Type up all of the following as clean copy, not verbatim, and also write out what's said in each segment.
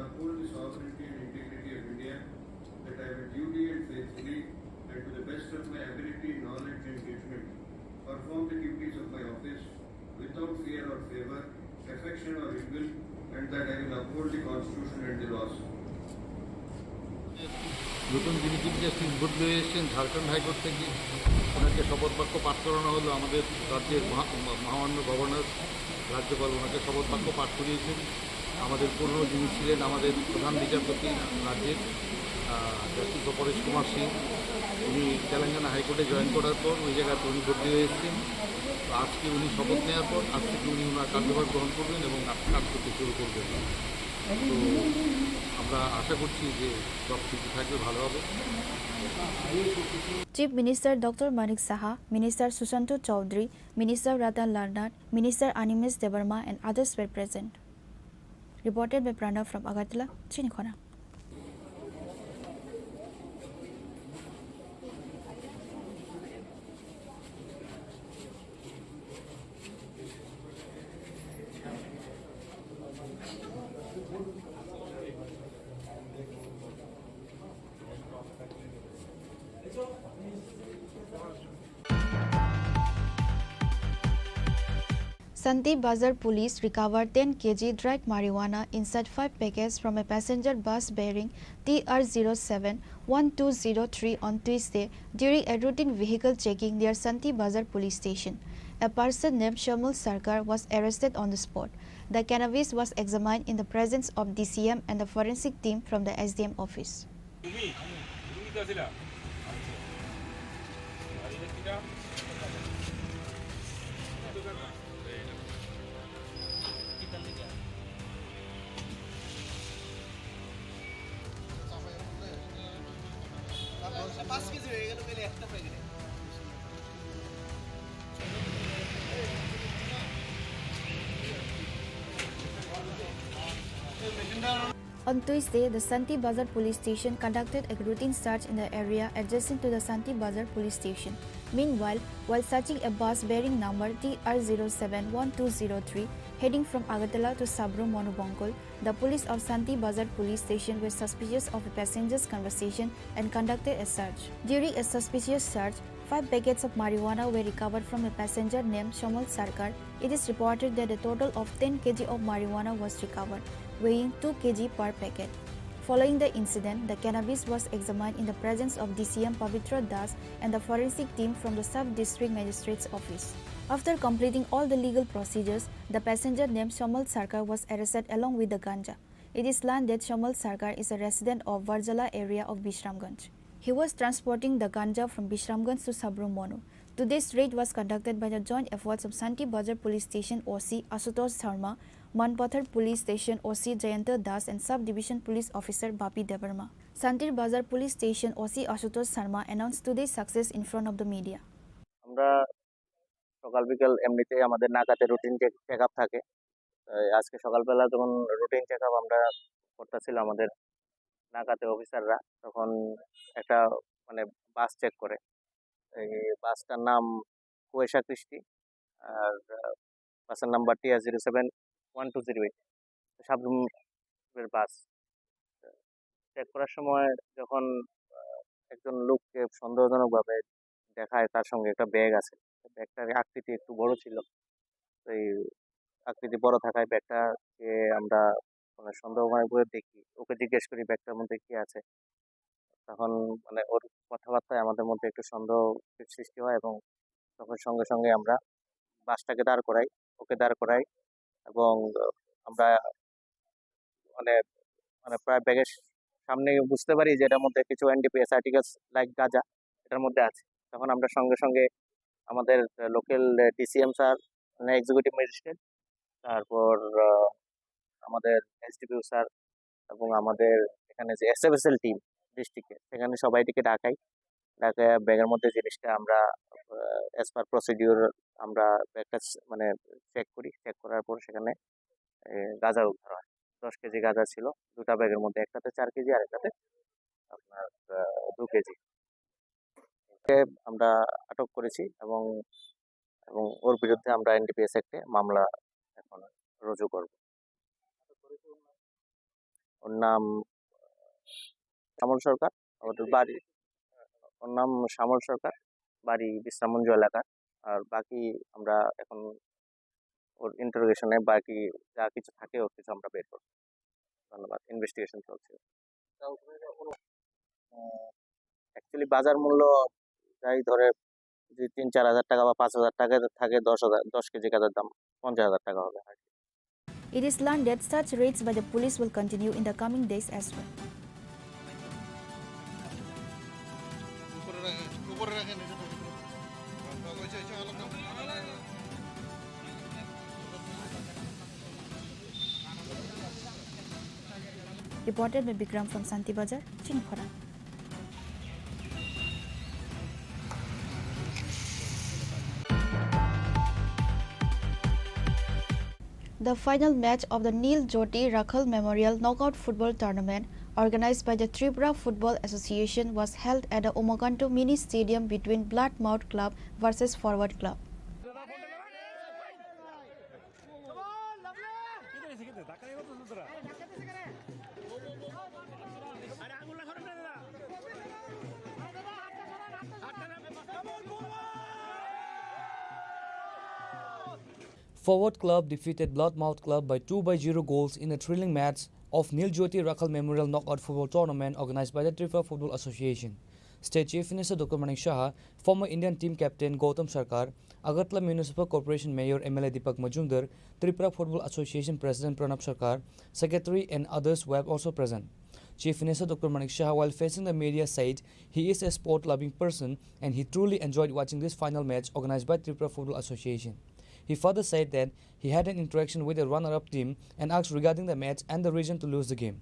uphold the sovereignty and integrity of India, that I will duly and faithfully, and to the best of my ability, knowledge and judgment, perform the duties of my office without fear or favor, affection or ill will, and that I will uphold the Constitution and the laws. নতুন যিনি chief justice বদলে এসেছেন Jharkhand high court থেকে, ওনাকে শপথ বাক্য পাঠ করানো হলো। আমাদের রাজ্যের মহামান্য গভর্নর রাজ্যপাল ওনাকে শপথ বাক্য পাঠ করিয়েছেন। আমাদের পুরনো যিনি ছিলেন আমাদের প্রধান বিচারপতি রাজ্যের জাস্টিস পরেশ কুমার সিং, উনি তেলেঙ্গানা হাইকোর্টে জয়েন করার পর ওই জায়গাতে উনি বদলি হয়ে এসেছেন। তো আজকে উনি শপথ নেওয়ার পর আজ থেকে উনি ওনার কার্যভার গ্রহণ করবেন এবং কাজ করতে শুরু করবেন। তো আমরা আশা করছি যে সব কিছু থাকবে, ভালো হবে। Chief Minister Dr. Manik Saha, Minister Susanto Chaudhary, Minister Ratan Larnat, Minister Animesh Debarma and others were present. Reported by Pranav from Agartala, Chini Khorang. Santi Bazar police recovered 10 kg dried marijuana inside 5 packets from a passenger bus bearing TR07-1203 on Tuesday during a routine vehicle checking near Santi Bazar police station. A person named Shamul Sarkar was arrested on the spot. The cannabis was examined in the presence of DCM and the forensic team from the SDM office. On Tuesday, the Santi Bazar police station conducted a routine search in the area adjacent to the Santi Bazar police station. Meanwhile, while searching a bus bearing number TR07-1203 heading from Agartala to Sabro Monobongkol, the police of Santi Bazar police station were suspicious of a passenger's conversation and conducted a search. During a suspicious search, 5 packets of marijuana were recovered from a passenger named Shamal Sarkar. It is reported that a total of 10 kg of marijuana was recovered, weighing 2 kg per packet. Following the incident, the cannabis was examined in the presence of DCM Pavitra Das and the forensic team from the Sub-District Magistrate's Office. After completing all the legal procedures, the passenger named Shamal Sarkar was arrested along with the ganja. It is learned that Shamal Sarkar is a resident of Varjala area of Bishramganj. He was transporting the ganja from Bishramganj to Sabro Mono. Today's raid was conducted by the joint efforts of Santi Bazar Police Station OC Asutosh Sharma, Manpathar Police Station OC Jayanta Das and Sub-Division Police Officer Bapi Debarma. Santi Bazar Police Station OC Asutosh Sharma announced today's success in front of the media. আমরা সকাল বিকাল এমনিতেই আমাদের নাকাতে routine check up থাকে। আজকে সকালবেলা যখন routine check up আমরা করতেছিলাম আমাদের নাকাতে অফিসাররা, তখন একটা মানে বাস চেক করে। এই বাসটার নাম কুয়েশা কৃষ্টি আর বাসের নাম্বার TR07-1208 সাবরুমের বাস। চেক করার সময় যখন একজন লোককে সন্দেহজনকভাবে দেখায়, তার সঙ্গে একটা ব্যাগ আছে। ব্যাগটার আকৃতি একটু বড় ছিল। এই আকৃতি বড় থাকায় ব্যাগটাকে আমরা মানে সন্দেহময় করে দেখি, ওকে জিজ্ঞেস করি ব্যাগটার মধ্যে কি আছে। তখন মানে ওর কথাবার্তায় আমাদের মধ্যে একটু সন্দেহ সৃষ্টি হয় এবং তখন সঙ্গে সঙ্গে আমরা বাসটাকে দাঁড় করাই এবং আমরা মানে মানে প্রায় ব্যাগের সামনে বুঝতে পারি যে এটার মধ্যে কিছু এনডিপিএস আর্টিকেলস লাইক গাঁজা এটার মধ্যে আছে। তখন আমরা সঙ্গে সঙ্গে আমাদের লোকাল ডিসিএম স্যার, মানে এক্সিকিউটিভ ম্যাজিস্ট্রেট, তারপর আমাদের এসডিপিও স্যার এবং আমাদের এখানে যে এসএফএসএল টিম ডিস্ট্রিক্টে, সেখানে সবাইটিকে ডাকায় ব্যাগের মধ্যে জিনিসটা আমরা অ্যাজ পার প্রসিডিউর আমরা ব্যাগটা মানে চেক করার পর সেখানে গাঁজা উদ্ধার হয়। 10 কেজি গাঁজা ছিল দুটা ব্যাগের মধ্যে, একটাতে 4 কেজি আর একটাতে আপনার 2 কেজি। আমরা আটক করেছি এবং ওর বিরুদ্ধে আমরা এনডিপিএস অ্যাক্টে মামলা এখন রুজু করব। ওর নাম শ্যামল সরকার। ওর নাম শ্যামল সরকার, বাড়ি বিশ্রামঞ্জ এলাকার। আর বাকি আমরা এখন ওর ইন্টারোগেশনে বাকি যা কিছু থাকে ওর কিছু আমরা বের করবো। ধন্যবাদ। ইনভেস্টিগেশন চলছে। অ্যাকচুয়ালি বাজার মূল্য যাই ধরে যদি 3-4 হাজার টাকা বা 5,000 টাকা থাকে, 10 কেজি গাঁজার দাম 50,000 টাকা হবে। It is learned that such raids by the police will continue in the coming days as well. Reported by Bikram from Santi Bazar, Chini Khorang. The final match of the Neil Jyoti Rakhal Memorial Knockout Football Tournament, organized by the Tripura Football Association, was held at the Umagantu Mini Stadium between Bloodmouth Club versus Forward Club. Forward Club defeated Bloodmouth Club by 2-0 goals in a thrilling match of Neil Jyoti Rakhal Memorial Knockout Football Tournament organized by the Tripura Football Association. State Chief Minister Dr. Manik Shah, former Indian team captain Gautam Sarkar, Agartala Municipal Corporation Mayor MLA Deepak Majumdar, Tripura Football Association President Pranab Sarkar, Secretary and others were also present. Chief Minister Dr. Manik Shah, while facing the media, said he is a sport-loving person and he truly enjoyed watching this final match organized by Tripura Football Association. He further said that he had an interaction with the runner-up team and asked regarding the match and the reason to lose the game.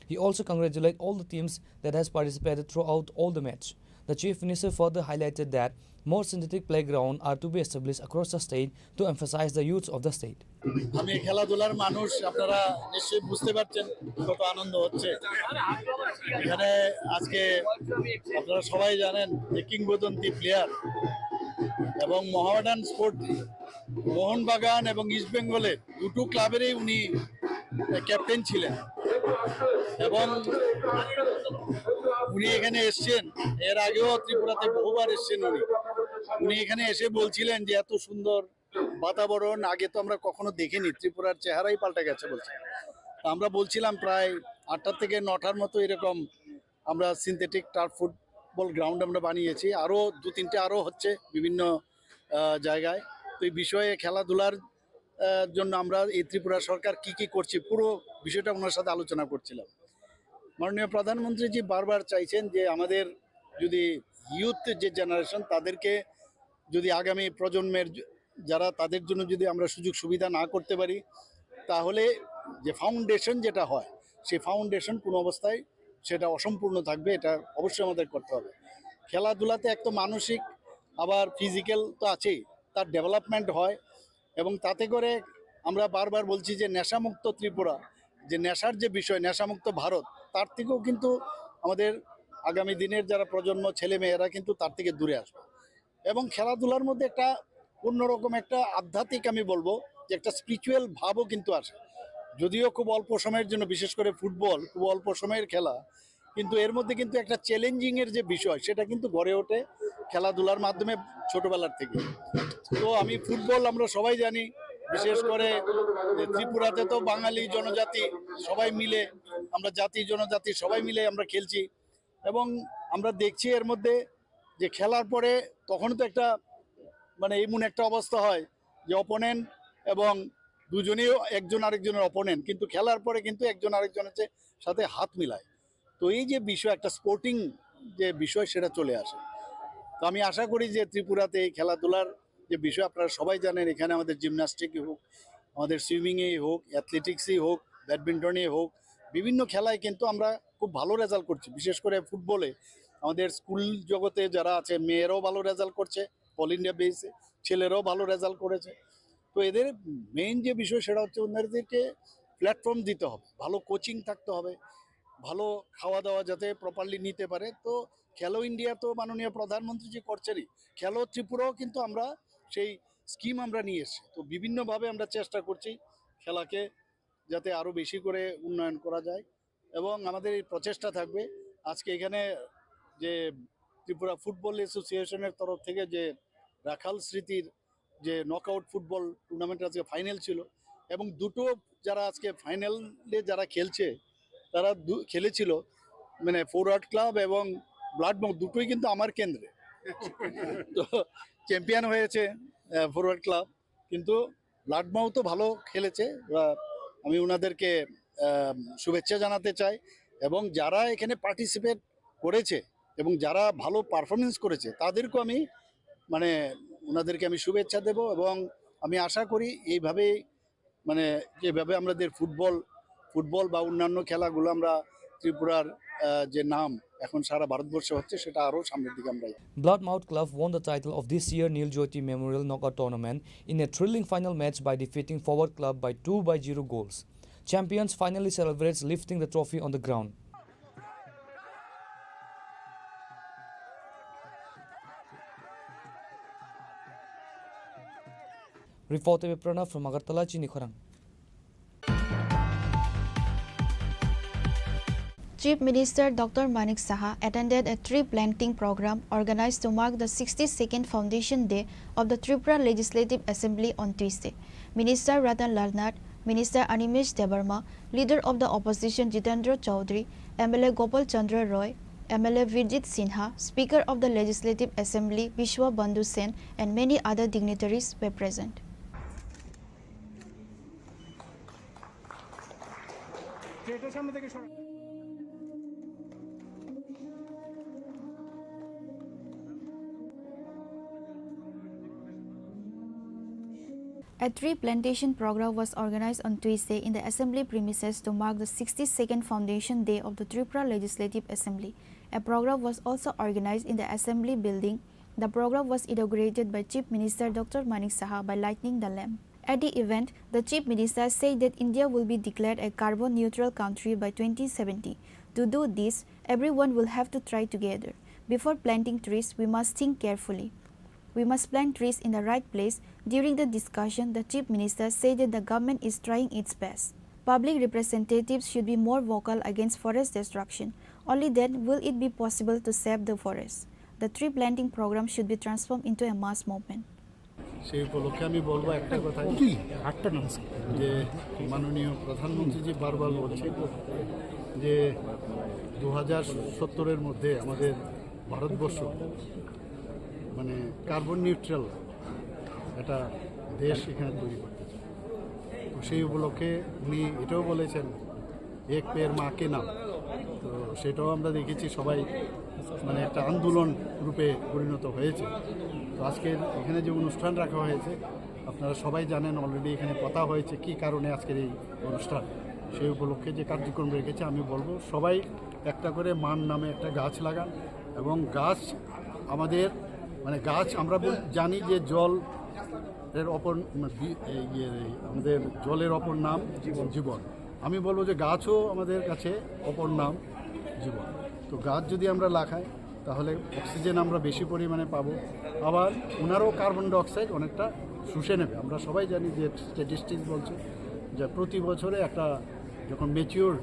He also congratulated all the teams that has participated throughout all the match. The Chief Minister further highlighted that more synthetic playgrounds are to be established across the state to emphasize the youths of the state. আমি খেলাধুলার মানুষ, আপনারা নিশ্চয়ই বুঝতে পারছেন কত আনন্দ হচ্ছে এখানে আজকে। আপনারা সবাই জানেন যে কিংবদন্তি প্লেয়ার এবং মোহামেডান স্পোর্ট, মোহনবাগান এবং ইস্ট বেঙ্গলের দুটো ক্লাবেরই উনি ক্যাপ্টেন ছিলেন এবং উনি এখানে এসছেন। এর আগেও ত্রিপুরাতে বহুবার এসছেন উনি এখানে এসে বলছিলেন যে এত সুন্দর বাতাবরণ আগে তো আমরা কখনো দেখিনি, ত্রিপুরার চেহারাই পাল্টে গেছে বলছে। আমরা বলছিলাম প্রায় 8টা থেকে 9টার মতো এরকম আমরা সিনথেটিক টার্ফ ফুটবল গ্রাউন্ড আমরা বানিয়েছি, আরও 2-3টে আরও হচ্ছে বিভিন্ন জায়গায়। তো এই বিষয়ে খেলাধুলার জন্য আমরা এই ত্রিপুরা সরকার কি করছি পুরো বিষয়টা ওনার সাথে আলোচনা করছিলাম। মাননীয় প্রধানমন্ত্রীজি বারবার চাইছেন যে আমাদের যদি ইউথ যে জেনারেশন তাদেরকে যদি আগামী প্রজন্মের যারা তাদের জন্য যদি আমরা সুযোগ সুবিধা না করতে পারি তাহলে যে ফাউন্ডেশন যেটা হয় সেই ফাউন্ডেশন কোনো অবস্থায় সেটা অসম্পূর্ণ থাকবে। এটা অবশ্যই আমাদের করতে হবে। খেলাধুলাতে এক তো মানসিক আবার ফিজিক্যাল তো আছেই, তার ডেভেলপমেন্ট হয় এবং তাতে করে আমরা বারবার বলছি যে নেশামুক্ত ত্রিপুরা, যে নেশার যে বিষয়, নেশামুক্ত ভারত, তার থেকেও কিন্তু আমাদের আগামী দিনের যারা প্রজন্ম ছেলে মেয়েরা কিন্তু তার থেকে দূরে আসবে। এবং খেলাধুলার মধ্যে একটা অন্যরকম একটা আধ্যাত্মিক আমি বলবো যে একটা স্পিরিচুয়াল ভাবও কিন্তু আসে। যদিও খুব অল্প সময়ের জন্য, বিশেষ করে ফুটবল খুব অল্প সময়ের খেলা, কিন্তু এর মধ্যে কিন্তু একটা চ্যালেঞ্জিংয়ের যে বিষয় সেটা কিন্তু গড়ে ওঠে খেলাধুলার মাধ্যমে ছোটবেলার থেকে। তো আমি ফুটবল আমরা সবাই জানি, বিশেষ করে ত্রিপুরাতে তো বাঙালি জনজাতি সবাই মিলে, আমরা জাতি জনজাতি সবাই মিলে আমরা খেলছি এবং আমরা দেখছি এর মধ্যে যে খেলার পরে তখন তো একটা মানে এমন একটা অবস্থা হয় যে অপোনেন্ট এবং দুজনেই একজন আরেকজনের অপোনেন্ট, কিন্তু খেলার পরে কিন্তু একজন আরেকজনের সাথে হাত মিলায়। তো এই যে বিষয় একটা স্পোর্টিং যে বিষয় সেটা চলে আসে। তো আমি আশা করি যে ত্রিপুরাতে এই খেলাধুলার যে বিষয় আপনারা সবাই জানেন, এখানে আমাদের জিমন্যাস্টিকই হোক, আমাদের সুইমিংয়েই হোক, অ্যাথলেটিক্সই হোক, ব্যাডমিন্টনেই হোক, বিভিন্ন খেলায় কিন্তু আমরা খুব ভালো রেজাল্ট করছি। বিশেষ করে ফুটবলে আমাদের স্কুল জগতে যারা আছে মেয়েরাও ভালো রেজাল্ট করছে, অল ইন্ডিয়া বেসে ছেলেরাও ভালো রেজাল্ট করেছে। তো এদের মেইন যে বিষয় সেটা হচ্ছে ওনাদেরকে প্ল্যাটফর্ম দিতে হবে, ভালো কোচিং থাকতে হবে, ভালো খাওয়া দাওয়া যাতে প্রপারলি নিতে পারে। তো খেলো ইন্ডিয়া তো মাননীয় প্রধানমন্ত্রী যে করছেনই, খেলো ত্রিপুরাও কিন্তু আমরা সেই স্কিম আমরা নিয়ে এসেছি। তো বিভিন্নভাবে আমরা চেষ্টা করছি খেলাকে যাতে আরও বেশি করে উন্নয়ন করা যায় এবং আমাদের এই প্রচেষ্টা থাকবে। আজকে এখানে যে ত্রিপুরা ফুটবল অ্যাসোসিয়েশনের তরফ থেকে যে রাখাল স্মৃতির যে নকআউট ফুটবল টুর্নামেন্ট আজকে ফাইনাল ছিল, এবং দুটো যারা আজকে ফাইনালে যারা খেলছে তারা খেলেছিল মানে ফরওয়ার্ড ক্লাব এবং ব্লাড মাউথ, দুটোই কিন্তু আমার কেন্দ্রে। তো চ্যাম্পিয়ন হয়েছে ফরওয়ার্ড ক্লাব, কিন্তু ব্লাড মাউথও ভালো খেলেছে। আমি ওনাদেরকে শুভেচ্ছা জানাতে চাই, এবং যারা এখানে পার্টিসিপেট করেছে এবং যারা ভালো পারফরমেন্স করেছে তাদেরকেও আমি মানে ওনাদেরকে আমি শুভেচ্ছা দেব, এবং আমি আশা করি এইভাবেই মানে যেভাবে আমাদের ফুটবল বা অন্যান্য খেলাগুলো আমরা ত্রিপুরার যে নাম এখন সারা ভারতবর্ষে হচ্ছে সেটা আরও সামনের দিকে আমরা। Bloodmouth Club won the title of this year Neil Jyoti Memorial Knockout Tournament in a thrilling final match by defeating Forward Club by 2-0 goals. Champions finally celebrates lifting the trophy on the ground. Reporter Pranav from Agartala, Chini Khorang. Chief Minister Dr. Manik Saha attended a tree planting program organized to mark the 62nd Foundation Day of the Tripura Legislative Assembly on Tuesday. Minister Ratan Lalnat, Minister Animesh Debarma, Leader of the Opposition Jitendra Chaudhary, MLA Gopal Chandra Roy, MLA Virjit Sinha, Speaker of the Legislative Assembly Vishwa Bandhu Sen, and many other dignitaries were present. A tree plantation program was organized on Tuesday in the Assembly premises to mark the 62nd Foundation Day of the Tripura Legislative Assembly. A program was also organized in the Assembly building. The program was inaugurated by Chief Minister Dr. Manik Saha by lighting the lamp. At the event, the Chief Minister said that India will be declared a carbon neutral country by 2070. To do this, everyone will have to try together. Before planting trees, we must think carefully. We must plant trees in the right place. During the discussion, the Chief Minister said that the government is trying its best. Public representatives should be more vocal against forest destruction. Only then will it be possible to save the forest. The tree planting program should be transformed into a mass movement. সেই উপলক্ষে আমি বলবো একটা কথা, যে মাননীয় প্রধানমন্ত্রীজি বারবার বলছে যে 2070-এর মধ্যে আমাদের ভারতবর্ষ মানে কার্বন নিউট্রাল একটা দেশ এখানে তৈরি করতে চায়। তো সেই উপলক্ষে উনি এটাও বলেছেন এক পের মা কে নাম। তো সেটাও আমরা দেখেছি সবাই মানে একটা আন্দোলন রূপে পরিণত হয়েছে। তো আজকের এখানে যে অনুষ্ঠান রাখা হয়েছে আপনারা সবাই জানেন, অলরেডি এখানে কথা হয়েছে কি কারণে আজকের এই অনুষ্ঠান। সেই উপলক্ষে যে কার্যক্রম রেখেছে আমি বলবো সবাই একটা করে মান নামে একটা গাছ লাগান, এবং গাছ আমাদের মানে গাছ আমরা জানি যে জল এর অপর আমাদের জলের অপর নাম জীবন। আমি বলবো যে গাছও আমাদের কাছে অপর নাম জীবন। তো গাছ যদি আমরা লাগাই তাহলে অক্সিজেন আমরা বেশি পরিমাণে পাবো, আবার ওনারও কার্বন ডাইঅক্সাইড অনেকটা শুষে নেবে। আমরা সবাই জানি যে স্ট্যাটিস্টিক্স বলছে যে প্রতি বছরে একটা যখন ম্যাচিওর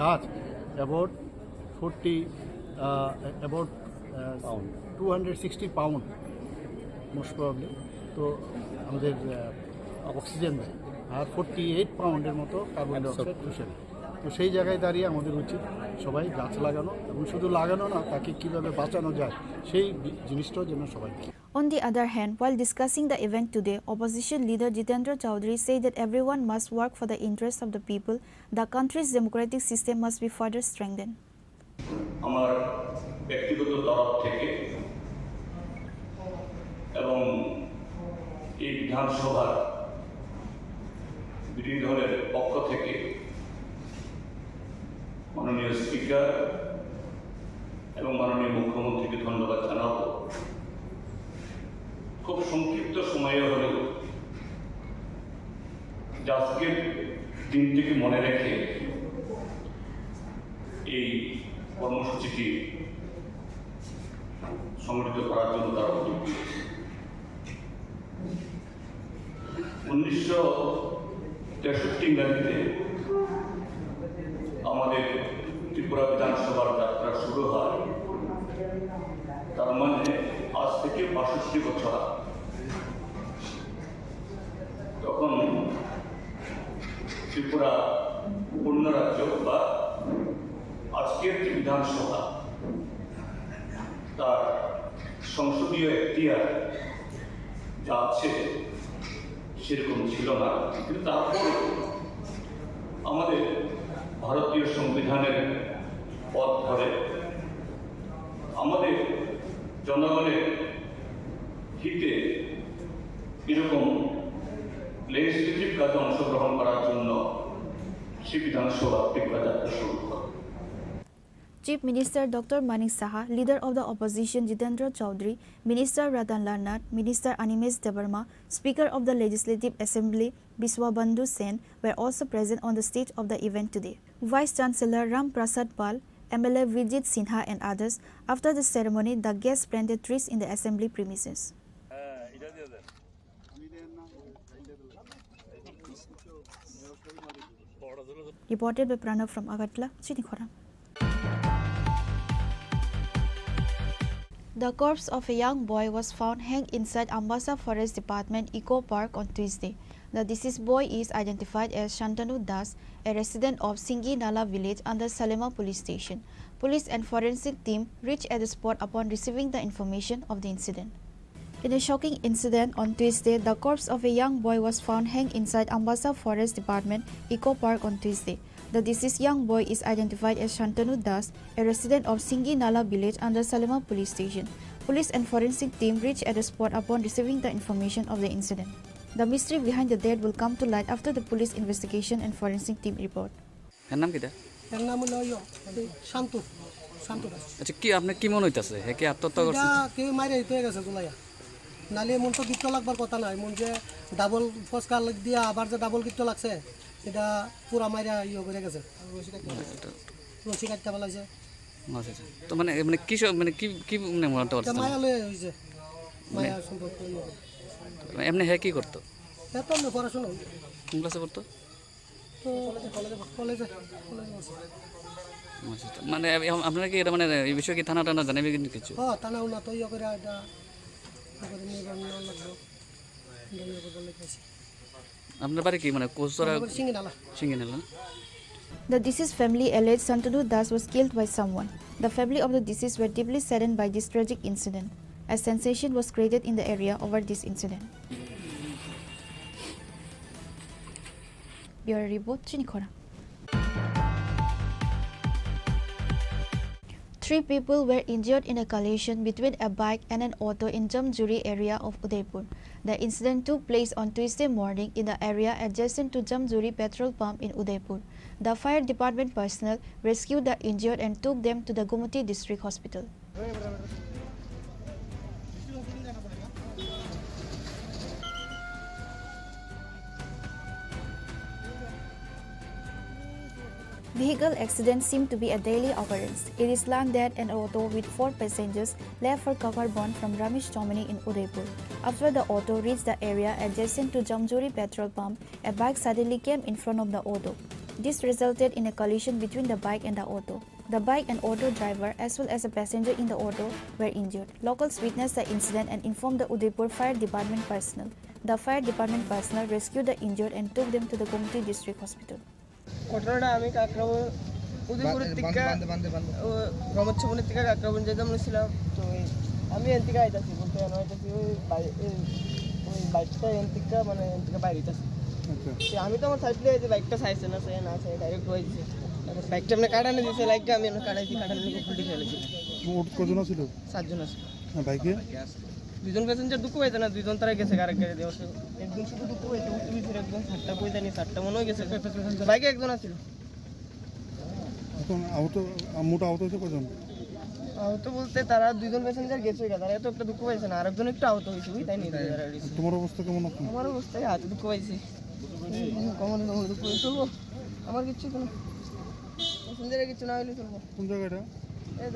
গাছ অ্যাবাউট 260 পাউন্ড মোস্ট প্রবলি তো আমাদের অক্সিজেন দেয়, আর 48 পাউন্ডের মতো কার্বন ডাইঅক্সাইড শুষে নেয়। তো সেই জায়গায় দাঁড়িয়ে আমাদের উচিত সবাই গাছ লাগানো, এবং শুধু লাগানো না, তাকে কীভাবে বাঁচানো যায় সেই জিনিসটাও যেন সবাই। On the other hand, while discussing the event today, opposition leader Jitendra Chaudhary said that everyone must work for the interests of the people. The country's democratic system must be further strengthened. আমার ব্যক্তিগত তরফ থেকে এবং এই বিধানসভার বিরোধী দলের পক্ষ থেকে মাননীয় স্পিকার এবং মাননীয় মুখ্যমন্ত্রীকে ধন্যবাদ জানাবো। খুব সংক্ষিপ্ত সময়ে হলেও আজকের দিনটিকে মনে রেখে এই কর্মসূচিটি সংগঠিত করার জন্য তারা উদ্যোগ নিয়েছে। 1963 ইংরেজিতে আমাদের ত্রিপুরা বিধানসভার যাত্রা শুরু হয়, তার মানে আজ থেকে ৬২ বছর আগে। তখন ত্রিপুরা পূর্ণ রাজ্য বা আজকের যে বিধানসভা, তার সংসদীয় এখতিয়ার যা আছে সেরকম ছিল না, কিন্তু তারপর আমাদের ভারতীয় সংবিধানের পথ ধরে আমাদের জনগণের হিতে এরকম লেজিসলেটিভ কাজে অংশগ্রহণ করার জন্য সে বিধানসভা ত্রিপুরা যাত্রা শুরু হয়। Chief Minister Dr. Manik Saha, Leader of the Opposition Jitendra Chaudhary, Minister Ratan Lal Nath, Minister Animesh Debarma, Speaker of the Legislative Assembly Biswabandhu Sen were also present on the stage of the event today. Vice Chancellor Ram Prasad Pal, MLA Vijit Sinha and others. After the ceremony, the guests planted trees in the assembly premises. Reported by Pranav from Agartala, Chini Khorang. The corpse of a young boy was found hanged inside Ambassa Forest Department Eco Park on Tuesday. The deceased boy is identified as Shantanu Das, a resident of Singi Nala village under Salema police station. Police and forensic team reached at the spot upon receiving the information of the incident. In a shocking incident on Tuesday, the corpse of a young boy was found hanged inside Ambassa Forest Department Eco Park on Tuesday. The deceased young boy is identified as Shantanu Das, a resident of Singi Nala village under Salema police station. Police and forensic team reached at the spot upon receiving the information of the incident. The mystery behind the death will come to light after the police investigation and forensic team report. এর নাম কিটা? এর নাম হলো শান্তু শান্তু দাস। আচ্ছা, কি আপনার কি মনে হইতাছে? হে কি আত্মহত্যা করছে? কেউ মারে হইতে গেছে জুলাইয়া, নালে এমন তো গিট্ট লাগবার কথা নয়। এমন যে ডাবল ফসকা দিয়া আবার যে ডাবল গিট্ট লাগছে, এটা পুরা মাইরা করে গেছে, রশি কাটতে পালাইছে। আচ্ছা, তো মানে মানে কি মানে কি কি মানে মনে হচ্ছে? মায়া লয়ে হয়েছে, মায়া সম্পর্ক। এমনি হে কি করতো? এত আমি পড়াশোনা কোন ক্লাসে পড়তো? তো কলেজে আচ্ছা, মানে আপনারা কি এটা মানে এই বিষয়ে কি থানা টানা জানাবে কিন্তু কিছু? হ্যাঁ, থানাও না তো করে এটা নির্বাচন লাগলো। আপনার বাড়ি কি মানে কোচরা? Singinala. Singinala. The deceased family alleged Shantanu Das was killed by someone. The family of the deceased were deeply saddened by this tragic incident. A sensation was created in the area over this incident. Bureau Report, Chini Khorang. 3 people were injured in a collision between a bike and an auto in Jamjuri area of Udaipur. The incident took place on Tuesday morning in the area adjacent to Jamjuri petrol pump in Udaipur. The fire department personnel rescued the injured and took them to the Gumati District Hospital. Vehicle accidents seem to be a daily occurrence. It is learned that an auto with 4 passengers left for Kakarbon from Ramesh Tomini in Udaipur. After the auto reached the area adjacent to Jamjuri petrol pump, a bike suddenly came in front of the auto. This resulted in a collision between the bike and the auto. The bike and auto driver as well as a passenger in the auto were injured. Locals witnessed the incident and informed the Udaipur Fire Department personnel. The fire department personnel rescued the injured and took them to the Gumati District Hospital. ঘটনাটা আমি কাকরাবন উদয়পুরের থেকে রমচ্ছবনের থেকে কাকরাবন যেতাম ছিলাম। তো আমি N থেকে আইতাছি বলতে আইতাছি ওই বাইকটা এন থেকে মানে এন থেকে বাইরে আইতাছি। আমি তো আমার সাইডে যে বাইকটা চাইছে না, সে না চাই ডাইরেক্ট হয়েছে। বাইকটা মানে কাটানো দিয়েছে, লাইকটা আমি কাটাইছি, কাটানো ফুলটি ফেলেছি। কজন ছিল? 7 জন আছে। বাইকে 2 জন প্যাসেঞ্জার দুঃখ হয়েছে না, 2 জন তারা গেছে আরেক গাড়ি দিয়ে। একজন শুধু দুঃখ হয়েছে, উঠতে একদম 7টা পয়সা নিয়ে 7টা মনে হয়ে গেছে। বাইকে একজন আছিল। এখন আহত মোটা আহত হয়েছে কজন? আহত বলতে তারা 2 জন প্যাসেঞ্জার গেছে, তারা এত একটা দুঃখ পাইছে না, আরেকজন একটু আহত হয়েছে। ওই তাই নিয়ে তোমার অবস্থা কেমন? আমার অবস্থায় হাতে দুঃখ পাইছি, কমন দুঃখ চলবো। আমার কিচ্ছু কোনো প্যাসেঞ্জারের কিছু না হলে চলবো। কোন জায়গাটা? এই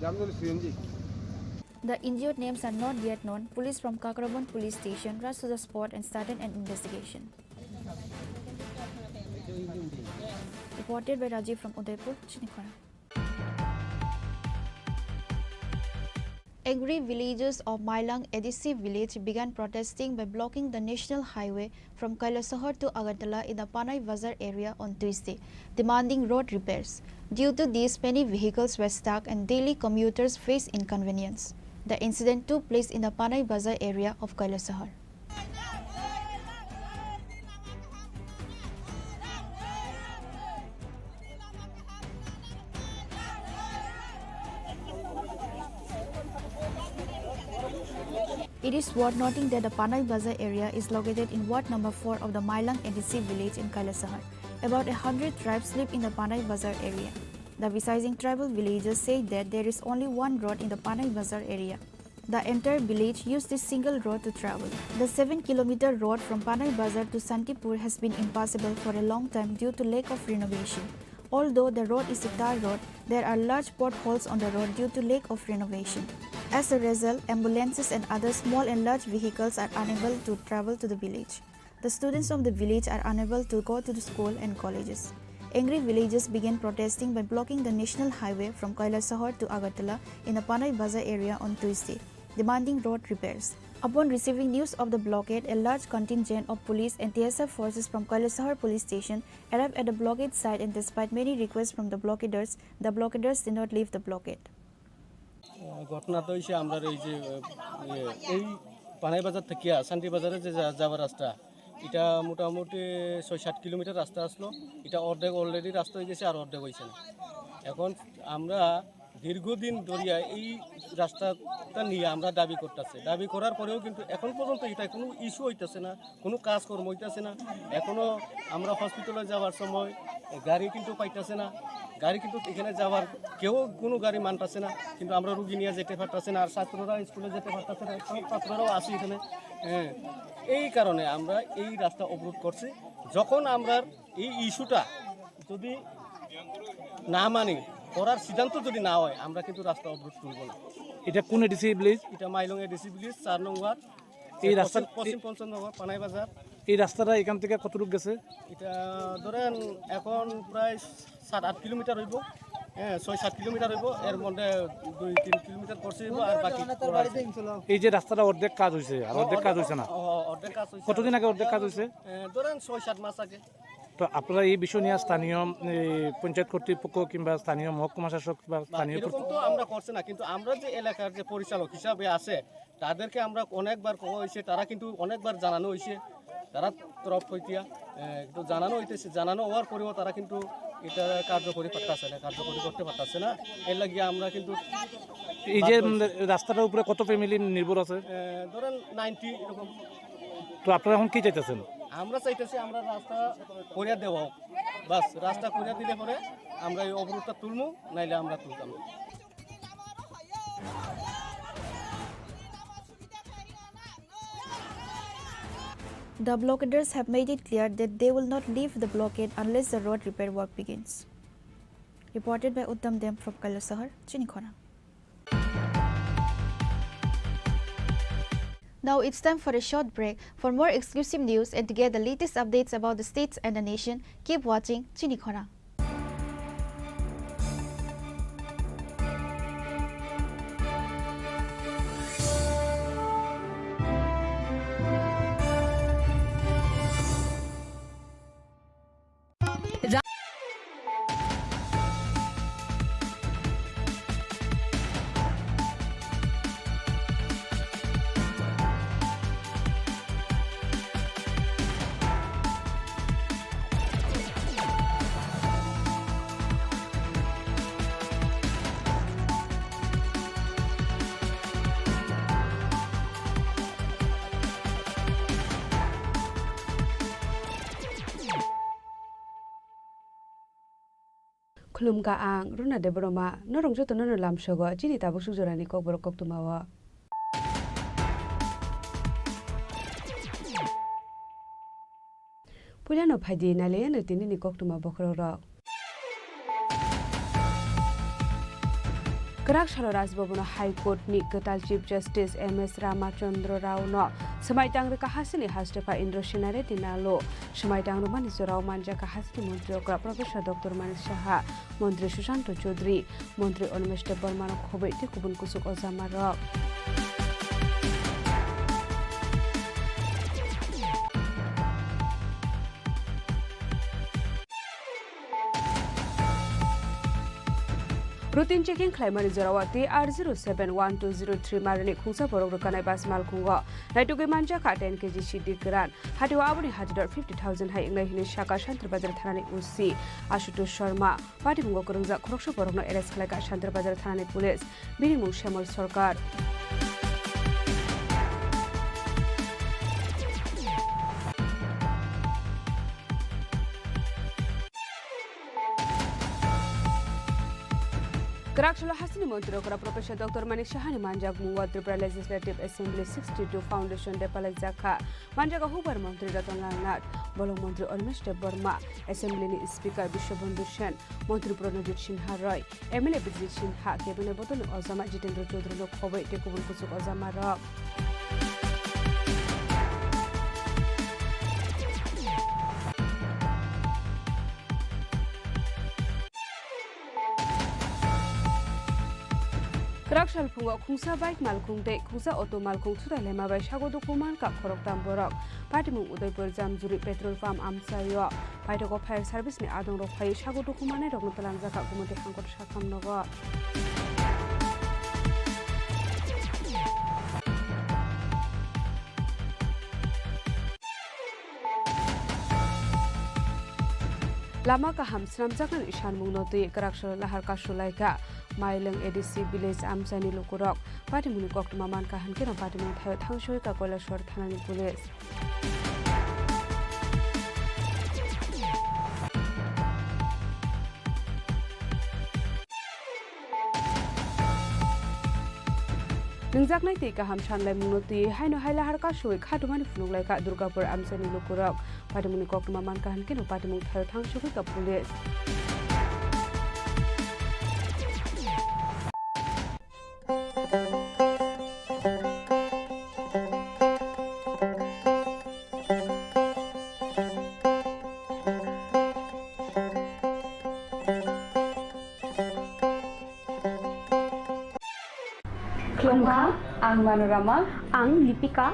জামদুরি CNG. The injured names are not yet known. Police from Kakrabon police station rushed to the spot and started an investigation. Reported by Rajiv from Udaipur, Chini Khorang. Angry villagers of Mailang Edisi village began protesting by blocking the national highway from Kailasahar to Agartala in the Panai Bazar area on Tuesday, demanding road repairs. Due to this, many vehicles were stuck and daily commuters face inconvenience. The incident took place in the Panai Bazar area of Kailasahar. It is worth noting that the Panai Bazar area is located in Ward number 4 of the Mailang Edisi village in Kailasahar. About 100 tribes live in the Panai Bazar area. The Visaying tribal villagers say that there is only one road in the Panai Bazar area. The entire village used this single road to travel. The 7-kilometer road from Panai Bazar to Santipur has been impassable for a long time due to lack of renovation. Although the road is a tar road, there are large potholes on the road due to lack of renovation. As a result, ambulances and other small and large vehicles are unable to travel to the village. The students of the village are unable to go to the school and colleges. Angry villagers began protesting by blocking the national highway from Kailasahar to Agartala in the Panai Bazar area on Tuesday, demanding road repairs. Upon receiving news of the blockade, a large contingent of police and TSF forces from Kailasahar police station arrived at the blockade site, and despite many requests from the blockaders did not leave the blockade. ঘটনা তো হইছে আমরা এই পানাই বাজার থেকে শান্তি বাজারে যে যাওয়ার রাস্তা এটা মোটামুটি ৬-৭ কিলোমিটার রাস্তা আসলো এটা অর্ধেক অলরেডি রাস্তা হয়ে গেছে আর অর্ধেক হয়েছে না এখন আমরা দীর্ঘদিন ধরিয়া এই রাস্তাটা নিয়ে আমরা দাবি করতেছি দাবি করার পরেও কিন্তু এখন পর্যন্ত এটা কোনো ইস্যু হইতেছে না কোনো কাজকর্ম হইতেছে না এখনও আমরা হসপিটালে যাওয়ার সময় গাড়ি কিন্তু পাইতেছে না গাড়ি কিন্তু এখানে যাওয়ার কেউ কোনো গাড়ি মানতেছে না কিন্তু আমরা রুগী নিয়ে যেতে পারতেছে না আর ছাত্ররা স্কুলে যেতে পারতেছে না ছাত্ররাও আসি এখানে এই কারণে আমরা এই রাস্তা অবরোধ করছি যখন আমরা এই ইস্যুটা যদি না মানি করার সিদ্ধান্ত যদি না হয় আমরা কিন্তু রাস্তা অবরোধ করব না এটা কোন এডিসি ভিলেজ এটা মাইলং এডিসি ভিলেজ ৪ নং ওয়ার্ড এই রাস্তা পশ্চিম পঞ্চনগর পানাই বাজার এই রাস্তাটা এখান থেকে কত দূর গেছে এটা ধরেন এখন প্রায় ৭-৮ কিলোমিটার হইব হ্যাঁ ৬-৭ কিলোমিটার হইব এর মধ্যে 2-3 কিলোমিটার করছে আর বাকি এই যে রাস্তাটা অর্ধেক কাজ হয়েছে আর অর্ধেক কাজ হয়েছে না অর্ধেক কাজ হয়েছে কতদিন আগে অর্ধেক কাজ হয়েছে ধরেন ৬-৭ মাস আগে তো আপনারা এই বিষয় নিয়ে স্থানীয় পঞ্চায়েত কর্তৃপক্ষ কিংবা স্থানীয় মহকুমা শাসক বা স্থানীয় তো আমরা করছি না কিন্তু আমরা যে এলাকার যে পরিচালক হিসাবে আছে তাদেরকে আমরা অনেকবার কোয়া হয়েছে তারা কিন্তু অনেকবার জানানো হয়েছে তারা তরফ হইতিয়া একটু জানানো হইতেছে জানানো হওয়ার পরেও তারা কিন্তু এটা কার্যকরী পারতেছে না কার্যকরী করতে পারতেছে না এর লাগিয়ে আমরা কিন্তু এই যে রাস্তাটার উপরে কত ফ্যামিলি নির্ভর আছে ধরেন 90 এরকম তো আপনারা এখন কি চাইতেছেন আমরা চাইতেছি আমরা রাস্তা করিয়া দেওয়া হোক বাস রাস্তা করিয়া দিলে পরে আমরা এই অবরোধটা তুলবো নাইলে আমরা তুলতাম The blockaders have made it clear that they will not leave the blockade unless the road repair work begins. Reported by Uttam Dem from Kailasahar, Chini Khorang. Now it's time for a short break. For more exclusive news and to get the latest updates about the states and the nation, keep watching Chini Khorang. Khulumka ang runa de broma norong joto no lam shogo chini tabuk sujorani kok borok kok tumawa Pulano phadi nale no tinini kok tuma bokhro ro Karakshalo Rajbabuna High Court ni Gatal Chief Justice MS Ramachandra Rao no Samaitang Kahasini Hastepa Indro Shinare Dinalo Samaitang Romani Rao Manja Kahasini Montri Professor Dr. Manis Shaha Montri Shushanto Chaudhary Montri Onmeshte Burman Khobe Tikubun Kusuk Ozamaro Routine checking climate Zorawati R071203 Marili Kusa Borokana Bas Malkungo, Naituki Manja Ka 10 kg Shidi Gran, Hatu Abuni Hajador 50,000 High English Shaka Shantra Bazar Thani Usi, Ashuto Sharma, Party Mungo Kurunza Krosho Borono Eres Kalaka Shantra Bazar Thani Police, Binimu Shamal Sorkar. Karakshalo Hasini Montrokara Professor Dr. Manis Shahani Manjak Mungo Tripura Legislative Assembly 62 Foundation Depala Zaka Manjaka Hubar Montri Ratongang Nat Bolong Montri Onmeshte Burma Assembly Speaker Bishobandhu Sen Montri Pranajit Sinha Roy MLA Bijit Sinha Cabinet Botol Ozama Jitendra Chaudhary Khobe Tekubun Kusuk Ozama Rock Karakshal Pungo Kungsa Bike Malkung De Kungsa Auto Malkung Suda Lema by Shago Dokuman Kap Korok Tamborok Patimu Udaipur Jamjuri Petrol Farm Amsayo Paitoko Fire Service Ni Adong Rokai Shago Dokumane Rognotalang Zaka Kumute Hankot Shakam Nogo Lama Kaham Snamjakan Ishan Munoti Karakshal Lahar Kashulaika Maileng ADC Village Amsani Lukurok Patimuni Koktumaman Kahan Kira Patimun Tangshui Kakola Short Thanani Police Ningzak Naiti Kaham Shanlai Munoti Haino Haila Harkashui Katumani Funulaika Durgapur Amsani Lukurok Patimuni Koktumaman Kahan Kira Patimun Tangshui Ka Police Klongka, ang Manorama, ang Lipika.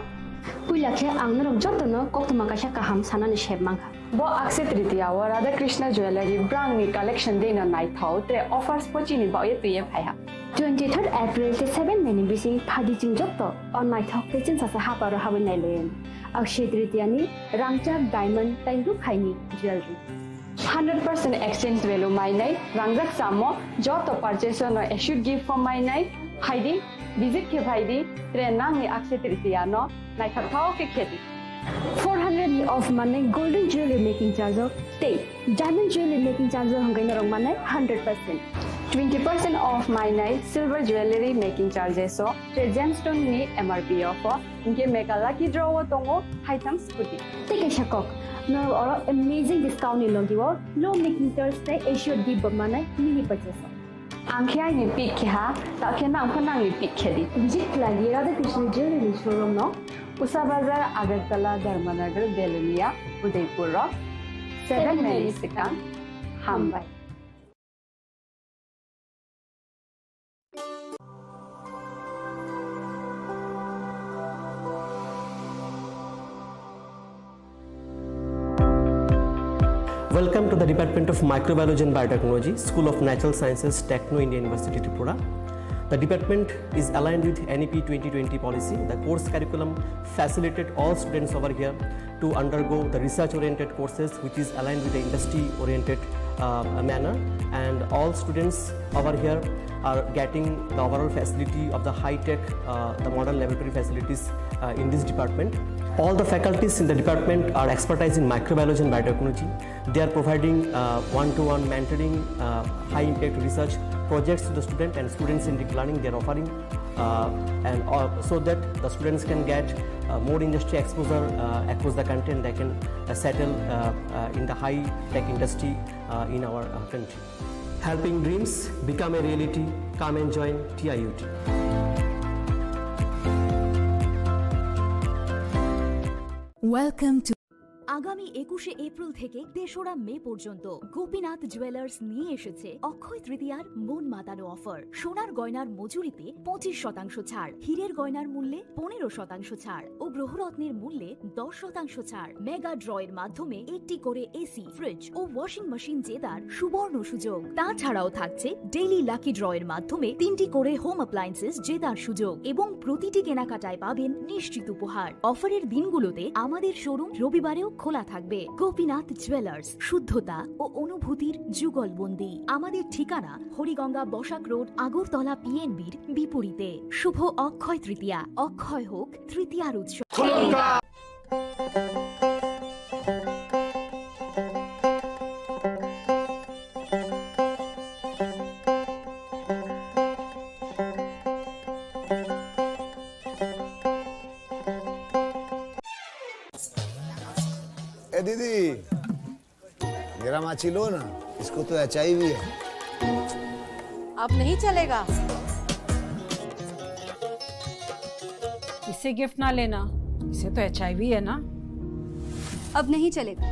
Pulakhe ang narom jotono koktuma kasha kaham sanani shebmangka. Bo Akshaya Tritiya wa Radha Krishna Jewelry brand ni collection de na night thau tre offers pochini ba ye tuye phai ha. 23rd April te 7 meni bising phadi jing jotto on night thau te chin sa ha paro ha nai len. Akshaya Tritiya ni rangchak diamond tai ru khaini jewelry. 100% exchange value my night rangjak samo joto purchase no should give for my night haidi visit ke bhaidi tre nang ni Akshaya Tritiya no night thau ke kheti 400 of money golden jewelry making charge of stay diamond jewelry making charge of hangai narong manai 100% 20% off my night silver jewelry making charges so the gemstone ni MRP offer inke make a lucky draw tongo haitam scooty take a shakok no or amazing discount ni logiwo low making charge te issue di manai mini purchase angkhya ni pick ha ta khena angkhana ni pick khedi visit lagi Radha Krishna jewelry showroom no Usa Bazar Agartala Dharmanagar Delania Udaipur 7 Melisika Hambai Welcome to the Department of Microbiology and Biotechnology, School of Natural Sciences, Techno India University, Tripura. The department is aligned with NEP 2020 policy. The course curriculum facilitated all students over here to undergo the research-oriented courses, which is aligned with the industry-oriented manner. And all students over here are getting the overall facility of the high-tech, the modern laboratory facilities in this department. All the faculties in the department are expertise in microbiology and biotechnology. They are providing one-to-one mentoring, high-impact research projects to the student, and students in deep learning they are offering, so that the students can get more industry exposure across the country, and they can settle in the high-tech industry in our country. Helping dreams become a reality. Come and join TIUT. Welcome to আগামী 21শে April থেকে 3রা মে পর্যন্ত Gopinath jewellers নিয়ে এসেছে অক্ষয় তৃতীয়ার মন মাতানো offer. সোনার গয়নার মজুরিতে 25% ছাড়, হীরের গয়নার মূল্যে 15% ছাড় ও গ্রহরত্নের মূল্যে 10% ছাড়। মেগা ড্রয়ের মাধ্যমে একটি করে এসি, ফ্রিজ ও ওয়াশিং মেশিন জেতার সুবর্ণ সুযোগ। তাছাড়াও থাকছে ডেইলি লাকি ড্রয়ের মাধ্যমে 3টি করে হোম অ্যাপ্লায়েন্সেস জেতার সুযোগ এবং প্রতিটি কেনাকাটায় পাবেন নিশ্চিত উপহার। অফারের দিনগুলোতে আমাদের শোরুম রবিবারেও খোলা থাকবে। গোপীনাথ জুয়েলার্স, শুদ্ধতা ও অনুভূতির যুগলবন্দি। আমাদের ঠিকানা হরিগঙ্গা বসাক রোড, আগরতলা পিএনবির বিপরীতে। শুভ অক্ষয় তৃতীয়া, অক্ষয় হোক তৃতীয়ার উৎসব। दीदी मेरा माची लो ना, इसको तो HIV है। अब नहीं चलेगा, इसे गिफ्ट ना लेना, इसे तो HIV है ना। अब नहीं चलेगा।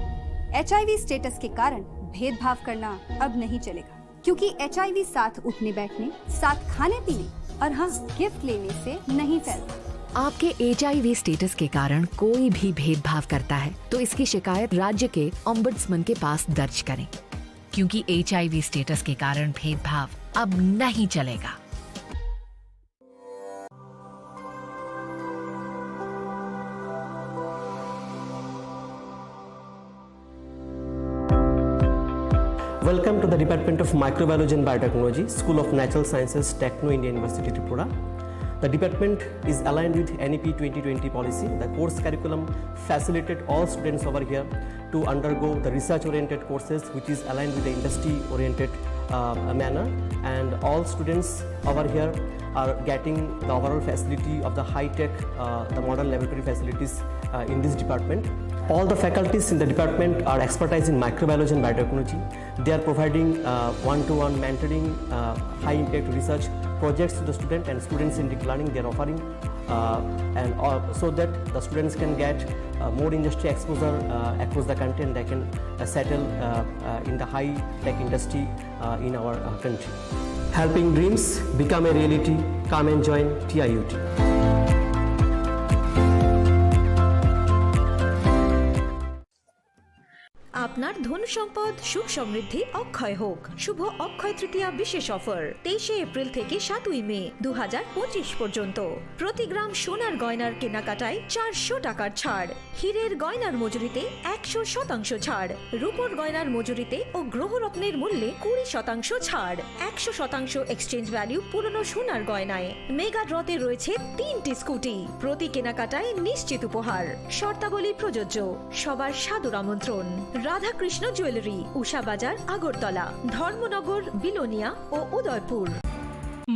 HIV स्टेटस के कारण भेदभाव करना अब नहीं चलेगा, क्योंकि HIV साथ उठने बैठने, साथ खाने पीने और हाँ गिफ्ट लेने से नहीं फैलता। आपके HIV स्टेटस के कारण कोई भी भेदभाव करता है तो इसकी शिकायत राज्य के ओम्बुड्समैन के पास दर्ज करें, क्योंकि HIV स्टेटस के कारण भेदभाव अब नहीं चलेगा। Welcome to the Department of Microbiology and Biotechnology, School of Natural Sciences, Techno India University, Tripura. The department is aligned with NEP 2020 policy. The course curriculum facilitated all students over here to undergo the research-oriented courses, which is aligned with the industry-oriented manner. And all students over here are getting the overall facility of the high-tech, the modern laboratory facilities in this department. All the faculties in the department are expertise in microbiology and biotechnology. They are providing one-to-one mentoring, high-impact research projects to the student, and students in deep learning they are offering, so that the students can get more industry exposure across the country, and they can settle in the high-tech industry in our country. Helping dreams become a reality. Come and join TIUT. আপনার ধন সম্পদ সুখ সমৃদ্ধি অক্ষয় হোক। শুভ অক্ষয় তৃতীয়া বিশেষ offer 23শে April থেকে 7ই মে 2025 পর্যন্ত। প্রতি গ্রাম সোনার গয়নার কেনাকাটায় 400 টাকার ছাড়, হীরের গয়নার মজুরিতে 100% ছাড়, রূপোর গয়নার মজুরিতে ও গ্রহরত্নের মূল্যে 20% ছাড়, 100% এক্সচেঞ্জ ভ্যালু পুরনো সোনার গয়নায়। মেগা ড্রতে রয়েছে 3টি স্কুটি, প্রতি কেনাকাটায় নিশ্চিত উপহার। শর্তাবলী প্রযোজ্য। সবার সাদর আমন্ত্রণ। রাধাকৃষ্ণ জুয়েলারি, উষা বাজার, আগরতলা, ধর্মনগর, বিলোনিয়া ও উদয়পুর।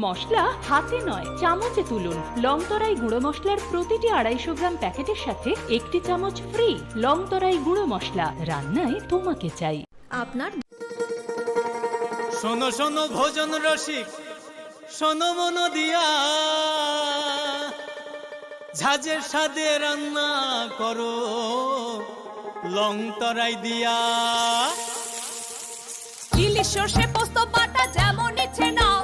মশলা হাতে নয় চামচে তুলুন। লংতরাই গুঁড়ো মশলার প্রতিটি 250 গ্রাম প্যাকেটের সাথে 1টি চামচ ফ্রি। লংতরাই গুঁড়ো মশলা, রান্নায় তোমাকে চাই। আপনার শোনো শোনো ভোজন রসিক, শোনো মন দিয়া, ঝাঁঝের স্বাদে রান্না করো লং তরাই দিয়া। ইলিশ সর্ষে পোস্ত বাটা যেমন ইচ্ছে নাও,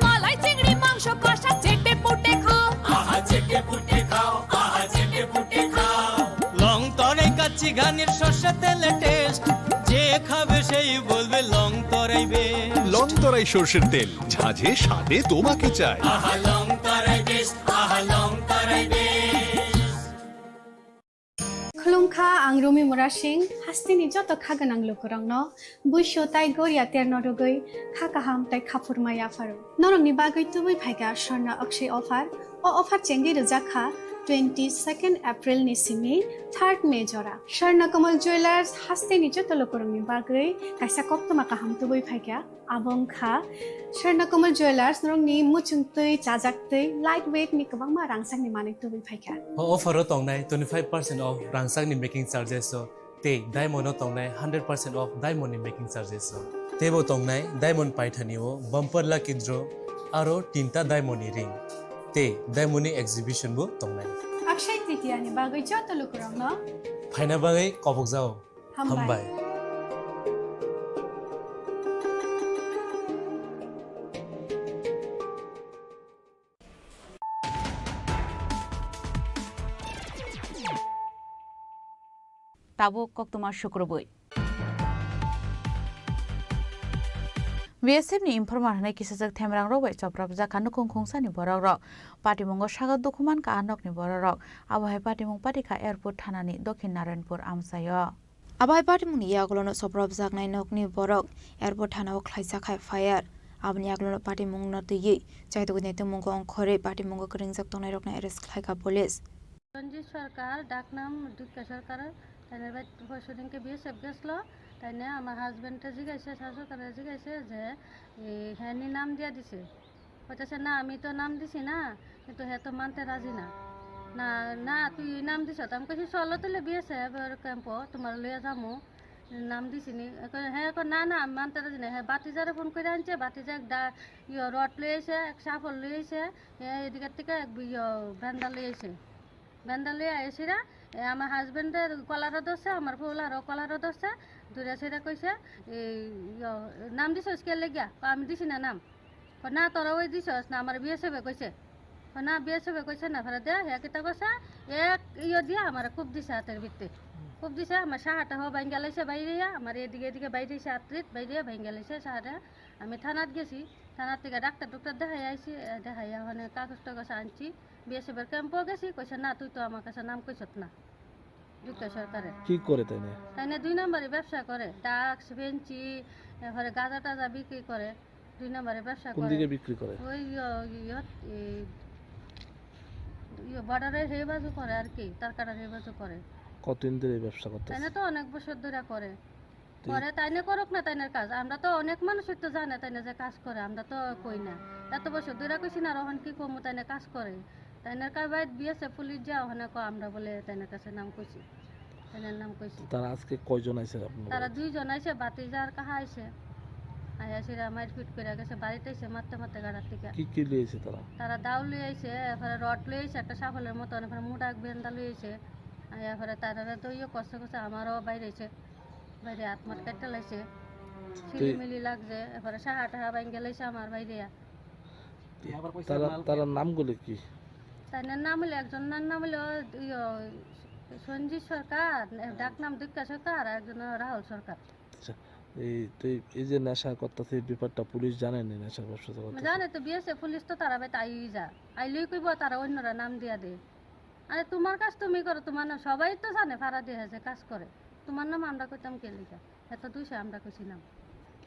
মালাই চিংড়ি মাংস কষা চেটে পুটে খাও, আহা চেটে পুটে খাও, আহা চেটে পুটে খাও। লং তরাই কাচ্চি ঘানির সর্ষে তেলে টেস্ট, যে খাবে সেই বলবে লং তরাই বেশ। লং তরাই সর্ষের তেল, ঝাঁঝে স্বাদে তোমাকে চাই। আহা লং তরাই বেশ, আহা লং তরাই বেশ। खुलुमखा आं रमि मुरा सिंह हास्तिनि जत खागोनां लोगोरांनो बुइसो ताइ गरिया तेरनो रुगै खाकाहाम ताइ खाफुरमाय आफारो नरंनि बागै तुबै फाइगा स्वर्णा अक्षय अफार ओ अफार चेंगि रजाखा 22 एप्रिल निसिमी 3 मे जरा स्वर्ण कमल ज्वेलर्स हास्तिनि जत लोगोरांनि बागै काइसा कप्तमा काहाम तुबै फाइगा आबंखा स्वर्ण कमल ज्वेलर्स नरंनि मुचुंतै जाजाक्तै लाइट वेट नि गोबांमा रांसांनि माने तुबै फाइगा अफारो तंनाय 25% ऑफ रांसांनि मेकिंग चार्जेस ते डायमंड तंनाय 100% off diamond making charges Tebo tongnai diamond paithanio bumper lucky draw aro tinta diamond ring. Te diamond exhibition bo tongnai. Akshay Tritiya ni bagay joto lukurang no. Phaina bagai kobok jao. Hambai. Tabo kok tomar শুক্রবই BSF ni informar hanai kisajak themrang rok bai choprab jakanu kongkhongsa ni borok rok patimongo sagat dokuman ka anok ni borok rok abahai patimong patika airport thana ni dokhin naranpur amsayo abahai patimong ni yaglono choprab jaknai nok ni borok airport thana o khlaisa khai fire abni yaglono patimong no tui chaitog ne tumong ongkhore patimong kringjak tongnai rok na arrest khlaika police Ranjit Sarkar ডাকনাম দুঃখা সরকার তাইনের by পরশুদিনকে BSF গেছলো তাইনে আমার হাজবেন্ডে জিগাইছে সরকারে জিগাইছে যে হ্যাঁ নাম দিয়া দিছে কইতেছে না আমি তো নাম দিছি না কিন্তু হ্যাঁ তো মানতে রাজি না না না তুই নাম দিছ আমি কইছি চলো তুলে বিএসএফ ক্যাম্প তোমার লইয়া যামু নাম দিছিনি হ্যাঁ না না আমি মানতে রাজি না হ্যাঁ বাতিজারে ফোন করে আনছে বাতিজা রড লইছে এক সাফল লইছে এদিকের থেকে এক ভ্যান্ডা লইছে বেন্দালে আইছিরা আমার হাজবেন্ডের কলারও দছে আমার ফুলারও কলারও দছে দূরে সেটা কইছে নাম দিছস কে লাগিয়া আমি দিছি না নাম না তোরা ওই দিছস না আমার বিএসএফে কইছে না বিএসএফে কইছে না ফেরা দে হ্যাঁ কিতা কইছে এক দিয়া আমার খুব দিছে হাতের ভিতরে খুব দিছে আমার সাহাটা হো ভাঙ্গা লাইছে বাইরে আমার এদিকে বাইরে আত্রিত বাইরে ভাঙ্গা লাইছে সাহাটা আমি থানাত গেছি থানার থেকে ডাক্তার দেখাই আইছি দেখাইয়া ওখানে কাগজ টাগজ আনছি বিএসএফের ক্যাম্পও গেছি কইছে না তুই তো আমার কাছে নাম কইছত না দুঃখা সরকারে কি করে তাইনে 2 নম্বরে ব্যবসা করে ডাক্স বেঞ্চি এবারে গাঁজা টাজা বিক্রি করে 2 নম্বরে ব্যবসা করে কোন দিকে বিক্রি করে ওই বর্ডারের হে বাজু করে আর কি তারকাটার হে বাজু করে কতদিন ধরে এই ব্যবসা করতেছে তাইনে তো অনেক বছর ধরে করে তাইনে করুক না তাইনের কাজ আমরা তো অনেক মানুষই তো জানে তাইনে যে কাজ করে আমরা তো কই না এত বছর ধরে কইছি না রহন কি কমু তাইনে কাজ করে তাইনের কাজ বাইত বিএসএফ পুলিশ যাও ওখানে আমরা বলে তাইনের কাছে নাম কইছি তাইনের নাম কইছি তারা আজকে কয়জন আইছে আপনারা তারা 2 জন আইছে বাতিজার কাহা আইছে আইয়াছিরা মারপিট করে গেছে বাড়িতে এসে মারতে গাড়ার থেকে কি লইছে তারা দাও লই আইছে এরপরে রড লই আইছে একটা সাফলের মতো এরপরে মুডাক বেন্দা লই আইছে এরপরে তারা দইও কষ্ট আমারও বাইরে আইছে বাইরে আত্মার কেটে লাইছে মিলি লাগছে এরপরে সাহাটা ভাঙ্গে লাইছে আমার বাইরে তারা নামগুলো কি তাইনের নাম হলো একজনের নাম হলো সঞ্জিত সরকার ডাকনাম দুঃখা সরকার আর একজন রাহুল সরকার এই যে নেশা করতেছে ব্যাপারটা পুলিশ জানে না নেশা ব্যবসা জানে তো বিএসএফ পুলিশ তো তারা ভাই তাই যা আইলই কইব তারা অন্যরা নাম দিয়া দে আরে তোমার কাজ তুমি করো তোমার নাম সবাই তো জানে ভাড়া দিয়ে আছে কাজ করে তোমার নাম আমরা কইতাম কে লিখা এত 200 আমরা কইছি নাম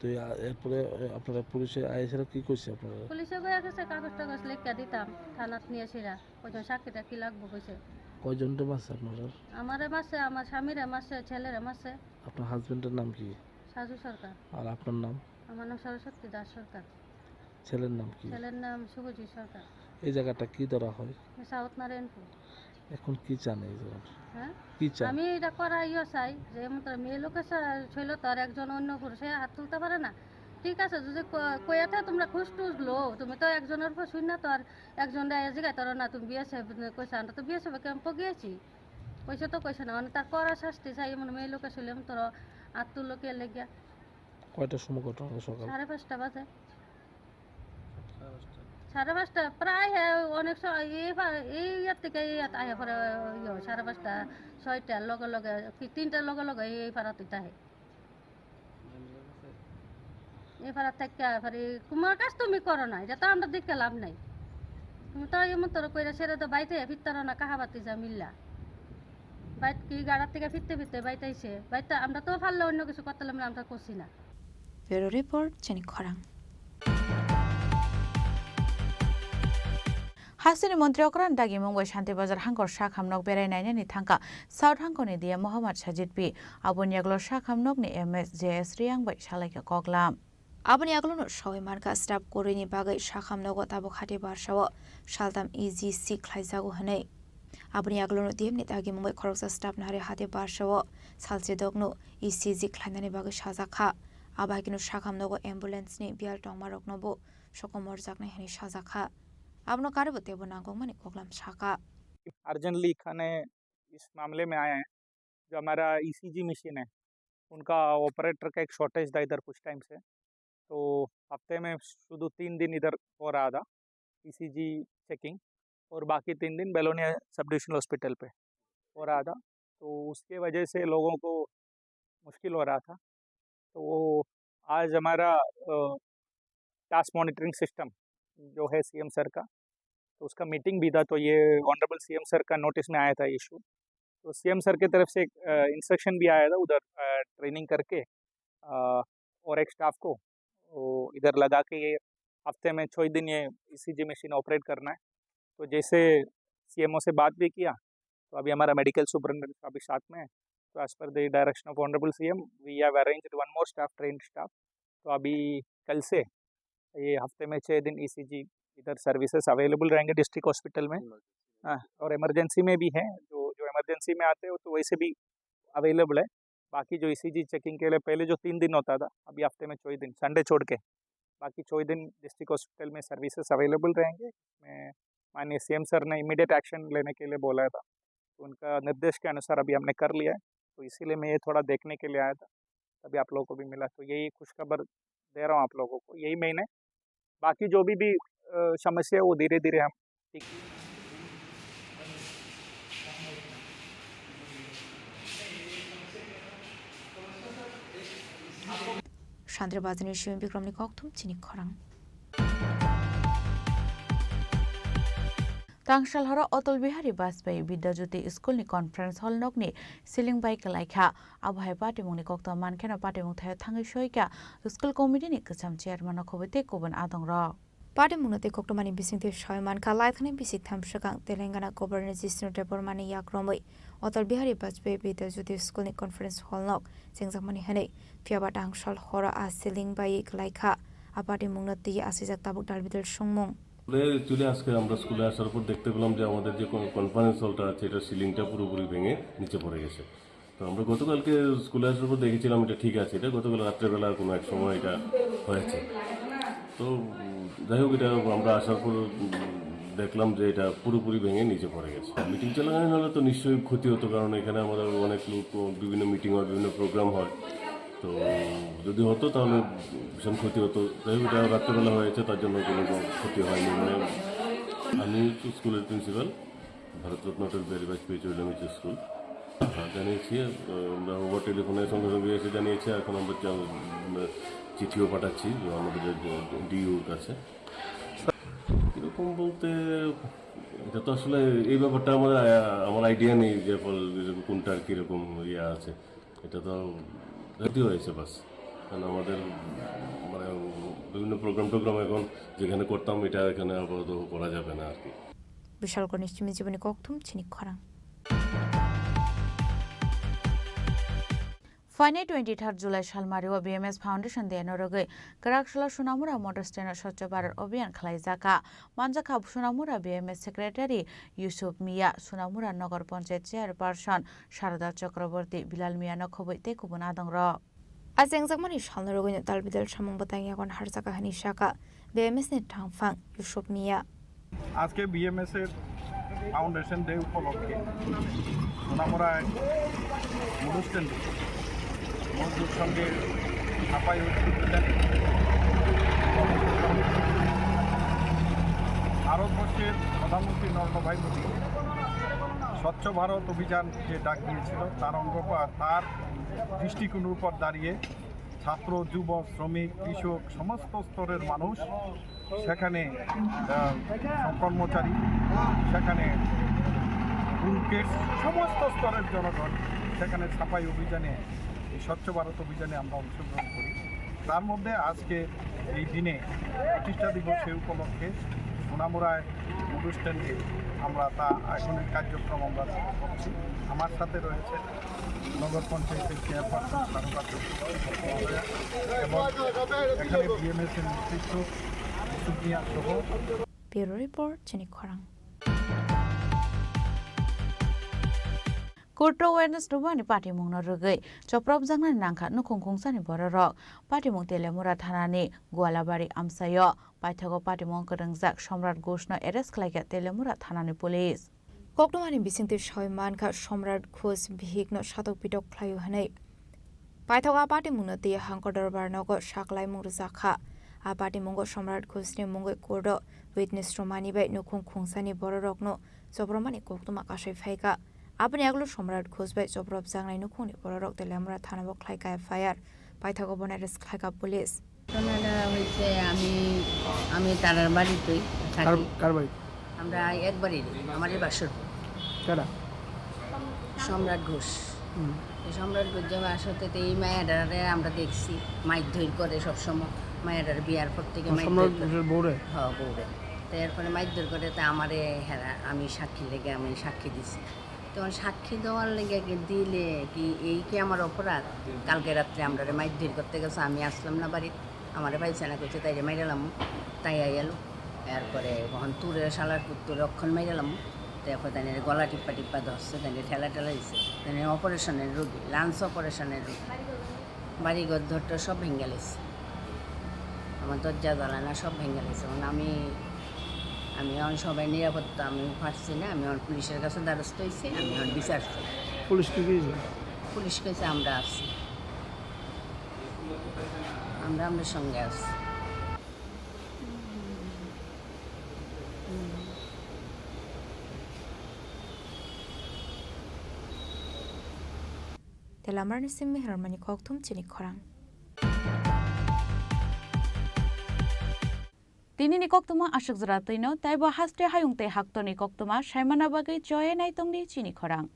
তো এরপরে আপনারা পুলিশে আইছিল কি কইছে আপনারা পুলিশে কইয়া গেছে কাগজ টাগজ লিখা দিতাম থানাত নিয়ে এসেরা কয়জন সাক্ষীটা কি লাগবে কইছে কয়জনটা মাসে আপনারা আমারে মাসে আমার স্বামীরে মাসে ছেলেরে মাসে আপনার হাজবেন্ডের নাম কি সাজু সরকার আর আপনার নাম আমার নাম সরস্বতী দাস সরকার ছেলের নাম কি ছেলের নাম শুভজিৎ সরকার এই জায়গাটা কি ধরা হয় সাউথ নারায়ণপুর এখন কি চান এই জায়গা হ্যাঁ কি চান আমি এটা করাইও চাই যে মতো মেয়ে লোকের ছিল তার একজন অন্য পুরুষে হাত তুলতে পারে না ঠিক আছে যদি কইয়াতে তোমরা খুশ টুস লো তুমি তো একজনের উপর শুন না তো আর একজন জিগাই তোর না তুমি বিএসএফ কইছে আমরা তো বিএসএফ ক্যাম্প গিয়েছি কইছে না মানে তার করা শাস্তি চাই মানে মেয়ে লোকের ছিল তোর হাত তুললো কে লেগে কয়টার সময় ঘটনা সকাল 5:30 বাজে 5:30 প্রায় অনেক এই ইয়ার থেকে আহে পরে 5:30 6টার লগে কি 3টার লগে এই পাড়াতে তাহে এই পাড়া থেকে পরে তোমার কাজ তুমি করো না এটা তো আমরা দেখতে লাভ নাই তুমি তো এমন তোর কইরা সেরে তো বাইতে ফিরতার না কাহাবাতি যা মিল্লা বাইত কি গাড়ার থেকে ফিরতে বাইতে আইছে বাইতে আমরা তো পারলে অন্য কিছু করতে আমরা করছি না ব্যুরো রিপোর্ট চিনি খরাং হাসিনি মন্ত্রী অকরান দাগি মুম্বাই শান্তিবাজার হাঙ্কর শাক হামনক বেরাयनायनि थांखा साउथ हांकनि दिया मोहम्मद साजिद पि आबनि आगलो शाक हामनकनि एमएस जेएस रियांग बाय सालायका कगलाम आबनि आगलोनो सय मार्का स्टाफ कोरिनि बागै शाक हामनगो ताबो खाते बारसाव सालताम इजिसि ख्लाइजागो हनै आबनि आगलोनो दियमनि दागि मुम्बाइ खरगसा स्टाफ नारे हाते बारसाव सालसे दगनो इसिजि ख्लाइनानि बागै साजाखा Abai kinu shakam nogo ambulance ni bial tong marok nobo sokomor jakna hani sajaka. Abno karbo tebo nangong mani koklam shaka. Urgently खाने इस मामले में आए हैं जो हमारा ईसीजी मशीन है उनका ऑपरेटर का एक शॉर्टेज था इधर कुछ टाइम से तो हफ्ते में शुरू 3 दिन इधर हो रहा था ईसीजी चेकिंग और बाकी 3 दिन बेलोनिया सब डिविजनल हॉस्पिटल पे हो रहा था तो उसके वजह से लोगों को मुश्किल हो रहा था तो वो आज हमारा टास्क मॉनिटरिंग सिस्टम जो है सीएम सर का तो उसका मीटिंग भी था तो ये ऑनरेबल सीएम सर का नोटिस में आया था इशू तो सीएम सर की तरफ से एक इंस्ट्रक्शन भी आया था उधर ट्रेनिंग करके और एक स्टाफ को इधर लगा के ये हफ्ते में 6 दिन ये ईसीजी मशीन ऑपरेट करना है तो जैसे सीएमओ से बात भी किया तो अभी हमारा मेडिकल सुपरिटेंडेंट अभी साथ में है तो as per the direction of honourable CM we have arranged 1 more staff trained staff तो अभी कल से ये हफ्ते में 6 दिन ईसीजी इधर सर्विसेज अवेलेबल रहेंगे डिस्ट्रिक्ट हॉस्पिटल में और इमरजेंसी में भी है जो इमरजेंसी में आते हो तो वैसे भी अवेलेबल है बाकी जो ईसीजी चेकिंग के लिए पहले जो 3 दिन होता था अभी हफ्ते में 24 दिन संडे छोड़ के बाकी 24 दिन डिस्ट्रिक्ट हॉस्पिटल में सर्विसेज अवेलेबल रहेंगे माननीय सीएम सर ने इमीडिएट एक्शन लेने के लिए बोला था तो उनका निर्देश के अनुसार अभी हमने कर लिया है तो इसीलिए मैं ये थोड़ा देखने के लिए आया था तभी आप लोगों को भी मिला तो यही खुशखबर दे रहा हूँ आप लोगों को यही महीने बाकी जो भी समस्या है वो धीरे धीरे हम ठीक Shandribazini Shion Bikramni Koktum Chini Khorang Tangshal hara Otol Bihari Bajpai Bidyajyoti School ni conference hall nokni ceiling by kalaikha abhai party mungni kokta mankena party mung thaya thangi shoika school committee ni kacham chairman khobete koban adongra Party Munate Koktomani Bising Shoyman Kalaithani Bisik Tamshakang, Telangana Governor Jisnu Depormani Yakromoi, Otal Bihari Bajpai Bidyajyoti School ni conference hall nok, Singzamani Hane, Fiabatang Shal Hora as ceiling by Kalaikha, a party Munati Asizak Tabuk Dalbidal Shungmung. চলে আজকে আমরা স্কুলে আসার পর দেখতে পেলাম যে আমাদের যে কনফারেন্স হলটা আছে এটা সিলিংটা পুরোপুরি ভেঙে নিচে পড়ে গেছে তো আমরা গতকালকে স্কুলে আসার পর দেখেছিলাম এটা ঠিক আছে এটা গতকাল রাত্রেবেলা কোনো এক সময় এটা হয়েছে তো যাই হোক এটা আমরা আসার পর দেখলাম যে এটা পুরোপুরি ভেঙে নিচে পড়ে গেছে মিটিং চলাকালীন হলে তো নিশ্চয়ই ক্ষতি হতো কারণ এখানে আমাদের অনেক লোক বিভিন্ন মিটিং হয় বিভিন্ন প্রোগ্রাম হয় তো যদি হতো তাহলে ভীষণ ক্ষতি হতো যাই হোক এটা রাত্রেবেলা হয়েছে তার জন্য কোনো ক্ষতি হয়নি মানে আমি স্কুলের প্রিন্সিপাল ভারতরত্ন অটল বিহারী বাজপেয়ী চৈল্ড স্কুল জানিয়েছি আমরা ওভার টেলিফোনের সঙ্গে সঙ্গে এসে জানিয়েছি এখন আমরা চিঠিও পাঠাচ্ছি আমাদের ডিইউর কাছে কীরকম বলতে এটা তো আসলে এই ব্যাপারটা আমার আইডিয়া নেই যে কোনটার কীরকম ইয়ে আছে এটা তো ক্ষতি হয়েছে বাস কারণ আমাদের মানে বিভিন্ন প্রোগ্রাম এখন যেখানে করতাম এটা এখানে আপাতত করা যাবে না আর কি বিশাল কনিষ্ঠমি জীবনী koktum Chini Khorang Fine 23 July Shalmariwa BMS Foundation de Norogay Karakshla Shunamura Modestena Shochabar Obian Klaizaka Manjaka Shunamura BMS Secretary Yusuf Mia Shunamura Nagar Panchayat Chairperson Sharada Chakraborty Bilal Mia Nokhobite Kubunadangro Azeng Zamani Shalnarogun Dalbidel Shamung Batang Yakon Harzaka Hanishaka BMS ne Tangfang Yusuf Mia আজকে BMS এর foundation day উপলক্ষে সোনামুড়ায় অনুষ্ঠান মজদুর সঙ্গে ছাপাই ভারতবর্ষের প্রধানমন্ত্রী নরেন্দ্র ভাই মোদী স্বচ্ছ ভারত অভিযান যে ডাক দিয়েছিল তার অঙ্গ তার দৃষ্টিকোণের উপর দাঁড়িয়ে ছাত্র যুব শ্রমিক কৃষক সমস্ত স্তরের মানুষ সেখানে কর্মচারী সেখানে পুরুষের সমস্ত স্তরের জনগণ সেখানে ছাপাই অভিযানে এই স্বচ্ছ ভারত অভিযানে আমরা অংশগ্রহণ করি তার মধ্যে আজকে এই দিনে প্রতিষ্ঠা দিবসে উপলক্ষে সোনামুড়ায় অনুষ্ঠানে আমরা তা এখনের কার্যক্রম আমরা করছি আমার সাথে রয়েছে নগর পঞ্চায়েতের চেয়ারপারসন এবং এখানে বিএমএসের নেতৃত্ব সুপ্রিয়া সহ Bureau Report Chini Khorang Kurto awareness nubani party mung na rugai choprop jangna nangkha nukhung khungsani bororok party mung telemura thanani Gualabari amsayo paithago party mung karangjak Somrat Ghoshno arrest khlaiga telemura thanani police Koktomani bisingte shoyman kha Somrat Ghosh bihikno satok pitok khlayu hanai paithago party mung na te hangko darbar nogo saklai mung zakha a party mung Somrat Ghosh ni mung kordo witness romani bai nukhung khungsani bororok no chopromani koktoma kasai phaika আপনি এগুলো সম্রাট ঘোষবাই চপ্রব জাংনাই নুখুনি বড়রক তেলামরা থানাবো খাইকা FIR পাইথাগো বনারেস খাইকা police ঘটনাটা হইছে আমি তারার বাড়িতেই থাকি কার বাড়ি আমরা একবারই আমারই বাসর কারা সম্রাট ঘোষ এই সম্রাট ঘোষ যে বাসতে এই মায়াডারে আমরা দেখছি মাইক ধইর করে সব সময় মায়াডার বিয়ার পর থেকে মাইক সম্রাট ঘোষের বউরে হ্যাঁ বউরে তারপরে মাইক ধইর করে তা আমারে হেরা আমি সাক্ষী লেগে আমি সাক্ষী দিছি তখন সাক্ষী দেওয়ার লেগে দিলে কি এই কি আমার অপরাধ কালকে রাত্রে আমরা মাইর করতে গেছে আমি আসলাম না বাড়িতে আমার পাইছানা করছে তাই মাইরালাম তাই আইয়ালো এরপরে কখন তুরে শালার পুত্তুরে অক্ষণ মাইরালাম তারপর তাই গলা টিপ্পা টিপ্পা ধরছে তাই ঠেলা ঠেলা দিচ্ছে তাই অপারেশনের রোগী লাঞ্চ অপারেশনের রোগী বাড়িঘর ধরটা সব ভেঙে গেছে আমার দরজা জ্বালানা সব ভেঙে গেছে আমি এখন সবাই নিরাপত্তা আমি পারছি না আমি আমার পুলিশের কাছে দ্বারস্থ হয়েছি আমি এখন বিচার চাই পুলিশ কি কইছে পুলিশ কইছে আমরা আছি আমরা আমাদের সঙ্গে আছি তেলামার নিসিম মেহরমানি koktum Chini Khorang Tinini koktuma ashuk zratino taibo haste hayungte haktoni koktuma shaimana bagai joye naitongdi Chini Khorang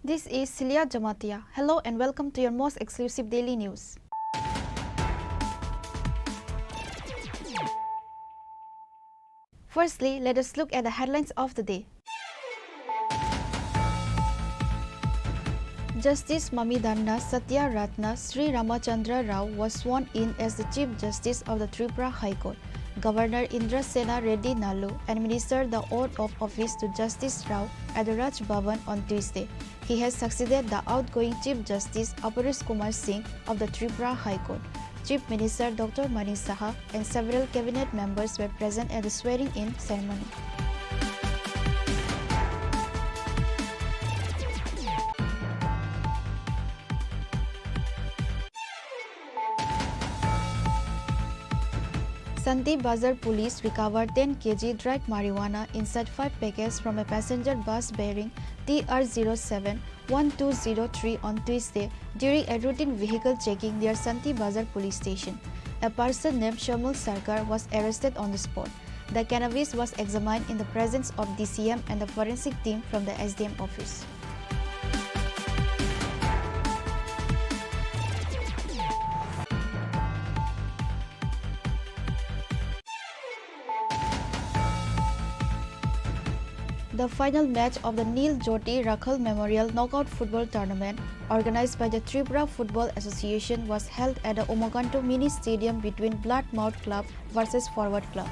This is Celia Jamatia. Hello and welcome to your most exclusive daily news. Firstly, let us look at the headlines of the day. Justice Mamidanda Satya Ratna Sri Ramachandra Rao was sworn in as the Chief Justice of the Tripura High Court. Governor Indra Sena Reddy Nalu administered the oath of office to Justice Rao at the Raj Bhavan on Tuesday. He has succeeded the outgoing Chief Justice Aparis Kumar Singh of the Tripura High Court. Chief Minister Dr. Mani Saha and several cabinet members were present at the swearing-in ceremony. Santi Bazar police recovered 10 kg dried marijuana inside 5 packets from a passenger bus bearing TR07-1203 on Tuesday during a routine vehicle checking near Santi Bazar police station. A person named Shamul Sarkar was arrested on the spot. The cannabis was examined in the presence of DCM and the forensic team from the SDM office. The final match of the Neil Jyoti Rakhal Memorial Knockout Football Tournament, organized by the Tripura Football Association, was held at the Omoganto Mini Stadium between Bloodmouth Club versus Forward Club.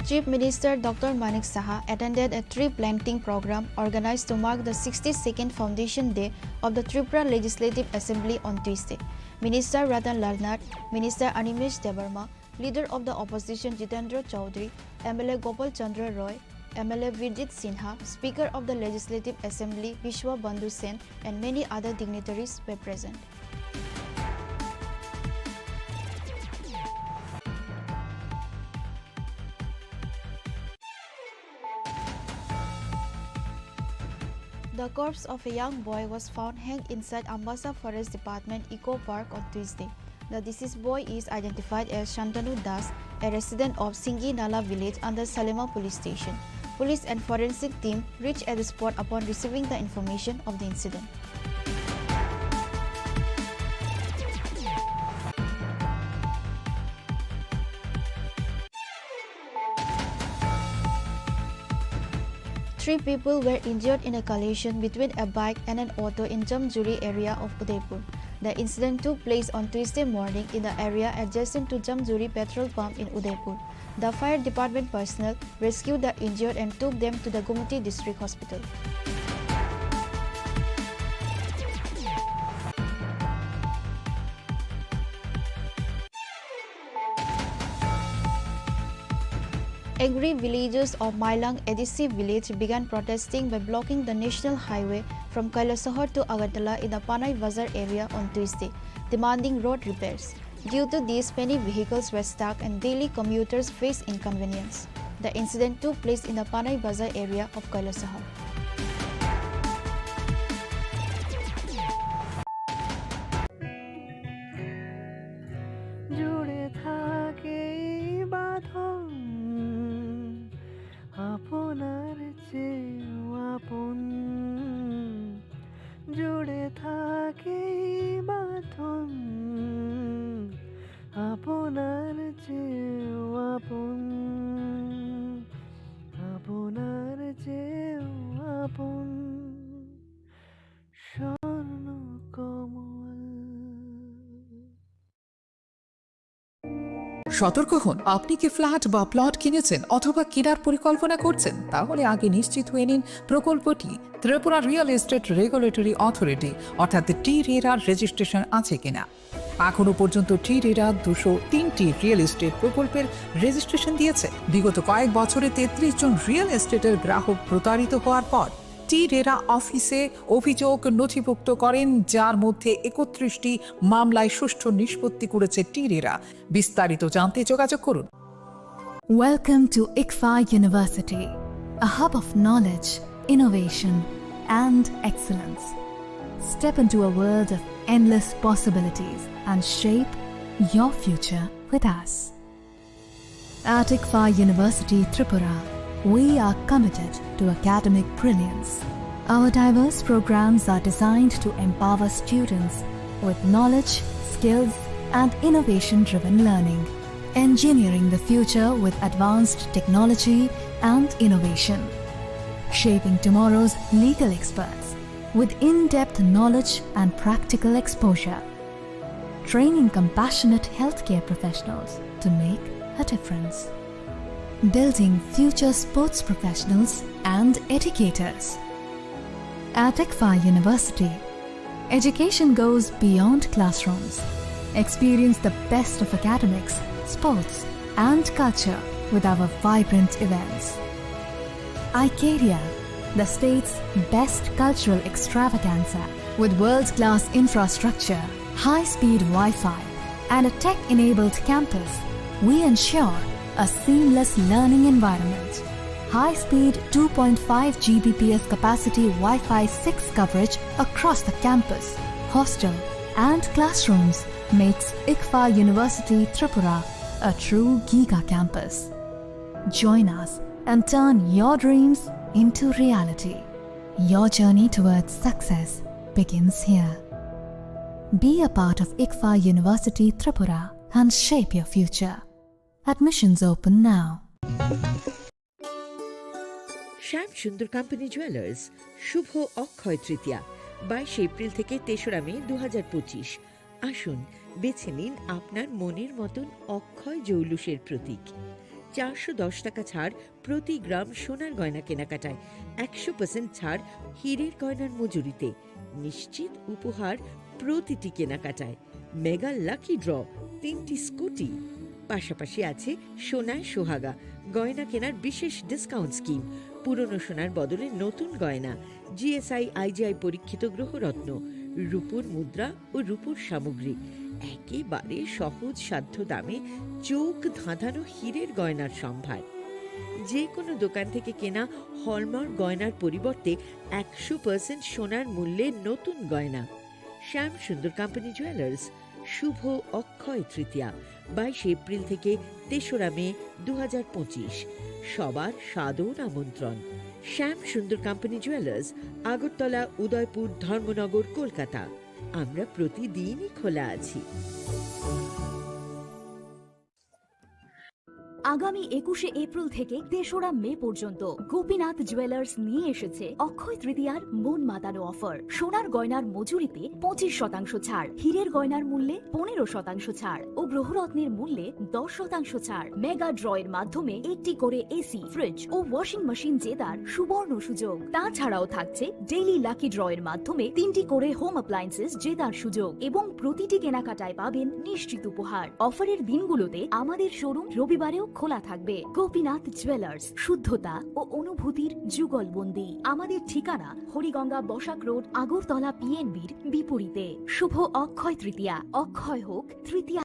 Chief Minister Dr. Manik Saha attended a tree planting program organized to mark the 62nd Foundation Day of the Tripura Legislative Assembly on Tuesday. Minister Ratan Lalnath, Minister Animesh Debarma, Leader of the Opposition Jitendra Chaudhary, MLA Gopal Chandra Roy, MLA Virjit Sinha, Speaker of the Legislative Assembly Vishwa Bandhu Sen, and many other dignitaries were present. The corpse of a young boy was found hanged inside Ambassa Forest Department Eco Park on Tuesday. The deceased boy is identified as Shantanu Das, a resident of Singi Nala village under Salema police station. Police and forensic team reached at the spot upon receiving the information of the incident. Three people were injured in a collision between a bike and an auto in Jamjuri area of Udaipur. The incident took place on Tuesday morning in the area adjacent to Jamjuri petrol pump in Udaipur. The fire department personnel rescued the injured and took them to the Gumati District Hospital. Angry villagers of Mailang Edisi village began protesting by blocking the national highway from Kailasahar to Agartala in the Panay Bazar area on Tuesday, demanding road repairs. Due to this, many vehicles were stuck and daily commuters faced inconvenience. The incident took place in the Panay Bazar area of Kailasahar. সতর্ক হন, আপনি কি flat বা plot কিনেছেন অথবা কেনার পরিকল্পনা করছেন? তাহলে আগে নিশ্চিত হয়ে নিন প্রকল্পটি Tripura real estate regulatory authority অর্থাৎ টি-রেরার রেজিস্ট্রেশন আছে কিনা। এখনো পর্যন্ত টি-রেরা 203টি রিয়েল এস্টেট প্রকল্পের রেজিস্ট্রেশন দিয়েছে। বিগত কয়েক বছরে 33 জন রিয়েল এস্টেটের গ্রাহক প্রতারিত হওয়ার পর টি-রেরা অফিসে অভিযোগ নথিভুক্ত করেন, যার মধ্যে 31টি মামলায় সুষ্ঠু নিষ্পত্তি করেছে টি-রেরা। বিস্তারিত জানতে যোগাযোগ করুন। Welcome to ICFA University, a hub of knowledge, innovation, and excellence. Step into a world of endless possibilities and shape your future with us. At ICFA University, Tripura, we are committed to academic brilliance. Our diverse programs are designed to empower students with knowledge, skills, and innovation-driven learning, engineering the future with advanced technology and innovation, shaping tomorrow's legal experts with in-depth knowledge and practical exposure, training compassionate healthcare professionals to make a difference, building future sports professionals and educators. At ICFA University, education goes beyond classrooms. Experience the best of academics, sports, and culture with our vibrant events. Icaria, the state's best cultural extravaganza, with world-class infrastructure, high-speed Wi-Fi, and a tech-enabled campus, we ensure a seamless learning environment. High-speed 2.5 Gbps capacity Wi-Fi 6 coverage across the campus, hostel, and classrooms makes ICFA University Tripura a true giga campus. Join us and turn your dreams into reality. Your journey towards success begins here. Be a part of ICFA University Tripura and shape your future. Admissions open now. Shyam Sundar company jewellers Shubho Akshaya Tritiya 22 April থেকে 3রা মে 2025। আসুন বেছে নিন আপনার মনের মতন অক্ষয় জৌলুসের প্রতীক। 410 টাকা ছাড় প্রতি গ্রাম সোনার গয়না কেনাকাটায়, 100% ছাড় হীরের গয়নার মজুরিতে, নিশ্চিত উপহার প্রতিটি কেনাকাটায়, মেগা লাকি ড্র 3টি স্কুটি। পাশাপাশি আছে সোনায় সোহাগা গয়না কেনার বিশেষ ডিসকাউন্ট স্কিম, পুরনো সোনার বদলে নতুন গয়না, জিএসআই আইজিআই পরীক্ষিত গ্রহরত্ন, রূপোর মুদ্রা ও রূপোর সামগ্রী, একেবারে সহজ সাধ্য দামে চোখ ধাঁধানো হীরের গয়নার সম্ভার। যে কোনো দোকান থেকে কেনা হলমার্ক গয়নার পরিবর্তে 100% সোনার মূল্যে নতুন গয়না। শ্যাম সুন্দর কোম্পানি জুয়েলার্স, শুভ অক্ষয় তৃতীয়া 22 এপ্রিল থেকে 3রা মে 2025। সবার সাদর আমন্ত্রণ। শ্যাম সুন্দর কোম্পানি জুয়েলার্স, আগরতলা, উদয়পুর, ধর্মনগর, কলকাতা। আমরা প্রতিদিনই খোলা আছি। আগামী 21শে এপ্রিল থেকে 3রা মে পর্যন্ত গোপীনাথ জুয়েলার্স নিয়ে এসেছে অক্ষয় তৃতীয়ার মন মাতানো অফার। সোনার গয়নার মজুরিতে 25% ছাড়, হীরের গয়নার মূল্যে 15% ছাড় ও গ্রহরত্নের মূল্যে 10% ছাড়। মেগা ড্রয়ের মাধ্যমে একটি করে এসি, ফ্রিজ ও ওয়াশিং মেশিন জেতার সুবর্ণ সুযোগ। তাছাড়াও থাকছে ডেইলি লাকি ড্রয়ের মাধ্যমে 3টি করে হোম অ্যাপ্লায়েন্সেস জেতার সুযোগ এবং প্রতিটি কেনাকাটায় পাবেন নিশ্চিত উপহার। অফারের দিনগুলোতে আমাদের শোরুম রবিবারেও খোলা থাকবে। গোপীনাথ জুয়েলার্স, শুদ্ধতা ও অনুভূতির যুগলবন্দি। আমাদের ঠিকানা হরিগঙ্গা বসাক রোড, আগরতলা পিএনবির বিপরীতে। শুভ অক্ষয় তৃতীয়া, অক্ষয় হোক তৃতীয়া।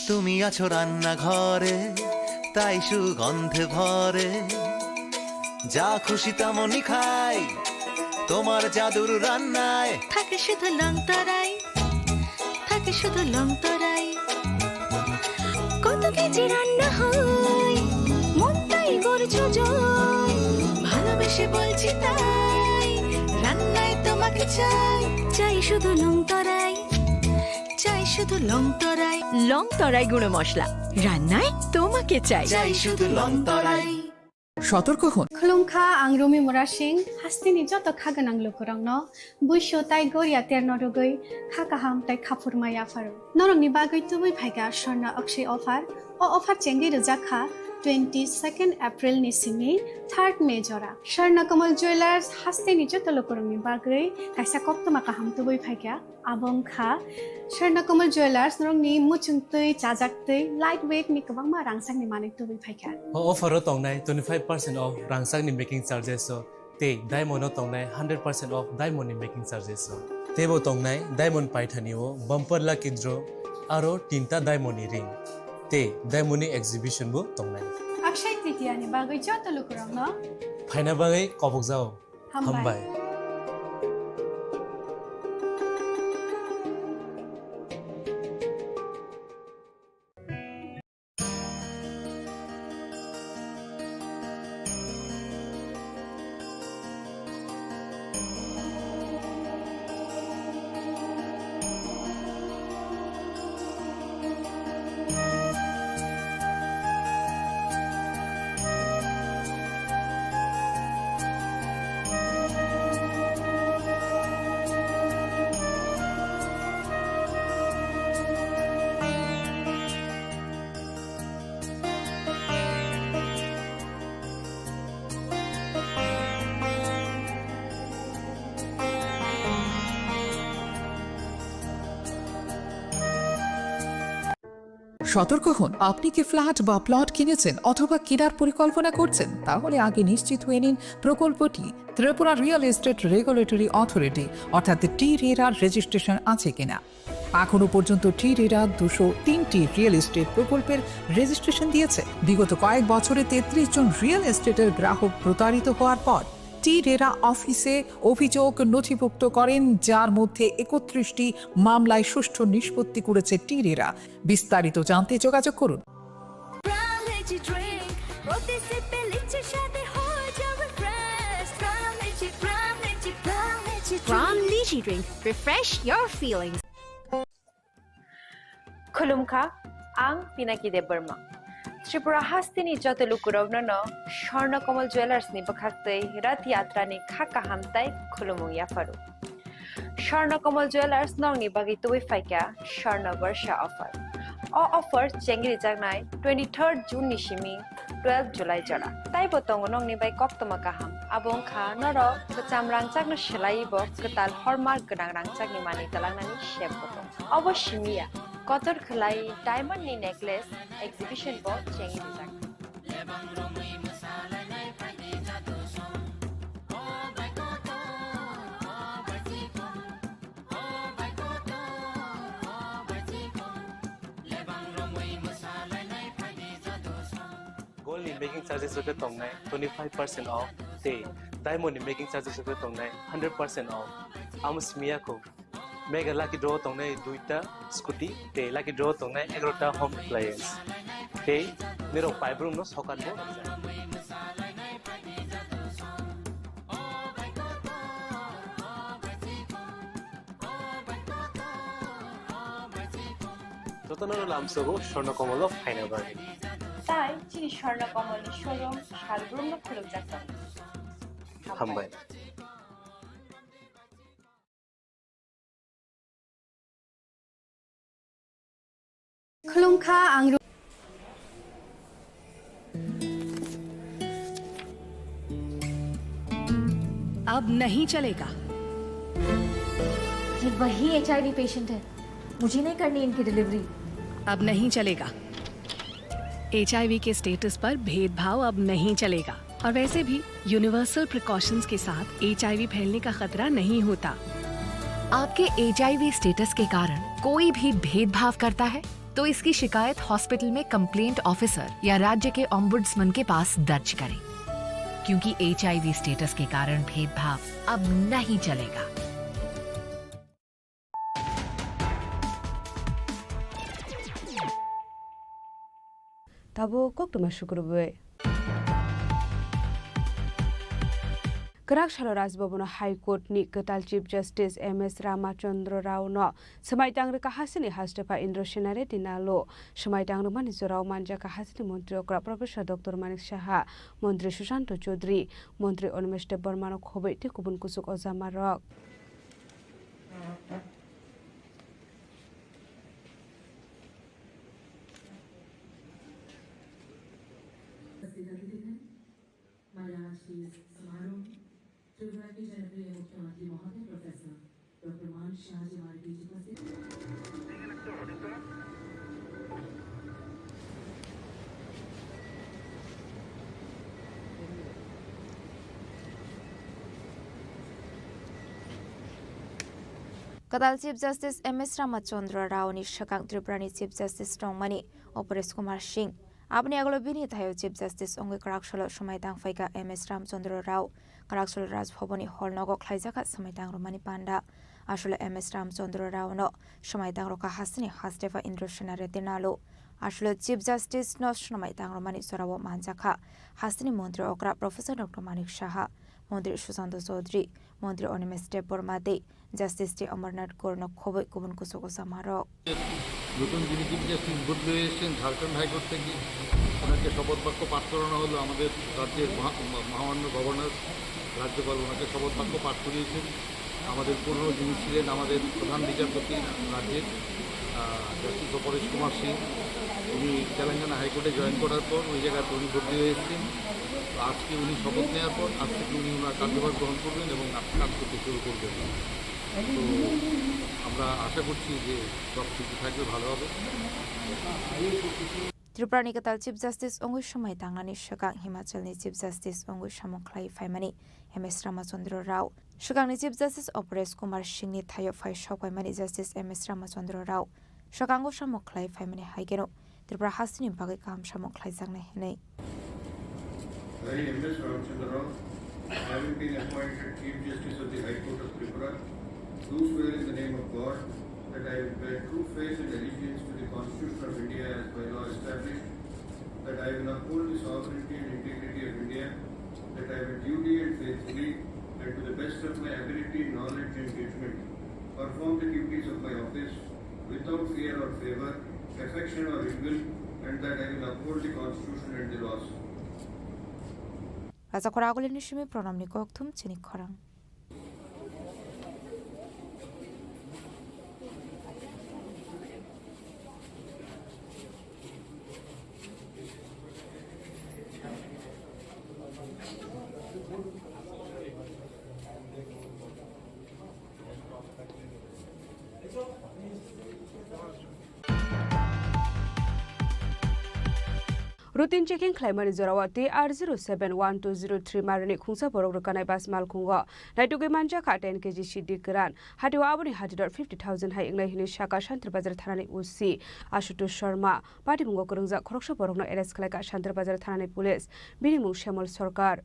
তুমি আছো রান্নাঘরে, তাই সুগন্ধে ভরে, যা খুশি তেমনই খাই তোমার জাদুর রান্নায়। থাকে শুধু লং তরাই, থাকে শুধু লং তরাই, কত কেজি রান্না হয় মনটাই করছো জয়। ভালোবেসে বলছি তাই, রান্নায় তোমাকে চাই, চাই শুধু লং তরাই, চাই শুধু লং তরাই। লং তরাই গুঁড়ো মশলা, রান্নায় তোমাকে চাই, চাই শুধু লং তরাই। সতর্ক হন। খুলুমখা আং রমি মুরাসিং হাস্তিনি যত খাগোনাं लोगोरांनो बुइसो ताइ गोरिया तेरनो रुगै खाकाहाम ताइ खाफुरमाया फारो नरंनि बागै तुबै फाइगा स्वर्णा अक्षय अफार ओ अफार चेंगि रजाखा 22 एप्रिल नि सिंनि 3 मे जरा स्वर्ण कमल ज्वेलर्स हास्तिनि जत लोगोरांनि बागै काइसा कप्तमा काहाम तुबै फाइगा आबंखा स्वर्ण कमल ज्वेलर्स नरंनि मुचुंतै चाजाक्तै लाइट वेट नि गोबां मा रांसांनि माने तुबै फाइगा अफारो तंनाय 25% ऑफ रांसांनि मेकिंग चार्जेस ते डायमंड तंनाय 100% ऑफ डायमंड नि मेकिंग चार्जेस तेबो तंनाय डायमंड पाइथानिओ बम्पर लाकी ड्र आरो 3टा डायमंड नि रिंग ते डायमंड नि एग्जिबिशन बो तंनाय अक्षय तृतीया नि बागै जत लोगोरांनो फाइना बागै कबक जाओ हामबाय। সতর্ক হন। আপনি কি ফ্ল্যাট বা প্লট কিনেছেন অথবা কেনার পরিকল্পনা করছেন, তাহলে আগে নিশ্চিত হয়ে নিন প্রকল্পটি Tripura real estate regulatory authority অর্থাৎ টি-রেরার রেজিস্ট্রেশন আছে কিনা। এখনো পর্যন্ত টি-রেরা 203টি রিয়েল এস্টেট প্রকল্পের রেজিস্ট্রেশন দিয়েছে। বিগত কয়েক বছরে 33 জন রিয়েল এস্টেটের গ্রাহক প্রতারিত হওয়ার পর টি-রেরা অফিসে অভিযোগ নথিভুক্ত করেন, যার মধ্যে 31টি মামলায় সুষ্ঠু নিষ্পত্তি করেছে টি-রেরা। বিস্তারিত জানতে যোগাযোগ করুন। खुलुमखा आं पिनाकी देब बर्मा त्रिपुरा हास्तिनि जत लुकुरावनो स्वर्ण कमल ज्वेलर्स नि बखाक्तै रथ यात्रा नि खाका हामताय खुलुमुं याफारु स्वर्ण कमल ज्वेलर्स नंगनि बागै तुबै फाइका स्वर्ण वर्षा अफार offer chengri jagnai 23rd June nishimi 12 July jara tai botong nong ni bai kok toma kaham abong kha noro bacham rangchak no shelai bo ketal hallmark gadang rangchak ni mani talangnani shep botong oboshimiya kotor khlai diamond ni necklace exhibition bo chengri jak Gold in making charges hote tongnai 25% off te diamond in making charges hote tongnai 100% off amusmiya ko mega lucky draw tongnai duita scooty te lucky draw tongnai 11ta home appliance te nero paibrum no sokan bo Totanoro lamsogo shorno komolo final bargain তাই চিনি স্বর্ণ কমলের showroom শালগ্রাম খুলুক যাচ্ছেন হামবাই खुलुमखा आं अब नहीं चलेगा। ये वही HIV पेशेंट है, मुझे नहीं करनी इनकी डिलीवरी। अब नहीं चलेगा। HIV के स्टेटस पर भेदभाव अब नहीं चलेगा और वैसे भी यूनिवर्सल प्रिकॉशंस के साथ HIV फैलने का खतरा नहीं होता। आपके HIV स्टेटस के कारण कोई भी भेदभाव करता है तो इसकी शिकायत हॉस्पिटल में कंप्लेंट ऑफिसर या राज्य के ओम्बुड्समैन के पास दर्ज करें, क्योंकि HIV स्टेटस के कारण भेदभाव अब नहीं चलेगा। Tabo kok tuma shukurbe. Karakshalo Rajbabuna High Court ni Ketal Chief Justice MS Ramachandra Rao no Semaitang Kahasini Hastepa Indro Shenare Dinalo Semaitang Rumani Zorao Manja Kahasini Montri Okra Professor Dr. Manik Shaha Montri Shushanto Chaudhary Montri Onmeshte Bormano Khobeti Kubun Kusuk Ozamarok Tripura के जनप्रिय मुख्यमंत्री महोदय professor doctor मान शाह जी हमारे बीच उपस्थित Kadal Chief Justice MS Ramachandra Rao ni Shakang Tripura ni Chief Justice Tongmani Opores Kumar Singh Abni aglo bini thayo Chief Justice Onge Karakshalo Sumaitang Faika MS Ramachandra Rao Karakshalo Raj Bhavani Holnogo Khlaijaka Sumaitang Romani Panda Ashole MS Ramachandra Rao no Sumaitang Roka Hasini Hastefa Indroshanare Dinalo Ashole Chief Justice no Sumaitang Romani Sorawo Manjaka Hasini Montri Okra Professor Dr. Manik Shaha Montri Shushanto Chaudhary Montri Onmeshte Bormade Justice T. Amarnath Gorno Khoboi Kubun Kusuko Samaro নতুন যিনি chief justice বদলে এসেছেন Jharkhand high court থেকে ওনাকে শপথ বাক্য পাঠ করানো হলো আমাদের রাজ্যের মহামান্য গভর্নর রাজ্যপাল ওনাকে শপথ বাক্য পাঠ করিয়েছেন আমাদের পুরনো যিনি ছিলেন আমাদের প্রধান বিচারপতি রাজ্যের জাস্টিস অপরেশ কুমার সিং উনি তেলেঙ্গানা হাইকোর্টে জয়েন করার পর ওই জায়গায় উনি বদলে এসেছেন আজকে উনি শপথ নেওয়ার পর আজ থেকে উনি ওনার কার্যভার গ্রহণ করবেন এবং কাজ করতে শুরু করবেন তো আমরা আশা করছি যে সব কিছু থাকবে ভালো হবে Tripura ni Ketal Chief Justice Ongui Sumaitang ni Shakang Himachal ni Chief Justice Ongui Samukhlai Faimani MS Ramachandra Rao Shakang ni Chief Justice Opores Kumar Singh ni Thayo Phai Shokaimani Justice MS Ramachandra Rao Shakango Samukhlai Faimani Haigeno Tripura Hasini Bagai Kam Samukhlai Jangnai Hinai I, MS Ramachandra Rao, having been appointed Chief Justice of the High Court of Tripura, do swear in the name of God that I will bear true faith and allegiance to the Constitution of India as by law established, that I will uphold the sovereignty and integrity of India, that I will duly and faithfully and to the best of my ability, knowledge and judgment perform the duties of my office without fear or favour, affection or ill will, and that I will uphold the Constitution and the laws. Raja Khoragul Nishimi Pronam Nikoktum Chini Khorang Routine checking claimant Zorawa TR071203 Marani Kungsa Borok Rokanai Bas Malkungo. Naitugi Manja Ka 10 kg Shidi Gran. Hatiwa Abuni Hatidor 50,000 Hai Inglai Hini Shaka Shantir Bazar Thanani Usi. Ashutosh Sharma. Party Mungo Kurungza Kroksha Borokno Eres Kalaka Shantir Bazar Thanani Police. Binimu Shamal Sarkar.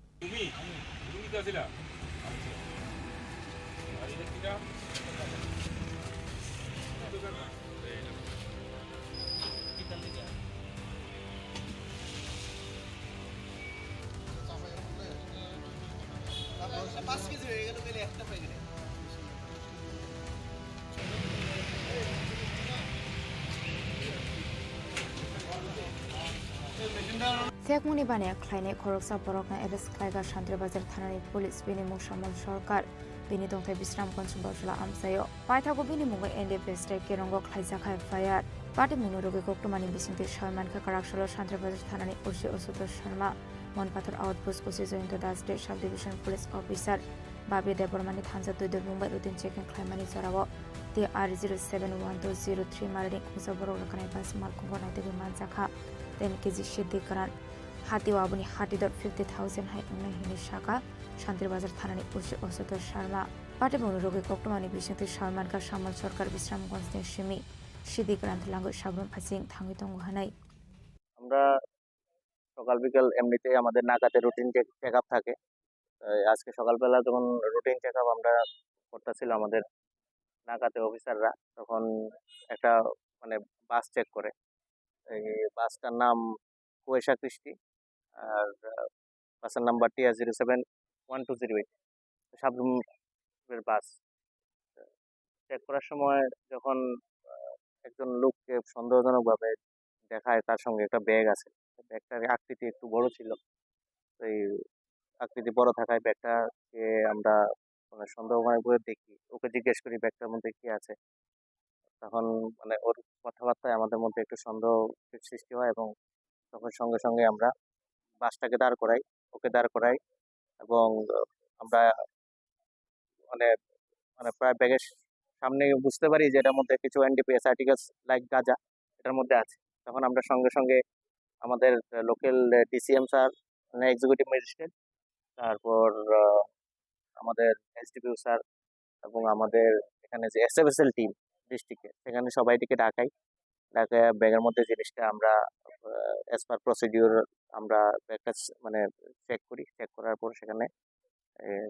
Tekmuni bane Chini Khorang Tripura Eres Kalaka Shantir Bazar Thanani Police Binimu Shamal Sarkar. Bini Dongtai Bisram Consumbashla Amsayo. Paithago Binimu Ende Beste Kirongo Klaisaka Fire. Party Munurugi Koktumani Bisinti Sharman Kakarakshalo Shantir Bazar Thanani Ushi Osutosh Sharma. Monpathar Outpost Usizo into the State Subdivision Police Officer. Babi Debormani Tanza to the Mumbai routine checking Climani Saravo. The R071203 Marine Kusaboro Kanabas Malkungo Nitigi Manzaka. Then Kizi Shidi Karan. Hati Wabuni Hatidor 50,000 Hai Hini Shaka. Shantir Bazar Thanani Ushi Osuto Sharma. Party Munurugi Koktumani Bisinti Sharman Ka Shamal Sarkar Bisram Gonste Shimi. Shidi Karan Lango Shabram Pasing Tangitongo Hanai. সকাল বিকাল এমনিতেই আমাদের নাকাতে routine check up থাকে। আজকে সকালবেলা যখন routine check up আমরা করতেছিল আমাদের নাকাতে অফিসাররা, তখন একটা মানে বাস চেক করে। এই বাসটার নাম কুয়েশা কৃষ্টি, আর বাসের নাম্বার TR071208 সাবরুমের বাস। চেক করার সময় যখন একজন লোককে সন্দেহজনকভাবে দেখায়, তার সঙ্গে একটা ব্যাগ আছে। ব্যাগটার আকৃতি একটু বড় ছিল। তো এই আকৃতি বড় থাকায় ব্যাগটাকে আমরা মানে সন্দেহময় করে দেখি, ওকে জিজ্ঞেস করি ব্যাগটার মধ্যে কি আছে। তখন মানে ওর কথাবার্তায় আমাদের মধ্যে একটু সন্দেহ সৃষ্টি হয় এবং তখন সঙ্গে সঙ্গে আমরা বাসটাকে দাঁড় করাই এবং আমরা মানে মানে প্রায় ব্যাগের সামনে বুঝতে পারি যে এটার মধ্যে কিছু NDPS আর্টিকেলস লাইক গাঁজা এটার মধ্যে আছে। তখন আমরা সঙ্গে সঙ্গে আমাদের local DCM sir, executive magistrate, তারপর আমাদের SDPO স্যার এবং আমাদের এখানে যে SFSL টিম ডিস্ট্রিক্টে, সেখানে সবাইটিকে ডাকাই ব্যাগের মধ্যে জিনিসটা আমরা অ্যাজ পার প্রসিডিউর আমরা ব্যাগটা মানে চেক করার পর সেখানে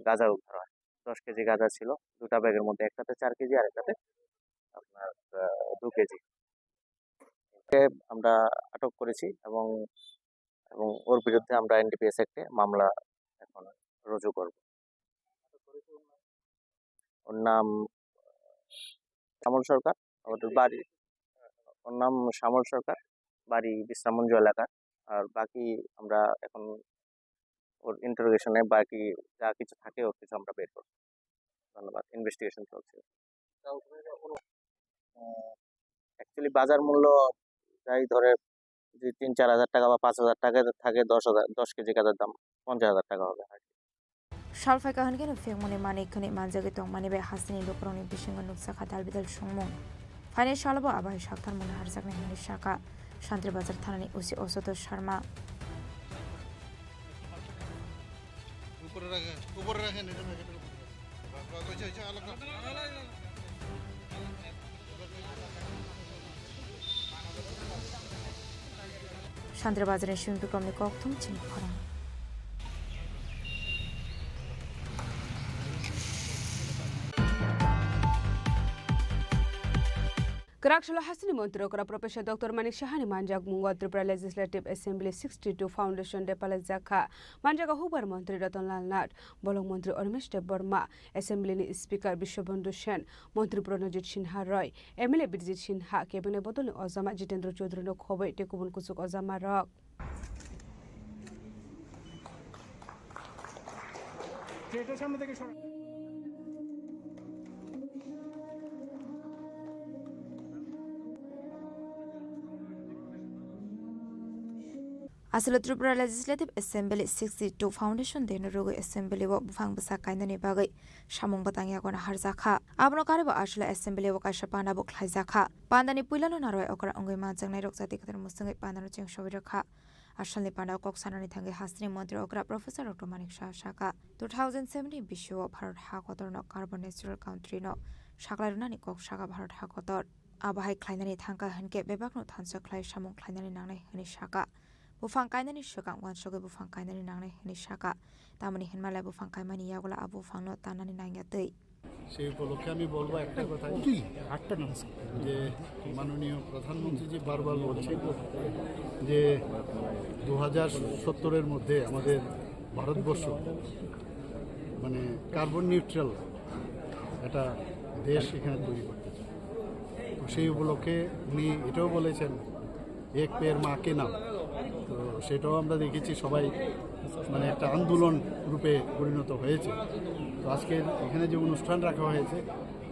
গাঁজা উদ্ধার হয়। 10 কেজি গাঁজা ছিল দুটা ব্যাগের মধ্যে, একটাতে 4 কেজি আর একটাতে আপনার 2 কেজি। আমরা আটক করেছি এবং ওর বিরুদ্ধে আমরা NDPS অ্যাক্টে মামলা এখন রুজু করব। ওর নাম শ্যামল সরকার, ওর নাম শ্যামল সরকার, বাড়ি বিশ্রামঞ্জ এলাকা। আর বাকি আমরা এখন ওর ইন্টারোগেশনে বাকি যা কিছু থাকে ওর কিছু আমরা বের করব। ধন্যবাদ। ইনভেস্টিগেশন চলছে। অ্যাকচুয়ালি বাজার মূল্য যাই ধরে যে 3-4 হাজার টাকা বা 5,000 টাকা থাকে, 10 কেজি গাঁজার দাম 50,000 টাকা হবে। Shalfai Kahangan of Femoni Mani Kani Manzagito Manibe Hasini Lokroni Bishing and Nuksaka Dalbidal Shumon. Fine Shalabo Abai Shakar Munaharzak and Shaka Shantir Bazar Thanani Usi Osoto Sharma. Shantir Bazar and Shun become the Koktum Chini Khorang. Karakshalo Hasini Montrokra Professor Dr. Manik Shahani Manjak Mungo Tripura Legislative Assembly 62 Foundation de Palazaka Manjaka Hubar Montri Ratan Lalnat Bolong Montri Ormiste Burma Assembly Speaker Bishobondu Shen Montri Pronojit Shinha Roy Emile Bidzit Shinha Kebune Bodoni Ozama Jitendro Chodrino Kobe Tekubun Kusuk Ozama Rock. Asilo Tripura Legislative Assembly 62 Foundation de Norugo Assembly wo bufang basa kainani bagai shamung batangya kona harzakha abno kariba asila Assembly wo kashapana bo khlaizakha pandani puilano naroi okra ongoi ma jangnai rokjati khatar musangai pandano cheng shobirakha Asalni Pandao Kok Sanani Thangi Hastini Montri Okra Professor Dr. Manik Shah Shaka 2017 Bisho Bharat Hakotor no Carbon Natural Country no Shaklarunani Kok Shaka Bharat Hakotor Abahai Klainani Thanka Henke Bebak no Thansa Klai Shamung Klainani Nangne Heni Shaka Bufang Kainani Shaka Wan Shoga Bufang Kainani Nangne Heni Shaka Tamani Hinmala Bufang Kaimani Yagula Abu Fangno Tanani Nangate সেই উপলক্ষে আমি বলবো একটা কথা যে মাননীয় প্রধানমন্ত্রী যে বারবার বলছেন যে 2070-এর মধ্যে আমাদের ভারতবর্ষ মানে কার্বন নিউট্রাল একটা দেশ এখানে তৈরি করতে চায়। তো সেই উপলক্ষে উনি এটাও বলেছেন এক পের মাকে নাম, তো সেটাও আমরা দেখেছি সবাই মানে একটা আন্দোলন রূপে পরিণত হয়েছে। তো আজকে এখানে যে অনুষ্ঠান রাখা হয়েছে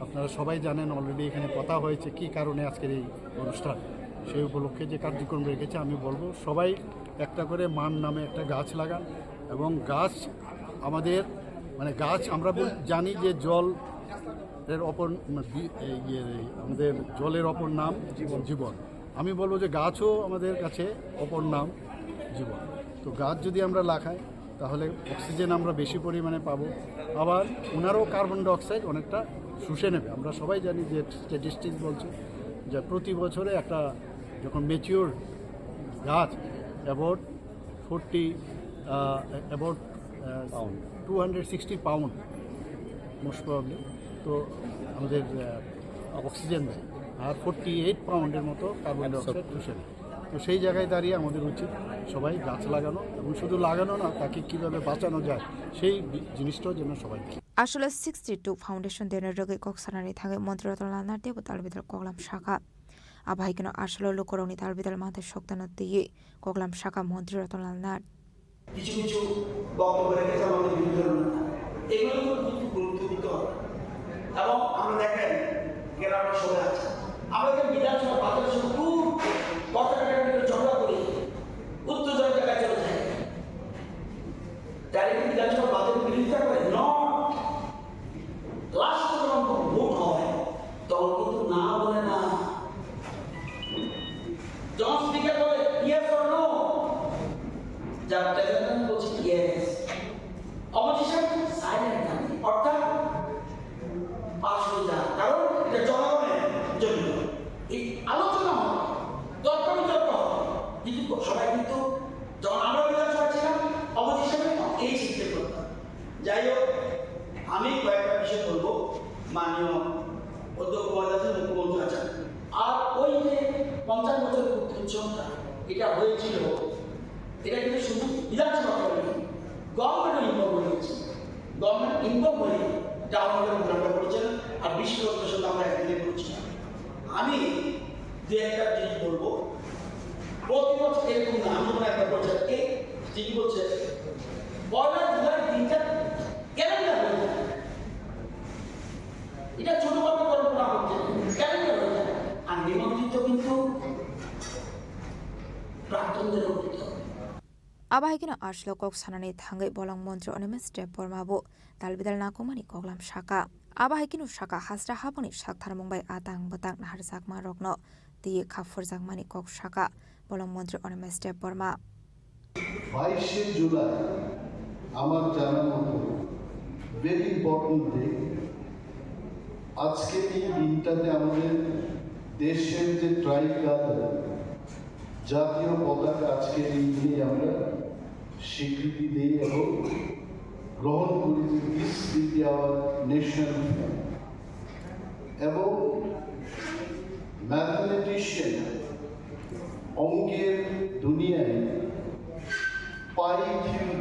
আপনারা সবাই জানেন, অলরেডি এখানে কথা হয়েছে কি কারণে আজকের এই অনুষ্ঠান। সেই উপলক্ষে যে কার্যক্রম রেখেছে আমি বলবো সবাই একটা করে মান নামে একটা গাছ লাগান, এবং গাছ আমাদের মানে গাছ আমরা জানি যে জল এর অপর আমাদের জলের অপর নাম জীবন। আমি বলবো যে গাছও আমাদের কাছে অপর নাম জীবন। তো গাছ যদি আমরা লাগাই তাহলে অক্সিজেন আমরা বেশি পরিমাণে পাবো, আবার ওনারও কার্বন ডাইঅক্সাইড অনেকটা শুষে নেবে। আমরা সবাই জানি যে স্ট্যাটিস্টিক্স বলছে যে প্রতি বছরে একটা যখন ম্যাচিওর গাছ অ্যাবাউট 260 পাউন্ড মোস্ট প্রবলি তো আমাদের অক্সিজেন দেয়, আর 48 পাউন্ডের মতো কার্বন ডাইঅক্সাইড শুষে নেয়। তো সেই জায়গায় দাঁড়িয়ে আমাদের উচিত সবাই গাছ লাগানো, এবং শুধু লাগানো না, তাকে কীভাবে বাঁচানো যায় সেই জিনিসটাও যেন সবাই আসলে 62 ফাউন্ডেশন দেনের রোগে কক্সানারি থাকে মন্ত্রীরতন লানার দেব তালবিদাল কগলাম শাখা আবাই কেন আসলে লোকরণী তালবিদাল মাথায় শক্তান দিয়ে কগলাম শাখা মন্ত্রীরতন লানার কিছু কিছু বক্তব্য রেখেছে আমাদের বিরুদ্ধে এগুলো কিন্তু গুরুত্ব দিতে হবে। এবং আমরা দেখেন এখানে আমরা সবাই আছি, আমরা যে বিধানসভা বাতিলের সময় খুব কথাটা ঝগড়া করি, উত্তেজনা জায়গায় চলে যায়, তাই বিধানসভা বাতিলের বিরোধিতা করে লাস্ট যখন ভোট হয় তখন কিন্তু না বলে না, যখন স্পিকার বলে ইয়েস অর নো, যার প্রেসিডেন্ট বলছে ইয়েস, অপোজিশন সাইলেন্ট থাকে, অর্থাৎ পাশ হয়ে যায়, কারণ এটা জনগণের জন্য এই আলোচনা হয়, তর্ক বিতর্ক হয়, কিন্তু সবাই কিন্তু যখন আমরা বিধানসভা ছিলাম অপোজিশনে এই শিখতে করতাম। যাই হোক, আমি কয়েকটা বিষয় বলবো, মাননীয় অধ্যক্ষ মহোদয় আছেন, মুখ্যমন্ত্রী আছেন, আর ওই যে 50 বছরের উৎসবটা এটা হয়েছিল, এটা কিন্তু শুধু বিধানসভা করেনি, গভর্নমেন্টও ইনভলভ হয়েছে, গভর্নমেন্ট ইনভলভ হয়ে টাউনের প্রোগ্রামটা করেছেন, আর বিশ্ব সাথে আমরা একদিনে করেছিলাম। আমি দু একটা জিনিস বলবো, প্রতি বছর এরকম না, আমি যখন একবার বলছি এই যিনি বলছে 1 জুলাই দিনটা ক্যালেন্ডার হয়ে যায়, এটা ছোটখাটো কল্পনা হচ্ছে, ক্যালেন্ডার হয়ে যায়, আর নিমন্ত্রিত কিন্তু প্রাক্তনদের করতে হবে। আবাহিকিনা আসলো কক সানানি থাঙ্গै বলং মন্ত্র অনিমেস স্টেপ বর্মাবো তালবিদাল নাকুমানি কগলাম শাখা আবাহিকিनु শাখা হাসরা হাবনি সাকথার মুম্বাই আতাং বতাং নাহার জাকমা রগ্ন দিয়ে খাফর জাকমানি কক শাখা বলং মন্ত্র অনিমেস স্টেপ বর্মা 22 জুলাই আমার জানার মতো ভেরি ইম্পর্টেন্ট ডে। আজকে এই দিনটাতে আমাদের দেশের যে ট্রাইকালার জাতীয় পতাকা আজকে এই দিনে আমরা স্বীকৃতি দিই এবং গ্রহণ করি যে this will be our national flag. এবং ম্যাথমেটিশিয়ান অঙ্কের দুনিয়ায় পাই থিওরি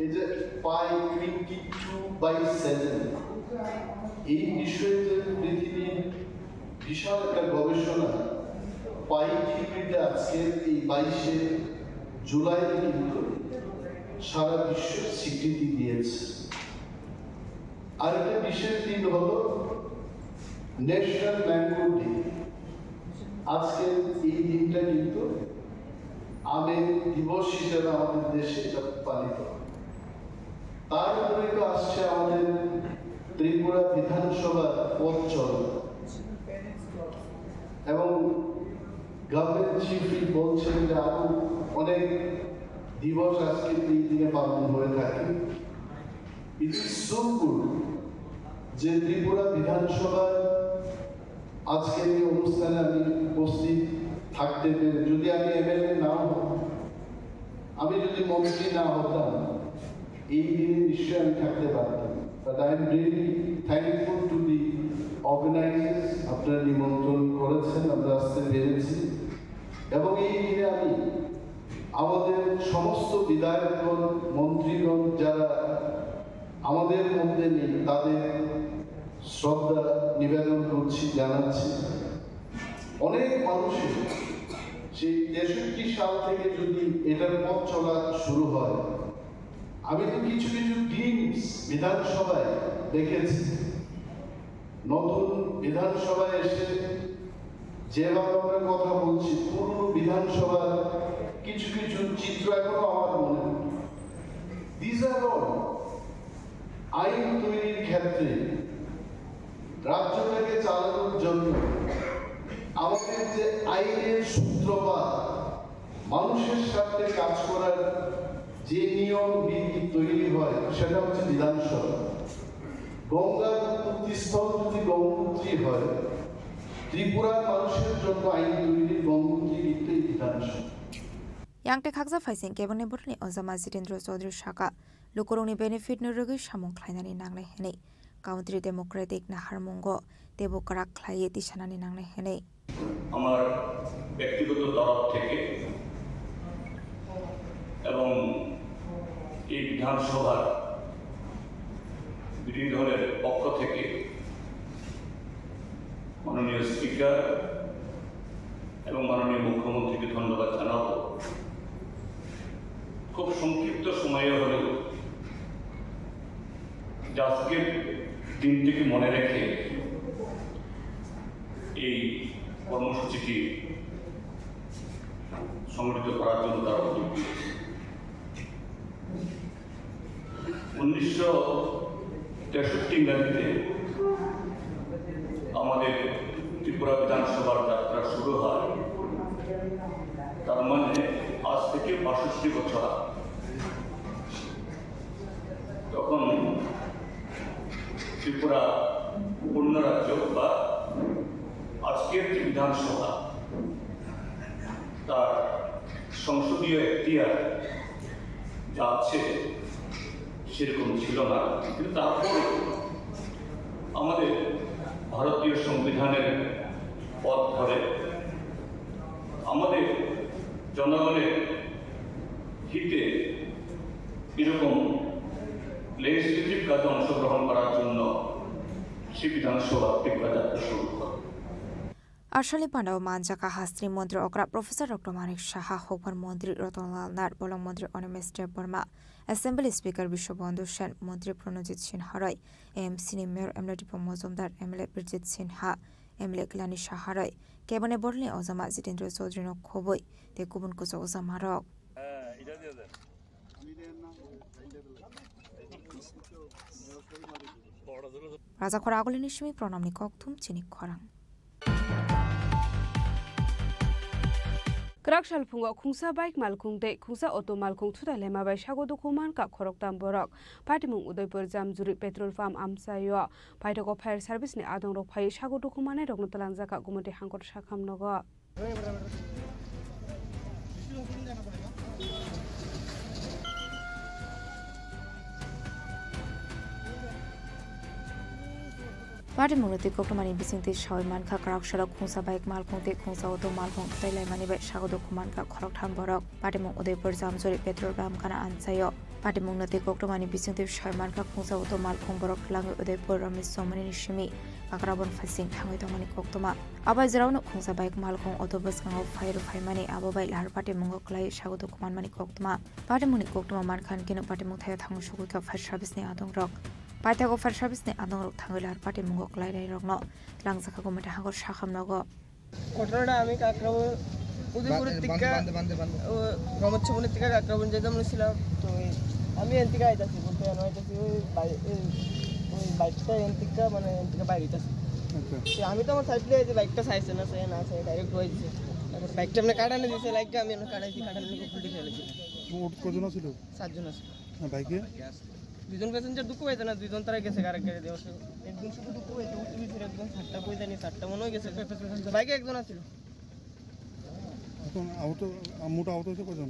এই যে পাই 22/7 এই বিষয়ে যে পৃথিবীর বিশাল একটা গবেষণা পাই থিওরিতে আজকের এই 22শে জুলাই কিন্তু সারা বিশ্ব স্বীকৃতি দিয়েছে। আর একটা বিশেষ দিন হলো ন্যাশনাল ম্যাঙ্গো ডে। আজকে এই দিনটা কিন্তু আমের দিবস হিসেবে আমাদের দেশে পালিত হয়। তার উপরে তো আসছে আমাদের ত্রিপুরা বিধানসভা পদ চলন, এবং গভর্নমেন্ট চিফ বলছেন যে আরো অনেক দিবস আজকে এই দিনে পালন হয়ে থাকে। ইট ইজ সো গুড যে ত্রিপুরা বিধানসভার আজকের এই অনুষ্ঠানে আমি উপস্থিত থাকতে পেরে, যদি আমি এমএলএ নাও হতাম, আমি যদি মন্ত্রী না হতাম, এই দিনে নিশ্চয়ই আমি থাকতে পারতাম। But I am really thankful to the organisers, আপনারা নিমন্ত্রণ করেছেন, আমরা আসতে পেরেছি। এবং এই দিনে আমি আমাদের সমস্ত বিধায়কগণ, মন্ত্রীগণ যারা আমাদের মধ্যে নেই, তাদের শ্রদ্ধা নিবেদন করছি, জানাচ্ছি। অনেক মানুষের সেই 63 সাল থেকে যদি এটার পথ চলা শুরু হয়, আমি তো কিছু কিছু গ্লিমস বিধানসভায় দেখেছি। নতুন বিধানসভায় এসে যেভাবে আমরা কথা বলছি, পুরনো বিধানসভার কিছু কিছু চিত্র এখনো আমার মনে। দিস আর অল আইন তৈরির ক্ষেত্রে রাজ্যটাকে চালানোর জন্য আমাদের যে আইনের সূত্রপাত, মানুষের স্বার্থে কাজ করার যে নিয়ম বিধি তৈরি হয়, সেটা হচ্ছে বিধানসভা। গঙ্গার উৎপত্তিস্থল যদি গঙ্গোত্রী হয়, ত্রিপুরার মানুষের জন্য আইন তৈরির গঙ্গোত্রী কিন্তু এই বিধানসভা। Yang te khakza faising kebone borni ozama Jitendra Chaudhary Shaka lukurungni benefit no rugi samung khlainani nanglai hene Country Democratic na harmungo tebo karak khlaiye tisanani nanglai hene আমার ব্যক্তিগত তরফ থেকে এবং এই বিধানসভার বিরোধী দলের পক্ষ থেকে মাননীয় স্পিকার এবং মাননীয় মুখ্যমন্ত্রীকে ধন্যবাদ জানাবো। খুব সংক্ষিপ্ত সময়ে হলেও আজকের দিনটিকে মনে রেখে এই কর্মসূচিটি সংগঠিত করার জন্য তারা উদ্যোগ নিয়েছে। 1963 ইংরেজিতে আমাদের ত্রিপুরা বিধানসভার যাত্রা শুরু হয়। তার মানে আজ থেকে ৬২ বছর। তখন ত্রিপুরা পূর্ণ রাজ্য বা আজকের যে বিধানসভা, তার সংসদীয় এখতিয়ার যা আছে সেরকম ছিল না। কিন্তু তারপর আমাদের ভারতীয় সংবিধানের পথ ধরে আমাদের জনগণের হিতে এরকম লেজিসলেটিভ কাজে অংশগ্রহণ করার জন্য সে বিধানসভা ত্রিপুরা যাত্রা শুরু করে। Arshali Pandau Manjaka Hastri Mantri Okra Professor Dr. Manik Shaha Hokbar Mantri Ratanlal Nar Bolong Mantri Onomester Burma Assembly Speaker Bishobandhu Sen Mantri Pranojit Sinharai AMC Mayor Emle Dipo Mozumdar Emle Bridget Sinha Emle Glani Shaharai Kebane Borli Ozama Jitendra Chaudhary no Khoboi Te Kubun Kuzo Ozama Rok Raja Khora Agolini Shimi Pronamni Koktum Chini Khorang Krakshal Pungo Kungsa Bike Malkung De Kungsa Auto Malkung Tuta Lema by Shago Dokuman Ka Khorok Tam Borok Patimung Udaipur Jam Zuri Petrol Farm Amsayo Paitoko Fire Service Ni Adong Rok Pai Shago Dokumane Rok Notalanza Ka Gumati Hangkot Shakam Nogo Party Munati Kokumani Bisinti Shawman Ka Krakshal Kungsa Bike Malkung De Kungsa Auto Malkung Tele Mani by Shago Dokuman Ka Khorok Tam Borok Patimung Udaipur Jam Zuri Petrol Farm Kana Ansayo Patimung Nati Kokumani Bisinti Shawman Ka Kungsa Auto Malkung Borok Lang Udaipur Ramis Somani Nishimi Kakrabon Fasing Tangoi Tomani Koktuma Abai Zraun Kungsa Bike Malkung Autobus Kang Fire Mani Abai Lahar Patimung Klai Shago Dokuman Mani Koktuma Patimuni Koktuma Man Khan Kino Patimung Thaya Thang Shuku Ka Fire Service Ni Adong Rok Paithago Fire Service Ni Adong Rok Thangilar Patimung Klai Rai Rokno Langzaka Gumata Hangor Shakam Nogo ঘটনাটা আমি কাকরাবন উদয়পুরের থেকে রমচ্ছবনের থেকে কাকরাবন যেতাম ছিলাম। তো আমি N থেকে আইতাছি বলতে আইতাছি ওই বাইকটা এন থেকে মানে এন থেকে বাইরে আইতাছি। আমি তো আমার সাইডে যে বাইকটা চাইছে না সে না চাই ডাইরেক্ট হয়েছে। তারপর বাইকটা এমনি কাটানো দিয়েছে লাইটটা আমি এমনি কাটাইছি কাটানোর লোক ফুলটি ফেলেছি। কজন ছিল? 7 জন আছে। বাইকে 2 জন প্যাসেঞ্জার দুঃখ পাইছে না, 2 জন তারা গেছে আরেক গাড়ি দেওয়া। একজন শুধু দুঃখ পাইছে, উঠতে গেছে একজন 7টা কই জানি 7টা মনে হয়ে গেছে। বাইকে একজন আছিল। এখন আহত মোটা আহত হয়েছে কজন?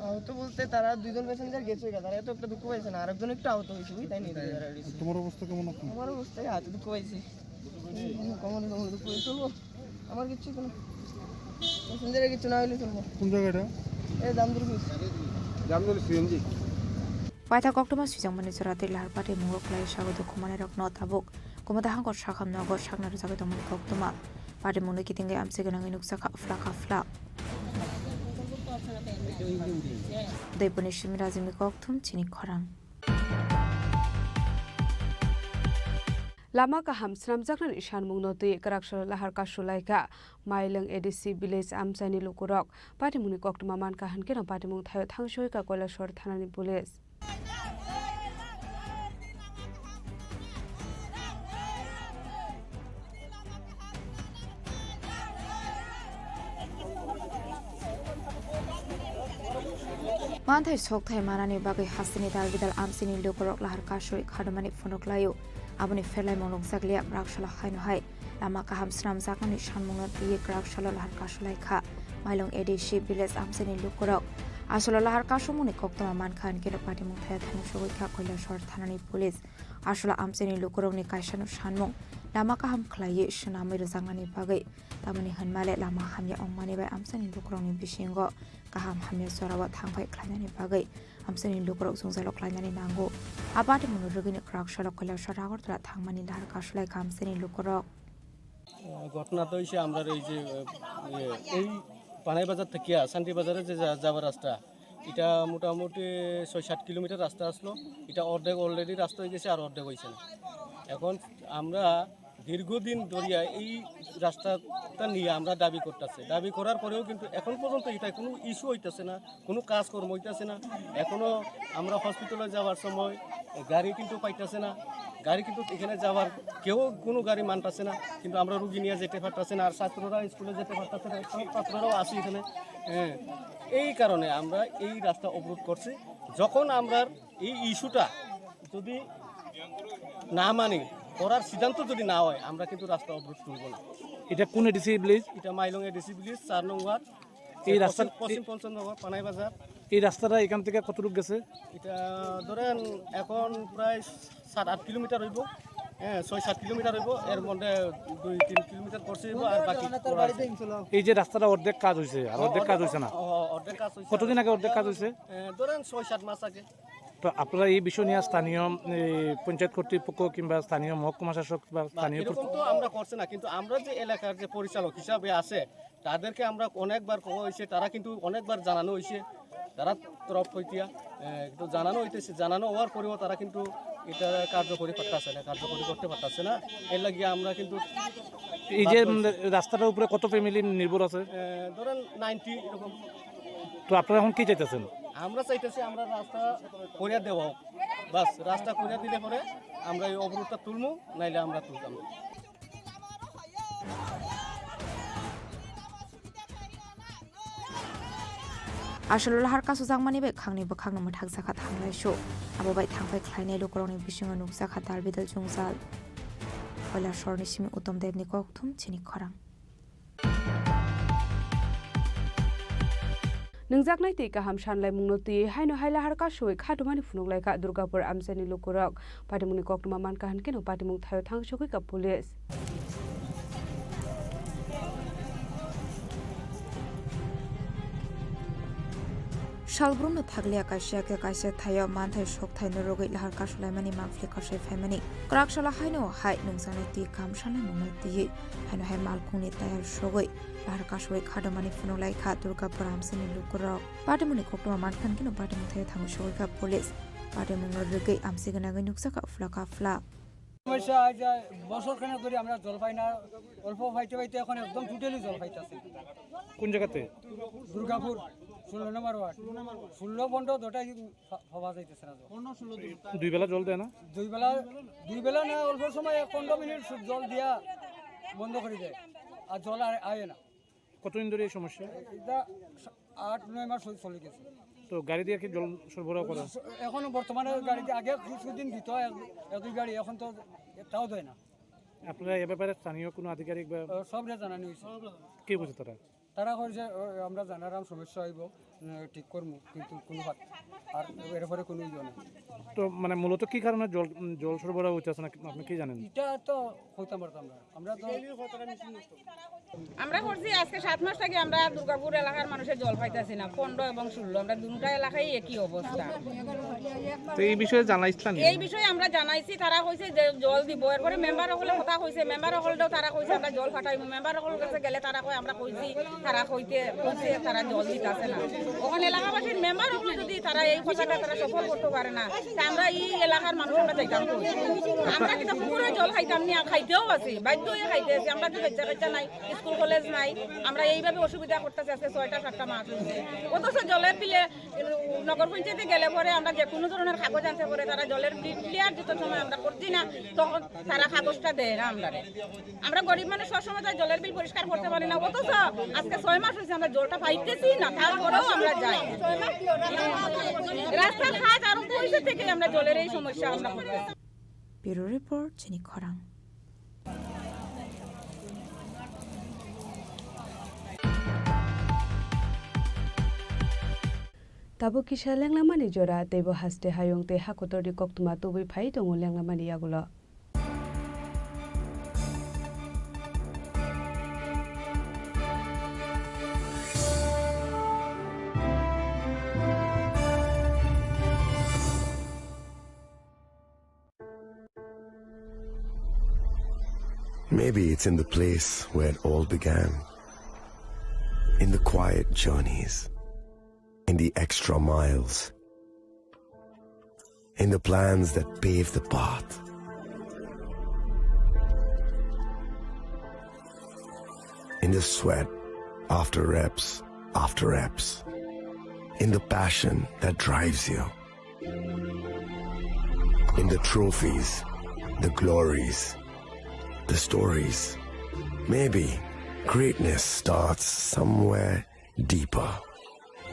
আহত বলতে তারা 2 জন প্যাসেঞ্জার গেছে, তারা এত একটা দুঃখ পাইছে না, আরেকজন একটু আহত হয়েছে, তাই নিয়ে তারা। তোমার অবস্থা কেমন আছে? আমার অবস্থায় হাতে দুঃখ পাইছি, কমন দুঃখ পাইছে। চলবো, আমার কিচ্ছু কোনো প্যাসেঞ্জারের কিছু না হইলে চলবো। কোন জায়গাটা? এই দামদুর CNG Paita koktoma sujang mani surati lahar pati mungok lai sago do kumane rok no tabuk kumada hangor sakam nogo sakna jaga do mani koktoma pati muni kitinge amse ganang inuk saka fla dei puni shimirazimi koktum chini khorang Lama ka hamsram jaknan ishan mungnoti karakshal lahar ka shulaika maileng ADC village amsani lukurok pati muni koktoma man ka hanke na pati mung thayo thangsoi ka koilashwar thanani police Manthai sok thai manani bagai hasini dal bidal amsini lukurok lahar ka shoi khadamani phonok layo aboni felai monok zaklia rakshala khaino hai lama ka hamsram zakani shanmungna tiye rakshala lahar ka sholai kha mailong ADC village amsini lukurok asolo lahar ka shomuni koktoma man khan kelo pati mung thaya thang shogoi kha koilashwar thanani police asolo amsini lukurok ni kaisano shanmung lama ka ham khlaiye shnamai rozangani bagai tamani hanmale lama hamya ongmani bai amsini lukurok ni bisingo kaham hamya sorawa thangbai khlainani bagai amsini lukurok sungjalok khlainani nango abati munu rugini krakshala koilashwar agortala thangmani lahar ka sholai kha amsini lukurok ঘটনা তো হইছে আমরা এই যে এই পানাই বাজার থেকে শান্তি বাজারে যে যাওয়ার রাস্তা এটা মোটামুটি 6-7 কিলোমিটার রাস্তা আসলো এটা অর্ধেক অলরেডি রাস্তা হয়ে গেছে আর অর্ধেক হয়েছে না এখন আমরা দীর্ঘদিন ধরিয়া এই রাস্তাটা নিয়ে আমরা দাবি করতেছি দাবি করার পরেও কিন্তু এখন পর্যন্ত এটা কোনো ইস্যু হইতেছে না কোনো কাজকর্ম হইতেছে না এখনও আমরা হসপিটালে যাওয়ার সময় গাড়ি কিন্তু পাইতেছে না গাড়ি কিন্তু এখানে যাওয়ার কেউ কোনো গাড়ি মানতেছে না কিন্তু আমরা রুগী নিয়ে যেতে পারতেছে না আর ছাত্ররা স্কুলে যেতে পারতেছে না সব ছাত্ররাও আসি এখানে হ্যাঁ এই কারণে আমরা এই রাস্তা অবরোধ করছি যখন আমরা এই ইস্যুটা যদি না মানি করার সিদ্ধান্ত যদি না হয় আমরা কিন্তু রাস্তা অবরোধ করব না এটা কোন এডিসি ভিলেজ এটা মাইলং এডিসি ভিলেজ 4 নং ওয়ার্ড এই রাস্তা পশ্চিম পঞ্চনগর পানাই বাজার এই রাস্তাটা এখান থেকে কতটুকু গেছে এটা ধরেন এখন প্রায় 7-8 কিলোমিটার হইব হ্যাঁ 6-7 কিলোমিটার হইব এর মধ্যে 2-3 কিলোমিটার করছে আর বাকি এই যে রাস্তাটা অর্ধেক কাজ হইছে আর অর্ধেক কাজ হইছে না অর্ধেক কাজ হইছে কতদিন আগে অর্ধেক কাজ হইছে ধরেন 6-7 মাস আগে তো আপনারা এই বিষয় নিয়ে স্থানীয় পঞ্চায়েত কর্তৃপক্ষ কিংবা স্থানীয় মহকুমা শাসক বা স্থানীয় এরকম তো আমরা করছে না কিন্তু আমরা যে এলাকার যে পরিচালক হিসাবে আছে তাদেরকে আমরা অনেকবার কওয়া হয়েছে তারা কিন্তু অনেকবার জানানো হয়েছে তারা তরফ হইতিয়া একটু জানানো হইতেছে জানানো হওয়ার পরেও তারা কিন্তু এটা কার্যকরী করতেছে না কার্যকরী করতে পারতেছে না এর লাগিয়ে আমরা কিন্তু এই যে রাস্তাটার উপরে কত ফ্যামিলি নির্ভর আছে ধরেন 90 এরকম তো আপনারা এখন কি চাইতেছেন আমরা চাইতেছি আমরা রাস্তা করিয়া দেওয়া হোক বাস রাস্তা করিয়া দিলে পরে আমরা এই অবরোধটা তুলবো নাইলে আমরা তুলতাম asolo lahar ka sujang mani bai khangni bo khangno ma thak zakha thanglai sho abo bai thangbai khlainai lukoroni bisingo nuksa kha dalbidal jungzal oila shorni simi utom devni kokthum chini khorang Nungjaknai tei kaham shanlai mungnoti haino haila har ka shoi khadumani fununglai ka Durgapur amsani lukurok patimuni koktuma man ka hankeno patimung thayo thangshogoi ka police Shalbrumno thaglia kaisa thayo manthai shok thai norogoi lahar ka sulaimani mangfli kosai famani krakshala haino hai nungsanai ti kam shanai mungnoti haino hai malkungni tayar shogoi lahar ka shoi khadamani funulai kha Durgapur amsani lukurok patimuni koktuma man khan kino patimung thayo thangshogoi ka police patimung norogoi amsi ganagai nuksa ka fla সমস্যা যে বছরখানে ধরে আমরা জল পাই না অল্প পাইতে পাইতে এখন একদম টোটালি জল পাইতেছে কোন জায়গাতে দুর্গাপুর 16 নম্বর ওয়ার্ড 16 বন্ধ দুটাই হওয়া যাইতেছে না দুই বেলা জল দেয় না দুই বেলা না অল্প সময় 15 মিনিট জল দিয়া বন্ধ করে দেয় আর জল আর আয় না কতদিন ধরে এই সমস্যা? এটা 8-9 মাস চলে গেছে। তো গাড়ি দিয়ে কি জল সরবরাহ করা? এখনো বর্তমানে গাড়িতে আগে কিছুদিন দিত এক দুই গাড়ি, এখন তো তাও দেয় না। আপনারা এ ব্যাপারে স্থানীয় কোনো আধিকারিক বা সবরে জানানো হয়েছে। কে বুঝে তারা কইছে আমরা জানারাম সমস্যা হইব, ঠিক করবো, কিন্তু কোনো আর এরপরে কোনো ইয়ে নেই। তো মানে মূলত কি কারণে জল সরবরাহ হচ্ছে না আপনি কি জানেন? এটা তো হইতাম পারতাম না, আমরা তো আমরা করছি আজকে 7 মাস থেকে আমরা দুর্গাপুর এলাকার মানুষের জল পাইতেছি না। 15 এবং 16 আমরা দুটা এলাকায় একই অবস্থা। তো এই বিষয়ে জানাইছিলেন? এই বিষয়ে আমরা জানাইছি, তারা কইছে যে জল দিব। এরপরে মেম্বার হলে কথা কইছে, মেম্বার হলেও তারা কইছে আমরা জল ফাটাইব। মেম্বার হল কাছে গেলে তারা কয় আমরা কইছি, তারা কইছে তারা জল দিতেছে না। ওখানে এলাকাবাসীর মেম্বার হলে যদি তারা এই কথাটা তারা সফল করতে পারে না, তা আমরা এই এলাকার মানুষ আমরা চাইতাম কই। আমরা কিন্তু পুরো জল খাইতাম না, খাইতেও আছি, বাধ্য হয়ে খাইতে আছি। আমরা তো বাচ্চা নাই, স্কুল কলেজ নাই, আমরা এইভাবে অসুবিধা করতেছি। আজকে 6টা-7টা মাস হয়েছে। অথচ জলের বিলে নগর পঞ্চায়েতে গেলে পরে আমরা যে কোনো ধরনের কাগজ আনতে পারে, তারা জলের বিল ক্লিয়ার যেত সময় আমরা করছি না, তখন তারা কাগজটা দেয় না। আমরা গরিব মানুষ সবসময় তার জলের বিল পরিষ্কার করতে পারি না। অথচ আজকে 6 মাস হয়েছে আমরা জলটা পাইতেছি না, তারপরেও আমরা যাই। রাস্তাঘাট আরো পয়সা থেকে আমরা জলের এই সমস্যা আমরা করতেছি। ব্যুরো রিপোর্ট, চিনি খরাং। Tabo kisha lenglamani jora tebo haste hayong te hakotor di koktuma tobui phai tongo lenglamani yagulo. Maybe it's in the place where it all began, in the quiet journeys, in the extra miles, in the plans that pave the path. In the sweat after reps, in the passion that drives you, in the trophies, the glories, the stories. Maybe greatness starts somewhere deeper.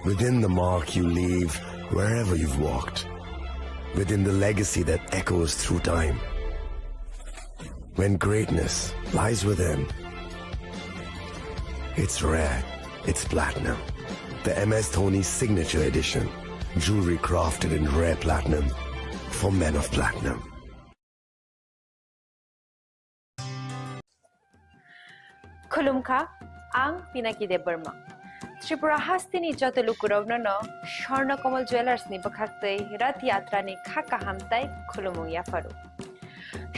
Within the mark you leave wherever you've walked. Within the legacy that echoes through time. When greatness lies within, it's rare, it's platinum. The MS Dhoni Signature Edition. Jewelry crafted in rare platinum for men of platinum. Khulumkha, ang Pinaki Debarma. Tripura Hastini Jotelukurovno, Shorna Komal Jewelers ni Bakakte, Ratiyatra ni Khaka Hamtai, Khulumu Yafaru.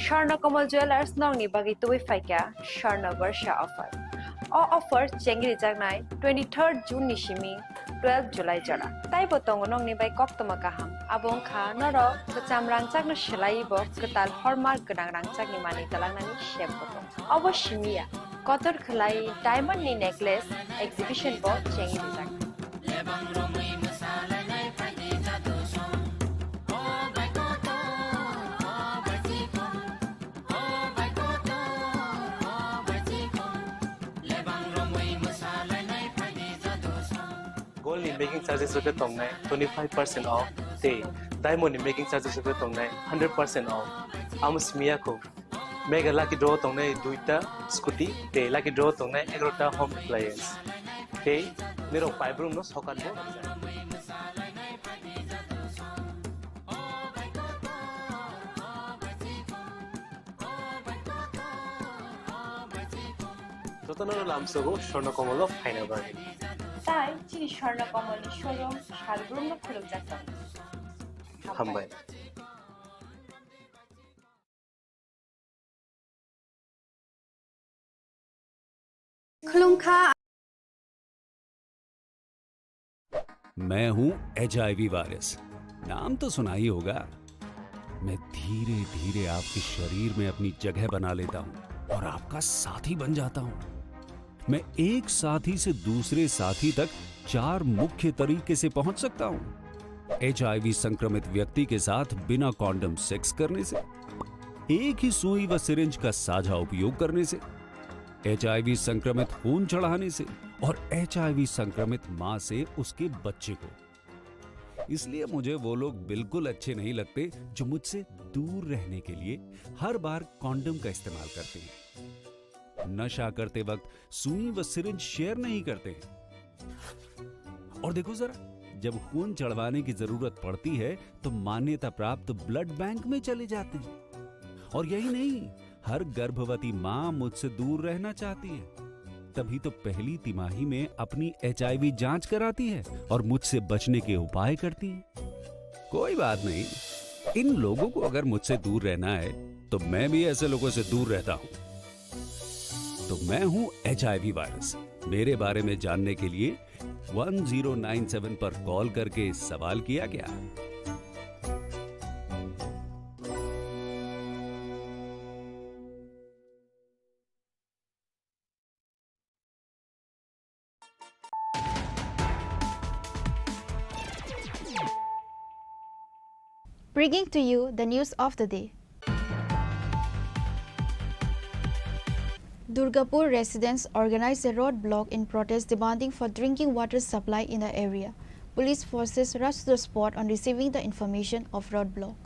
Shorna Komal Jewelers nong ni Bagitui Faika, Shorna Varsha offer. O offer Chengri Jagnai, 23rd June Nishimi, 12 July Jara. Tai botong nong ni by Koktomakaham, Abong Kha, Noro, Kacham Rangchak no Shilaibo, Katal Hormark Gadang Rangchak ni Mani Talanani Shep Botong. Oboshimia. Kotor Khalai Diamond ni Necklace Exhibition Board Chengi Design. Gold in making charges of the tongnai 25% off. They diamond in making charges of the tongnai 100% off. Amus Miyako. Mega lucky draw tongnai duita scooty. They lucky draw tongnai 11ta home appliance. They niro 5 room no sokan bo. Totanoro lamsogo shorna komolo final bani. Tai Chini Khorang Tripura showroom Shalbrum no khuluk jatam. Hambai. खुलुमखा। मैं हूं HIV virus, नाम तो सुना ही होगा। मैं धीरे धीरे आपके शरीर में अपनी जगह बना लेता हूं और आपका साथी बन जाता हूं। मैं एक साथी से दूसरे साथी तक 4 मुख्य तरीके से पहुंच सकता हूं। HIV संक्रमित व्यक्ति के साथ बिना कॉन्डम सेक्स करने से, एक ही सुई व सिरिंज का साझा उपयोग करने से, HIV संक्रमित खून चढ़ाने से और HIV संक्रमित मां से उसके बच्चे को। इसलिए मुझे वो लोग बिल्कुल अच्छे नहीं लगते जो मुझसे दूर रहने के लिए हर बार कॉन्डम का इस्तेमाल करते हैं, नशा करते वक्त सुई व सिरिंज शेयर नहीं करते हैं। और देखो जरा, जब खून चढ़वाने की जरूरत पड़ती है तो मान्यता प्राप्त ब्लड बैंक में चले जाते हैं। और यही नहीं, हर गर्भवती मां मुझसे दूर रहना चाहती है, तभी तो पहली तिमाही में अपनी HIV जांच कराती है और मुझसे बचने के उपाय करती है। कोई बात नहीं, इन लोगों को अगर मुझसे दूर रहना है तो मैं भी ऐसे लोगों से दूर रहता हूं। तो मैं हूं HIV वायरस। मेरे बारे में जानने के लिए 1097 पर कॉल करके सवाल किया क्या? Bringing to you the news of the day. Durgapur residents organized a roadblock in protest demanding for drinking water supply in the area. Police forces rushed to the spot on receiving the information of roadblock.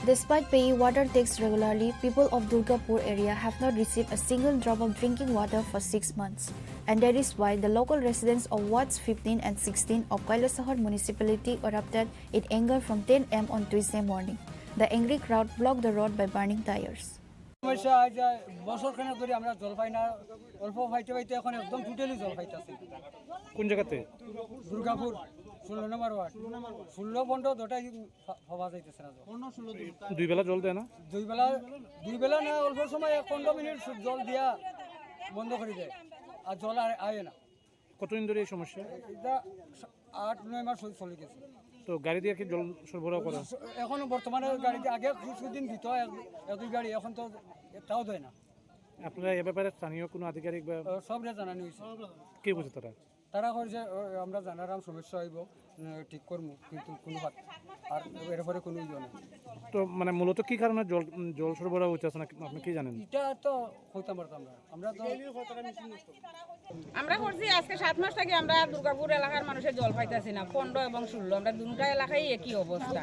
Despite paying water tax regularly, people of Durgapur area have not received a single drop of drinking water for 6 months. And that is why the local residents of wards 15 and 16 of Kailasahar municipality erupted in anger from 10 am on Tuesday morning. The angry crowd blocked the road by burning tires. সমস্যা আজ বছরখানেক ধরে আমরা জল পাই না, অল্প পাইতে পাইতে এখন একদম টোটালি জল পাইতেছি। কোন জায়গাতে? দুর্গাপুর 16 নম্বর ওয়ার্ড, 16 বন্ধ দুটাই হওয়া যাইতেছে না। দুই বেলা জল দেয় না? দুই বেলা না, অল্প সময় 15 মিনিট জল দিয়া বন্ধ করে দেয়, আর জল আর আয় না। কতদিন ধরে এই সমস্যা? এটা 8-9 মাস চলে গেছে। তো গাড়ি দিয়ে কি জল সরবরাহ করা? এখন বর্তমানে গাড়িতে আগে কিছুদিন দিত এক-দুই গাড়ি, এখন তো তাও দেয় না। আপনারা এ ব্যাপারে স্থানীয় কোনো আধিকারিক বা সবরে জানানো হয়েছে? কে বুঝে তারা কইছে আমরা জানারাম সমস্যা হইব, ঠিক করবো, কিন্তু কোনো আর এরপরে কোনো ইয়ে নেই। তো মানে মূলত কি কারণে জল সরবরাহ হচ্ছে না আপনি কি জানেন? এটা তো হইতাম পারতাম না, আমরা তো আমরা করছি আজকে 7 মাস থেকে আমরা দুর্গাপুর এলাকার মানুষের জল পাইতেছি না। 15 এবং 16 আমরা দুটা এলাকায় একই অবস্থা।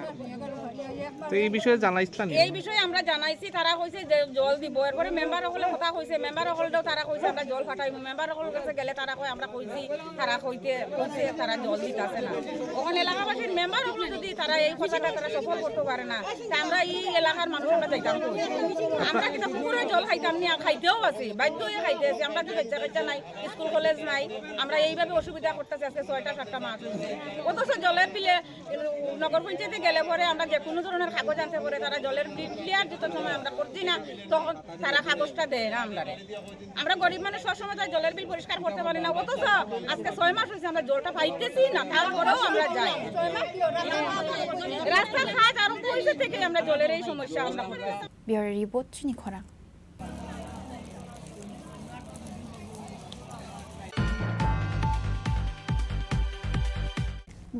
তো এই বিষয়ে জানাইছিলেন? এই বিষয়ে আমরা জানাইছি, তারা কইছে যে জল দিব। এরপরে মেম্বার হলে কথা কইছে, মেম্বার হলেও তারা কইছে আমরা জল ফাটাইব। মেম্বার হল কাছে গেলে তারা কয় আমরা কইছি, তারা কইছে তারা জল দিতেছে না। ওখানে এলাকাবাসীর মেম্বার হলে যদি তারা এই কথাটা তারা সফল করতে পারে না, তা আমরা এই এলাকার মানুষ আমরা যাইতাম কই? আমরা কিন্তু পুকুরে জল খাইতাম না, খাইতেও আছি, বাধ্য হয়ে খাইতে আছি। আমরা তো বাচ্চা নাই, স্কুল কলেজ নাই, আমরা এইভাবে অসুবিধা করতেছি আজকে 6টা-7টা মাস হয়েছে। অথচ জলের বিলে নগর পঞ্চায়েতে গেলে পরে আমরা যে কোনো ধরনের কাগজ আনতে পারে, তারা জলের বিল ক্লিয়ার দিতে সময় আমরা করছি না, তখন তারা কাগজটা দেয় না। আমরা গরিব মানুষ সবসময় তার জলের বিল পরিষ্কার করতে পারি না। অথচ আজকে 6 মাস হয়েছে আমরা জলটা পাইতেছি না, তারপরেও আমরা যাই। রাস্তার ঘাট আরো পয়সা থেকে আমরা জলের এই সমস্যা আমরা করতেছি। Bureau Report, Chini Khorang.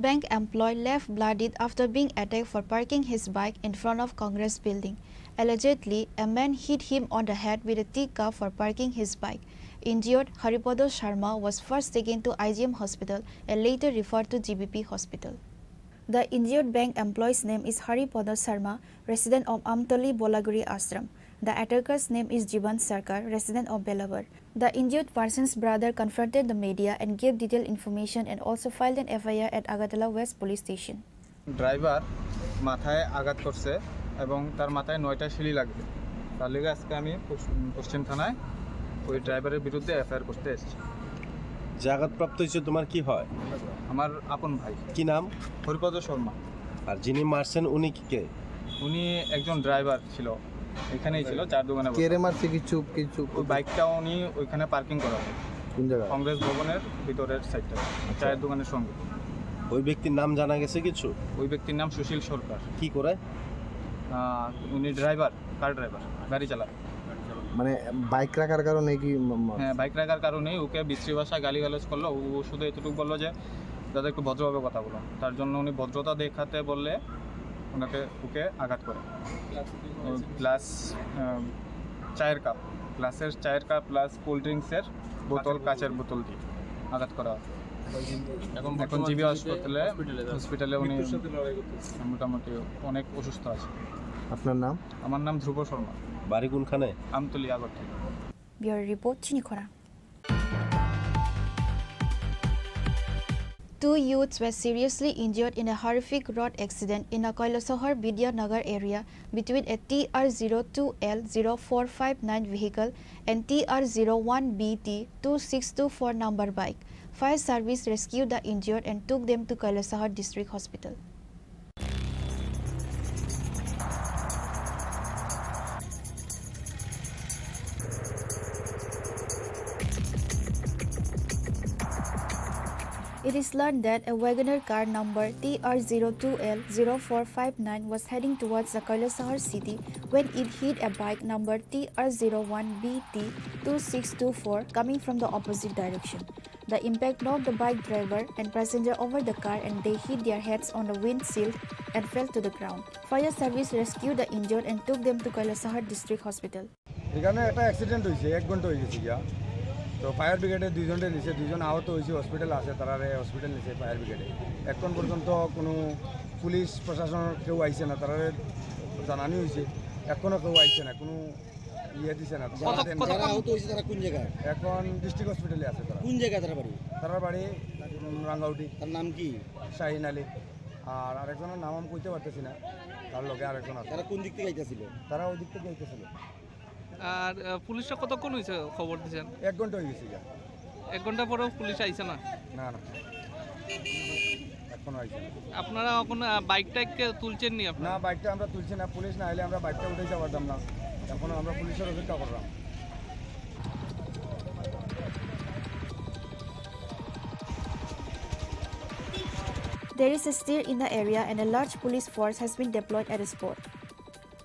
Bank employee left bloodied after being attacked for parking his bike in front of Congress building. Allegedly, a man hit him on the head with a teacup for parking his bike. Injured Haripada Sharma was first taken to IGM hospital and later referred to GBP hospital. The injured bank employee's name is Haripada Sharma, resident of Amtoli Bolaguri Ashram. The attacker's name is Jiban Sarkar, resident of Belavar. The injured person's brother confronted the media and gave detailed information and also filed an FIR at Agatala West Police Station. Driver মাথায় আঘাত করছে এবং তার মাথায় 9টা শিলি লাগবে। তার লেগে আজকে আমি পশ্চিম থানায় ওই ড্রাইভারের বিরুদ্ধে FIR করতে এসেছি। যে আঘাতপ্রাপ্ত হয়েছে তোমার কি হয়? আমার আপন ভাই। কি নাম? হরিপদ শর্মা। আর যিনি মারছেন উনি কে? উনি একজন ড্রাইভার ছিল, এখানেই ছিল, চার দোকানে। কে রে মারছে? কিছু ওই বাইকটা উনি ওইখানে পার্কিং করা হয়। কোন জায়গায়? কংগ্রেস ভবনের ভিতরের সাইডটা, চায়ের দোকানের সঙ্গে। ওই ব্যক্তির নাম জানা গেছে কিছু? ওই ব্যক্তির নাম সুশীল সরকার। কি করে? উনি ড্রাইভার, কার ড্রাইভার, গাড়ি চালায়। মানে বাইক রাখার কারণে কি? হ্যাঁ, বাইক রাখার কারণেই ওকে বিশ্রী ভাষায় গালিগালাজ করলো। ও শুধু এতটুকু বললো যে দাদা একটু ভদ্রভাবে কথা বলো। তার জন্য উনি ভদ্রতা দেখাতে বললে ওকে আঘাত করে। গ্লাস, চায়ের কাপ, গ্লাসের চায়ের কাপ প্লাস কোল্ড ড্রিঙ্কসের বোতল, কাচের বোতল দিয়ে আঘাত করা হয়। এখন জিবি হসপিটালে উনি মোটামুটি অনেক অসুস্থ আছে। আপনার নাম? আমার নাম ধ্রুব শর্মা, বাড়ি কোনখানে? Amtali, Agartala. Bureau Report, Chini Khorang. 2 youths were seriously injured in a horrific road accident in a Kailasahar Vidyanagar area between a TR02L0459 vehicle and TR01BT 2624 number bike. Fire service rescued the injured and took them to Kailasahar District Hospital. It is learned that a Wagoner car number TR02L0459 was heading towards the Kailasahar city when it hit a bike number TR01BT 2624 coming from the opposite direction. The impact knocked the bike driver and passenger over the car and they hit their heads on the windshield and fell to the ground. Fire service rescued the injured and took them to Kailasahar District Hospital. এখানে একটা accident হয়েছে, 1 ঘন্টা হয়ে গেছে গিয়া। তো fire ব্রিগেডে 2 জনকে নিছে, 2 জন আহত হয়েছে, হসপিটাল আছে, তারা হসপিটাল নিছে ফায়ার ব্রিগেডে। এখন পর্যন্ত কোনো পুলিশ প্রশাসন কেউ আইছে না, তারা জানানি হয়েছে, এখনও কেউ আইছে না, কোনো ইয়ে দিছে না। যারা আহত হয়েছে তারা কোন জায়গায়? এখন ডিস্ট্রিক্ট হসপিটালে আছে তারা। কোন জায়গায় তারা বাড়ি? তারা বাড়ি রাঙ্গাউটি। তার নাম কি? শাহিন আলী। আর আরেকজনের নাম আমি কইতে পারতেছি না, তার লগে আরেকজন আছে। তারা কোন দিক থেকে আইতেছিল? তারা ওই দিক থেকে আইতেছিল। আর পুলিশরা কতক্ষণ হয়েছে খবর দিয়েছেন? 1 ঘন্টা হয়ে গেছে। 1 ঘন্টা পরেও পুলিশ আইছে না? না না, এখনো আইছে না। আপনারা এখন বাইকটাকে তুলছেন নি? না, বাইকটা আমরা তুলছি না, পুলিশ না এলে আমরা বাইকটা উঠে যাওয়ার দাম না, এখন আমরা পুলিশের অপেক্ষা করলাম। There is a stir in the area and a large police force has been deployed at the spot.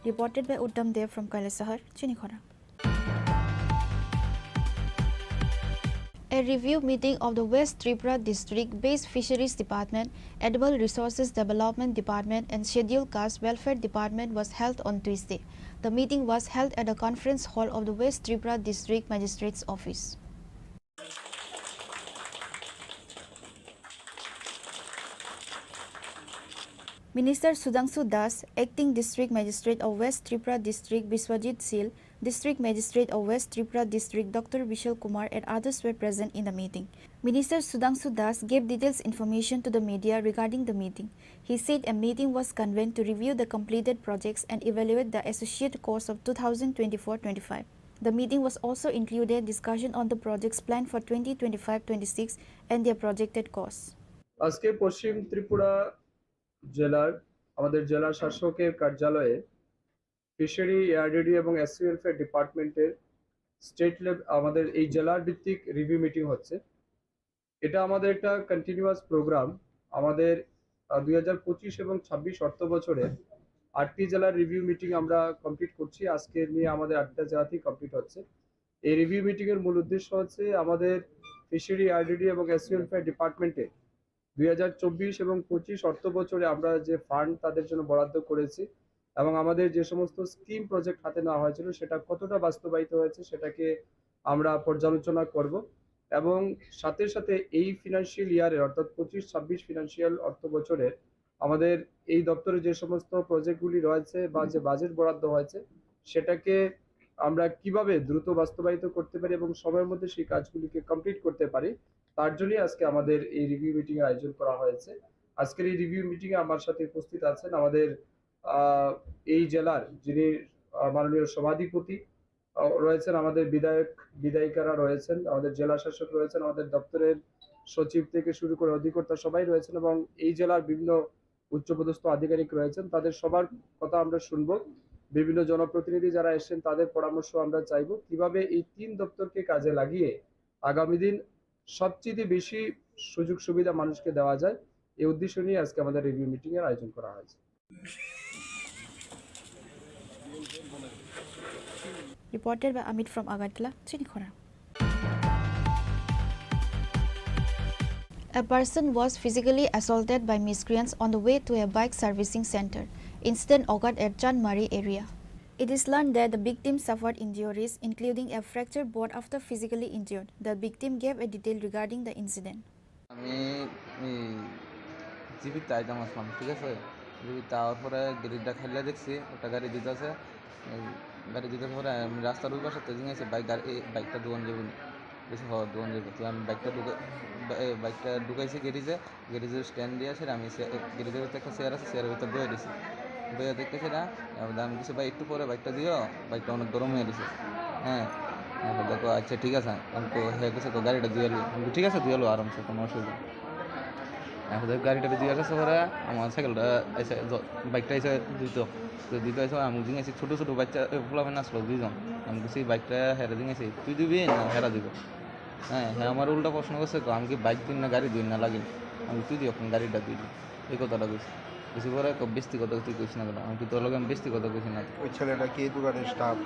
Reported by Uddam Dev from Kailasahar, Chini Khorang. A review meeting of the West Tripura District-based Fisheries Department, Edible Resources Development Department and Scheduled Caste Welfare Department was held on Tuesday. The meeting was held at the conference hall of the West Tripura District Magistrate's Office. Minister Sudhanshu Das, Acting District Magistrate of West Tripura District Biswajit Sil, District Magistrate of West Tripura District Dr. Vishal Kumar and others were present in the meeting. Minister Sudhanshu Das gave details information to the media regarding the meeting. He said a meeting was convened to review the completed projects and evaluate the associated costs of 2024-25. The meeting was also included discussion on the projects planned for 2025-26 and their projected costs. আজকে পশ্চিম ত্রিপুরা জেলার আমাদের জেলা শাসকের কার্যালয়ে fishery, ARDD এবং SC welfare ডিপার্টমেন্টের state level আমাদের এই জেলার ভিত্তিক রিভিউ মিটিং হচ্ছে। এটা আমাদের একটা কন্টিনিউয়াস প্রোগ্রাম। আমাদের 2025 এবং 26 অর্থ বছরে 8টি জেলার রিভিউ মিটিং আমরা কমপ্লিট করছি। আজকে নিয়ে আমাদের 8টা জেলাতেই কমপ্লিট হচ্ছে। এই রিভিউ মিটিংয়ের মূল উদ্দেশ্য হচ্ছে আমাদের ফিশারি, এআরডিডি এবং এসসি ওয়েলফেয়ার ডিপার্টমেন্টে 2024 এবং 25 অর্থ বছরে আমরা যে ফান্ড তাদের জন্য বরাদ্দ করেছি এবং আমাদের যে সমস্ত স্কিম প্রজেক্ট হাতে নেওয়া হয়েছিল সেটা কতটা বাস্তবায়িত হয়েছে সেটাকে আমরা পর্যালোচনা করব এবং সাথে সাথে এই ফিনান্সিয়াল ইয়ারের অর্থাৎ 25-26 ফিনান্সিয়াল অর্থ বছরের আমাদের এই দপ্তরে যে সমস্ত প্রজেক্টগুলি রয়েছে বা যে বাজেট বরাদ্দ হয়েছে সেটাকে আমরা কিভাবে দ্রুত বাস্তবায়িত করতে পারি এবং সময়ের মধ্যে সেই কাজগুলিকে কমপ্লিট করতে পারি, তার জন্যই আজকে আমাদের এই রিভিউ মিটিং এর আয়োজন করা হয়েছে। আজকের এই রিভিউ মিটিং এ আমার সাথে উপস্থিত আছেন আমাদের এই জেলার যিনি মাননীয় সভাধিপতি রয়েছেন, আমাদের বিধায়িকারা রয়েছেন, আমাদের জেলা শাসক রয়েছেন, আমাদের দপ্তরের সচিব থেকে শুরু করে অধিকর্তা সবাই রয়েছেন এবং এই জেলার বিভিন্ন উচ্চপদস্থ আধিকারিক রয়েছেন। তাদের সবার কথা আমরা শুনবো। বিভিন্ন জনপ্রতিনিধি যারা এসেছেন তাদের পরামর্শ আমরা চাইবো কিভাবে এই 3 দপ্তরকে কাজে লাগিয়ে আগামী দিন সবচেয়ে বেশি সুযোগ সুবিধা মানুষকে দেওয়া যায়, এই উদ্দেশ্য নিয়ে আজকে আমাদের রিভিউ মিটিং এর আয়োজন করা হয়েছে। Reported by Amit from Agartala, Chini Khorang. A person was physically assaulted by miscreants on the way to a bike servicing center. Incident occurred at Chanmari area. It is learned that the victim suffered injuries, including a fractured bone after physically injured. The victim gave a detail regarding the incident. আমি জীবিত আইতাম আসলাম, ঠিক আছে। জীবিত hour পরে গেরিটা খাইলে দেখছি একটা গাড়ি দিতেছে, গাড়ি দিতেছে পরে আমি রাস্তার ওই পাশে তেজিং আছে বাইকটা দোকান যাবো বেশি হওয়ার দোকান যাবো, তো আমি বাইকটা ঢুকাইছি গ্যারেজের স্ট্যান্ড দিয়ে আছে, আমি গ্যারেজের ভিতরে একটা চেয়ার আছে, চেয়ারের ভিতরে বয়ে দিছি, বয়ে দেখতেছি না, আমি কিছু ভাই একটু পরে বাইকটা দিও, বাইকটা অনেক গরম হয়ে গেছে। হ্যাঁ, দেখো আচ্ছা ঠিক আছে, আমি তো হয়ে গেছে তো গাড়িটা দিয়ে এলো, আমি ঠিক আছে দিয়ে এলো আরামসে, কোনো অসুবিধা। এখন গাড়িটা দিয়ে আসে পরে আমার সাইকেলটা এসে বাইকটা এসে দিতে এসে আমি দিয়েছি ছোটো ছোটো বাচ্চা ফোলাফেন আসলো দুইজন, আমি কিছু বাইকটা হেরে দিয়েছি, তুই দিবি না হেরা দিব। হ্যাঁ হ্যাঁ, আমার উল্টা প্রশ্ন করছে, আমি কি বাইক দিন না গাড়ি দিন না লাগে, আমি তুই দিও গাড়িটা দিই, এই কথাটা কইছি। কিছু করে ব্যক্তিগত তুই কইস না কেন, আমি তোর লগে আমি ব্যক্তিগত কইছি না। ওই ছেলেটা কি দোকানের স্টাফ?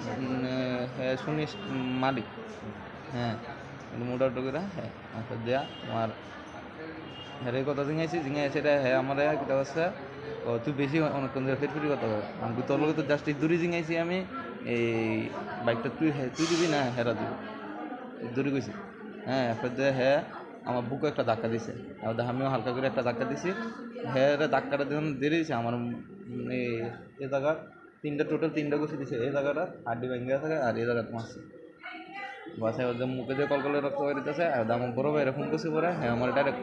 হ্যাঁ শুনিস মালিক, হ্যাঁ মোটামুটি করে। হ্যাঁ দেয়া আমার হ্যাঁ এই কথা জিঙাইছি এটা হ্যাঁ আমার কিতা আছে, ও তুই বেশি অনেকক্ষণ ধরে ফের কথা হয়, আমি তোর লগে তো জাস্ট দূরে জিঙাইছি, আমি এই বাইকটা তুই দিবি না হেরা দিবি দূরে গেছি। হ্যাঁ ফের হ্যাঁ আমার বুকে একটা ধাক্কা দিছে, আমিও হালকা করে একটা ধাক্কা দিছি, হ্যাঁ ধাক্কাটা যখন দিয়ে দিয়েছে আমার এই জায়গা টোটাল তিনটা ঘুষি দিছে, এই জায়গাটা হাড্ডি ভেঙে থাকে আর এই জায়গাটা মারছে বাসায়, ওদের মুখে দিয়ে কলকলে রক্ত বেরিতেছে। আমার বড় ভাই এরকম কিছু করে, হ্যাঁ আমার ডাইরেক্ট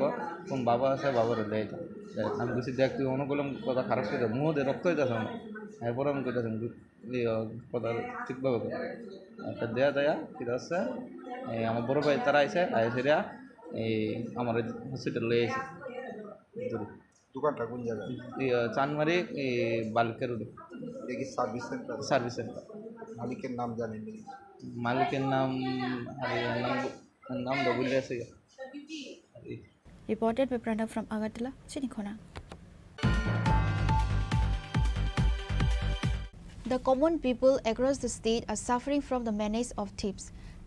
কোন বাবা আছে বাবার দেয়, আমি কিছু দেখ তুই অনুকূলম কথা খারাপ করে মুখ দিয়ে রক্ত হইতেছে আমার, এরপরে আমি কইতেছি কথা ঠিকভাবে করে একটা দেয়া ঠিক আছে। এই আমার বড় ভাই তারা আইসে এই আমার হসপিটাল লয়ে আইসে। দোকানটা কোন জায়গায়? চানমারি বালকের দেখি সার্ভিস সেন্টার। মালিকের নাম জানেন? মালিকের নাম বলে আছে। Reported by Pranav from Agartala, Chini Khorang. The common people across the state are suffering from the menace of thieves.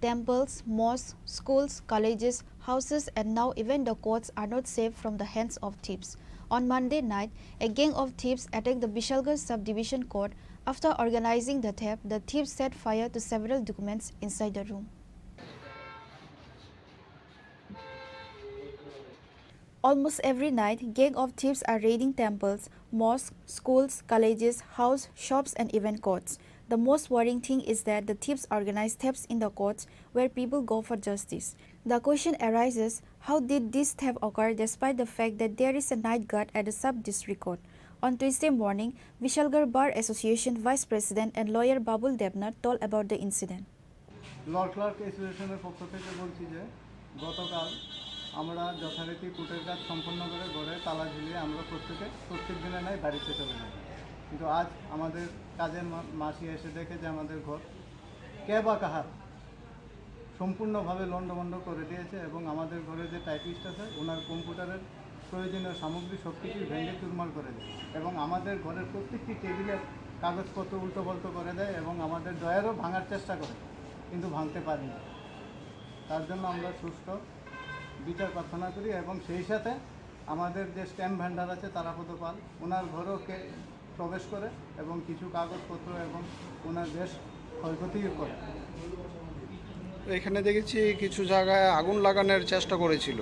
Temples, mosques, schools, colleges, houses and now even the courts are not safe from the hands of thieves. On Monday night, a gang of thieves attacked the Vishalgarh subdivision court. After organizing the theft, the thieves set fire to several documents inside the room. Almost every night, gang of thieves are raiding temples, mosques, schools, colleges, houses, shops and even courts. The most worrying thing is that the thieves organize thefts in the courts where people go for justice. The question arises, how did this theft occur despite the fact that there is a night guard at the sub-district court? On Tuesday morning, Vishalgarh Bar Association Vice President and lawyer Babul Debnath told about the incident. Law clerk অ্যাসোসিয়েশনের পক্ষ থেকে বলছি যে গতকাল আমরা যথারীতি কোর্টের কাজ সম্পন্ন করে ঘরে তালা ঝুলিয়ে আমরা প্রত্যেক দিনে নাই বাড়িতে চলে যাই, কিন্তু আজ আমাদের কাজের মাসি এসে দেখে যে আমাদের ঘর কে বা কাহার সম্পূর্ণভাবে লণ্ডভণ্ড করে দিয়েছে এবং আমাদের ঘরে যে টাইপিস্ট আছে ওনার কম্পিউটারের প্রয়োজনীয় সামগ্রী সব কিছুই ভেঙে চুরমার করে দেয় এবং আমাদের ঘরের প্রত্যেকটি টেবিলের কাগজপত্র উল্টোপাল্টো করে দেয় এবং আমাদের ডয়ারও ভাঙার চেষ্টা করে কিন্তু ভাঙতে পারিনি। তার জন্য আমরা সুষ্ঠু বিচার প্রার্থনা করি এবং সেই সাথে আমাদের যে স্ট্যাম্প ভেন্ডার আছে তারাপদ পাল ওনার ঘরেও প্রবেশ করে এবং কিছু কাগজপত্র এবং ওনার বেশ ক্ষয়ক্ষতিও করে। এখানে দেখেছি কিছু জায়গায় আগুন লাগানোর চেষ্টা করেছিল,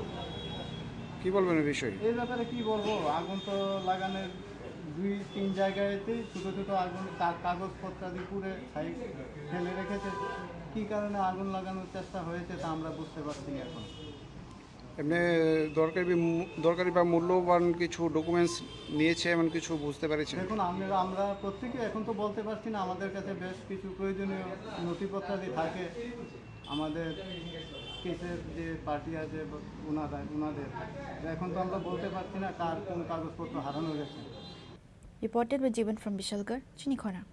কি বলবেন এই বিষয়ে? এই ব্যাপারে কি বলবো, আগুন তো লাগানোর 2-3 জায়গাতেই ছোটো ছোটো আগুন কাগজপত্রাদি পুড়ে সাইড ফেলে রেখেছে, কী কারণে আগুন লাগানোর চেষ্টা হয়েছে তা আমরা বুঝতে পারছি না এখন। এমনি দরকারি বা মূল্যবান কিছু ডকুমেন্টস নিয়েছে এমন কিছু বুঝতে পেরেছি? দেখুন আমরা প্রত্যেকে এখন তো বলতে পারছি না, আমাদের কাছে বেশ কিছু প্রয়োজনীয় নথিপত্রাদি থাকে আমাদের কেসের যে পার্টি আছে ওনাদের, এখন তো আমরা বলতে পারছি না কার কোন কাগজপত্র হারানো গেছে। Reported by Jivan from Vishalgarh, Chini Khorang.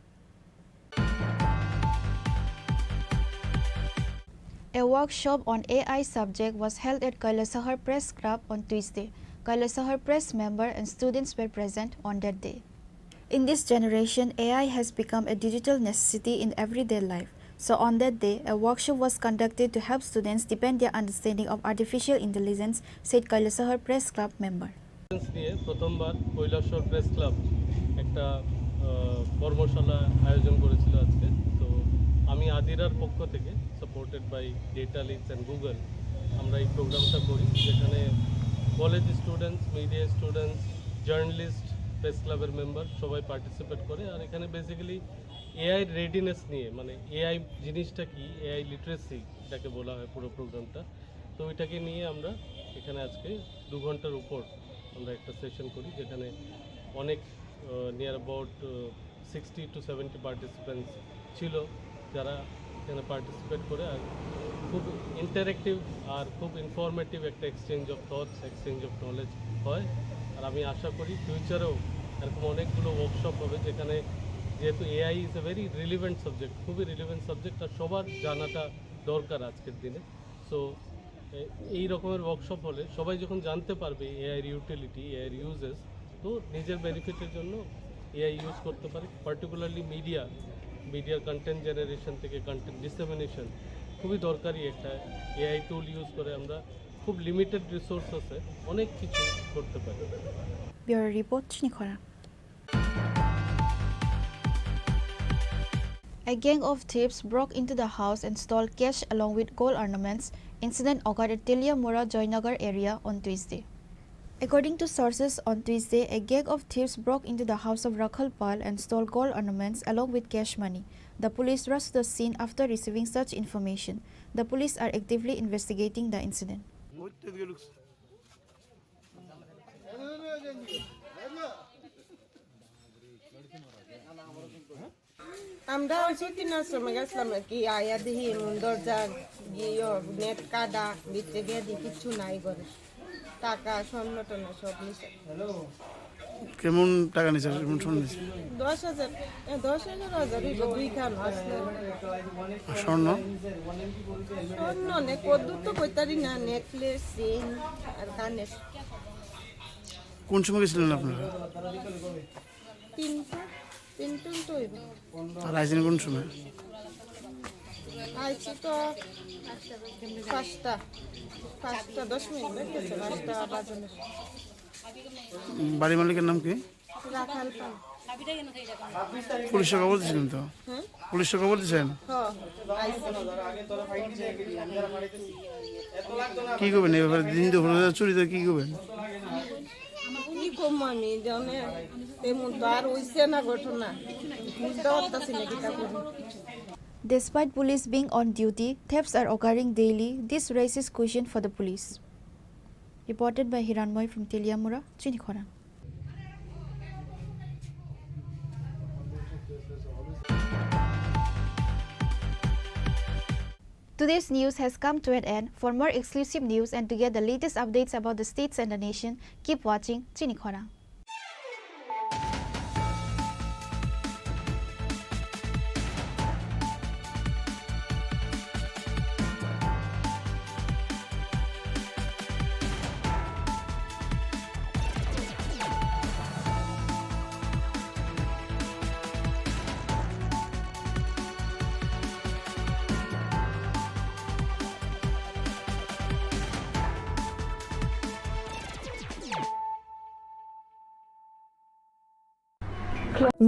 A workshop on AI subject was held at Kailasahar Press Club on Tuesday. Kailasahar Press member and students were present on that day. In this generation, AI has become a digital necessity in everyday life. So on that day, a workshop was conducted to help students deepen their understanding of artificial intelligence, said Kailasahar Press Club member. নিয়ে প্রথমবার Kailashahar press club একটা কর্মশালা আয়োজন করেছিল আজকে। তো আমি আদিরার পক্ষ থেকে supported by data leads and Google আমরা এই প্রোগ্রামটা করি, যেখানে college students, media students, journalist, press ক্লাবের মেম্বার সবাই পার্টিসিপেট করে। আর এখানে বেসিক্যালি এআই রেডিনেস নিয়ে, মানে এআই জিনিসটা কি, এআই লিটারেসি এটাকে বলা হয় পুরো প্রোগ্রামটা। তো ওইটাকে নিয়ে আমরা এখানে আজকে 2 ঘন্টার উপর আমরা একটা সেশন করি, যেখানে অনেক নিয়ার অ্যাবাউট 60 to 70 পার্টিসিপেন্টস ছিল যারা এখানে পার্টিসিপেট করে। আর খুব ইন্টারেক্টিভ আর খুব ইনফরমেটিভ একটা exchange of thoughts, exchange of knowledge হয়। আর আমি আশা করি ফিউচারেও এরকম অনেকগুলো ওয়ার্কশপ হবে, যেখানে যেহেতু AI is a very relevant subject, খুবই রিলিভেন্ট সাবজেক্ট, আর সবার জানাটা দরকার আজকের দিনে। সো এই রকমের ওয়ার্কশপ হলে সবাই যখন জানতে পারবে এআইয়ের ইউটিলিটি, এআইয়ের ইউজেস, তো নিজের বেনিফিটের জন্য এআই ইউজ করতে পারে। পার্টিকুলারলি মিডিয়ার কন্টেন্ট জেনারেশন থেকে কন্টেন্ট ডিসেমিনেশন খুবই দরকারি একটা এআই টুল ইউজ করে আমরা খুব লিমিটেড রিসোর্স আছে অনেক কিছু করতে পারি। Bureau Report, Chini Khorang. A gang of thieves broke into the house and stole cash along with gold ornaments. Incident occurred at Teliamura, Joynagar area on Tuesday. According to sources on Tuesday, a gang of thieves broke into the house of Rakhal Pal and stole gold ornaments along with cash money. The police rushed to the scene after receiving such information. The police are actively investigating the incident. আমরা ছুটির সময় গেছিলাম আর কি, আয়া দেখি দরজা গিয়ে net কাদা ভিতরে গিয়ে দেখি কিছু নাই করে, টাকা স্বর্ণ টর্ণ সব নিছে। কেমন টাকা নিছে, কেমন স্বর্ণ নিছে? 10,000 2 খান আসলে। স্বর্ণ স্বর্ণ নে কত তো কইতারি না, নেকলেস, চেইন আর কানের। কোন সময় গেছিলেন আপনারা? 3টা তো হইব। আর আইছেন কোন সময়? আইছি তো 5টা 10 মিনিট লাগছে, 5টা বাজে। বাড়ি মালিকের নাম কি? রাখাল পাল। পুলিশে খবর দিয়েছিলেন তো? পুলিশে খবর দিয়েছেন? কি করবেন এই ব্যাপারে? দিন দুপুরে চুরিতে কি করবেন? কি কম আমি জানে তেমন তো আর হইছে না ঘটনা, বুঝতে পারতাছি না কি করব। Despite police being on duty, thefts are occurring daily. This raises question for the police. Reported by Hiranmoy from Teliamura, Chini Khorang. Today's news has come to an end. For more exclusive news and to get the latest updates about the states and the nation, keep watching Chini Khorang.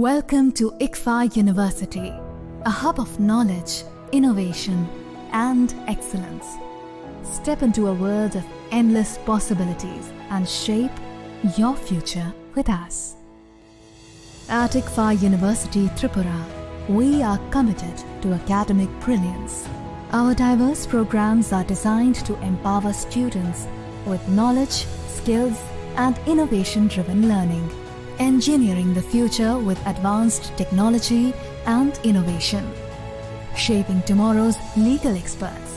Welcome to ICFA University, a hub of knowledge, innovation, and excellence. Step into a world of endless possibilities and shape your future with us. At ICFA University, Tripura, we are committed to academic brilliance. Our diverse programs are designed to empower students with knowledge, skills, and innovation-driven learning. Engineering the future with advanced technology and innovation. Shaping tomorrow's legal experts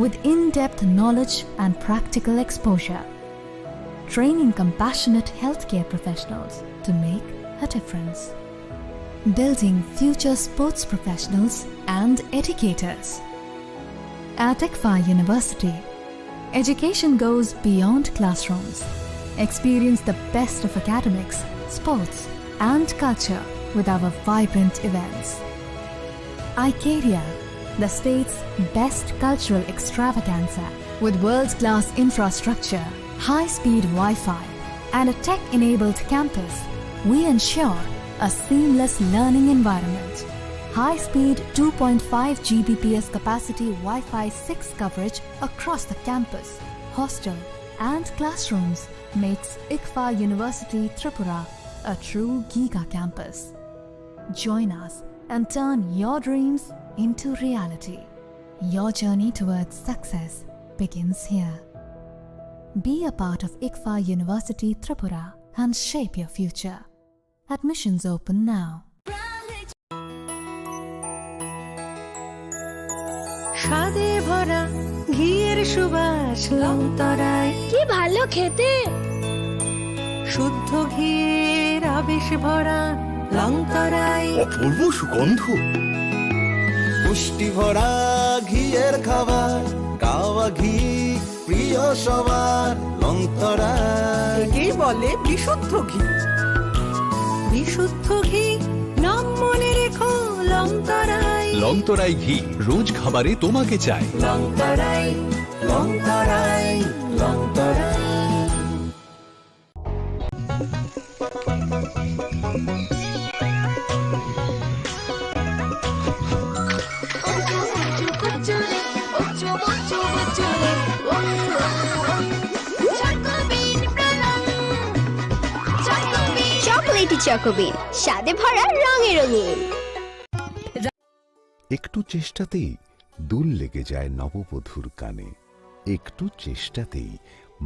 with in-depth knowledge and practical exposure. Training compassionate healthcare professionals to make a difference. Building future sports professionals and educators. At ICFA University, education goes beyond classrooms. Experience the best of academics, sports, and culture with our vibrant events. Icaria, the state's best cultural extravaganza, with world-class infrastructure, high-speed Wi-Fi, and a tech-enabled campus, we ensure a seamless learning environment. High-speed 2.5 Gbps capacity Wi-Fi 6 coverage across the campus, hostel and classrooms makes ICFA University Tripura a true Giga campus. Join us and turn your dreams into reality. Your journey towards success begins here. Be a part of ICFA University Tripura and shape your future. Admissions open now. স্বাদে ভরা ঘিয়ের সুবাস লংতরায় কি ভালো খেতে শুদ্ধ ঘিয়ের আবেশ ভরা লংতরায় অপূর্ব সুগন্ধ পুষ্টি ভরা ঘিয়ের খাবার গাওয়া ঘি প্রিয় সবার লংতরায় কি বলে বিশুদ্ধ ঘি বিশুদ্ধ ঘি নাম মনে রেখো লংতরায় লংতরাই ঘি রোজ খাবারে তোমাকে চাই। লংতরায় লংতরায় লংতরায় চকোলেটি চকোবিন স্বাদে ভরা রঙে রঙিন। একটু চেষ্টাতেই দুল লেগে যায় নববধূর কানে, একটু চেষ্টাতেই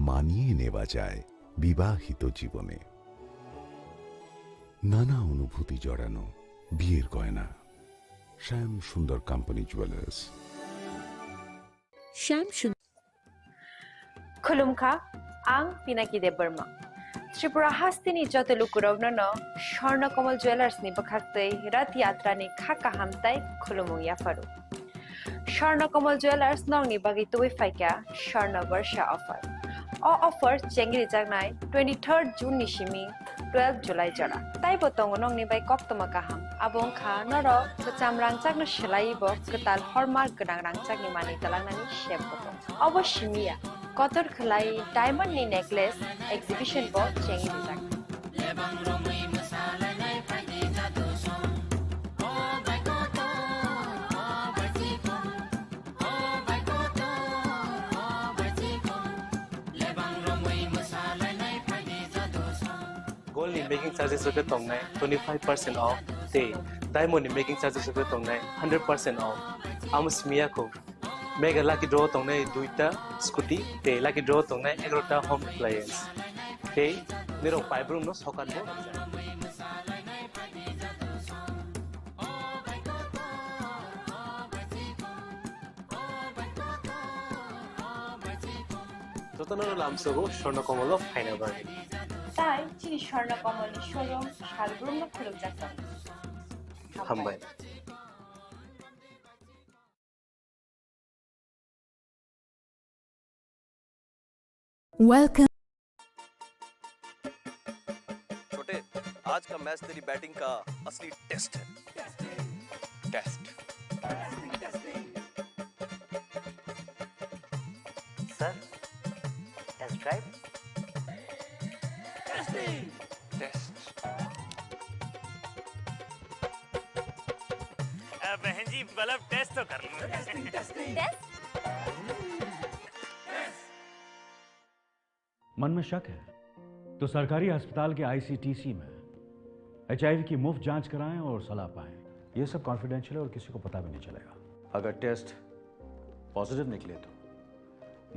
মানিয়ে নেওয়া যায় বিবাহিত জীবনে। নানা অনুভূতি জড়ানো বিয়ের গয়না। শ্যাম সুন্দর কোম্পানি জুয়েলার্স। শ্যাম সুন্দর খুলুমখা আং পিনাকি দেববর্মা त्रिपुरा हास्तिनी जतलुकुरवनो स्वर्णकमल ज्वेलर्स नि बखाक्तै रथ यात्रा नि खाका हामताई खुलुमुं याफारु स्वर्णकमल ज्वेलर्स नंगनि बागै तुबै फाइका स्वर्ण वर्ष ऑफर ऑफर चेंगरि जागनाय 23 जून नि सिमी 12 जुलाई जरा ताइ बतंग नंगनि बाय कक्तमा काहाम आबं खा नर बचाम रांचागनो सिलाइबो कताल हरमार्क गनां रांचागनि मानि तलांनानि शेप बतंग अवश्यमिया कतर खलाई डायमंड नि नेकलेस एग्जिबिशन बो चेंगि जाग गोल्ड नि मेकिंग चार्जेस रखे तंगनाय 25% ऑफ ते डायमंड नि मेकिंग चार्जेस रखे तंगनाय 100% ऑफ आमस्मिया को मेगा लाकी ड्रॉ तंगनाय दुईटा स्कूटी ते लाकी ड्रॉ तंगनाय 11टा होम अप्लायंस ते निरो पाइब्रुम नो सकान बो যতনার লামসগো স্বর্ণকমল ফাইনাল বার্গেন তাই চিনি স্বর্ণকমল শোরুম শালগ্রাম খুলুক যাচ্ছে হামবাই Welcome. छोटे आज का मैच तेरी बैटिंग का असली टेस्ट है। टेस्ट सर टेस्ट ड्राइव बहन जी बल्ब टेस्ट तो कर लो। मन में शक है तो सरकारी अस्पताल के ICTC में HIV की मुफ्त जांच कराएं और सलाह पाएं। ये सब कॉन्फिडेंशियल है और किसी को पता भी नहीं चलेगा। अगर टेस्ट पॉजिटिव निकले तो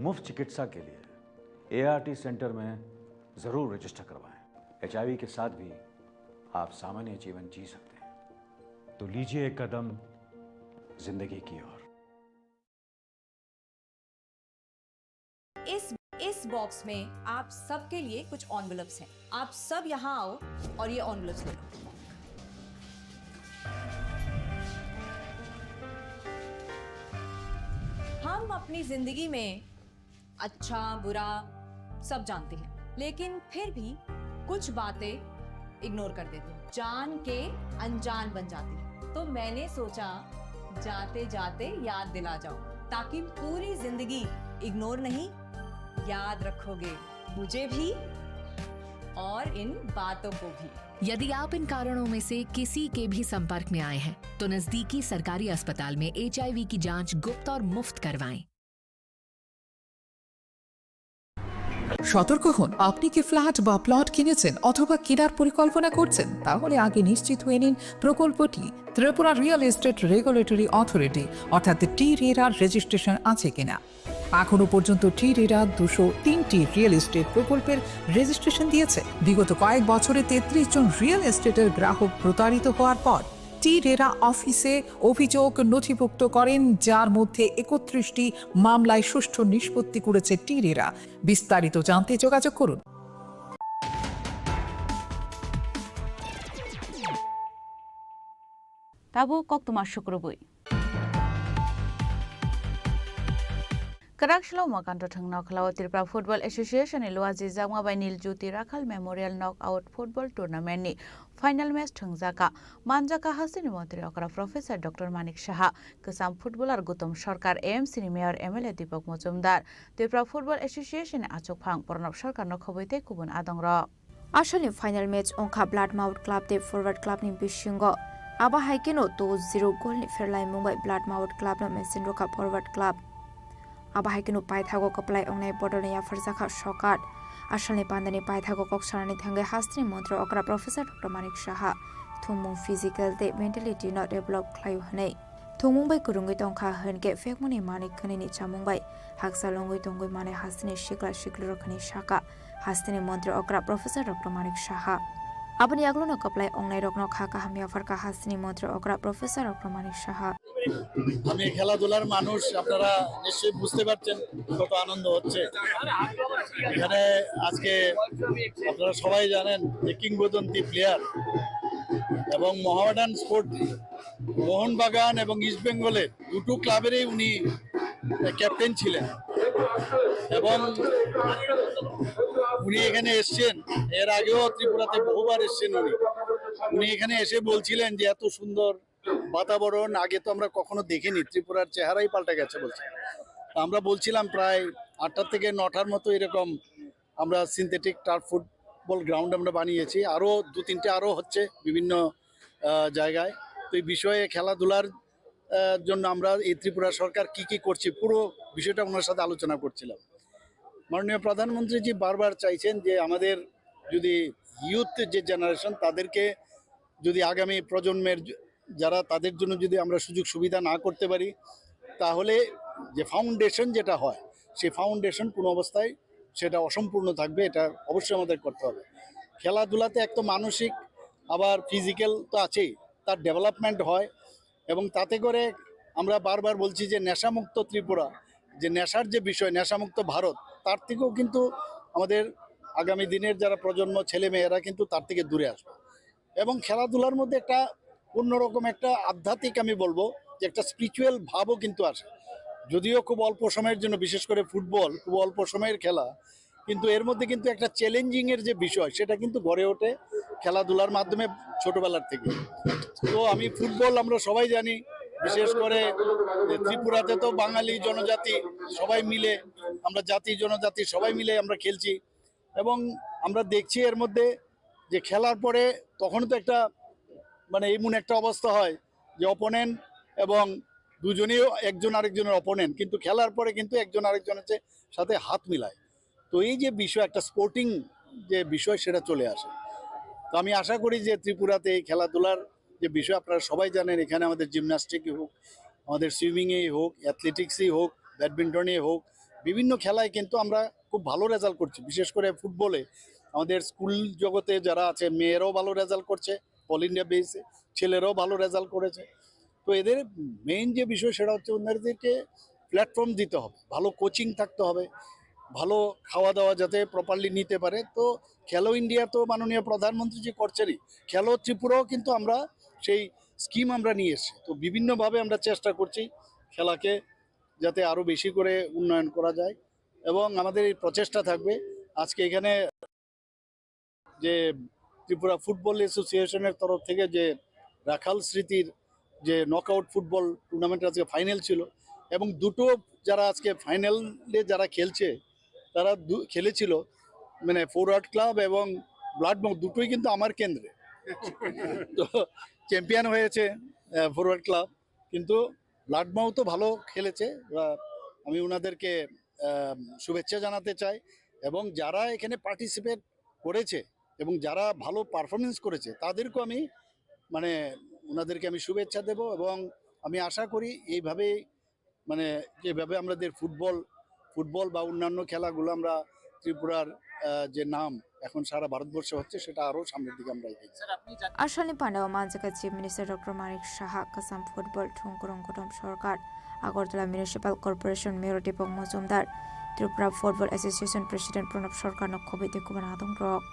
मुफ्त चिकित्सा के लिए ART सेंटर में जरूर रजिस्टर करवाएं। HIV के साथ भी आप सामान्य जीवन जी सकते हैं, तो लीजिए एक कदम जिंदगी की ओर। इस बॉक्स में आप सबके लिए कुछ एनवेलप्स हैं। आप सब यहाँ आओ और ये एनवेलप्स ले लो। हम अपनी जिंदगी में अच्छा बुरा सब जानते हैं, लेकिन फिर भी कुछ बातें इग्नोर कर देते हैं, जान के अनजान बन जाती हैं। तो मैंने सोचा जाते जाते याद दिला जाओ, ताकि पूरी जिंदगी इग्नोर नहीं याद रखोगे, मुझे भी और इन बातों को भी। यदि आप इन कारणों में से किसी के भी संपर्क में आए हैं तो नजदीकी सरकारी अस्पताल में HIV की जांच गुप्त और मुफ्त करवाएं। সতর্ক হন, আপনি কি ফ্ল্যাট বা প্লট কিনেছেন অথবা কেনার পরিকল্পনা করছেন, তাহলে আগে নিশ্চিত হয়ে নিন প্রকল্পটি Tripura real estate regulatory authority অর্থাৎ টি-রেরার রেজিস্ট্রেশন আছে কিনা। এখনো পর্যন্ত টি-রেরা 203টি রিয়েল এস্টেট প্রকল্পের রেজিস্ট্রেশন দিয়েছে। বিগত কয়েক বছরে 33 জন রিয়েল এস্টেটের গ্রাহক প্রতারিত হওয়ার পর টি-রেরা অফিসে অভিযোগ নথিভুক্ত করেন, যার মধ্যে 31টি মামলায় সুষ্ঠু নিষ্পত্তি করেছে টি-রেরা। বিস্তারিত জানতে যোগাযোগ করুন। Tabu kok tuma syukrubui. Karak shlo makanto thangna khlaw Tripura Football Association e luaji jangma bai Nil Jyoti Rakhal Memorial Knockout Football Tournament ni final match thungjaka manjaka hasini mantri okra Professor Dr. Manik Saha kesam footballer Gutom Sarkar AMC ni Mayor MLA Deepak Mojumdar Tripura Football Association e achok phang Pranab Sarkar no khoboite kubun adongra asali final match ongkha Bloodmouth Club te Forward Club ni bisingo aba haikeno 2-0 goal ni Fairline Mumbai Bloodmouth Club no Messin Roka Forward Club Aba haikeno paithago kaplai ongnai border ya farzakha sokat asalni pandani paithago kok sarani thangai hastri mantra okra Professor Dr. Manik Saha thumung physical te mentality not develop khlayu hanai thumung bai kurungoi tongkha henke fekmoni manik khani ni chamung bai haksa longoi tongoi mane hastini shikla shikluro khani saka hastini mantra okra Professor Dr. Manik Saha Abani aglono kaplai ongnai rokno khaka hamia farka hastini mantra okra Professor Dr. Manik Saha আমি খেলাধুলার মানুষ, আপনারা নিশ্চয়ই বুঝতে পারছেন কত আনন্দ হচ্ছে এখানে আজকে। আপনারা সবাই জানেন যে কিংবদন্তি প্লেয়ার এবং মোহামেডান স্পোর্ট মোহনবাগান এবং ইস্ট বেঙ্গলের দুটো ক্লাবেরই উনি ক্যাপ্টেন ছিলেন এবং উনি এখানে এসছেন। এর আগেও ত্রিপুরাতে বহুবার এসছেন উনি এখানে এসে বলছিলেন যে এত সুন্দর বাতাবরণ আগে তো আমরা কখনো দেখিনি, ত্রিপুরার চেহারাই পাল্টে গেছে বলছে। আমরা বলছিলাম প্রায় 8টা থেকে 9টার মতো এরকম আমরা সিনথেটিক টার্ফ ফুটবল গ্রাউন্ড আমরা বানিয়েছি, আরও 2-3টে আরও হচ্ছে বিভিন্ন জায়গায়। তো এই বিষয়ে খেলাধুলার জন্য আমরা এই ত্রিপুরা সরকার কি করছি পুরো বিষয়টা ওনার সাথে আলোচনা করছিলাম। মাননীয় প্রধানমন্ত্রীজি বারবার চাইছেন যে আমাদের যদি ইউথ যে জেনারেশন তাদেরকে যদি আগামী প্রজন্মের যারা তাদের জন্য যদি আমরা সুযোগ সুবিধা না করতে পারি তাহলে যে ফাউন্ডেশন যেটা হয় সেই ফাউন্ডেশন কোনো অবস্থায় সেটা অসম্পূর্ণ থাকবে। এটা অবশ্যই আমাদের করতে হবে। খেলাধুলাতে এক তো মানসিক আবার ফিজিক্যাল তো আছেই, তার ডেভেলপমেন্ট হয় এবং তাতে করে আমরা বারবার বলছি যে নেশামুক্ত ত্রিপুরা, যে নেশার যে বিষয় নেশামুক্ত ভারত, তার থেকেও কিন্তু আমাদের আগামী দিনের যারা প্রজন্ম ছেলে মেয়েরা কিন্তু তার থেকে দূরে আসবে। এবং খেলাধুলার মধ্যে একটা অন্যরকম একটা আধ্যাত্মিক আমি বলবো যে একটা স্পিরিচুয়াল ভাবও কিন্তু আসে, যদিও খুব অল্প সময়ের জন্য, বিশেষ করে ফুটবল খুব অল্প সময়ের খেলা, কিন্তু এর মধ্যে কিন্তু একটা চ্যালেঞ্জিংয়ের যে বিষয় সেটা কিন্তু গড়ে ওঠে খেলাধুলার মাধ্যমে ছোটবেলার থেকে। তো আমি ফুটবল আমরা সবাই জানি, বিশেষ করে ত্রিপুরাতে তো বাঙালি জনজাতি সবাই মিলে আমরা জাতি জনজাতি সবাই মিলে আমরা খেলছি এবং আমরা দেখছি এর মধ্যে যে খেলার পরে তখন তো একটা মানে এমন একটা অবস্থা হয় যে অপোনেন্ট এবং দুজনেই একজন আরেকজনের অপোনেন্ট, কিন্তু খেলার পরে কিন্তু একজন আরেকজনের সাথে হাত মিলায়। তো এই যে বিষয় একটা স্পোর্টিং যে বিষয় সেটা চলে আসে। তো আমি আশা করি যে ত্রিপুরাতে এই খেলাধুলার যে বিষয় আপনারা সবাই জানেন, এখানে আমাদের জিমন্যাস্টিকই হোক, আমাদের সুইমিংয়েই হোক, অ্যাথলেটিক্সই হোক, ব্যাডমিন্টনেই হোক, বিভিন্ন খেলায় কিন্তু আমরা খুব ভালো রেজাল্ট করছি। বিশেষ করে ফুটবলে আমাদের স্কুল জগতে যারা আছে মেয়েরাও ভালো রেজাল্ট করছে, অল ইন্ডিয়া বেসে ছেলেরাও ভালো রেজাল্ট করেছে। তো এদের মেইন যে বিষয় সেটা হচ্ছে ওনাদেরকে প্ল্যাটফর্ম দিতে হবে, ভালো কোচিং থাকতে হবে, ভালো খাওয়া দাওয়া যাতে প্রপারলি নিতে পারে। তো খেলো ইন্ডিয়া তো মাননীয় প্রধানমন্ত্রী যে করছেনই, খেলো ত্রিপুরাও কিন্তু আমরা সেই স্কিম আমরা নিয়ে এসেছি। তো বিভিন্নভাবে আমরা চেষ্টা করছি খেলাকে যাতে আরও বেশি করে উন্নয়ন করা যায় এবং আমাদের এই প্রচেষ্টা থাকবে। আজকে এখানে যে ত্রিপুরা ফুটবল অ্যাসোসিয়েশনের তরফ থেকে যে রাখাল স্মৃতির যে নকআউট ফুটবল টুর্নামেন্টের আজকে ফাইনাল ছিল এবং দুটো যারা আজকে ফাইনালে যারা খেলছে তারা খেলেছিল মানে ফরওয়ার্ড ক্লাব এবং ব্লাডমাউথ, দুটোই কিন্তু আমার কেন্দ্রে। তো চ্যাম্পিয়ন হয়েছে ফরওয়ার্ড ক্লাব, কিন্তু লাডমাউ তো ভালো খেলেছে। আমি ওনাদেরকে শুভেচ্ছা জানাতে চাই, এবং যারা এখানে পার্টিসিপেট করেছে এবং যারা ভালো পারফরমেন্স করেছে তাদেরকেও আমি মানে ওনাদেরকে আমি শুভেচ্ছা দেব, এবং আমি আশা করি এইভাবেই মানে যেভাবে আমাদের ফুটবল বা অন্যান্য খেলাগুলো আমরা ত্রিপুরার যে নাম এখন সারা ভারতবর্ষে হচ্ছে সেটা আরও সামনের দিকে আমরা এগিয়ে যাই। Arshani Pandao Manjaka Chief Minister Dr. Manik Shaha Kasam Football Thungkurung Kodam Sarkar Agartala Municipal Corporation Mayor Dipok Mozumdar Tripura Football Association President Pranab Sarkar no Kobite Kuban Adong Rok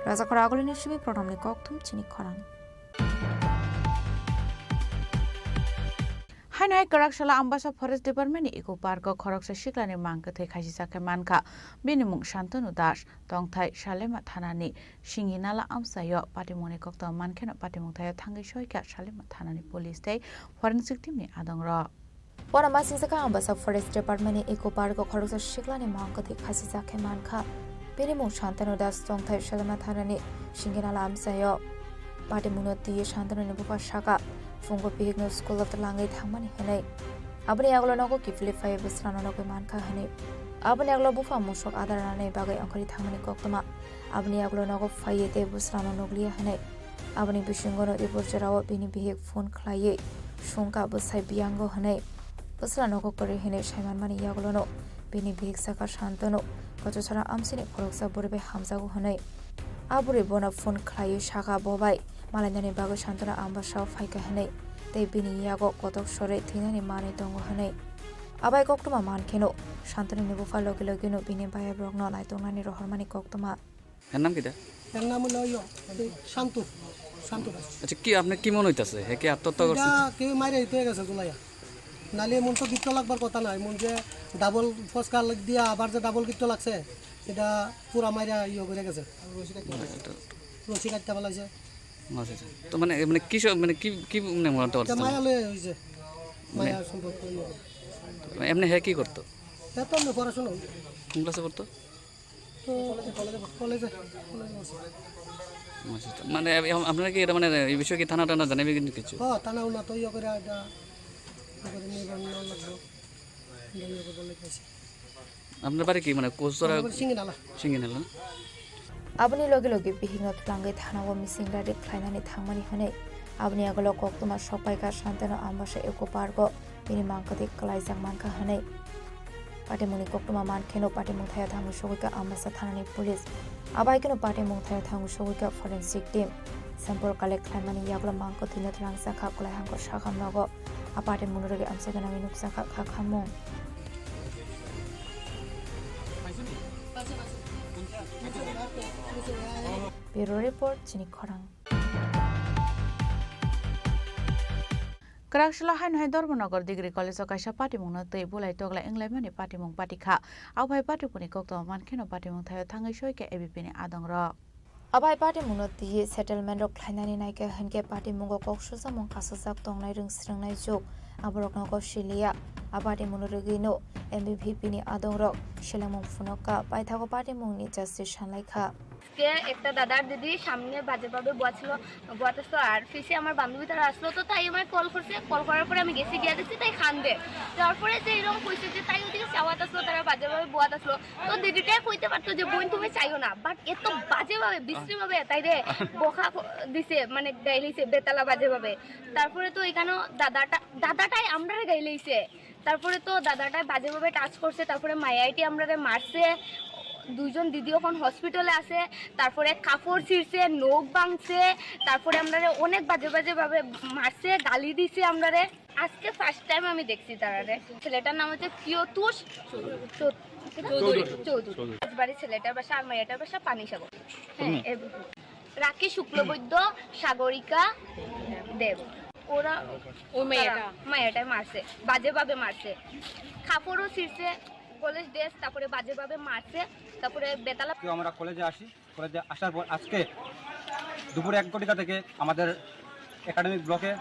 Raja Khoragoli Nishibi Pronamni Koktum Chini Khorang Hainai Karakshalla Ambasa Forest Department Eco Park Khoroksa Shiklani Mankathe Khasisake Manka Binimung Shantanu Dash Tongthai Shalema Thanani Shinginala Amsayo Patimoni Kokta Mankeno Patimutaya Tangi Shoika Shalema Thanani Police Day Forensic Team ni Adongra Wanama Sisaka Ambasa Forest Department Eco Park Khoroksa Shiklani Mankathe Khasisake Manka Binimung Shantanu Dash Tongthai Shalema Thanani Shinginala Amsayo Patimunoti Shantanu Bufa Shaka Fungo Pigno School of the Langai Thamani Hene Abani Aglonogo Kifli Fire Bisranoko Manka Hene Abani Aglobufa Mushok Adarane Bagay Ankari Thamani Koktama Abani Aglonogo Fayete Busrano Noglia Hene Abani Bishingono Iburjarawa Bini Bihik Phone Klaye Shunka Busai Biango Hene Busranoko Kori Hene Shaiman Mani Yaglono Bini Bihik Saka Shantano Kochara Amsini Koroksa Burbe Hamzago Hene Aburi Bona Phone Klaye Shaka Bobai Malandani Bago Shantana Ambasha Faika Hane, they bini Yago Kotok Shore, Tinani Mani Tongo Hane. Abai Koktuma Mankeno, Shantani Nibufa Logilogino Bini by a Brogno, I don't any Rohormani Koktuma. নাম কি এর নাম হলো শান্তু শান্তু দাস। আচ্ছা কি আপনি কি মনে হইতাছে হে কি আত্মহত্যা করছে? এটা কে মাইরে হইতে গেছে গুলাইয়া নালে মন তো গিট্টো লাগবার কথা নাই, মন যে ডাবল ফসকা লাগ দিয়া আবার যে ডাবল গিট্টো লাগছে এটা পুরা মাইরা ইয়ে করে গেছে, রশি কাটতে বলাইছে। আচ্ছা তো মানে মানে কি মানে কি কি মানে মনে হচ্ছে মায়া লয়ে হইছে, মায়া সম্পর্ক এমনি হে কি করতো? তা তো আমি পড়াশোনা কোন ক্লাসে করতো? তো কলেজে আচ্ছা মানে আপনারা কি এটা মানে এই বিষয়ে কি থানা টানা জানাবে কিন্তু কিছু? হ্যাঁ থানা উনা তো ইয়ে করে এটা করে নিবন্ধন লাগবে ইয়ে করে বলে কইছে। আপনার বাড়ি কি মানে কোসরা Singinala Singinala? Abani Logi Logi Bihingot Langai Thanawa Missing Radi Klainani Thangmani Hane Abani Agolo Koktuma Shopaika Shantano Ambasha Eco Pargo Bini Mankati Klaizang Manka Hane Patimuni Koktuma Mankeno Patimuthaya Thangu Showika Ambasa Thanani Police Abaikano Patimuthaya Thangu Showika Forensic Team Sample Collect Klaimani Yagla Manko Tinat Langsaka Klaihango Shakam Nogo Apati Munuragi Amsagana Minuksaka Kakamong Bureau Report Chini Khorang Karakshalla Hain Dormonagar Degree College of Kaisha Patimung na Tei Bulai Togla England Patimung Patika Abai Patipuni Kokto Mankeno Patimung Thayo Thangai Shoike Ebipini Adongra Abai Patimung no Ti Settlement of Klainani Naike Henke Patimungo Kokshusa Mong Kasasak Tongnai Rung Srangnai Jok Aboroknogo Shilia Abati Munurugino MVP ni Adongrok Shilamung Funoka Paithago Patimung ni Justice Shanlaika কে একটা দাদার দিদি সামনে বাজেভাবে বোয়াতেছিল আর ফিসে আমার বান্ধবী তারা আসলো, তো তাই আমার কল করছে, কল করার পরে আমি গেছি গিয়ে দেখছি তাই খান্দে, তারপরে যে এরকম কইছে যে তাই ওদিকে চাওয়াত আসলো, তারা বাজেভাবে বোয়াত আসলো, তো দিদিটাই কইতে পারতো যে বোন তুমি চাইও না, বাট এত বাজেভাবে বিশ্রীভাবে তাই রে বকা দিছে, মানে গাইলেছে বেতালা বাজেভাবে। তারপরে তো এখানে দাদাটাই আমরা গাইলেছে, তারপরে তো দাদাটাই বাজেভাবে টাচ করছে, তারপরে মায়াইটি আমরা মারছে, দুইজন দিদি এখন হসপিটালে আছে, তারপরে কাপড় ছিঁড়ছে, নখ ভাঙছে, তারপরে আমরা অনেক বাজে বাজে ভাবে মারছে, গালি দিছে আমরা। আজকে ফার্স্ট টাইম আমি দেখছি তারারে। ছেলেটার নাম হচ্ছে প্রিয়তুষ চৌধুরী। বাড়ি ছেলেটার বাসা আর মেয়েটার বাসা পানিসাগর। হ্যাঁ, রাখি শুক্লবৈদ্য, সাগরিকা দেব। ওরা ওই মেয়েটা মারছে, বাজেভাবে মারছে, খাপড়ও ছিঁড়ছে, কলেজ ড্রেস, তারপরে বাজেভাবে মারছে, তারপরে বেতালা। আমরা কলেজে আসি, কলেজে আসার পর আজকে দুপুরে 1 কোটিকা থেকে আমাদের একাডেমিক ব্লকে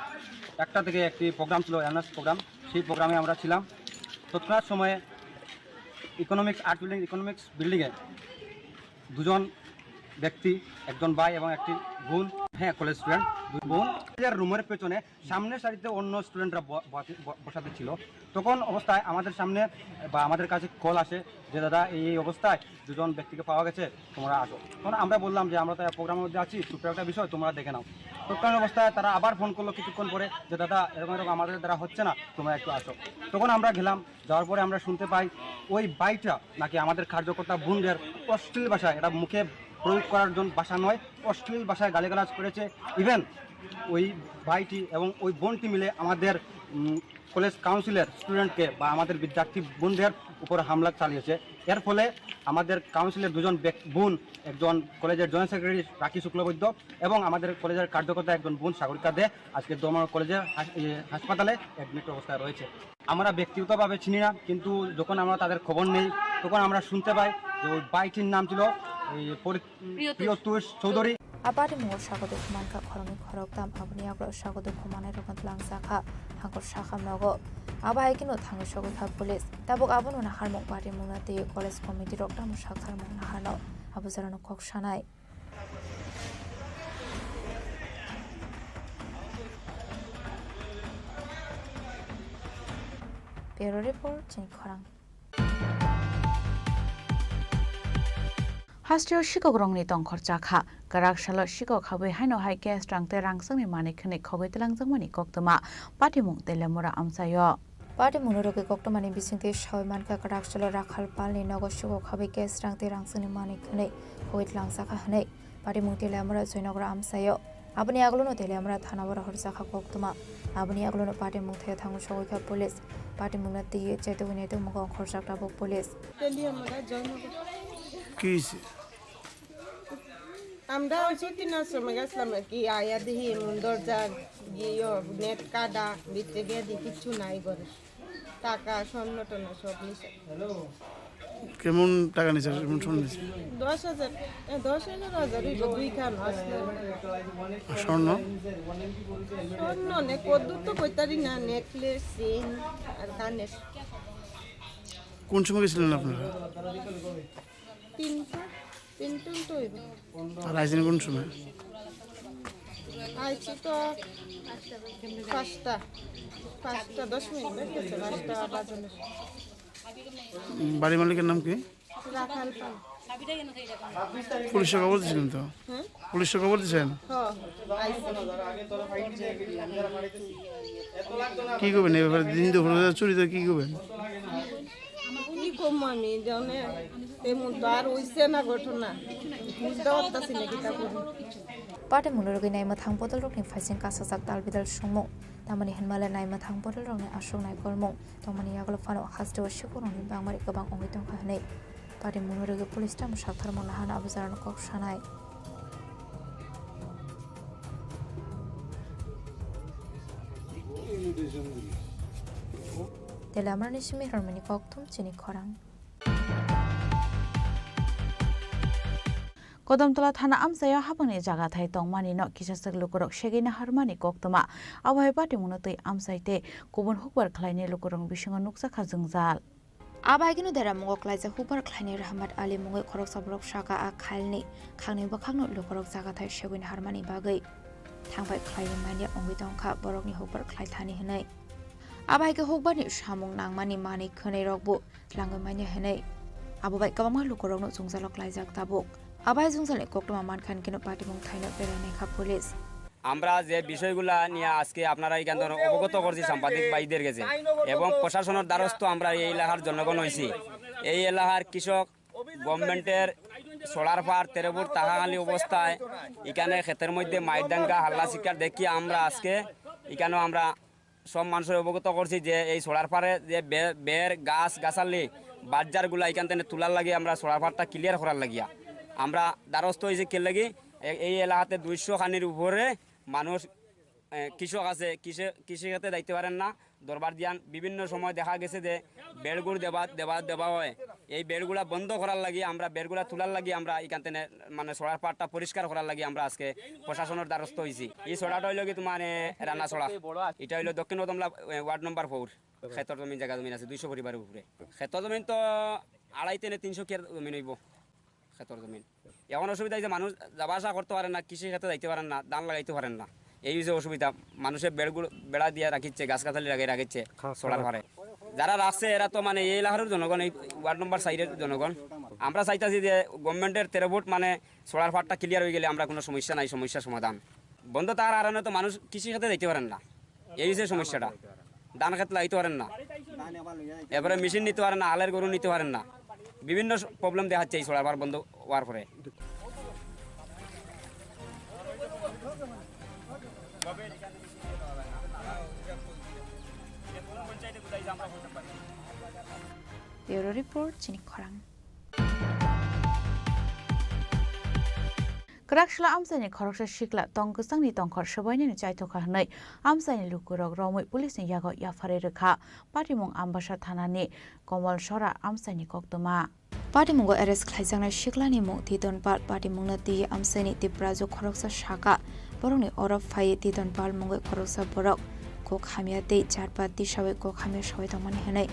1টা থেকে একটি প্রোগ্রাম ছিল, অ্যানার্স প্রোগ্রাম। সেই প্রোগ্রামে আমরা ছিলাম। তৎক্ষণাৎ সময়ে ইকোনমিক্স বিল্ডিংয়ে 2জন ব্যক্তি, একজন ভাই এবং একটি বোন, হ্যাঁ কলেজ স্টুডেন্ট 2 বোন, রুমের পেছনে সামনের সারিতে অন্য স্টুডেন্টরা বসাতে ছিল। তখন অবস্থায় আমাদের সামনে বা আমাদের কাছে কল আসে যে দাদা এই অবস্থায় 2জন ব্যক্তিকে পাওয়া গেছে, তোমরা আসো। তখন আমরা বললাম যে আমরা তো প্রোগ্রামের মধ্যে আছি, ছোট্ট একটা বিষয়, তোমরা দেখে নাও। তৎকালীন অবস্থায় তারা আবার ফোন করলো কিছুক্ষণ পরে যে দাদা এরকম আমাদের দ্বারা হচ্ছে না, তোমরা একটু আসো। তখন আমরা গেলাম, যাওয়ার পরে আমরা শুনতে পাই ওই বাইকটা নাকি আমাদের কার্যকর্তা বোনদের অশ্লীল ভাষায়, এটা মুখে প্রয়োগ করার জন্য ভাষা নয়, অশ্লীল ভাষায় গালিগালাজ করেছে। ইভেন ওই ভাইটি এবং ওই বোনটি মিলে আমাদের কলেজ কাউন্সিলের স্টুডেন্টকে বা আমাদের বিদ্যার্থী বোনদের উপর হামলা চালিয়েছে। এর ফলে আমাদের কাউন্সিলের 2জন বোন, একজন কলেজের জয়েন্ট সেক্রেটারি রাখি শুক্লবৈদ্য এবং আমাদের কলেজের কার্যকর্তা একজন বোন সাগরিকা দে আজকে দমন কলেজের হাসপাতালে অ্যাডমিট অবস্থায় রয়েছে। আমরা ব্যক্তিগতভাবে চিনি না, কিন্তু যখন আমরা তাদের খবর নেই তখন আমরা শুনতে পাই যে ওই বাইটির নাম ছিল প্রিয়তুষ Chowdhury. Abadi mur sagodo kumanka khorongni khoroktam abuni agro sagodo kumanai rokan langsakha hangkor sakham nogo abai kino thangu sogokha police tabok abunu na harmok party munate college committee roktam sakhar mung na hano abuzarano kok sanai Bureau report Chini Khorang Hastio Shikok Rongni Tongkhor Chakha Garak Shalo Shikok Habai Haino Hai Gas Strangte Rangsangni Mane Khne Khogoi Telangzangmani Koktoma Patimung Telemura Amsayo Party Munuroke Koktomani Bisinte Shoi Manka Garak Shalo Rakhal Palni Nogo Shikok Habai Gas Strangte Rangsangni Mane Khne Khogoi Telangsakha Hne Patimung Telemura Zoinogra Amsayo Abuni Aglono Telemura Thanawara Horsakha Koktoma Abuni Aglono Patimung The Thangu Shogoi Police Patimung Ti Chetowine Mugo Khorsakta Bok Police Telemura Joino Kisi আমরা ছুটি না সময় গেছিলাম কি আয়া দেখি দরজা গিয়ে নেট কাটা ভিতরে গিয়ে দেখি কিছু নাই ঘরে টাকা স্বর্ণ টনা সব নিছে কেমন টাকা নিছে কেমন স্বর্ণ নিছে 10,000 দুই খান আসলে স্বর্ণ নে কদ্দুর তো কইতারি না নেকলেস চেইন আর কানের কোন সময় গেছিলেন আপনারা তিনটন তো আর আইছেন কোন সময় আইছি তো 5টা 10 মিনিট লাগছে 5টা বাজে বাড়ি মালিকের নাম কি রাখাল পাল পুলিশে খবর দিয়েছিলেন তো পুলিশে খবর দিয়েছেন কি করবেন এই ব্যাপারে দিন দুপুরে চুরি তো কি করবেন কি কম আমি জানে তেমন তো আর হইছে না ঘটনা বুঝতে পারতাছি না কিটা করব Party Munurogi Naima Thang Bottle Rokni Faising Kasasak Dalbidal Shumo Tamani Henmala Naima Thang Bottle Rokni Ashok Nai Kormong Tomani Yaglo Fano Hasto Shikoroni Bangmari Kabang Ongitong Hane Party Munurogi Police Tam Shakthar Monahana Abuzaran Kok Shanai Telamar Nishimi Hermani Koktum Chini Khorang Kodamtola Thana Amsayo Hapani Jaga Thai Tongmani no Kisasak Lukurok Shegina Harmani Koktoma Awai Party Munotoi Amsaite Kubun Hukbar Kleine Lukurong Bishinga Nuksa Kazungzal Abagino Dera Mungo Klaisa Hukbar Kleine Rahmat Ali Mungo Korok Sabrok Shaka A Khalni Khangni Bakangno Lukurok Jaga Thai Shegin Harmani Bagai Thangbai Kleine Mania Ongitongka Borokni Hukbar Klai Thani Hanai Abaike Hukbani Shamung Nangmani Mani Khane Rokbu Tlangamania Hanai Abubai Kabama Lukurong no Zungzalok Laizak Tabuk আবাই জুংসালে কোকটমা মানখান কেন party মুং থাইনা পেরানে খা police আমরা যে বিষয়গুলা নিয়ে আজকে আপনারা এখানে অবগত করছি সাংবাদিক ভাইদের কাছে এবং প্রশাসনের দ্বারস্থ আমরা এই এলাকার জনগণ হইছি এই এলাকার কৃষক গভর্নমেন্টের সোলার পার তেরবুর তাহাখালি অবস্থায় এখানে ক্ষেতের মধ্যে মাইদাঙ্গা হাল্লা শিকার দেখি আমরা আজকে এখানেও আমরা সব মানুষের অবগত করছি যে এই সোলার পারে যে বের গাছ গাছালি বাজারগুলা এখান থেকে তোলার লাগে আমরা সোলার পারটা ক্লিয়ার করার লাগিয়া আমরা দ্বারস্থ হয়েছি কে লাগি এই এলাকাতে 200 খানির উপরে মানুষ কৃষক আছে কৃষিখাতে যাইতে পারেন না দরবার দিয়ান বিভিন্ন সময় দেখা গেছে যে বেড়গুড় দেওয়া হয় এই বেড়গুলা বন্ধ করার লাগি আমরা বেড়গুলা তোলার লাগি আমরা এখান থেকে মানে সোলার পাটটা পরিষ্কার করার লাগি আমরা আজকে প্রশাসনের দ্বারস্থ হয়েছি এই সোলাটা হইল কি তোমার রান্না সোলা এটা হইলো দক্ষিণ কদমলা ওয়ার্ড নম্বর 4 ক্ষেতর জমিন জায়গা জমিন আছে 200 পরিবারের উপরে ক্ষেতর জমিন তো 250-300 কেয়ার জমিন হইব ক্ষেতর জমিন এমন অসুবিধা যে মানুষ যাওয়া আসা করতে পারেন না কৃষি ক্ষেত্রে যাইতে পারেন না ধান লাগাইতে পারেন না এই যে অসুবিধা মানুষের বেড়া দিয়ে রাখিচ্ছে গাছ গাছালি রাখিচ্ছে সোলার পারে যারা রাখছে এরা তো মানে এই এলাকার জনগণ এই ওয়ার্ড নম্বর 4 এর জনগণ আমরা চাইতেছি যে গভর্নমেন্টের 13 ফুট মানে সোলার পাটটা ক্লিয়ার হয়ে গেলে আমরা কোনো সমস্যা নাই সমস্যার সমাধান বন্ধ তার কারণে তো মানুষ কৃষি ক্ষেত্রে যাইতে পারেন না এই যে সমস্যাটা ধান ক্ষেত্রে লাগাইতে পারেন না এবারে মেশিন নিতে পারেন না হালের গরু নিতে পারেন না বিভিন্ন প্রবলেম দেখাচ্ছে এই সোলার পাট বন্ধ হওয়ার পরে Bureau Report, Chini Khorang. Krakshla amsani khoroksa shikla tongkusangni tongkhor sabaini ni chaithoka hnai amsani lukurok romoi police ni yago yafare rekha patimong ambasa thanani Komal Sora amsani koktoma Patimungo arrest khlaijangna shiklani mung titon par patimungna ti amsani tiprajo khoroksa shaka boroni orof phai titon pal mungo khoroksa borok ko khamia te charpa ti sabai ko khamia sabai tamani hanai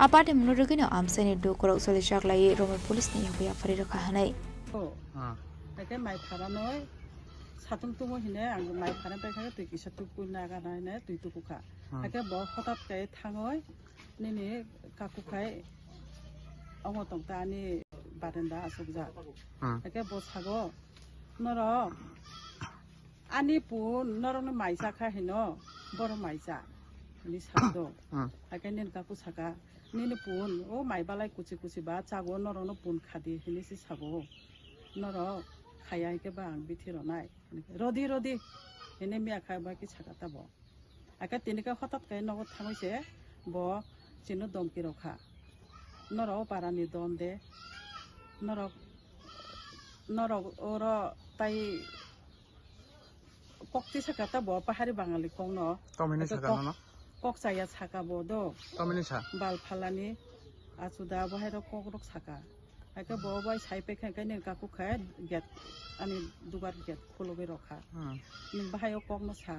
apate munurugino amsani du korok sole shaklai romoi police ni yago yafare rekha hanai cái máy phá nó nói sao tung tung như thế anh máy phá nó bây giờ tùy cái sao tung tung nào cái này nè tùy tụi cụ cả cái bỏ khó tập cái thang ấy nên nè các cụ cái ông ở tổng ta nè bà đàn đã sụp ra cái bỏ sago nó đó anh ấy bù nó đó nó máy sa khai hình nó bỏ nó máy saนี่สักตัวไอ้แค่เนี่ยกับกูสักนี่เนี่ยปูนโอ้ไม่บาลายกุจิบ้าจากวันนรนปูนขาดีนี่สิสักนรขยายก็บ้างวิธีเราไม่รอดีเห็นไหมมีอะไรบ้างที่สักตาบ่ไอ้แค่ตีนี้ก็ข้อตัดกันนรทำให้เสียบ่จินดมกิโลค่ะนรปารานิดมเดนรโอรไตปกติสักตาบ่ปะหาริบังอะไรกงเนาะต้องไม่ได้สักเนาะกอกใจสักบ่doต้องไม่ได้สักบาลพลานีอาสุดาบ่ให้เรากอกรกสักไอ้ก็บอกว่าใช้ไปแค่กันเนี่ยกับกูแค่เก็ตอันนี้ดูการเก็ตโคโลเวโรค่ะนึกว่าให้เอากอกมาใช้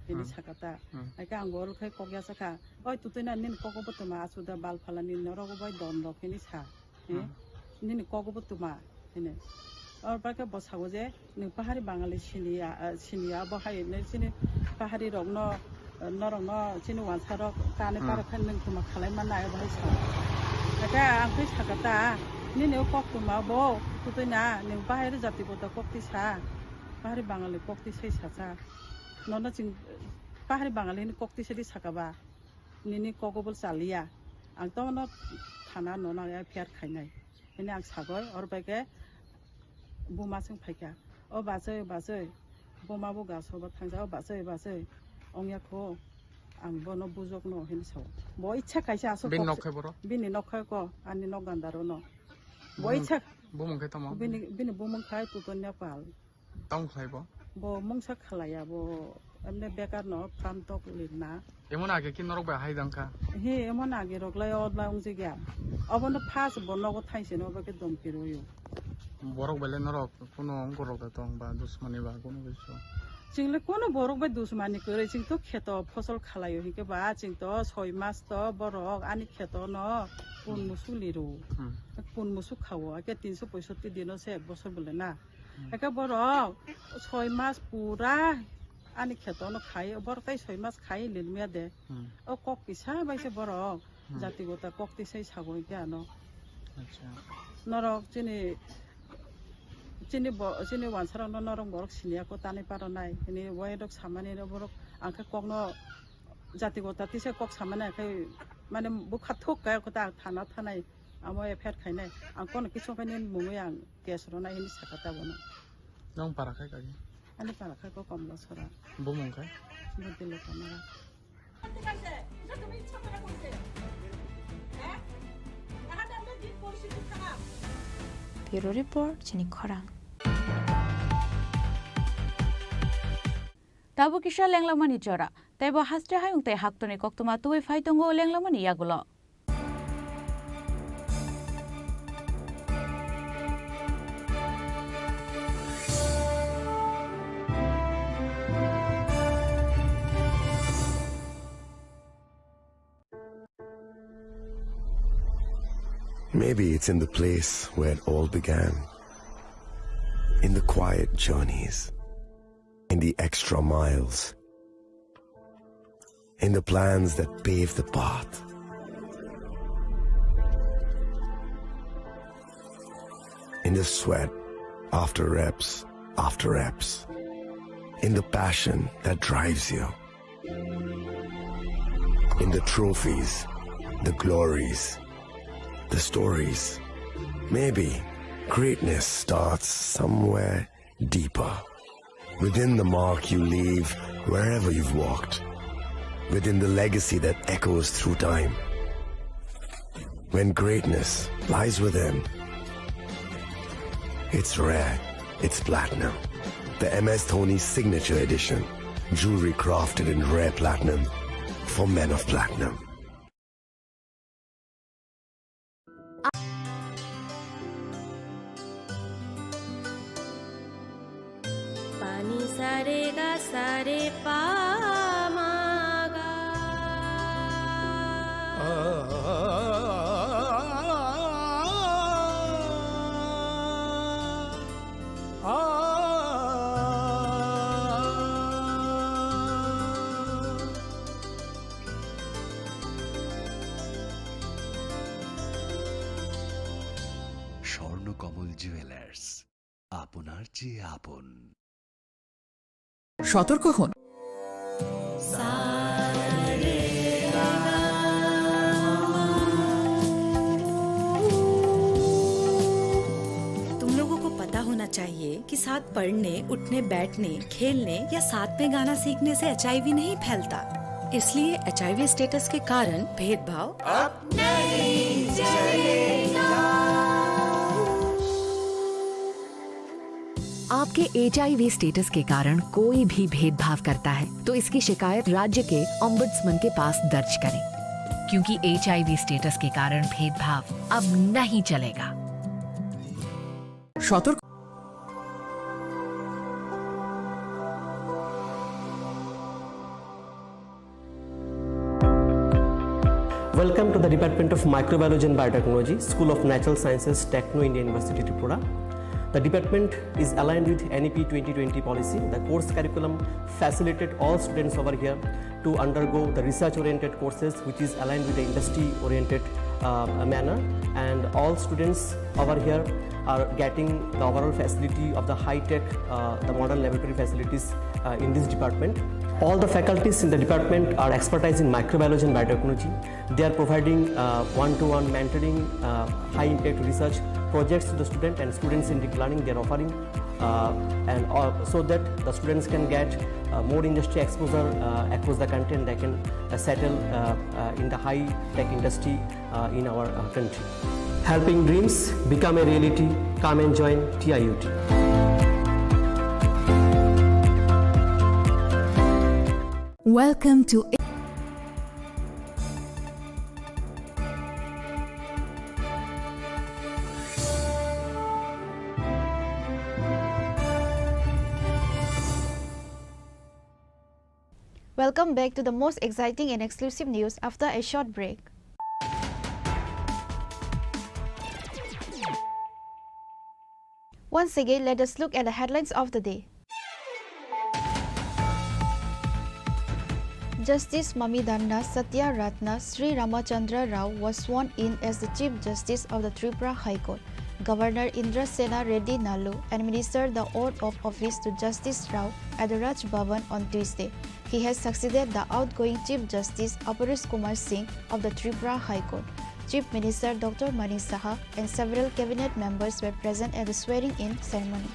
เห็นสักตาไอ้ก็อังกฤษแค่กอกยาสักโอ้ยตุ้ยนั่นนี่กอกก็ตุมาอาสุดาบาลพลานีนรกว่าดอนดอกเห็นใช้นี่กอกก็ตุมาเห็นऔर बाकी बस how जे नों पहाड़ी बांगाली सिनिया बहाय ने सिनि पहाड़ी रंग न सिनि वानसा रक काने पार खान नों तुमा खालाय मान नाय बहाय सा एका आं फै सागता नि ने कक तुमा बो तुतैना नों बाहाय जाति बता कक्ति सा पहाड़ी बांगाली कक्ति सै सासा न चिं पहाड़ी बांगाली नि कक्ति सै साकाबा नि ककबल चालिया आं त न थाना न ना फेर खायनाय नि आं सागय और बाके बुमासों फायका ओ बासै बुमाबो गासोबा थांजा ओ बासै अंयाखौ आं बनो बुजक न हेन साव बो इच्छा खायसे आसो बिनि नखय बरो बिनि नखय को आनि न गान्दारो न बो इच्छा बुमंखाय तमा बिनि बुमंखाय तुतन्या पाल तां खायबो बो मंसा खालाया बो एमने बेकार न फार्म तक लिरना एमन आगे कि नरक बा हायदांखा हे एमन आगे रगलाय अदला उंजे गया अबनो फास बनगो थाइसे न बके दमकिरोयो borok bele norok kono gorok tong ba dushmani ba kono biso chingle kono borok ba dushmani kore ching to kheto fosol khalayo hike ba ching to 6 mas to borok ani kheto no pun musuliru pun musuk khawo ake 365 dino se 1 বছর bole na eke borok 6 mas pura ani kheto no khai borok tai 6 mas khai lilmia de o kok kisa baise borok jatigota kokti sei sagoi ke ano acha norok Chini wansarang no norong borok sinia ko tani paro nai ini waedok samane no borok angka kokno jati gota tise kok samane kai mane bu khathok ka ko ta thana thanai amo efer khainai angkon kicho khaine mungwe ang kes ro nai ini sakata bono nong para khai ka ani para khai ko komla sora bu mung khai budilo kamara Bureau Report, Chini Khorang. Tabu kisha lenglamani chora. Tebo hastre hayung te haktone koktuma tuwe faitongo lenglamani yagulo. Maybe it's in the place where it all began. In the quiet journeys. In the extra miles. In the plans that pave the path. In the sweat after reps after reps. In the passion that drives you. In the trophies, the glories, the stories. Maybe greatness starts somewhere deeper. Within the mark you leave wherever you've walked. Within the legacy that echoes through time. When greatness lies within, it's rare, it's platinum. The MS Dhoni Signature Edition. Jewelry crafted in rare platinum for men of platinum. Pani sare ga sare pa ma ga. Swarnakamal jewellers, আপনার চেয়ে আপন। সতর্ক হন। तुम लोगों को पता होना चाहिए कि साथ पढ़ने, उठने, बैठने, खेलने या साथ में गाना सीखने से HIV नहीं फैलता। इसलिए HIV स्टेटस के कारण भेदभाव अब नहीं चलेगा। आपके HIV स्टेटस के कारण कोई भी भेदभाव करता है तो इसकी शिकायत राज्य के ओम्बुड्समैन के पास दर्ज करें, क्योंकि HIV स्टेटस के कारण भेदभाव अब नहीं चलेगा। সতর্ক। Welcome to the Department of Microbiology and Biotechnology, School of Natural Sciences, Techno India University, Tripura. The department is aligned with NEP 2020 policy. The course curriculum facilitated all students over here to undergo the research-oriented courses, which is aligned with the industry-oriented manner. And all students over here are getting the overall facility of the high-tech, the modern laboratory facilities in this department. All the faculties in the department are expertise in microbiology and biotechnology. They are providing one-to-one mentoring, high-impact research projects to the student and students in deep learning. They are offering so that the students can get more industry exposure across the country and they can settle in the high-tech industry in our country. Helping dreams become a reality. Come and join TIUT. Welcome to Welcome back to the most exciting and exclusive news after a short break. Once again, let us look at the headlines of the day. Justice Mamidana Satya Ratna Sri Ramachandra Rao was sworn in as the Chief Justice of the Tripura High Court. Governor Indra Sena Reddy Nalu administered the oath of office to Justice Rao at the Raj Bhavan on Tuesday. He has succeeded the outgoing Chief Justice Aparis Kumar Singh of the Tripura High Court. Chief Minister Dr. Mani Saha and several cabinet members were present at the swearing-in ceremony.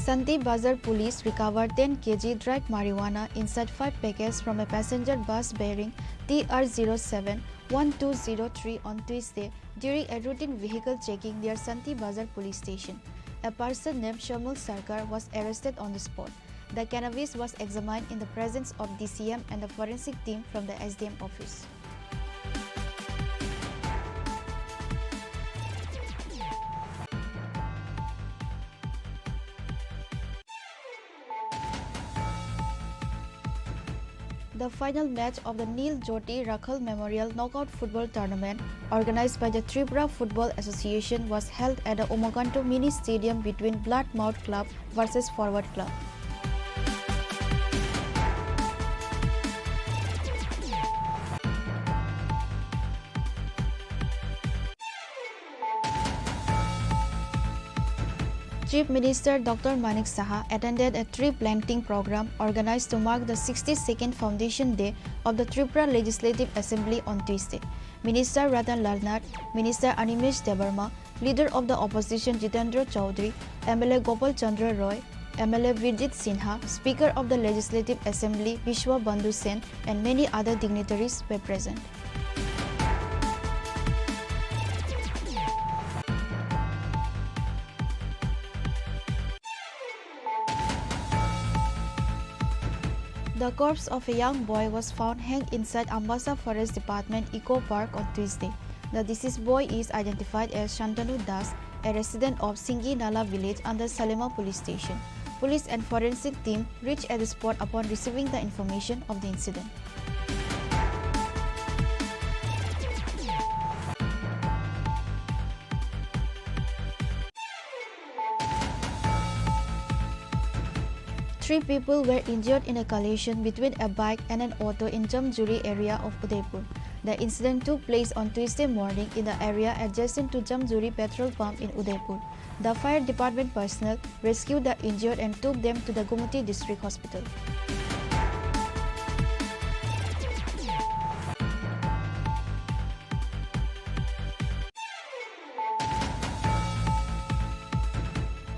Santi Bazar police recovered 10 kg dried marijuana inside 5 packets from a passenger bus bearing TR07-1203 on Tuesday during a routine vehicle checking near Santi Bazar police station. A person named Shamul Sarkar was arrested on the spot. The cannabis was examined in the presence of DCM and the forensic team from the SDM office. The final match of the Neil Jyoti Rakhal Memorial Knockout Football Tournament, organized by the Tripura Football Association, was held at the Umagantu Mini Stadium between Bloodmouth Club versus Forward Club. Chief Minister Dr. Manik Saha attended a tree planting program organized to mark the 62nd Foundation Day of the Tripura Legislative Assembly on Tuesday. Minister Ratan Lalnath, Minister Animesh Debarma, Leader of the Opposition Jitendra Chaudhary, MLA Gopal Chandra Roy, MLA Virjit Sinha, Speaker of the Legislative Assembly Vishwa Bandhu Sen, and many other dignitaries were present. The corpse of a young boy was found hanged inside Ambassa Forest Department Eco Park on Tuesday. The deceased boy is identified as Shantanu Das, a resident of Singi Nala village under Salema police station. Police and forensic team reached at the spot upon receiving the information of the incident. Three people were injured in a collision between a bike and an auto in Jamjuri area of Udaipur. The incident took place on Tuesday morning in the area adjacent to Jamjuri petrol pump in Udaipur. The fire department personnel rescued the injured and took them to the Gumati District Hospital.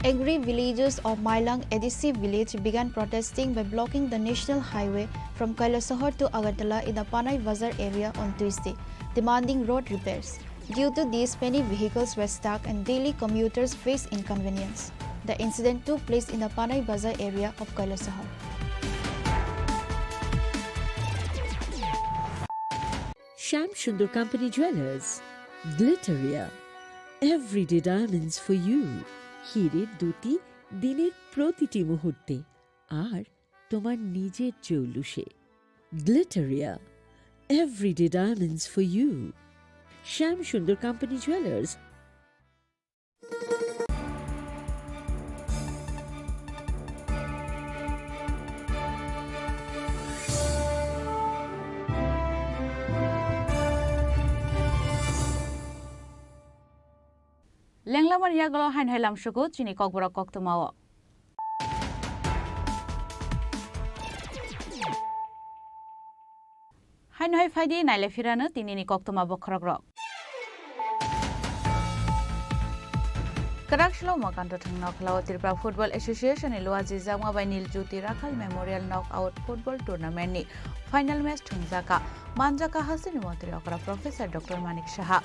Angry villagers of Mailang Edisi village began protesting by blocking the national highway from Kailasahar to Agartala in the Panay Bazar area on Tuesday, demanding road repairs. Due to this, many vehicles were stuck and daily commuters faced inconvenience. The incident took place in the Panay Bazar area of Kailasahar. Sham Sundar Company Jewelers, Glitteria, everyday diamonds for you. হীরের দুটি দিনের প্রতিটি মুহূর্তে আর তোমার নিজের জৌলুসে Glitteria everyday diamonds for you Shyam Sundar company jewellers Lenglaman yagalo hain hailam shugo chini kokbora koktumao. Hain hai faidi naile firana tinini koktuma bokhrogrok. Karakshlo makanto thangno khlaw Tripura Football Association ni luaji jamwa by Neil Jyoti Rakhal Memorial Knockout Football Tournament ni final match thungjaka manjaka hasini mantri okra Professor Dr. Manik Saha.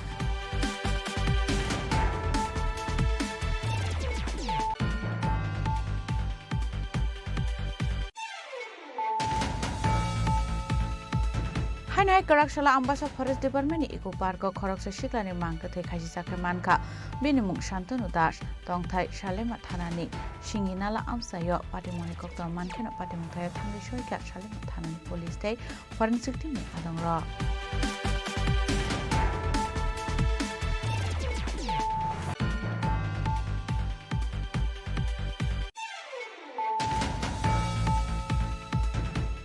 Hainai Karakshla Ambassa Forest Department Eco Park Khoroksa Shiklani Mangkathe Khaisi Sakhe Manka Binimung Shantanu Das Tongthai Shalema Thanani Shinginala Amsayo Patimoni Kokta Mankhena Patimthai Thangi Shoika Shalema Thanani Police Day Forensic Team Adongra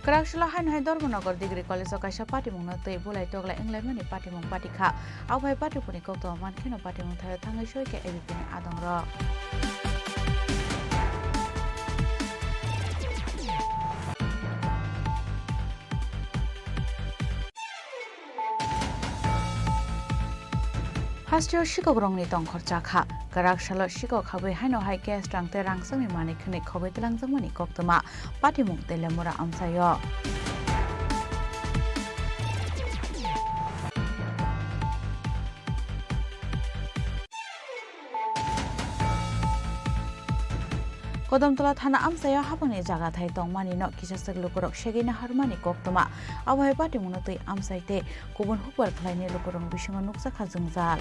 Karakshla hain hai Dharmanagar Degree College of Kaisa Patimung na tei bulai togla England Patimung Patikha au bhai Patipuni Kokto Mankhena Patimung Thai Thangai Shoika Ebipini Adongra Hastio Shikok Rongni Tong Khorchakha, Karak Shalo Shikok Habi Haino Hai Gas Drang Terang Sami Mani Kene Kobe Telang Zamani Koktoma, Patimuk Telemura Amsayo. Kodamtola Thana Amsayo Hapani Jaga Thai Tong Mani no Kisasag Lukorok Shagina Harmani Koktoma, Awai Patimunotui Amsaite, Kubun Hupar Klaini Lukorong Bishima Nuksa Kazungzal.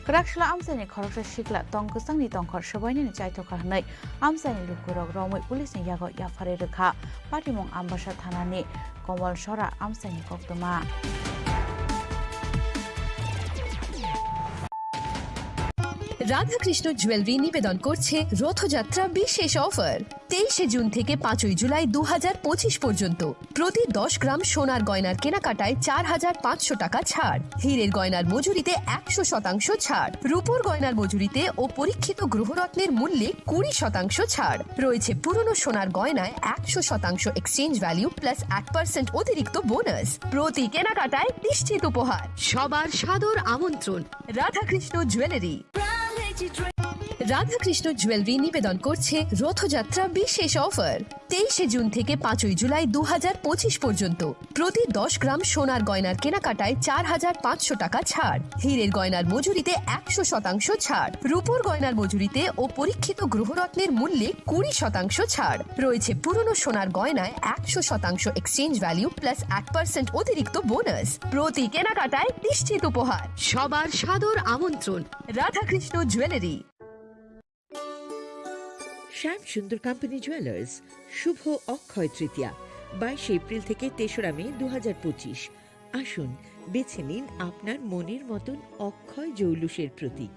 Karakshla Amsani Korok Shikla Tong Kusangni Tongkor Shaboyni Chaitoka Hanai, Amsani Lukurok Romo Police in Yago Yafare Ruka, Patimong Ambasha Thanani, Komol Shora Amsani Koktoma. Radhakrishna jewellery নিবেদন করছে রথযাত্রা বিশেষ offer 23 June থেকে 5 জুলাই 2025 পর্যন্ত প্রতি 10 গ্রাম সোনার গয়নার কেনাকাটায় 4500 টাকা ছাড় হীরের গয়নার মজুরিতে 100% ছাড় রূপোর গয়নার মজুরিতে ও পরীক্ষিত গ্রহরত্নের মূল্যে 20% ছাড় রয়েছে পুরনো সোনার গয়নায় 100% এক্সচেঞ্জ ভ্যালু প্লাস 8% অতিরিক্ত বোনাস প্রতি কেনাকাটায় নিশ্চিত উপহার সবার সাদর আমন্ত্রণ রাধাকৃষ্ণ জুয়েলারি রাধাকৃষ্ণ জুয়েলারি নিবেদন করছে রথযাত্রা বিশেষ অফার 23 জুন থেকে 5 জুলাই 2025 পর্যন্ত প্রতি 10 গ্রাম সোনার গয়নার কেনাকাটায় 4500 টাকা ছাড় হীরের গয়নার মজুরিতে 100% ছাড় রূপোর গয়নার মজুরিতে ও পরীক্ষিত গ্রহরত্নের মূল্যে 20% ছাড় রয়েছে পুরনো সোনার গয়নায় 100% এক্সচেঞ্জ ভ্যালু প্লাস 8% অতিরিক্ত বোনাস প্রতি কেনাকাটায় নিশ্চিত উপহার সবার সাদর আমন্ত্রণ রাধাকৃষ্ণ জুয়েলারি শ্যাম সুন্দর কোম্পানি জুয়েলার্স শুভ অক্ষয় তৃতীয়া 22 এপ্রিল থেকে 3রা মে 2025 আসুন বেছে নিন আপনার মনের মতন অক্ষয় জৌলুসের প্রতীক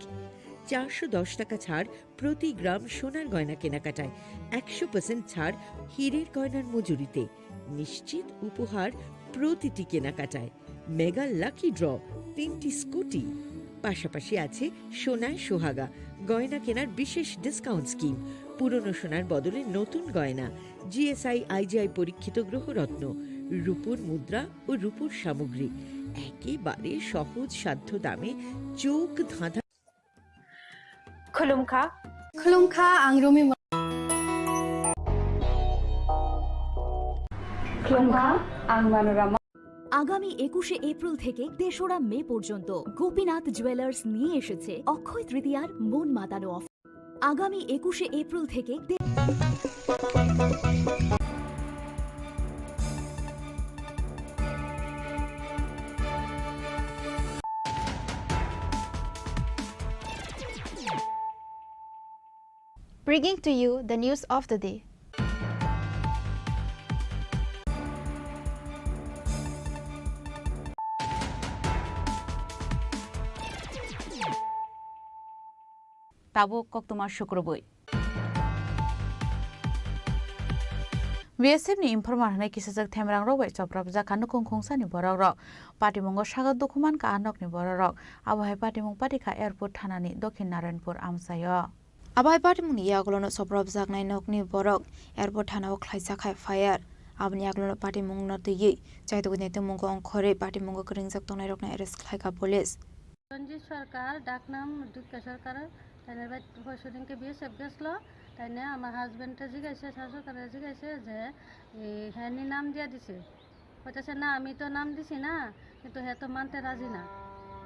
410 টাকা ছাড় প্রতি গ্রাম সোনার গয়না কেনাকাটায় 100% ছাড় হীরের গয়নার মজুরিতে নিশ্চিত উপহার প্রতিটি কেনাকাটায় মেগা লাকি ড্র 3টি স্কুটি পাশাপাশি আছে সোনায় সোহাগা গয়না কেনার বিশেষ ডিসকাউন্ট স্কিম পুরনো সোনার বদলে নতুন গয়না জিএসআই আইজিআই পরীক্ষিত গ্রহরত্ন রূপোর মুদ্রা ও রূপোর সামগ্রী একেবারে সহজ সাধ্য দামে চোখ ধাঁধা খুলুমখা আংরমি খুলুমখা আংমানোরামা আগামী 21 এপ্রিল থেকে 3রা মে পর্যন্ত গোপীনাথ জুয়েলার্স নিয়ে এসেছে অক্ষয় তৃতীয়ার মন মাতানো অফার আগামী 21 এপ্রিল থেকে Bringing to you the news of the day. Tabo Koktoma Shukroboi. BSF ni informar hanai kisajak themrang robai choprab jakanu kongkhongsa ni borok patimongo sagat dokuman ka anok ni borok abahai patimong patika airport thanani dokhin naranpur amsayo Abai patimong yaglono soprab jaknai nokni borok airport thanao khlaisakhai fire abni yaglono patimong no tei chaitogni temongko ongkhore patimongo kringjak tonai rokna arrest khlaika police Ranjit Sarkar ডাকনাম দুঃখা সরকার তাই পরশুদিনকে BSF গেছিল তাই আমার হাজব্যান্ডটা জিজ্ঞাসা সরকারে জিজ্ঞাসা যে হ্যাঁ নাম দিয়ে দিছে কইতেছে না আমি তো নাম দিছি না কিন্তু হ্যাঁ তো মানতে রাজি না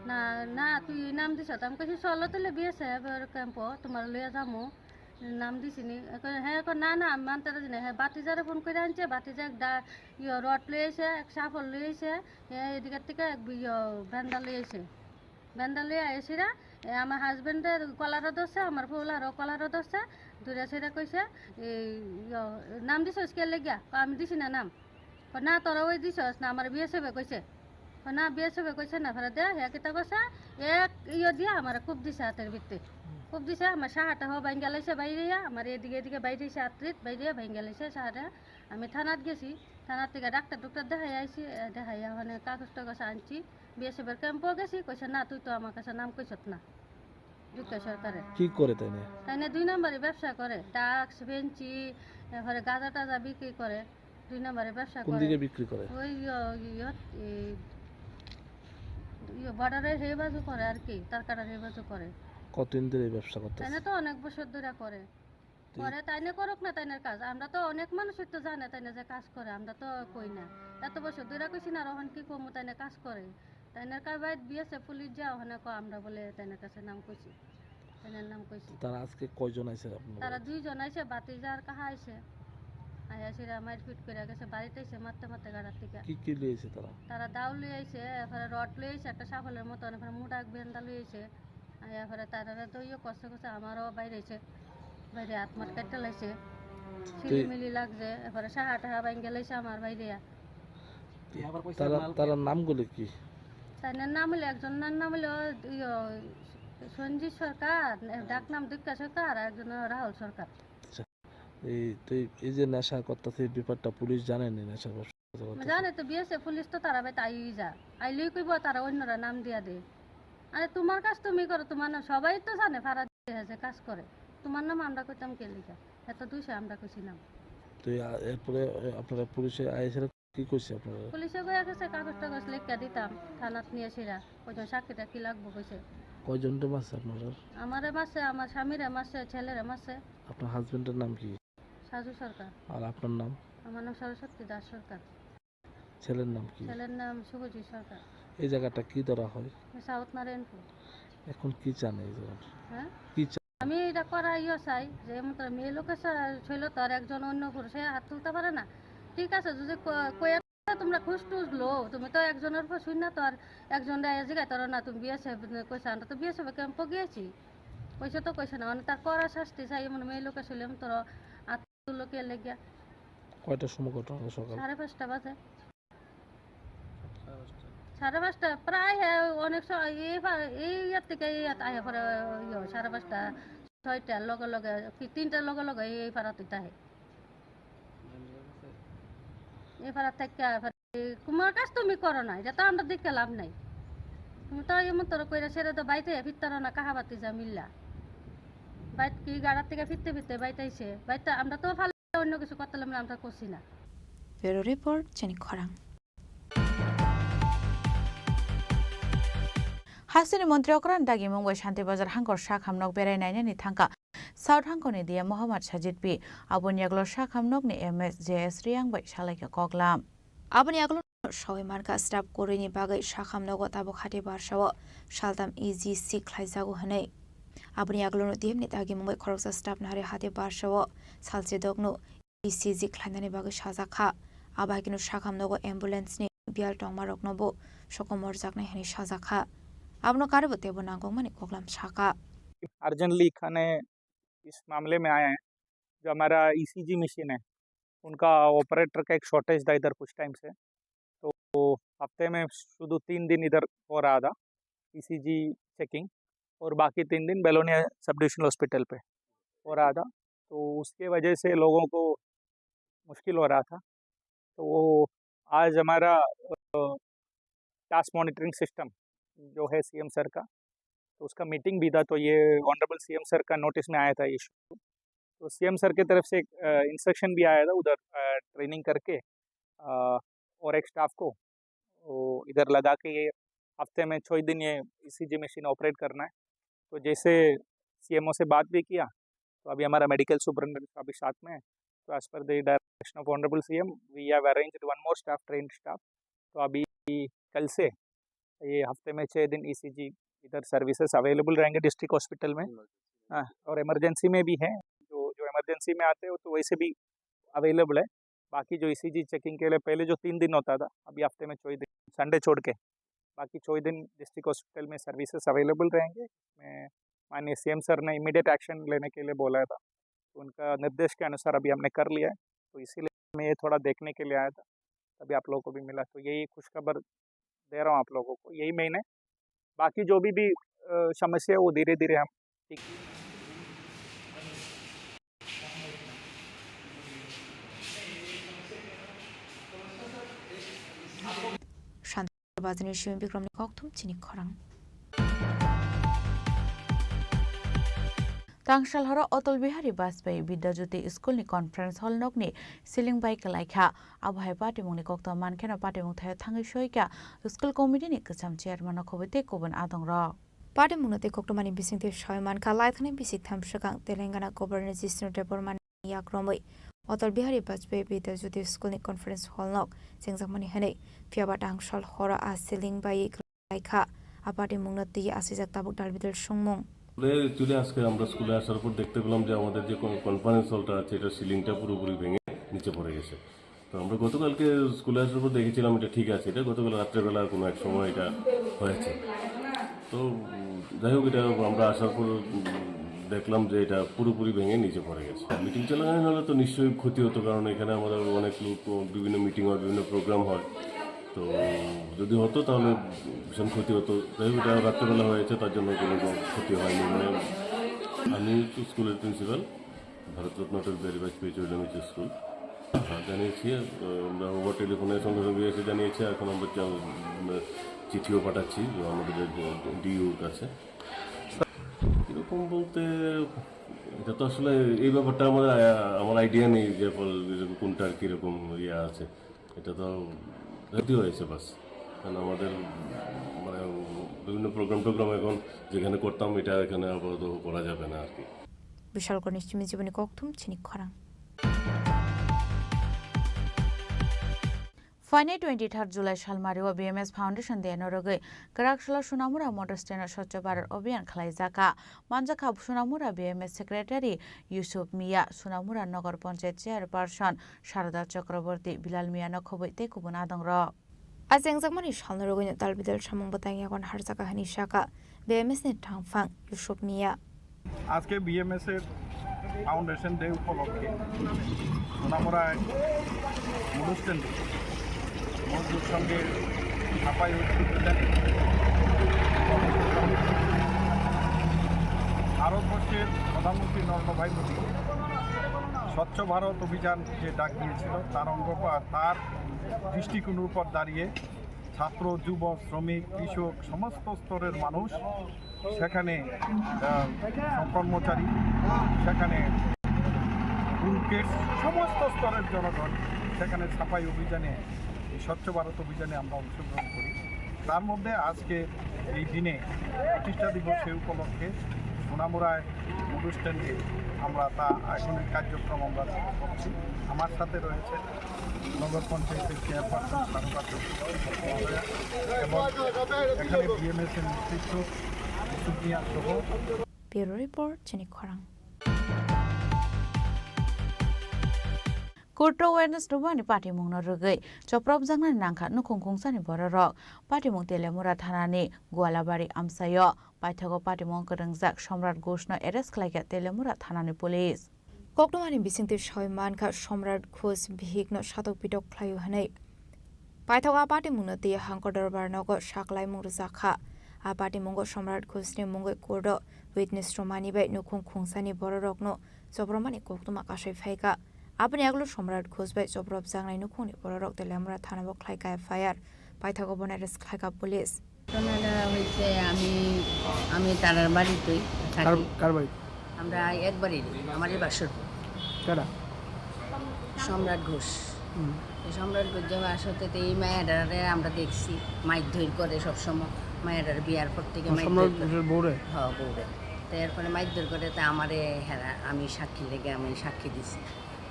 না না তুই নাম দিছ আমি কইছি চলো তাহলে বিএসএফ ক্যাম্প তোমার লইয়া যামো নাম দিছি নি হ্যাঁ না না আমি মানতে রাজি না হ্যাঁ বাতিজারে ফোন করে আনছে বাতিজা রড লই আইছে এক সাফল লই আইছে এদিকের থেকে ভ্যান্ডা লই আইছে ভ্যান্ডালে আইসিরা আমার হাজবেন্ডের কলারও ধরছে আমার ফুলারও কলারও ধরছে দূরে সেরা কইছে নাম দিছস কে লেগিয়া আমি দিছি না নাম না তোরা ওই দিছস না আমার বিএসএফে কইছে না বিএসএফে কইছে না ফেরা দে হ্যাঁ কিতা কইছে এক দিয়া আমার খুব দিছে হাতের ভিত্তি খুব দিছে আমার সাহাটা ভাঙ্গা লাইছে বাইরে আমার এদিকে এদিকে বাইরে আত্রিত বাইরে ভাঙ্গা লাইছে সাহাটা আমি থানাত গেছি থানার থেকে ডাক্তার দেখাই আইছি দেখাইয়া ওখানে কাগজ টাগজ আনছি বিএসএফের ক্যাম্পও গেছি কইছে না তুই তো আমার কাছে নাম কইছত না যুক্ত সরকারের। কি করে তাই না? তাই না 2 নম্বরে ব্যবসা করে, ডাক্স বেঞ্চি এরপরে গাঁজা টাজা বিক্রি করে, 2 নম্বরে ব্যবসা কোন করে। দিকে বিক্রি করে? ওই বর্ডারের হে বাজু করে আর কি, তারকাটার হে বাজু করে। কতদিন ধরে এই ব্যবসা করতেছে? তাই না তো অনেক বছর ধরে করে। তাই না করুক না তাই না কাজ, আমরা তো অনেক মানুষের তো জানে তাই না যে কাজ করে, আমরা তো কই না। এত বছর ধরে কইছি না রহন কি কমু তাই না কাজ করে। তাই না কাজ বাইত বিয়েছে পুলিশ যাও ওখানে আমরা বলে তাই না কাছে নাম কইছি, তাই না নাম কইছি। তারা আজকে কয়জন আইছে আপনারা? তারা 2 জন আইছে, বাতিজা আর কাহা আইছে। আইয়াছিরা মাইট ফিট করে গেছে, বাড়িতে এসে মারতে মারতে গাড়ার থেকে। কি লিয়েছে তারা? তারা দাও লই আইছে, এরপরে রড লই আইছে একটা সাফলের মতো, এরপরে মোটা বেন্দা লই আইছে। এরপরে তারা তো ইয়ে কষ্ট করছে, আমারও বাইরে আইছে, বাইরে হাত মাট কাটতে লাইছে, সিলিমিলি লাগছে, এরপরে সাহা টাহা বাইঙ্গে লাইছে আমার বাইরে। তারা নামগুলো কি? তাই নাম হলো, একজনের নাম হলো সঞ্জিত সরকার, ডাক নাম দুর্গা সরকার, আর একজনের রাহুল সরকার। এই যে নেশা করতেছে ব্যাপারটা পুলিশ জানে না? নেশা জানে তো, বিয়েছে পুলিশ তো তারা বাইতে আই যা আইলেই কইব, তারা অন্যরা নাম দিয়া দে। আরে তোমার কাজ তুমি করো, তোমার নাম সবাই তো জানে, ফারা দিয়ে কাজ করে, তোমার নাম আমরা কইতাম কে লিখা, এত 200 আমরা কইছি নাম। তো এরপরে আপনারা পুলিশে আইসেরা কি কইছে আপনারা? পুলিশে কইয়া গেছে কাগজ টাগজ লিখা দিতাম, থানাত নিয়ে এসেরা কইজন সাক্ষীটা কি লাগবো কইছে। কয়জনটা মারছে আপনারা? আমারে মারছে, আমার স্বামীরে মারছে, ছেলেরে মারছে। আপনার হাজবেন্ডের নাম কি? সাজু সরকার। আর আপনার নাম? আমার নাম সরস্বতী দাস সরকার। ছেলের নাম কি? ছেলের নাম শুভজিৎ সরকার। এই জায়গাটা কি ধরা হয়? সাউথ নারায়ণপুর। এখন কি চান এই জায়গাটা? হ্যাঁ কি চান? আমি এটা করা চাই যে মতো মেয়ে লোকের ছিল তো আর একজন অন্য পুরুষে হাত তুলতে পারে না। ঠিক আছে, যদি কয়ে তোমরা খুশ টুস লো, তুমি তো একজনের উপর শুন না, তো আর একজন জিগাইতে না তুমি বিয়েছে কইছে, আমরা তো বিয়ে সবাই ক্যাম্প গিয়েছি, কইছে তো কইছে না, মানে তার করা শাস্তি চাই। এমন মেয়ে লোকে শুনলাম তোর হাত তুললো কে লেগে। কয়টার সময় ঘটনা? সকাল 5:30 বাজে। 5:30 প্রায় অনেক সময় এই ইয়ার থেকে আহে পরে 5:30 6টার লগে লগে কি 3টার লগে লগে এই পাড়া তুই তাহে এই পাড়া থেকে তোমার কাজ তুমি করো না, এটা তো আমরা দেখতে লাভ নাই। তুমি তো এমন তোর কইরা সেরে তো বাইতে ফিরতারো না, কাহাবাতি যা মিল্লা বাইত কি গাড়ার থেকে ফিরতে ফিরতে বাইতাইছে বাইতে, আমরা তো ফালে অন্য কিছু করতে আমরা করছি না। ব্যুরো রিপোর্ট, চিনি খরাং। হাসিনি মন্ত্রী অকরান দাগি মুম্বাই শান্তিবাজার হাঙ্কর শাক হামনক বেড়াইনাইনি থাঙ্কা সাউথ হাঙ্কনি দিয়ে মোহাম্মদ সাজিদ পি আবনি আগলো শাক হামনকনি এমএস জেএস রিয়াংবাই সালাইকে কগলাম আবনি আগলো সবাই মার্কা স্টাফ করিনি বাগৈ শাক হামনক তাবো খাটি বারসাও সালতাম ইজি সি খ্লাইজাগো হनै আবনি আগলো দিমনি দাগি মুম্বাই খরকসা স্টাফ নারে হাতে বারসাও সালসে দগনো ইসিজি খ্লাইনানি বাগৈ সাজাখা আবাইকিনো শাক হামনক অ্যাম্বুলেন্সনি বিয়াল টংমা রকনबो সকমर जागनाय हनि साजाखा आपनो कारबो तेबो नांगौ माने कोगलाम शाका अर्जेंटली खाने इस मामले में आए हैं। जो हमारा ईसीजी मशीन है उनका ऑपरेटर का एक शॉर्टेज था इधर कुछ टाइम से, तो हफ्ते में शुरू 3 दिन इधर हो रहा था ईसीजी चेकिंग, और बाकी 3 दिन बेलोनिया सब डिविजनल हॉस्पिटल पे हो रहा था। तो उसके वजह से लोगों को मुश्किल हो रहा था। तो वो आज हमारा टास्क मॉनिटरिंग सिस्टम जो है सीएम सर का, तो उसका मीटिंग भी था। तो ये ऑनरेबल सीएम सर का नोटिस में आया था इशू, तो सीएम सर की तरफ से एक इंस्ट्रक्शन भी आया था उधर ट्रेनिंग करके और एक स्टाफ को इधर लगा के ये हफ्ते में 6 दिन ये ईसीजी मशीन ऑपरेट करना है। तो जैसे सीएमओ से बात भी किया, तो अभी हमारा मेडिकल सुपरिटेंडेंट अभी साथ में है। तो as per the direction of honourable CM we have arranged 1 more staff, trained staff. तो अभी कल से ये हफ्ते में 6 दिन ईसीजी इधर सर्विसेज अवेलेबल रहेंगे डिस्ट्रिक्ट हॉस्पिटल में। हाँ, और इमरजेंसी में भी है, जो इमरजेंसी में आते हो तो वैसे भी अवेलेबल है। बाकी जो ईसीजी चेकिंग के लिए पहले जो 3 दिन होता था, अभी हफ्ते में 4 दिन संडे छोड़ के बाकी 4 दिन डिस्ट्रिक्ट हॉस्पिटल में सर्विसेज अवेलेबल रहेंगे। मैं माननीय सीएम सर ने इमीडिएट एक्शन लेने के लिए बोला था, तो उनका निर्देश के अनुसार अभी हमने कर लिया है। तो इसीलिए मैं ये थोड़ा देखने के लिए आया था, तभी आप लोगों को भी मिला। तो यही खुशखबर दे रहा हूँ आप लोगों को, यही महीने बाकी जो भी समस्या है वो धीरे धीरे हम ठीक। शांतिबाजारनि शिव बिक्रमनि कक्थुम चिनि खरां। Tangshal horo Otol Bihari Bajpai Bidyajyoti School ni conference hall nok ni ceiling by kalaikha abhai party mungni kokta mankhena party mung thaya thangi shoika school committee ni kacham chairman khobete koban adongra party mungnote koktomani bisingte shoyman khalai thani bisik thamshakang Telangana governor Chini Khorang Tripura yakromoi Otol Bihari Bajpai Bidyajyoti School ni conference hall nok jengjakmani hanei fiaba tangshal hora a ceiling by kalaikha apati mungnote asijak tabuk dalbidel sungmung চলে আজকে আমরা স্কুলে আসার পর দেখতে পেলাম যে আমাদের যে কনফারেন্স হলটা আছে এটা সিলিংটা পুরোপুরি ভেঙে নিচে পড়ে গেছে তো আমরা গতকালকে স্কুলে আসার পর দেখেছিলাম এটা ঠিক আছে এটা গতকাল রাত্রেবেলা কোনো এক সময় এটা হয়েছে তো যাই হোক এটা আমরা আসার পর দেখলাম যে এটা পুরোপুরি ভেঙে নিচে পড়ে গেছে মিটিং চলাকালীন হলে তো নিশ্চয়ই ক্ষতি হতো কারণ এখানে আমাদের অনেক লোক বিভিন্ন মিটিং হয় বিভিন্ন প্রোগ্রাম হয় তো যদি হতো তাহলে ভীষণ ক্ষতি হতো যাই হোক এটা রাত্রেবেলা হয়েছে তার জন্য কোনো ক্ষতি হয়নি মানে আমি স্কুলের প্রিন্সিপাল ভারতরত্ন অটল বিহারী বাজপেয়ী চৈল্ড স্কুল জানিয়েছি আমরা ওভার টেলিফোনের সঙ্গে সঙ্গে এসে জানিয়েছি এখন আমরা চিঠিও পাঠাচ্ছি আমাদের ডিইউর কাছে কীরকম বলতে এটা তো আসলে এই ব্যাপারটা আমার আইডিয়া নেই যে কোনটার কীরকম ইয়ে আছে এটা তো ক্ষতি হয়েছে বাস কারণ আমাদের মানে বিভিন্ন প্রোগ্রাম এখন যেখানে করতাম এটা এখানে আপাতত করা যাবে না আর কি বিশাল গণেশজীবী জীবনী কক্তুম চিনি খরাং Fine 23 July Shalmario BMS Foundation de Noroge Karakshla Sunamura Motor Stand Swachh Bharat Abhiyan khlai jaka Manjaka Sunamura BMS Secretary Yusuf Mia Sunamura Nagar Panchayat Chairperson Sharada Chakraborty Bilal Mia Nakhoboite kubun adongra Ajengjakmani Shalnaroge Dalbidel Samung Batang yakon harjaka hani shaka BMS ne thangfang Yusuf Mia আজকে BMS এর foundation day উপলক্ষে সোনামুড়ায় অনুষ্ঠান মজদুর সঙ্গে ছাপাই ভারতবর্ষের প্রধানমন্ত্রী নরেন্দ্র ভাই মোদী স্বচ্ছ ভারত অভিযান যে ডাক দিয়েছিল তার অঙ্গ তার দৃষ্টিকোণের উপর দাঁড়িয়ে ছাত্র যুব শ্রমিক কৃষক সমস্ত স্তরের মানুষ সেখানে কর্মচারী সেখানে সমস্ত স্তরের জনগণ সেখানে ছাপাই অভিযানে স্বচ্ছ ভারত অভিযানে আমরা অংশগ্রহণ করি তার মধ্যে আজকে এই দিনে প্রতিষ্ঠা দিবসে উপলক্ষে সোনামুড়ায় অনুষ্ঠানে আমরা তা এখনের কার্যক্রম আমরা করছি আমার সাথে রয়েছে নগর পঞ্চায়েতের চেয়ারপারসন এবং এখানে BMS এর নেতৃত্ব সুপ্রিয়া সহ ব্যুরো রিপোর্ট চিনি খরাং Kurto awareness rubani party mung na rugai choprop jangna nangkha nukhung khungsani bororok party mung telemura thanani Gualabari amsayo paithago party mung karangjak Somrat Ghoshno arrest khlaika telemura thanani police koktomani bisingte shoyman kha Somrat Ghosh bihikno satok pitok khlayu hanai paithago party mung na te hangko darbar nogo saklai mung jakha a party mung Somrat Ghosh ni mung kordo witness romani bai nukhung khungsani bororokno chopromani koktoma kasai phaika আপনি এগুলো সম্রাট ঘোষবাই চপ্রব জাংনাই নুখুনি বড়রক Teliamura থানাবক খাইকা FIR পাইথাগো বনারেস খাইকা police ঘটনাটা হইছে আমি তারার বাড়িতেই থাকি কার বাড়ি আমরা একবারই আমারই বাসরপুর কারা সম্রাট ঘোষ সম্রাট ঘোষ যে বাসতে এই মায়েরারে আমরা দেখছি মাইক ধৈর করে সবসময় মায়েরার বিয়ার পর থেকে বউরে হ্যাঁ বউরে তো এরপরে মাইক ধৈর করে তা আমারে হেরা আমি সাক্ষী লেগে আমি সাক্ষী দিছি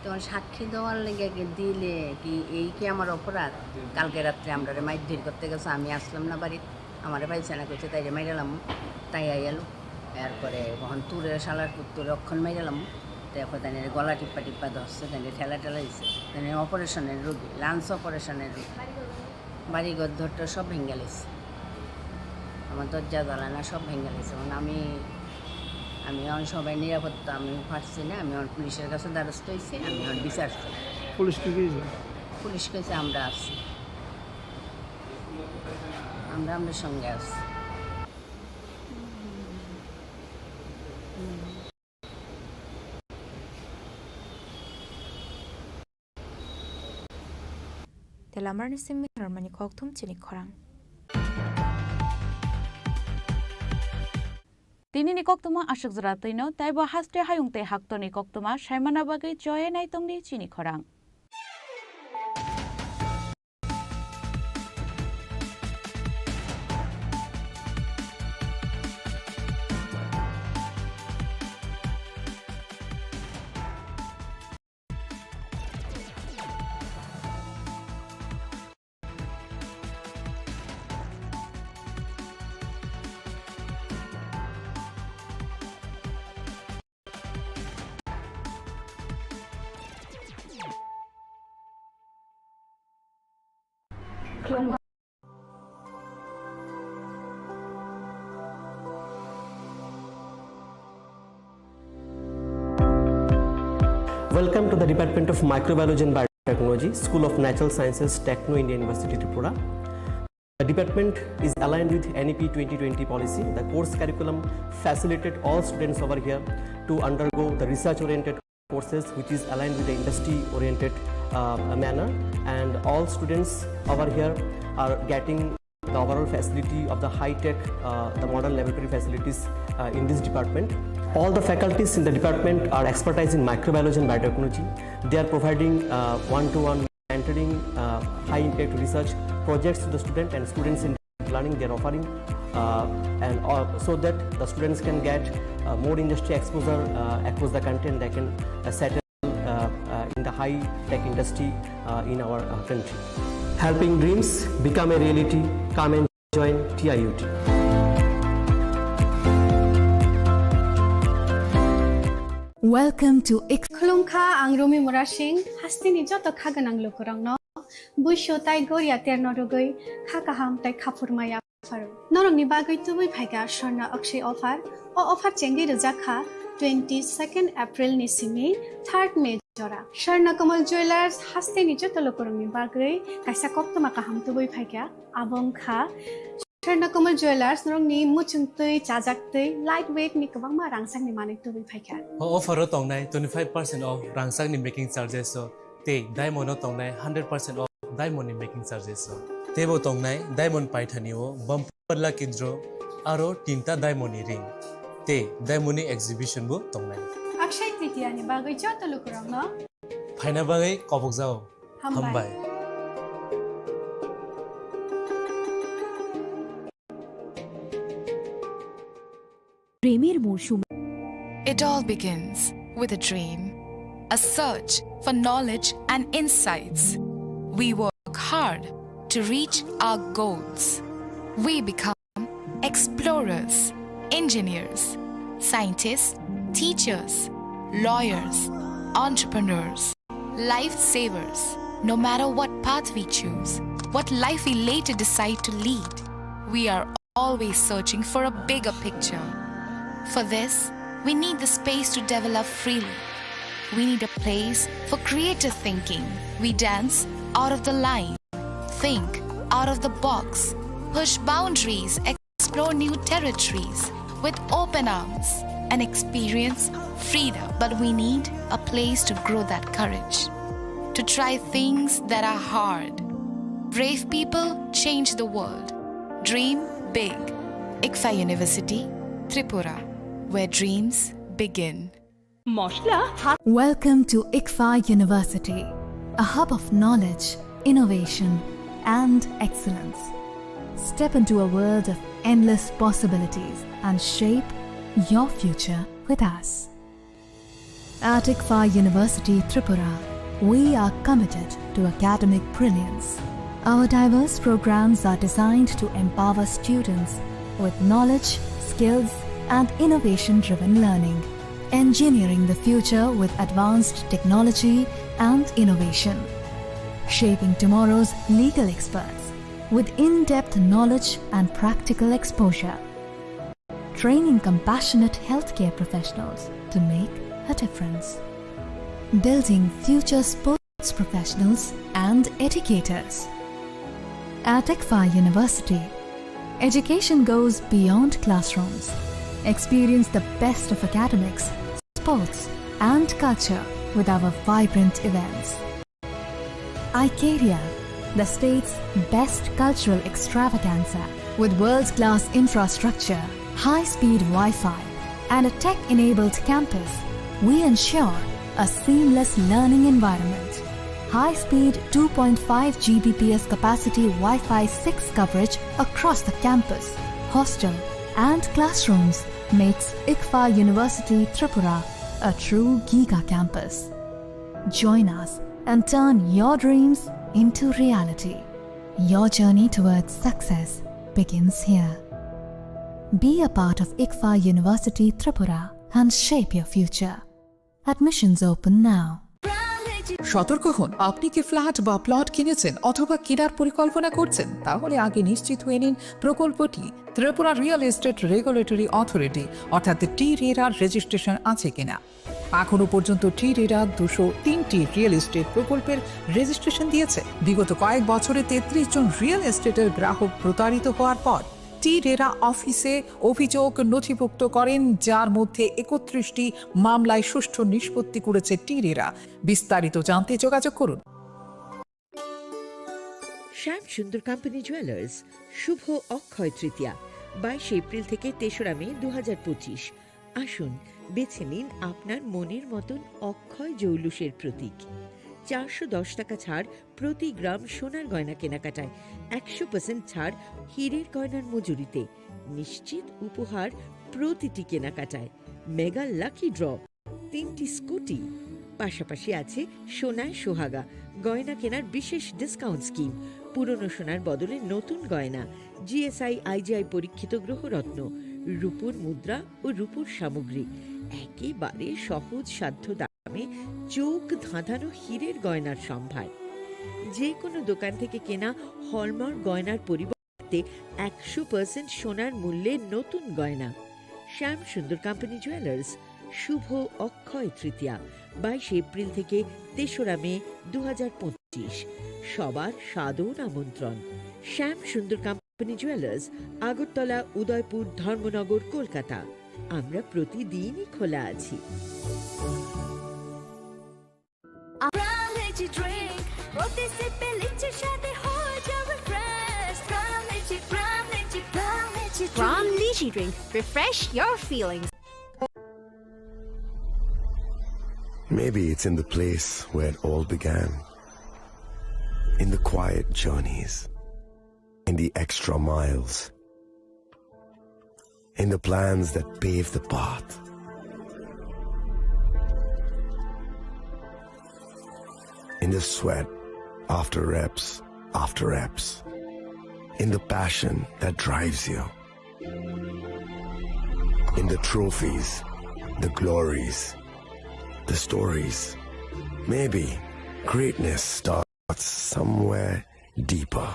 তখন সাক্ষী দেওয়ার লেগে দিলে কি এই কি আমার অপরাধ কালকে রাত্রে আমরা মাইর করতে গেছে আমি আসলাম না বাড়িতে আমার পাইছানা করছে তাই মাইরালাম তাই আইয়ালো এরপরে কখন তুরে শালার তুরে অক্ষণ মাইরালাম তারপর তাই গলা টিপ্পা ধরছে তাই ঠেলা দিচ্ছে তাই অপারেশনের রোগী লাঞ্চ অপারেশনের রোগী বাড়িঘর ধরটা সব ভেঙে গেছে আমার দরজা জ্বালানা সব ভেঙে গেছে আমি এখন সবাই নিরাপত্তা আমি পারছি না আমি এখন পুলিশের কাছে দ্বারস্থ হয়েছি আমি এখন বিচার চাই পুলিশ কাছে আমরা আছি আমরা সঙ্গে আছি তেলামার নিসিমি হারমানি কক্তুম চিনি খরাং Tini ni koktuma ashak zratino taiba haste hayungte haktoni koktuma shaimana bagai joye naitongni Chini Khorang. Welcome to the Department of Microbiology and Biotechnology, School of Natural Sciences, Techno Indian University, Tripura. The department is aligned with NEP 2020 policy. The course curriculum facilitated all students over here to undergo the research-oriented courses, which is aligned with the industry-oriented manner, and all students over here are getting the overall facility of the high-tech, the modern laboratory facilities in this department. All the faculties in the department are expertise in microbiology and biotechnology. They are providing one-to-one mentoring, high-impact research projects to the student, and students in learning they are offering, so that the students can get more industry exposure across the country, and they can settle in the high-tech industry in our country. Helping dreams become a reality. Come and join TIUT. Welcome to Khulungkha ang Rumi Murashing hastini joto khaganang lukurang no buisho tai goria terno rogoi khakaham tai khapurmaya offer norong ni bagoi tubui phaiga sharna akshay offer o offer chengi rjakha 22nd April ni simi 3rd May jora sharna kamal jewelers hastini joto lukurang ni bagoi kaisa koktoma kaham tubui phaiga abongkha Chini Khorang Jewelers norong ni muchungtui chajaktui lightweight ni kabangma rangsang ni manik tubui phaikha. Offer tongnai 25% off rangsang ni making charges so te diamond tongnai 100% off diamond ni making charges so tebo tongnai diamond paithani o bumper la kidro aro tinta diamond ni ring te diamond ni exhibition bu tongnai. Akshay Tritiya ni bagoi joto lukurang no. Phaina bagai kopok jao. Hambai. It all begins with a dream, a search for knowledge and insights. We work hard to reach our goals. We become explorers, engineers, scientists, teachers, lawyers, entrepreneurs, lifesavers. No matter what path we choose, what life we later decide to lead, we are always searching for a bigger picture. For this, we need the space to develop freely. We need a place for creative thinking. We dance out of the line, think out of the box, push boundaries, explore new territories with open arms and experience freedom. But we need a place to grow that courage, to try things that are hard. Brave people change the world. Dream big. ICFA University, Tripura, where dreams begin. Welcome to ICFA University, a hub of knowledge, innovation, and excellence. Step into a world of endless possibilities and shape your future with us. At ICFA University, Tripura, we are committed to academic brilliance. Our diverse programs are designed to empower students with knowledge, skills, and innovation-driven learning, engineering the future with advanced technology and innovation, shaping tomorrow's legal experts with in-depth knowledge and practical exposure, training compassionate healthcare professionals to make a difference, building future sports professionals and educators. At ICFA University, education goes beyond classrooms. Experience the best of academics, sports, and culture with our vibrant events. Icaria, the state's best cultural extravaganza, with world-class infrastructure, high-speed Wi-Fi, and a tech-enabled campus, we ensure a seamless learning environment. High-speed 2.5 Gbps capacity Wi-Fi 6 coverage across the campus, hostel, and classrooms makes ICFA University Tripura a true giga campus. Join us and turn your dreams into reality. Your journey towards success begins here. Be a part of ICFA University Tripura and shape your future. Admissions open now. সতর্ক হন, আপনি কি flat বা plot কিনেছেন অথবা কেনার পরিকল্পনা করছেন, তাহলে আগে নিশ্চিত হয়ে নিন প্রকল্পটি Tripura real estate regulatory authority অর্থাৎ টি-রেরার রেজিস্ট্রেশন আছে কিনা। এখনো পর্যন্ত টি-রেরা 203টি রিয়েল এস্টেট প্রকল্পের রেজিস্ট্রেশন দিয়েছে। বিগত কয়েক বছরে 33 জন রিয়েল এস্টেটের গ্রাহক প্রতারিত হওয়ার পর টি-রেরা অফিসে অভিযোগ নথিভুক্ত করেন, যার মধ্যে 31টি মামলায় সুষ্ঠু নিষ্পত্তি করেছে টি-রেরা। বিস্তারিত জানতে যোগাযোগ করুন। শ্যাম সুন্দর কোম্পানি জুয়েলার্স শুভ অক্ষয় তৃতীয়া 22 এপ্রিল থেকে 3রা মে 2025। আসুন বেছে নিন আপনার মনের মতন অক্ষয় জৌলুসের প্রতীক। 410 টাকা ছাড় প্রতি গ্রাম সোনার গয়না কেনাকাটায়, 100% ছাড় হীরের গয়নার মজুরিতে, নিশ্চিত উপহার প্রতিটি কেনাকাটায়, মেগা লাকি ড্র, 3টি স্কুটি। পাশাপাশি আছে সোনায় সোহাগা গয়না কেনার বিশেষ ডিসকাউন্ট স্কিম, পুরনো সোনার বদলে নতুন গয়না, জিএসআই আইজিআই পরীক্ষিত গ্রহরত্ন, রূপোর মুদ্রা ও রূপোর সামগ্রী, একেবারে সহজ সাধ্য দামে চোখ ধাঁধানো হীরের গয়নার সম্ভার। যে কোনো দোকান থেকে কেনা হলমার্ক গয়নার পরিবর্তে 100% সোনার মূল্যে নতুন গয়না। শ্যাম সুন্দর কোম্পানি জুয়েলার্স শুভ অক্ষয় তৃতীয়া 22 এপ্রিল থেকে 3রা মে 2025। সবার সাদর আমন্ত্রণ। শ্যাম সুন্দর কোম্পানি জুয়েলার্স, আগরতলা, উদয়পুর, ধর্মনগর, কলকাতা। আমরা প্রতিদিনই খোলা আছি। From Lychee Drink, refresh your feelings. Maybe it's in the place where it all began. In the quiet journeys, in the extra miles, in the plans that pave the path. In the sweat after reps, in the passion that drives you, in the trophies, the glories, the stories. Maybe greatness starts somewhere deeper,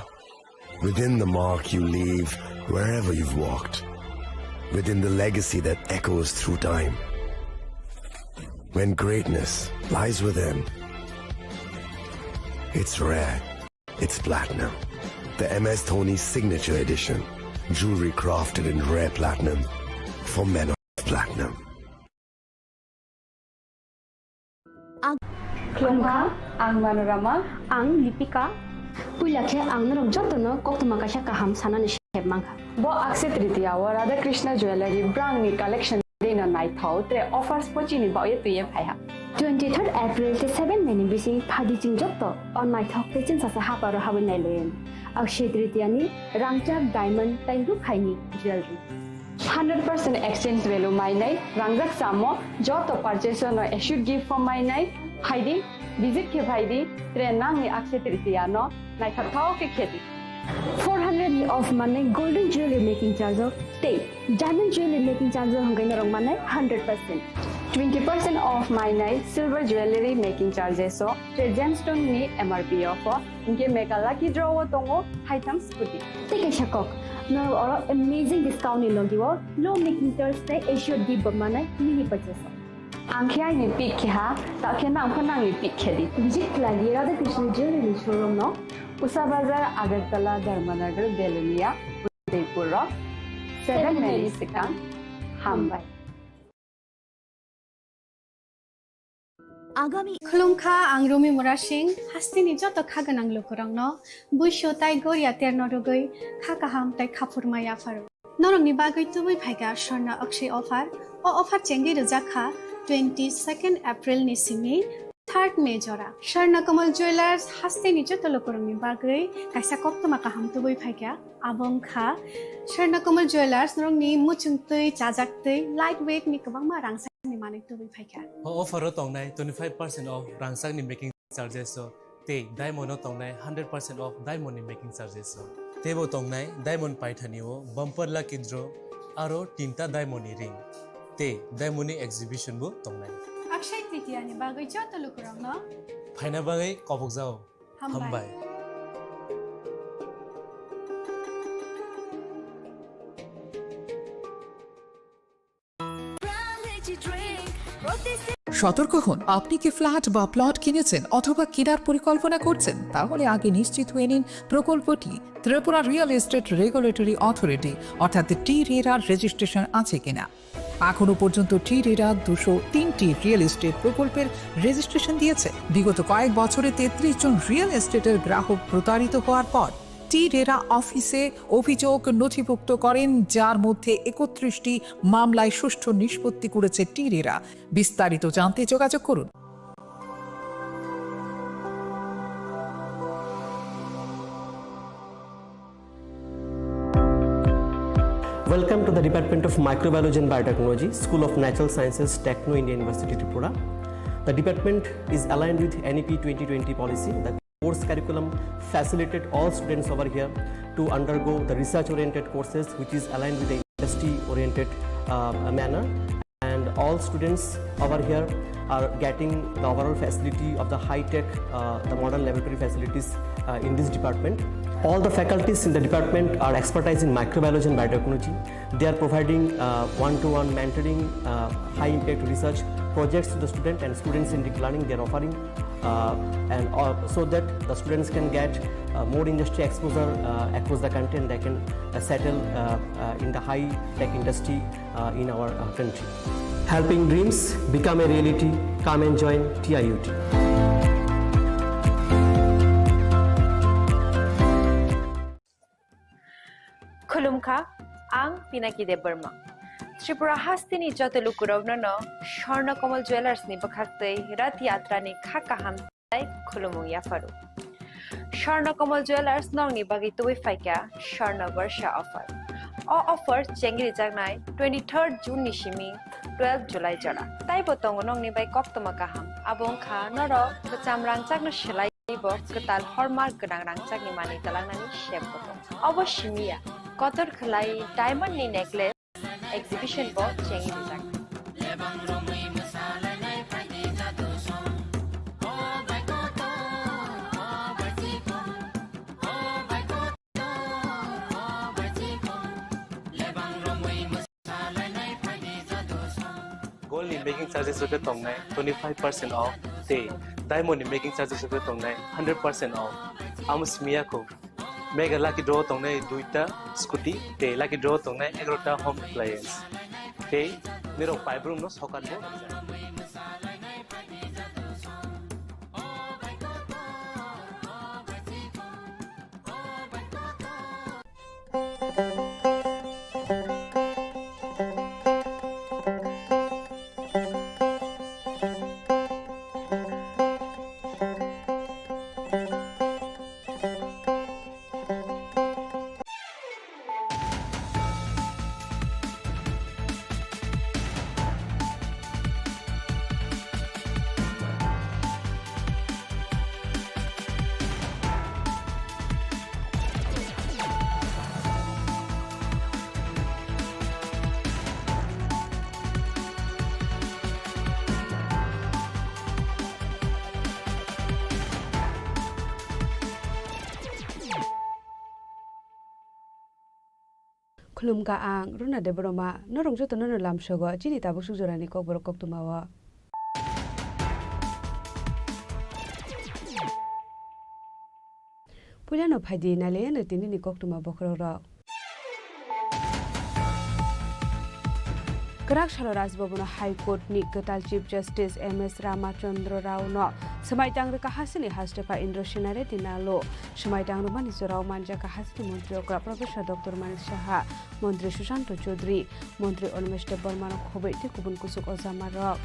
within the mark you leave wherever you've walked, within the legacy that echoes through time. When greatness lies within, it's rare, it's platinum. The MS Dhoni Signature Edition, jewelry crafted in rare platinum for men of platinum. Klongka, ang Manorama, ang Lipika, Pulakhe ang narong jotono koktuma kasha kaham sanani sheb mangha. Bo akse tritiya wa Radha Krishna Jewelry brand ni collection dena nai thau tre offers pochini ba ye tuye phaiha. 23rd April te 7 meni bisi phadi jing jotto on nai thau te chin sa ha paro habun nai len. Akshay tritiya ni rangchak diamond tai ru khaini jewelry. 100% exchange value my nai rangjak samo joto purchase no should give for my nai Haidi, visit ke Haidi, trenang ni akshay tritiya no, nai thao ke kheti. 400 of money golden jewelry making charge of stay. Diamond jewelry making charge of hangai narong manai 100%. 20% off my night silver jewelry making charges so gemstone ni MRP offer inke mega lucky draw tongo item scooty. Take a shakok. No amazing discount ni logiwo low making Thursday assured give manai mini purchase. Angkya ni pick kha ta khena angkhana ni pick khedi. Visit lagi Radha Krishna Jewelry showroom no Usa Bazar Agartala Dharmanagar Belunia Udaipur 7 Mary Sikang Hambai. Agami Klungkha ang Rumi Murashing hastini joto khaganang lukurang no buisho tai goria terno rogoi khakaham tai khapurmaya faru. Norong ni bagay tuboy phaiga Sharna Akshay offer o offer chengi rejakha 22nd April ni simi 3rd May jora Sharna Kamal Jewelers haste ni joto lokorong ni bagay kaisa koktoma kaham tuboy phaiga abong kha Sharna Kamal Jewelers norong ni muchungtui chajaktui lightweight ni kabang ma rangsa ni mani tuboy phaiga offer o tongnai 25% off rangsak ni making charges so te diamond o tongnai 100% off diamond ni making charges so tebo tongnai diamond paithani o bumper lucky draw aro tinta diamond ni ring te diamond ni exhibition bo tongnai Akshay Tritiya ni bagay joto lokorong no phaina bagai kobok jao hambai সতর্ক হন, আপনি কি flat বা plot কিনেছেন অথবা কেনার পরিকল্পনা করছেন, তাহলে আগে নিশ্চিত হয়ে নিন প্রকল্পটি Tripura real estate regulatory authority অর্থাৎ টি-রেরার রেজিস্ট্রেশন আছে কিনা। এখনো পর্যন্ত টি-রেরা 203টি রিয়েল এস্টেট প্রকল্পের রেজিস্ট্রেশন দিয়েছে। বিগত কয়েক বছরে 33 জন রিয়েল এস্টেটের গ্রাহক প্রতারিত হওয়ার পর টি-রেরা অফিসে অভিযোগ নথিভুক্ত করেন, যার মধ্যে 31টি মামলায় সুষ্ঠু নিষ্পত্তি করেছে টি-রেরা। বিস্তারিত জানতে যোগাযোগ করুন। Welcome to the Department of Microbiology and Biotechnology, School of Natural Sciences, Techno India University Tripura. The department is aligned with NEP 2020 policy. The course curriculum facilitate all students over here to undergo the research-oriented courses, which is aligned with the industry-oriented manner. And all students over here are getting the overall facility of the high-tech, the modern laboratory facilities in this department. All the faculties in the department are expertise in microbiology and biotechnology. They are providing one-to-one mentoring, high-impact research projects to the student and students in deep learning. They are offering so that the students can get more industry exposure across the country, and they can settle in the high-tech industry in our country. Helping dreams become a reality. Come and join TIUT. Khulumkha, ang Pinaki de Burma. Tripura hastini joto lukurogno no Sharna Kamal Jewelers ni bakhaktei rat yatra ni khakaham tai khulumung yafaru. Sharna Kamal Jewelers nong ni bagi tuwi faika Sharna Varsha offer. O offer chengri jagnai 23rd June ni shimi 12 July jara. Tai botong nong ni bai koktoma kaham abong kha noro bacham rangchak no shelai bo ketal hormar gedang rangchak ni mani talangnani shep botong. Oboshimiya kotor khlai diamond ni necklace exhibition bo chengi dijak gold ni making charges hoke tongnai 25% off te diamond ni making charges hoke tongnai 100% off amusmiya ko mega lucky draw tongnai 2ta scooty te lucky draw tongnai 11ta home appliance te niro 5 room no sokan bo Khulumka ang runa de broma norong joto no lam sogo chini tabu sujorani kok borok kok tumawa Pulano phaidi nale na tini ni kok tuma bokro ro Karakshalo Rajbabuna High Court ni Gatal Chief Justice MS Ramachandra Rao no Samaitang Kahasini Hastepa Indra Shinare Dinalo Samaitang Rumani Rao Manja Kahasini Montri Okra Professor Dr. Manik Shaha Montri Shushanto Chaudhary Montri Onmeshte Burmano Khobeti Kubun Kusuk Ozamarok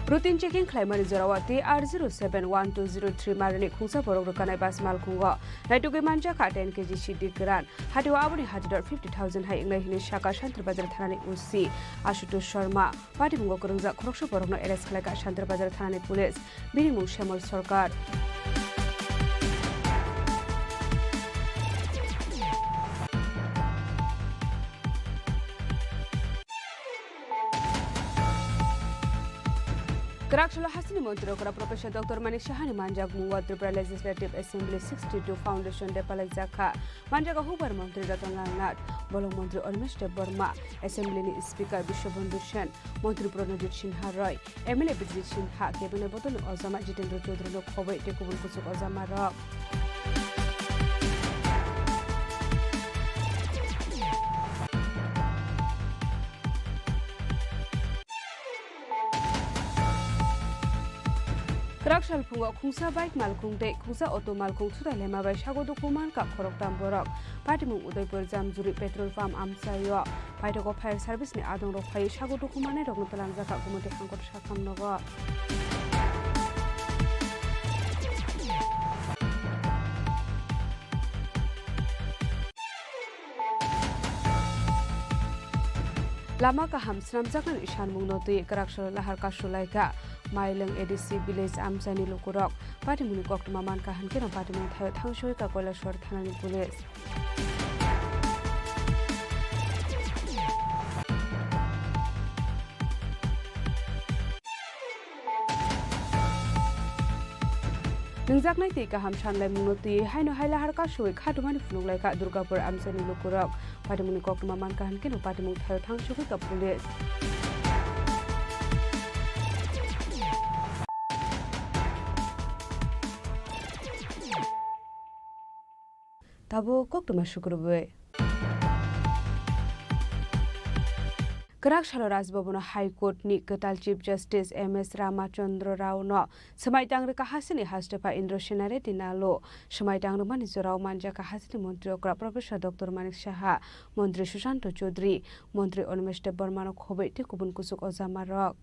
Routine checking Climate Zorawati R071203 Marani Kunsa Borokana Bas Malkungo, Natuki Manja Kat 10 kg Shidi Gran, Hatuabuni Hatidor 50,000 high English Shaka Shantra Bazar Thani Usi, Ashuto Sharma, Party Mungo Kurunza Krosho Borona Eres Kalaka Shantra Bazar Thani Police, Binimu Shamal Sorkar. Karakshalo Hasini Montri Okra Professor Dr. Manik Shahani Manjak Mungo Tripura Legislative Assembly 62 Foundation Depalak Zaka Manjaka Hubar Montri Ratan Langnat Bolong Montri Onmeshte Burma Assembly Speaker Bishobandhu Sen Montri Pranajit Sinha Roy MLA Bijit Sinha Cabinet Botol Ozama Jitendra Chaudhary no Khobei Tekubun Kusuk Ozama Rock Karakshal Pungo Kungsa Bike Malkung De Kungsa Auto Malkung Suda Lema by Shagodo Kuman Kap Koroktam Borok Patimu Udaipur Zamzuri Petrol Farm Amsayo Paitoko Fire Service ni Adong Rokai Shagodo Kumane Rogutalan Zaka Kumute Hankot Shakam Nogo Lama Kaham Sramjakan Ishan Mungnoti Karakshal Lahar Kashulaika Mailang ADC Village Amsani Lukurok Patimuni Koktumaman Kahan Kino Patimun Thayo Thangshui Ka Koilashwar Thanani Police Ningjaknai ti Kaham Shanlai Mungnoti Haino Haila Har Kashui Khatumani Fununglai Ka Durgapur Amsani Lukurok Patimuni Koktumaman Kahan Kino Patimun Thayo Thangshui Ka Police Tabo Koktuma Shukurube Karakshalo Rajbabuna High Court ni Gatal Chief Justice MS Ramachandra Rao no Samaitang Kahasini Hastepa Indra Shinare Dinalo Samaitang Rumani Rao Manja Kahasini Montri Okra Professor Dr. Manik Shaha Montri Shushanto Chaudhary Montri Onmeshte Burmano Khobei Tekubun Kusuk Ozamarok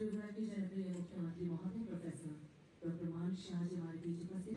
Tripura के जनप्रिय मुख्यमंत्री महोदय professor doctor मान शाह जी हमारे बीच उपस्थित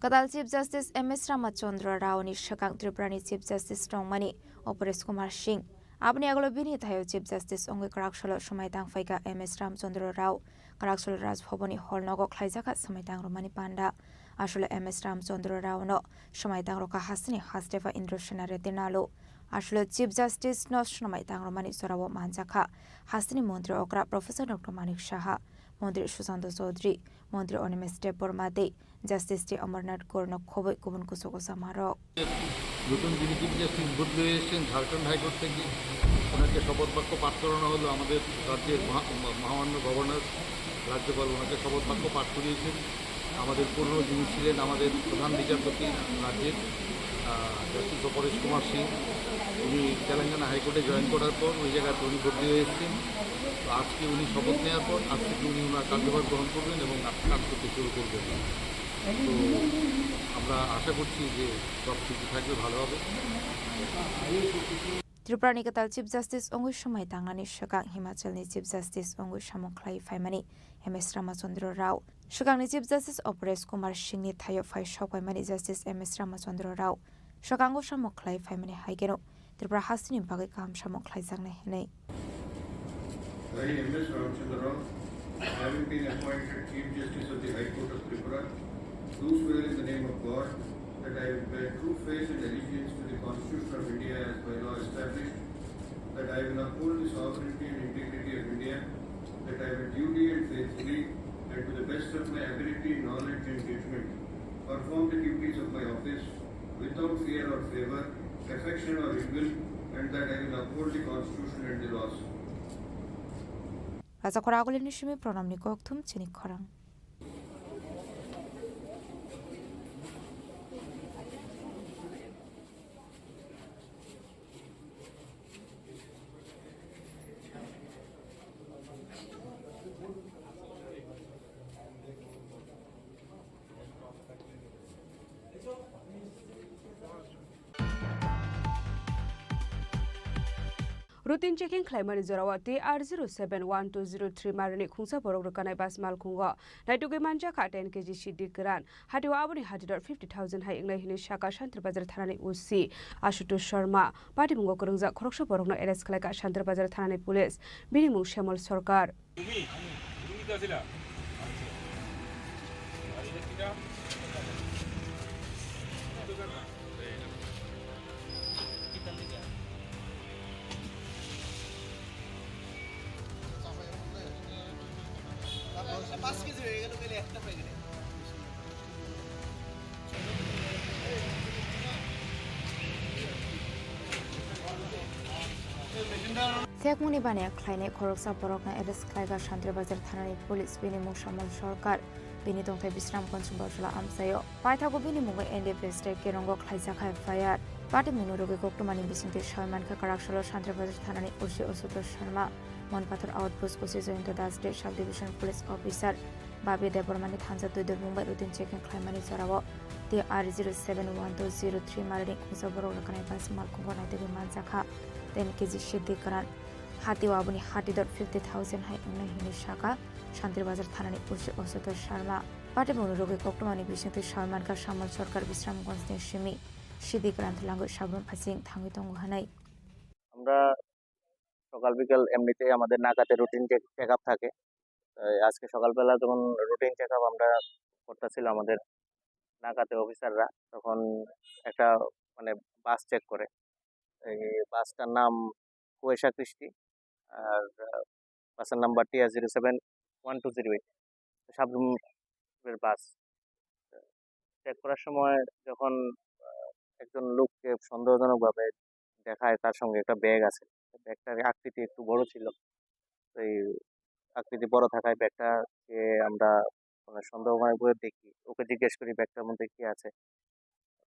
Kadal Chief Justice MS Ramachandra Rao ni Shakang Tripura ni Chief Justice Strongmani Opores Kumar Singh Abni aglo bini thayo Chief Justice Ongwe Karakshalo Sumaitang Faika MS Ramachandra Rao Karakshalo Raj Bhavani Hall Nogo Khlaijaka Sumaitang Romani Panda Ashula MS Ramachandra Rao no Sumaitang Roka Hasini Hastefa Indra Shinare Dinalo Ashula Chief Justice no Sumaitang Romani Sorawo Manjaka Hasini Montri Okra Professor Dr. Manik Shaha Montri Shushanto Chaudhary Montri Onmeshte Burmade Justice T. Amarnath Korno Khobei Kubun Kusuk Ozamarok নতুন যিনি chief justice বদলে এসেছেন Jharkhand high court থেকে ওনাকে শপথ বাক্য পাঠ করানো হলো আমাদের রাজ্যের মহামান্য গভর্নর রাজ্যপাল ওনাকে শপথ বাক্য পাঠ করিয়েছেন আমাদের পুরনো যিনি ছিলেন আমাদের প্রধান বিচারপতি রাজ্যের জাস্টিস অপরেশ কুমার সিং উনি তেলেঙ্গানা হাইকোর্টে জয়েন করার পর ওই জায়গাতে উনি বদলি হয়ে এসেছেন তো আজকে উনি শপথ নেওয়ার পর আজ থেকে উনি ওনার কার্যভার গ্রহণ করবেন এবং কাজ করতে শুরু করবেন তো আমরা আশা করছি যে সব কিছু থাকবে ভালো হবে Tripura ni Gatal Chief Justice Ongwe Sumaitang ni Shakang Himachal ni Chief Justice Ongwe Samokhlai Faimani MS Ramachandra Rao Shakang ni Chief Justice Opores Kumar Singh ni Thayo Phai Shokaimani Justice MS Ramachandra Rao Shakang Samokhlai Faimani Haigeno Tripura Hasini Bagai Kam Samokhlai Jangnai Hinai I, MS Ramachandra Rao, having been appointed Chief Justice of the High Court of Tripura, do swear in the name of God will bear true faith and allegiance to the Constitution of India as by law established, that I will uphold the sovereignty and integrity of India, that I will duly and faithfully and to the best of my ability, knowledge and judgment perform the duties of my office without fear or favor, affection or ill will, and that I will uphold the Constitution and the laws. Raja Khoragul Nishimi Pronamni Koktum Chini Khorang. Routine checking climate Zorawati R071203 Marani Kunsa Borokana Bas Malkunga. Naitugi Manjaka 10 kg Shidi Gran. Hadu Abuni Hadidor 50,000 high English Shaka Shantrabazar Thanani Usi. Ashutu Sharma. Party Mungo Kurunza Koroksa Borokno Eres Kalaka Shantrabazar Thanani Police. Binimu Shemal Sorkar. Tekmuni Bania Kleine Koroksa Borokna Edes Klaiga Shantrabazar Thanani Police Binimu Shamal Sorkar. Binitong Bisram Consumbashla Amsayo. Paitago Binimunga Ende Peste Kerongo Klaisaka Fire. Party Munurugi Koktumani Bisinti Sharman Kakarakshalo Shantrabazar Thanani Ushi Osuto Sharma. Monpathur Outpost Osizo into the State Sub Division Police Officer. Babi Debormani Tanza to the Mumbai routine checking Climani Saravo. The R071203 Marine Kusaboro Kanaipas Malkungona de Manzaka. Then Kizi Shidikaran. Hati Wabuni Hatidor 50,000 high in Shaka. Shantrabazar Thanani Ushi Osoto Sharma. Party Munurugi Koktumani Bisinti Sharman Kashamal Sorkar Bisram Constant Shimi. Shidikaran Lango Shabun Passing Tangitong Hanai. সকাল বিকাল এমনিতেই আমাদের নাকাতে routine check up থাকে। আজকে সকালবেলা যখন routine check up আমরা করতেছিল আমাদের নাকাতে অফিসাররা, তখন একটা মানে বাস চেক করে। এই বাসটার নাম কুয়েশা কৃষ্টি, আর বাসের নাম্বার TR071208 সাবরুমের বাস। চেক করার সময় যখন একজন লোককে সন্দেহজনকভাবে দেখায়, তার সঙ্গে একটা ব্যাগ আছে। ব্যাগটার আকৃতি একটু বড় ছিল। এই আকৃতি বড় থাকায় ব্যাগটাকে আমরা মানে সন্দেহ করে দেখি, ওকে জিজ্ঞেস করি ব্যাগটার মধ্যে কি আছে।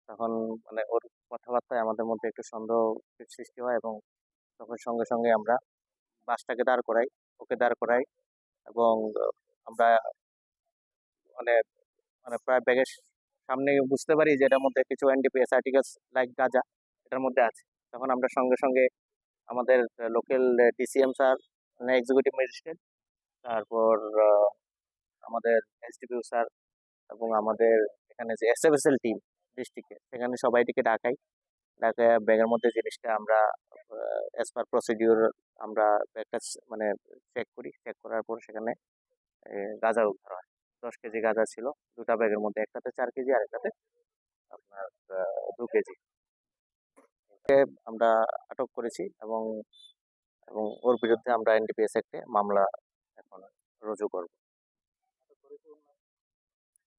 তখন মানে ওর কথাবার্তায় আমাদের মধ্যে একটু সন্দেহ সৃষ্টি হয় এবং তখন সঙ্গে সঙ্গে আমরা বাসটাকে দাঁড় করাই, ওকে দাঁড় করাই এবং আমরা মানে মানে প্রায় ব্যাগের সামনে বুঝতে পারি যে এটার মধ্যে কিছু NDPS আর্টিকেলস লাইক গাঁজা এটার মধ্যে আছে। তখন আমরা সঙ্গে সঙ্গে আমাদের লোকাল DCM স্যার, মানে এক্সিকিউটিভ ম্যাজিস্ট্রেট, তারপর আমাদের SDPO স্যার এবং আমাদের এখানে যে SFSL টিম ডিস্ট্রিক্টে, সেখানে সবাইটিকে ডাকাই। ব্যাগের মধ্যে জিনিসটা আমরা অ্যাজ পার প্রসিডিউর আমরা ব্যাগটা মানে চেক করি। চেক করার পর সেখানে গাঁজা উদ্ধার হয়। 10 কেজি গাঁজা ছিল দুটা ব্যাগের মধ্যে, একটাতে 4 কেজি আর একটাতে আপনার 2 কেজি। আমরা আটক করেছি এবং ওর বিরুদ্ধে আমরা NDPS অ্যাক্টে মামলা এখন রুজু করব।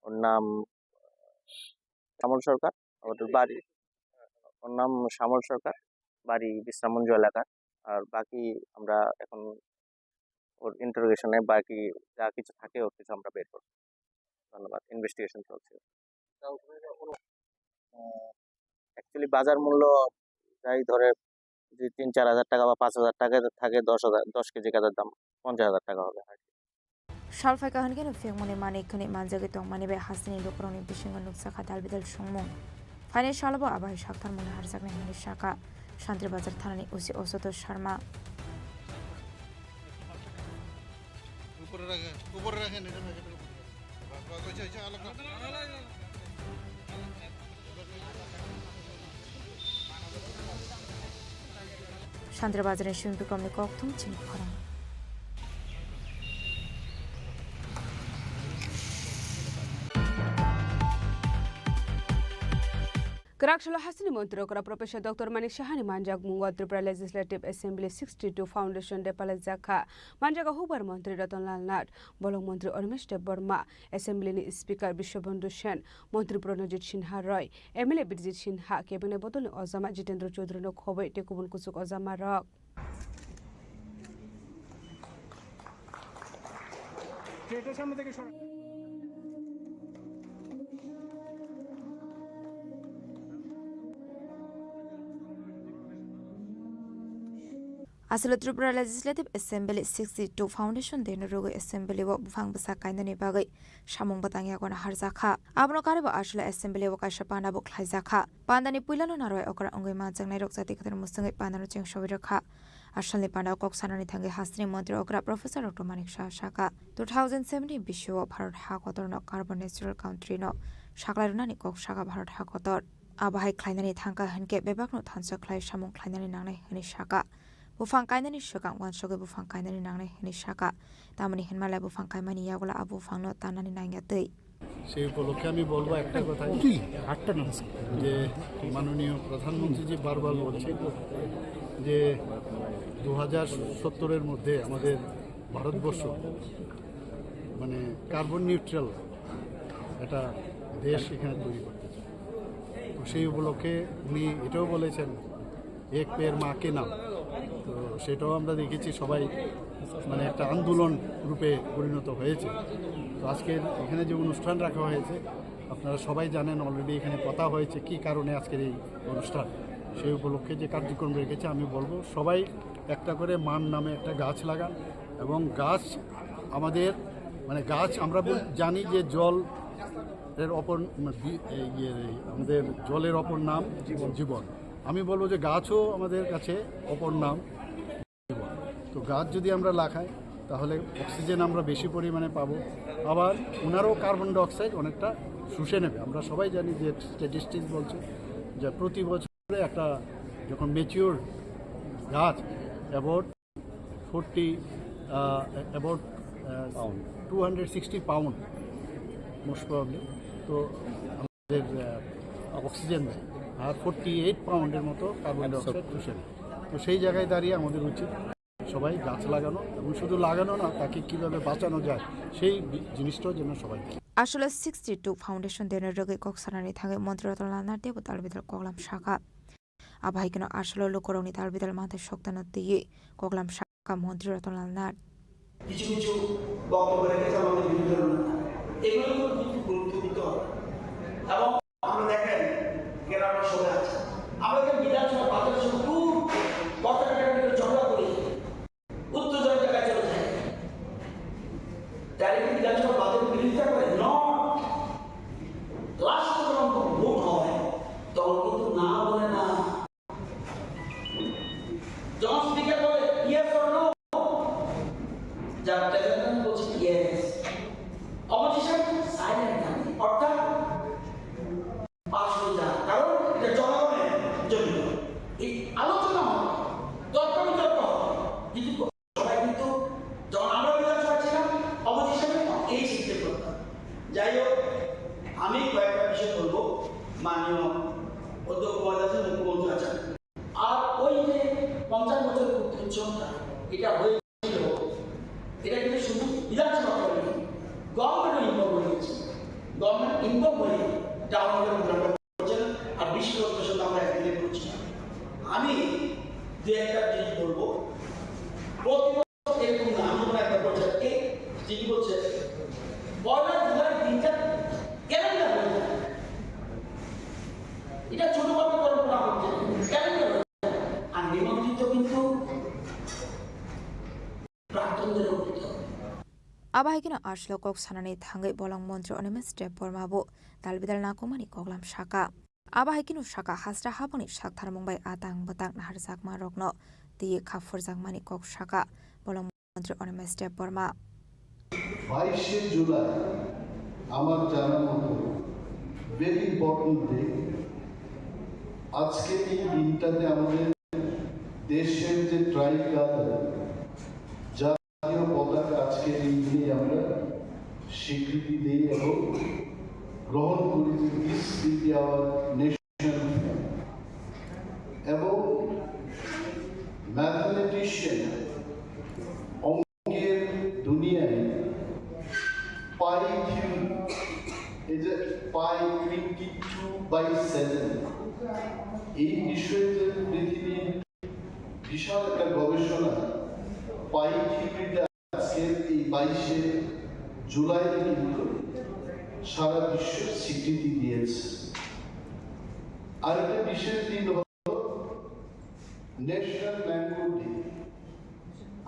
ওর নাম শ্যামল সরকার, ওর বাড়ি ওর নাম শ্যামল সরকার, বাড়ি বিশ্রামঞ্জ এলাকার। আর বাকি আমরা এখন ওর ইন্টারোগেশনে বাকি যা কিছু থাকে ওর কিছু আমরা বের করব। ধন্যবাদ। ইনভেস্টিগেশন চলছে। অ্যাকচুয়ালি বাজার মূল্য যাই ধরে যদি 3-4 হাজার টাকা বা 5 হাজার টাকা থাকে, 10 কেজি গাঁজার দাম 50 হাজার টাকা হবে। Shalfai Kahangan of Femoni Mani Kuni Manzagatong Manibe Hasini Lokroni Bishing on Nuksaka Dalbidal Shungmon. Fine Shalabo Abai Shaktan Munharzak Shaka Shantrabazar Thanani Usi Osoto Sharma. Shantrabazar and Shun become the Koktum Chini Khorang. Kerakshalo Hasini Mantri Okra Professor Dr. Manik Shahani Manjak Mungo Tripura Legislative Assembly 62 Foundation Depala Zakha Manjaga Hubar Mantri Ratan Lal Nat Bolong Mantri Ormesh Borma Assembly ni Speaker Bishwabandhu Sen Mantri Pranajit Sinha Roy MLA Birjit Sinha Cabinet Bodol Ozama Jitendra Chaudhary no Khobai Tekubun Kusuk Ozama Rock Asal Tripura Legislative Assembly 62 Foundation denu rogo Assembly wo bufang basa kainani bagai samung batang ya kona harzakha abno karebo asla Assembly wo kaisa pana bo khlaizakha pandani puilano naroi okra ongoi ma jangnai rokjati khatar musungai panano cheng sobirakha asalni pana kok sanani thange hasni mantri okra Professor Dr. Manik Shaka 2017 bisho Bharat ha kotor no carbon natural country no shaklarunani kok shaka Bharat ha kotor abahai khlainani thangka hanke bebakno thansa khlai samung khlainani nangnai hani shaka Bufang kainani shukang wan shoge bufang kainani nangnai hani shaka tamani hinmala bufang kaimani yagola abu fangno tanani nangyatei সেই উপলক্ষে আমি বলবো একটা কথা যে মাননীয় প্রধানমন্ত্রী জি বারবার বলছে যে 2070 এর মধ্যে আমাদের ভারতবর্ষ মানে কার্বন নিউট্রাল একটা দেশ এখানে তৈরি করতে চায় তো সেই উপলক্ষে উনি এটাও বলেছেন এক পেয়ের মাকে নাম তো সেটাও আমরা দেখেছি সবাই মানে একটা আন্দোলন রূপে পরিণত হয়েছে তো আজকের এখানে যে অনুষ্ঠান রাখা হয়েছে আপনারা সবাই জানেন অলরেডি এখানে কথা হয়েছে কি কারণে আজকের এই অনুষ্ঠান সেই উপলক্ষে যে কার্যক্রম রেখেছে আমি বলবো সবাই একটা করে মান নামে একটা গাছ লাগান এবং গাছ আমাদের মানে গাছ আমরা জানি যে জল এর অপর আমাদের জলের অপর নাম জীবন আমি বলবো যে গাছও আমাদের কাছে অপর নাম জীবন তো গাছ যদি আমরা লাগাই তাহলে অক্সিজেন আমরা বেশি পরিমাণে পাবো আবার ওনারও কার্বন ডাই অক্সাইড অনেকটা শুষে নেবে আমরা সবাই জানি যে স্ট্যাটিস্টিক্স বলছে যে প্রতি বছরে একটা যখন ম্যাচিওর গাছ অ্যাবাউট 260 পাউন্ড মোস্ট প্রবাবলি তো আমাদের অক্সিজেন দেয় আর 48 পাউন্ডের মতো কার্বন ডাই অক্সাইড শুষে নেয় তো সেই জায়গায় দাঁড়িয়ে আমাদের উচিত সবাই গাছ লাগানো এবং শুধু লাগানো না তাকে কিভাবে বাঁচানো যায় সেই জিনিসটাও যেন সবাই আসলে 62 ফাউন্ডেশন দেনের রোগে কক্সানানি থাকে মন্ত্রী রতন লাল নাথ দেব তালবিদল কগলাম শাখা আবাহিকেন আসলে লোকরংনি তালবিদল মাথে শক্তান দিয়ে কগলাম শাখা মন্ত্রী রতন লাল নাথ কিছু কিছু বক্তব্য রেখেছে আমাদের বিরোধী এগুলো কিন্তু গুরুত্ব হবে এবং আমরা দেখেন গ্রামের সবাই আছে আমরা যখন বিধানসভা বাজারের সময় খুব কথাটার ভিতরে ঝগড়া করি উত্তেজনা জায়গায় চলে যায় তাই বিধানসভা বাজারের বিরোধিতা করে লাস্ট যখন ভোট হয় তখন কিন্তু না বলে না যখন স্পিকার বলে ইয়েস অর নো যার প্রেসিডেন্ট বলছে ইয়েস অপোজিশন সাইলেন্ট থাকে অর্থাৎ পাশ হয়ে যায় কারণ এটা জনগণের জন্য এই আলোচনা হয় তর্ক বিতর্ক কিন্তু সবাই কিন্তু যখন আমরা বিধানসভা ছিলাম অপোজিশনে এই শিখতে করতাম যাই হোক আমি কয়েকটা বিষয় বলবো মাননীয় অধ্যক্ষ মহোদয় আছেন মুখ্যমন্ত্রী আছেন আর ওই যে 50 বছরের উৎসবটা এটা হয়েছিল এটা কিন্তু শুধু বিধানসভা করেনি গভর্নমেন্ট ইনভলভ হয়েছে গভর্নমেন্ট ইনভলভ হয়ে টাউনের উন্নয়ন করছেন আর বিশ্ববিদ্যালয়ের সাথে আমরা একদিনে করছি আমি দু একটা জিনিস বলবো প্রতি বছর এরকম না আমি মনে একটা বলছি এই যিনি বলছে পয়লা জুলাই দিনটা ক্যালেন্ডার হয়ে যায় এটা ছোটভাবে কল্পনা করছে ক্যালেন্ডার হয়ে যায় আর নিমন্ত্রিত কিন্তু প্রাক্তনদের উপর আবাহিকেন আসলো কক সানানি থাঙ্গै বলং মন্ত্রী অনিমেষ দেববর্মাবো তালবিদাল নাকুমানি কগলাম শাখা আবাহিকেন শাখা হাসরা হাবনি সাকথার মুম্বাই আতাং বাতাং নাহার জাকমা রগ্ন দিয়ে খাফুর জাকমানি কক শাখা বলং মন্ত্রী অনিমেষ দেববর্মা 22 জুলাই আমার জানা মতো ভেরি ইম্পর্টেন্ট ডে আজকে এই দিনটাতে আমাদের দেশের যে ট্রাইকালার জাতীয় পতাকা আজকে এই দিনে আমরা স্বীকৃতি দিই এবং গ্রহণ করি যে this will be our national 7 এই বিষয়ে যে পৃথিবীর বিশাল একটা গবেষণা পাইথিবিটা আজকে এই 22শে জুলাই কিন্তু সারা বিশ্ব স্বীকৃতি দিয়েছে। আর একটা বিশেষ দিন হলো ন্যাশনাল ম্যাঙ্গো ডে।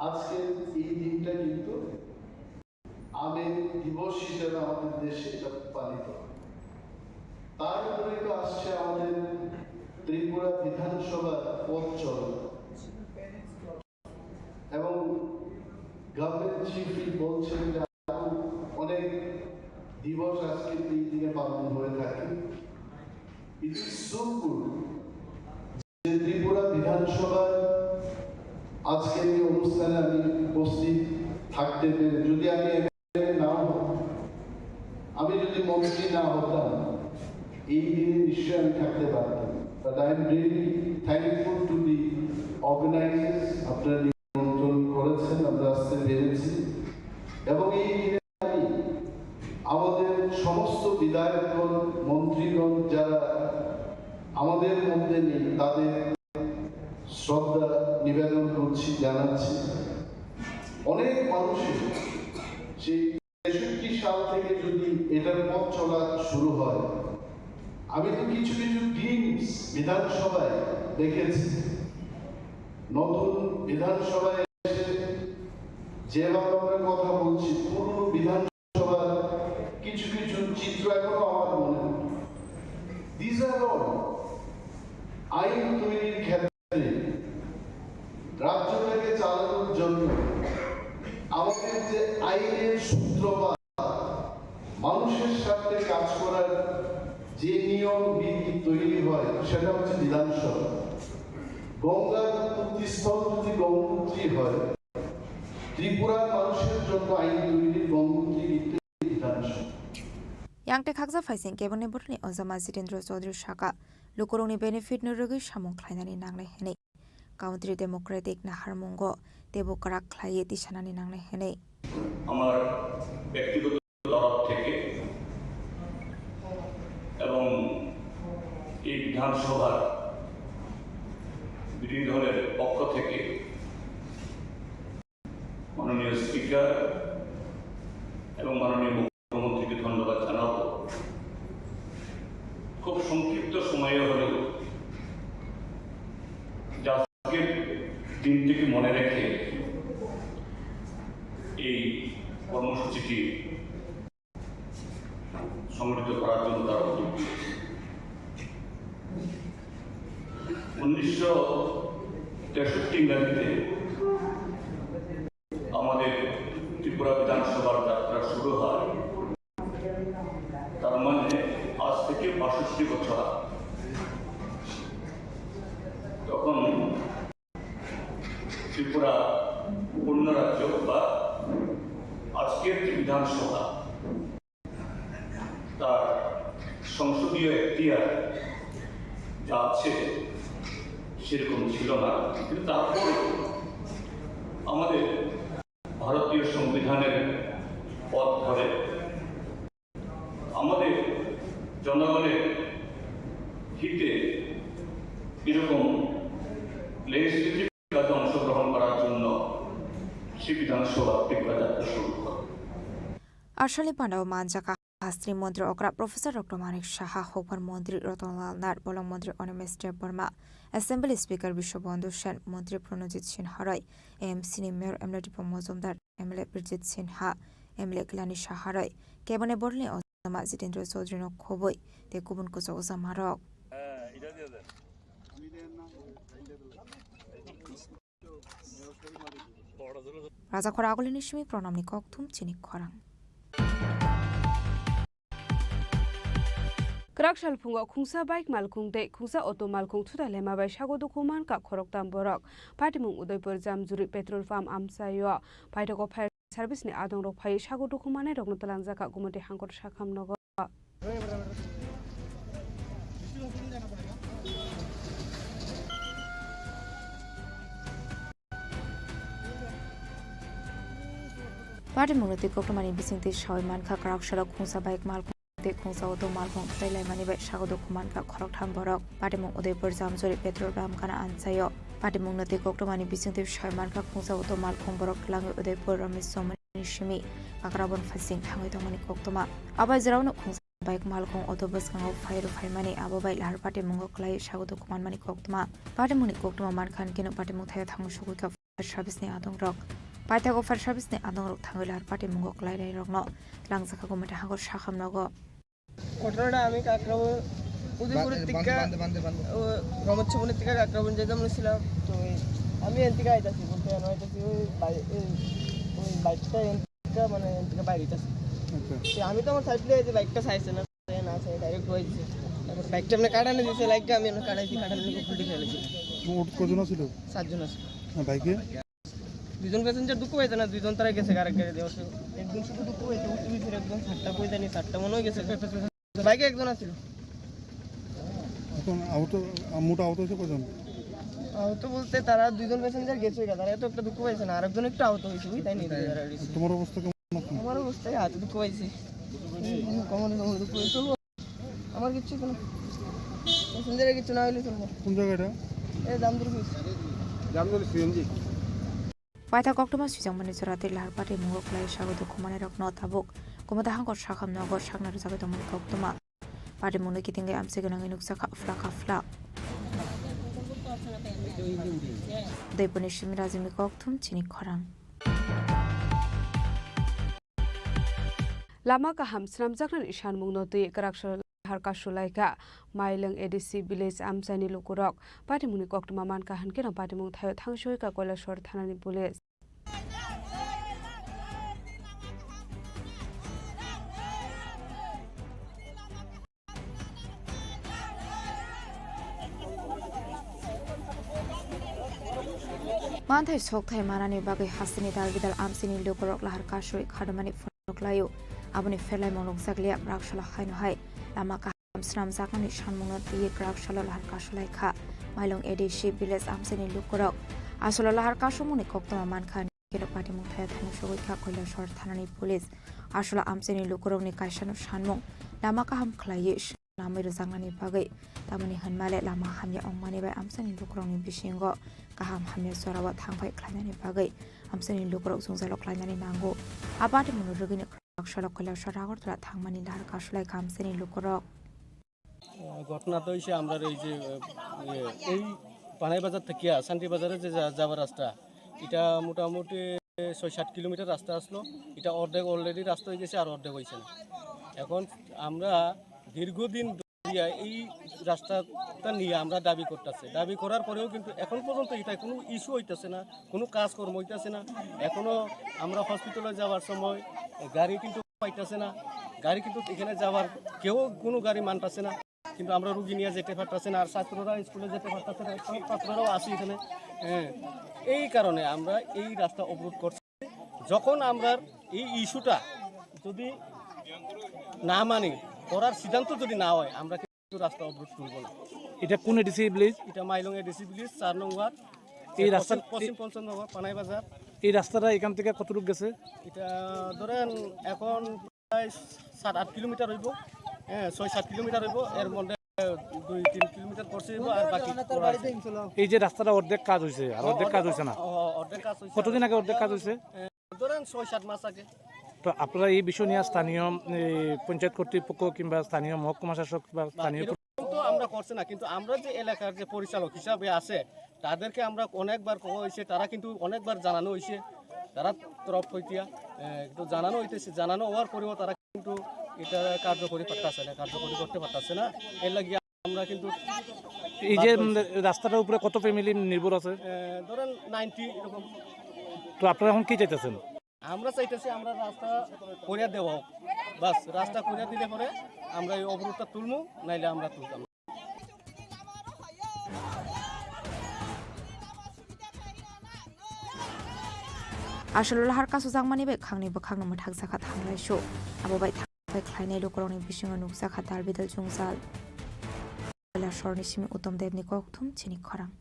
আজকে এই দিনটা কিন্তু আমের দিবস হিসেবে আমাদের দেশে এটা পালিত। তারপরে তো আসছে আমাদের ত্রিপুরা বিধানসভার পথ চলা এবং গভর্নমেন্ট চিফ বলছেন যে অনেক দিবস আজকে এই দিনে পালন হয়ে থাকে। ইট ইজ সো গুড যে ত্রিপুরা বিধানসভার আজকের এই অনুষ্ঠানে আমি উপস্থিত থাকতে পেরে, যদি আমি না হতাম, আমি যদি মন্ত্রী না হতাম, এই দিনে নিশ্চয়ই আমি থাকতে পারতাম। But I am really thankful to the organisers, আপনারা নিমন্ত্রণ করেছেন, আমরা আসতে পেরেছি। এবং এই দিনে আমি আমাদের সমস্ত বিধায়কগণ, মন্ত্রীগণ যারা আমাদের মধ্যে নেই, তাদের শ্রদ্ধা নিবেদন করছি, জানাচ্ছি। অনেক মানুষের সেই 63 সাল থেকে যদি এটার পথ চলা শুরু হয়, আমি তো কিছু কিছু গ্লিমস বিধানসভায় দেখেছি। নতুন বিধানসভায় এসে যেভাবে আমরা কথা বলছি, পুরনো বিধানসভার কিছু কিছু চিত্র এখনো আমার মনে হয়। দিস আর অল আইন তৈরির ক্ষেত্রে রাজ্যটাকে চালানোর জন্য আমাদের যে আইনের সূত্রপাত, মানুষের সাথে কাজ করার যে নিয়ম বিধি তৈরি হয়, সেটা হচ্ছে বিধানসভা। গঙ্গার উৎপত্তিস্থল যদি গঙ্গোত্রী হয়, ত্রিপুরার মানুষের জন্য আইন তৈরির গঙ্গোত্রী কিন্তু বিধানসভা। Yangte khakja faising kebone borni ozama Jitendra Chaudhary Shaka lukurungni benefit nurugi samung khlainani nangnai henei Country Democratic na harmungo tebo karak khlaiye tisanani nangnai henei আমার ব্যক্তিগত তরফ থেকে এবং এই বিধানসভার বিরোধী দলের পক্ষ থেকে মাননীয় স্পিকার এবং মাননীয় মুখ্যমন্ত্রীকে ধন্যবাদ জানাবো। খুব সংক্ষিপ্ত সময়ে হলেও আজকের দিনটিকে মনে রেখে এই কর্মসূচিটি সংগঠিত করার জন্য তারা উদ্যোগ নিয়েছে। 1963 ইংরেজিতে আমাদের ত্রিপুরা বিধানসভার যাত্রা শুরু হয়। তার মানে আজ থেকে 62 বছর। তখন ত্রিপুরা পূর্ণ রাজ্য বা আজকের যে বিধানসভা, তার সংসদীয় এখতিয়ার যা আছে সেরকম ছিল না। কিন্তু তারপর আমাদের ভারতীয় সংবিধানের পথ ধরে আমাদের জনগণের হিতে এরকম লেজিসলেটিভ কাজে অংশগ্রহণ করার জন্য সে বিধানসভা ত্রিপুরা যাত্রা শুরু করে। Arshali Pandau Manjaka Hastri Mantri Okra Professor Dr. Manik Shaha Hokbar Mantri Ratanlal Nat Bolong Mantri Onomester Burma Assembly Speaker Bishobandhu Sen Mantri Pranojit Sinharai AMC Mayor Emily Pomozumdar MLA Bridget Sinha MLA Klani Shaharai Kebane Borne Ozama Jitendra Chaudhary no Khoboi Te Kubun Kuzo Ozamarok Raja Khoragoli Nishmi Pronamni Koktum Chini Khorang Krakshal Pungo Kungsa Bike Malkung De Kungsa Auto Malkung Tuta Lema by Shago Dukuman Ka Khorok Tamborok Patimung Udaipur Jam Juri Petrol Farm Amsayo Paitoko Fire Service Ni Adong Rok Pai Shago Dukumane Rognotalang Zaka Gumati Hankor Shakam Nogo Patimung Udaipur Kumani Bising Shoi Man Ka Krakshal Kungsa Bike Malkung te khungsa oto malphong tailai mani bai sagodo kuman ka khorok tham borok patimung udaipur jamjori petrol pump kana ansayo patimung nate koktomani bisingte shoyman ka khungsa oto malphong borok langi udaipur ramesh somani shimi akrabon fasing thangai tongmani koktoma abai jrawno khungsa bike malkhong oto bus kango phairu phaimani abo bai lahar patimung klai sagodo kuman mani koktoma patimuni koktoma man khan kino patimung thaya thang sugui ka service ni adong rok paitago fire service ni adong rok thangai lahar patimung klai rai rokno langzaka gomete hangor sakham nago ঘটনাটা আমি কাকরাবন উদয়পুরের থেকে রমচ্ছবনের থেকে কাকরাবন যেতাম ছিলাম তো আমি N থেকে আইতাছি বলতে আইতাছি ওই বাইকটা এন থেকে মানে এন থেকে বাইরে আইতাছি আমি তো আমার সাইডে যে বাইকটা চাইছে না না চাই ডাইরেক্ট হয়েছে তারপর বাইকটা মানে কাটানো দিয়েছে লাইকটা আমি কাটাইছি কাটানো ফুলটি ফেলেছি কজন ছিল 7 জন আছে বাইকে দুজন প্যাসেঞ্জার দুঃখ হয়েছে না দুজন তারা গেছে আরেক গাড়ি দেওয়া একজন শুধু দুঃখ হয়েছে উঠবি ফিরে একদম 7টা কই জানি 7টা মনে হয়ে গেছে বাইকে একজন আছিল এখন আহত মোটা আহত হয়েছে কজন আহত বলতে তারা দুজন প্যাসেঞ্জার গেছে তারা এত একটা দুঃখ পাইছে না আরেকজন একটু আহত হয়েছে বুঝতাই নি তোমার অবস্থা কেমন আমার অবস্থায় হাতে দুঃখ পাইছে কমন দুঃখ হয়েছে আমার কিচ্ছু কোনো প্যাসেঞ্জারের কিছু না হইলে চলবো কোন জায়গাটা এই দামদুর CNG Paita koktoma sujangmani jorate lahar pati mungok lai sagodo kumane rok no tabuk komata hangor sakham nogor saknar jabe tomani koktoma pati mungni kitinge amse gonangi nuksa khafla khafla Deponi shimirazimi koktum chini khorang Lama kaham snamjakran ishan mungno tui karakshar harka shulaika maileng ADC village amsani lukurok patimuni koktuma man kahan kena patimung thayo thangsoi ka koilashwar thanani police Manthai sokthai manani bagai hasini dalbidal amsini lukurok lahar kashui khadamani phonok aboni felai monok saklia rakshala haino hai lama kaham snam jakani shanmungno tiye rakshala lahar kashlai kha mailong ADC village amsini lukurok asolo lahar kasumuni koktoma mankha keno patimung thaya thang sogoi kha koilashwar thanani police asolo amsini lukurokni kaisano shanmung lama kaham khlaiye namai rojangani bagai tamani hanmale lama hamya ongmani bai amsini lukurokni bisingo kaham hamya sorawa thangbai khlainani bagai amsini lukurok jungjalok khlainani nango abati munu rogini rakshala koilashwar agortala thangmani lahar kashlai kamsini lukurok ঘটনা তো হইছে আমরা এই যে এই পানাই বাজার থেকে শান্তি বাজারে যে যাবার রাস্তা এটা মোটামুটি 6-7 কিলোমিটার রাস্তা আসলো এটা অর্ধেক অলরেডি রাস্তা হয়ে গেছে আর অর্ধেক হইছে না এখন আমরা দীর্ঘদিন ধরে এই রাস্তাটা নিয়ে আমরা দাবি করতেছি দাবি করার পরেও কিন্তু এখন পর্যন্ত এটা কোনো ইস্যু হইতাছে না কোনো কাজকর্ম হইতাছে না এখনো আমরা হসপিটালে যাওয়ার সময় গাড়ি কিন্তু পাইতাছে না গাড়ি কিন্তু এখানে যাওয়ার কেউ কোনো গাড়ি মানতাছে না কিন্তু আমরা রোগী নিয়ে যেতে পারতেছি না আর ছাত্ররা স্কুলে যেতে পারতেছে না ছাত্ররাও আসি এখানে এই কারণে আমরা এই রাস্তা অবরোধ করছি যখন আমরা এই ইস্যুটা যদি না মানি করার সিদ্ধান্ত যদি না হয় আমরা কিন্তু রাস্তা অবরোধ করব না এটা কোন এডিসি ভিলেজ এটা মাইলং এডিসি ভিলেজ 4 নং ওয়ার্ড এই রাস্তা পশ্চিম পঞ্চনগর পানাই বাজার এই রাস্তাটা এখান থেকে কতটুকু গেছে এটা ধরেন এখন প্রায় 7-8 কিলোমিটার হইব 6-7 কিলোমিটার হইব এর মধ্যে 2-3 কিলোমিটার করছে আর বাকি এই যে রাস্তাটা অর্ধেক কাজ হইছে আর অর্ধেক কাজ হইছে না অর্ধেক কাজ হইছে কতদিন আগে অর্ধেক কাজ হইছে ধরেন 6-7 মাস আগে তো আপনারা এই বিষয় নিয়ে স্থানীয় পঞ্চায়েত কর্তৃপক্ষ কিংবা স্থানীয় মহকুমা শাসক বা স্থানীয় তো আমরা করছে না কিন্তু আমরা যে এলাকার যে পরিচালক হিসাবে আছে তাদেরকে আমরা অনেকবার কওয়া হয়েছে তারা কিন্তু অনেকবার জানানো হয়েছে তারা তরফ হইতিয়া একটু জানানো হইতেছে জানানো হওয়ার পরেও তারা কিন্তু এটা কার্যকরী করতে পারতেছে না এর লাগি আমরা কিন্তু এই যে রাস্তাটার উপরে কত ফ্যামিলি নির্ভর আছে ধরেন 90 এরকম তো আপনারা এখন কি চাইতেছেন আমরা চাইতেছি আমরা রাস্তা করিয়া দেওয়া হোক বাস রাস্তা করিয়া দিলে পরে আমরা এই অবরোধটা তুলবো নাইলে আমরা তুলতাম asolo lahar kasu jangmani bai khangni bakhang nama thak sakha thanglai sho abo bai thak khlainai lukuroni bisingo nuksa khatar bidal jungjal la shorni simi utom devni kokthum chini khorang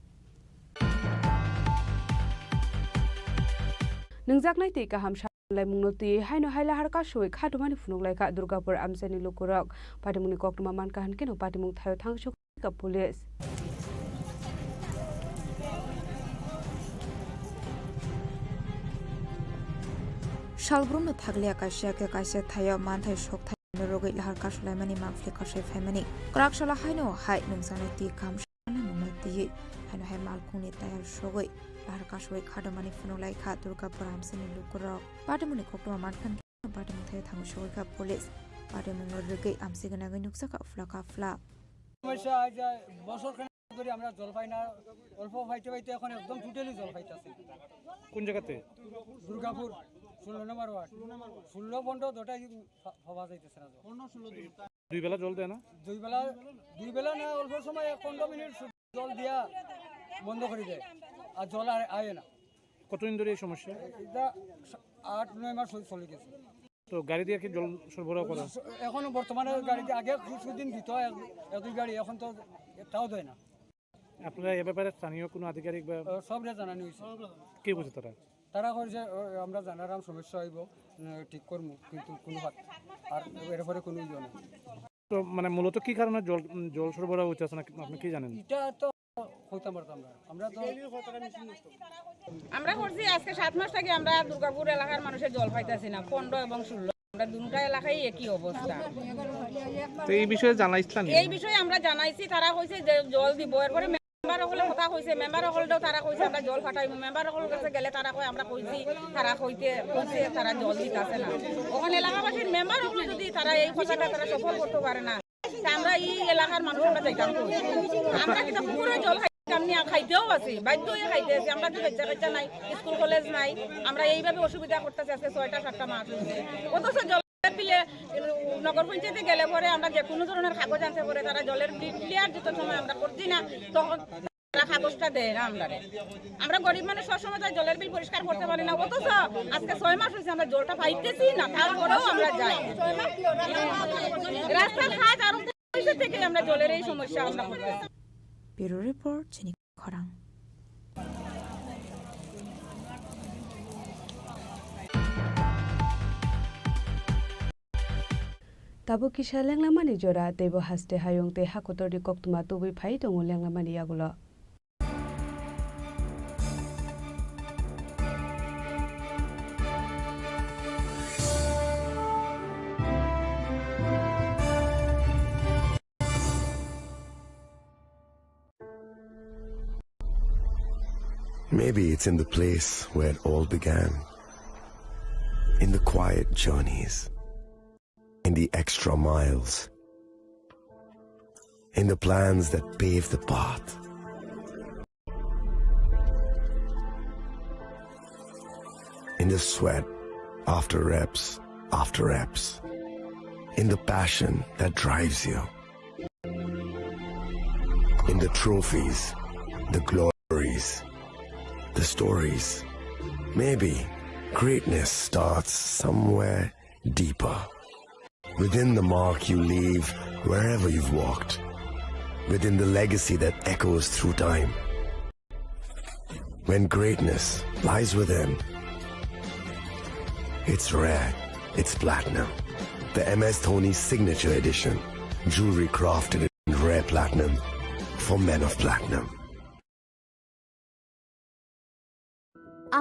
nungjaknai te kaham মুংনতি হাইনো হাইলা হারকা সই খাটুমানি ফুনুংলাইকা দুর্গাপুর আমসানি লুকুরক পাটিমুনি কক্টুমা মানকাহান কেন পাটিমুং থাयो थांसु का police Shalbrumno thaglia kaisya ke kaisya thayo manthai shok thayo rogai lahar ka sulaimani mangfli kashe famani krak shala haino hai nungsane ti kam shana mumati haino hai malkuni tayar shogoi lahar ka shoi khadamani funulai kha durgapur amsani lukurok patimuni koktuma mankhan patimu thayo thangu shogoi ka police patimu rogai amsi gana gai nuksa ka fla সমস্যা আজ বছর খানেক ধরে আমরা জল পাই না অল্প পাইতে পাইতে এখন একদম টোটালি জল পাইতাছি কোন জায়গাতে দুর্গাপুর 16 নম্বর ওয়ার্ড 16 বন্ধ দুটাই হওয়া যাইতেছে না 16 দুই বেলা জল দেয় না দুই বেলা না অল্প সময় 15 মিনিট জল দিয়া বন্ধ করে দেয় আর জল আর আয় না কতদিন ধরে এই সমস্যা এটা 8-9 মাস চলে গেছে তো গাড়ি দিয়ে কি জল সরবরাহ করা এখনো বর্তমানে গাড়ি দিয়ে আগে কিছুদিন দিত একই গাড়ি এখন তো তাও দেয় না আপনারা এ ব্যাপারে স্থানীয় কোনো আধিকারিক বা সবরে জানানো হয়েছে কে বুঝে তারা কইছে আমরা জানারাম সমস্যা হইব ঠিক করব কিন্তু কোনো আর এরপরে কোনো ইয়ে নেই তো মানে মূলত কি কারণে জল সরবরাহ হচ্ছে না আপনি কি জানেন এটা তো হইতাম আমরা তো আমরা করছি আজকে 7 মাস থেকে আমরা দুর্গাপুর এলাকার মানুষের জল পাইতাছি না 15 এবং 16 আমরা দুটো এলাকায় একই অবস্থা তো এই বিষয়ে জানাইছিলেন এই বিষয়ে আমরা জানাইছি তারা কইছে যে জল দিব এরপরে মেম্বার হলে কথা কইছে মেম্বার হলটাও তারা কইছে আমরা জল ফাটাইব মেম্বার হল কাছে গেলে তারা কই আমরা কইছি তারা কইছে তারা জল দিতাছে না ওখানে এলাকাবাসীর মেম্বার হল যদি তারা এই কথাটা তারা সফল করতে পারে না আমরা এই এলাকার মানুষ আমরা যাইতাম আমরা কিন্তু পুরো জল খাইতেও আছি বাধ্য হয়ে খাইতে আছি আমরা তো বাচ্চা নাই স্কুল কলেজ নাই আমরা এইভাবে অসুবিধা করতেছি আজকে 6টা-7টা মাস অথচ জলের বিলে নগর পঞ্চায়েতে গেলে পরে আমরা যে কোনো ধরনের কাগজ আনতে পরে তারা জলের ক্লিয়ার যেত সময় আমরা করছি না তখন তারা কাগজটা দেয় না আমরা গরিব মানুষ সবসময় তাই জলের বিল পরিষ্কার করতে পারি না অথচ আজকে 6 মাস হয়েছে আমরা জলটা পাইতেছি না তারপরেও আমরা যাই রাস্তার ঘাট আরো থেকে আমরা জলের এই সমস্যা আমরা করতেছি Bureau Report, Chini Khorang. Tabo kisha lenglamani jora tebo haste hayong te hakotori koktuma tobui phai tongo lenglamani yagulo Maybe it's in the place where it all began. In the quiet journeys. In the extra miles. In the plans that pave the path. In the sweat after reps. In the passion that drives you. In the trophies, the glories, the stories. Maybe greatness starts somewhere deeper. Within the mark you leave wherever you've walked. Within the legacy that echoes through time. When greatness lies within, it's rare, it's platinum. The MS Dhoni Signature Edition. Jewelry crafted in rare platinum for men of platinum.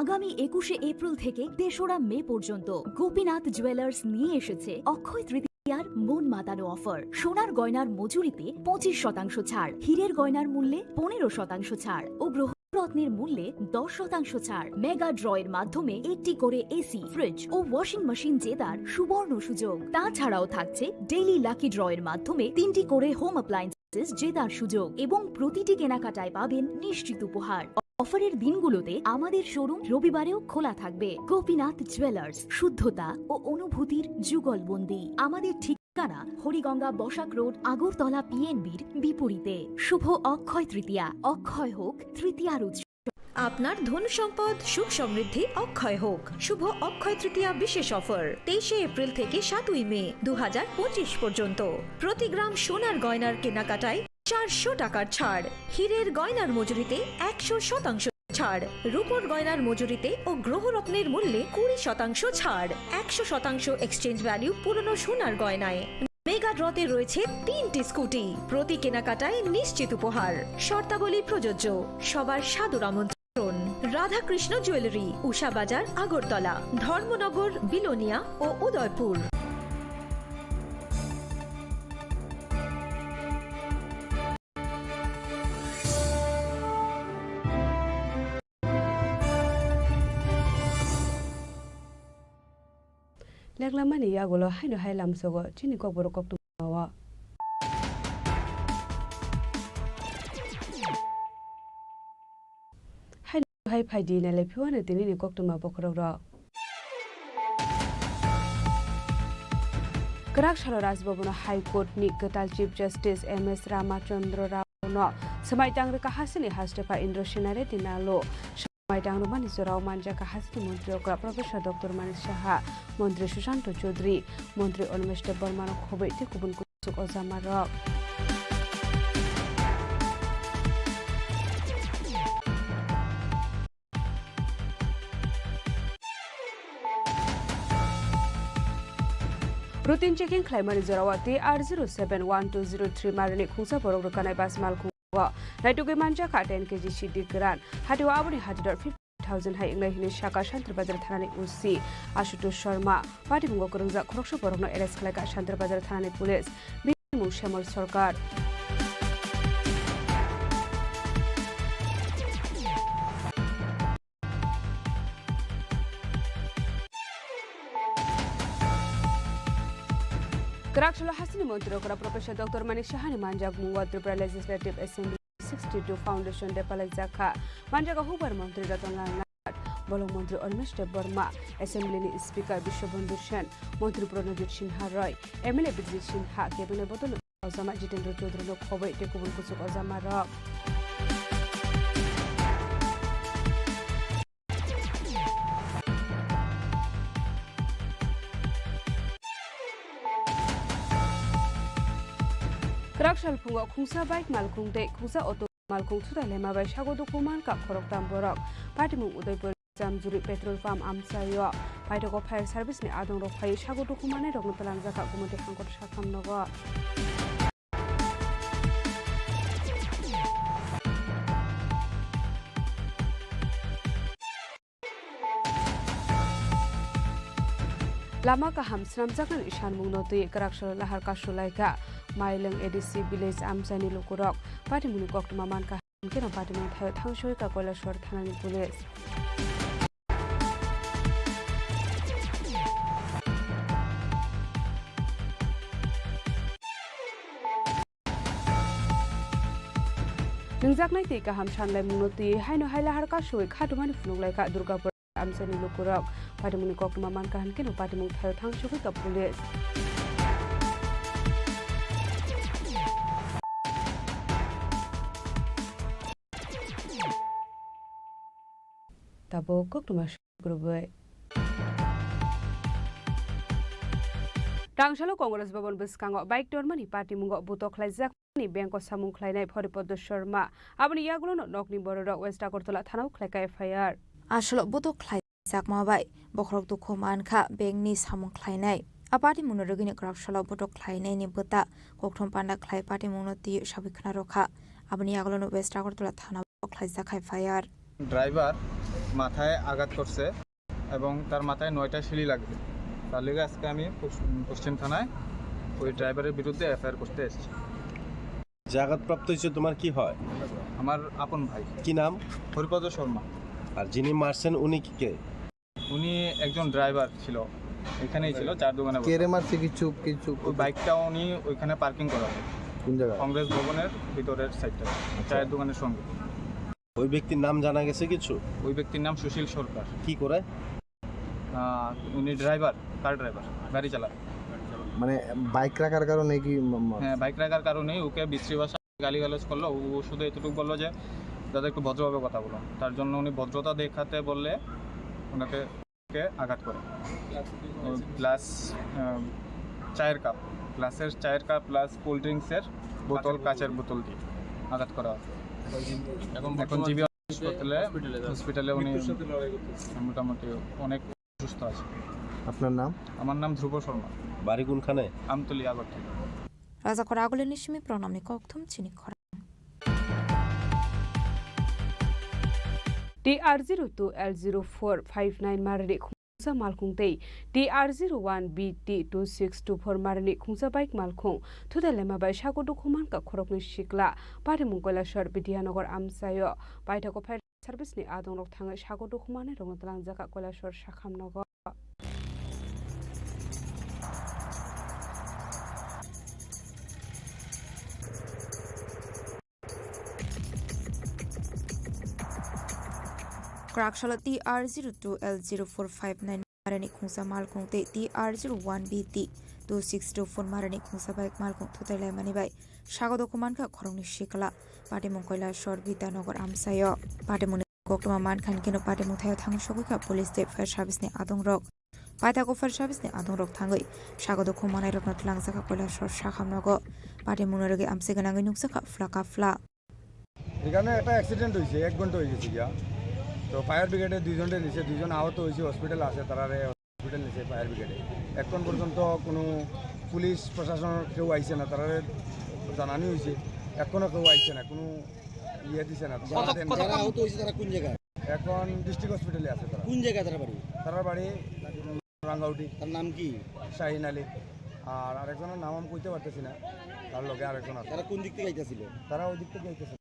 আগামী 21শে April থেকে 3রা মে পর্যন্ত Gopinath jewellers নিয়ে এসেছে অক্ষয় তৃতীয়ার মন মাতানো offer সোনার গয়নার মজুরিতে 25% ছাড় হীরের গয়নার মূল্যে 15% ছাড় ও গ্রহরত্নের মূল্যে 10% ছাড় মেগা ড্রয়ের মাধ্যমে একটি করে এসি ফ্রিজ ও ওয়াশিং মেশিন জেতার সুবর্ণ সুযোগ তাছাড়াও থাকছে ডেইলি লাকি ড্রয়ের মাধ্যমে 3টি করে হোম অ্যাপ্লায়েন্সেস জেতার সুযোগ এবং প্রতিটি কেনাকাটায় পাবেন নিশ্চিত উপহার অফারের দিনগুলোতে আমাদের শোরুম রবিবারেও খোলা থাকবে গোপীনাথ জুয়েলার্স শুদ্ধতা ও অনুভূতির যুগলবন্দি আমাদের ঠিকানা হরিগঙ্গা বসাক রোড আগরতলা পিএনবির বিপরীতে শুভ অক্ষয় তৃতীয়া অক্ষয় হোক তৃতীয়ার উৎসব আপনার ধন সম্পদ সুখ সমৃদ্ধি অক্ষয় হোক শুভ অক্ষয় তৃতীয়া বিশেষ অফার 23 এপ্রিল থেকে 7 মে 2025 পর্যন্ত প্রতি গ্রাম সোনার গয়নার কেনাকাটায় 400 টাকার ছাড় হীরের গয়নার মজুরিতে 100% ছাড়, রূপোর গয়নার মজুরিতে ও গ্রহরত্নের মূল্যে 20% ছাড়, 100% এক্সচেঞ্জ ভ্যালু পুরনো সোনার গয়নায়। মেগা ড্রতে রয়েছে 3টি স্কুটি, প্রতি কেনাকাটায় নিশ্চিত উপহার। শর্তাবলী প্রযোজ্য। সবার সাদর আমন্ত্রণ। রাধাকৃষ্ণ জুয়েলারি, উষা বাজার, আগরতলা, ধর্মনগর, বিলোনিয়া ও উদয়পুর। লেগলামানি ইয়াগুলো হাইনো হাইলামসগো চিনি ককবর কক্তু মাওয়া হাইনো হাই ফাইদি নালে फिवानो दिनैनि कक्तुमा बखरग Karakshalo Rajbhavana High Court ni Gatal Chief Justice M.S. Ramachandra Rao no Samaitang Kahasini Hastepa Indra Shinare Dinalo Samaitang Romani Zorao Manja Kahasini Montri Professor Dr. Manik Shaha Montri Shushanto Chaudhary Montri Olmeshte Barmano Khobe Tikubun Kusuk Ozamarok Routine checking Climate Zorawati R071203 Marine Kusa Porokanai Bas Malkuwa. Naituke Manja Kat 10 kg Shidi Gran. Hatu Abuni Hadidor 50,000 High English Shaka Shantra Bazar Thani Usi. Ashuto Sharma. Party Mungo Kurunza Korosho Porono Eres Kalaka Shantra Bazar Thani Police. Bimu Shemal Sorkar. Karakshalo Hasini Montrokara Professor Dr. Manik Shahani Manjak Mungwa Tripura Legislative Assembly 62 Foundation Depalazaka Manjaka Hubar Montri Ratonga Bolong Montri Olmeshte Burma Assembly Speaker Bishobandhu Sen Montri Pranajit Sinha Roy MLA Bijit Sinha Cabinet Botol Ozama Jitendra Chaudhary no Khobe Tekubun Kusuk Ozama Rock Karakshal Punga Kungsa Bike Malkung De Kungsa Auto Malkung Tuda Lema by Shago Dokuman Kap Korok Tamborok Patimu Udaipur Jamjuri Petrol Farm Amsayo Paitoko Fire Service Ni Adong Rokai Shago Dokumane Rogutalang Zaka Kumute Hankot Shakam Nogo Lama Kaham Snamzakan Ishan Munoti Karakshal Lahar Kashulaika Mailang ADC Village Amsani Lukurok Party Munikok Maman Kahan Kina Party Mun Thangshoy Ka Kolashwar Thanani Police Ningzak Naiti Kaham Shanlai Munoti Haino Hailahar Kashui Khatumani Funulai Ka Durgapur Amsani Lukurok Party Munikok Maman Kahan Kina Party Mun Thangshoy Ka Police Tabo kok tumas grubai Rangshalo Congress Babon Biskango Bike Dormani Party Mungo Butok Laizak ni Banko Samung Klainai Horipod Sharma Abani Yagulo Nokni Border West Akortola Thanau Kleka FIR Ashlo Butok Laizak Mabai Bokrok to Koman Ka Bengni Samung Klainai Apati Munogini Grafshalo Butok Klainai ni Buta Koktom Panda Klai Party Munoti Shabiknaroka Abani Yagulo West Akortola Thanau Laizak FIR driver মাথায় আঘাত করছে এবং তার মাথায় 9টা Seely লাগবে তার লেগে আজকে আমি পশ্চিম থানায় ওই ড্রাইভারের বিরুদ্ধে এফআইআর করতে এসেছি যে আঘাতপ্রাপ্ত হয়েছে তোমার কি হয় আমার আপন ভাই কি নাম হরিপদ শর্মা আর যিনি মারছেন উনি কি কে উনি একজন ড্রাইভার ছিল এখানেই ছিল চার দোকানে কেরে মারছে কিছু ওই বাইকটা উনি ওইখানে পার্কিং করা কোন জায়গায় কংগ্রেস ভবনের ভিতরের সাইডটা চায়ের দোকানের সঙ্গে ওই ব্যক্তির নাম জানা গেছে কিছু ওই ব্যক্তির নাম সুশীল সরকার কি করে উনি ড্রাইভার কার ড্রাইভার গাড়ি চালায় মানে বাইক রাখার কারণে কি হ্যাঁ বাইক রাখার কারণে ওকে বিশ্রী ভাষা গালিগালাজ করলো ও শুধু এতটুকু বললো যে দাদা একটু ভদ্রভাবে কথা বলো তার জন্য উনি ভদ্রতা দেখাতে বললে ওনাকে আঘাত করে গ্লাস চায়ের কাপ গ্লাসের চায়ের কাপ প্লাস কোল্ড ড্রিঙ্কসের বোতল কাচের বোতল দিয়ে আঘাত করা হয় এখন জিবি হসপিটালে উনি মোটামুটি অনেক সুস্থ আছে। আপনার নাম? আমার নাম ধ্রুব শর্মা, বাড়ি কোনখানে? আমতলি আগরতলা। রাজাকর আগলের নিশমি প্রণামনি কক্থম চিনি খরা TR02 L0459 marani khungsa malkhung tei TR01 BT 2624 marani khungsa bike malkhung thudalema bai sagodu khuman ka khorokni sikla pari mungkola shor bidianogor amsayo paita ko fire service ni adong rok thangai sagodu khumane rong talang jaka kola shor sakhamnogo Krakshalo TR02 L0459 marani khungsa malkhung te TR01 BT 2624 marani khungsa bike malkhung thutalai mani bai sagodo khuman ka khorongni sikla pati mungkoila shor bidianogor amsayo pati muni koktoma mankhan kino pati mungthayo thang sogika police te fire service ni adong rok paita ko fire service ni adong rok thangai sagodo khumanai rok natlang jaka koila shor sakhamnogo pati munoroge amse ganangai nuksaka flaka fla এখানে একটা accident হয়েছে 1 ঘন্টা হয়ে গেছে গিয়া তো fire ব্রিগেডে দুইজনে নিচে দুইজন আহত হয়েছে হসপিটাল আছে তারারে হসপিটাল নিচে ফায়ার ব্রিগেডে এখন পর্যন্ত কোনো পুলিশ প্রশাসন কেউ আইছে না তারারে জানানি হয়েছে এখনও কেউ আইছে না কোনো ইয়ে দিছে না যারা আহত হয়েছে তারা কোন জায়গায় এখন ডিস্ট্রিক্ট হসপিটালে আছে তারা কোন জায়গায় তারা বাড়ি রাঙ্গাউটি তার নাম কি শাহিন আলী আর আরেকজনের নাম আমি কইতে পারতেছি না তার লগে আরেকজন আছে তারা কোন দিক থেকে আইতেছিল তারা ওই দিক থেকে আইতেছে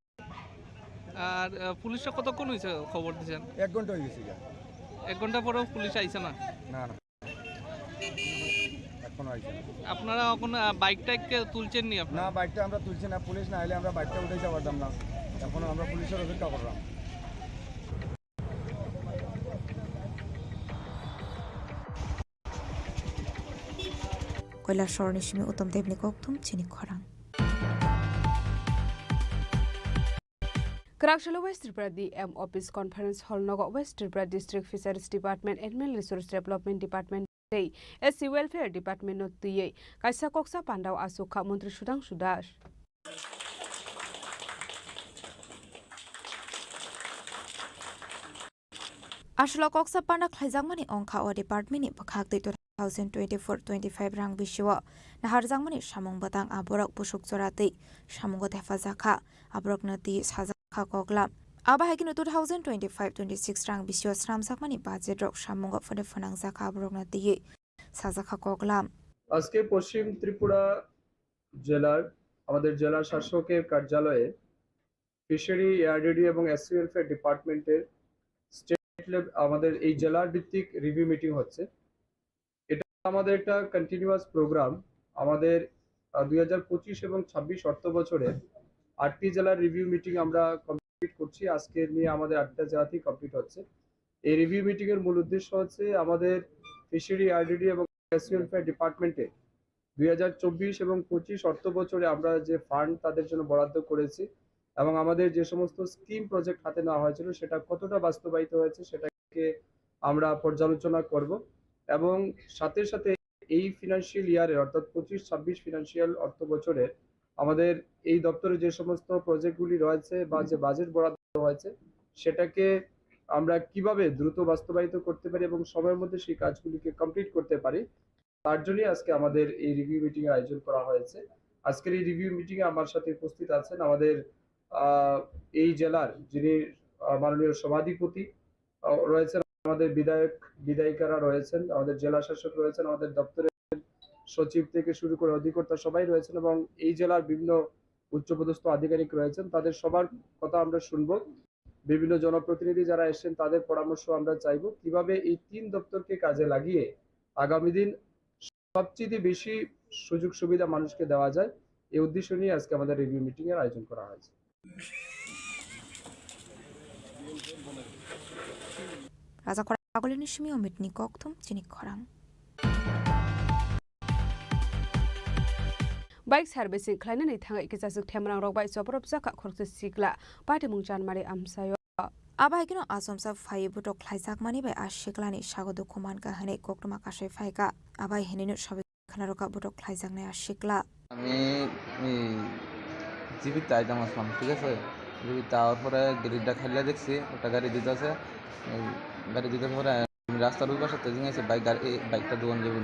আর পুলিশরা কতক্ষণ হয়েছে খবর দিয়েছেন? 1 ঘন্টা হয়ে গেছে 1 ঘন্টা পরেও পুলিশ আইছে না? না না এখনো আইছে না। আপনারা এখন বাইকটাকে তুলছেন নি? না বাইকটা আমরা তুলছি না, পুলিশ না এলে আমরা বাইকটা উঠে যাওয়ার দাম না, এখন আমরা পুলিশের অপেক্ষা করলাম। কৈলাস স্মরণিসীমে উত্তম দেবনী কক্থম চিনি খরাং Krakshalo West Tripura DM Office Conference Hall Nogo West Tripura District Fisheries Department Animal Resource Development Department Day SC Welfare Department no tuye kaisa koksa pandau asukha Mantri Sudang Sudas Ashla koksa panda khlaijangmani ongkha o department ni bakhak te 2024-25 rang biswa nahar jangmani samung batang aborok busuk jorate samungo thefa jakha aborok nati sajakha koklam aba hekino 2025-26 rang biswa sram jakmani budget rok samungo phone phonang jakha aborok nati sajakha koklam আজকে পশ্চিম ত্রিপুরা জেলার আমাদের জেলা শাসকের কার্যালয়ে fishery ARDD এবং SC welfare ডিপার্টমেন্টের আমাদের এই জেলার ভিত্তিক রিভিউ মিটিং হচ্ছে। এটা আমাদের একটা কন্টিনিউয়াস প্রোগ্রাম। আমাদের 2025 এবং 26 অর্থ বছরে 8টি জেলার রিভিউ মিটিং আমরা কমপ্লিট করছি। আজকে নিয়ে আমাদের 8টা জেলাতেই কমপ্লিট হচ্ছে। এই রিভিউ মিটিং এর মূল উদ্দেশ্য হচ্ছে আমাদের ফিশারি এআরডিডি এবং এসসি ওয়েলফেয়ার ডিপার্টমেন্টে 2024 এবং 25 অর্থ বছরে আমরা যে ফান্ড তাদের জন্য বরাদ্দ করেছি এবং আমাদের যে সমস্ত স্কিম প্রজেক্ট হাতে নেওয়া হয়েছিল সেটা কতটা বাস্তবায়িত হয়েছে সেটাকে আমরা পর্যালোচনা করব এবং সাথে সাথে এই ফিনান্সিয়াল ইয়ারে অর্থাৎ 25-26 ফিনান্সিয়াল অর্থ বছরে আমাদের এই দপ্তরে যে সমস্ত প্রজেক্টগুলি রয়েছে বা যে বাজেট বরাদ্দ হয়েছে সেটাকে আমরা কিভাবে দ্রুত বাস্তবায়িত করতে পারি এবং সময়ের মধ্যে সেই কাজগুলিকে কমপ্লিট করতে পারি তার জন্যই আজকে আমাদের এই রিভিউ মিটিং এর আয়োজন করা হয়েছে। আজকের এই রিভিউ মিটিং এ আমার সাথে উপস্থিত আছেন আমাদের এই জেলার যিনি মাননীয় সভাধিপতি রয়েছেন, আমাদের বিধায়িকারা রয়েছেন, আমাদের জেলা শাসক রয়েছেন, আমাদের দপ্তরের সচিব থেকে শুরু করে অধিকর্তা সবাই রয়েছেন এবং এই জেলার বিভিন্ন উচ্চপদস্থ আধিকারিক রয়েছেন। তাদের সবার কথা আমরা শুনবো। বিভিন্ন জনপ্রতিনিধি যারা এসেছেন তাদের পরামর্শ আমরা চাইবো কিভাবে এই 3 দপ্তরকে কাজে লাগিয়ে আগামী দিন সবচেয়ে বেশি সুযোগ সুবিধা মানুষকে দেওয়া যায় এই উদ্দেশ্য নিয়ে আজকে আমাদের রিভিউ মিটিং এর আয়োজন করা হয়েছে। রাজা খরা আগলেনি সিমি অমিতনি কক্থম চিনি খরাং Bike servicing khlainani thangai kisasuk themrang rok bai soprop jaka khorse sikla pati mungchan mari amsayo aba hekino asomsa phai butok khlaijak mani bai ashiklani sagodo khuman ka hane koktoma kasai phaika aba henino sabe khanaroka butok khlaijak nai ashikla আমি জীবিত আইতাম আসলাম, ঠিক আছে। তাওয়ার পরে গেরিটা খাইলে দেখছি একটা গাড়ি দিতেছে, গাড়ি দিতেছে পরে আমি রাস্তার ওই পাশে তেজিং আছে বাইকটা দোকান যাবো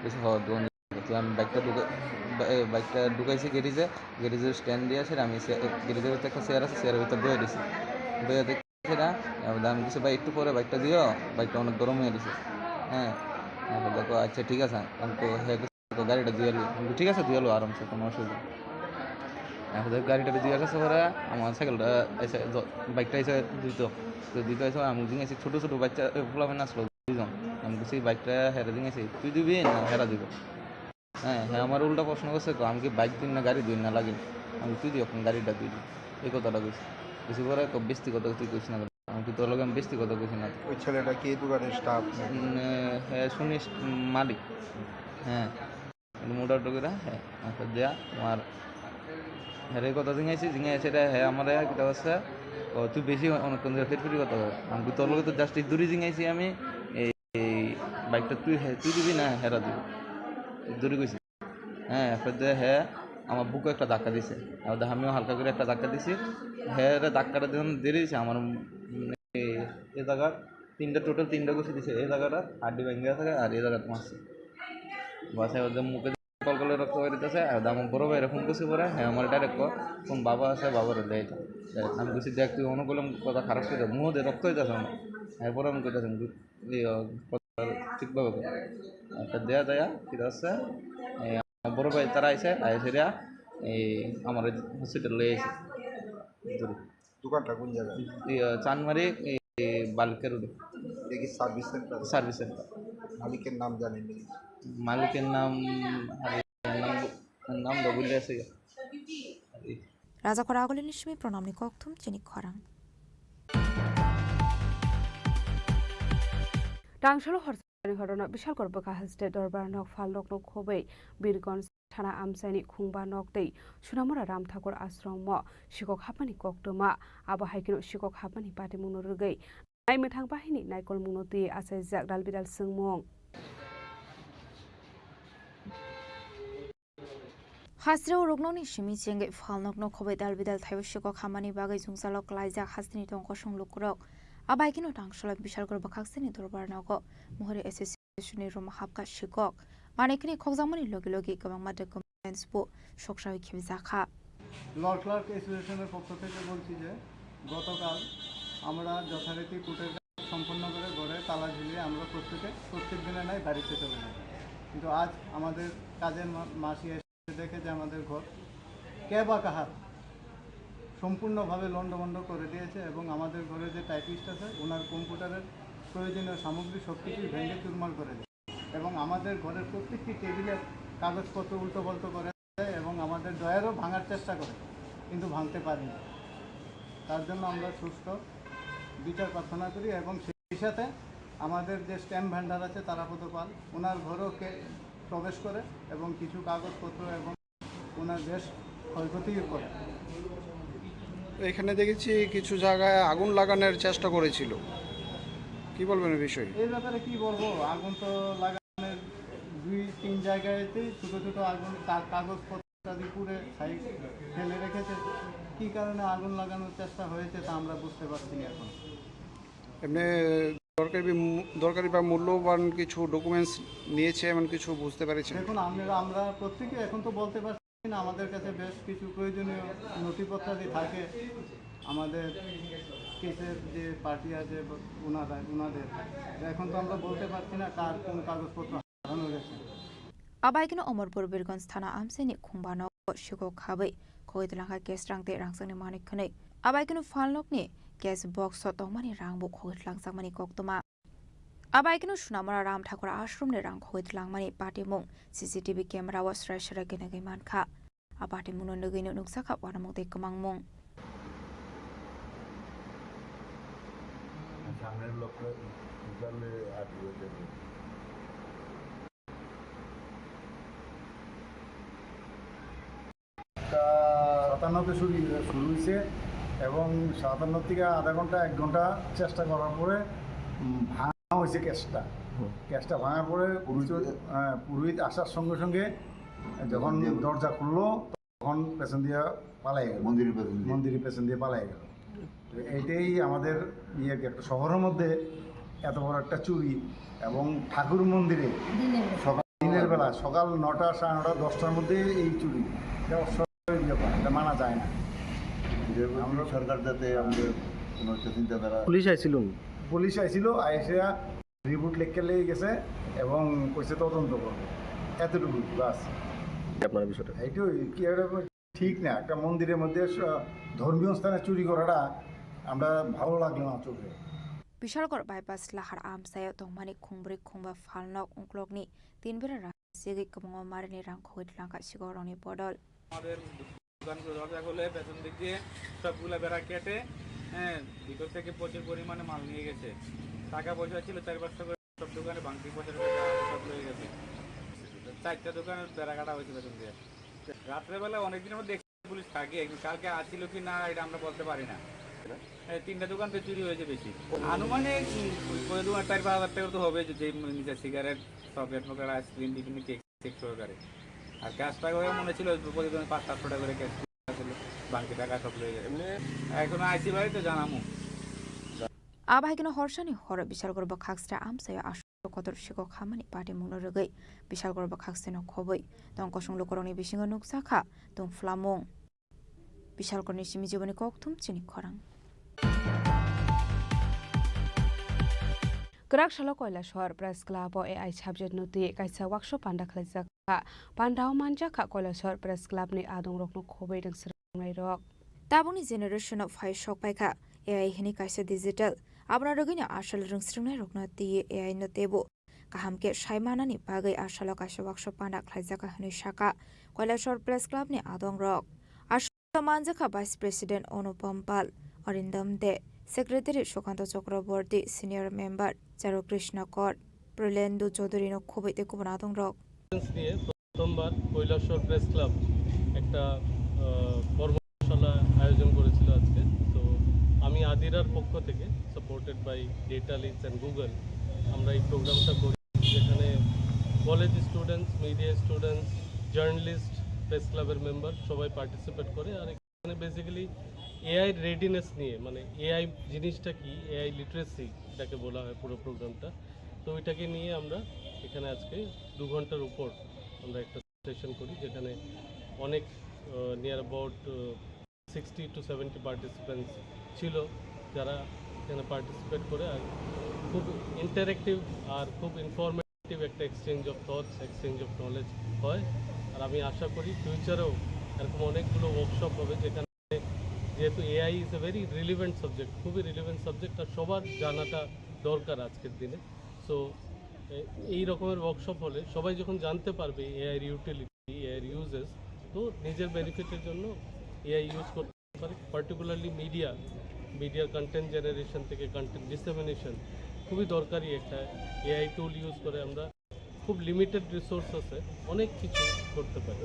বেশি হওয়ার দোকান তো আমি বাইকটা ঢুকাইছি গ্যারেজের স্ট্যান্ড দিয়ে আসে আমি গ্যারেজের ভিতরে একটা চেয়ার আছে চেয়ারের ভিতরে বয়ে দিছি বয়ে দেখছি না আমি কিছু ভাই একটু পরে বাইকটা দিও, বাইকটা অনেক গরম হয়ে দিছে। হ্যাঁ দেখো আচ্ছা ঠিক আছে আমি তো হ্যাঁ গাড়িটা দিয়ে এলো, ঠিক আছে দিয়ে এলো আরামসে কোনো অসুবিধা। এখন গাড়িটা দিয়ে আসার পরে আমার সাইকেলটা এসে বাইকটা এসে দিতে এসে আমি দিয়েছি ছোটো ছোটো বাচ্চা ফোলামেন আসলো দুজন, আমি বলছি বাইকটা হেরা দিয়েছি তুই দিবি না হেরা দিব। হ্যাঁ আমার উল্টা প্রশ্ন করছে আমি কি বাইক দিন না গাড়ি দিন না লাগে, আমি তুই দিও গাড়িটা তুই দিই এই কথাটা কইছি কিছু পরে বেশি কথা তুই কইস না, আমি কি তোর লগে আমি বেশি কথা কইছি না। ওই ছেলেটা কি দোকানের স্টাফ? হ্যাঁ শুনিস মালিক। হ্যাঁ মোটামুটি করে হ্যাঁ দেয়া আমার হ্যাঁ এই কথা জিঙাইছি সেটা হ্যাঁ আমার কিটা হচ্ছে তুই বেশি অনেকক্ষণ ধরে ফের কথা হয় আমি তোর লগে তো জাস্ট দূরে জিঙাইছি আমি এই বাইকটা তুই দিবি না হেরা দিবি দূরে গেছি। হ্যাঁ হ্যাঁ আমার বুকে একটা ধাক্কা দিছে, আমিও হালকা করে একটা ধাক্কা দিছি, হ্যাঁ ধাক্কাটা যখন দিয়ে দিয়েছে আমার এই জায়গার টোটাল তিনটা ঘুষি দিছে, এই জায়গাটা হাড্ডি ভেঙে থাকে আর এই জায়গাটা মারছে বাসায় ওদের মুখে কলকলে রক্ত বেরিতেছে আর আমার বড় ভাই এরকম কিছু করে হ্যাঁ আমার ডাইরেক্ট কোন বাবা আছে বাবার দেয় আমি বলছি দেখ তুই অন্য করলাম কথা খারাপ করে মুহ দিয়ে রক্ত হইতেছে আমার এরপরে আমি কইতেছি ঠিকভাবে একটা দেয়া দেয়া ঠিক আছে আমার বড় ভাই তারা আইসে আইসেরা এই আমার হসপিটাল লয়ে আইসে। দোকানটা কোন জায়গায়? চানমারি বালকের দেখি সার্ভিস সেন্টার। মালিকের নাম জানেন? মালিকের নাম বলে আছে রাজা খরা আগলে নিশ্চয়ই প্রণামনি কক্থম চিনি খরাং টাংশালো হরসানি ঘটনা বিশাল করবকা হাসতে দরবার নক ফাল নক নক খबै বীরগঞ্জ থানা আমসাইনি খুংবা নক दै সুনামরা রাম ঠাকুর আশ্রম শিকক হাপানি কক্তমা আবা हाइकिनो शिকক हापानि पाटे मुनो रुगै नायमेथां बाहिनी नायकल मुनोति आसाय जाक दालबिदाल सोंमं हास्राव रगननि सिमि चेंगे फालनकनो खबै दालबिदाल थायो शिকক हामानि बागै जुंसालक लाइजा हास्तिनि टंक संलुकरक आबायकिनो टांगसला बिशाल गरबा खाक्सेनि दरबार नगो महरे एसोसिएशननि रम हाबका शिকক मानेकनि खगजामनि लगे लगे गोबां मा डकुमेन्टस बो सकसावि खेबजाखा ল ক্লার্ক অ্যাসোসিয়েশনের পক্ষ থেকে বলছি যে গতকাল আমরা যথারীতি কোর্টের সম্পন্ন করে ঘরে তালা ঝুলিয়ে আমরা প্রত্যেক দিনে নাই বাড়িতে চলে যাই, কিন্তু আজ আমাদের কাজের মাসি এসে দেখে যে আমাদের ঘর কে বা কাহার সম্পূর্ণভাবে লন্ডভন্ড করে দিয়েছে এবং আমাদের ঘরে যে টাইপিস্ট আছে ওনার কম্পিউটারের প্রয়োজনীয় সামগ্রী সব কিছুই ভেঙে চুরমার করে দেয় এবং আমাদের ঘরের প্রত্যেকটি টেবিলের কাগজপত্র উল্টোপাল্টো করে এবং আমাদের ডয়ারও ভাঙার চেষ্টা করে কিন্তু ভাঙতে পারিনি। তার জন্য আমরা সুষ্ঠু বিচার প্রার্থনা করি এবং সেই সাথে আমাদের যে স্ট্যাম্প ভ্যান্ডার আছে তারাপদ পাল ওনার ঘরেও প্রবেশ করে এবং কিছু কাগজপত্র এবং ওনার বেশ ক্ষয়ক্ষতিও করে। এখানে দেখেছি কিছু জায়গায় আগুন লাগানোর চেষ্টা করেছিল, কি বলবেন এই বিষয়ে? এই ব্যাপারে কি বলবো, আগুন তো লাগানোর 2-3 জায়গাতেই ছোটো ছোটো আগুন তার কাগজপত্র পুড়ে সাইড ফেলে রেখেছে, কী কারণে আগুন লাগানোর চেষ্টা হয়েছে তা আমরা বুঝতে পারছি না এখন। এমনি দরকারি বা মূল্যবান কিছু ডকুমেন্টস নিয়েছে এমন কিছু বুঝতে পেরেছি? দেখুন আমরা প্রত্যেকে এখন তো বলতে পারছি না, আমাদের কাছে বেশ কিছু প্রয়োজনীয় নথিপত্রাদি থাকে আমাদের কেসের যে পার্টি আছে ওনাদের, এখন তো আমরা বলতে পারছি না কার কোন কাগজপত্র হারানো গেছে। आबायकिनो अमरपुर बीरगंज थाना आमसेनि खुंबानो शिকক खाबै खगैतलांखा केस रांते रांसंनि मानिक खनै आबायकिनो फालनकनि केस बक्स तंमानि रांबो खगैतलांजाकमानि कक्तमा आबायकिनो सुनामरा राम ठाकुर आश्रमनि रां खगैतलांमानि पाटिमुं सीसीटीवी कैमरा वा स्राय स्राय गनेगै मानखा आबाटिमुनो नगैनो नुकसाखा वानामुंते कमांमुं सामনের লোকটা উজালে আটকে যাবে। সাতান্নতে শুরু হয়েছে এবং 57 থেকে আধা ঘন্টা 1 ঘন্টা চেষ্টা করার পরে ভাঙা হয়েছে কেসটা ভাঙার পরে পুরোহিত আসার সঙ্গে সঙ্গে যখন দরজা খুললো তখন পেছন দিয়ে পালাই গেল, মন্দিরের পেছন দিয়ে পালাই গেল। তো এইটাই আমাদের একটা শহরের মধ্যে এত বড় একটা চুরি, এবং ঠাকুর মন্দিরে দিনের বেলা সকাল 9টা, 9:30, 10টার মধ্যে এই চুরি, এটা অস্বাভাবিক ব্যাপার, এটা মানা যায় না। আমরা সরকার যাতে আমাদের কোনো একটা চিন্তাধারা। পুলিশ আইছিল, আইসা রিপোর্ট লিখে লেগে গেছে এবং কইছে তদন্ত করবে, এতটুকু বাস। আপনার বিষয়টা এইটাই কি ঠিক না, একটা মন্দিরের মধ্যে ধর্মীয় স্থানে চুরি করাটা আমরা ভালো লাগলো না চোখে। বিশালগড় বাইপাস লাহার আমসায় দংমানি খুंब्रै खुंबा फालनक उंक्लकनि तीनबेरा रासिगै कबंग मारनि रां खौइत लांका सिगरनि बदल। আমাদের দোকানগুলো দরজা খুলে পেছন দিক দিয়ে সবগুলো বেড়া কেটে ভিতর থেকে প্রচুর পরিমাণে মাল নিয়ে গেছে। টাকা পয়সা ছিল 4-500 করে, সব দোকানে ভাঙতি পয়সা সব লয়ে গেছে। 4টা দোকানের বেড়া কাটা হয়েছে পেছন দিয়ে। রাত্রেবেলা অনেকদিনের মধ্যে পুলিশ থাকে, কালকে আসছিল কি না এটা আমরা বলতে পারি না। 3টা দোকান তো চুরি হয়েছে বেশি, আনুমানিক 4,000-5,000 টাকা তো হবে, যে নিজের সিগারেট, চকলেট মকলেট, আইসক্রিম, বিভিন্ন কেক সহকারে। আর ক্যাশ টাকা মনে ছিল প্রতিদিন 500-700 টাকা করে ক্যাশ ছিল, বাকি টাকা সব লয়ে যায়। এখন আইসি বাড়ি তো জানামু आबाहिकनो हर्षानि हर बिशालगढ़ बखाक्सरा आमसाया आशो कतर सिको खामानि पार्टी मुनरगै बिशालगढ़ बखाक्सेनो खबै दं कसुं लोकरनि बिसिङो नुकसाखा दं फ्लामं बिशालगढ़नि सिमि जीवनि कक्थुम चिनि खरां। Grakshalo Koilashwar Press Club o AI subject nuti kaisa workshop panda khlajaka pandao manjaka Koilashwar Press Club ni adong rokno khobei dang srangnai rok. Tabuni generation of high shock paika AI hini kaisa digital abra rogina ashal rungsrungnai rokna ti AI no tebo kahamke shaimanani bagai ashalo kaisa workshop panda khlajaka hini shaka Koilashwar Press Club ni adong rok ashalo manjaka Vice President Anupam Pal Arindam De Secretary Shokanta Chakraborty Senior Member Charu Krishna Kor Pralendu Chaudhary no khobite kubnadong rok নিয়ে প্রথমবার Kailashahar press club একটা কর্মশালা আয়োজন করেছিল আজকে। তো আমি আদিরার পক্ষ থেকে supported by data leads and Google আমরা এই প্রোগ্রামটা করি, যেখানে college students, media students, journalist, press ক্লাবের মেম্বার সবাই পার্টিসিপেট করে। আর এখানে বেসিক্যালি এআই রেডিনেস নিয়ে, মানে এআই জিনিসটা কি, এআই লিটারেসি এটাকে বলা হয় পুরো প্রোগ্রামটা। তো ওইটাকে নিয়ে আমরা এখানে আজকে 2 ঘন্টার উপর আমরা একটা সেশন করি, যেখানে অনেক নিয়ার অ্যাবাউট 60 to 70 পার্টিসিপেন্টস ছিল যারা এখানে পার্টিসিপেট করে। আর খুব ইন্টারেক্টিভ আর খুব ইনফরমেটিভ একটা exchange of thoughts, exchange of knowledge হয়। আর আমি আশা করি ফিউচারেও এরকম অনেকগুলো ওয়ার্কশপ হবে, যেখানে যেহেতু AI is a very relevant subject, খুবই রিলিভেন্ট সাবজেক্ট, আর সবার জানাটা দরকার আজকের দিনে। সো এই রকমের ওয়ার্কশপ হলে সবাই যখন জানতে পারবে এআইয়ের ইউটিলিটি, এআইয়ের ইউজেস, তো নিজের বেনিফিটের জন্য এআই ইউজ করতে পারে। পার্টিকুলারলি মিডিয়ার কন্টেন্ট জেনারেশন থেকে কন্টেন্ট ডিসেমিনেশন খুবই দরকারি একটা এআই টুল ইউজ করে আমরা খুব লিমিটেড রিসোর্স আছে অনেক কিছু করতে পারি।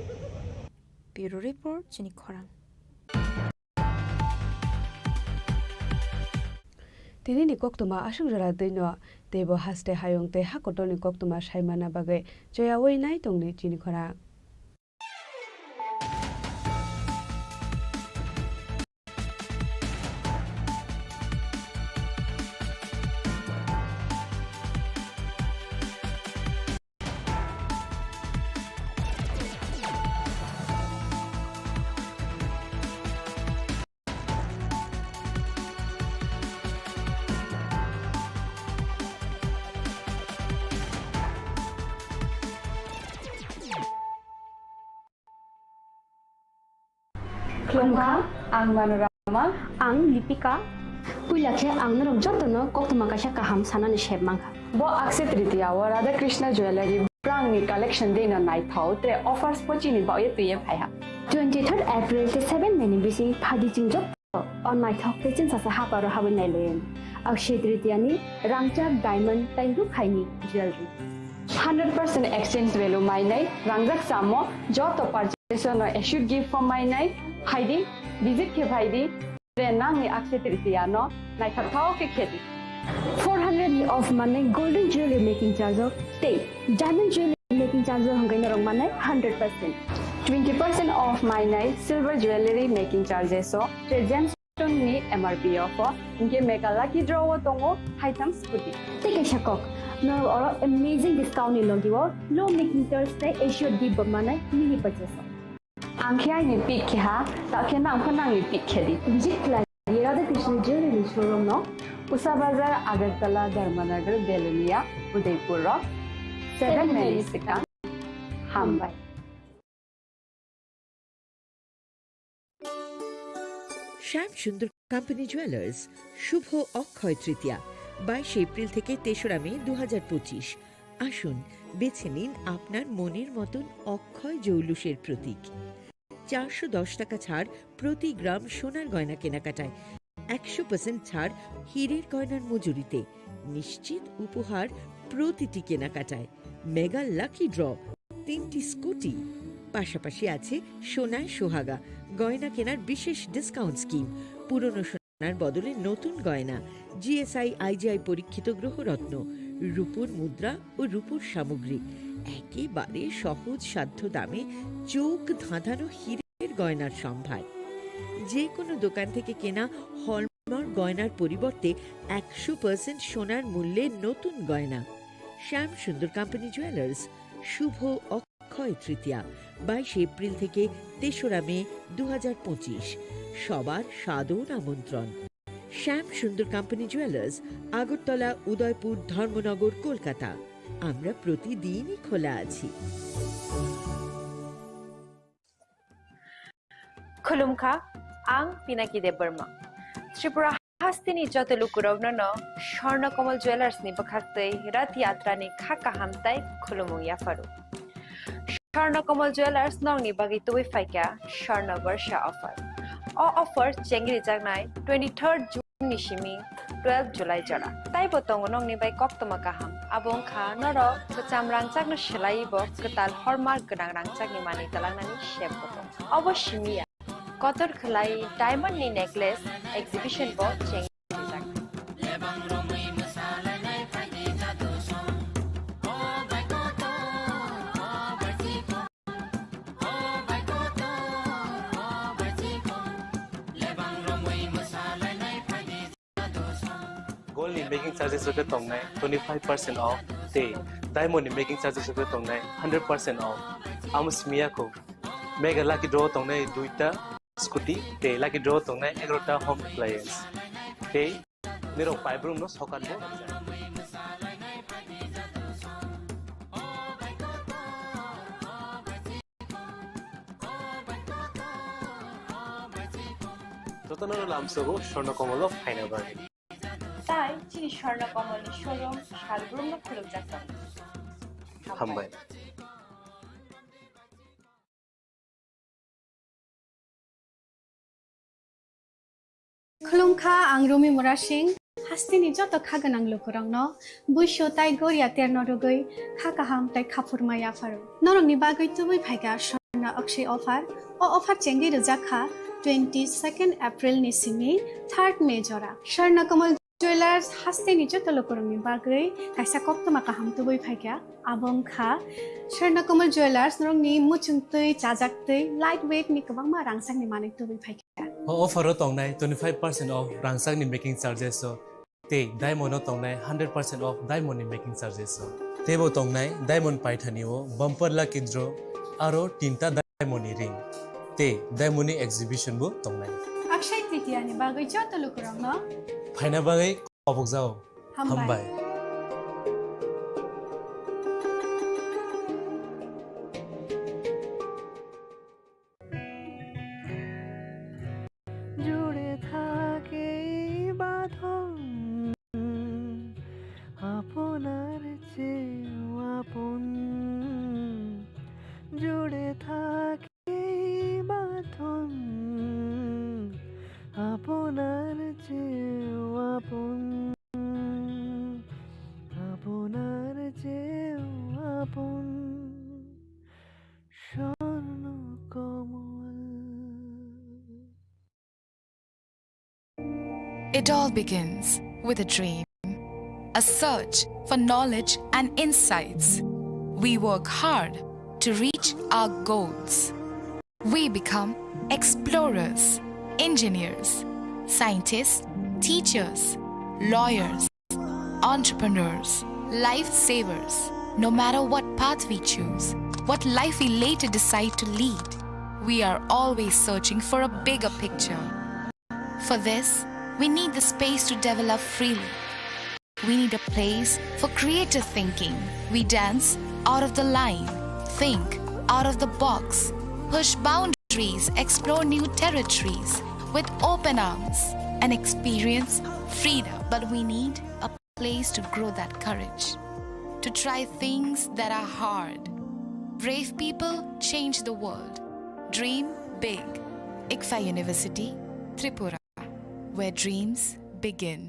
ব্যুরো রিপোর্ট চিনি খরাং। Tini ni koktuma asung jara dino tebo haste hayong te hakotoni koktuma saimana bagai joya wei nai tongni Chini Khorang. Klongha, ang Manorama, ang Lipika. Kuilakhe ang narom jotono koktuma kaisa kaham sanani shebmangha. Bo akset ritiya wa Radha Krishna Jewelry brand ni collection dena nai thau te offers pochini ba ye tuye phaiha. 23rd April te 7 meni bisi phadi jingjok on nai thau te chin sa ha paro ha nai len. Akshit ritiya ni rangchak diamond tairu khaini jewelry. 100% exchange value mai nai rangjak samo joto purchase no should give for my night Heidi, visit ke Heidi, renang ni aksetritiano, nai thao ke kheti. 400 of money golden jewelry making charge of stay. Diamond jewelry making charge of hangai na rong manai 100%. 20% off mainai silver jewelry making charges so gemstone ni MRP offer inke mega lucky draw tongo item scooty take a shakok no or amazing discount ni logiwo low making Thursday Asia di bamana mini purchase angkhya ni pick kha ta khena angkhana ni pick khedi visit Radha Krishna Jewelry Showroom no Usa Bazar Agartala Dharmanagar Belonia Udaipur Rock 7 Merisika Hambai Shyam Sundar company jewellers Shubho Akshaya Tritiya 22 April থেকে 3রা মে 2025 আসুন বেছে নিন আপনার মনের মতন অক্ষয় জৌলুসের প্রতীক 410 টাকা ছাড় প্রতি গ্রাম সোনার গয়না কেনাকাটায় 100% ছাড় হীরের গয়নার মজুরিতে নিশ্চিত উপহার প্রতিটি কেনাকাটায় মেগা লাকি ড্র 3টি স্কুটি পাশাপাশি আছে সোনায় সোহাগা গয়না কেনার বিশেষ ডিসকাউন্ট স্কিম পুরনো সোনার বদলে নতুন গয়না জিএসআই আইজিআই পরীক্ষিত গ্রহরত্ন রূপোর মুদ্রা ও রূপোর সামগ্রী একেবারে সহজ সাধ্য দামে চোখ ধাঁধানো হীরের গয়নার সম্ভার যে কোনো দোকান থেকে কেনা হলমার্ক গয়নার পরিবর্তে 100% সোনার মূল্যে নতুন গয়না শ্যাম সুন্দর কোম্পানি জুয়েলার্স শুভ অক্ষয় তৃতীয়া 22 এপ্রিল থেকে 3রা মে 2025 সবার সাদর আমন্ত্রণ শ্যাম সুন্দর কোম্পানি জুয়েলার্স আগরতলা উদয়পুর ধর্মনগর কলকাতা আমরা প্রতিদিনই খোলা আছি Khulumkha ang Pinaki de Burma. Tripura Hastini Jotelukuro Shorna Komal Jewelers ni Bakate Rat Yatra ni Khaka Hamtai Khulumu Yafaru. Shorna Komal Jewelers nong ni bagi tuwi faika Shorna Varsha offer. All offer Chengri Jagnai 23rd June Nishimi 12 July Jara. Tai botong nong ni bai kok tomakaham. Abong kha noro bacham rangchak no shelai bo ketal hallmark genang rangchak ni mani talangnani shep botong. Oboshimiya Kotor Khalai Diamond ni necklace exhibition bo cheng Gold in making charges hote tongnai 25% off te diamond in making charges hote tongnai 100% off amusmiya ko mega lucky draw tongnai duita scooty te lucky draw tongnai 11ta home appliance te nirong five room no sokan bo Totanoro lamsogo shorno komolo faina bagi Tai Chini Khorang Tripura showroom Shalbrum no khuluk jakam Hambai Khulumkha ang Rumi Murashing Hastini joto khaganang lukurang no buisho tai goria ternodogoi khakaham tai khapurmaya faru norong ni bagoi tubui phaiga shorna akshay offer o offer chengi rujakha 22nd April ni simi 3rd May jora Shorna Komal Jewelers Hastini joto lukurang ni bagoi kaisa koptoma kaham tubui phaiga abong kha Shorna Komal Jewelers norong ni muchungtui chajaktui lightweight ni kabangma rangsang ni manik tubui phaiga offer tongnai 25% off rangsak ni making charges so te diamond tongnai 100% off diamond ni making charges so tebo tongnai diamond paithani o bumper lucky draw aro tinta diamond ni ring te diamond ni exhibition bo tongnai Akshay Tritiya ni bagoi joto lukurang no phaina bagai obok jao hambai জুড়ে থাকে বাঁধন আপনার চেয়েও আপন জুড়ে থাকে বাঁধন আপনার চেয়েও আপন আপনার চেয়েও আপন স্বর্ণ কমল It all begins with a dream, a search for knowledge and insights. We work hard to reach our goals. we become explorers, engineers, scientists, teachers, lawyers, entrepreneurs, lifesavers. No matter what path we choose, what life we later decide to lead, we are always searching for a bigger picture. For this, we need the space to develop freely. We need a place for creative thinking. We dance out of the line, think out of the box, push boundaries, explore new territories with open arms and experience freedom. But we need a place to grow that courage, to try things that are hard. Brave people change the world. Dream big. ICFA University, Tripura, where dreams begin.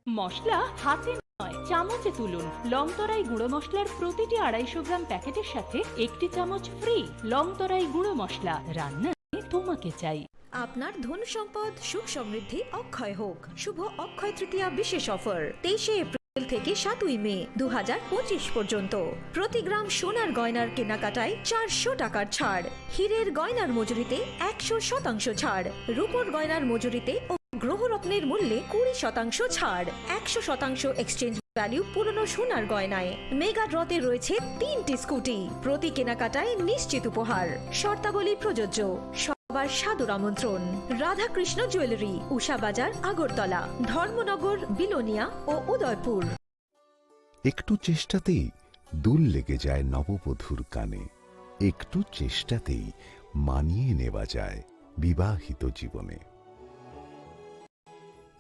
মশলা হাতে নয় চামচে তুলুন। লংতরাই গুঁড়ো মশলার প্রতিটি 250 গ্রাম প্যাকেটের সাথে একটি চামচ ফ্রি। লংতরাই গুঁড়ো মশলা, রান্নায় তোমাকে চাই। আপনার ধন সম্পদ সুখ সমৃদ্ধি অক্ষয় হোক। শুভ অক্ষয় তৃতীয়া বিশেষ অফার 23 এপ্রিল থেকে 7 মে 2025 পর্যন্ত। প্রতি গ্রাম সোনার গয়নার কেনাকাটায় 400 টাকার ছাড়। হীরের গয়নার মজুরিতে 100% ছাড়। রূপোর গয়নার মজুরিতে গ্রহরত্নের মূল্যে 20% ছাড়। 100% এক্সচেঞ্জ ভ্যালু পুরনো সোনার গয়নায়। মেগা ড্রতে রয়েছে 3টি স্কুটি। প্রতি কেনাকাটায় নিশ্চিত উপহার। শর্তাবলী প্রযোজ্য। সবার সাদর আমন্ত্রণ। রাধাকৃষ্ণ জুয়েলারি, উষা বাজার, আগরতলা, ধর্মনগর, বিলোনিয়া ও উদয়পুর। একটু চেষ্টাতেই দুল লেগে যায় নববধূর কানে। একটু চেষ্টাতেই মানিয়ে নেওয়া যায় বিবাহিত জীবনে।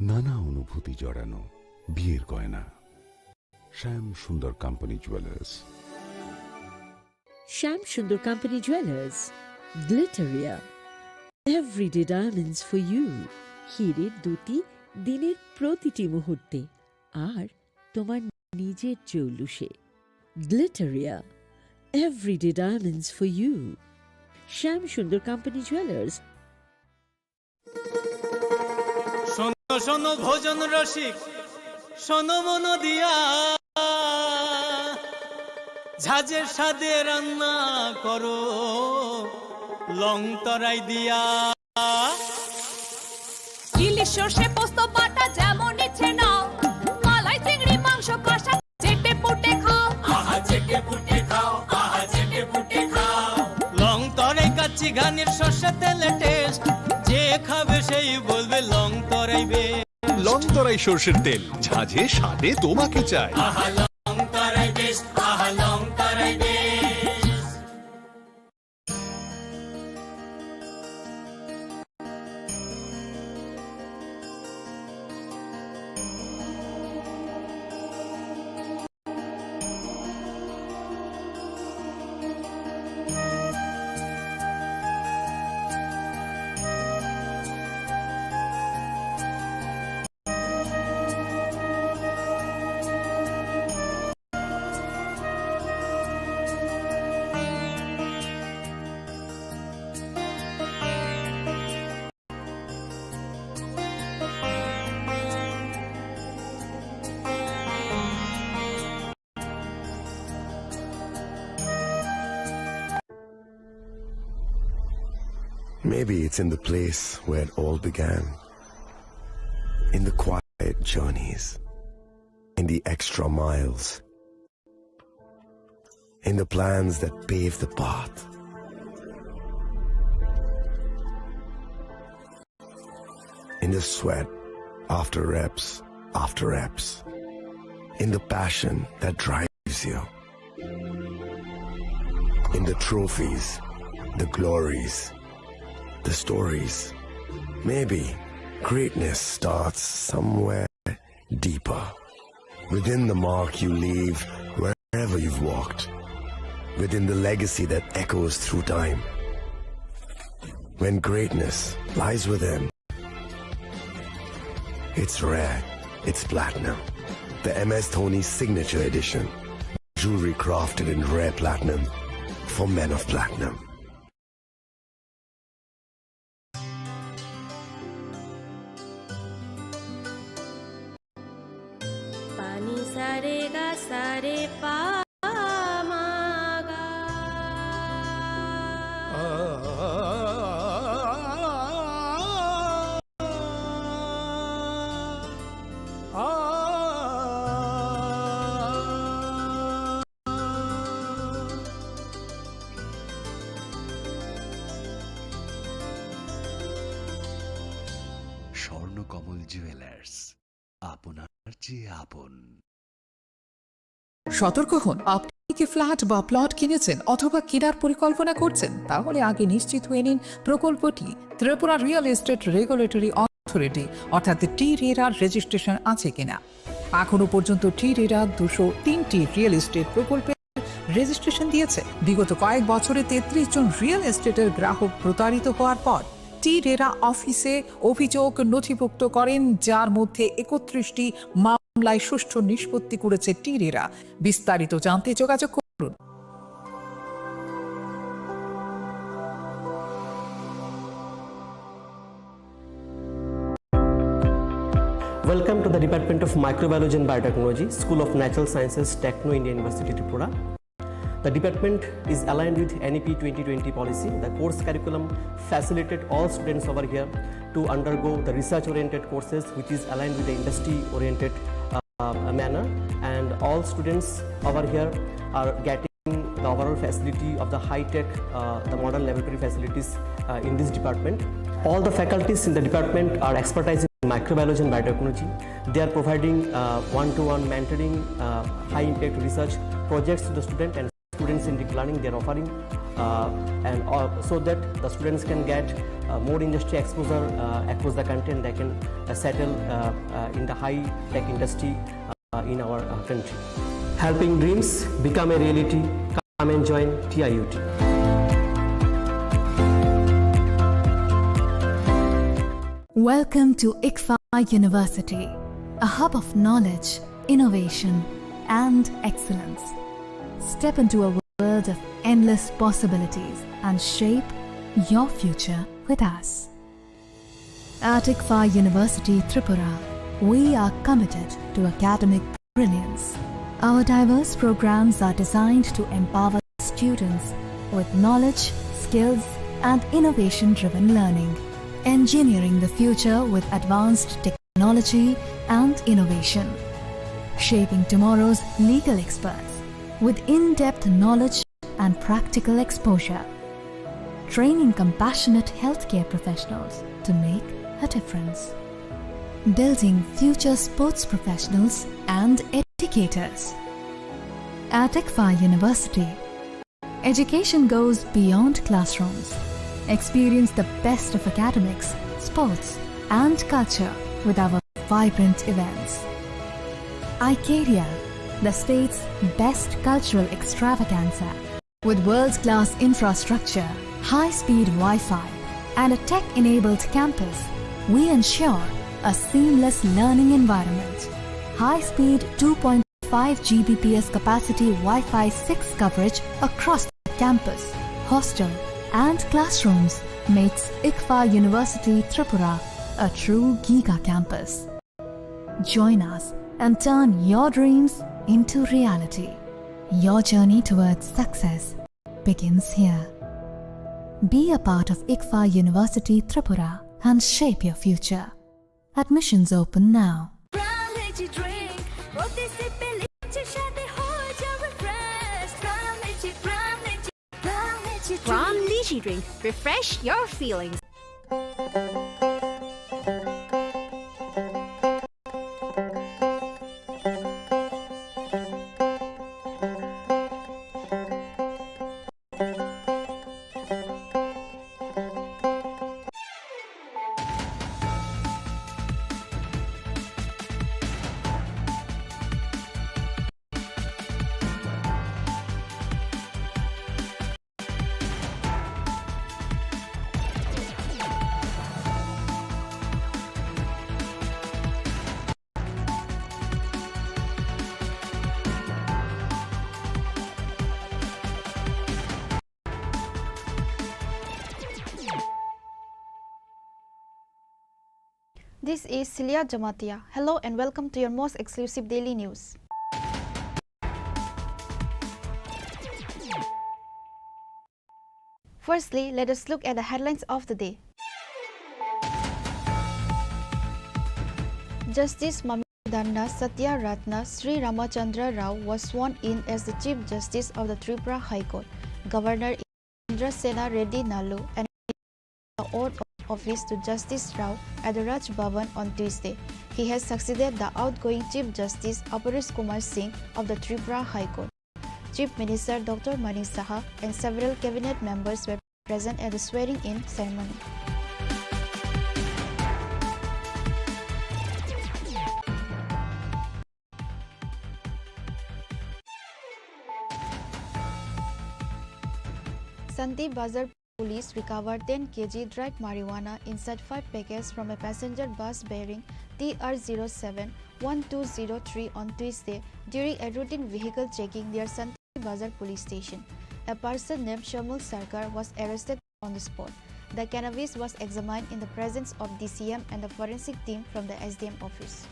নানা অনুভূতি জড়ানো বিয়ের গয়না। শ্যাম Sundar company jewellers. Shyam Sundar company jewellers, Glitteria, everyday diamonds for you. হীরের দুটি দিনের প্রতিটি মুহূর্তে আর তোমার নিজের জৌলুসে। Glitteria, everyday diamonds for you. Shyam Sundar company jewellers. শোনো শোনো ভোজন রসিক, শোনো মন দিয়া, ঝাঁঝের স্বাদে রান্না করো লং তরাই দিয়া। ইলিশ সর্ষে পোস্ত বাটা যেমন ইচ্ছে নাও, মালাই চিংড়ি মাংস কষা চেটে পুটে খাও। আহা চেটে পুটে খাও, আহা চেটে পুটে খাও। লং তরাই কাচ্চি ঘানির সর্ষে তেলে টেস্ট, যে খাবে সেই বলবে লং তরাই বেশ। লং তরাই সর্ষের তেল, ঝাঁঝে স্বাদে তোমাকে চাই। আহা লং তরাই বেশ, আহা লং তরাই বেশ। Maybe it's in the place where it all began, in the quiet journeys, in the extra miles, in the plans that pave the path. In the sweat after reps, in the passion that drives you, in the trophies, the glories, the stories. Maybe greatness starts somewhere deeper, within the mark you leave wherever you've walked, within the legacy that echoes through time. When greatness lies within, it's rare, it's platinum. The MS Dhoni Signature Edition, jewelry crafted in rare platinum for men of platinum. পানি সারে গা সারে পা মা গা। Swarnakamal jewellers, আপনার চেয়ে আপন। সতর্ক হন, আপনি কি ফ্ল্যাট বা প্লট কিনেছেন অথবা কেনার পরিকল্পনা করছেন, তাহলে আগে নিশ্চিত হয়ে নিন প্রকল্পটি Tripura real estate regulatory authority অর্থাৎ টি-রেরার রেজিস্ট্রেশন আছে কিনা। এখনো পর্যন্ত টি-রেরা 203টি রিয়েল এস্টেট প্রকল্পে রেজিস্ট্রেশন দিয়েছে। বিগত কয়েক বছরে 33 জন রিয়েল এস্টেটের গ্রাহক প্রতারিত হওয়ার পর টি-রেরা অফিসে অভিযোগ নথিভুক্ত করেন, যার মধ্যে 31টি মামলায় সুষ্ঠু নিষ্পত্তি করেছে টি-রেরা। বিস্তারিত জানতে যোগাযোগ করুন। Welcome to the Department of Microbiology and Biotechnology, School of Natural Sciences, Techno India University, Tripura. The department is aligned with NEP 2020 policy. The course curriculum facilitated all students over here to undergo the research-oriented courses, which is aligned with the industry-oriented manner. And all students over here are getting the overall facility of the high-tech, the modern laboratory facilities in this department. All the faculties in the department are expertise in microbiology and biotechnology. They are providing one-to-one mentoring, high-impact research projects to the student and students in deep learning. They are offering so that the students can get more industry exposure across the country, and they can settle in the high-tech industry in our country. Helping dreams become a reality. Come and join TIUT. Welcome to ICFA University, a hub of knowledge, innovation, and excellence. Step into a world of endless possibilities and shape your future with us. At ICFA University, Tripura, we are committed to academic brilliance. Our diverse programs are designed to empower students with knowledge, skills, and innovation-driven learning. Engineering the future with advanced technology and innovation. Shaping tomorrow's legal experts with in-depth knowledge and practical exposure. Training compassionate healthcare professionals to make a difference. Building future sports professionals and educators. At ICFA University, education goes beyond classrooms. Experience the best of academics, sports, and culture with our vibrant events. Icaria, the state's best cultural extravaganza. With world-class infrastructure, high-speed Wi-Fi, and a tech-enabled campus, we ensure a seamless learning environment. High-speed 2.5 Gbps capacity Wi-Fi 6 coverage across the campus, hostel, and classrooms makes ICFA University Tripura a true giga campus. Join us and turn your dreams into reality. Your journey towards success begins here. Be a part of ICFA University Tripura and shape your future. Admissions open now. From Lychee Drink, refresh your feelings. This is Celia Jamatia. Hello and welcome to your most exclusive daily news. Firstly, let us look at the headlines of the day. Justice Mamidana Satya Ratna Sri Ramachandra Rao was sworn in as the Chief Justice of the Tripura High Court. Governor Indra Sena Reddy Nalu and the oath of office to Justice Rao at the Raj Bhavan on Tuesday. He has succeeded the outgoing Chief Justice Aparis Kumar Singh of the Tripura High Court. Chief Minister Dr. Manik Saha and several cabinet members were present at the swearing-in ceremony. Santi Bazar police recovered 10 kg dried marijuana inside 5 packets from a passenger bus bearing TR07-1203 on Tuesday during a routine vehicle checking near Santi Bazar police station. A person named Shamul Sarkar was arrested on the spot. The cannabis was examined in the presence of DCM and the forensic team from the SDM office.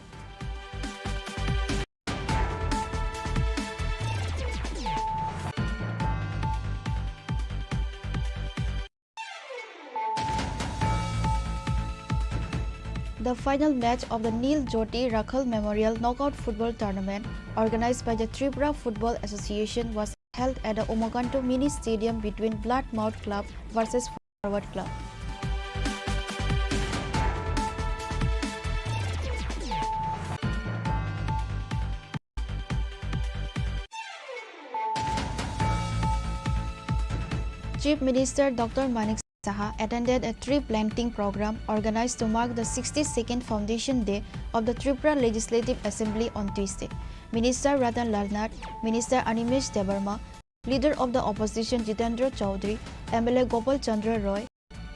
The final match of the Neil Jyoti Rakhal Memorial Knockout Football Tournament, organized by the Tripura Football Association, was held at the Omaganto Mini Stadium between Bloodmouth Club versus Forward Club. Chief Minister Dr. Manik Saha attended a tree planting program organized to mark the 62nd Foundation Day of the Tripura Legislative Assembly on Tuesday. Minister Ratan Lalnath, Minister Animesh Debarma, Leader of the Opposition Jitendra Chaudhary, MLA Gopal Chandra Roy,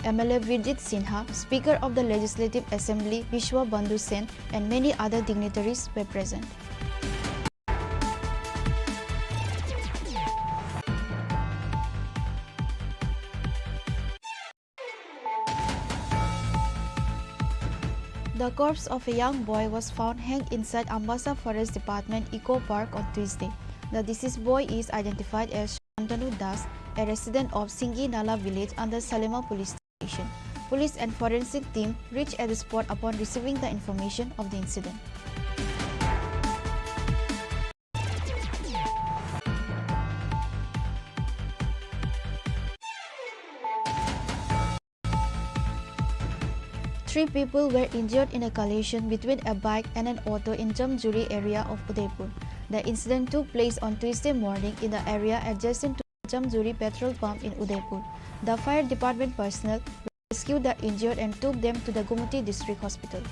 MLA Virjit Sinha, Speaker of the Legislative Assembly Vishwa Bandhu Sen, and many other dignitaries were present. The corpse of a young boy was found hanged inside Ambassa Forest Department Eco Park on Tuesday. The deceased boy is identified as Shantanu Das, a resident of Singi Nala village under Salema police station. Police and forensic team reached at the spot upon receiving the information of the incident. Three people were injured in a collision between a bike and an auto in Jamjuri area of Udaipur. The incident took place on Tuesday morning in the area adjacent to Jamjuri petrol pump in Udaipur. The fire department personnel rescued the injured and took them to the Gumati District Hospital.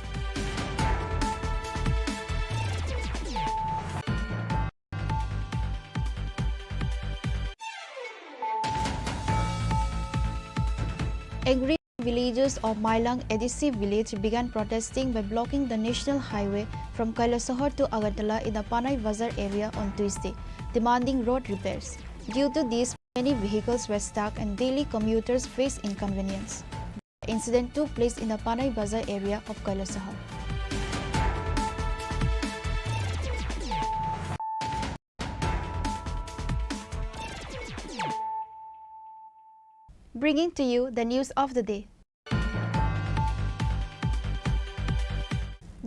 Angry villagers of Mailang Edisi village began protesting by blocking the national highway from Kailasahar to Agartala in the Panay Bazar area on Tuesday, demanding road repairs. Due to this, many vehicles were stuck and daily commuters faced inconvenience. The incident took place in the Panay Bazar area of Kailasahar. Bringing to you the news of the day.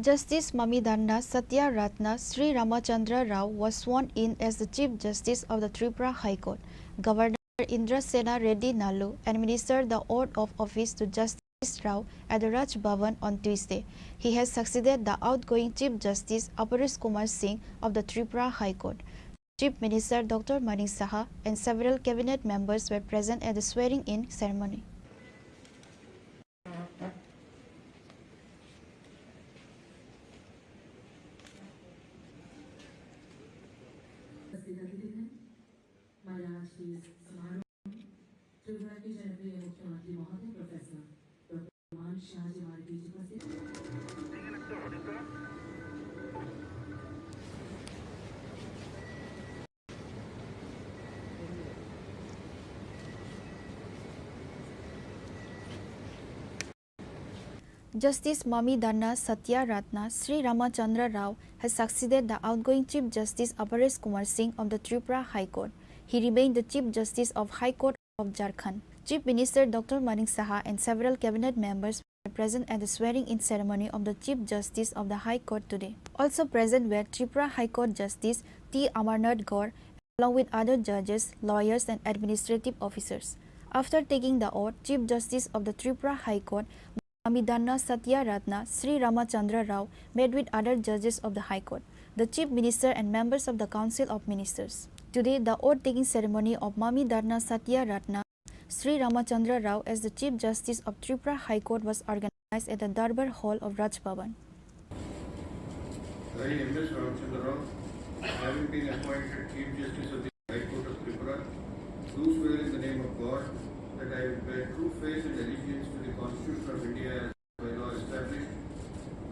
Justice Mamidanda Satya Ratna Sri Ramachandra Rao was sworn in as the Chief Justice of the Tripura High Court. Governor Indra Sena Reddy Nalu administered the oath of office to Justice Rao at the Raj Bhavan on Tuesday. He has succeeded the outgoing Chief Justice Aparis Kumar Singh of the Tripura High Court. Chief Minister Dr. Manik Saha and several cabinet members were present at the swearing-in ceremony. Justice Mamidanda Satya Ratna Sri Ramachandra Rao has succeeded the outgoing Chief Justice Aparis Kumar Singh of the Tripura High Court. He remained the Chief Justice of High Court of Jharkhand. Chief Minister Dr. Manik Saha and several cabinet members were present at the swearing-in ceremony of the Chief Justice of the High Court today. Also present were Tripura High Court Justice T. Amarnath Gaur along with other judges, lawyers and administrative officers. After taking the oath, Chief Justice of the Tripura High Court, Mamidanna Satya Ratna Sri Ramachandra Rao, met with other judges of the High Court, the Chief Minister and members of the Council of Ministers. Today, the oath-taking ceremony of Mamidanna Satya Ratna Sri Ramachandra Rao as the Chief Justice of Tripura High Court was organized at the Darbar Hall of Raj Bhavan. I, M.S. Ramachandra Rao, having been appointed Chief Justice of the High Court of Tripura, do swear in the name of God that I will bear true faith and allegiance to the Constitution of India as by law established,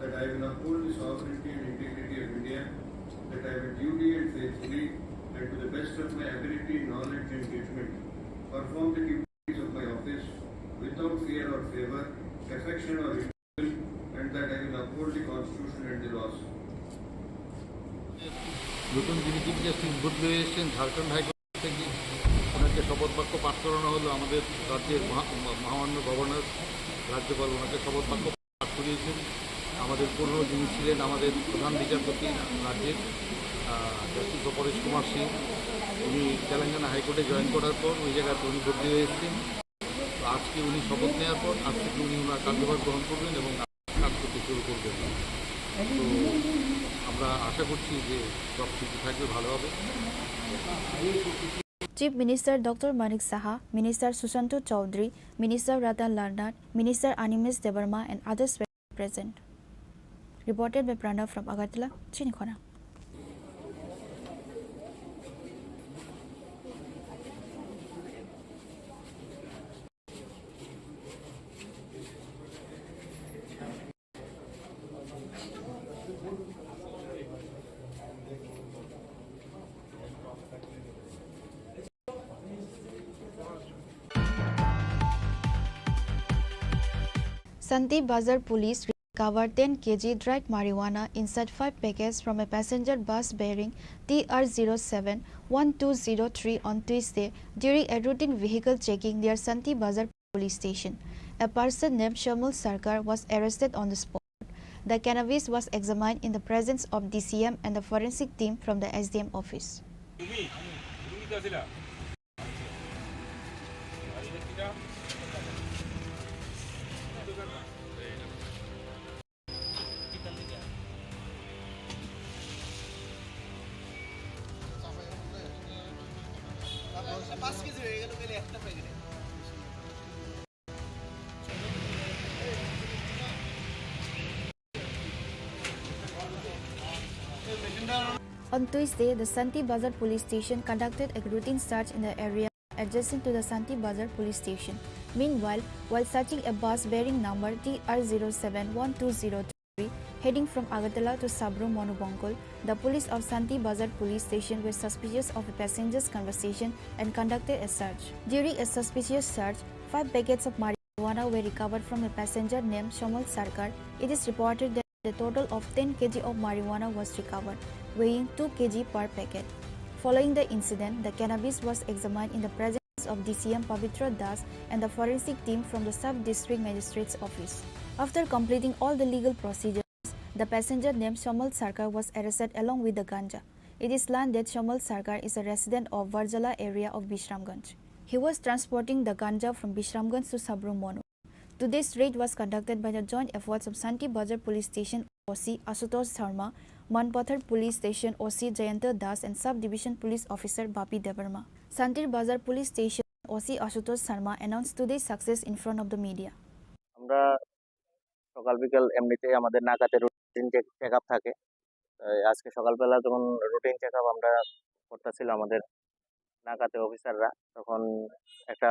that I will uphold the sovereignty and integrity of India, that I will duly and faithfully and to the best of my ability, knowledge and judgment perform the duties of my office without fear or favor, affection or ill will, and that I will uphold the Constitution and the laws. নতুন যিনি chief justice বদলে এসেছেন Jharkhand high court থেকে ওনাকে শপথ বাক্য পাঠ করানো হলো। আমাদের রাজ্যের মহামান্য গভর্নর রাজ্যপাল ওনাকে শপথ বাক্য পাঠ করিয়েছেন। আমাদের পুরনো যিনি ছিলেন আমাদের প্রধান বিচারপতি রাজ্যের জাস্টিস পরেশ কুমার সিং, উনি তেলেঙ্গানা হাইকোর্টে জয়েন করার পর ওই জায়গাতে উনি বদলি হয়ে এসেছেন। আজকে উনি শপথ নেওয়ার পর আজ থেকে উনি ওনার কার্যভার গ্রহণ করবেন এবং কাজ করতে শুরু করবেন। তো আমরা আশা করছি যে সব কিছু থাকবে, ভালো হবে। Chief Minister Dr. Manik Saha, Minister Susanto Chaudhary, Minister Ratan Larnat, Minister Animesh Debarma and others were present. Reported by Pranav from Agartala, Chini Khorang. Santi Bazar police recovered 10 kg dried marijuana inside 5 packets from a passenger bus bearing TR07-1203 on Tuesday during a routine vehicle checking near Santi Bazar police station. A person named Shamul Sarkar was arrested on the spot. The cannabis was examined in the presence of DCM and the forensic team from the SDM office. On Tuesday, the Santi Bazar police station conducted a routine search in the area adjacent to the Santi Bazar police station. Meanwhile, while searching a bus bearing number TR07-1203 heading from Agartala to Sabro Monobongkol, the police of Santi Bazar police station were suspicious of a passenger's conversation and conducted a search. During a suspicious search, 5 packets of marijuana were recovered from a passenger named Shamal Sarkar. It is reported that a total of 10 kg of marijuana was recovered, weighing 2 kg per packet. Following the incident, the cannabis was examined in the presence of DCM Pavitra Das and the forensic team from the Sub-District Magistrate's Office. After completing all the legal procedures, the passenger named Shamal Sarkar was arrested along with the ganja. It is learned that Shamal Sarkar is a resident of Varjala area of Bishramganj. He was transporting the ganja from Bishramganj to Sabro Mono. Today's raid was conducted by the joint efforts of Santi Bazar Police Station OC Asutosh Sharma, Manpathar Police Station OC Jayanta Das and Sub-Division Police Officer Bapi Debarma. Santi Bazar Police Station OC Asutosh Sharma announced today's success in front of the media. আমরা সকাল বিকাল এমনিতেই আমাদের নাকাতে routine check up থাকে। আজকে সকালবেলা যখন routine check up আমরা করতেছিলাম আমাদের নাকাতে অফিসাররা, তখন একটা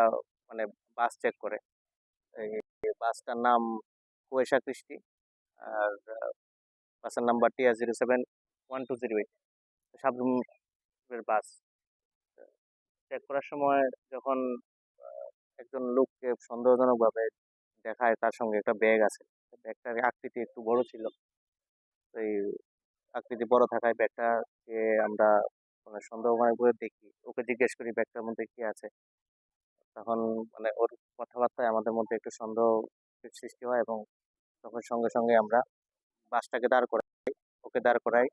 মানে বাস চেক করে। এই বাসটার নাম কুয়েশা কৃষ্টি আর বাসের নাম্বার TR07-1208 সাবরুমের বাস। চেক করার সময় যখন একজন লোককে সন্দেহজনকভাবে দেখায় তার সঙ্গে একটা ব্যাগ আছে, ব্যাগটার আকৃতি একটু বড় ছিল। এই আকৃতি বড় থাকায় ব্যাগটাকে আমরা মানে সন্দেহ করে দেখি, ওকে জিজ্ঞেস করি ব্যাগটার মধ্যে কি আছে। তখন মানে ওর কথাবার্তায় আমাদের মধ্যে একটু সন্দেহ সৃষ্টি হয় এবং তখন সঙ্গে সঙ্গে আমরা বাসটাকে ওকে দাঁড় করাই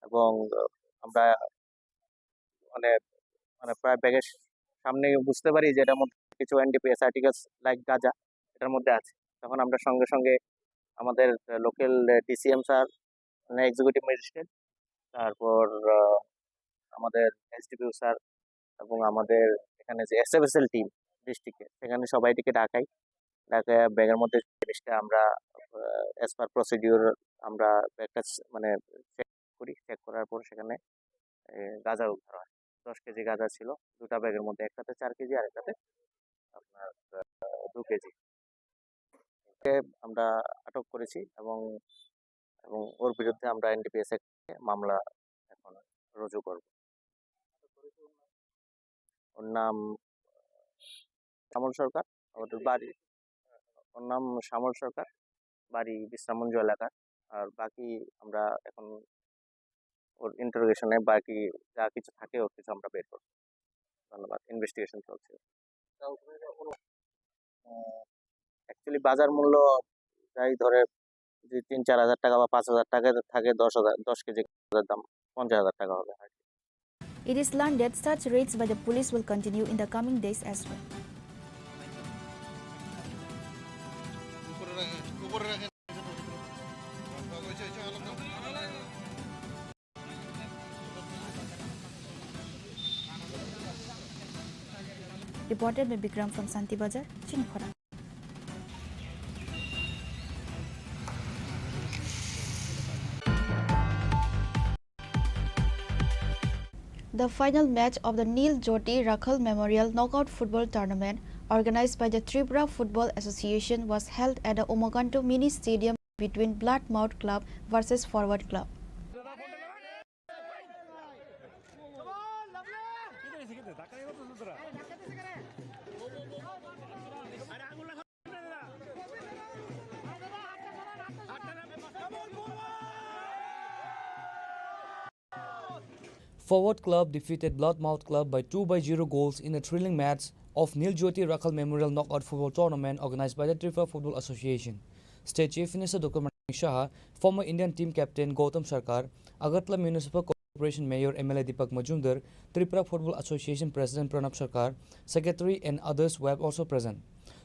এবং আমরা মানে মানে প্রায় ব্যাগের সামনে বুঝতে পারি যে এটার মধ্যে কিছু এনডিপিএস আর্টিকেলস লাইক গাঁজা এটার মধ্যে আছে, তখন আমরা সঙ্গে সঙ্গে আমাদের local DCM sir, executive magistrate, তারপর আমাদের এসডিপিও স্যার এবং আমাদের এখানে যে এসএফএসএল টিম ডিস্ট্রিক্টে, সেখানে সবাইটিকে ডাকাই ব্যাগের মধ্যে জিনিসটা আমরা অ্যাজ পার প্রসিডিউর আমরা ব্যাগটা মানে চেক করার পর সেখানে গাঁজা উদ্ধার হয়। 10 কেজি গাঁজা ছিল দুটা ব্যাগের মধ্যে, একটাতে 4 কেজি আর একটাতে আপনার 2 কেজি। আমরা আটক করেছি এবং এবং ওর বিরুদ্ধে আমরা এনডিপিএস মামলা এখন রুজু করব। ওর নাম শ্যামল সরকার, আমাদের বাড়ি, ওর নাম শ্যামল সরকার, বাড়ি বিশ্রামঞ্জ এলাকা। আর বাকি আমরা এখন ওর ইন্টারোগেশনে বাকি যা কিছু থাকে ওর কিছু আমরা বের করব। ধন্যবাদ। ইনভেস্টিগেশন চলছে। অ্যাকচুয়ালি বাজার মূল্য যাই ধরে যদি 3-4 হাজার টাকা বা 5 হাজার টাকা থাকে, 10 কেজি দাম 50 হাজার টাকা হবে। It is learned that such raids by the police will continue in the coming days as well. Reported by Bikram from Santi Bazar, Chini Khorang. The final match of the Neil Jyoti Rakhal Memorial Knockout Football Tournament, organized by the Tripura Football Association, was held at the Omoganto Mini Stadium between Bloodmouth Club versus Forward Club. Forward Club defeated Bloodmouth Club by 2-0 goals in a thrilling match of Neil Jyoti Rakhal Memorial Knockout Football Tournament organized by the Tripura Football Association. State Chief Minister Dr. Manik Shah, former Indian team captain Gautam Sarkar, Agartala Municipal Corporation Mayor MLA Deepak Majumdar, Tripura Football Association President Pranab Sarkar, Secretary and others were also present.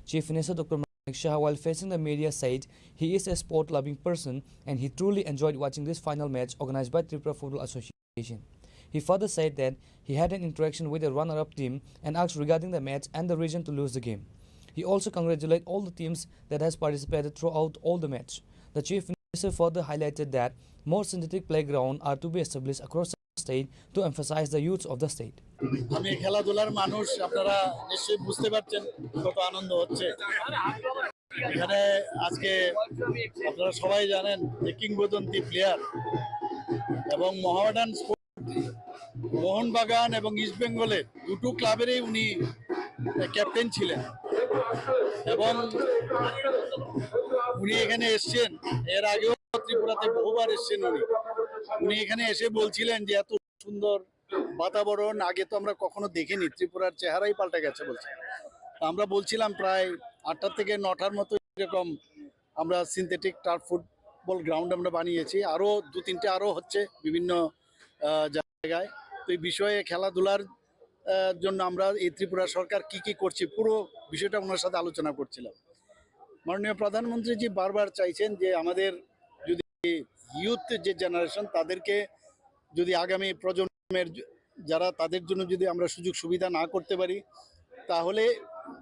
Chief Minister Dr. Manik Shah, while facing the media, said he is a sport-loving person and he truly enjoyed watching this final match organized by Tripura Football Association. He further said that he had an interaction with the runner-up team and asked regarding the match and the reason to lose the game. He also congratulated all the teams that has participated throughout all the match. The Chief Minister further highlighted that more synthetic playgrounds are to be established across the state to emphasize the youth of the state. আমি খেলাধুলার মানুষ, আপনারা নিশ্চয়ই বুঝতে পারছেন কত আনন্দ হচ্ছে এখানে আজকে। আপনারা সবাই জানেন যে কিংবদন্তি প্লেয়ার এবং মোহনবাগান এবং ইস্ট বেঙ্গলের দুটো ক্লাবেরই উনি ক্যাপ্টেন ছিলেন এবং উনি এখানে এসছেন। এর আগেও ত্রিপুরাতে বহুবার এসছেন। উনি এখানে এসে বলছিলেন যে এত সুন্দর বাতাবরণ আগে তো আমরা কখনো দেখিনি, ত্রিপুরার চেহারাই পাল্টে গেছে বলছে। আমরা বলছিলাম প্রায় 8টা থেকে 9টার মতো এরকম আমরা সিনথেটিক টার্ফ ফুটবল গ্রাউন্ড আমরা বানিয়েছি, আরও 2-3টে আরও হচ্ছে বিভিন্ন জায়গায়। তো এই বিষয়ে খেলাধুলার জন্য আমরা এই ত্রিপুরা সরকার কি করছি পুরো বিষয়টা ওনার সাথে আলোচনা করছিলাম। মাননীয় প্রধানমন্ত্রীজি বারবার চাইছেন যে আমাদের যদি ইউথ যে জেনারেশন তাদেরকে যদি আগামী প্রজন্মের যারা তাদের জন্য যদি আমরা সুযোগ সুবিধা না করতে পারি, তাহলে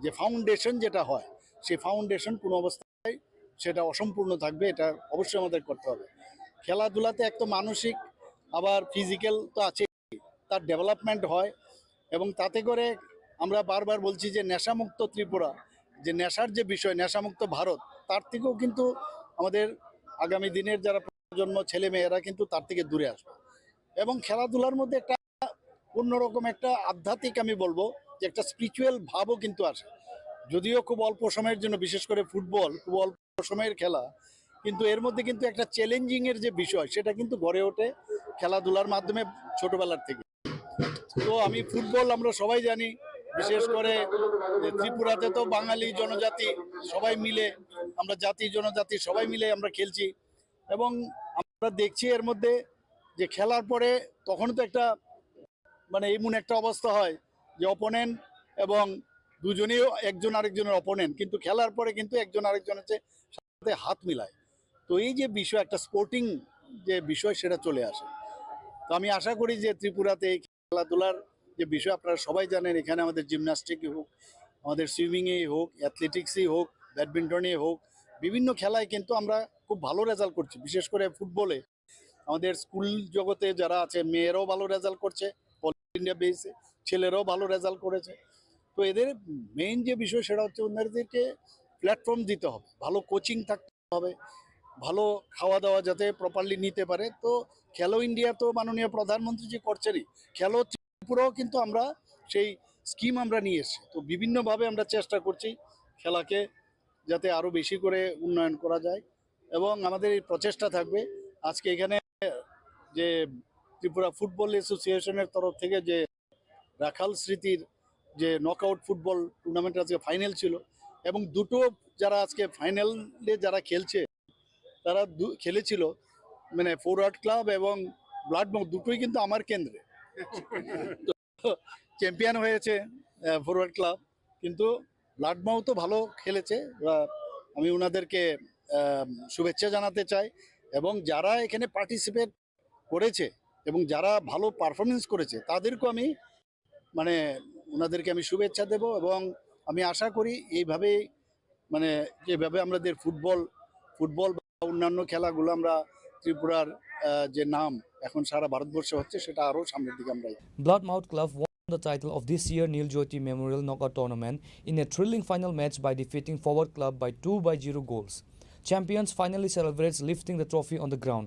যে ফাউন্ডেশন যেটা হয় সেই ফাউন্ডেশন কোনো অবস্থায় সেটা অসম্পূর্ণ থাকবে। এটা অবশ্যই আমাদের করতে হবে। খেলাধুলাতে এক তো মানসিক আবার ফিজিক্যাল তো আছে, তার ডেভেলপমেন্ট হয় এবং তাতে করে আমরা বারবার বলছি যে নেশামুক্ত ত্রিপুরা, যে নেশার যে বিষয়, নেশামুক্ত ভারত, তার থেকেও কিন্তু আমাদের আগামী দিনের যারা প্রজন্ম ছেলে মেয়েরা কিন্তু তার থেকে দূরে আসবে। এবং খেলাধুলার মধ্যে একটা অন্যরকম একটা আধ্যাত্মিক, আমি বলবো যে একটা স্পিরিচুয়াল ভাবও কিন্তু আসে। যদিও খুব অল্প সময়ের জন্য, বিশেষ করে ফুটবল খুব অল্প সময়ের খেলা, কিন্তু এর মধ্যে কিন্তু একটা চ্যালেঞ্জিংয়ের যে বিষয় সেটা কিন্তু গড়ে ওঠে খেলাধুলার মাধ্যমে ছোটবেলার থেকে। তো আমি ফুটবল আমরা সবাই জানি, বিশেষ করে ত্রিপুরাতে তো বাঙালি জনজাতি সবাই মিলে, আমরা জাতি জনজাতি সবাই মিলে আমরা খেলছি এবং আমরা দেখছি এর মধ্যে যে খেলার পরে তখন তো একটা মানে এমন একটা অবস্থা হয় যে অপোনেন্ট এবং দুজনেই একজন আরেকজনের অপোনেন্ট, কিন্তু খেলার পরে কিন্তু একজন আরেকজনের সাথে হাত মিলায়। তো এই যে বিষয়, একটা স্পোর্টিং যে বিষয়, সেটা চলে আসে। তো আমি আশা করি যে ত্রিপুরাতে এই খেলাধুলার যে বিষয়, আপনারা সবাই জানেন, এখানে আমাদের জিমন্যাস্টিকই হোক, আমাদের সুইমিংয়েই হোক, অ্যাথলেটিক্সই হোক, ব্যাডমিন্টনেই হোক, বিভিন্ন খেলায় কিন্তু আমরা খুব ভালো রেজাল্ট করছি। বিশেষ করে ফুটবলে আমাদের স্কুল জগতে যারা আছে, মেয়েরাও ভালো রেজাল্ট করছে, অল ইন্ডিয়া বেসে ছেলেরাও ভালো রেজাল্ট করেছে। তো এদের মেইন যে বিষয়, সেটা হচ্ছে ওনাদেরকে প্ল্যাটফর্ম দিতে হবে, ভালো কোচিং থাকতে হবে, ভালো খাওয়া দাওয়া যাতে প্রপারলি নিতে পারে। তো খেলো ইন্ডিয়া তো মাননীয় প্রধানমন্ত্রী যে করছেনই, খেলো ত্রিপুরাও কিন্তু আমরা সেই স্কিম আমরা নিয়ে এসেছি। তো বিভিন্নভাবে আমরা চেষ্টা করছি খেলাকে যাতে আরও বেশি করে উন্নয়ন করা যায়, এবং আমাদের এই প্রচেষ্টা থাকবে। আজকে এখানে যে ত্রিপুরা ফুটবল অ্যাসোসিয়েশনের তরফ থেকে যে রাখাল স্মৃতির যে নকআউট ফুটবল টুর্নামেন্ট আজকে ফাইনাল ছিল, এবং দুটো যারা আজকে ফাইনালে যারা খেলছে, তারা খেলেছিল মানে ফরওয়ার্ড ক্লাব এবং ব্লাড মাউথ, দুটোই কিন্তু আমার কেন্দ্রে। তো চ্যাম্পিয়ন হয়েছে ফরওয়ার্ড ক্লাব, কিন্তু ব্লাড মাউথও ভালো খেলেছে। আমি ওনাদেরকে শুভেচ্ছা জানাতে চাই, এবং যারা এখানে পার্টিসিপেট করেছে এবং যারা ভালো পারফরমেন্স করেছে, তাদেরকেও আমি মানে ওনাদেরকে আমি শুভেচ্ছা দেব। এবং আমি আশা করি এইভাবেই মানে যেভাবে আমাদের ফুটবল বা অন্যান্য খেলাগুলো আমরা ত্রিপুরার যে নাম এখন সারা ভারতবর্ষে হচ্ছে, সেটা আরও সামনের দিকে আমরা। Bloodmouth Club won the title of this year Neil Jyoti Memorial Knockout Tournament in a thrilling final match by defeating Forward Club by 2-0 goals. Champions finally celebrates lifting the trophy on the ground.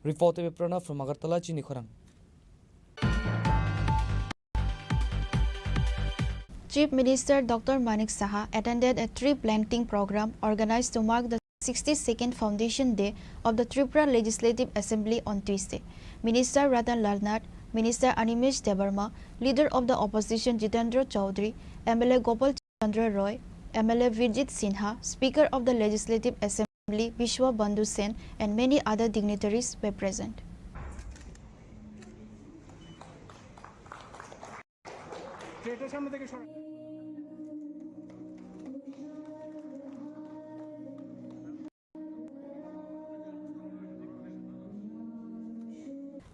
Reported by Pranav from Agartala, Chini Khorang. Chief Minister Dr. Manik Saha attended a tree planting program organized to mark the 62nd Foundation Day of the Tripura Legislative Assembly on Tuesday. Minister Ratan Lalnat, Minister Animesh Debarma, Leader of the Opposition Jitendra Chaudhary, MLA Gopal Chandra Roy, MLA Virjit Sinha, Speaker of the Legislative Assembly Vishwa Bandhu Sen, and many other dignitaries were present.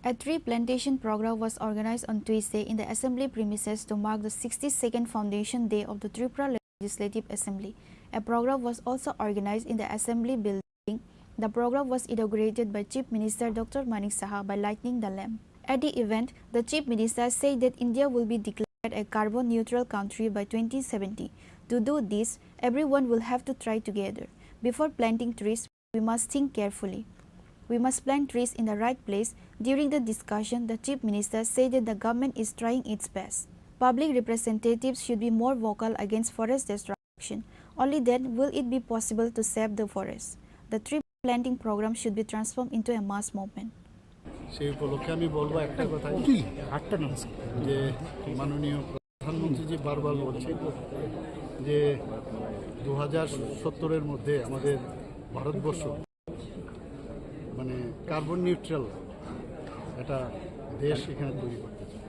A tree plantation program was organized on Tuesday in the Assembly premises to mark the 62nd Foundation Day of the Tripura Legislative Assembly. A program was also organized in the Assembly building. The program was inaugurated by Chief Minister Dr. Manik Saha by lighting the lamp. At the event, the Chief Minister said that India will be declared a carbon-neutral country by 2070. To do this, everyone will have to try together. Before planting trees, we must think carefully. We must plant trees in the right place. During the discussion, the Chief Minister said that the government is trying its best. Public representatives should be more vocal against forest destruction. Only then will it be possible to save the forest. The tree planting program should be transformed into a mass movement. সেই উপলক্ষে আমি বলবো একটা কথা, যে মাননীয় প্রধানমন্ত্রী যে বারবার বলছে যে 2070-এর মধ্যে আমাদের ভারতবর্ষ মানে কার্বন নিউট্রাল একটা দেশ এখানে তৈরি করতে চায়।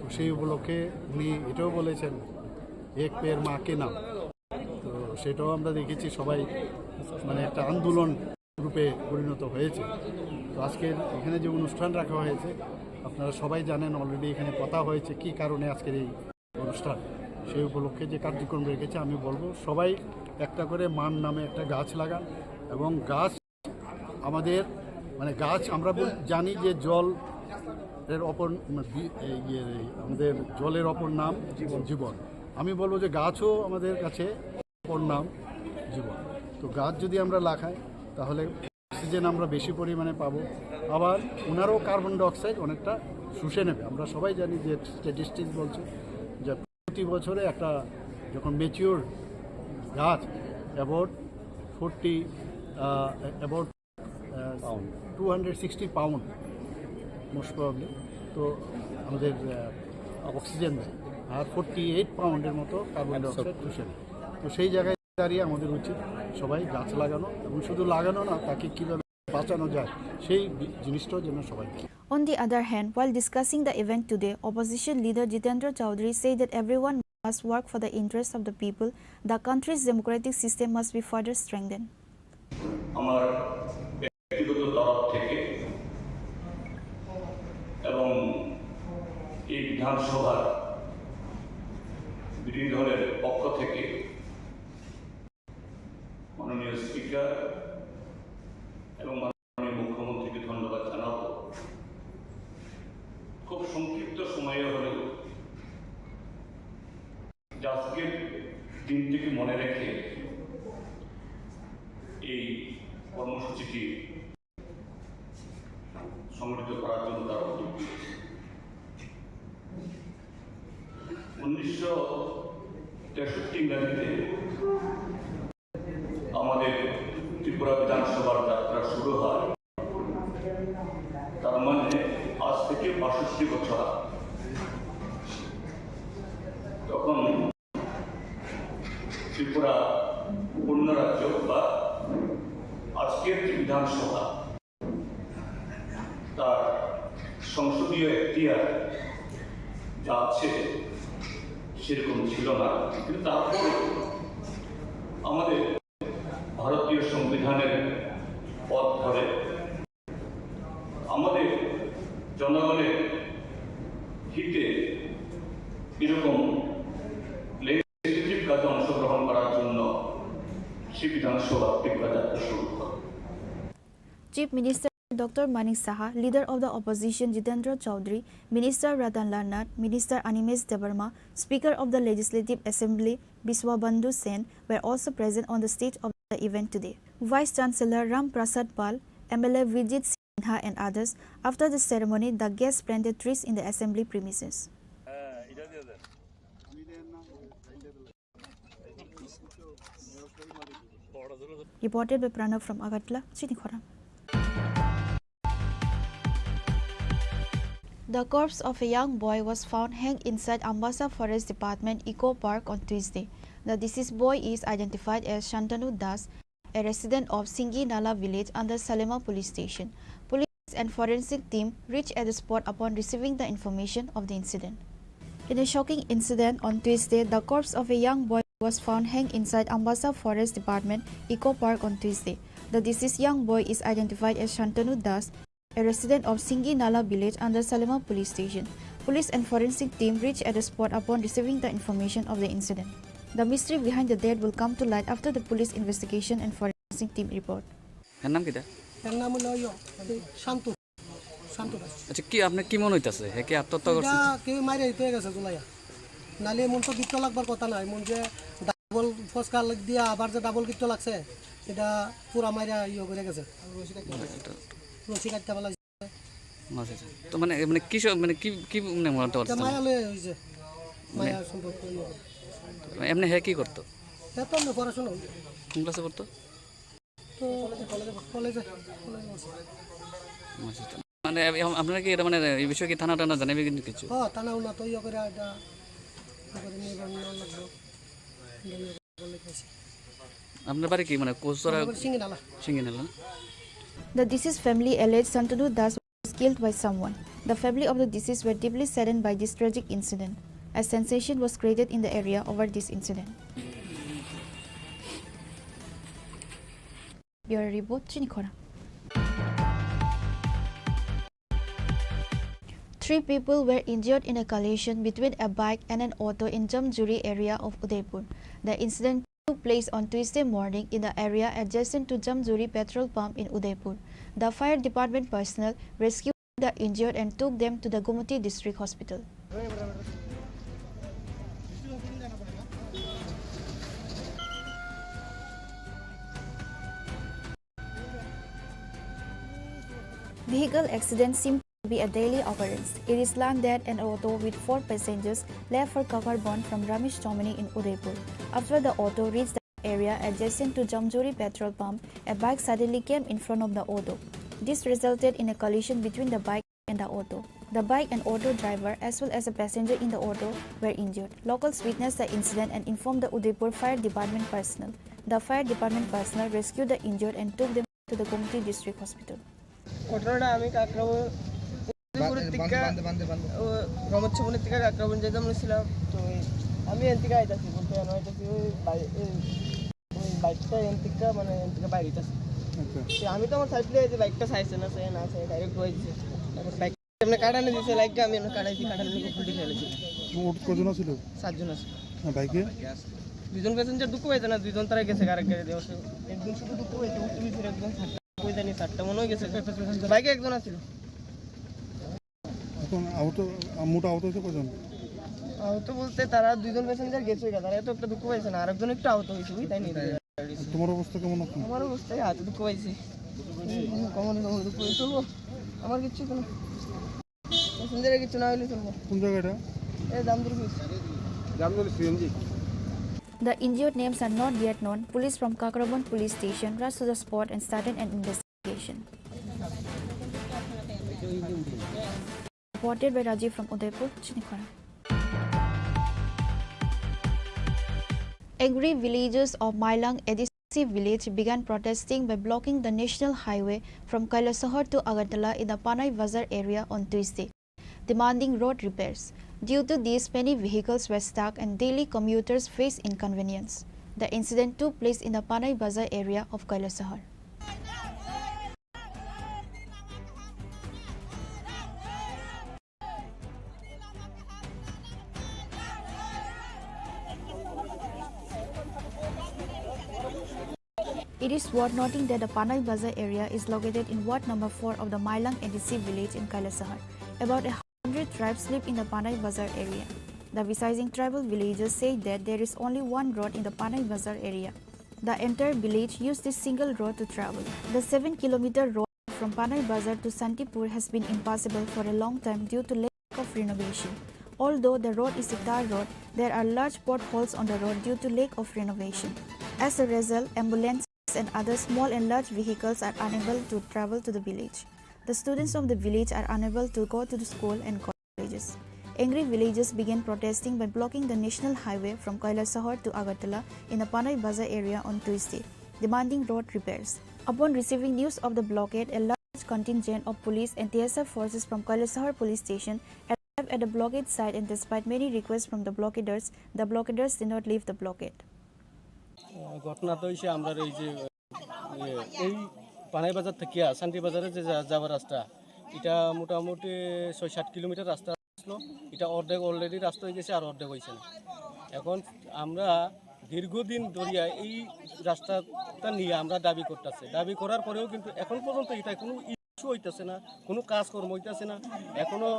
তো সেই উপলক্ষে উনি এটাও বলেছেন এক পের মাকে নাম। তো সেটাও আমরা দেখেছি, সবাই মানে একটা আন্দোলন রূপে পরিণত হয়েছে। তো আজকে এখানে যে অনুষ্ঠান রাখা হয়েছে, আপনারা সবাই জানেন, অলরেডি এখানে কথা হয়েছে কি কারণে আজকের এই অনুষ্ঠান। সেই উপলক্ষে যে কার্যক্রম রেখেছে, আমি বলবো সবাই একটা করে মান নামে একটা গাছ লাগান। এবং গাছ আমাদের মানে গাছ আমরা জানি যে জল এর অপর আমাদের জলের অপর নাম জীবন। আমি বলবো যে গাছও আমাদের কাছে অপর নাম জীবন। তো গাছ যদি আমরা লাগাই তাহলে অক্সিজেন আমরা বেশি পরিমাণে পাবো, আবার ওনারও কার্বন ডাইঅক্সাইড অনেকটা শুষে নেবে। আমরা সবাই জানি যে স্ট্যাটিস্টিক্স বলছে যে প্রতি বছরে একটা যখন ম্যাচিওর গাছ অ্যাবাউট 260 পাউন্ড মোস্ট প্রবলি তো আমাদের অক্সিজেন দেয়, আর 48 পাউন্ডের মতো কার্বন ডাইঅক্সাইড শুষে নেয়। তো সেই জায়গায় দাঁড়িয়ে আমাদের উচিত সবাই গাছ লাগানো, এবং শুধু লাগানো না, তাকে কীভাবে বাঁচানো যায় সেই জিনিসটাও যেন সবাই। On the other hand, while discussing the event today, opposition leader Jitendra Chowdhury said that everyone must work for the interests of the people. The country's democratic system must be further strengthened. আমার ব্যক্তিগত তরফ থেকে এবং এই বিধানসভার বিরোধী দলের পক্ষ থেকে মাননীয় স্পিকার এবং মাননীয় মুখ্যমন্ত্রীকে ধন্যবাদ জানাব। খুব সংক্ষিপ্ত সময়ে হলেও আজকের দিনটিকে মনে রেখে এই কর্মসূচিটি সংগঠিত করার জন্য তারা উদ্যোগ নিয়েছে। 1963 ইংরেজিতে আমাদের ত্রিপুরা বিধানসভার যাত্রা শুরু হয়, তার মানে আজ থেকে 62 বছর। তখন ত্রিপুরা পূর্ণ রাজ্য বা আজকের যে বিধানসভা তার সংসদীয় এখতিয়ার যা আছে সেরকম ছিল না, কিন্তু তারপর আমাদের ভারতীয় সংবিধানের পথ ধরে আমাদের জনগণের হিতে এরকম লেজিসলেটিভ কাজে অংশগ্রহণ করার জন্য সে বিধানসভা যাত্রা শুরু করে। Chief Minister Dr. Manik Saha, leader of the opposition Jitendra Chowdhury, Minister Ratan Larnat, Minister Animesh Debarma, Speaker of the Legislative Assembly Biswabandhu Sen were also present on the stage of the event today. Vice Chancellor Ram Prasad Pal, MLA Vijit Sinha and others. After the ceremony, the guests planted trees in the assembly premises. Reported by Pranav from Agartala, Chini Khorang. The corpse of a young boy was found hanged inside Ambassa Forest Department Eco Park on Tuesday. The deceased boy is identified as Shantanu Das, a resident of Singi Nala village under Salema police station. Police and forensic team reached at the spot upon receiving the information of the incident. In a shocking incident on Tuesday, the corpse of a young boy was found hanged inside Ambassa Forest Department Eco Park on Tuesday. The deceased young boy is identified as Shantanu Das, a resident of Singi Nala village under Salema police station. Police and forensic team reached at the spot upon receiving the information of the incident. The mystery behind the death will come to light after the police investigation and forensic team report. এর নাম কি দা? এর নাম হলো শান্তু দাস। আচ্ছা, কি আপনার কি মনে হইতাছে? হে কি আত্মহত্যা করছে? কেউ মাইরে হইতে গেছে জুলাইয়া, নালে মন তো গিট্ট লাগবার কথা নাই, মন যে ডাবল ফসকা লাগ দিয়া আবার যে ডাবল গিট্ট লাগছে এটা পুরা মাইরা করে গেছে। রশি কাটতে বলা আচ্ছা, তো মানে কি কি মনে হচ্ছে? মায়া লয়ে হইছে, মায়া সম্পর্ক। এমনি হে কি করতো? এত না পড়াশোনা। কোন ক্লাসে পড়তো? তো কলেজে। আচ্ছা, মানে আপনারা কি এটা মানে এই বিষয়ে কি থানা টানা জানাবে কিন্তু কিছু? হ্যাঁ, থানাও না তো করে এটা করে নিয়ে লাগবে। আপনার বাড়ি কি মানে কোসরা? সিঙ্গি নালা। The deceased family alleged Shantanu Das was killed by someone. The family of the deceased were deeply saddened by this tragic incident. A sensation was created in the area over this incident. Bureau Report, Chini Khorang. 3 people were injured in a collision between a bike and an auto in Jamjuri area of Udaipur. The incident took place on Tuesday morning in the area adjacent to Jamjuri petrol pump in Udaipur. The fire department personnel rescued the injured and took them to the Gumati District Hospital. Vehicle accidents seem to be a daily occurrence. It is learned that an auto with 4 passengers left for Kakarbon from Ramesh Tomini in Udaipur. After the auto reached the area adjacent to Jamjuri petrol pump, a bike suddenly came in front of the auto. This resulted in a collision between the bike and the auto. The bike and auto driver as well as a passenger in the auto were injured. Locals witnessed the incident and informed the Udaipur Fire Department personnel. The fire department personnel rescued the injured and took them to the Gomti District Hospital. ঘটনাটা আমি কাকরাবন রমচ্ছবনের থেকে কাকরাবন যেতে বলেছিলাম। তো আমি N থেকে আইতাছি বলতে আইতাছি ওই বাইকটা এন থেকে মানে এন থেকে বাইরে আইতাছি। আমি তো আমার সাইডে যে বাইকটা চাইছে না সে না সে ডাইরেক্ট হয়েছে। তারপর বাইক এমনি কাটানো দিয়েছে লাইকটা আমি এমনি কাটাইছি কাটানোর লিগে ফুলটি ফেলেছি। কজন ছিল? 7 জন আছে। বাইকে 2 জন প্যাসেঞ্জার দুঃখ পাইছে না, 2 জন তারা গেছে আরেক গাড়ি দিয়ে। একজন শুধু দুঃখ পাইছে, উঠতে একজন কই জানি 7টা মনে হয়ে গেছে। বাইকে একজন আছিল। এখন আহত মোটা আহত হয়েছে কজন? আহত বলতে তারা 2 জন প্যাসেঞ্জার গেছে, তারা এত একটা দুঃখ পাইছে না, আরেকজন একটু আহত হয়েছে তাই নিয়ে। তোমার অবস্থা কেমন এখন? আমার অবস্থায় হাতে দুঃখ পাইছি, কমন দুঃখ পাইছি। চলবো, আমার কিচ্ছু কোনো প্যাসেঞ্জারের কিছু না হলে চলবো। কোন জায়গাটা? এই দামদুর CNG. The injured names are not yet known. Police from Kakrabon Police Station rushed to the spot and started an investigation. Reported by Rajiv from Udaipur, Chini Khorang. Angry villagers of Mailang Edisi village began protesting by blocking the national highway from Kailasahar to Agartala in the Panay Bazar area on Tuesday, demanding road repairs. Due to this, many vehicles were stuck and daily commuters faced inconvenience. The incident took place in the Panay Bazar area of Kailasahar. It is worth noting that the Panay Bazar area is located in Ward number 4 of the Mailang Edisi village in Kailasahar. About 100 tribes live in the Panay Bazar area. The Visaying tribal villagers say that there is only one road in the Panay Bazar area. The entire village used this single road to travel. The 7-kilometer road from Panay Bazar to Santipur has been impassable for a long time due to lack of renovation. Although the road is a tar road, there are large potholes on the road due to lack of renovation. As a result, ambulances and other small and large vehicles are unable to travel to the village. The students of the village are unable to go to the school and colleges. Angry villagers began protesting by blocking the national highway from Kailasahar to Agartala in the Panay Bazar area on Tuesday, demanding road repairs. Upon receiving news of the blockade, a large contingent of police and TSF forces from Kailasahar police station arrived at the blockade site, and despite many requests from the blockaders did not leave the blockade. ঘটনা তো হইছে আমরা এই পানাই বাজার থেকে শান্তি বাজারে যে যাওয়ার রাস্তা, এটা মোটামুটি 6-7 কিলোমিটার রাস্তা আসলো। এটা অর্ধেক অলরেডি রাস্তা হয়ে গেছে, আর অর্ধেক হয়েছে না। এখন আমরা দীর্ঘদিন ধরিয়া এই রাস্তাটা নিয়ে আমরা দাবি করতেছি। দাবি করার পরেও কিন্তু এখন পর্যন্ত এটা কোনো ইস্যু হইতেছে না, কোনো কাজকর্ম হইতেছে না। এখনও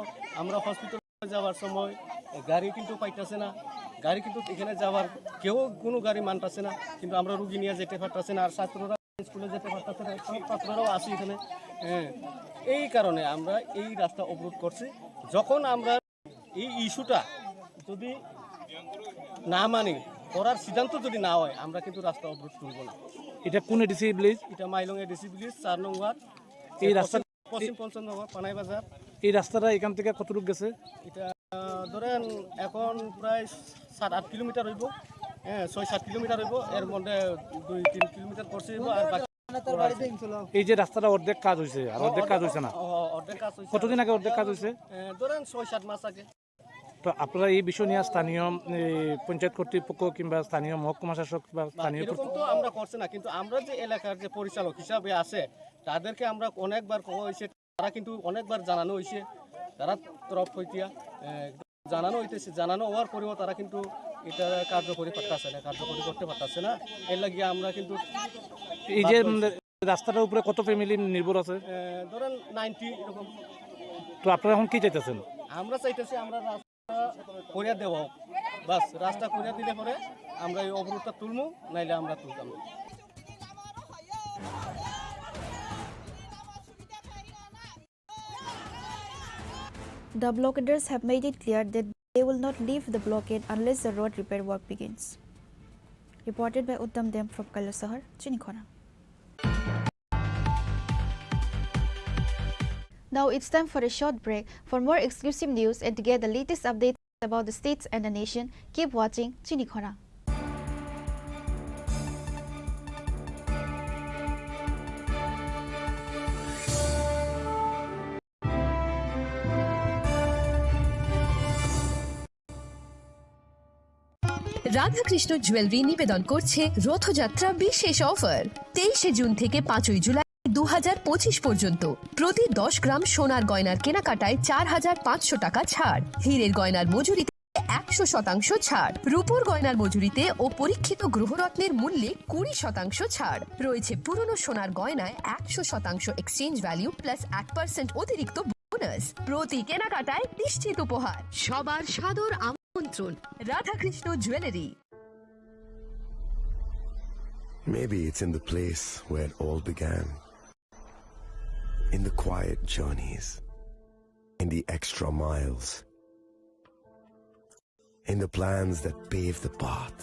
আমরা হসপিটালে যাওয়ার সময় গাড়ি কিন্তু পাইতেছে না, গাড়ি কিন্তু এখানে যাওয়ার কেউ কোনো গাড়ি মানতেছে না, কিন্তু আমরা রুগী নিয়ে যেতে পারতেছে না। আর ছাত্ররা স্কুলে যেতে পারতেছে না, ছাত্ররাও আসি এখানে। এই কারণে আমরা এই রাস্তা অবরোধ করছি। যখন আমরা এই ইস্যুটা যদি না মানি, করার সিদ্ধান্ত যদি না হয়, আমরা কিন্তু রাস্তা অবরোধ তুলব না। এটা কোন এডিসি ভিলেজ? এটা মাইলং এডিসি ভিলেজ 4 নং ওয়ার্ড। এই রাস্তা পশ্চিম পঞ্চনগর পানাই বাজার। এই রাস্তাটা এখান থেকে কতটুকু গেছে? এটা ধরেন এখন প্রায় 7-8 কিলোমিটার হইব। 6-7 কিলোমিটার হইব, এর মধ্যে 2-3 কিলোমিটার করছে আর বাকি। এই যে রাস্তাটা অর্ধেক কাজ হয়েছে, আর অর্ধেক কাজ হয়েছে না? অর্ধেক কাজ হয়েছে। কতদিন আগে অর্ধেক কাজ হয়েছে? ধরেন 6-7 মাস আগে। তো আপনারা এই বিষয় নিয়ে স্থানীয় পঞ্চায়েত কর্তৃপক্ষ কিংবা স্থানীয় মহকুমা শাসক বা স্থানীয় এরকম তো আমরা করছি না, কিন্তু আমরা যে এলাকার যে পরিচালক হিসাবে আছে তাদেরকে আমরা অনেকবার হয়েছে, তারা কিন্তু অনেকবার জানানো হয়েছে, তারা তরফ হইতিয়া জানানো হইতেছে। জানানো হওয়ার পরেও তারা কিন্তু এটা কার্যকরী করতেছে না, কার্যকরী করতে পারতেছে না। এর লাগিয়ে আমরা কিন্তু এই যে রাস্তাটার উপরে কত ফ্যামিলি নির্ভর আছে? ধরেন 90 এরকম। তো আপনারা এখন কি চাইতেছেন? আমরা চাইতেছি আমরা রাস্তা করিয়া দেওয়া হোক, বাস রাস্তা করিয়া দিলে পরে আমরা এই অবরোধটা তুলবো, নাইলে আমরা তুলতাম না। The blockaders have made it clear that they will not leave the blockade unless the road repair work begins. Reported by Uttam Dem from Kailasahar, Chini Khorang. Now it's time for a short break. For more exclusive news and to get the latest updates about the states and the nation, keep watching Chini Khorang. Radhakrishna jewellery নিবেদন করছে রথযাত্রা বিশেষ offer 23শে June থেকে 5ই জুলাই 2025 পর্যন্ত প্রতি 10 গ্রাম সোনার গয়নার কেনাকাটায় 4,500 টাকা ছাড়, হীরের গয়নার মজুরিতে 100% ছাড়, রূপোর গয়নার মজুরিতে ও পরীক্ষিত গ্রহরত্নের মূল্যে 20% ছাড় রয়েছে। পুরনো সোনার গয়নায় 100% এক্সচেঞ্জ ভ্যালু প্লাস 8% অতিরিক্ত বোনাস। প্রতি কেনাকাটায় নিশ্চিত উপহার। সবার সাদর আমন্ত্রণ Radhakrishna jewellery. Maybe it's in the place where it all began. In the quiet journeys, in the extra miles, in the plans that pave the path.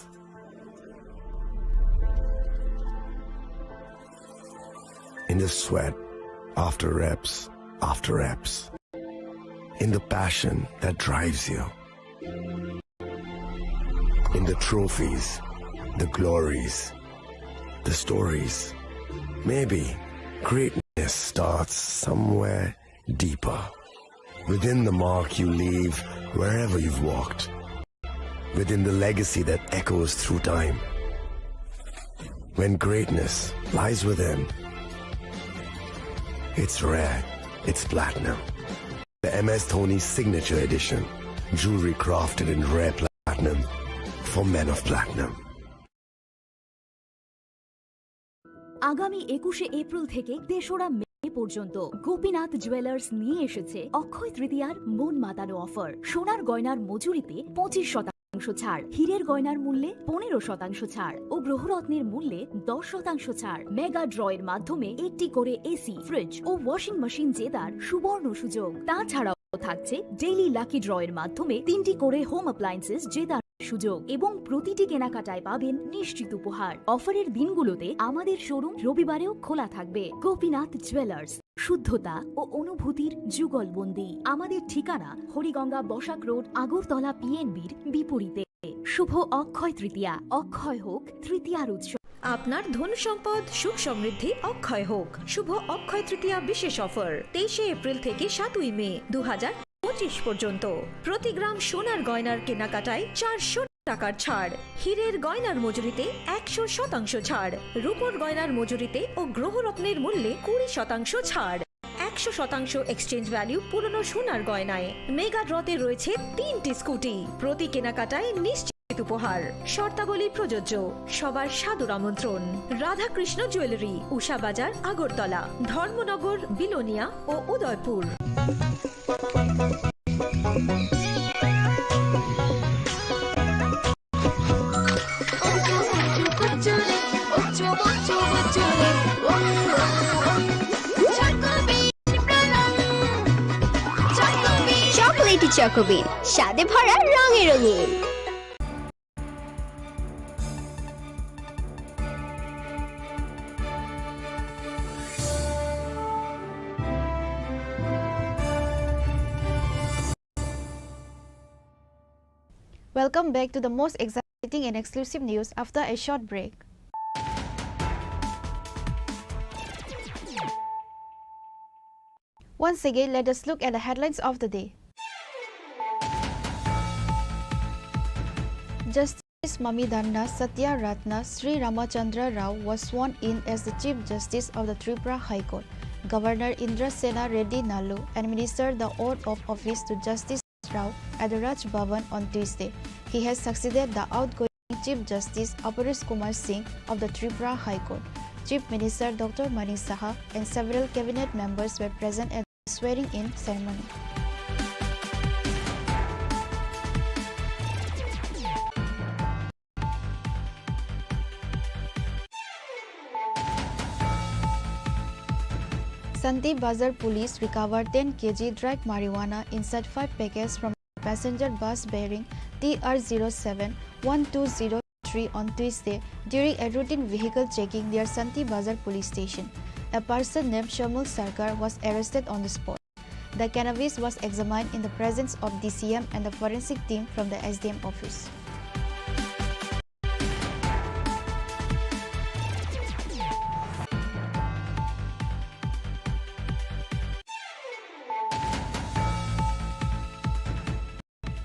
In the sweat after reps, in the passion that drives you, in the trophies, the glories, the stories. Maybe greatness starts somewhere deeper, within the mark you leave wherever you've walked, within the legacy that echoes through time. When greatness lies within, it's rare, it's platinum. The MS Dhoni Signature Edition, jewelry crafted in rare platinum for men of platinum. আগামী 21শে April থেকে 3রা মে পর্যন্ত Gopinath jewellers নিয়ে এসেছে অক্ষয় তৃতীয়ার মন মাতানো offer. সোনার গয়নার মজুরিতে 25% ছাড়, হীরের গয়নার মূল্যে 15% ছাড় ও গ্রহরত্নের মূল্যে 10% ছাড়। মেগা ড্রয়ের মাধ্যমে একটি করে এসি, ফ্রিজ ও ওয়াশিং মেশিন জেতার সুবর্ণ সুযোগ। তাছাড়াও থাকছে ডেইলি লাকি ড্রয়ের মাধ্যমে 3টি করে হোম অ্যাপ্লায়েন্সেস জেতার সুযোগ এবং প্রতিটি কেনাকাটায় পাবেন নিশ্চিত উপহার। অফারের দিনগুলোতে আমাদের শোরুম রবিবারেও খোলা থাকবে। গোপীনাথ জুয়েলার্স, শুদ্ধতা ও অনুভূতির যুগলবন্দি। আমাদের ঠিকানা হরিগঙ্গা বসাক রোড, আগরতলা পিএনবির বিপরীতে। শুভ অক্ষয় তৃতীয়া, অক্ষয় হোক তৃতীয়ার উৎসব। আপনার ধন সম্পদ সুখ সমৃদ্ধি অক্ষয় হোক। শুভ অক্ষয় তৃতীয়া বিশেষ অফার 23শে এপ্রিল থেকে 7ই মে 2025 পর্যন্ত প্রতি গ্রাম সোনার গয়নার কেনাকাটায় 400 টাকার ছাড়, হীরের গয়নার মজুরিতে 100% ছাড়, রূপোর গয়নার মজুরিতে ও গ্রহরত্নের মূল্যে 20% ছাড়, 100% এক্সচেঞ্জ ভ্যালু পুরনো সোনার গয়নায়। মেগা ড্রতে রয়েছে 3টি স্কুটি, প্রতি কেনাকাটায় নিশ্চিত উপহার। শর্তাবলী প্রযোজ্য। সবার সাদর আমন্ত্রণ রাধাকৃষ্ণ জুয়েলারি, উষা বাজার, আগরতলা, ধর্মনগর, বিলোনিয়া ও উদয়পুর। চকোলেটি চকোবিন, স্বাদে ভরা রঙে রঙিন। Welcome back to the most exciting and exclusive news after a short break. Once again, let us look at the headlines of the day. Justice Mamidana Satya Ratna Sri Ramachandra Rao was sworn in as the Chief Justice of the Tripura High Court. Governor Indra Sena Reddy Nalu administered the oath of office to Justice Rao at the Raj Bhavan on Tuesday. He has succeeded the outgoing Chief Justice Aparis Kumar Singh of the Tripura High Court. Chief Minister Dr. Mani Saha and several cabinet members were present at the swearing-in ceremony. Santi Bazar police recovered 10 kg dried marijuana inside 5 packets from a passenger bus bearing TR071203 on Tuesday during a routine vehicle checking near Santi Bazar police station. A person named Shamul Sarkar was arrested on the spot. The cannabis was examined in the presence of DCM and the forensic team from the SDM office.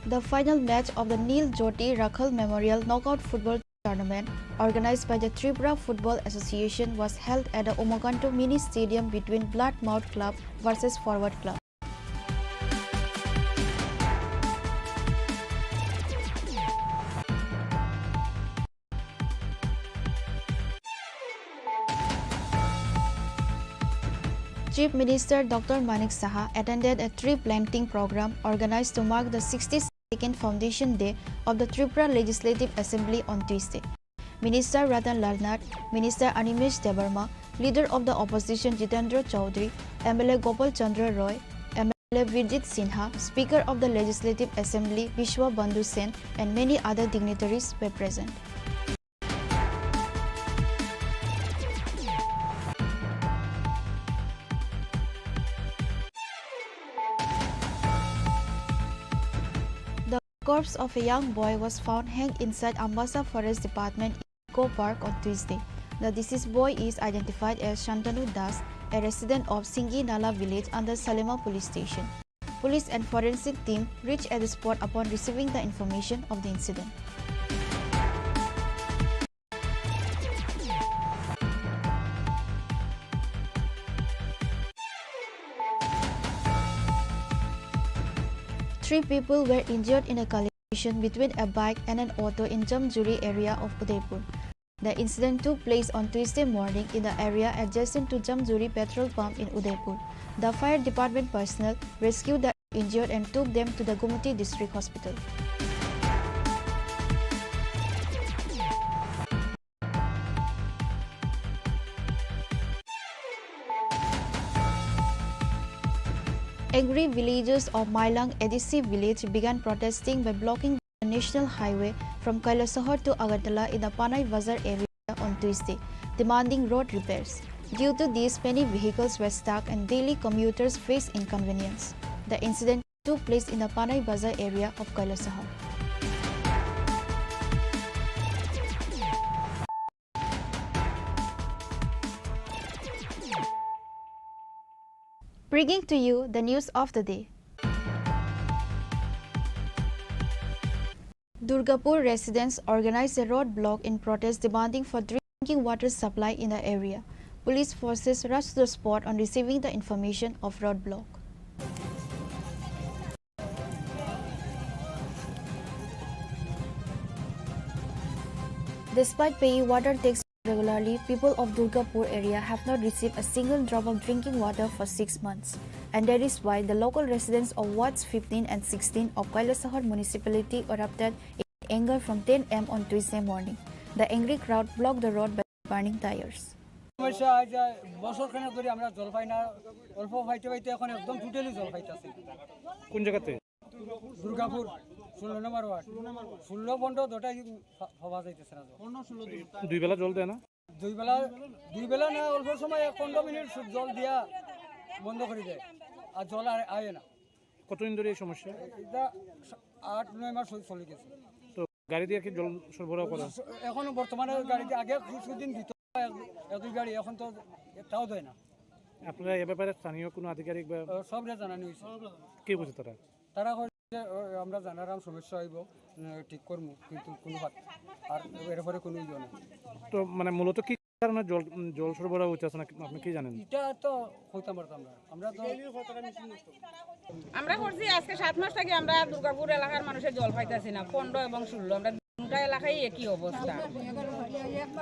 The final match of the Neil Jyoti Rakhal Memorial Knockout Football Tournament, organized by the Tripura Football Association, was held at the Umagantu Mini Stadium between Bloodmouth Club versus Forward Club. Chief Minister Dr. Manik Saha attended a tree planting program organized to mark the 62nd Foundation Day of the Tripura Legislative Assembly on Tuesday. Minister Ratan Lalnath, Minister Animesh Debarma, Leader of the Opposition Jitendra Chaudhary, MLA Gopal Chandra Roy, MLA Virjit Sinha, Speaker of the Legislative Assembly Vishwa Bandhu Sen, and many other dignitaries were present. The corpse of a young boy was found hanged inside Ambassa Forest Department Eco Park on Tuesday. The deceased boy is identified as Shantanu Das, a resident of Singi Nala village under Salema police station. Police and forensic team reached at the spot upon receiving the information of the incident. Three people were injured in a collision between a bike and an auto in Jamjuri area of Udaipur. The incident took place on Tuesday morning in the area adjacent to Jamjuri petrol pump in Udaipur. The fire department personnel rescued the injured and took them to the Gumati District Hospital. Angry villagers of Mailang Edisi village began protesting by blocking the national highway from Kailasahar to Agartala in the Panay Bazar area on Tuesday, demanding road repairs. Due to this, many vehicles were stuck and daily commuters faced inconvenience. The incident took place in the Panay Bazar area of Kailasahar. Bringing to you the news of the day. Durgapur residents organized a roadblock in protest demanding for drinking water supply in the area. Police forces rushed to the spot on receiving the information of roadblock. Despite paying water tax regularly, people of Durgapur area have not received a single drop of drinking water for 6 months. And that is why the local residents of wards 15 and 16 of Kailasahar municipality erupted in anger from 10 am on Tuesday morning. The angry crowd blocked the road by burning tires. Durgapur 16 নম্বর ward 16 বন্ধ দুটাই হওয়া যাইতেছে না দুই বেলা জল দেয় না দুই বেলা না অল্প সময় 15 মিনিট জল দিয়া বন্ধ করে দেয় আর জল আর আয় না কতদিন ধরে এই সমস্যা এটা 8-9 মাস চলে গেছে তো গাড়ি দিয়ে কি জল সরবরাহ করা এখন বর্তমানে গাড়ি দিয়ে আগে কিছুদিন দিত এক দুই গাড়ি এখন তো তাও দেয় না আপনারা এই ব্যাপারে স্থানীয় কোনো আধিকারিক বা সবরে জানানো হয়েছে কি বুঝে তারা আমরা জানারাম সমস্যা হইব ঠিক করবো কিন্তু কোনো আর এরপরে কোনো ইয়ে নেই তো মানে মূলত কি কারণে জল সরবরাহ হচ্ছে না আপনি কি জানেন এটা তো হইতাম পারতাম আমরা তো আমরা করছি আজকে 7 মাস থেকে আমরা দুর্গাপুর এলাকার মানুষের জল পাইতাছি না 15 এবং 16 আমরা দুটা এলাকায় একই অবস্থা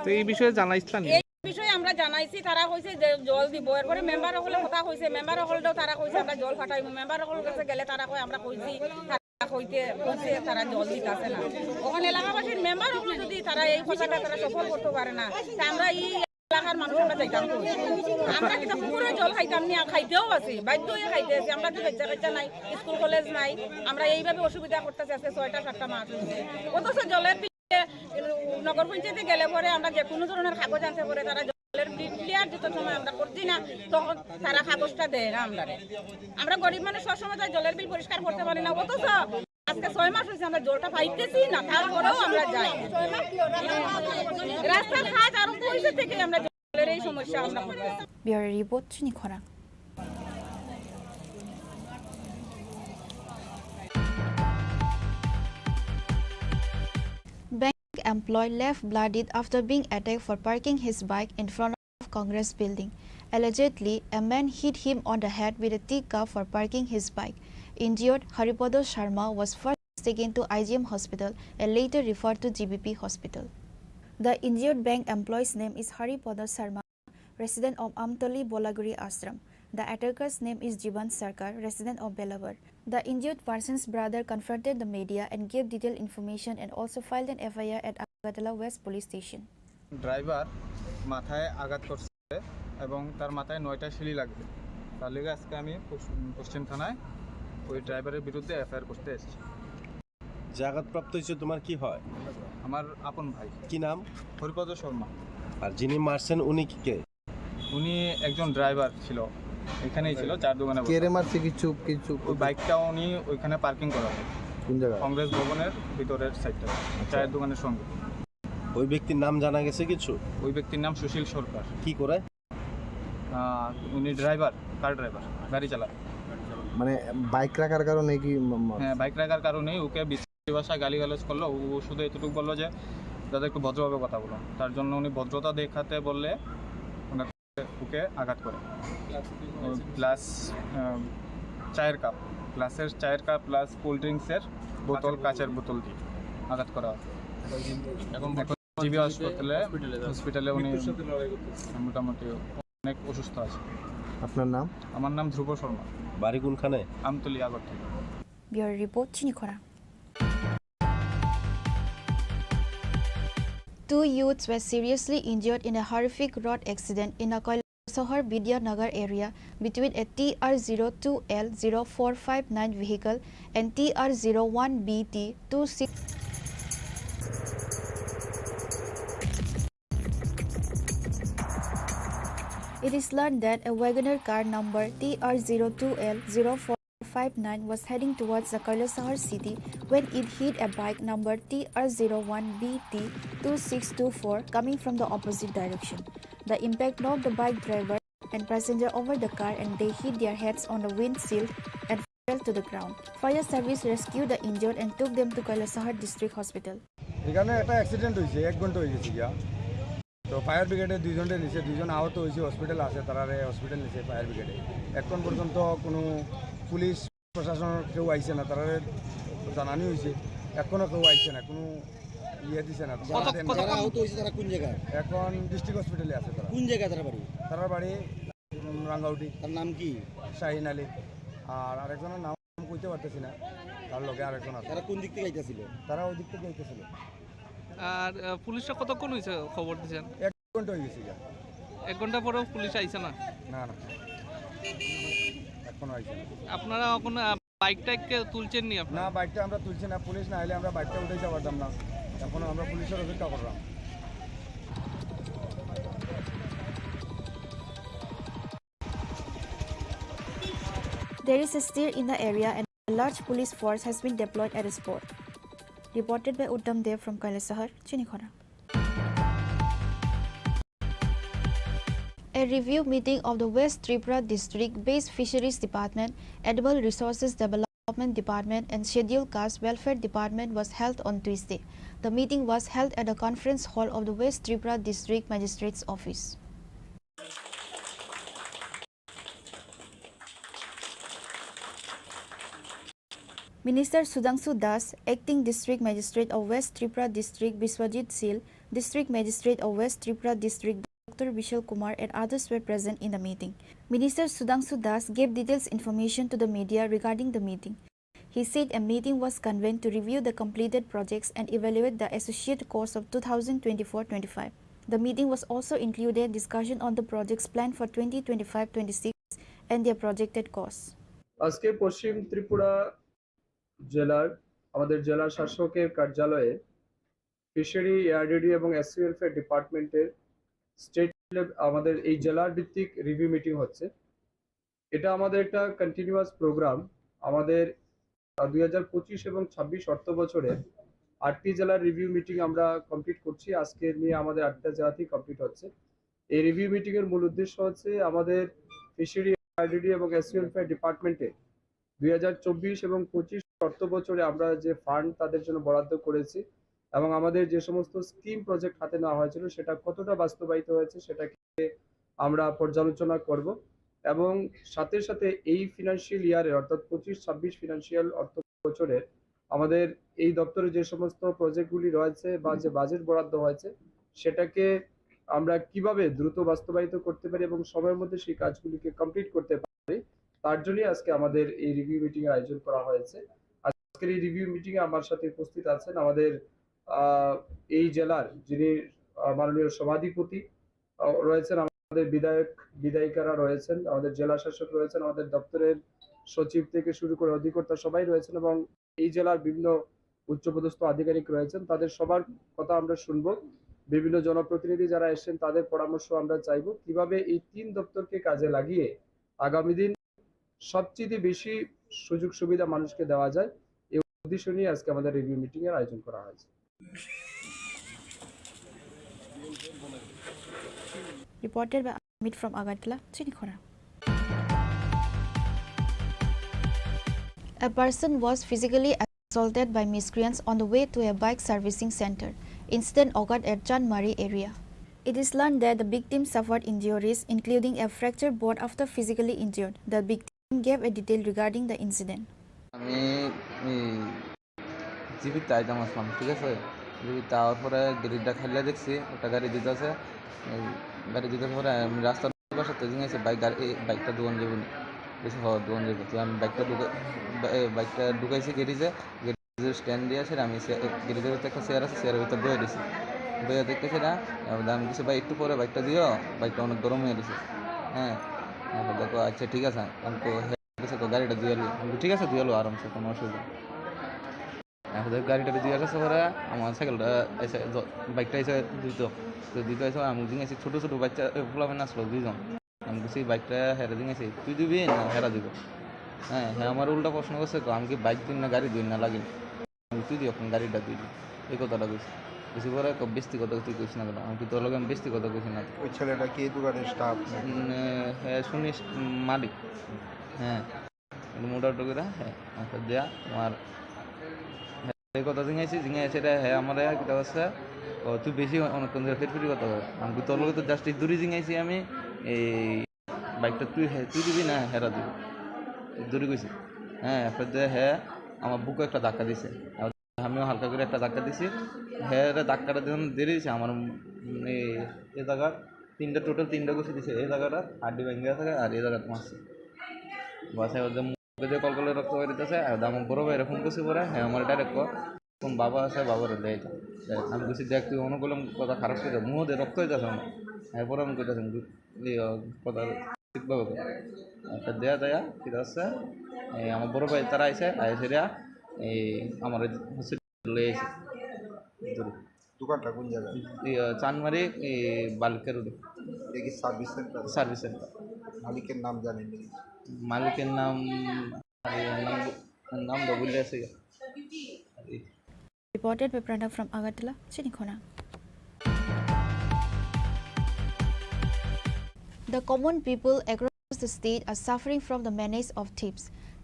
তো এই বিষয়ে জানাইছিলেন বিষয়ে আমরা জানাইছি তারা কইছে যে জল দিব এরপরে মেম্বার হলে কথা কইছে মেম্বার হলটাও তারা কইছে আমরা জল ফাটাইব মেম্বার হল কাছে গেলে তারা কই আমরা কইছি কইছে তারা জল দিতেছে না ওখানে এলাকাবাসীর মেম্বার হলে যদি তারা এই কথাটা তারা সফল করতে পারে না তা আমরা এই এলাকার মানুষ আমরা যাইতাম আমরা কিন্তু পুরো জল খাইতাম না খাইতেও আছি বাধ্য হয়ে খাইতে আছি আমরা তো বাচ্চা নাই স্কুল কলেজ নাই আমরা এইভাবে অসুবিধা করতেছি আজকে 6টা-7টা মাস অথচ জলের নগর পঞ্চায়েতে গেলে পরে আমরা যে কোনো ধরনের কাগজ আনতে পরে তারা জলের ক্লিয়ার যত সময় আমরা করছি না তখন তারা কাগজটা দেয় না আমরা গরিব মানুষ সবসময় তার জলের বিল পরিষ্কার করতে পারি না অথচ আজকে 6 মাস হয়েছে আমরা জলটা পাইতেছি না তারপরেও আমরা যাই রাস্তার কাজ আরো পয়সা থেকে আমরা জলের এই সমস্যা আমরা করতেছি ব্যুরো রিপোর্ট চিনি খরাং। employee left bloodied after being attacked for parking his bike in front of Congress building. Allegedly, a man hit him on the head with a teacup for parking his bike. Injured Haripada Sharma was first taken to IGM hospital and later referred to GBP hospital. The injured bank employee's name is Haripada Sharma, resident of Amtoli Bolaguri Ashram. The attacker's name is Jivan Sarkar, resident of Belabar. The injured person's brother confronted the media and gave detailed information and also filed an FIR at Agatala West Police Station. Driver মাথায় আঘাত করছে এবং তার মাথায় 9টা Seely লাগবে। তার লেগে আজকে আমি পশ্চিম থানায় ওই ড্রাইভারের বিরুদ্ধে এফআইআর করতে এসেছি। যে আঘাতপ্রাপ্ত হয়েছে তোমার কি হয়? আমার আপন ভাই। কি নাম? হরিপদ শর্মা। আর যিনি মারছেন উনি কে? উনি একজন ড্রাইভার ছিল, এখানেই ছিল, চার দোকানে। কেরে মারছে কিছু? ওই বাইকটা উনি ওইখানে পার্কিং করা হয়। কোন জায়গায়? কংগ্রেস ভবনের ভিতরের সাইডটা, চায়ের দোকানের সঙ্গে। ওই ব্যক্তির নাম জানা গেছে কিছু? ওই ব্যক্তির নাম সুশীল সরকার। কি করে? উনি ড্রাইভার, কার ড্রাইভার, গাড়ি চালায়। মানে বাইক রাখার কারণে কি? হ্যাঁ, বাইক রাখার কারণেই ওকে বিশ্রী ভাষায় গালিগালাজ করলো। ও শুধু এতটুকু বললো যে দাদা একটু ভদ্রভাবে কথা বলো। তার জন্য উনি ভদ্রতা দেখাতে বললে ওকে আঘাত করে। প্লাস চায়ের কাপ, গ্লাসের চায়ের কাপ প্লাস কোল্ড ড্রিঙ্কসের বোতল, কাচের বোতল দিয়ে আঘাত করা হয়। এখন জিবি হসপিটালে উনি মোটামুটি অনেক অসুস্থ আছে। আপনার নাম? আমার নাম ধ্রুব শর্মা। বাড়ি কোনখানে? Amtali, Agartala. Bureau Report, Chini Khorang. 2 youths were seriously injured in a horrific road accident in a Kailasahar Vidyanagar area between a TR02L0459 vehicle and TR01BT26. It is learned that a Wagoner car number TR02L0459 was heading towards the Kailasahar city when it hit a bike number TR01BT2624 coming from the opposite direction. The impact knocked the bike driver and passenger over the car and they hit their heads on the windshield and fell to the ground. Fire service rescued the injured and took them to Kailasahar District Hospital. এখানে একটা accident হয়েছে, 1 ঘন্টা হয়ে গেছে গিয়া। তো fire ব্রিগেডে 2 জনকে নিচে, 2 জন আহত হয়েছে, হসপিটাল আছে, তারা হসপিটাল নিচে ফায়ার ব্রিগেডে। এখন পর্যন্ত কোনো পুলিশ প্রশাসন কেউ আইছে না, তারা জানানি হয়েছে, এখনও কেউ আইছে না, কোনো ইয়ে দিছে না। যারা আহত হয়েছে তারা কোন জায়গায়? এখন ডিস্ট্রিক্ট হসপিটালে আছে তারা। কোন জায়গায় তারা বাড়ি? তারা বাড়ি রাঙ্গাউটি। তার নাম কি? শাহিন আলী। আর আরেকজনের নাম কইতে পারতেছি না, তার লগে আরেকজন আছে। তারা কোন দিক থেকে আইতেছিল? তারা ওই দিক থেকে আইতেছিল। আর পুলিশরা কতক্ষণ হয়েছে খবর দিয়েছেন? 1 ঘন্টা হয়ে গেছে। 1 ঘন্টা পরেও পুলিশ আইছে না? না না, এখনো আইছে না। আপনারা এখন বাইকটাকে তুলছেন নি? না, বাইকটা আমরা তুলছি না, পুলিশ না এলে আমরা বাইকটা উঠে যেতে পারতাম না। এখনো আমরা পুলিশের অপেক্ষা করলাম। There is a stir in the area and a large police force has been deployed at the spot. Reported by Uddam Dev from Kailasahar, Chini Khorang. A review meeting of the West Tripura District-based Fisheries Department, Edible Resources Development Department and Scheduled Caste Welfare Department was held on Tuesday. The meeting was held at the conference hall of the West Tripura District Magistrate's Office. Minister Sudhanshu Das, Acting District Magistrate of West Tripura District Biswajit Sil, District Magistrate of West Tripura District Dr. Vishal Kumar and others were present in the meeting. Minister Sudhanshu Das gave detailed information to the media regarding the meeting. He said a meeting was convened to review the completed projects and evaluate the associated costs of 2024-25. The meeting was also included discussion on the projects planned for 2025-26 and their projected costs. আজকে পশ্চিম ত্রিপুরা জেলার আমাদের জেলা শাসকের কার্যালয়ে fishery, ARDD এবং SC welfare ডিপার্টমেন্টের state আমাদের এই জেলার ভিত্তিক রিভিউ মিটিং হচ্ছে। এটা আমাদের একটা কন্টিনিউয়াস প্রোগ্রাম। আমাদের 2025 এবং 26 অর্থ বছরে 8টি জেলার রিভিউ মিটিং আমরা কমপ্লিট করছি। আজকে নিয়ে আমাদের 8টা জেলাতেই কমপ্লিট হচ্ছে। এই রিভিউ মিটিং এর মূল উদ্দেশ্য হচ্ছে আমাদের ফিশারি, এআরডিডি এবং এসসি ওয়েলফেয়ার ডিপার্টমেন্টে 2024 এবং 25 অর্থ বছরে আমরা যে ফান্ড তাদের জন্য বরাদ্দ করেছি এবং আমাদের যে সমস্ত স্কিম প্রজেক্ট হাতে নেওয়া হয়েছিল সেটা কতটা বাস্তবায়িত হয়েছে সেটাকে আমরা পর্যালোচনা করব এবং সাথে সাথে এই ফিনান্সিয়াল ইয়ারের অর্থাৎ 25-26 ফিনান্সিয়াল অর্থ বছরের আমাদের এই দপ্তরে যে সমস্ত প্রজেক্টগুলি রয়েছে বা যে বাজেট বরাদ্দ হয়েছে সেটাকে আমরা কিভাবে দ্রুত বাস্তবায়িত করতে পারি এবং সময়ের মধ্যে সেই কাজগুলিকে কমপ্লিট করতে পারি তার জন্যই আজকে আমাদের এই রিভিউ মিটিং এর আয়োজন করা হয়েছে। আজকের এই রিভিউ মিটিং এ আমার সাথে উপস্থিত আছেন আমাদের এই জেলার যিনি মাননীয় সভাধিপতি রয়েছেন, আমাদের বিধায়িকারা রয়েছেন, আমাদের জেলা শাসক রয়েছেন, আমাদের দপ্তরের সচিব থেকে শুরু করে অধিকর্তা সবাই রয়েছেন এবং এই জেলার বিভিন্ন উচ্চপদস্থ আধিকারিক রয়েছেন। তাদের সবার কথা আমরা শুনবো। বিভিন্ন জনপ্রতিনিধি যারা এসেছেন তাদের পরামর্শ আমরা চাইবো কিভাবে এই 3 দপ্তরকে কাজে লাগিয়ে আগামী দিন সবচেয়ে বেশি সুযোগ সুবিধা মানুষকে দেওয়া যায় এই উদ্দেশ্য নিয়ে আজকে আমাদের রিভিউ মিটিং এর আয়োজন করা হয়েছে। Reported by Amit from Agartala, Chini Khorang. A person was physically assaulted by miscreants on the way to a bike servicing center. Incident occurred at Chanmari area. It is learned that the victim suffered injuries, including a fractured bone after physically injured. The victim gave a detail regarding the incident. আমি জীবিত আইতাম আসলাম, ঠিক আছে। জীবিত hour পরে গাড়িটা খাইলে দেখছি একটা গাড়ি দিতেছে, গাড়ি দিতে পরে আমি রাস্তার পাশে জিঙেছি বাইকটা দোকান যাবো না, বেশি হওয়ার দোকান যাবো। তো আমি বাইকটা ঢুকাইছি গ্যারেজে, গ্যারেজের স্ট্যান্ড দিয়ে আছে, আমি গ্যারেজের ভিতরে একটা চেয়ার আছে, চেয়ারের ভিতরে বয়ে দিছি, বয়ে দেখতেছি না। আমি কিছু ভাই একটু পরে বাইকটা দিও, বাইকটা অনেক গরম হয়ে গেছে। হ্যাঁ, দেখো আচ্ছা ঠিক আছে, আমি তো গাড়িটা দিয়ে এলো, ঠিক আছে দিয়ে এলো আরামসে, কোনো অসুবিধা। এখন গাড়িটা দিয়ে গেছে পরে আমার সাইকেলটা এসে বাইকটা এসে দিতে এসে আমি দিয়েছি ছোটো ছোটো বাচ্চা ফোলামেন আসলো 2 জন। আমি বলছি বাইকটা হেরা দিয়েছি, তুই দিবি না হেরা দিব? হ্যাঁ হ্যাঁ, আমার উল্টা প্রশ্ন করছে, আমি কি বাইক দিন না গাড়ি দিন না লাগে, তুই দিও গাড়িটা তুই দিই, এই কথাটা কইছি। কিছু পরে বেস্তি কথা তুই কইস না কেন, আমি কি তোর লগে আমি বেস্তি কথা কইছি না। ওই ছেলেটা কি দোকানের স্টাফ? হ্যাঁ শুনিস মালিক, হ্যাঁ মোটামুটি করে। হ্যাঁ দেয়া আমার এই কথা জিঙাইছি রে, হ্যাঁ আমার কিতা আছে তুই বেশি অনেকক্ষণ ধরে ফিরফিরি কথা বল, আমি তোর লগে তো জাস্ট দূরে জিঙাইছি আমি, এই বাইকটা তুই দিবি না হেরা দিবি, দূরে গেছি। হ্যাঁ হ্যাঁ আমার বুকে একটা ধাক্কা দিছে, আমিও হালকা করে একটা ধাক্কা দিছি। হ্যাঁ ধাক্কাটা যখন দেরি দিয়েছে আমার এই জায়গা টোটাল তিনটা ঘুষি দিছে, এই জায়গাটা হাড্ডি ভেঙে থাকে আর এই জায়গাটা মারছে বাসায় ওদের কল করে রক্ত করে দিতেছে। আর আমার বড় ভাই এরকম কিছু করে, হ্যাঁ আমার ডাইরেক্ট কোন বাবা আছে বাবার দেয়, আমি বলছি দেখ তুই অন্য করলাম কথা খারাপ করে মুহ দিয়ে রক্ত হয়ে যাচ্ছে আমার, এরপরে আমি কইতেছি কথা ঠিকভাবে একটা দেয়া ঠিক আছে। আমার বড় ভাই তারা আইসে এই আমার হসপিটালে এসে দোকানটা কোন জায়গায়? চানমারি বালিকা রোডে। দেখি সার্ভিস সেন্টার। মালিকের নাম জানেন? মালিকের নাম বলে আছে। Reported by Pranav from Agartala, Chini Khorang. The common people across the state are suffering from the menace of thieves.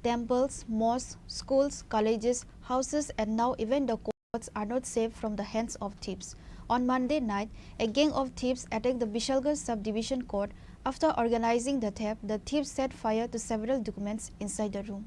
Temples, mosques, schools, colleges, houses and now even the courts are not safe from the hands of thieves. On Monday night, a gang of thieves attacked the Vishalgarh subdivision court. After organizing the theft, the thieves set fire to several documents inside the room.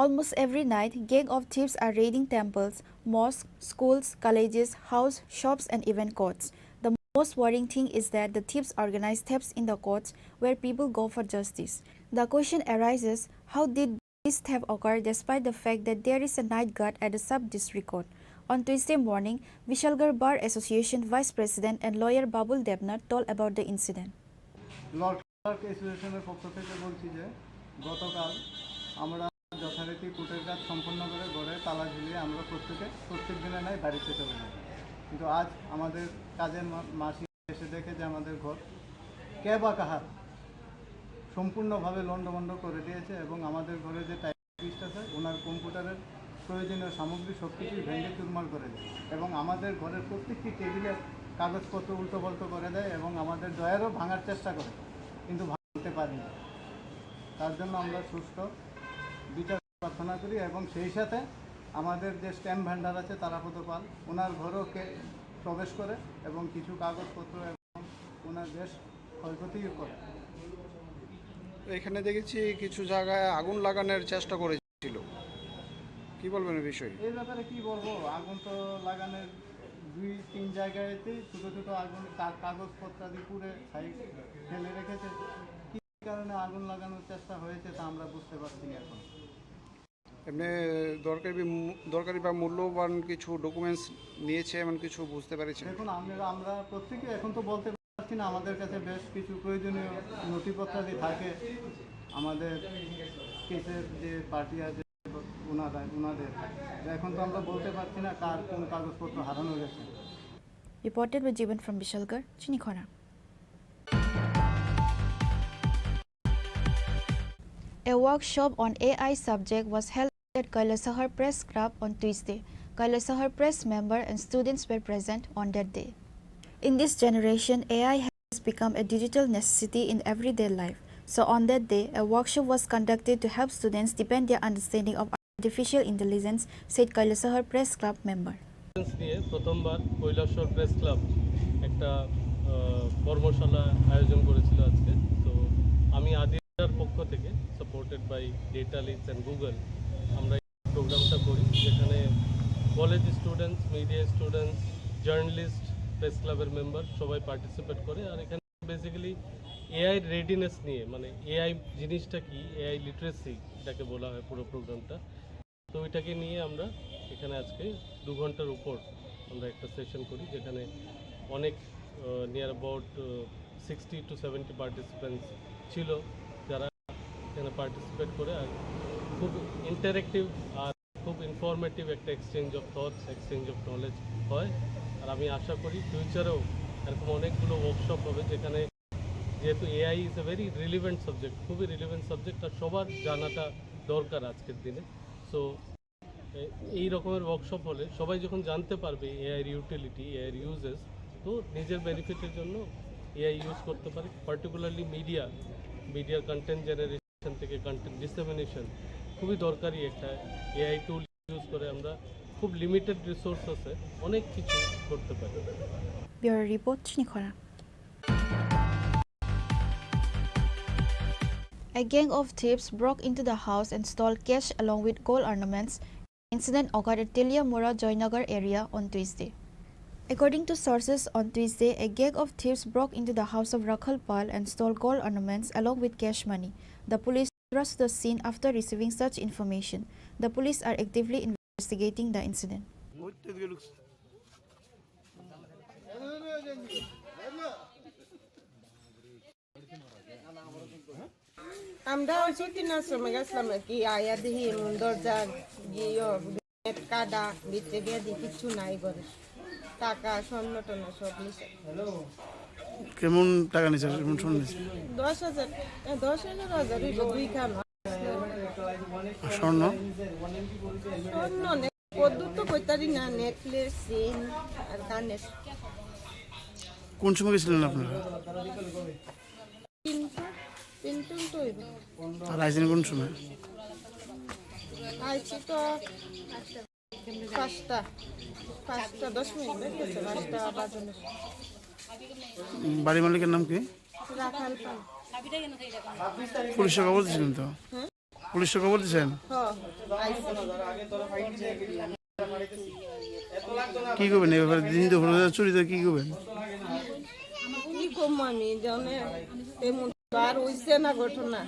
Almost every night, gang of thieves are raiding temples, mosques, schools, colleges, houses, shops and even courts. The most worrying thing is that the thieves organize thefts in the courts where people go for justice. The question arises, how did this theft occur despite the fact that there is a night guard at the sub-district court? On Tuesday morning, Vishalgarh Bar Association Vice President and lawyer Babul Debnath told about the incident. Law Clerk Associationের পক্ষ থেকে বলছি যে গতকাল আমরা যথারীতি কোর্টের কাজ সম্পন্ন করে ঘরে তালা ঝুলিয়ে আমরা প্রত্যেক দিনে নাই বাড়িতে চলে যাই, কিন্তু আজ আমাদের কাজের মাসি এসে দেখে যে আমাদের ঘর কে বা কাহার সম্পূর্ণভাবে লন্ডভন্ড করে দিয়েছে এবং আমাদের ঘরে যে টাইপিস্ট আছে ওনার কম্পিউটারের প্রয়োজনীয় সামগ্রী সব কিছুই ভেঙে চুরমার করে দেয় এবং আমাদের ঘরের প্রত্যেকটি টেবিলের কাগজপত্র উল্টোপাল্টো করে দেয় এবং আমাদের ড্রয়ারও ভাঙার চেষ্টা করে কিন্তু ভাঙতে পারি না। তার জন্য আমরা সুষ্ঠু বিচার প্রার্থনা করি এবং সেই সাথে আমাদের যে স্ট্যাম্প ভ্যান্ডার আছে তারাপদ পাল ওনার ঘরেও প্রবেশ করে এবং কিছু কাগজপত্র এবং ওনার বেশ ক্ষয়ক্ষতিও করে। এখানে দেখেছি কিছু জায়গায় আগুন লাগানোর চেষ্টা করেছিল, কি বলবেন এই বিষয়ে? এই ব্যাপারে কি বলবো, আগুন তো লাগানোর 2-3 জায়গাতেই ছোটো ছোটো আগুন কাগজপত্রাদি পুড়ে সাইড ফেলে রেখেছে। কী কারণে আগুন লাগানোর চেষ্টা হয়েছে তা আমরা বুঝতে পারছি না এখন। এমনি দরকারি বা মূল্যবান কিছু ডকুমেন্টস নিয়েছে এমন কিছু বুঝতে পেরেছি? দেখুন আমরা প্রত্যেকে এখন তো বলতে পারছি না, আমাদের কাছে বেশ কিছু প্রয়োজনীয় নথিপত্রাদি থাকে আমাদের কেসের যে পার্টি আছে ওনাদের, এখন তো আমরা বলতে পারছি না কার কোন কাগজপত্র হারানো গেছে। Reported by Jivan from Bishalgarh, Chini Khorang. A workshop on AI subject was held at Kailasahar Press Club on Tuesday. Kailasahar Press member and students were present on that day. In this generation, AI has become a digital necessity in everyday life. So on that day, a workshop was conducted to help students deepen their understanding of artificial intelligence, said Kailasahar Press Club member. নিয়ে প্রথমবার Kailashahar press club একটা কর্মশালা আয়োজন করেছিল আজকে। তো আমি আদিরার পক্ষ থেকে supported by data leads and Google আমরা এই প্রোগ্রামটা করি, যেখানে college students, media students, journalist, press ক্লাবের মেম্বার সবাই পার্টিসিপেট করে। আর এখানে বেসিক্যালি এআই রেডিনেস নিয়ে, মানে এআই জিনিসটা কি, এআই লিটারেসি এটাকে বলা হয় পুরো প্রোগ্রামটা। তো ওইটাকে নিয়ে আমরা এখানে আজকে 2 ঘন্টার উপর আমরা একটা সেশন করি, যেখানে অনেক নিয়ার অ্যাবাউট 60 to 70 পার্টিসিপেন্টস ছিল যারা এখানে পার্টিসিপেট করে। আর খুব ইন্টারেক্টিভ আর খুব ইনফরমেটিভ একটা exchange of thoughts, exchange of knowledge হয়। আর আমি আশা করি ফিউচারেও এরকম অনেকগুলো ওয়ার্কশপ হবে, যেখানে যেহেতু AI is a very relevant subject, খুবই রিলিভেন্ট সাবজেক্ট, আর সবার জানাটা দরকার আজকের দিনে। সো এই রকমের ওয়ার্কশপ হলে সবাই যখন জানতে পারবে এআইয়ের ইউটিলিটি, এআইয়ের ইউজেস, তো নিজের বেনিফিটের জন্য এআই ইউজ করতে পারে। পার্টিকুলারলি মিডিয়ার কন্টেন্ট জেনারেশন থেকে কন্টেন্ট ডিসেমিনেশন খুবই দরকারি একটা এআই টুল ইউজ করে আমরা খুব লিমিটেড রিসোর্সেসে অনেক কিছু করতে পারি। Bureau Report, Chini Khorang. A gang of thieves broke into the house and stole cash along with gold ornaments. Incident occurred at Teliamura, Joynagar area on Tuesday. According to sources, on Tuesday, a gang of thieves broke into the house of Rakhal Pal and stole gold ornaments along with cash money. The police rushed the scene after receiving such information. The police are actively investigating the incident. আমরা ওই তিনার সময় গেছিলাম আর কি, আয়া দেখি দরজা গিয়ে কাদা ভিতরে গিয়ে দেখি কিচ্ছু নাই ঘরে, টাকা স্বর্ণ টর্ণ সব নিছে। কেমন টাকা নিছে? 10,000 2 খান স্বর্ণ পদ্মুত কইতারি না, নেকলেস, চেইন আর কানের। কোন সময় গেছিলেন আপনারা? কিন্তু তো আর আইছেন কোন সময়? আইছি তো 5:10 লেগেছে, 5টা বাজে। বাড়ি মালিকের নাম কি? রাখাল পাল। পুলিশে খবর দিয়েছিলেন তো? পুলিশে খবর দিয়েছেন? কি করবেন এই ব্যাপারে? দিন দুপুরে চুরিতে কি করবেন? কি কম আমি জানে তেমন আর হইছে না ঘটনা,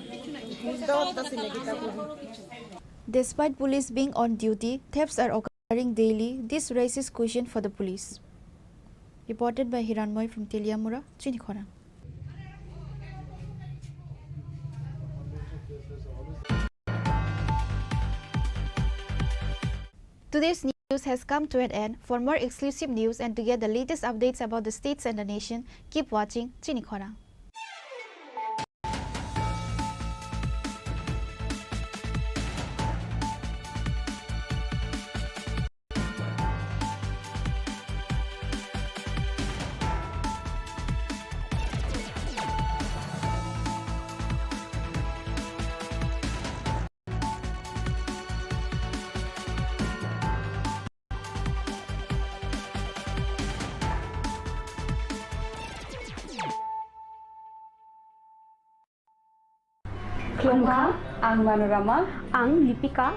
বুঝতে পারতাছি না কিটা করব। Despite police being on duty, thefts are occurring daily. This raises question for the police. Reported by Hiranmoy from Teliamura, Chini Khorang. Today's news has come to an end. For more exclusive news and to get the latest updates about the states and the nation, keep watching Chini Khorang. Khulumkha, ang Manorama, ang Lipika.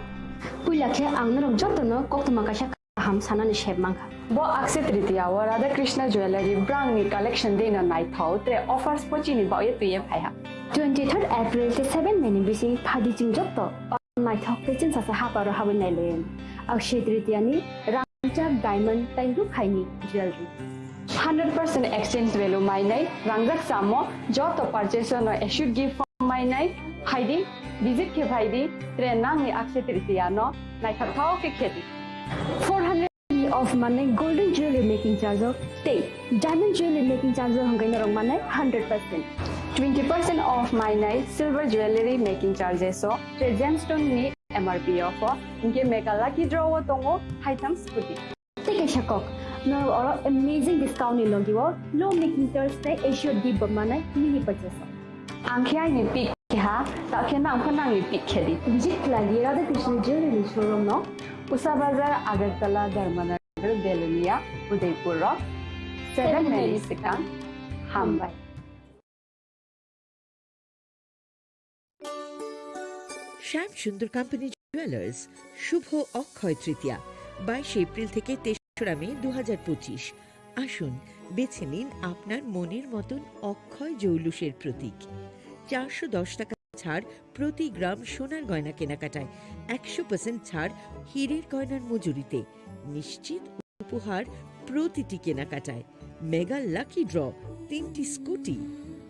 Puilakhe ang narok jotono koktuma kasha ham sanani sheb mangkha. Bo Akshaya Tritiya wa Radha Krishna Jewelry brand ni collection dena nai thau tre offers pochini ba ye tuye phaiha. 23rd April te 7 meni bisi phadi jing jotto nai thok te chin sa ha paro habin nai len. Akshaya Tritiya ni rangchak diamond tai ru khaini jewelry. 100% exchange value mainai rangjak samo joto purchase no should give from mainai haidi visit ke bhaidi tre nang ni Akshaya Tritiya no nai thau ke kheti 400 of money golden jewelry making charge of stay diamond jewelry making charge of hangai narong manai 100%. 20% off mainai silver jewelry making charges so tre gemstone ni MRP offer inke mega lucky draw tongo items scooty. Take a shakok. No amazing discount in logiwo low making charge te should give manai mini purchase. Angkhya ni pick ha ta khena angkhana ni pick khedi. Visit lagi Radha Krishna Jewelry showroom no Usa Bazar Agartala Dharmanagar Belunia Udaipur 7 Mary Sikang Hambai. Shyam Sundar company jewellers Shubho Akshaya Tritiya 22 April থেকে 3রা মে 2025। আসুন বেছে নিন আপনার মনের মতন অক্ষয় জৌলুসের প্রতীক। 410 টাকা ছাড় প্রতি গ্রাম সোনার গয়না কেনাকাটায়, 100% ছাড় হীরের গয়নার মজুরিতে, নিশ্চিত উপহার প্রতিটি কেনাকাটায়, মেগা লাকি ড্র 3টি স্কুটি,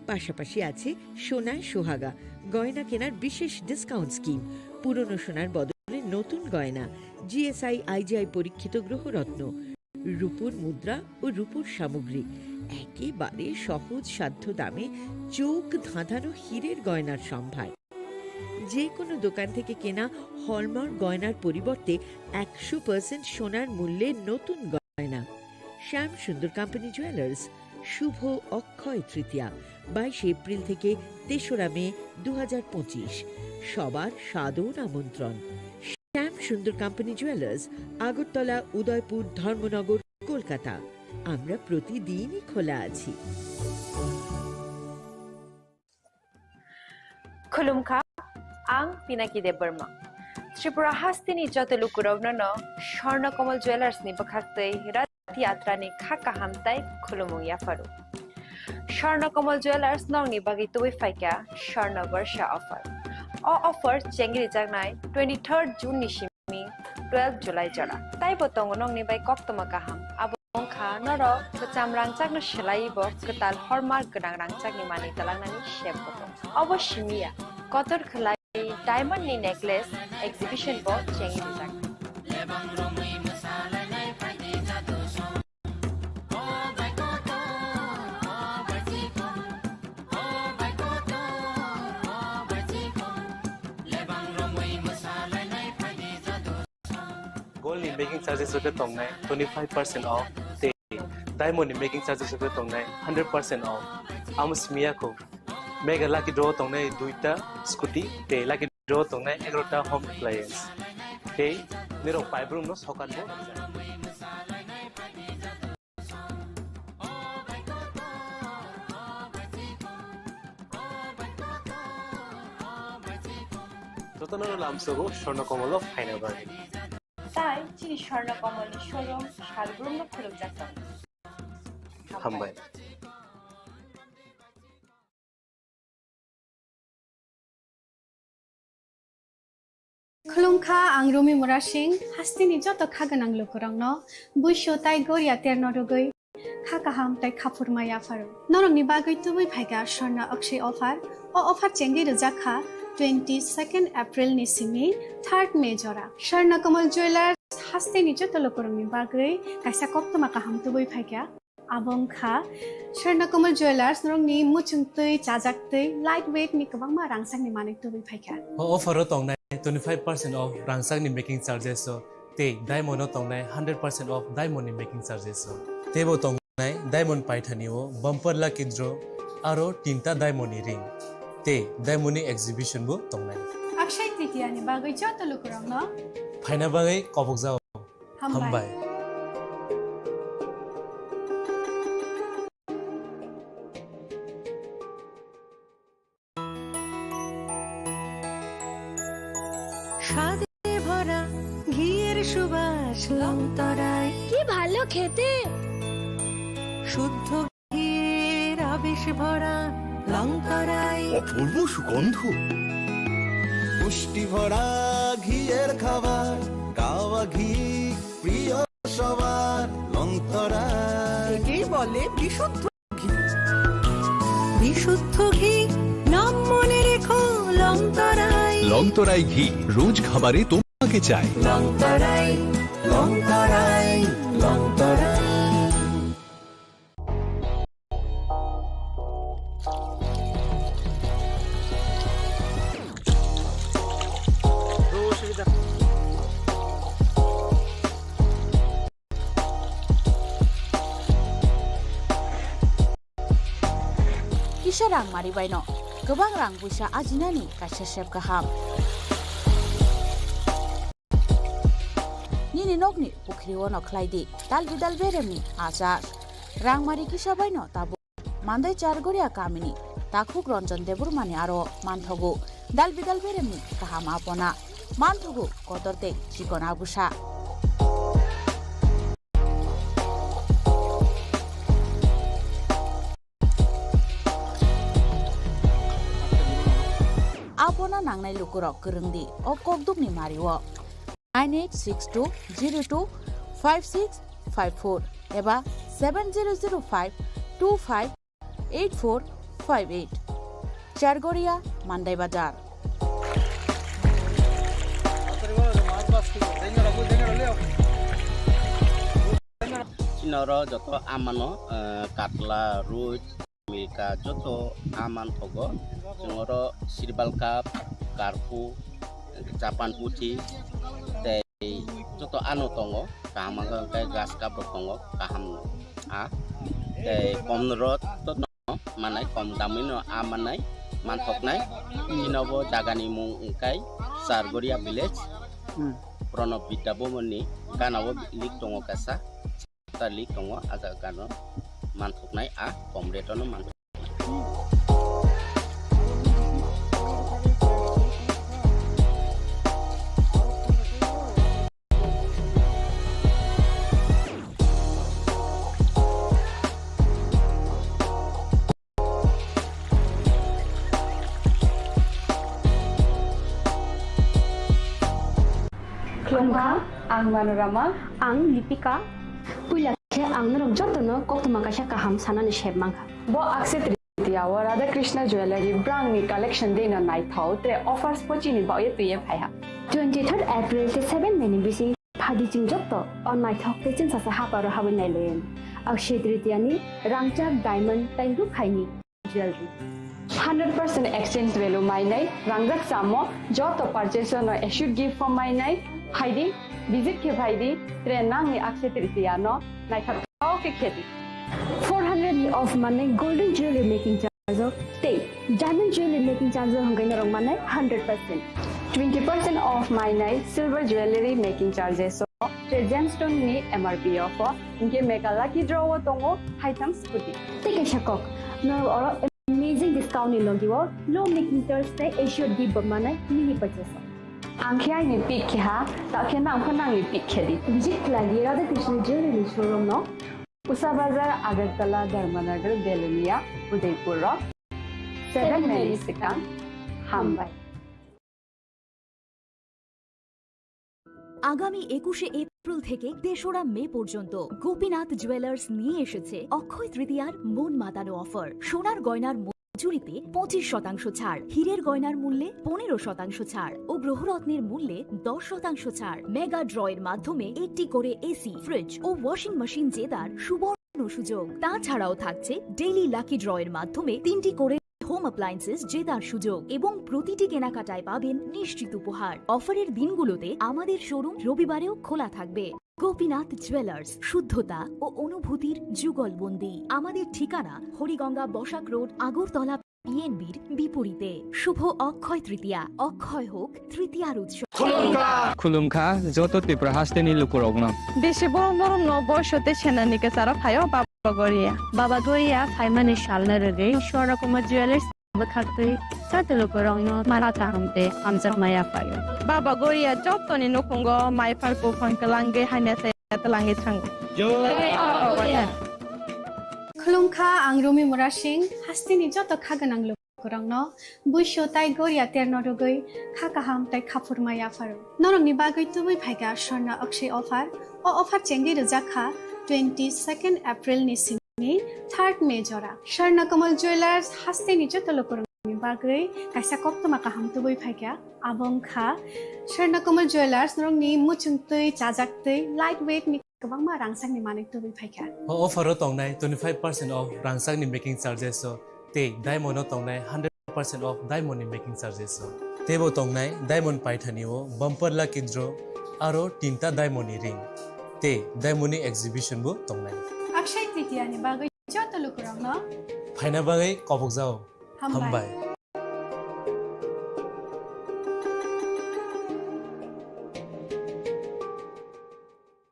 পাশাপাশি আছে সোনায় সোহাগা গয়না কেনার বিশেষ ডিসকাউন্ট স্কিম, পুরনো সোনার বদলে নতুন গয়না, জিএসআই আইজিআই পরীক্ষিত গ্রহরত্ন, রূপোর মুদ্রা ও রূপোর সামগ্রী, একেবারে সহজ সাধ্য দামে চোখ ধাঁধানো হীরের গয়নার সম্ভার। যে কোনো দোকান থেকে কেনা হলমার্ক গয়নার পরিবর্তে 100% সোনার মূল্যে নতুন গয়না। শ্যাম সুন্দর কোম্পানি জুয়েলার্স শুভ অক্ষয় তৃতীয়া 22 এপ্রিল থেকে 3রা মে 2025। সবার সাদর আমন্ত্রণ। শ্যাম সুন্দর কোম্পানি জুয়েলার্স, আগরতলা, উদয়পুর, ধর্মনগর, কলকাতা। আমরা প্রতিদিনই খোলা আছি। Khulumkha, ang Pinaki de Burma. Tripura Hastini Jotelukurovno, Sharna Komal Jewelers ni Bakakte, Rati Atrani Kaka Hamtai, Khulumung Yafaru. Sharna Komal Jewelers nong ni Bagitui Faika, Sharna Varsha offer. All offers Chengri Jagnai, 23rd June Nishimi, 12th July Jara. Taibotong nong ni by Koktomakaham, Abongka, Noro, the Chamrangchak no Shelaibo, Kutal Hormark Grangrangchak ni Mani Talanani Shepoto. Oboshimia, Kotor Kalai, Diamond ni Necklace, Exhibition Board, Chengri Jagnai. Gold in making charges of the tongnai 25% off. Te diamond in making charges of the tongnai 100% off. Amos miyako mega lucky draw tongnai 2ta scooty te lucky draw tongnai 11ta home appliance. Te niro five room no sokan bo. Totanoro lamsogo shorno komolo final bargain. তাই চিনি স্বর্ণ কমলের showroom শালগ্রাম খুলুক যাচ্ছে হামবাই Khulumkha ang Rumi Murashing hastini joto khaganang lukurangno buisho tai goria terno rogoi khakaham tai khapur maya faru norong ni bagoi tubui phaiga sharna akshay offer o offer chengi rjakha 22nd April ni simi 3rd May jora Sharna Kamal Jewelers hastini joto lukurang ni bagoi kaisa koktoma kaham tubui phaiga abongkha Sharna Kamal Jewelers norong ni muchungtui chajaktui lightweight ni kabangma rangsang ni manik tubui phaiga o offer tongnai 25% off rangsang ni making charges so te diamond tongnai 100% off diamond ni making charges so te bo tongnai diamond paithani o bumper lucky draw aro 3ta diamond ni ring te diamond ni exhibition bo tongnai Akshaya Tritiya ni bagoi joto lukurang no phaina bagai kobokjao hambai লংতরাই কি ভালো খেতে, শুদ্ধ ঘির আবেশ ভরা লংতরাই, অপূর্ব সুগন্ধ, পুষ্টি ভরা ঘিয়ের খাবার, কাওয়া ঘি প্রিয় সবার, লংতরাই একেই বলে বিশুদ্ধ ঘি। বিশুদ্ধ ঘি নাম মনে রেখো লংতরাই। লংতরাই ঘি রোজ খাবারে তোমাকে চাই। লংতরাই লংতরাই লংতরাই। Kisah rang mari baino, gobang rang busa ajinani kasih chef kaham. Nini nogni pukri wono klaidi, dal bidal beremni ajar. Rang mari kisah baino tabu, mandai chargoria kamini, takuk ronjon debur mani aro manthogu, dal bidal beremni kaham apona, manthogu kotorte chikona busa. Apona nangnai lukurok kerengdi o kokdukni mariwo 9862025654 eba 7005258458 Chargoria Mandai Bazar. Chinoro joto amano katla ruj milka joto aman togo jengoro sirbal cup karpu capan putih teh joto anu tongo kaham ke gas cup tongo kaham a teh komrot to manai kom damino amanai mantok nai cinobo jagani mung ungkai Sargoria village Prono Bidabo moni kanawo lik tongo kasa lik tongo aga kano mantok nai a komreto no mantok. Klongka, ang Manorama, ang Lipika, puila ke ang narong jotono koktuma kasha kaham sanani shebmangka. Bo akse tritiya wa Radha Krishna Jewelry brand ni collection de na nai thau te offers pochini ba ye tuye phaiha. 23rd April te 7 meni bisi phadi jingjokto on nai thok te chin sasa haparo habin nai len. Akshe tritiya ni rangchak diamond tai ru khaini jewelry. 100% exchange value mai nai rangjak samo joto purchase no should give for mai nai Haidi, visit ke Haidi, trenang ni akse tritiya no nai thau ke kheti. 400 of money golden jewelry making charge of stay. Diamond jewelry making charge of hangai narong money 100%. 20% off my night silver jewelry making charges so gemstone ni MRP offer inke mega lucky draw tongo item scooty. Take a shakok. No amazing discount ni logiwo low making charge te assured give money mini purchase. Angkya ni pick kha ta khena angkhana ni pick khedi. Visit lagi Radha Krishna jewelry showroom no. Usa Bazar Agartala Dharmanagar Belunia Udaipur Rock 7 Mexican Hambai. আগামী 21শে April থেকে 3রা মে পর্যন্ত Gopinath jewellers নিয়ে এসেছে অক্ষয় তৃতীয়ার মন মাতানো offer. সোনার গয়নার মজুরিতে 25% ছাড়, হীরের গয়নার মূল্যে 15% ছাড় ও গ্রহরত্নের মূল্যে 10% ছাড়। মেগা ড্রয়ের মাধ্যমে একটি করে এসি, ফ্রিজ ও ওয়াশিং মেশিন জেতার সুবর্ণ সুযোগ। তাছাড়াও থাকছে ডেইলি লাকি ড্রয়ের মাধ্যমে 3টি করে হোম অ্যাপ্লায়েন্সেস জেতার সুযোগ এবং প্রতিটি কেনাকাটায় পাবেন নিশ্চিত উপহার। অফারের দিনগুলোতে আমাদের শোরুম রবিবারেও খোলা থাকবে। গোপীনাথ জুয়েলার্স, শুদ্ধতা ও অনুভূতির যুগলবন্দি। আমাদের ঠিকানা হরিগঙ্গা বসাক রোড, আগরতলা পিএনবির বিপরীতে। শুভ অক্ষয় তৃতীয়া, অক্ষয় হোক তৃতীয়ার উৎসব। খুলুমখা যত ত্রিপুরা হাসতেনি লুকুরগ্ন দেশে বড় বড় নবর্ষতে সেনানিকে সারা ফায়ও Baba Goya, Faimani Shalnare, Shorakuma Jewelers, Bakati, Satelukorong, Maratamte, Hamza Maya Fire. Baba Goya, Jopton in Okongo, My Parko Pankalange, Hanete. telangi thang. Khulumkha ang Rumi Mura Singh hastini joto khaganang lukurangno buisho tai goria terno rogoi khakaham tai khapurmaya faru. Norongni bagoi tubui phaiga Sharna Akshay offer o offer chengi rujakha 22nd April ni singni 3rd May jora. Sharna Kamal Jewelers hastini joto lukurangni bagoi kaisa koptoma kaham tubui phaiga abong kha Sharna Kamal Jewelers norongni muchungtui chajaktui lightweight ni kabangma rangsakni manik tubui phaiga. Offer tongnai 25% off rangsakni making charges so te diamond tongnai 100% off diamond making charges so tebo tongnai diamond paithaniwo bumper lucky draw aro tinta diamond ring te diamond exhibition bo tongnai Akshay Tritiya ni bagoi joto lukurangno phaina bagai kobok jao hambai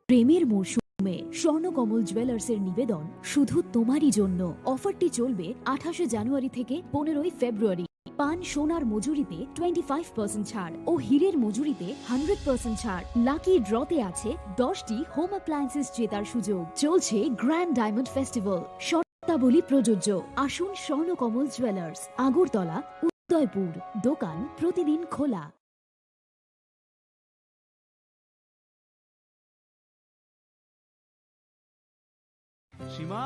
প্রেমের মরশুমে স্বর্ণকমল জুয়েলার্সের নিবেদন শুধু তোমারই জন্য। অফারটি চলবে 28 জানুয়ারি থেকে 15 ফেব্রুয়ারি। পান সোনার মজুরিতে 25% ছাড় ও হীরের মজুরিতে 100% ছাড়। লাকি ড্রতে আছে 10টি হোম অ্যাপ্লায়েন্সেস জেতার সুযোগ। চলছে গ্র্যান্ড ডায়মন্ড ফেস্টিভ্যাল। শর্তাবলী প্রযোজ্য। আসুন স্বর্ণকমল জুয়েলার্স, আগরতলা, উদয়পুর। দোকান প্রতিদিন খোলা। সীমা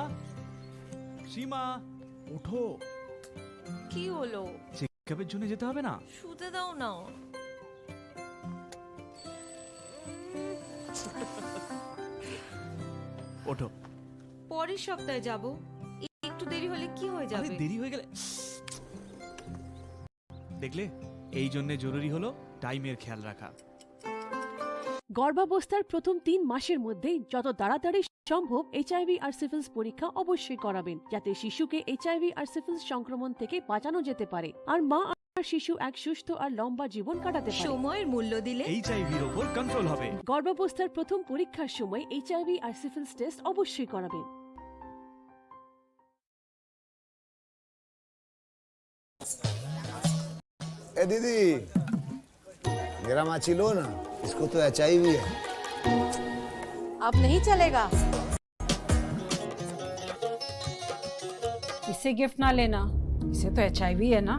সীমা ওঠো কি হলো? চেকআপের জন্য যেতে হবে না? শুতে দাও না। ওঠো। পরের সপ্তাহে যাব। একটু দেরি হলে কি হয়ে যাবে? দেরি হয়ে গেলে দেখলে, এই জন্য জরুরি হলো টাইমের খেয়াল রাখা। গর্ভাবস্থার প্রথম 3 মাসের মধ্যে যত তাড়াতাড়ি সম্ভব HIV আর সিফিলিস পরীক্ষা অবশ্যই করাবেন, যাতে শিশুকে HIV আর সিফিলিস সংক্রমণ থেকে বাঁচানো যেতে পারে আর মা আর শিশু এক সুস্থ আর লম্বা জীবন কাটাতে পারে। সময়ের মূল্য দিলে HIV এর উপর কন্ট্রোল হবে। গর্ভাবস্থার প্রথম পরীক্ষার সময় HIV আর সিফিলিস টেস্ট অবশ্যই করাবেন। ए दीदी, मेरा माची लो ना, इसको तो HIV है। अब नहीं चलेगा। इसे गिफ्ट ना लेना, इसे तो HIV है ना।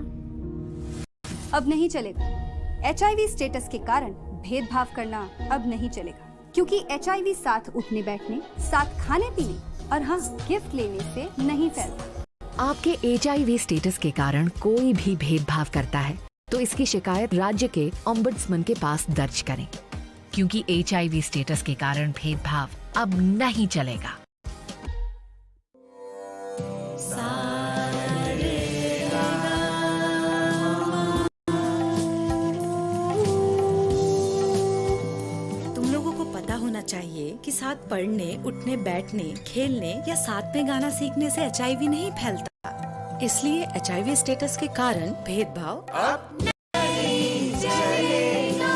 अब नहीं चलेगा। HIV स्टेटस के कारण भेदभाव करना अब नहीं चलेगा, क्योंकि HIV साथ उठने बैठने, साथ खाने पीने और हाँ गिफ्ट लेने से नहीं फैलता। आपके HIV स्टेटस के कारण कोई भी भेदभाव करता है तो इसकी शिकायत राज्य के ओम्बड्समैन के पास दर्ज करें, क्योंकि HIV स्टेटस के कारण भेदभाव अब नहीं चलेगा। तुम लोगों को पता होना चाहिए कि साथ पढ़ने, उठने, बैठने, खेलने या साथ में गाना सीखने से HIV नहीं फैलता। इसलिए HIV स्टेटस के कारण भेदभाव अब नहीं चलेगा।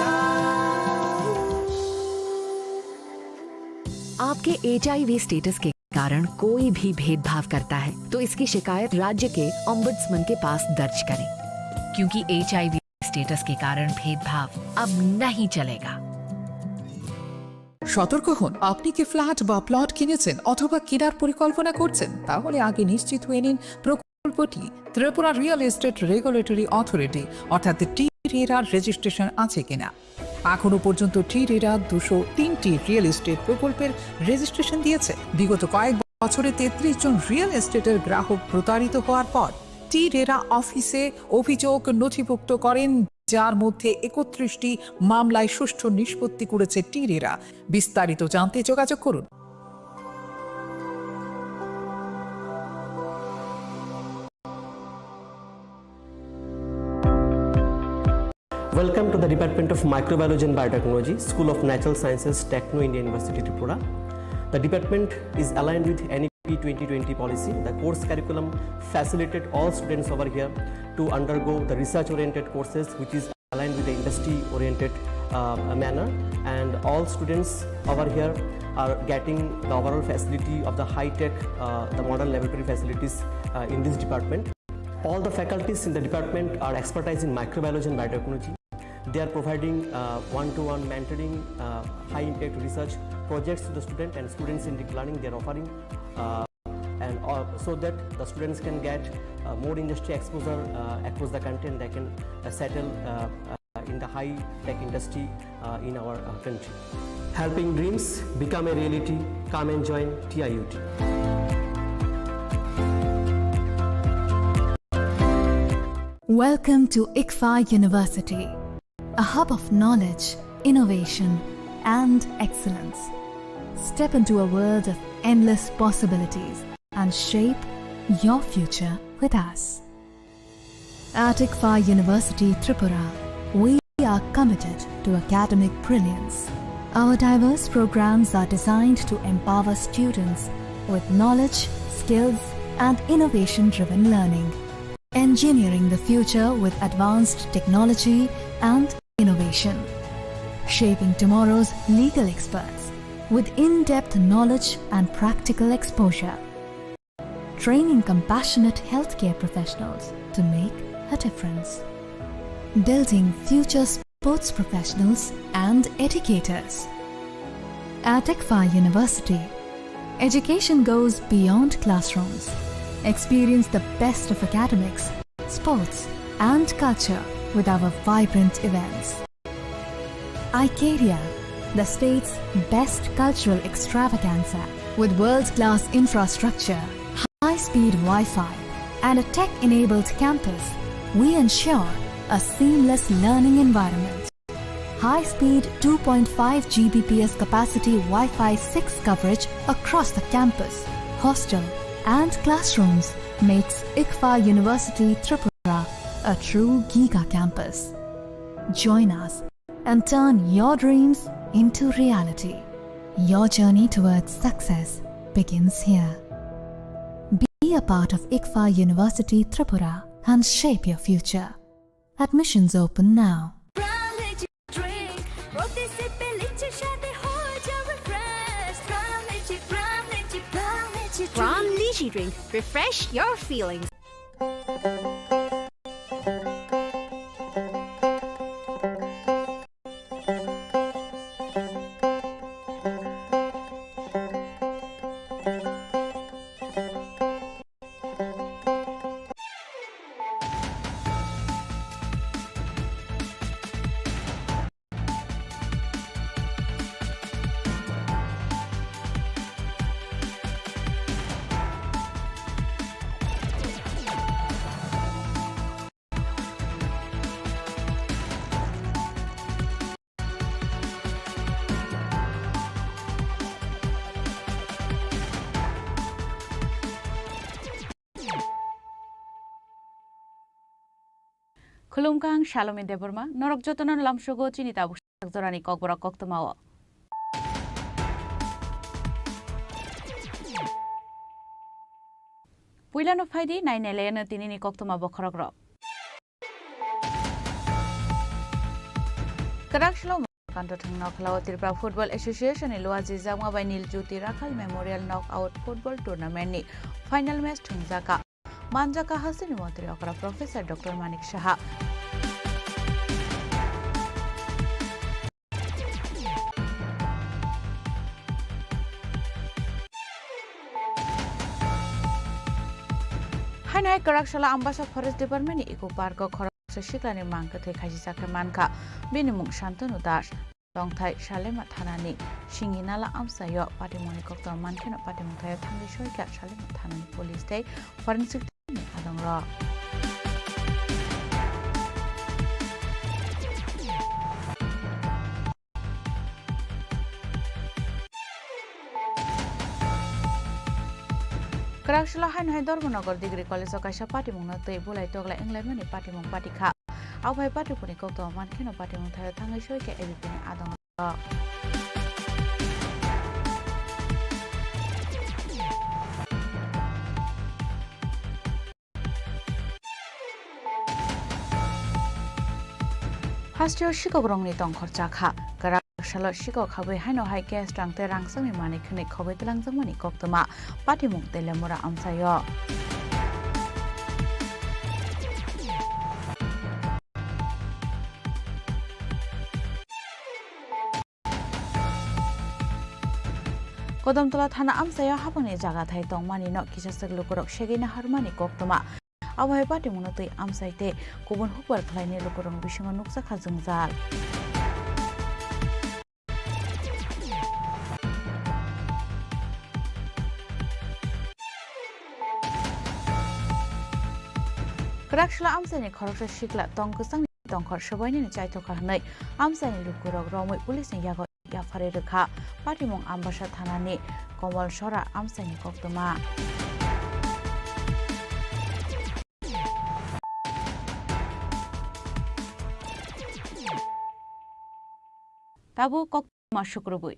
आपके HIV स्टेटस के कारण कोई भी भेदभाव करता है तो इसकी शिकायत राज्य के ओम्बड्समैन के पास दर्ज करें, क्योंकि HIV स्टेटस के कारण भेदभाव अब नहीं चलेगा। সতর্ক হন, আপনি কি ফ্ল্যাট বা প্লট কিনেছেন অথবা কেনার পরিকল্পনা করছেন? তাহলে আগে নিশ্চিত হয়ে নিন প্রকল্পটি Tripura real estate regulatory authority অর্থাৎ টি-রেরা রেজিস্ট্রেশন আছে কিনা। এখনো পর্যন্ত টি-রেরা 203টি রিয়েল এস্টেট প্রকল্পের রেজিস্ট্রেশন দিয়েছে। বিগত কয়েক বছরে 33 জন রিয়েল এস্টেটের গ্রাহক প্রতারিত হওয়ার পর টি-রেরা অফিসে অভিযোগ নথিভুক্ত করেন, যার মধ্যে 31টি মামলায় সুষ্ঠু নিষ্পত্তি করেছে টি-রেরা। বিস্তারিত জানতে যোগাযোগ করুন। Welcome to the Department of Microbiology and Biotechnology, School of Natural Sciences, Techno India University, Tripura. The department is aligned with NEP 2020 policy. The course curriculum facilitated all students over here to undergo the research-oriented courses, which is aligned with the industry-oriented manner. And all students over here are getting the overall facility of the high-tech, the modern laboratory facilities in this department. All the faculties in the department are expertise in microbiology and biotechnology. They are providing one-to-one mentoring, high-impact research projects to the student and student-centric learning they are offering, and so that the students can get more industry exposure across the country, and they can settle in the high-tech industry in our country. Helping dreams become a reality. Come and join TIUT. Welcome to ICFA University, a hub of knowledge, innovation, and excellence. Step into a world of endless possibilities and shape your future with us. At ICFA University Tripura, we are committed to academic brilliance. Our diverse programs are designed to empower students with knowledge, skills, and innovation-driven learning. Engineering the future with advanced technology and innovation. Shaping tomorrow's legal experts with in-depth knowledge and practical exposure. Training compassionate healthcare professionals to make a difference. Building future sports professionals and educators. At ICFA University, education goes beyond classrooms. Experience the best of academics, sports, and culture with our vibrant events. Icaria, the state's best cultural extravaganza, with world-class infrastructure, high-speed Wi-Fi, and a tech-enabled campus, we ensure a seamless learning environment. High-speed 2.5 Gbps capacity Wi-Fi 6 coverage across the campus, hostel, and classrooms makes ICFA University Tripura a true Giga campus. Join us and turn your dreams into reality. Your journey towards success begins here. Be a part of ICFA University Tripura and shape your future. Admissions open now. Brown lychee drink. Refresh your feelings. Khulumkang Shalom Deborma, Norok Jotonan Lamshogo Chinita Zorani Kokbora Koktomawa. Puilan of Heidi, 9 Elena Tinini Koktoma Bokorogro. Karakshlo Kanto Noklo Tripura Football Association Iluazi Zama by Nil Juti Rakal Memorial Knockout Football Tournament Final Match Tungzaka. Manjaka Hasini Montri Okra Professor Dr. Manik Shaha. Hanai Karakshla Ambassador Forest Department Eco Park Khorang Shikla Nirman Kathe Khaji Sakramanka Binimung Shantanu Das Longthai Shalema Thanani Shinginala Amsayo Patimoni Kokta Mankena Patimuntaya Thangi Shoika Shalema Thanani Police Day Forensic Adongra. Karakshla Hanai Dormonagar Degree College of Kasha Patimuna Te Bulai Togla England Mani Patimung Patika. Awai Patipuni Kokta Mankena Patimuntaya Thangi Shoika Everything Adongra. Hastio Shikogrong ni tong khorcha kha Karak Shala Shiko Khabe Hano High Gas Drang Te Rangsang Mani Khane Khobe Telang Zamani Koktama Patimung Telemura Amsayo. Kodamtola thana amsayo habani jaga thai tongmani no kisasek lukurok segina harmani koktoma awai pati munotui amsaite kubun hupar khlaini lukurong bisingo nuksa khajungjal Krakshla amsani khoroksa shikla tongkusang tongkhor sabaini chaitokha hnai amsani lukurok romoi police yago yafare rekha patimong ambasa thanani Komal Sora amsani koktoma Tabu koktoma shukrubui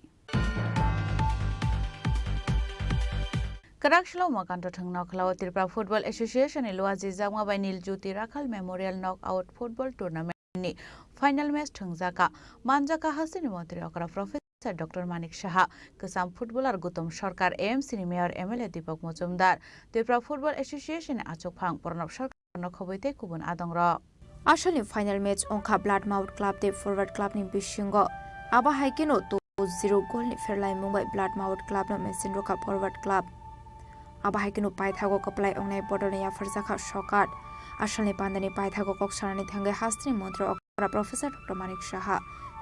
Karakshlo makanto thangna khlaw Tripura Football Association ni luaji jangma by Nil Jyoti Rakhal Memorial Knockout Football Tournament ni final match thungjaka manjaka hasini mantri okra Professor Dr. Manik Saha Kasam footballer Gutom Sarkar AMC ni Mayor MLA Deepak Mujumdar Tripura Football Association achokphang Pranab Sarkar no khoboite kubun adongra Asali final match onka Bloodmouth Club de Forward Club ni bisingo aba haikeno 2-0 goal ni Fairline Mumbai Bloodmouth Club no Messin Roka Forward Club aba haikeno paithago kaplai ongnai bodoni ya farjaka Sarkar Asali pandani paithago koksarani thangai hastri mantri okra Professor Dr. Manik Saha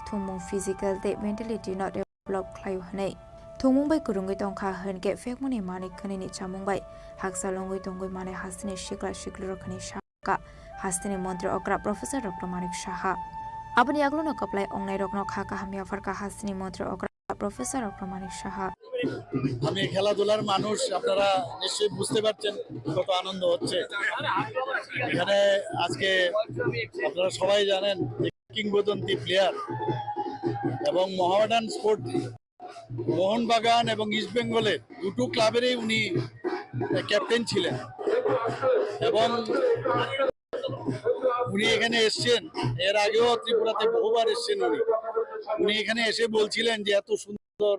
thumung physical de mentality not develop khlayu hanai thumung bai kurungoi tongkha henke fekmoni manik khani ni chamung bai haksa longoi tongoi mane hastini shikla shikluro khani Saka hastini mantri okra Professor Dr. Manik Saha abani aglono kaplai ongnai rokno khaka hamia farka hastini mantri okra Professor Dr. Manik Saha আমি খেলাধুলার মানুষ আপনারা নিশ্চয়ই বুঝতে পারছেন কত আনন্দ হচ্ছে এখানে আজকে আপনারা সবাই জানেন কিংবদন্তি প্লেয়ার এবং মোহামেডান স্পোর্ট মোহনবাগান এবং ইস্ট বেঙ্গলের দুটো ক্লাবেরই উনি ক্যাপ্টেন ছিলেন এবং উনি এখানে এসেছেন এর আগেও ত্রিপুরাতে বহুবার এসেছেন উনি এখানে এসে বলছিলেন যে এত সুন্দর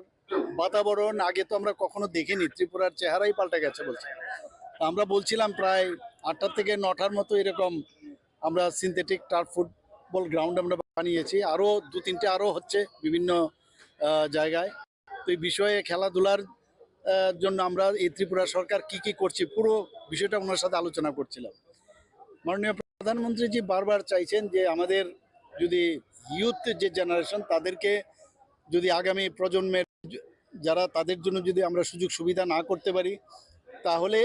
বাতাবরণ আগে তো আমরা কখনো দেখিনি ত্রিপুরার চেহারাই পাল্টে গেছে বলছে আমরা বলছিলাম প্রায় 8টা থেকে 9টার মতো এরকম আমরা সিনথেটিক টার্ফ ফুটবল গ্রাউন্ড আমরা বানিয়েছি আরো 2-3টে আরো হচ্ছে বিভিন্ন জায়গায় তো এই বিষয়ে খেলাধুলার জন্য আমরা এই ত্রিপুরা সরকার কি করছে পুরো বিষয়টা ওনার সাথে আলোচনা করছিলাম মাননীয় প্রধানমন্ত্রীজি বারবার চাইছেন যে আমাদের যদি ইউথ যে জেনারেশন তাদেরকে যদি আগামী প্রজন্মের যারা তাদের জন্য যদি আমরা সুযোগ সুবিধা না করতে পারি তাহলে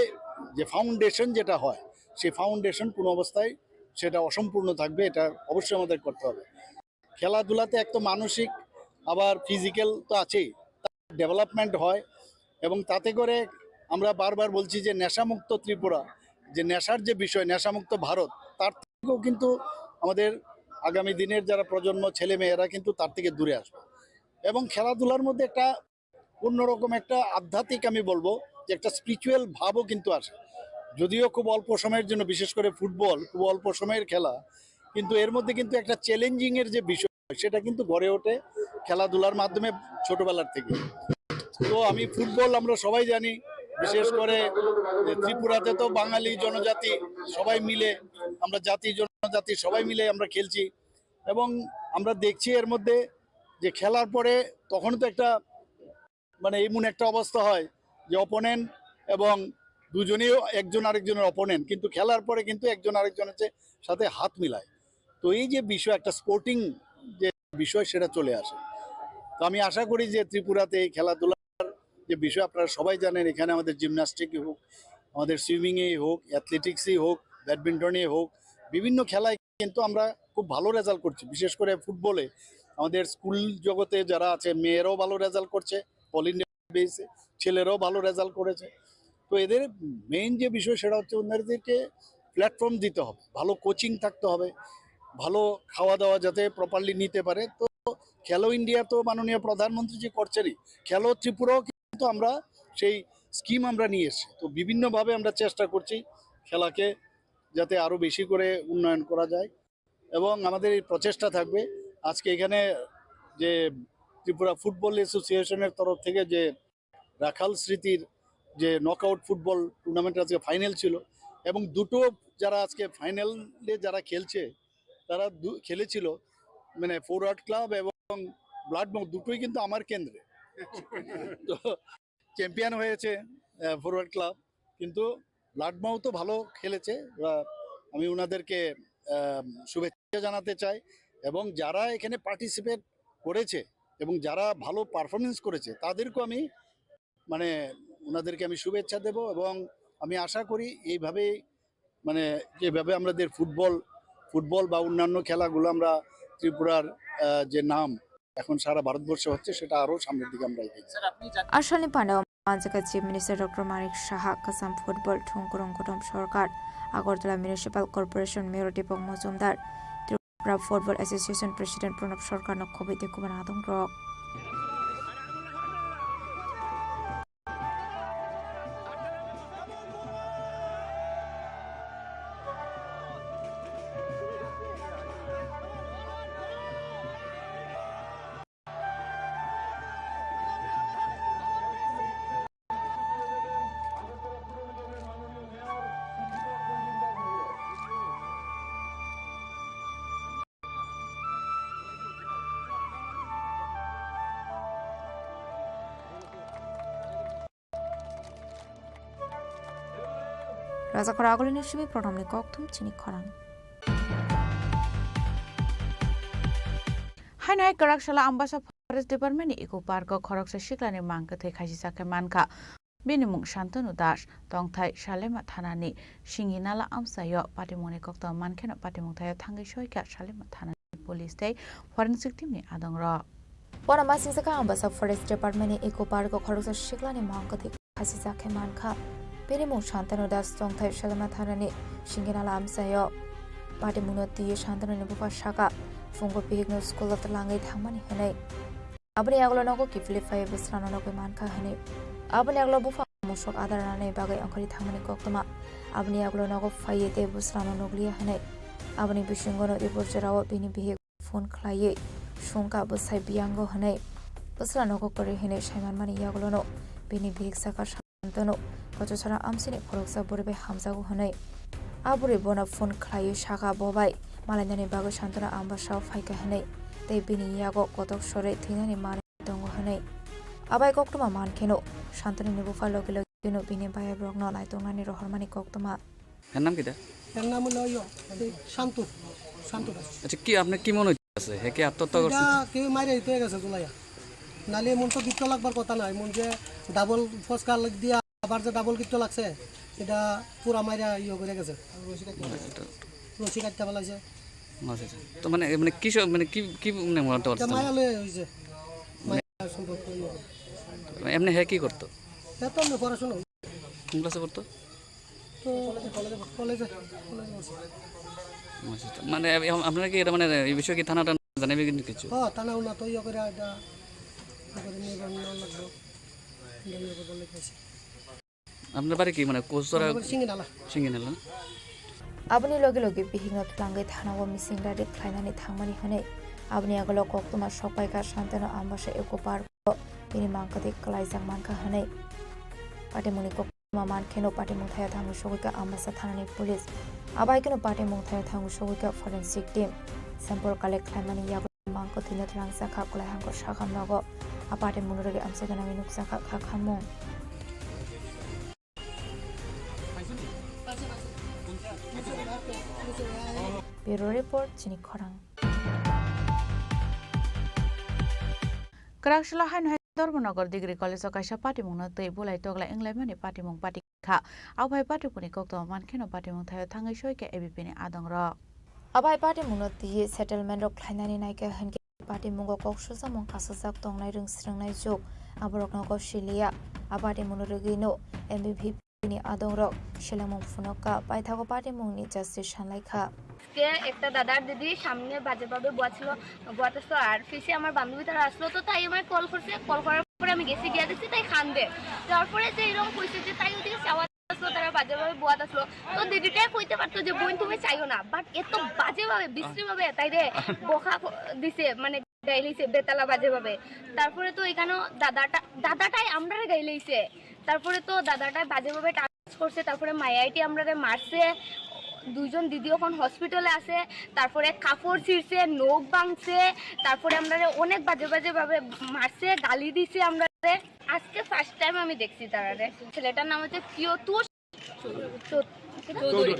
যে ফাউন্ডেশন যেটা হয় সেই ফাউন্ডেশন কোনো অবস্থায় সেটা অসম্পূর্ণ থাকবে এটা অবশ্যই আমাদের করতে হবে খেলাধুলাতে এক তো মানসিক আবার ফিজিক্যাল তো আছেই ডেভেলপমেন্ট হয় এবং তাতে করে আমরা বারবার বলছি যে নেশামুক্ত ত্রিপুরা যে নেশার যে বিষয় নেশামুক্ত ভারত তার থেকেও কিন্তু আমাদের আগামী দিনের যারা প্রজন্ম ছেলে মেয়েরা কিন্তু তার থেকে দূরে আসবে এবং খেলাধুলার মধ্যে একটা অন্যরকম একটা আধ্যাত্মিক আমি বলবো যে একটা স্পিরিচুয়াল ভাবও কিন্তু আসে যদিও খুব অল্প সময়ের জন্য বিশেষ করে ফুটবল খুব অল্প সময়ের খেলা কিন্তু এর মধ্যে কিন্তু একটা চ্যালেঞ্জিং এর যে বিষয় সেটা কিন্তু গড়ে ওঠে খেলাধুলার মাধ্যমে ছোটবেলার থেকে তো আমি ফুটবল আমরা সবাই জানি বিশেষ করে ত্রিপুরাতে তো বাঙালি জনজাতি সবাই মিলে আমরা জাতি জনজাতি সবাই মিলে আমরা খেলছি এবং আমরা দেখছি এর মধ্যে যে খেলার পরে তখন তো একটা মানে এমন একটা অবস্থা হয় যে অপোনেন্ট এবং দুজনেই একজন আরেকজনের অপোনেন্ট কিন্তু খেলার পরে কিন্তু একজন আরেকজনের সাথে হাত মিলায় তো এই যে বিষয় একটা স্পোর্টিং যে বিষয় সেটা চলে আসে তো আমি আশা করি যে ত্রিপুরাতে এই খেলাধুলার যে বিষয় আপনারা সবাই জানেন এখানে আমাদের জিমন্যাস্টিকই হোক আমাদের সুইমিংয়েই হোক অ্যাথলেটিক্সই হোক ব্যাডমিন্টনেই হোক বিভিন্ন খেলায় কিন্তু আমরা খুব ভালো রেজাল্ট করছি বিশেষ করে ফুটবলে আমাদের স্কুল জগতে যারা আছে মেয়েরাও ভালো রেজাল্ট করছে অল ইন্ডিয়া বেসে ছেলেরাও ভালো রেজাল্ট করেছে তো এদের মেইন যে বিষয় সেটা হচ্ছে ওনাদেরকে প্ল্যাটফর্ম দিতে হবে ভালো কোচিং থাকতে হবে ভালো খাওয়া দাওয়া যাতে প্রপারলি নিতে পারে তো খেলো ইন্ডিয়া তো মাননীয় প্রধানমন্ত্রী যে করছেনই খেলো ত্রিপুরাও কিন্তু আমরা সেই স্কিম আমরা নিয়ে এসেছি তো বিভিন্নভাবে আমরা চেষ্টা করছি খেলাকে যাতে আরও বেশি করে উন্নয়ন করা যায় এবং আমাদের এই প্রচেষ্টা থাকবে আজকে এখানে যে ত্রিপুরা ফুটবল অ্যাসোসিয়েশনের তরফ থেকে যে রাখাল স্মৃতির যে নকআউট ফুটবল টুর্নামেন্ট আজকে ফাইনাল ছিল এবং দুটো যারা আজকে ফাইনালে যারা খেলছে তারা খেলেছিল মানে ফরওয়ার্ড ক্লাব এবং ব্লাডমাউথ দুটোই কিন্তু আমার কেন্দ্রে তো চ্যাম্পিয়ন হয়েছে ফরওয়ার্ড ক্লাব, কিন্তু ব্লাডমাউ তো ভালো খেলেছে। আমি ওনাদেরকে শুভেচ্ছা জানাতে চাই, এবং যারা এখানে পার্টিসিপেট করেছে এবং যারা ভালো পারফরমেন্স করেছে তাদেরকেও আমি মানে ওনাদেরকে আমি শুভেচ্ছা দেব, এবং আমি আশা করি এইভাবেই মানে যেভাবে আমাদের ফুটবল বা অন্যান্য খেলাগুলো আমরা ত্রিপুরার যে নাম এখন সারা ভারতবর্ষে হচ্ছে সেটা আরও সামনের দিকে আমরা এগিয়ে যাই। Ashalni Pandau Manjaka Chief Minister Dr. Manik Shaha Kasam Football Thungkurong Kodam Sarkar Agartala Municipal Corporation Mayor Dipok Mojumdar Tripura Football Association President Pranab Sarkar no Kobite Kuban Adong Rok Raja Khoragolin Shimi Pronomni Koktum Chini Khorang Hainai Karakshala Ambasa Forest Department Eco Park Khoroksa Shiklani Manka te Khajisaka Manka Binimung Shantanu Dash Tongthai Shalema Thanani Shinginala Amsayo Patimoni Kokta Manken Patimutaya Tangi Shoika Shalema Thanani Police Day Forensic Team ni Adongra One Masisaka Ambasa Forest Department Eco Park Khoroksa Shiklani Manka te Khajisaka Manka Binimung Shantanu Dash Tongthai Shalema Thanani Shinginala Amsayo Patimunoti Shantanu Bufa Shaka Fungo Pigno School of the Langai Thamani Hane Abani Aglonogo Kiflify Busranono Manka Hane Abani Aglobufa Mushok Adarane Bagay Ankari Thamani Koktama Abani Aglonogo Fayete Busrano Noglia Hane Abani Bishingono Iburjarawa Bini Bihik Phone Claye Shunka Busai Biango Hane Busranogo Kori Hane Shaiman Mani Yaglono Bini Bihik Saka Shantano Kochara Amsini Koroksa Burbe Hamzago Hane Aburi Bona Phone Claye Shaka Bobai Malandani Bago Shantana Ambasha Faika Hane They Bini Yago Kotok Shore Tinani Mani Dongo Hane Abai Koktuma Mankeno Shantani Nibufa Lokilo Bini Baya Brogno Laitongani Rohormani Koktuma নাম কি এর নাম হলো শান্তু শান্তু দাস আচ্ছা কি আপনি কি মনে হচ্ছে হে কি আত্মহত্যা করছে কে মাইরে দিতে গেছে জুলাইয়া নালে মন তো গিট্টো লাগবার কথা নাই মন যে ডাবল ফসকা লাগ দিয়া আবার যে ডাবল গিট্টো লাগছে এটা পুরা মাইরা করে গেছে রশি কাটতে বলাইছে আচ্ছা তো মানে মানে কি মানে কি কি মনে হচ্ছে মায়ালে হইছে মায়া সম্পর্ক এমনি হে কি করতো হে তো আমি পড়াশোনা কোন ক্লাসে পড়তো তো কলেজে মানে আপনারা কি এটা মানে এই বিষয়ে কি থানাটা জানাবে কিন্তু কিছু হ্যাঁ থানা উনা তো করে এটা করে নিয়ে গণ লাগলো নিয়ে বলে কইছে আপনার বাড়ি কি মানে কোসরা Singinala Abani Logi Logi Bihingot Langai Thanawa Missing Radi Klainani Thangmani Hane Abani Agolo Koktuma Shopaika Shantano Ambasha Eco Park Bini Mankati Klaizang Manka Hane Patimuni Koktuma Mankeno Patimuthaya Thangu Shogika Ambasa Thanani Police Abaikeno Patimuthaya Thangu Shogika Forensic Team Sample Collect Klaimani Yago Manko Tinat Langsaka Kulaihango Shakam Logo Apatimunuragi Amsaganami Nuksaka Kakamong Bureau Report Chini Khorang Karakshala Hainai Dormonagar Degree College of Kaisha Patimuna Te Bulai Togla Englemani Patimung Patika Abai Patipuni Kokto Mankeno Patimung Thayo Thangai Shoike Ebipini Adongra Abai Patimunoti Settlement of Klainani Naika Henke Patimungo Kokshusa Monkasazak Tongnai Ring Stringnai Jok Aboroknogo Shilia Abatimunurugino MVP Ni Adongra Shilamung Funoka Paithago Patimuni Justice Shanlaika কে একটা দাদার দিদি সামনে বাজেভাবে বোয়াছিল বোয়াতেছিল আর ফিসে আমার বান্ধবী তারা আসলো তো তাই আমার কল করছে কল করার পরে আমি গেছি গিয়ে দেখছি তাই খান্দে যাওয়ার পরে যে এরকম কইছে যে তাই ওদিকে চাওয়া আসলো তারা বাজেভাবে বোয়াত আসলো তো দিদিটাই কইতে পারতো যে বোন তুমি চাইও না বাট এত বাজেভাবে বিশ্রীভাবে তাই রে বকা দিছে মানে গাইলেইছে বেতালা বাজেভাবে তারপরে তো এখানে দাদাটাই আমরারে গাইলেইছে তারপরে তো দাদাটাই বাজেভাবে টাচ করছে তারপরে মায়াইটি আমরারে মারছে দুইজন দিদি এখন হসপিটালে আছে তারপরে কাপড় ছিঁড়ছে নখ ভাঙছে তারপরে আমরা অনেক বাজে বাজে ভাবে মারছে গালি দিছে আমরা আজকে ফার্স্ট টাইম আমি দেখছি তারারে। ছেলেটার নাম হচ্ছে প্রিয়তুষ চৌধুরী।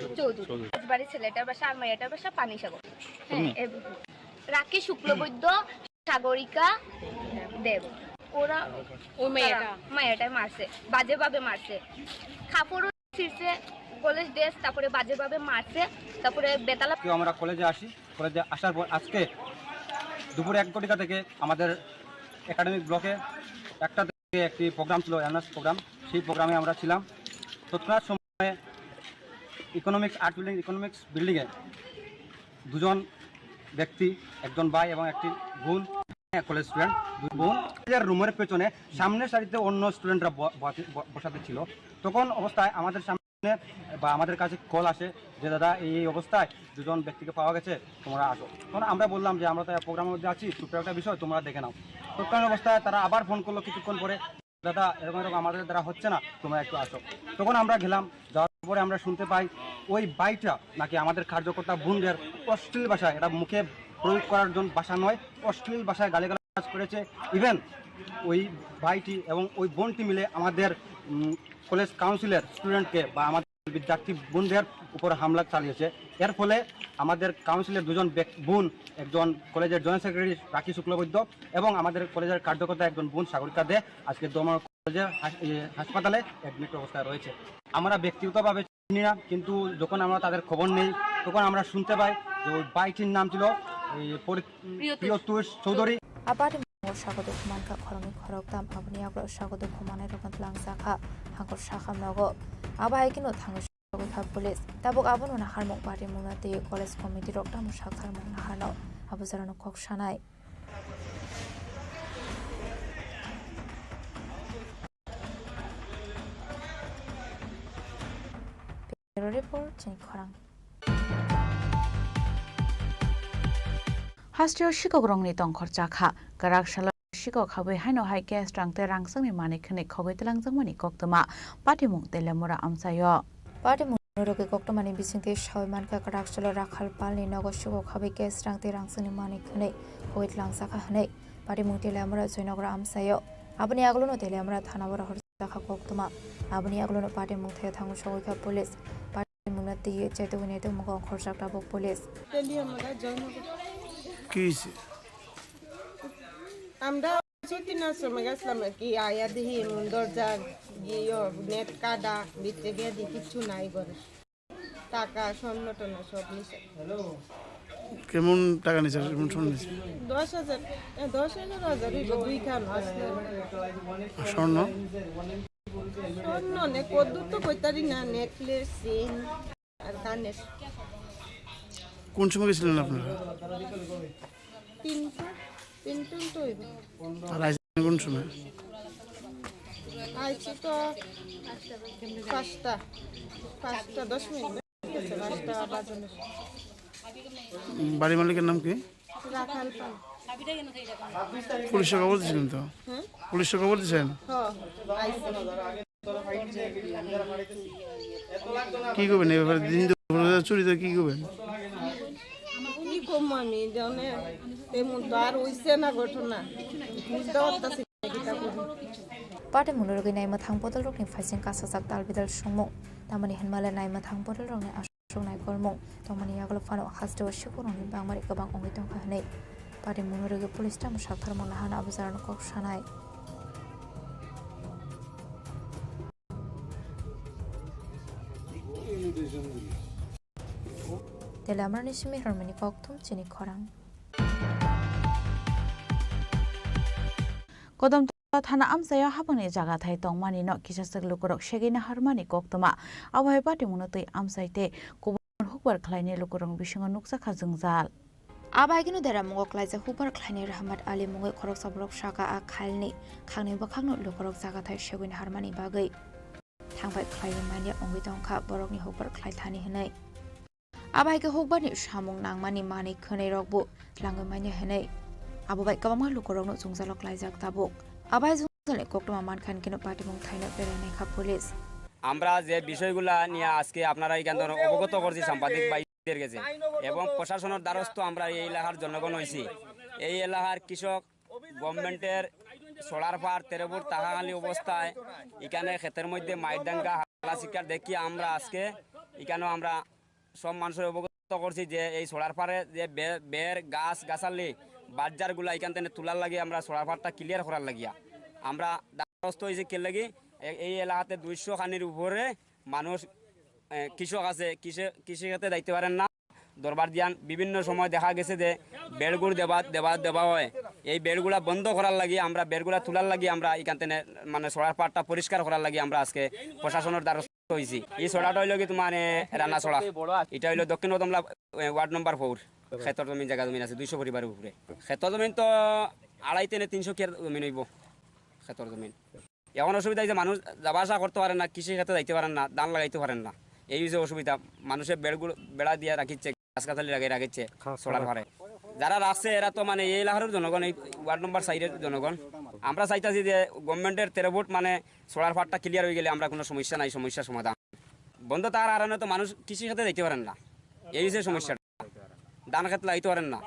বাড়ি ছেলেটার বাসা আর মেয়েটার বাসা পানিসাগর। হ্যাঁ, রাখি শুক্লবৈদ্য, সাগরিকা দেব। ওরা মেয়েটাই মারছে, বাজে ভাবে মারছে। কাপড়ও ছিঁড়ছে, কলেজ ড্রেস, তারপরে বাজে ভাবে মারছে। তারপরে বেতালা আমরা কলেজে আসি, কলেজে আসার পর আজকে দুপুরে 1 ঘটিকা থেকে আমাদের একাডেমিক ব্লকে একটা থেকে একটি প্রোগ্রাম ছিল, অ্যানার্স প্রোগ্রাম। সেই প্রোগ্রামে আমরা ছিলাম। তৎক্ষণাৎ সময়ে ইকোনমিক্স বিল্ডিংয়ে দুজন ব্যক্তি, একজন ভাই এবং একটি বোন, কলেজ স্টুডেন্ট, দুই বোন, রুমের পেছনে সামনের সারিতে অন্য স্টুডেন্টরা বসাতে ছিল। তখন অবস্থায় আমাদের সামনে বা আমাদের কাছে কল আসে যে দাদা এই অবস্থায় দুজন ব্যক্তিকে পাওয়া গেছে, তোমরা আসো। তখন আমরা বললাম যে আমরা তো প্রোগ্রামের মধ্যে আছি, ছোট্ট একটা বিষয়, তোমরা দেখে নাও। তৎকালীন অবস্থায় তারা আবার ফোন করলো কিছুক্ষণ পরে, দাদা এরকম আমাদের দ্বারা হচ্ছে না, তোমরা একটু আসো। তখন আমরা গেলাম, যাওয়ার পরে আমরা শুনতে পাই ওই বাইকটা নাকি আমাদের কার্যকর্তা বোনদের অশ্লীল ভাষায়, এটা মুখে প্রয়োগ করার জন্য ভাষা নয়, অশ্লীল ভাষায় গালিগালাজ করেছে। ইভেন ওই ভাইটি এবং ওই বোনটি মিলে আমাদের কলেজ কাউন্সিলের স্টুডেন্টকে বা আমাদের বিদ্যার্থী বোনদের উপর হামলা চালিয়েছে। এর ফলে আমাদের কাউন্সিলের দুজন বোন, একজন কলেজের জয়েন্ট সেক্রেটারি রাখি শুক্লবৈদ্য এবং আমাদের কলেজের কার্যকর্তা একজন বোন সাগরিকা দে আজকে দমন কলেজের হাসপাতালে অ্যাডমিট অবস্থায় রয়েছে। আমরা ব্যক্তিগতভাবে চিনি না, কিন্তু যখন আমরা তাদের খবর নেই তখন আমরা শুনতে পাই যে ওই বাইটির নাম ছিল প্রিয়তুষ চৌধুরী। আবার স্বাগত ঘুমানকা খরমি খরকতাম আপনি আগর স্বাগত ঘুমানের রকম লাংসাখা হাঙ্কর শাখা নগ আবাই কিনো থাঙ্গ সগৈখা পুলিশ তাবক আবনো নাহার মুখ বাড়ি মুনাতে কলেজ কমিটি রকতাম শাখার মুখ নাহারনো আবু জারানো কক সানাই রিপোর্ট চিনি খরাং हास्टियाव शिকক रंनि तंखर चाखा गराग साला शिকক हाबै हाइनो हाइ गेस रांते रांसंनि माने खने खगै तलांजंमनि कक्तमा पाटिमुं तेलेमुरा आमसायो पाटिमुं नरके कक्तमानि बिसिंते सावमानका गराग साला राखाल पालनि नगर शिকক हाबै गेस रांते रांसंनि माने खने खगै तलांसाखा हनै पाटिमुं तेलेमुरा जयनगर आमसायो आबनि आगलनो तेलेमुरा थानाबरा हरसाखा कक्तमा आबनि आगलनो पाटिमुं थे थांगु सगैखा पुलिस पाटिमुं नते चैतवने ते मुगा खरसाकटा बक पुलिस तेलियामुरा जयनगर কিছে আমরা তিনার সময় গেছিলাম কি আয়া দেখি দরজা গিয়ে নেট কাটা ভিতরে গিয়ে দেখি কিছু নাই ঘরে টাকা স্বর্ণ টনা সব নিছে। কেমন টাকা নিছে? কেমন স্বর্ণ নিছে? 10,000 দুই খান আসলে স্বর্ণ স্বর্ণ নে কত তো কইতারি না, নেকলেস চেইন আর কানের। কোন সময় গেছিলেন আপনারা? তিনটা তো হইব। আর আইছেন কোন সময়? আইছি তো 5টা 10 মিনিট গেছে, 5টা বাজে। বাড়ি মালিকের নাম কি? রাখাল পাল। পুলিশে খবর দিয়েছিলেন তো? পুলিশে খবর দিয়েছেন? হ্যাঁ আইছি। কি করবেন এই ব্যাপারে? দিন দুপুরে চুরি তো কি করবেন? কি কম আমি জানে তেমন তো আর হইছে না ঘটনা বুঝতে পারতাছি কিটা করব। पाटे मुलुरगै नायमा थां बदल रकनि फाइसिं कासाजाक दालबिदाल सुंमु तामानि हेनमाले नायमा थां बदल रकनि आसुंनाय गरमु तमानि यागल फानो हास्टेव शिखरनि बांमारि गोबां अंगै दंखा हनै पाटे मुलुरगै पुलिस टाम साथार मना हाना अबजारन कक सानाय तेलामरनि सिमि हरमनि कक्तम चिनि खरां कदम थाना आमसायाव हाबंनि जागा थाय तंमानि न किसासक लुकरक सेगिना हारमानि कक्तमा आबहाय पाटे मुनतै आमसायते गुबुन हुकबार खलायनि लुकरं बिसिङाव नुकसाखा जोंजाल आबायगिनो देरा मुगक लायजा हुकबार खलायनि रहमत आली मुगै खरक साबरक शाका आ खालनि खांनै बखांनो लुकरक जागा थाय सेगिना हारमानि बागै थांबाय खलायनि मानिया अंगै दंखा बरकनि हुकबार खलाय थानि हनै आबायगे हुकबारनि सामुं नांमानि मानि खनै रकबो लांगै मानिया हनै आबोबाय गोबां लुकरकनो जोंजालक लायजाक ताबुक আবাই জুলে কোকটমা মানখান কেন পাটিমুং থাইনা বেরাইনাই খা পুলিশ আমরা যে বিষয়গুলা নিয়ে আজকে আপনারা এখান থেকে অবগত করছি সাংবাদিক ভাইদের কাছে এবং প্রশাসনের দ্বারস্থ আমরা এই এলাকার জনগণ হইছি। এই এলাকার কৃষক গভর্নমেন্টের সোলার পার 13 ফুট তাহাখালি অবস্থায় এখানে ক্ষেতের মধ্যে মাইডাঙ্গা হালা শিকার দেখি আমরা আজকে এখানেও আমরা সব মানুষের অবগত করছি যে এই সোলার পারে যে বের গাছ গাছালি বাজারগুলা এখান থেকে তোলার লাগি আমরা সোলার পারটা ক্লিয়ার করার লাগিয়া আমরা দ্বারস্থ হয়েছি কে লাগি এই এলাকাতে 200 খানির উপরে মানুষ কৃষক আছে কৃষি খাতে যাইতে পারেন না দরবার দিয়ান বিভিন্ন সময় দেখা গেছে যে বেড়গুড় দেওয়া হয় এই বেড়গুলা বন্ধ করার লাগি আমরা বেড়গুলা তোলার লাগি আমরা এখান থেকে মানে সোলার পাটটা পরিষ্কার করার লাগি আমরা আজকে প্রশাসনের দ্বারস্থ হয়েছি এই সোলাটা হইল কি তোমার রান্না সোলা এটা হইলো দক্ষিণ কদমলা ওয়ার্ড নম্বর 4 ক্ষেতর জমিন জায়গা জমিন আছে 200 পরিবারের উপরে ক্ষেতর জমিন তো 250-300 কেয়ার জমিন হইব ক্ষেতর জমিন এখন অসুবিধা হয়েছে মানুষ যাবা আসা করতে পারেন না কৃষি ক্ষেত্রে যাইতে পারেন না ধান লাগাইতে পারেন না এই যে অসুবিধা মানুষের বেড়া দিয়ে রাখিচ্ছে গাছ গাছালি রাখিচ্ছে সোলার ঘরে যারা রাখছে এরা তো মানে এই এলাকার জনগণ এই ওয়ার্ড নম্বর 4 এর জনগণ আমরা চাইতেছি যে গভর্নমেন্টের 13 ফুট মানে সোলার পাটটা ক্লিয়ার হয়ে গেলে আমরা কোনো সমস্যা নাই সমস্যার সমাধান বন্ধ তার কারণে তো মানুষ কৃষি ক্ষেত্রে যাইতে পারেন না এই যে সমস্যাটা ধান ক্ষেত্রে লাগাইতে পারেন না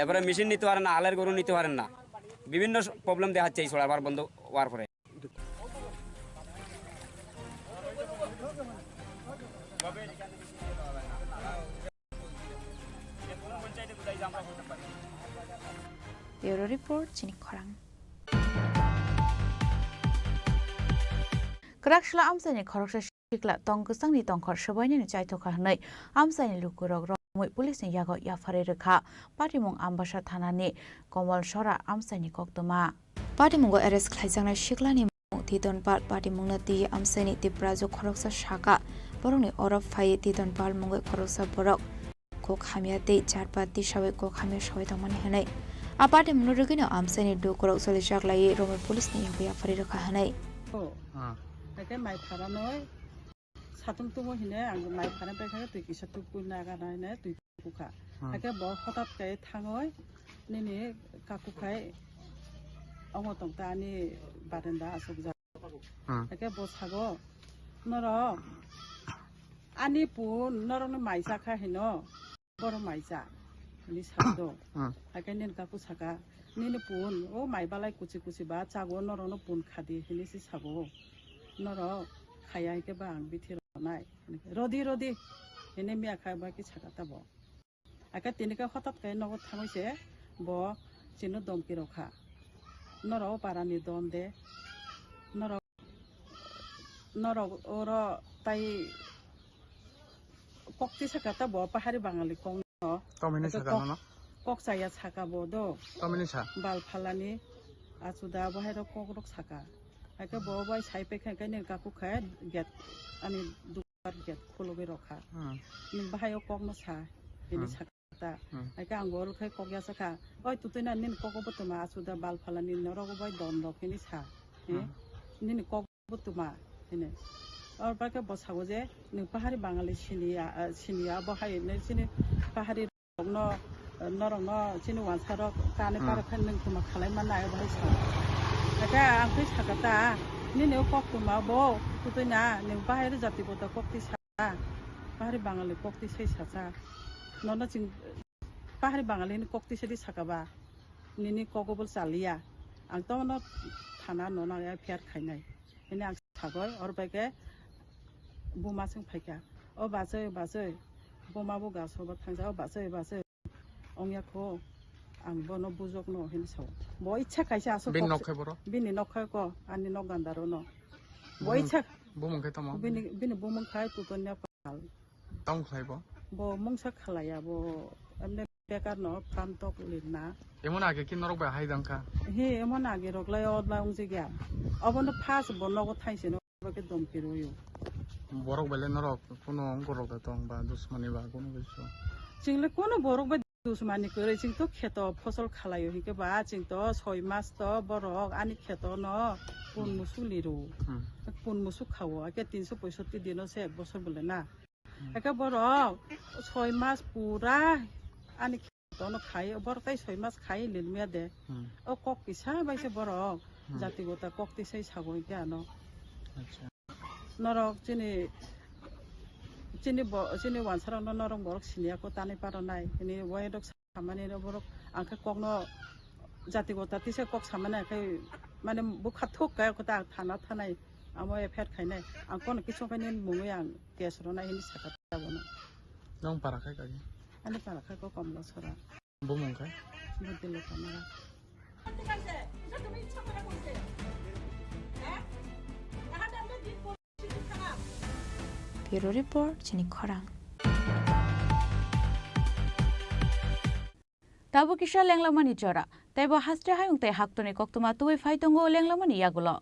এবারে মেশিন নিতে পারেন না হালের গরু নিতে পারেন না বিভিন্ন প্রবলেম দেখাচ্ছে এই সোলার পাট বন্ধ হওয়ার পরে ব্যুরো রিপোর্ট চিনি খরাং Krakshla amsani khoroksa shikla tongkusangni tongkhor sabaini ni chaithokha hnai amsani lukurok romoi police ni yago yafare rekha patimung ambasa thanani Komal Sora amsani koktoma patimungo arrest khlaijangna shiklani tidon par patimungna ti amsani tiprajo khoroksa shaka borongni orof phai tidon par mungoi khoroksa borok ko khamia te charpat ti sabai ko khamia sabai tamani hanai apate munurugino amsani do korok soli shaklai romoi police ni yago yafare rekha hanai তাকে মাই ফারা নয় সাতুম তুমো হিনে আং মাই ফারা বেখানে তুই কিসা তুই কুনা গানাইনে তুই কুখা তাকে ব হঠাৎ কে থাঙয় নিনি কাকুখাই অমতংতা আনি বারেন্দা আসক যা তাকে ব সাগো নর আনি পুন নরনে মাইসা খা হিন বড় মাইসা নি সাদো তাকে নিন কাকু সাকা নিনি পুন ও মাইবালাই কুচি কুচি বা চাগো নরনো পুন খাদি হিনি সি সাগো নর খায়া হিকে বা আং বিথির নাই রদি রদি এনে মিয়া খাই বা কি ছাকাতা ব আকা তিনিকা হঠাৎ কে নগদ থামাইছে ব চিনো দমকি রখা নর পারানি দন দে নর ওর তাই কক্তি ছাকাতা ব পাহাড়ি বাঙালি কং কক চাইয়া ছাকা ব দ বাল ফালানি আচুদা বহাই কক রক ছাকা একে ববাই সাই পেখাই নে কাকু খায় গেট আনি দুবার গেট খুলবে রখা নিন বাহায় কক না সা এনি ছাকা একে আঙ্গল খাই কক ya saka ওই তুই না নিন কক বতমা আসুদা বাল ফালানি নরক বাই দন রখিনি সা নিন কক বতমা এনে আর পাকে বসাবো যে নি পাহাড়ি বাঙালি সিনিয়া বহাই নে সিনি পাহাড়ি ন নরং চিনি ওয়ানসারক কানে পার খান নিন কুমা খালাই মানায় বহাই সা একা আংখি ছাকাতা নিনেও কক্তমা বো তুই না নে বাহারে জাতি বতা কক্তি সা পাহাড়ি বাঙালি কক্তি সেই সাচা ননা চিং পাহাড়ি বাঙালি কক্তি সেদি ছাকাবা নিনি কগবল চালিয়া আং তো ন থানা ননা ফেয়ার খাইনাই এনে আং ছাগয় অর বাইকে বুমা जों ফাইকা ও বাজৈ বুমাবো গাছবা থাंजा ও বাজৈ অংয়াখো আং বন বুজক ন হেনি সাও ব ইচ্ছা খাইছে আসো বিনি নখাই ক আনি ন গান্দারো ন ব ইচ্ছা বুমংখাই তম বিনি বুমংখাই তুতনিয়া পাল তং খাইব ব মংসা খালায়া ব এমনে বেকার ন প্রান্তক লিনা এমন আগে কি নরক বা হাইদাংকা হে এমন আগে রগলাই অদলা উংজি গিয়া অবন ফাস বনগো থাইছে ন বকে দমকি রয়ু বরক বেলে নরক কোন অঙ্গরক দং বা দুশমনি বা কোন কিছু চিংলে কোন বরক বা দুশমানি করে চিং তো খেত ফসল খালাयो হিকে বা চিং তো 6 মাস তো বরক আনি খেত ন কোন মুসুলিরু কোন মুসু খাও আকে 365 দিন সে এক বছর বলে না একা বরক 6 মাস পুরা আনি খেত ন খাই বরকাই 6 মাস খাই লিলমিয়া দে ও কক কিসা বাইছে বরক জাতিগতা কক্তি সেই ছাগই কেন আচ্ছা নরক চিনি ওয়ানসারাং নরং বরক সিনিয়াকো তানি পারো নাই এনি ওয়াইডক সামানি বরক আংখা ককনো জাতিগতা তিসে কক সামানে খাই মানে বুখাত থক গায় কথা থানা থানাই আমো এফেয়ার খাইনাই আं কোন কিছু খাইনি মুঙে আं কেস রনা হিনি সাকা যাবনা নং পারাখাই কাগে আনি পারাখাই কো কমলা ছরা বমংখাই বুদিল Camara Bureau Report, Chini Khorang. Tabu kisha lenglamani chora. Taibo hastre hayung te haktoni koktuma tuwe faitongo lenglamani yagulo.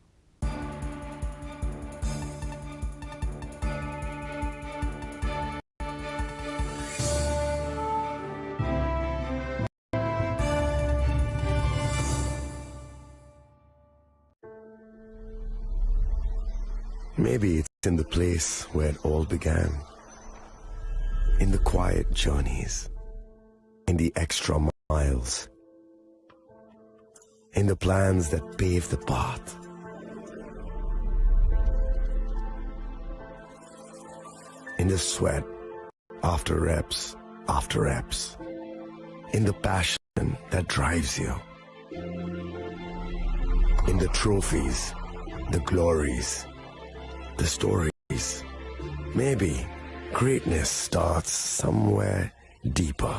Maybe it's in the place where it all began. In the quiet journeys. In the extra miles. In the plans that pave the path. In the sweat after reps. In the passion that drives you. In the trophies, the glories, the stories. Maybe greatness starts somewhere deeper.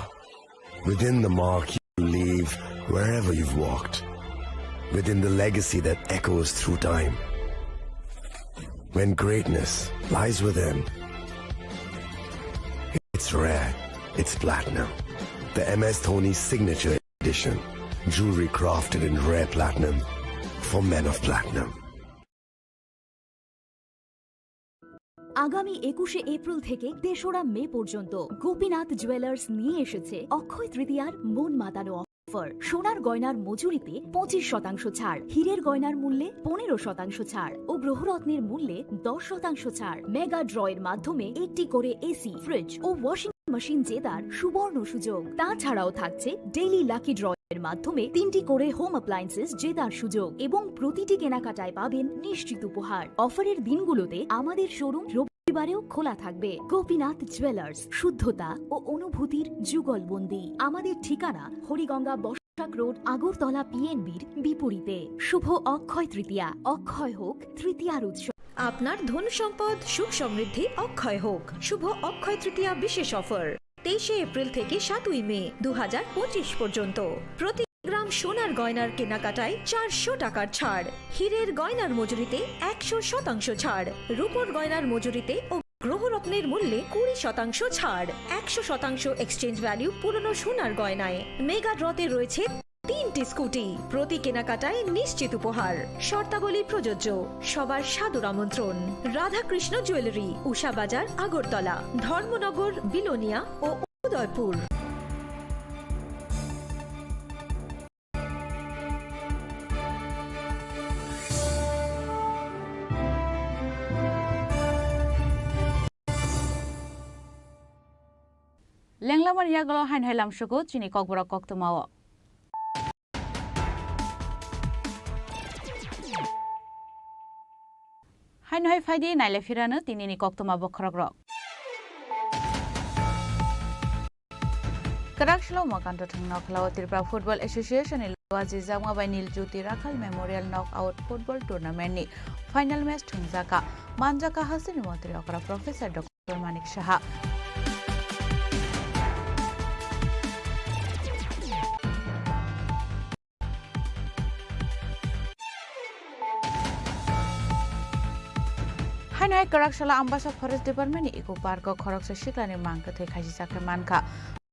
Within the mark you leave wherever you've walked. Within the legacy that echoes through time. When greatness lies within, it's rare, it's platinum. The MS Dhoni Signature Edition. Jewelry crafted in rare platinum for men of platinum. আগামী 21শে April থেকে ৩রা মে পর্যন্ত Gopinath jewellers নিয়ে এসেছে অক্ষয় তৃতীয়ার মন মাতানো offer. সোনার গয়নার মজুরিতে 25% ছাড়, হীরের গয়নার মূল্যে 15% ছাড় ও গ্রহরত্নের মূল্যে 10% ছাড়। মেগা ড্রয়ের মাধ্যমে একটি করে এসি, ফ্রিজ ও ওয়াশিং মেশিন জেতার সুবর্ণ সুযোগ। তাছাড়াও থাকছে ডেইলি লাকি ড্র এর মাধ্যমে 3টি করে হোম অ্যাপ্লায়েন্সেস জেতার সুযোগ এবং প্রতিটি কেনাকাটায় পাবেন নিশ্চিত উপহার। অফারের দিনগুলোতে আমাদের শোরুম রবিবারেও খোলা থাকবে। গোপীনাথ জুয়েলার্স, শুদ্ধতা ও অনুভূতির যুগলবন্দি। আমাদের ঠিকানা হরিগঙ্গা বসাক রোড, আগরতলা পিএনবির বিপরীতে। শুভ অক্ষয় তৃতীয়া, অক্ষয় হোক তৃতীয়ার উৎসব। আপনার ধন সম্পদ সুখ সমৃদ্ধি অক্ষয় হোক। শুভ অক্ষয় তৃতীয়া বিশেষ অফার 23শে এপ্রিল থেকে 7ই মে 2025 পর্যন্ত। প্রতি গ্রাম সোনার গয়নার কেনাকাটায় 400 টাকার ছাড়, হীরের গয়নার মজুরিতে 100% ছাড়, রূপোর গয়নার মজুরিতে ও গ্রহরত্নের মূল্যে 20% ছাড়, 100% এক্সচেঞ্জ ভ্যালু পুরনো সোনার গয়নায়। মেগা ড্রতে রয়েছে 3টি স্কুটি, প্রতি কেনাকাটায় নিশ্চিত উপহার। শর্তাবলী প্রযোজ্য। সবার সাদর আমন্ত্রণ। রাধাকৃষ্ণ জুয়েলারি, উষা বাজার, আগরতলা, ধর্মনগর, বিলোনিয়া ও উদয়পুর। লেংলামান ইয়াগলো হাইন হাইলাম সুগো চিনি ককবরা কক্তমাও। হাইন হাই ফাইদি নাইলে ফিরানো তিনিনি কক্তমা বখরগ্রক। Karakshlo makanto thangna khlaw Tripura Football Association Ilwaji Jangma by Nil Jyoti Rakhal Memorial Knockout Football Tournament ni final match thungjaka manjaka hasini mantri okra Professor Dr. Manik Shaha Hanai Karakshala Ambasa Forest Department Eco Park Khoroksa Shiklani Manka the Khaji Sakramanka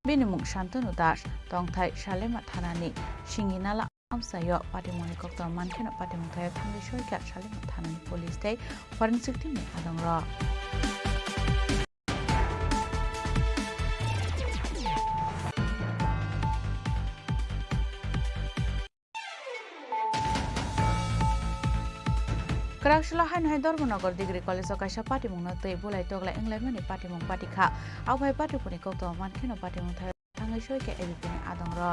Binimung Shantanu Das Tongthai Shalema Thanani Shinginala Amsayo Patimoni Kokto Mankena Patimunthai Thangi Shoika Shalema Thanani Police Day Forensic Team ni Adongra Karakshla hain hai Dormonagar Degree College Kaisa Patimung na tei bolai togla England Patimung Patikha au bhai Patipuni Kokto Mankena Patimung Thai Thangi Shoika Ebipini Adongra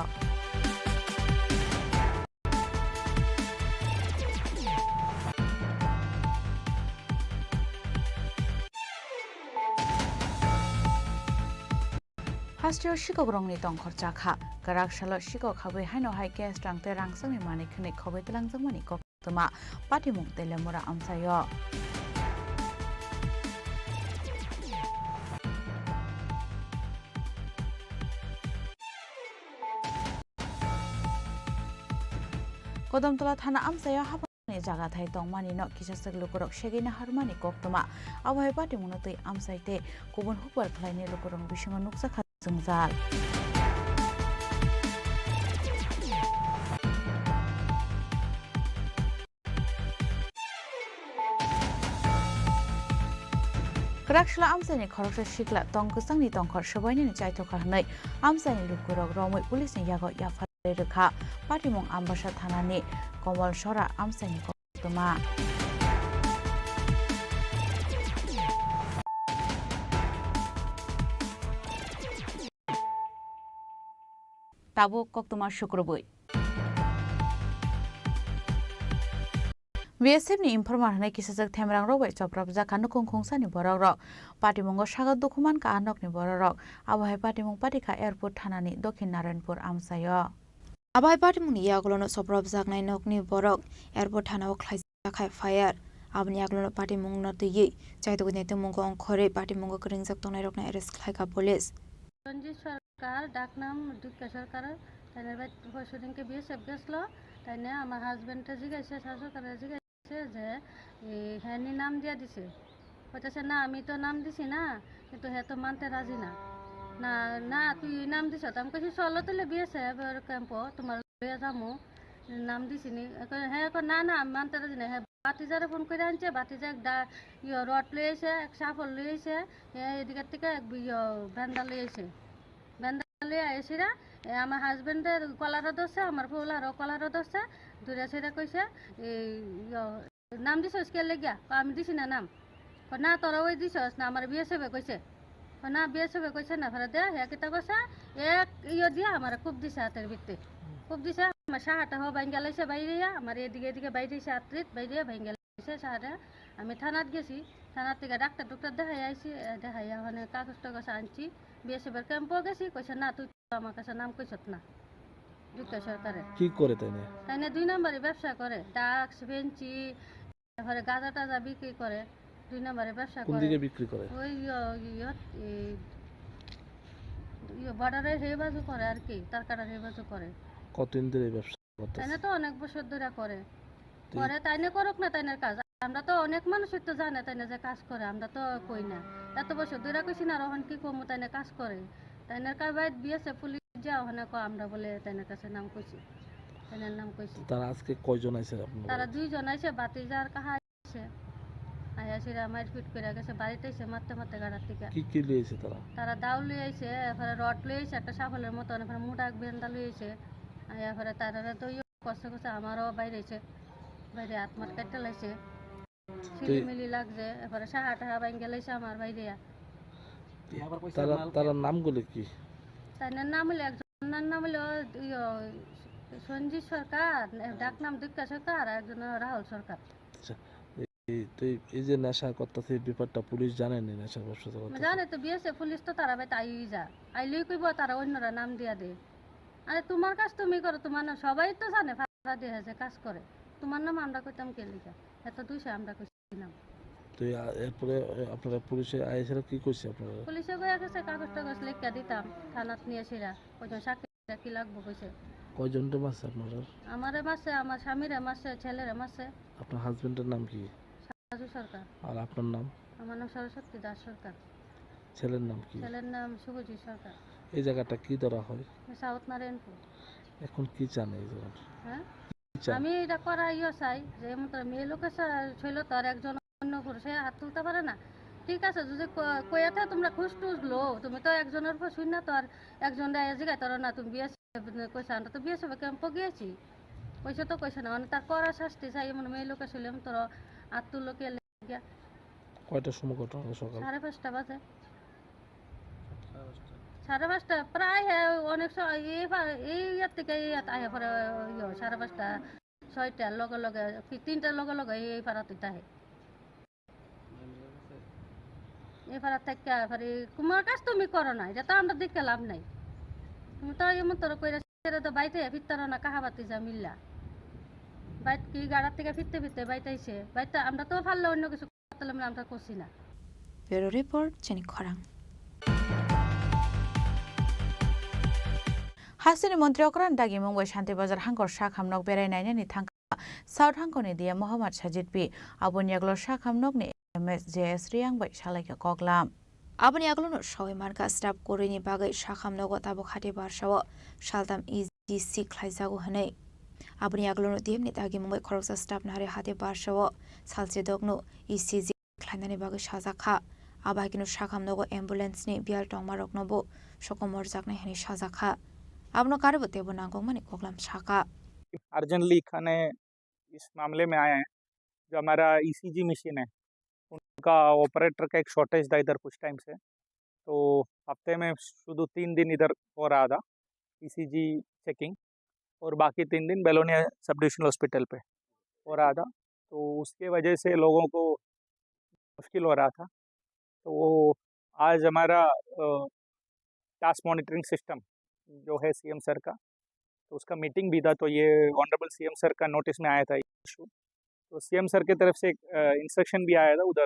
first year শিকক রংনি তংখর চাখা গারাক সাল শিকক হাबै হাইনো হাইকে স্ট্রাংতে রাংসাংনি মানিखनि খबै তেলাংজাंमनि কক্তমা পাটিমুং তেলেমুরা আমসাयो কদমতলা থানা আমসাयो হাবানি জায়গা থাই তংমানি ন কিসাসক লুকরক সেগিনা harmony কক্তমা আবহাই পাটিমুনো তৈ আমসাইতে গুবুন Hooper খালাইনি লুকরং বিসঙ্গ নুকসাখা जोंजाल Krakshla amsani khoroksa shikla tongkusangni tongkhor sabaini chaithokha hanai amsani lukurok romoi police ni yago yafale rekha patimong ambasa thanani Komal Sora amsani koktoma Tabo koktoma shukroboi BSF ni informar hanai kisajak themrang robai choprab jakanu kongkhongsa ni borok patimongo sagat dokuman ka anok ni borok abahai patimong patika airport thanani dokhin naranpur amsayo abahai patimong ni yaglono choprab jaknai nokni borok airport thanao khlaijak fire abni yaglono patimong no tei chaitog ne temongko ongkhore patimongo kringjak tongnai rokna arrest khlaika police Sarkar ডাকনাম দুঃখা সরকার তাইনের by পরশুদিনকে BSF গেছলো তাইনে আমার হাজবেন্ডে জিগাইছে সরকারে জিগাইছে যে হ্যাঁ নাম দিয়া দিছে কইতাছে না আমি তো নাম দিছি না কিন্তু হ্যাঁ তো মানতে রাজি না না না তুই নাম দিছ আমি কইছি চলো তাহলে বিএসএফ ক্যাম্প তোমার লইয়া যামু নাম দিছি নি হ্যাঁ না না আমি মানতে রাজি না হ্যাঁ বাতিজারে ফোন করে আনছে বাতিজা রড লই আইছে এক সাফল লই আইছে এদিকে থেকে ভ্যান্ডা লই আইছে ভ্যান্ডা আইসিরা আমার হাজবেন্ডের কলারও ধরছে আমার ফুলারও কলারও ধরছে দূরে সেরা কইছে নাম দিছস কে লেগিয়া আমি দিছি না নাম না তোরা ওই দিছস না আমার বিএসএফে কইছে না বিএসএফে কইছে না ফেরা দে হ্যাঁ কিতা কইছে এক দিয়া আমার খুব দিছে হাতের ভিত্তি খুব দিছে আমার সাহাটা হওয়া ভাঙ্গা লাইছে বাইরে আমার এদিকে বাইরে আত্রিত বাইরে ভাঙ্গা লাইছে সাহাটা আমি থানাত গেছি থানার থেকে ডাক্তার দেখাই আইছি দেখাইয়া ওখানে কাগজ টাগজ আনছি বিএসএফের ক্যাম্পও গেছি কইছে না তুই আমার কাছে নাম কইছত না দুঃখা সরকারে কি করে তাইনে 2 নম্বরে ব্যবসা করে ডাক্স বেঞ্চি তারপরে গাঁজা টাজা বিক্রি করে 2 নম্বরে ব্যবসা করে কোন দিকে বিক্রি করে ওই বর্ডারের হে বাজু করে আর কি তারকাটার হে বাজু করে কতদিন ধরে ব্যবসা করতেছে তাইনে তো অনেক বছর ধরে করে তাইনে করুক না তাইনের কাজ আমরা তো অনেক মানুষই তো জানে তাইনে যে কাজ করে আমরা তো কই না এত বছর ধরে কইছি না রহন কি কমু তাইনে কাজ করে তাইনের কাজ বাইত বিএসএফ পুলিশ যাও ওখানে আমরা বলে তাইনের কাছে নাম কইছি তাইনের নাম কইছি তারা আজকে কয়জন আইছে আপনারা তারা 2 জন আইছে বাতিজার কাহা আইছে আইয়াছিরা মাইর ফিট করে গেছে বাড়িতে এসে মারতে গাড়ার থেকে কি লইছে তারা দাও লই আইছে এরপরে রড লই আইছে একটা সাফলের মতো এরপরে মোটা বেন্দা লই আইছে এরপরে তারা তো কষ্ট আমারও বাইরে আইছে বাইরে আত্মার কাটতে লাইছে মিলি লাগছে এরপরে সাহাটা ভাঙ্গা লাইছে আমার বাইরে তারা নামগুলো কি তাইনের নাম হলো একজনের নাম হলো সঞ্জিত সরকার ডাক নাম দুঃখা সরকার আর একজন রাহুল সরকার এই যে নেশা করতেছে ব্যাপারটা পুলিশ জানে না নেশার ব্যবসা জানে তো বিএসএফ পুলিশ তো তারা বাইতে আইলেই কইব তারা অন্যরা নাম দিয়া দে আরে তোমার কাজ তুমি করো তোমার না সবাই তো জানে ফাঁকা দিয়ে আছে কাজ করে তোমার নাম আমরা কইতাম কে লিখা এত 200 আমরা কইছি নাম তো এরপরে আপনারা পুলিশে আইছেন কি কইছে আপনারা পুলিশে কইয়া গেছে কাগজ টাগজ লিখা দিতাম থানাত নিয়ে এসেরা কয়জন সাক্ষী কি লাগবে কইছে কয়জনটা মারছে আপনারা আমারে মারছে আমার স্বামীরে মারছে ছেলেরে মারছে আপনার হাজবেন্ডের নাম কি রাজু সরকার আর আপনার নাম আমার নাম সরস্বতী দাস সরকার ছেলের নাম কি ছেলের নাম শুভজিৎ সরকার এই জায়গাটা কি ধরা হয় সাউথ নারায়ণপুর এখন কি চান এই জায়গাটা হ্যাঁ আমি এটা করাইও চাই যে মতো মেয়ে লোকের ছিল তো আর একজন অন্য পুরুষে হাত তুলতে পারে না ঠিক আছে যদি কইয়াতে তোমরা খুশ টুস লো তুমি তো একজনের উপর শুন না তো আর একজন জিগাই তোর না তুমি বিএসএফ কইছা আমরা তো বিএসএফ ক্যাম্প গিয়েছি কইছে না মানে তার করা শাস্তি চাই মানে মেয়ে লোকের ছিল তোর হাত তুললো কে গিয়া কয়টার সময় ঘটনা সকাল 5:30 বাজে 5:30 প্রায় অনেক সময় এই ইয়ার থেকে আহে পরে 5:30 6টার লগে 3টার লগে এই পাড়াতে তাহে এফার থেকে এফারে তোমার কাজ তুমি করো না, এটা তো আমরা দেখতে লাভ নাই। তুমি তো এমন তোর কইরা ছেড়ে তো বাইতে ফিরতারো না, কাহাবাতি যা মিল্লা বাইত কি গাড়ার থেকে ফিরতে ফিরতে বাইতাইছে বাইতে, আমরা তো পারলে অন্য কিছু করতে আমরা করছি না। ব্যুরো রিপোর্ট চিনি খরাং। হাসিনি মন্ত্রী অকরান দাগি মুম্বাই শান্তিবাজার হাঙ্কর শাক হামনক বেড়াইনাयनि थांखा साउथ हांखनि दिया मोहम्मद साजिद पि आबनि आगलो शाक हामनकनि एमएस जेएस रियांबाय सालायखा कगलाम आबनि आगलोनो सय मानका स्टाफ कोरिनि बागै शाक हामनक ताबो खाते बारसाव सालताम इजिसि ख्लाइजागो हनै आबनि आगलोनो दियमनि दागि मुम्बाइ खरकसा स्टाफ नारे हाते बारसाव सालसे दगनो इसिजि ख्लाइनानि बागै साजाखा आबागिनो शाक हामनक एम्बुलेन्सनि बियाल टंमारकनबो सकमर जागनाय हनि साजाखा आपनो कार्य तेबो नांगौ माने कोगलाम शाखा अर्जेंटली खाने इस मामले में आए हैं। जो हमारा ईसीजी मशीन है उनका ऑपरेटर का एक शॉर्टेज था इधर कुछ टाइम से, तो हफ्ते में शुरू 3 दिन इधर हो रहा था ईसीजी चेकिंग और बाकी 3 दिन बेलोनिया सब डिविजनल हॉस्पिटल पे हो रहा था। तो उसके वजह से लोगों को मुश्किल हो रहा था। तो वो आज हमारा टास्क मॉनिटरिंग सिस्टम जो है सीएम सर का, तो उसका मीटिंग भी था। तो ये ऑनरेबल सीएम सर का नोटिस में आया था इशू, तो सीएम सर की तरफ से एक इंस्ट्रक्शन भी आया था उधर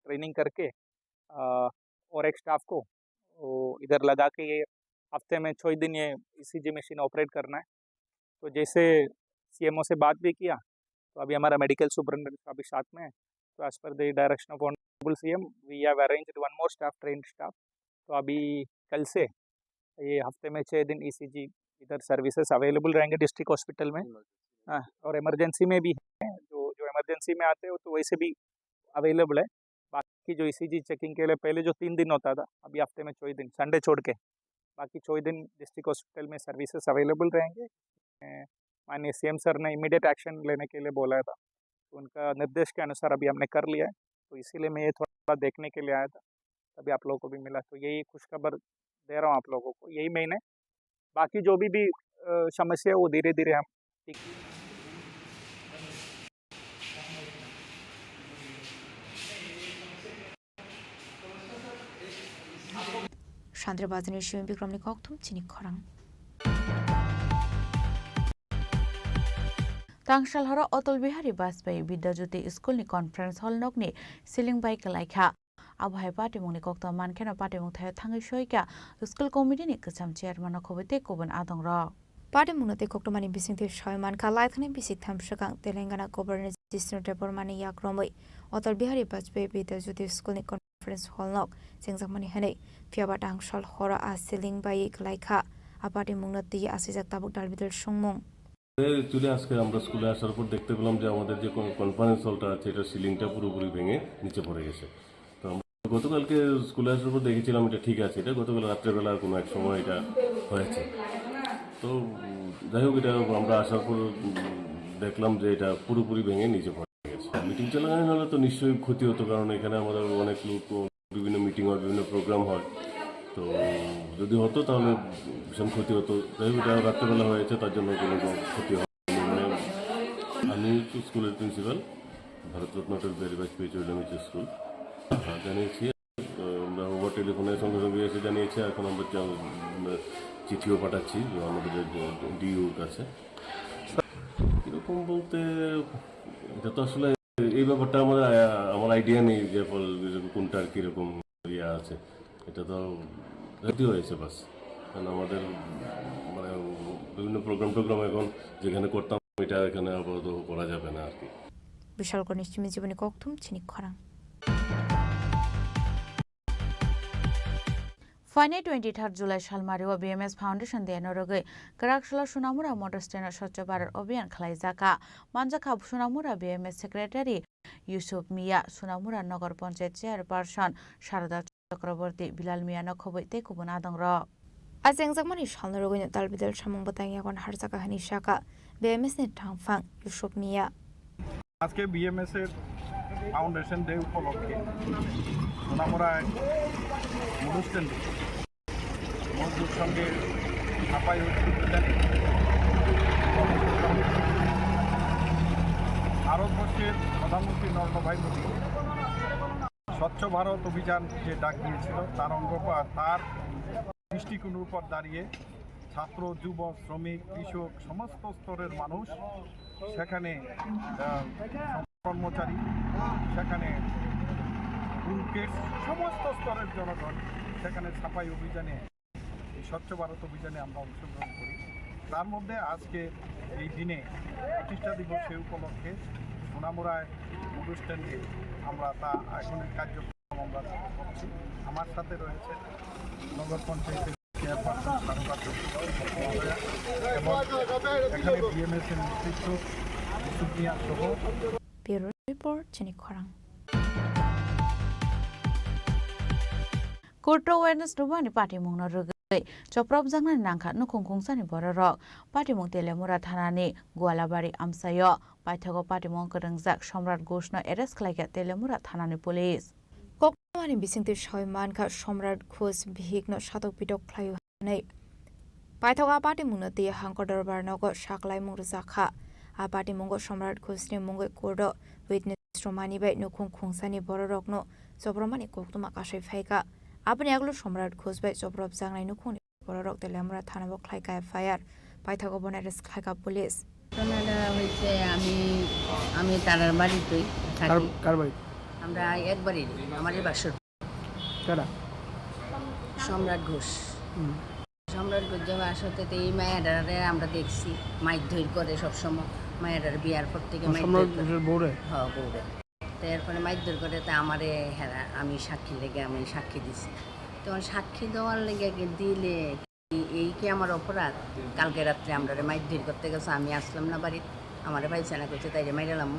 ट्रेनिंग करके और एक स्टाफ को इधर लगा के ये हफ्ते में 6 दिन ये ईसीजी मशीन ऑपरेट करना है। तो जैसे सीएमओ से बात भी किया, तो अभी हमारा मेडिकल सुपरिटेंडेंट अभी साथ में है। तो as per the direction of honourable CM we have arranged 1 more staff, trained staff. तो अभी कल से ये हफ्ते में 6 दिन ईसीजी इधर सर्विसेज अवेलेबल रहेंगे डिस्ट्रिक्ट हॉस्पिटल में। हाँ, और इमरजेंसी में भी है, जो इमरजेंसी में आते हो तो वैसे भी अवेलेबल है। बाकी जो ईसीजी चेकिंग के लिए पहले जो 3 दिन होता था, अभी हफ्ते में 4 दिन संडे छोड़ के बाकी 4 दिन डिस्ट्रिक्ट हॉस्पिटल में सर्विसेज अवेलेबल रहेंगे। माननीय सीएम सर ने इमीडिएट एक्शन लेने के लिए बोला था, तो उनका निर्देश के अनुसार अभी हमने कर लिया है। तो इसीलिए मैं ये थोड़ा देखने के लिए आया था, तभी आप लोगों को भी मिला। तो यही खुशखबर दे रहा हूँ आप लोगों को, यही महीने बाकी जो भी समस्या है वो धीरे धीरे हम ठीक। शान्तिबाजारनि शिवन बिक्रमनि कक्थुम चिनि खरां तांगशालहर अटल बिहारी वाजपेयी विद्याज्योति स्कुलनि कन्फरेन्स हल नकनि सिलिं बाइक लाइखा आबहाय पार्टीमुंनि कक्ता मानखेना पार्टीमुं थाय थाङै सयका स्कुल कमिटिनि गोजाम चेयारमेन खबते गुबुन आदं र पार्टीमुंनो ते कक्तमानि बिसिंथे सय मानखा लाइथने बिसि थामसकां तेलेंगाना गभर्नर जिष्णु देबरमानि याक्रमै अटल बिहारी वाजपेयी विद्याज्योति स्कुलनि कन्फरेन्स हल नक जेंजाकमानि हनै फियाबा तांगशाल हर आ सिलिं बाइक लाइखा आ पार्टीमुंनो ति आसिजाक ताबुक दालबिदल संमुं एक्चुअली আজকে আমরা স্কুলে আসার পর দেখতে পেলাম যে আমাদের যে কনফারেন্স হলটা আছে এটা সিলিংটা পুরোপুরি ভেঙে নিচে পড়ে গেছে। তো আমরা গতকালকে স্কুলে আসার পর দেখেছিলাম এটা ঠিক আছে, এটা গতকাল রাত্রেবেলা কোনো এক সময় এটা হয়েছে। তো যাই হোক এটা আমরা আসার পর দেখলাম যে এটা পুরোপুরি ভেঙে নিচে পড়ে গেছে। মিটিং চলাকালীন হলে তো নিশ্চয়ই ক্ষতি হতো, কারণ এখানে আমাদের অনেক লোক বিভিন্ন মিটিং হয়, বিভিন্ন প্রোগ্রাম হয়। তো যদি হতো তাহলে ভীষণ ক্ষতি হতো। যাই হোক এটা রাত্রেবেলা হয়েছে, তার জন্য কোনো ক্ষতি হয়নি। আমি স্কুলের principal Bharat Ratna Atal Bihari Vajpayee children's school জানিয়েছি, আমরা ওভার টেলিফোনের সঙ্গে সঙ্গে এসে জানিয়েছি। এখন আমরা চিঠিও পাঠাচ্ছি আমাদের ডিইউর কাছে। কীরকম বলতে এটা তো আসলে এই ব্যাপারটা আমার আইডিয়া নেই যে কোনটার কীরকম ইয়ে আছে। এটা তো ক্ষতি হয়েছে বাস, কারণ আমাদের মানে বিভিন্ন প্রোগ্রাম এখন যেখানে করতাম এটা এখানে আপাতত করা যাবে না আর কি। বিশাল গণেশমি জীবনী কক্তুম চিনি খরাং फाइने 23 जुलाई सालमारिव बीएमएस फाउंडेशन दे नरगै कराकसला सुनामुरा मोटर स्टैंड स्वच्छ भारत अभियान खलाइजाका मानजाखा सुनामुरा बीएमएस सेक्रेटारी यूसुफ मिया सुनामुरा नगर पंचायत चेयरपर्सन शारदा चक्रवर्ती बिलाल मिया नखबैते गुबुन आदं र आजेंजाकमानि सालनरगैनो दालबिदल सामुं बतां यागन हारजाका हानि शाखा बीएमएस नि थांफां यूसुफ मिया আজকে বিএমএস এর ফাউন্ডেশন ডে উপলক্ষে সোনামুড়ায় অনুষ্ঠান মজদুর সঙ্গে ছাপাই ভারতবর্ষের প্রধানমন্ত্রী নরেন্দ্র ভাই মোদী স্বচ্ছ ভারত অভিযান যে ডাক দিয়েছিল তার তার দৃষ্টিকোণের উপর দাঁড়িয়ে ছাত্র, যুব, শ্রমিক, কৃষক সমস্ত স্তরের মানুষ সেখানে কর্মচারী, সেখানে সমস্ত স্তরের জনগণ সেখানে সাফাই অভিযানে, এই স্বচ্ছ ভারত অভিযানে আমরা অংশগ্রহণ করি। তার মধ্যে আজকে এই দিনে প্রতিষ্ঠা দিবস সেই উপলক্ষে সোনামুড়ায় অনুষ্ঠানে আমরা তা এখনের কার্যক্রম আমরা করছি। আমার সাথে রয়েছে নগর পঞ্চায়েতের চেয়ারপারসন এবং এখানে বিএমএস-এর নেতৃত্ব সুপ্রিয়া সহ। ব্যুরো রিপোর্ট চিনি খরাং। Kurto awareness rubani party mung na rugai choprop jangna nangkha no khungkhungsani borarok party mung telemura thanani gwalabari amsayo paithago party mung karangjak Somrat Ghosh no arrest khlaiga telemura thanani police kokmani bisingte shoyman kha Somrat Ghosh bihik no satok pitok khlaio hanai paithago party mung na te hangko darbar no go saklai mung jakha a party mung go Somrat Ghosh ni mung kordo witness romani bai no khungkhungsani borarok no chopromani koktuma kasai phaika আপনি এগুলো সম্রাট Ghosh by চপ্রব জাংনাই নুখুনি বড়রক Teliamura থানাবো খাইকা FIR পাইথাগো বনারেস খাইকা police ঘটনাটা হয়েছে আমি তারার বাড়িতেই থাকি। কার বাড়ি? আমরা একবারই আমারই বাসর কারা? সম্রাট ঘোষ। সম্রাট ঘোষ যে বাসতে এই মায়াডারে আমরা দেখছি মাইক ধৈর করে সবসময় মায়াডার বিয়ার পর থেকে বউরে হ্যাঁ বউরে তো এরপরে মাইকদর করে তা আমারে হেরা আমি সাক্ষী লেগে আমি সাক্ষী দিছি। তখন সাক্ষী দেওয়ার লেগে দিলে এই কি আমার অপরাধ? কালকে রাত্রে আমরা মাইকধর করতে গেছে, আমি আসলাম না বাড়িতে, আমার পাইছানা করছে তাই মাইরালাম,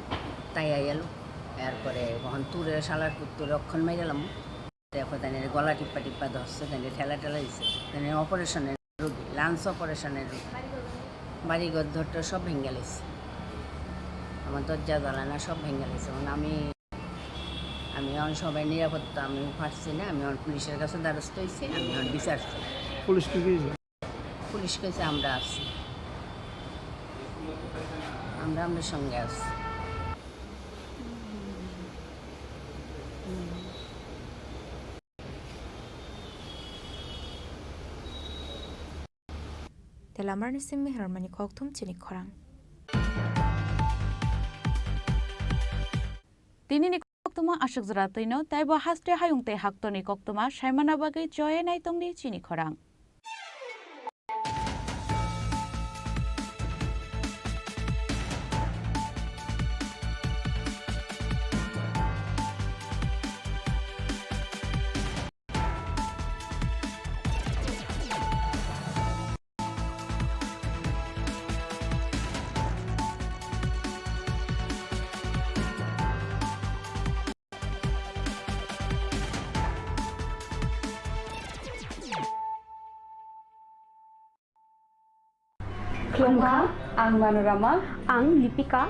তাই আইয়ালো। এরপরে কখন তুরে শালার তুরে অক্ষণ মাইরালাম, তারপর তাই গলা টিপ্পা টিপ্পা ধরছে, তাই ঠেলা ঠেলা দিচ্ছে, তাই অপারেশনের রোগী, লাঞ্চ অপারেশনের রোগী, বাড়িঘর ধরতে সব ভেঙে গেছে, আমার দরজা জ্বালানা সব ভেঙে গেছে। আমি সবাই নিরাপত্তা আমি পারছি না, আমি পুলিশের কাছে দ্বারস্থ হয়েছি, আমি বিচার চাই। পুলিশ কেছে আমরা আছি, আমরা আমাদের সঙ্গে আছি। তেলামার নিসিম মেহরমানি খকথুম চিনি খরাং তিনি koktoma ashok jara toino taibo haste hayungte haktoni koktoma saimana bagai joye nai tongni Chini Khorang. Klongha, ang Manorama, ang Lipika,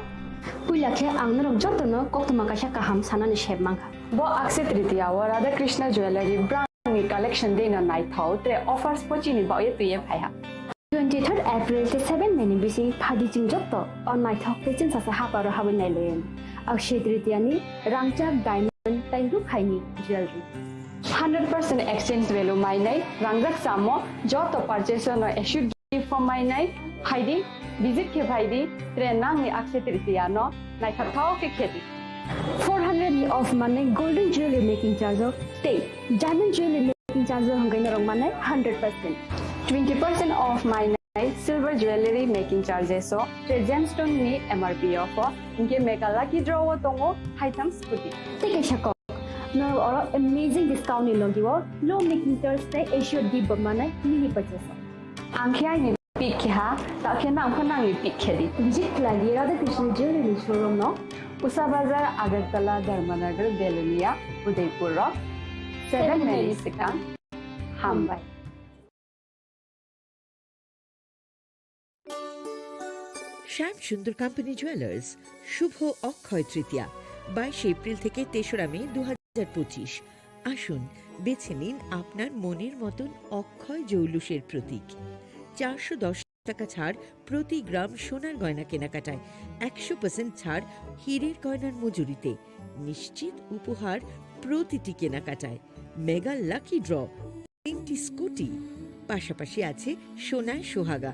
Pulakhe ang narok jotono koktoma kasha kaham sanani shebmangha. Bo akse tritiya wa Radha Krishna Jewelry brand ni collection de na night thau tre offers pochini ba ye tuye phaiha. 23rd April te 7 meni bisi phadi ching jotto on my thok te chin sasa haparo habin nai loyen. Akshay tritiya ni rangchak diamond tai ru khaini jewelry. 100% exchange value my nai rangjak samo joto purchase no issued gift from my nai Haidi, visit ke Haidi, trenang ni akse tritiya no nai thau ke kheti. 400 ni off money golden jewelry making charge of stay. Diamond jewelry making charge of hangai narong money 100%. 20% off my night silver jewelry making charges so gemstone ni MRP off inke mega lucky draw tongo items puti. Take a shako. No amazing discount ni logiwo low making charge te issue di money mini purchase. Angkhya ni pick ha ta khena khonang ni pick khedi. Visit lagi Radha Krishna Jewelry showroom no Usa Bazar Agartala Dharmanagar Belunia Udaipur Rock 7 Mary Sikang Hambai. Shyam Sundar company jewellers Shubho Akshaya Tritiya 22 April থেকে 3রা মে 2025। আসুন বেছে নিন আপনার মনের মতন অক্ষয় জৌলুসের প্রতীক। 410 টাকা ছাড় প্রতি গ্রাম সোনার গয়না কেনাকাটায়, 100% ছাড় হীরের গয়নার মজুরিতে, নিশ্চিত উপহার প্রতিটি কেনাকাটায়। মেগা লাকি ড্র 3টি স্কুটি, পাশাপাশি আছে সোনায় সোহাগা,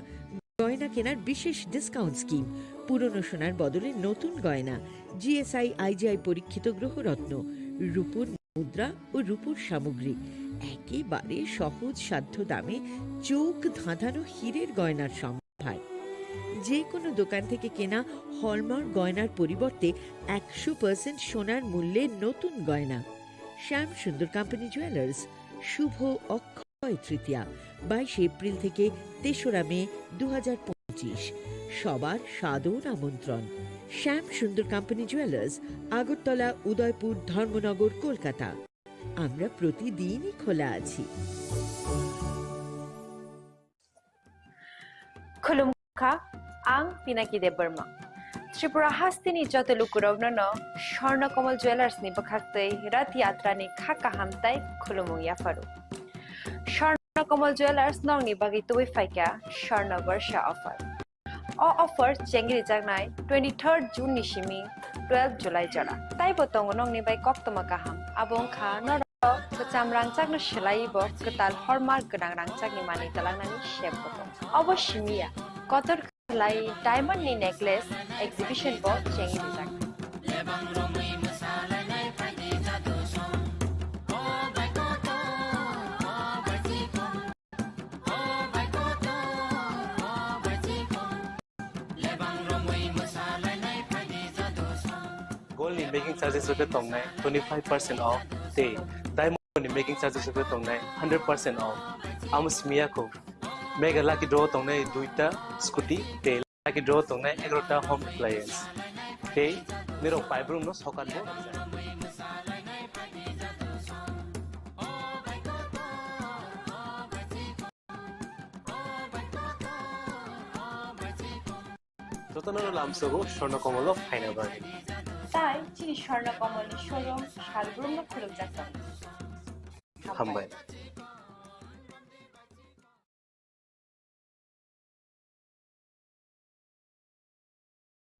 গয়না কেনার বিশেষ ডিসকাউন্ট স্কিম, পুরনো সোনার বদলে নতুন গয়না, জিএসআই আইজিআই পরীক্ষিত গ্রহরত্ন, রূপোর মুদ্রা ও রূপোর সামগ্রী, একেবারে সহজ সাধ্য দামে চোখ ধাঁধানো হীরের গয়নার সম্ভার। যে কোনো দোকান থেকে কেনা হলমার্ক গয়নার পরিবর্তে 100% সোনার মূল্যে নতুন গয়না। শ্যাম সুন্দর কোম্পানি জুয়েলার্স, শুভ অক্ষয় তৃতীয়া 22 এপ্রিল থেকে 3রা মে 2025। সবার সাদর আমন্ত্রণ। শ্যাম সুন্দর কোম্পানি জুয়েলার্স, আগরতলা, উদয়পুর, ধর্মনগর, কলকাতা। আমরা প্রতিদিনই খোলা আছি। खुलुमखा आं पिनाकी देबबर्मा त्रिपुरा हास्तिनि जतलुकुरावनो स्वर्णकमल ज्वेलार्सनि बखाक्तै रथ यात्रानि खाका हामताय खुलुमु याफारु। स्वर्णकमल ज्वेलार्स नंनि बागै तुबै फाइका स्वर्ण वर्षा ऑफर। ऑफर चेंगिरि जागनाय 23 जून निसिमी 12 जुलाई जरा। ताइ बतंग नंनि बाय कक्तमा काहाम आबं खा नर बचाम रांचाकनो सेलाइबो कताल हलमार्क गोनां रांचाकनि मानि तलांनानि शेप बतंग। अवश्य मिया कतर लाई डायमंड नि नेकलेस एग्जिबिशन बो चेंगिरि जाग। Gold in making charges rupe tongnai 25% off te diamond in making charges rupe tongnai 100% off. Amus miya ko mega lucky draw tongnai 2ta scooty te lucky draw tongnai 11ta home appliance te mero 5 room no sokan bo যতনার লামসগো Swarnakamal final bargain তাই চিনি Swarnakamal showroom সালগ্রুম খুলুক যাচ্ছে হামবাই।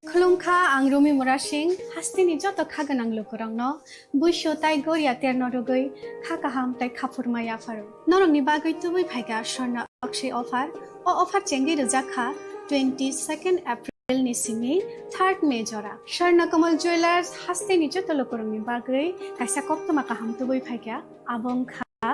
खुलुमखा आं रमि मुरासिं हास्तिनि जत खागोनां लोगोरांनो बुइसो ताइ गरिया तेरनरुगै खाकाहाम ताइ खाफुरमा याफारु नरंनि बागै तुबै फाइगा स्वर्ण अक्षय ऑफर ओ ऑफर चेंगि रजाखा 22 एप्रिल निसिमी 3 मे जरा। स्वर्णकमल ज्वेलार्स हास्तिनि जत लोगोरांनि बागै काइसा कक्तमा काहाम तुबै फाइगा आबं खा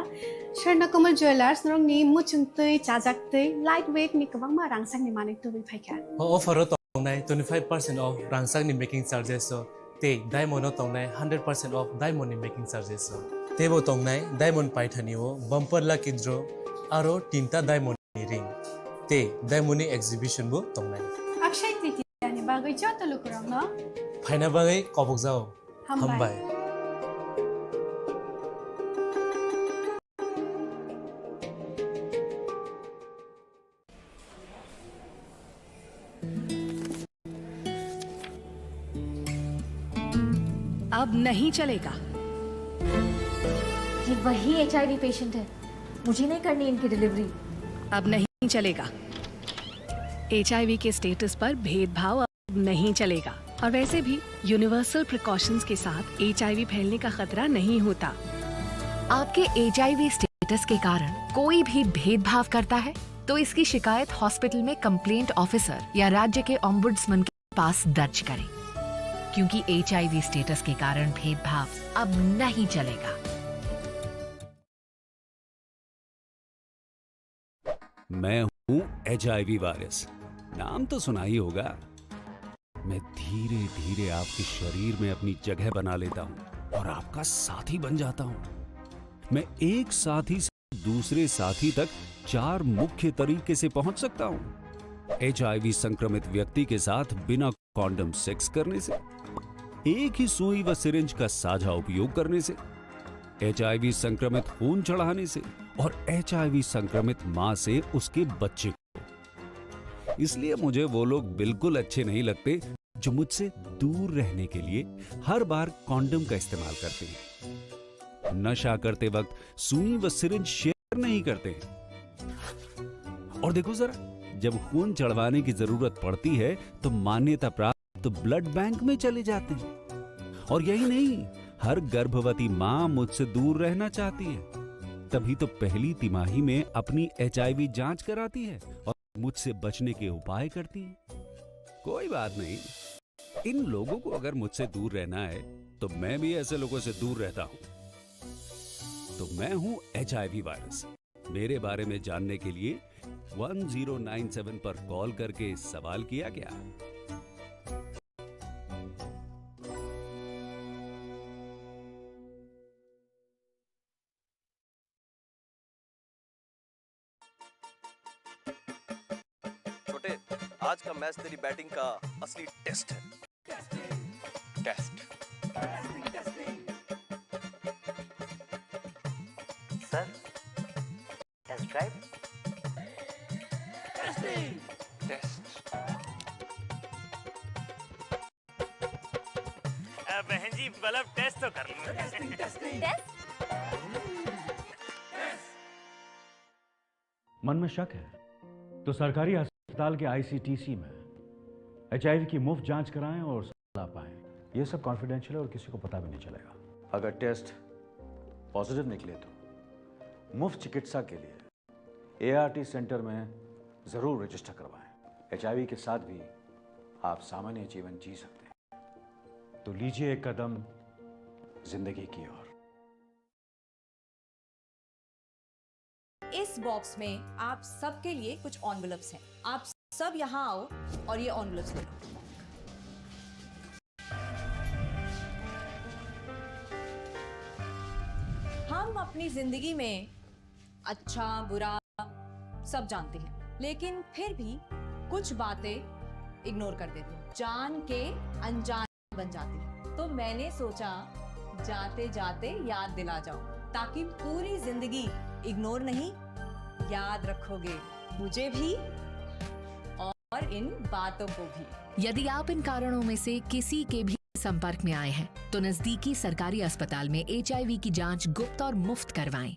स्वर्णकमल ज्वेलार्स नरंनि मुचुंतै चाजाक्तै लाइट वेट नि गोबांमा रांसांनि माने तुबै फाइगा offer tongnai 25% off rangsak ni making charges so te diamond tongnai 100% off diamond ni making charges so te bo tongnai diamond paithani o bumper lucky draw aro 3ta diamond ni ring te diamond ni exhibition bo tongnai Akshaya Tritiya नि बागै जत लोगोरांनो फाइना बागै कबक जाओ हमबाय। अब नहीं चलेगा। ये वही HIV पेशेंट है, मुझे नहीं करनी इनकी डिलीवरी। अब नहीं चलेगा। HIV के स्टेटस पर भेदभाव अब नहीं चलेगा और वैसे भी यूनिवर्सल प्रिकॉशंस के साथ HIV फैलने का खतरा नहीं होता। आपके HIV स्टेटस के कारण कोई भी भेदभाव करता है तो इसकी शिकायत हॉस्पिटल में कंप्लेंट ऑफिसर या राज्य के ओम्बुड्समैन के पास दर्ज करें, क्योंकि HIV स्टेटस के कारण भेदभाव अब नहीं चलेगा। मैं हूं HIV वायरस, नाम तो सुना ही होगा। मैं धीरे धीरे आपके शरीर में अपनी जगह बना लेता हूं और आपका साथी बन जाता हूं। मैं एक साथी से दूसरे साथी तक 4 मुख्य तरीके से पहुंच सकता हूं। HIV संक्रमित व्यक्ति के साथ बिना कॉन्डम सेक्स करने से, एक ही सुई व सिरिंज का साझा उपयोग करने से, HIV संक्रमित खून चढ़ाने से और HIV संक्रमित मां से उसके बच्चे को। इसलिए मुझे वो लोग बिल्कुल अच्छे नहीं लगते जो मुझसे दूर रहने के लिए हर बार कॉन्डम का इस्तेमाल करते हैं, नशा करते वक्त सुई व सिरिंज शेयर नहीं करते हैं। और देखो जरा, जब खून चढ़वाने की जरूरत पड़ती है तो मान्यता प्राप्त ब्लड बैंक में चले जाते हैं और यही नहीं, हर गर्भवती माँ मुझसे दूर रहना चाहती है, तभी तो पहली तिमाही में अपनी HIV जांच कराती है और मुझसे बचने के उपाय करती है। कोई बात नहीं, इन लोगों को अगर मुझसे दूर रहना है तो मैं भी ऐसे लोगों से दूर रहता हूं। तो मैं हूं HIV वायरस। मेरे बारे में जानने के लिए 1097 पर कॉल करके सवाल किया क्या? छोटे, आज का मैच तेरी बैटिंग का असली टेस्ट है। टेस्ट। Sir, test drive. बहन जी बल्ब टेस्ट तो कर लो। मन में शक है तो सरकारी अस्पताल के ICTC में HIV की मुफ्त जांच कराएं और सलाह पाएं। ये सब कॉन्फिडेंशियल है और किसी को पता भी नहीं चलेगा। अगर टेस्ट पॉजिटिव निकले तो मुफ्त चिकित्सा के लिए ART सेंटर में जरूर रजिस्टर करवाएं। HIV के साथ भी आप सामान्य जीवन जी सकते हैं। तो लीजिए एक कदम जिंदगी की ओर। इस बॉक्स में आप सबके लिए कुछ एनवेलप्स हैं। आप सब यहाँ आओ और ये एनवेलप्स ले लो। हम अपनी जिंदगी में अच्छा बुरा सब जानते हैं, लेकिन फिर भी कुछ बातें इग्नोर कर देते हैं, जान के अनजान बन जाती हैं। तो मैंने सोचा जाते जाते याद दिला जाऊं, ताकि पूरी जिंदगी इग्नोर नहीं, याद रखोगे मुझे भी और इन बातों को भी। यदि आप इन कारणों में से किसी के भी संपर्क में आए हैं तो नजदीकी सरकारी अस्पताल में HIV की जांच गुप्त और मुफ्त करवाएं।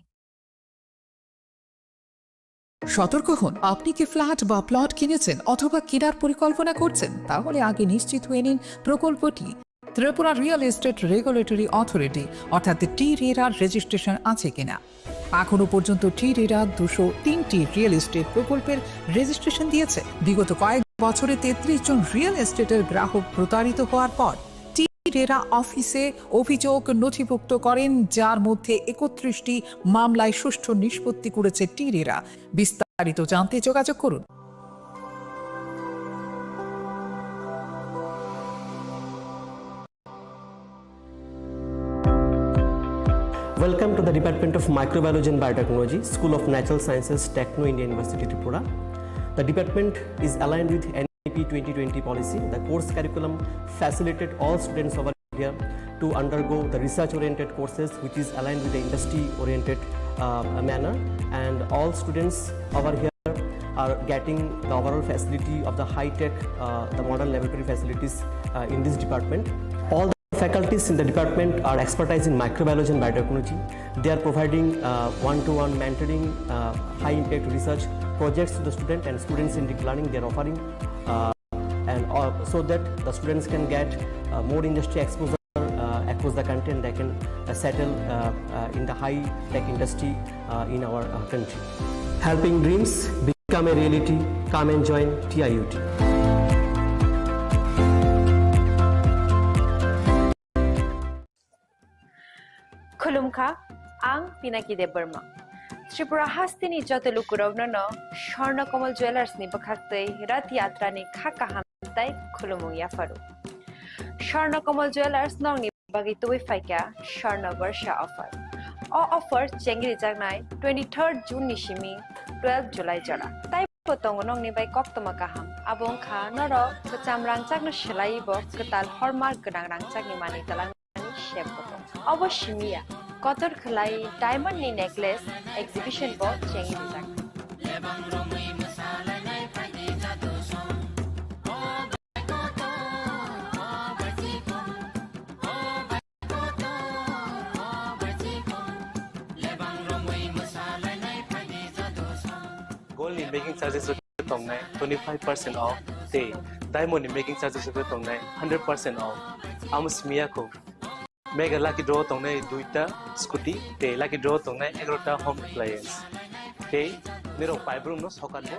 সতর্ক হন, আপনি কি ফ্ল্যাট বা প্লট কিনেছেন অথবা কেনার পরিকল্পনা করছেন, তাহলে আগে নিশ্চিত হয়ে নিন প্রকল্পটি Tripura real estate regulatory authority অর্থাৎ TRERAর রেজিস্ট্রেশন আছে কিনা। এখনো পর্যন্ত TRERA 203টি রিয়েল এস্টেট প্রকল্পের রেজিস্ট্রেশন দিয়েছে। বিগত কয়েক বছরে 33 জন রিয়েল এস্টেটের গ্রাহক প্রতারিত হওয়ার পর TRERA অফিসে অভিযোগ নথিভুক্ত করেন, যার মধ্যে 31টি মামলায় সুষ্ঠু নিষ্পত্তি করেছে TRERA। বিস্তারিত জানতে যোগাযোগ করুন। Welcome to the Department of Microbiology and Biotechnology, School of Natural Sciences, Techno India University, Tripura. The department is aligned with NIP 2020 policy. The course curriculum facilitated all students over here to undergo the research-oriented courses, which is aligned with the industry-oriented manner. And all students over here are getting the overall facility of the high-tech, the modern laboratory facilities in this department. All faculties in the department are expertise in microbiology and biotechnology. They are providing one-to-one mentoring, high-impact research projects to the student and students in deep learning. They are offering so that the students can get more industry exposure across the country, and they can settle in the high-tech industry in our country. Helping dreams become a reality. Come and join TIUT. Khulumkha, ang Pinaki de Burma. Tripura Hastini Jotelukurovno, Shorna Komal Jewelers ni Bakakte, Rat Yatra ni Kakahamtai, Khulumung Yafaru. Shorna Komal Jewelers nong ni Bagitui Faika, Shorna Varsha offer. O offer Chengri Jagnai, 23rd June Nishimi, 12th July Jara. Tai potong nong ni by Koptomakaham, Abong Kha, Noro, Kacham Rangchak no Shilaibo, Katal Hormar Gadang Rangchak ni Manitalang. অবশ্যই কতর খলাই diamond নি necklace exhibition বো Changi দিজাক Gold in making charges tong nai 25% off te diamond in making charges tong nai 100% off amus miyako mega lucky draw तोंने दुईटा scooty ते lucky draw तोंने 11टा home appliance ते मेरो फाइव रूम नो सकान बो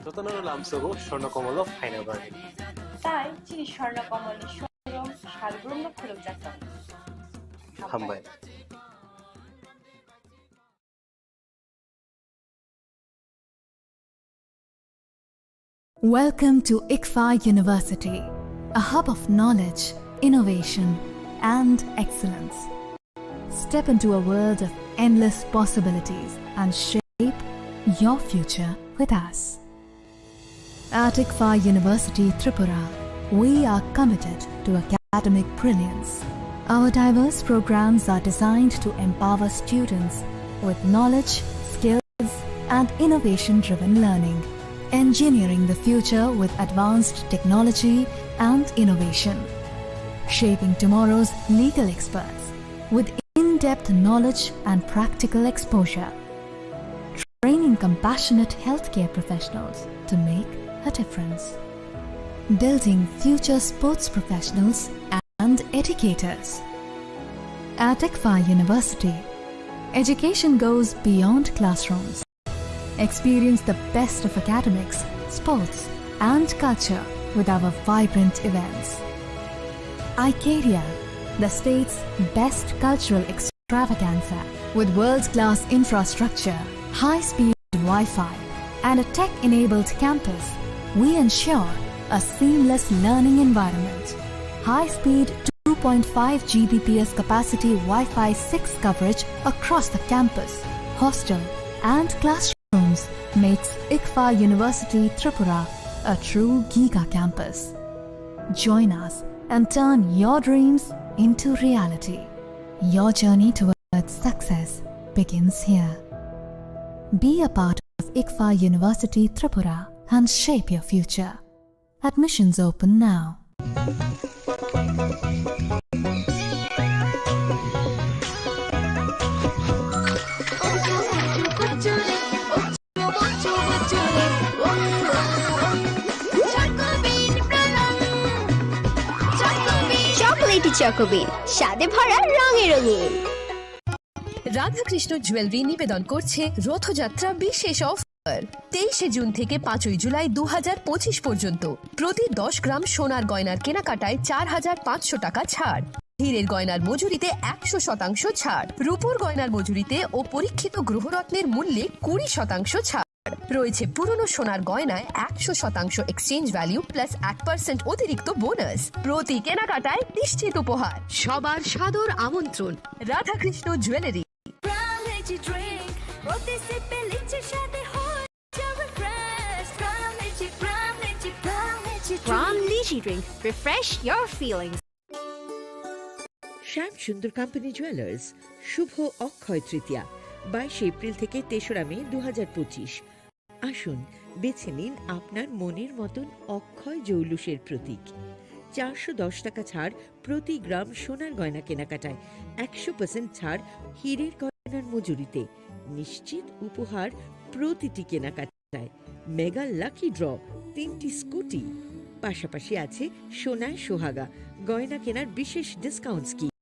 যতনর লামসগো Swarnakamal final বাগে তাই চিনি স্বর্ণকমলের স্বর্ণ শালগ্রুম খুলুক যাত্রা হামবাই Welcome to ICFA University, a hub of knowledge, innovation, and excellence. Step into a world of endless possibilities and shape your future with us. At ICFA University Tripura, we are committed to academic brilliance. Our diverse programs are designed to empower students with knowledge, skills, and innovation-driven learning, engineering the future with advanced technology and innovation, shaping tomorrow's legal experts with in-depth knowledge and practical exposure, training compassionate healthcare professionals to make a difference, building future sports professionals and educators. At ICFA University, education goes beyond classrooms. Experience the best of academics, sports, and culture with our vibrant events. Icaria, the state's best cultural extravaganza, with world-class infrastructure, high-speed Wi-Fi, and a tech-enabled campus, we ensure a seamless learning environment. High-speed 2.5 Gbps capacity Wi-Fi 6 coverage across the campus, hostel, and classrooms makes ICFA University Tripura a true giga campus. Join us and turn your dreams into reality. Your journey towards success begins here. Be a part of ICFA University Tripura and shape your future. Admissions open now. Chocolatey চকোবিন স্বাদে ভরা রঙে রঙিন। Radhakrishna jewellery নিবেদন করছে রথযাত্রা বিশেষ offer 23 June থেকে 5 জুলাই 2025 পর্যন্ত প্রতি 10 গ্রাম সোনার গয়নার কেনাকাটায় 4500 টাকা ছাড়, হীরের গয়নার মজুরিতে 100% ছাড়, রূপোর গয়নার মজুরিতে ও পরীক্ষিত গ্রহরত্নের মূল্যে 20% ছাড় রয়েছে। পুরনো সোনার গয়নায় 100% এক্সচেঞ্জ ভ্যালু প্লাস 1% অতিরিক্ত বোনাস। প্রতি কেনাকাটায় নিশ্চিত উপহার। সবার সাদর আমন্ত্রণ Radhakrishna jewellery. Pram Lychee Drink. Refresh your feelings. Shyam Sundar company jewellers Shubho Akshaya Tritiya 22 April থেকে 3রা মে 2025। আসুন বেছে নিন আপনার মনের মতন অক্ষয় জৌলুসের প্রতীক। 410 টাকা ছাড় প্রতি গ্রাম সোনার গয়না কেনাকাটায়, 100% ছাড় হীরের গয়নার মজুরিতে, নিশ্চিত উপহার প্রতিটি কেনাকাটায়, মেগা লাকি ড্র 3টি স্কুটি, পাশাপাশি আছে সোনায় সোহাগা গয়না কেনার বিশেষ ডিসকাউন্ট স্কিম,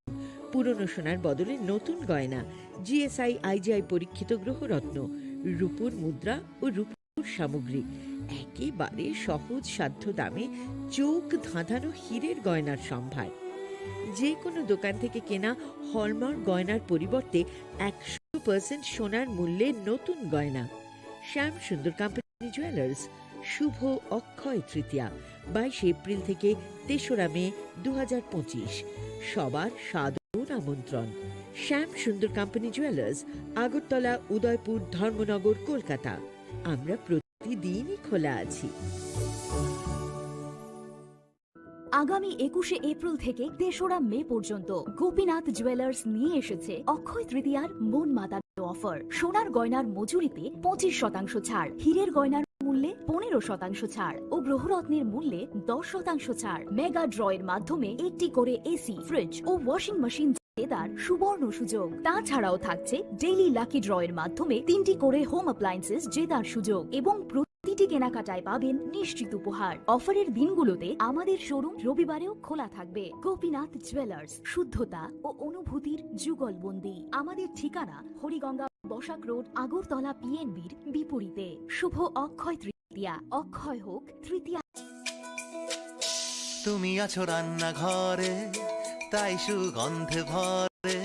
পুরনো সোনার বদলে নতুন গয়না, জিএসআই আইজিআই পরীক্ষিত গ্রহরত্ন, রূপোর মুদ্রা ও রূপোর সামগ্রী, একেবারে সহজ সাধ্য দামে চোখ ধাঁধানো হীরের গয়নার সম্ভার। যে কোনো দোকান থেকে কেনা হলমার্ক গয়নার পরিবর্তে 100% সোনার মূল্যে নতুন গয়না। শ্যাম সুন্দর কোম্পানি জুয়েলার্স শুভ অক্ষয় তৃতীয়া 22 এপ্রিল থেকে 3রা মে 2025। সবার সাদর আমন্ত্রণ। শ্যাম সুন্দর কোম্পানি জুয়েলার্স, আগরতলা, উদয়পুর, ধর্মনগর, কলকাতা। আমরা প্রতিদিনই খোলা আছি। আগামী 21শে এপ্রিল থেকে 3রা মে পর্যন্ত গোপীনাথ জুয়েলার্স নিয়ে এসেছে অক্ষয় তৃতীয়ার মন মাতানো অফার। সোনার গয়নার মজুরিতে 25% ছাড়, হীরের গয়নার মূল্যে 15% ছাড় ও গ্রহরত্নের মূল্যে 10% ছাড়। মেগা ড্রয়ের মাধ্যমে একটি করে এসি, ফ্রিজ ও ওয়াশিং মেশিন জেতার সুবর্ণ সুযোগ। তাছাড়াও থাকছে ডেইলি লাকি ড্র এর মাধ্যমে 3টি করে হোম অ্যাপ্লায়েন্সেস জেতার সুযোগ এবং প্রতিটি কেনাকাটায় পাবেন নিশ্চিত উপহার। অফারের দিনগুলোতে আমাদের শোরুম রবিবারেও খোলা থাকবে। গোপীনাথ জুয়েলার্স, শুদ্ধতা ও অনুভূতির যুগলবন্দি। আমাদের ঠিকানা হরিগঙ্গা বসাক রোড, আগরতলা পিএনবির বিপরীতে। শুভ অক্ষয় তৃতীয়া। অক্ষয় হোক তৃতীয়া। তুমি আছো রান্না ঘরে, তাই সুগন্ধে ভরে,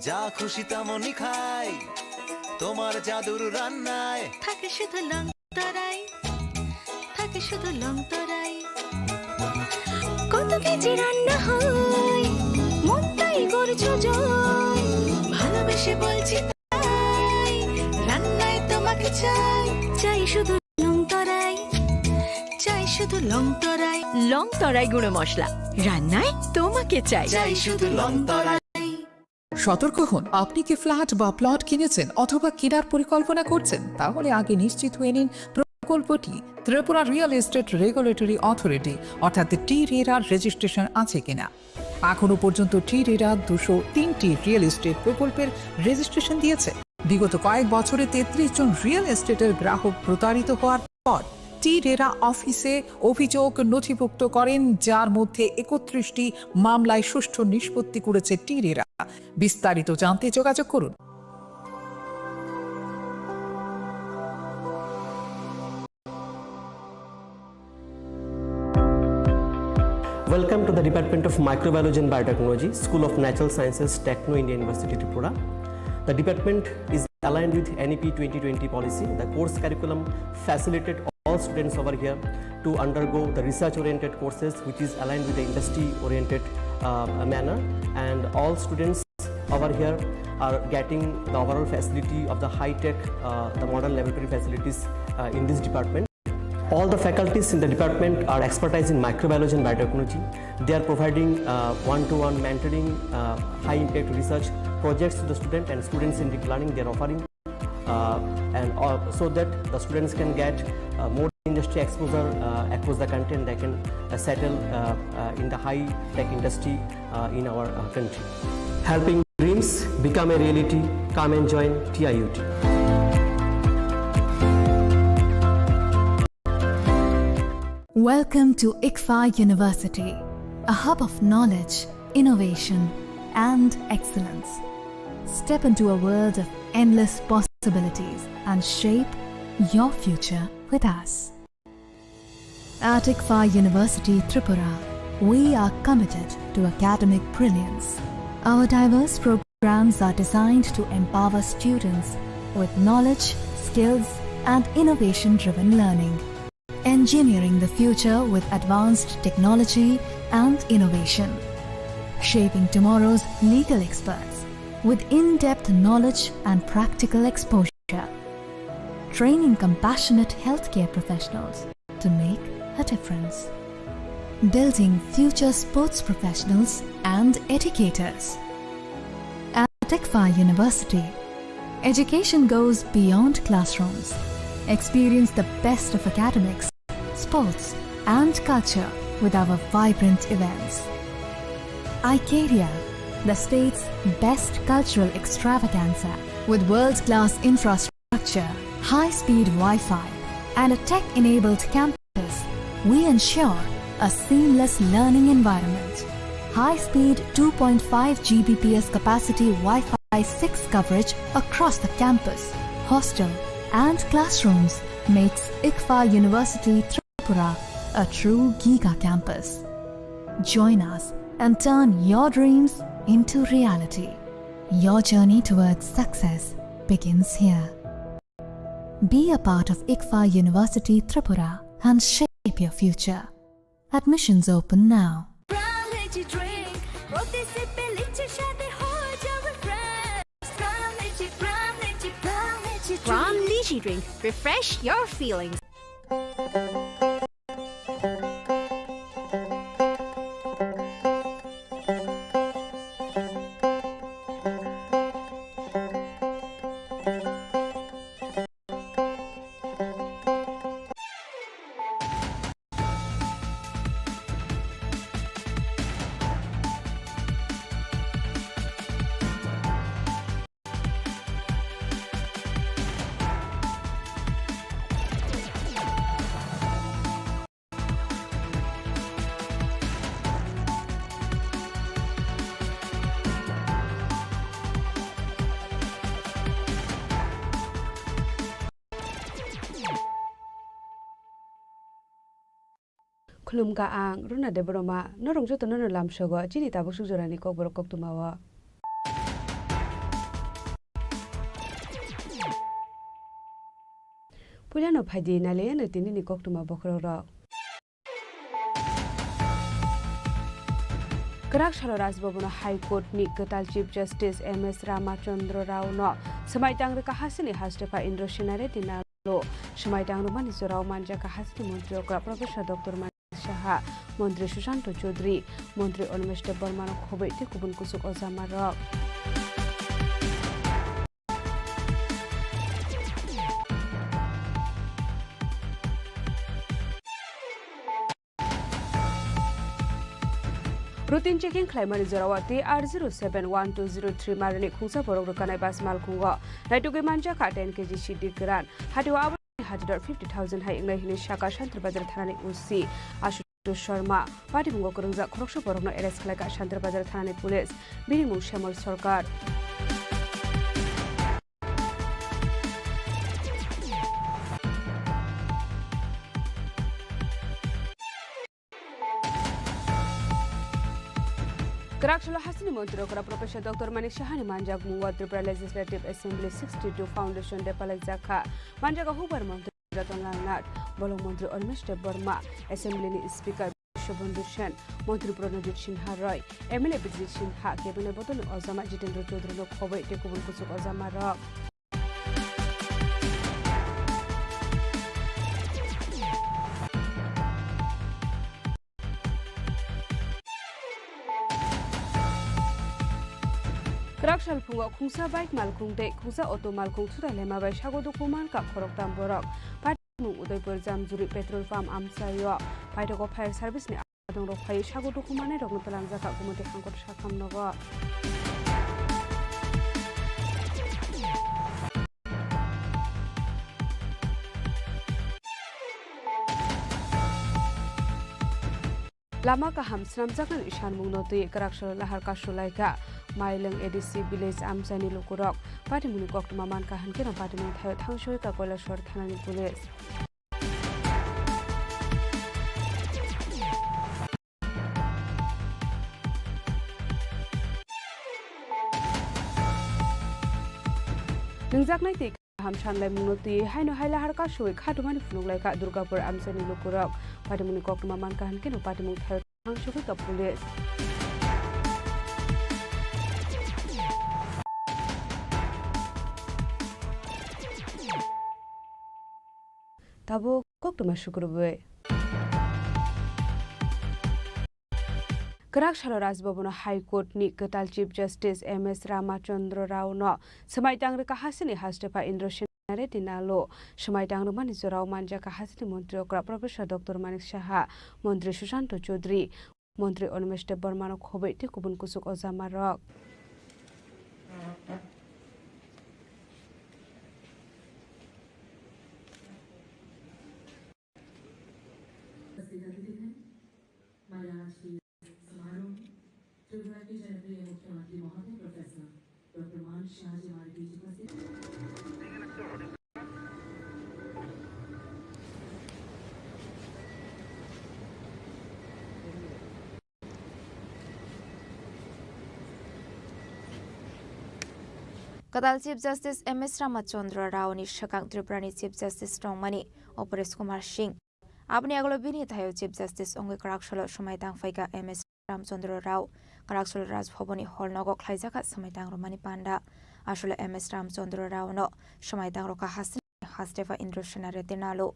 যা খুশি তেমনই খাই তোমার জাদুর রান্নায়। থাকে শুধু লং তরাই, থাকে শুধু লং তরাই। কত কেজি রান্না হয়, মন তাই করছো জয়। ভালোবেসে বলছি তাই, রান্নায় তোমাকে চাই, চাই শুধু লং তরাই, চাই শুধু লং তরাই। লং তরাই গুঁড়ো মশলা, রান্নায় তোমাকে চাই, চাই শুধু লং তরাই। সতর্ক হন, আপনি কি ফ্ল্যাট বা প্লট কিনেছেন অথবা কেনার পরিকল্পনা করছেন, তাহলে আগে নিশ্চিত হয়ে নিন প্রকল্পটি Tripura real estate regulatory authority অর্থাৎ টি-রেরার রেজিস্ট্রেশন আছে কিনা। এখনো পর্যন্ত টি-রেরা 203টি রিয়েল এস্টেট প্রকল্পের রেজিস্ট্রেশন দিয়েছে। বিগত কয়েক বছরে 33 জন রিয়েল এস্টেটের গ্রাহক প্রতারিত হওয়ার পর টি-রেরা অফিসে অভিযোগ নথিভুক্ত করেন, যার মধ্যে 31টি মামলায় সুষ্ঠু নিষ্পত্তি করেছে টি-রেরা। বিস্তারিত জানতে যোগাযোগ করুন। Welcome to the Department of Microbiology and Biotechnology, School of Natural Sciences, Techno India University, Tripura. The department is aligned with NEP 2020 policy. The course curriculum facilitated all students over here to undergo the research-oriented courses, which is aligned with the industry-oriented manner. And all students over here are getting the overall facility of the high-tech, the modern laboratory facilities in this department. All the faculties in the department are expertise in microbiology and biotechnology. They are providing one-to-one mentoring, high-impact research projects to the student and student-centric learning they are offering, so that the students can get more industry exposure across the country, and they can settle in the high-tech industry in our country. Helping dreams become a reality. Come and join TIUT. Welcome to ICFA University, a hub of knowledge, innovation, and excellence. Step into a world of endless possibilities and shape your future with us. At ICFA University, Tripura, we are committed to academic brilliance. Our diverse programs are designed to empower students with knowledge, skills, and innovation-driven learning. Engineering the future with advanced technology and innovation. Shaping tomorrow's legal experts with in-depth knowledge and practical exposure. Training compassionate healthcare professionals to make a difference. Building future sports professionals and educators. At ICFA University, education goes beyond classrooms. Experience the best of academics, sports, and culture with our vibrant events. ICARIA, the state's best cultural extravaganza, with world-class infrastructure, high-speed Wi-Fi, and a tech-enabled campus, we ensure a seamless learning environment. High-speed 2.5 Gbps capacity Wi-Fi 6 coverage across the campus, hostel, and classrooms makes ICFA University Tripura a true giga campus. Join us and turn your dreams into reality. Your journey towards success begins here. Be a part of ICFA University Tripura and shape your future. Admissions open now. From Lychee Drink, refresh your feelings. खुलुमगा आं रुना देबरमा नरंग जतो ननो लामसोगो चिनि ताबो सुजरानि ककबर कक्तुमावा पुलियानो फाइदि नाले न तिनि कक्तुमा बखरो कराकशाला Rajbhavan high court नि गताल chief justice MS Ramachandra Rao न समाइतांग काहासिनि हास्टेफा इंद्र सिनारे दिनालो समाइतांग मानि जोराव मानजा काहासिनि मंत्री अग्रा प्रोफेसर डॉक्टर शाह मंत्री सुशांत चौधरी मंत्री अनुमेश बर्मा खबै ते गुबुन कुसुक अजामार Routine checking climate zorawati R071203 marani khungsa borok rukanai bas malkhungo naituge manja ka 10 kg shidi gran hatiwa hajidor 50,000 hai ingai hini shaka shantar bazar thanani usi ashutosh sharma party mungo kurungja khoroksha borokno arrest khlai ka shantar bazar thanani police bini mu shamal sarkar कराकशाला हासिनी मंत्री ओकरा professor doctor Manik शाहनी मानजाग मुंगवा Tripura legislative assembly 62 foundation डेपाले जाखा मानजागा हुबर मंत्री रतनलाल बलंग मंत्री अनुमेश बर्मा असेंबली स्पीकर शोभनदू सेन मंत्री प्रणजीत सिन्हा रॉय एमएलए बिजली सिन्हा कैबिनेट बदल अजामा जितेंद्र चौधरी खबै टेकुबुन कुसुक अजामा र कराकशाल फुंगो खुंसा बाइक मालखुंग दे खुंसा ऑटो मालखुंग थुरा लेमा बाय सागो दुकुमान का खरकताम बरक पार्टी उदयपुर जामजुरी पेट्रोल पंप आमसायो पाइटको फायर सर्भिस नि आदं रखाय सागो दुकुमाने रगन तलां जाका गुमते खांकट साखाम नगो लामा का हम स्नामजाकन ईशान मुंगनोती कराकशाल लाहार का शुलाइका माइलंग एडीसी विलेज आमसानी लोकुरक पाटिमुनि कक्तमा मानका हनकेना पाटिमुनि थायो थांसोय का कयलासर थानानि पुलिस नंजाकनाय ते हम सानलाय मुंगनोती हायनो हायला हारका शुय खाटुमानि फुनुगलायका दुर्गापुर आमसानी लोकुरक पाटिमुनि कक्तमा मानका हनकेना पाटिमुनि थायो थांसोय का पुलिस Tabo koktuma shukurube. कराकशाला राजभवन हाईकोर्ट नि गताल chief justice MS Ramachandra Rao न समाइतांग काहासिनि हास्टेफा इंद्र सिनारे दिनालो समाइतांग मानि जोराव मानजा काहासिनि मंत्री अग्रा प्रोफेसर डॉक्टर मानिक शाह मंत्री सुशांत चौधरी मंत्री अनुमेश बर्मा खबै ते गुबुन कुसुक अजामार त्रिपुरा के जनप्रिय मुख्यमंत्री महोदय प्रोफेसर डॉक्टर मान शाह जी हमारे बीच उपस्थित गताल chief justice MS Ramachandra Rao नि शकांग त्रिपुरानि चीफ जस्टिस टोंगमानि अपरेश कुमार सिंह आपनि आगलो बिनि थायो चीफ जस्टिस अंगे कराकशाला समाइतांग फाइका एमएस रामचंद्र राव कराकशाल राजभवनी हल नगो खलाइजाका समाइतांग रमानि पान्डा आसले एमएस रामचंद्र राव न समाइतांग रका हास्टेफा इंद्र सिनारे दिनालो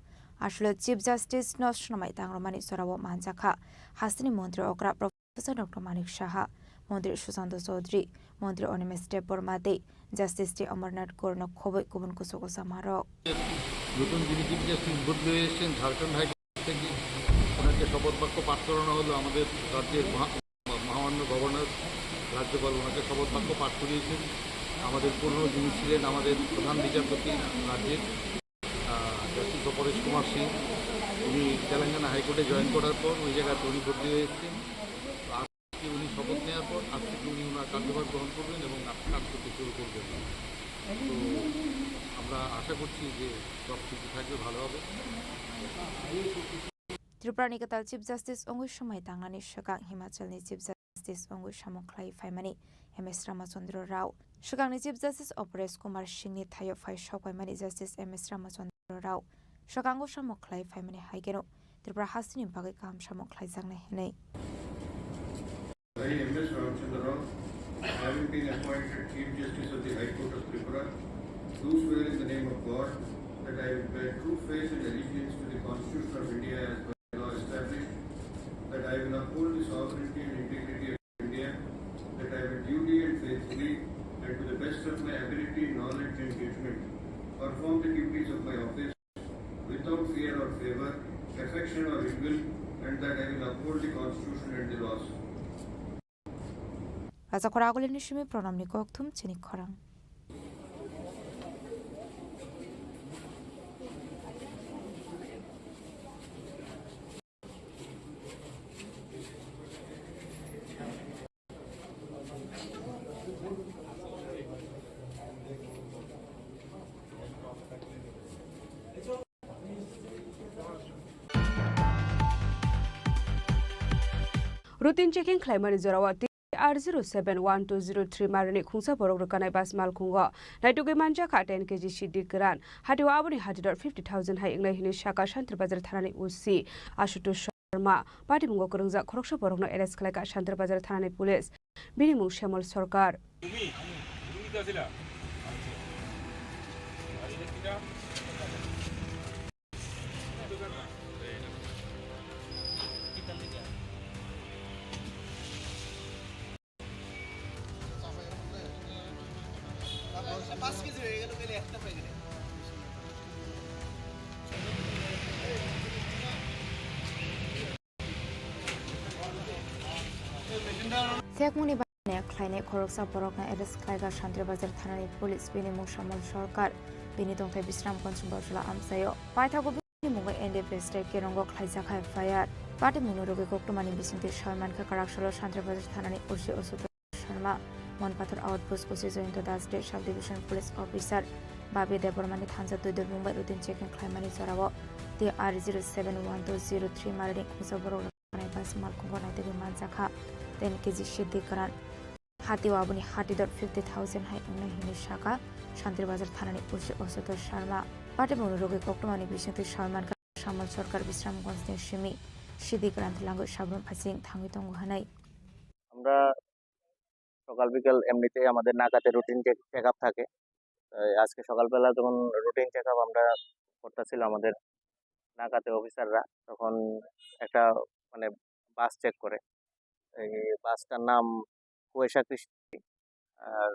आसले चीफ जस्टिस न समाइतांग रमानि सराव मानजाखा हास्तिनि मंत्री अग्रा प्रोफेसर डॉक्टर मानिक शाह मंत्री सुशांत चौधरी मंत्री अनुमेश बर्मा दे जस्टिस टी अमरनाथ गौर न खबै गुबुन कुसुक समार নতুন যিনি চিফ জাস্টিস বদলে এসেছেন ঝাড়খণ্ড হাইকোর্ট থেকে ওনাকে শপথ বাক্য পাঠ করানো হলো আমাদের রাজ্যের মহামান্য গভর্নর রাজ্যপাল ওনাকে শপথ বাক্য পাঠ করিয়েছেন আমাদের পুরনো যিনি ছিলেন আমাদের প্রধান বিচারপতি রাজ্যের জাস্টিস অপরেশ কুমার সিং উনি তেলেঙ্গানা হাইকোর্টে জয়েন করার পর ওই জায়গাতে উনি বদলে এসেছেন আজকে উনি শপথ নেওয়ার পর আজ থেকে উনি ওনার কার্যভার গ্রহণ করবেন এবং কাজ করতে শুরু করবেন তো আমরা আশা করছি যে সব কিছু থাকবে ভালো হবে Tripura Katal Chief Justice Ongu Shumai Tangnani Shakang Himachal ni Chief Justice Ongu Shamoklai Faimani MS Ramachandra Rao Shakang ni Chief Justice Opres Kumar Singh ni Thayo Fai Shokai Mani Justice MS Ramachandra Rao Shakango Shamoklai Faimani Haigeno Tripura Hasini Bagai Kam Shamoklai Zangne Hinai I, MS Ramachandra Rao, having been appointed Chief Justice of the High Court of Tripura, do swear in the name of God that I will bear true faith and allegiance to the Constitution of India as by law established, that I will uphold the sovereignty and integrity of India, that I will duly and faithfully and to the best of my ability, knowledge and judgment perform the duties of my office without fear or favor, affection or ill will, and that I will uphold the Constitution and the laws. Asa Khoragul Nishimi Pronam Nikoktum Chini Khorang Routine checking climate Zorawati R071203 Marani Kungsa Borok Rukanai Basmal Kungo, Naituke Manja Ka 10 kg Shidi Gran, Hatiwa Abuni Hadidor 50,000 High English Shaka Shantra Bazar Thanani Usi, Ashutu Sharma, Party Mungo Kurunza, Koroksa Borokno Eres Kalaka Shantra Bazar Thanani Police, Binimu Shamal Sorkar. Sekmuni Bane Kleine Koroksa Borokna Eres Kalaka Shantra Bazar Thanani Police Binimu Shamal Sorkar Bini Dongthai Bisram Konsum Borjula Amsayo Paithago Binimu Ende Beste Kerongo Klaizakai Fire Party Munurugi Koktumani Bisinti Sharman Kakarakshalo Shantra Bazar Thanani Ushi Osuto Sharma Monpathur Outpost Kusizo into the State Subdivision Police Officer Babi Debormani Thansa to the Mumbai Routine Checking Climate Zorawo The R071203 Marine Kusaboro Bas Malkungo Naitagi Manzaka 10 kg Shidi Karan Hati Wabuni Hatidor 50,000 High Hini Shaka Shantri Bazar Thanani Ushi Osoto Sharma Party Munurugi Koktumani Bishinti Sharman Shamal Sorkar Bisram Gonsne Shimi Shidi Karan Lango Shabrum Pasing Thangitongo Hanai আমরা সকাল বিকাল এমনিতে আমাদের নাকাতে routine check up থাকে আজকে সকালবেলা যখন routine check up আমরা করতেছিলাম আমাদের নাকাতে অফিসাররা তখন একটা মানে বাস চেক করে এই বাসটার নাম কুয়েশা কৃষ্টি আর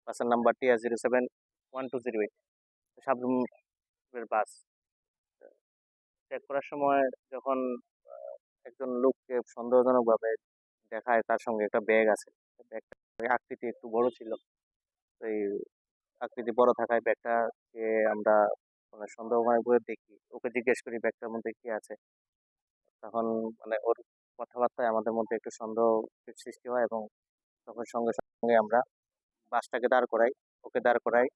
বাসের নাম্বার TR071208 সাবরুমের বাস চেক করার সময় যখন একজন লোককে সন্দেহজনকভাবে দেখায় তার সঙ্গে একটা ব্যাগ আছে ব্যাগটা আকৃতি একটু বড় ছিল এই আকৃতি বড় থাকায় ব্যাগটাকে আমরা মানে সন্দেহময় করে দেখি ওকে জিজ্ঞেস করি ব্যাগটার মধ্যে কি আছে তখন মানে ওর কথাবার্তায় আমাদের মধ্যে একটু সন্দেহ সৃষ্টি হয় এবং তখন সঙ্গে সঙ্গে আমরা বাসটাকে দাঁড় করাই ওকে দাঁড় করাই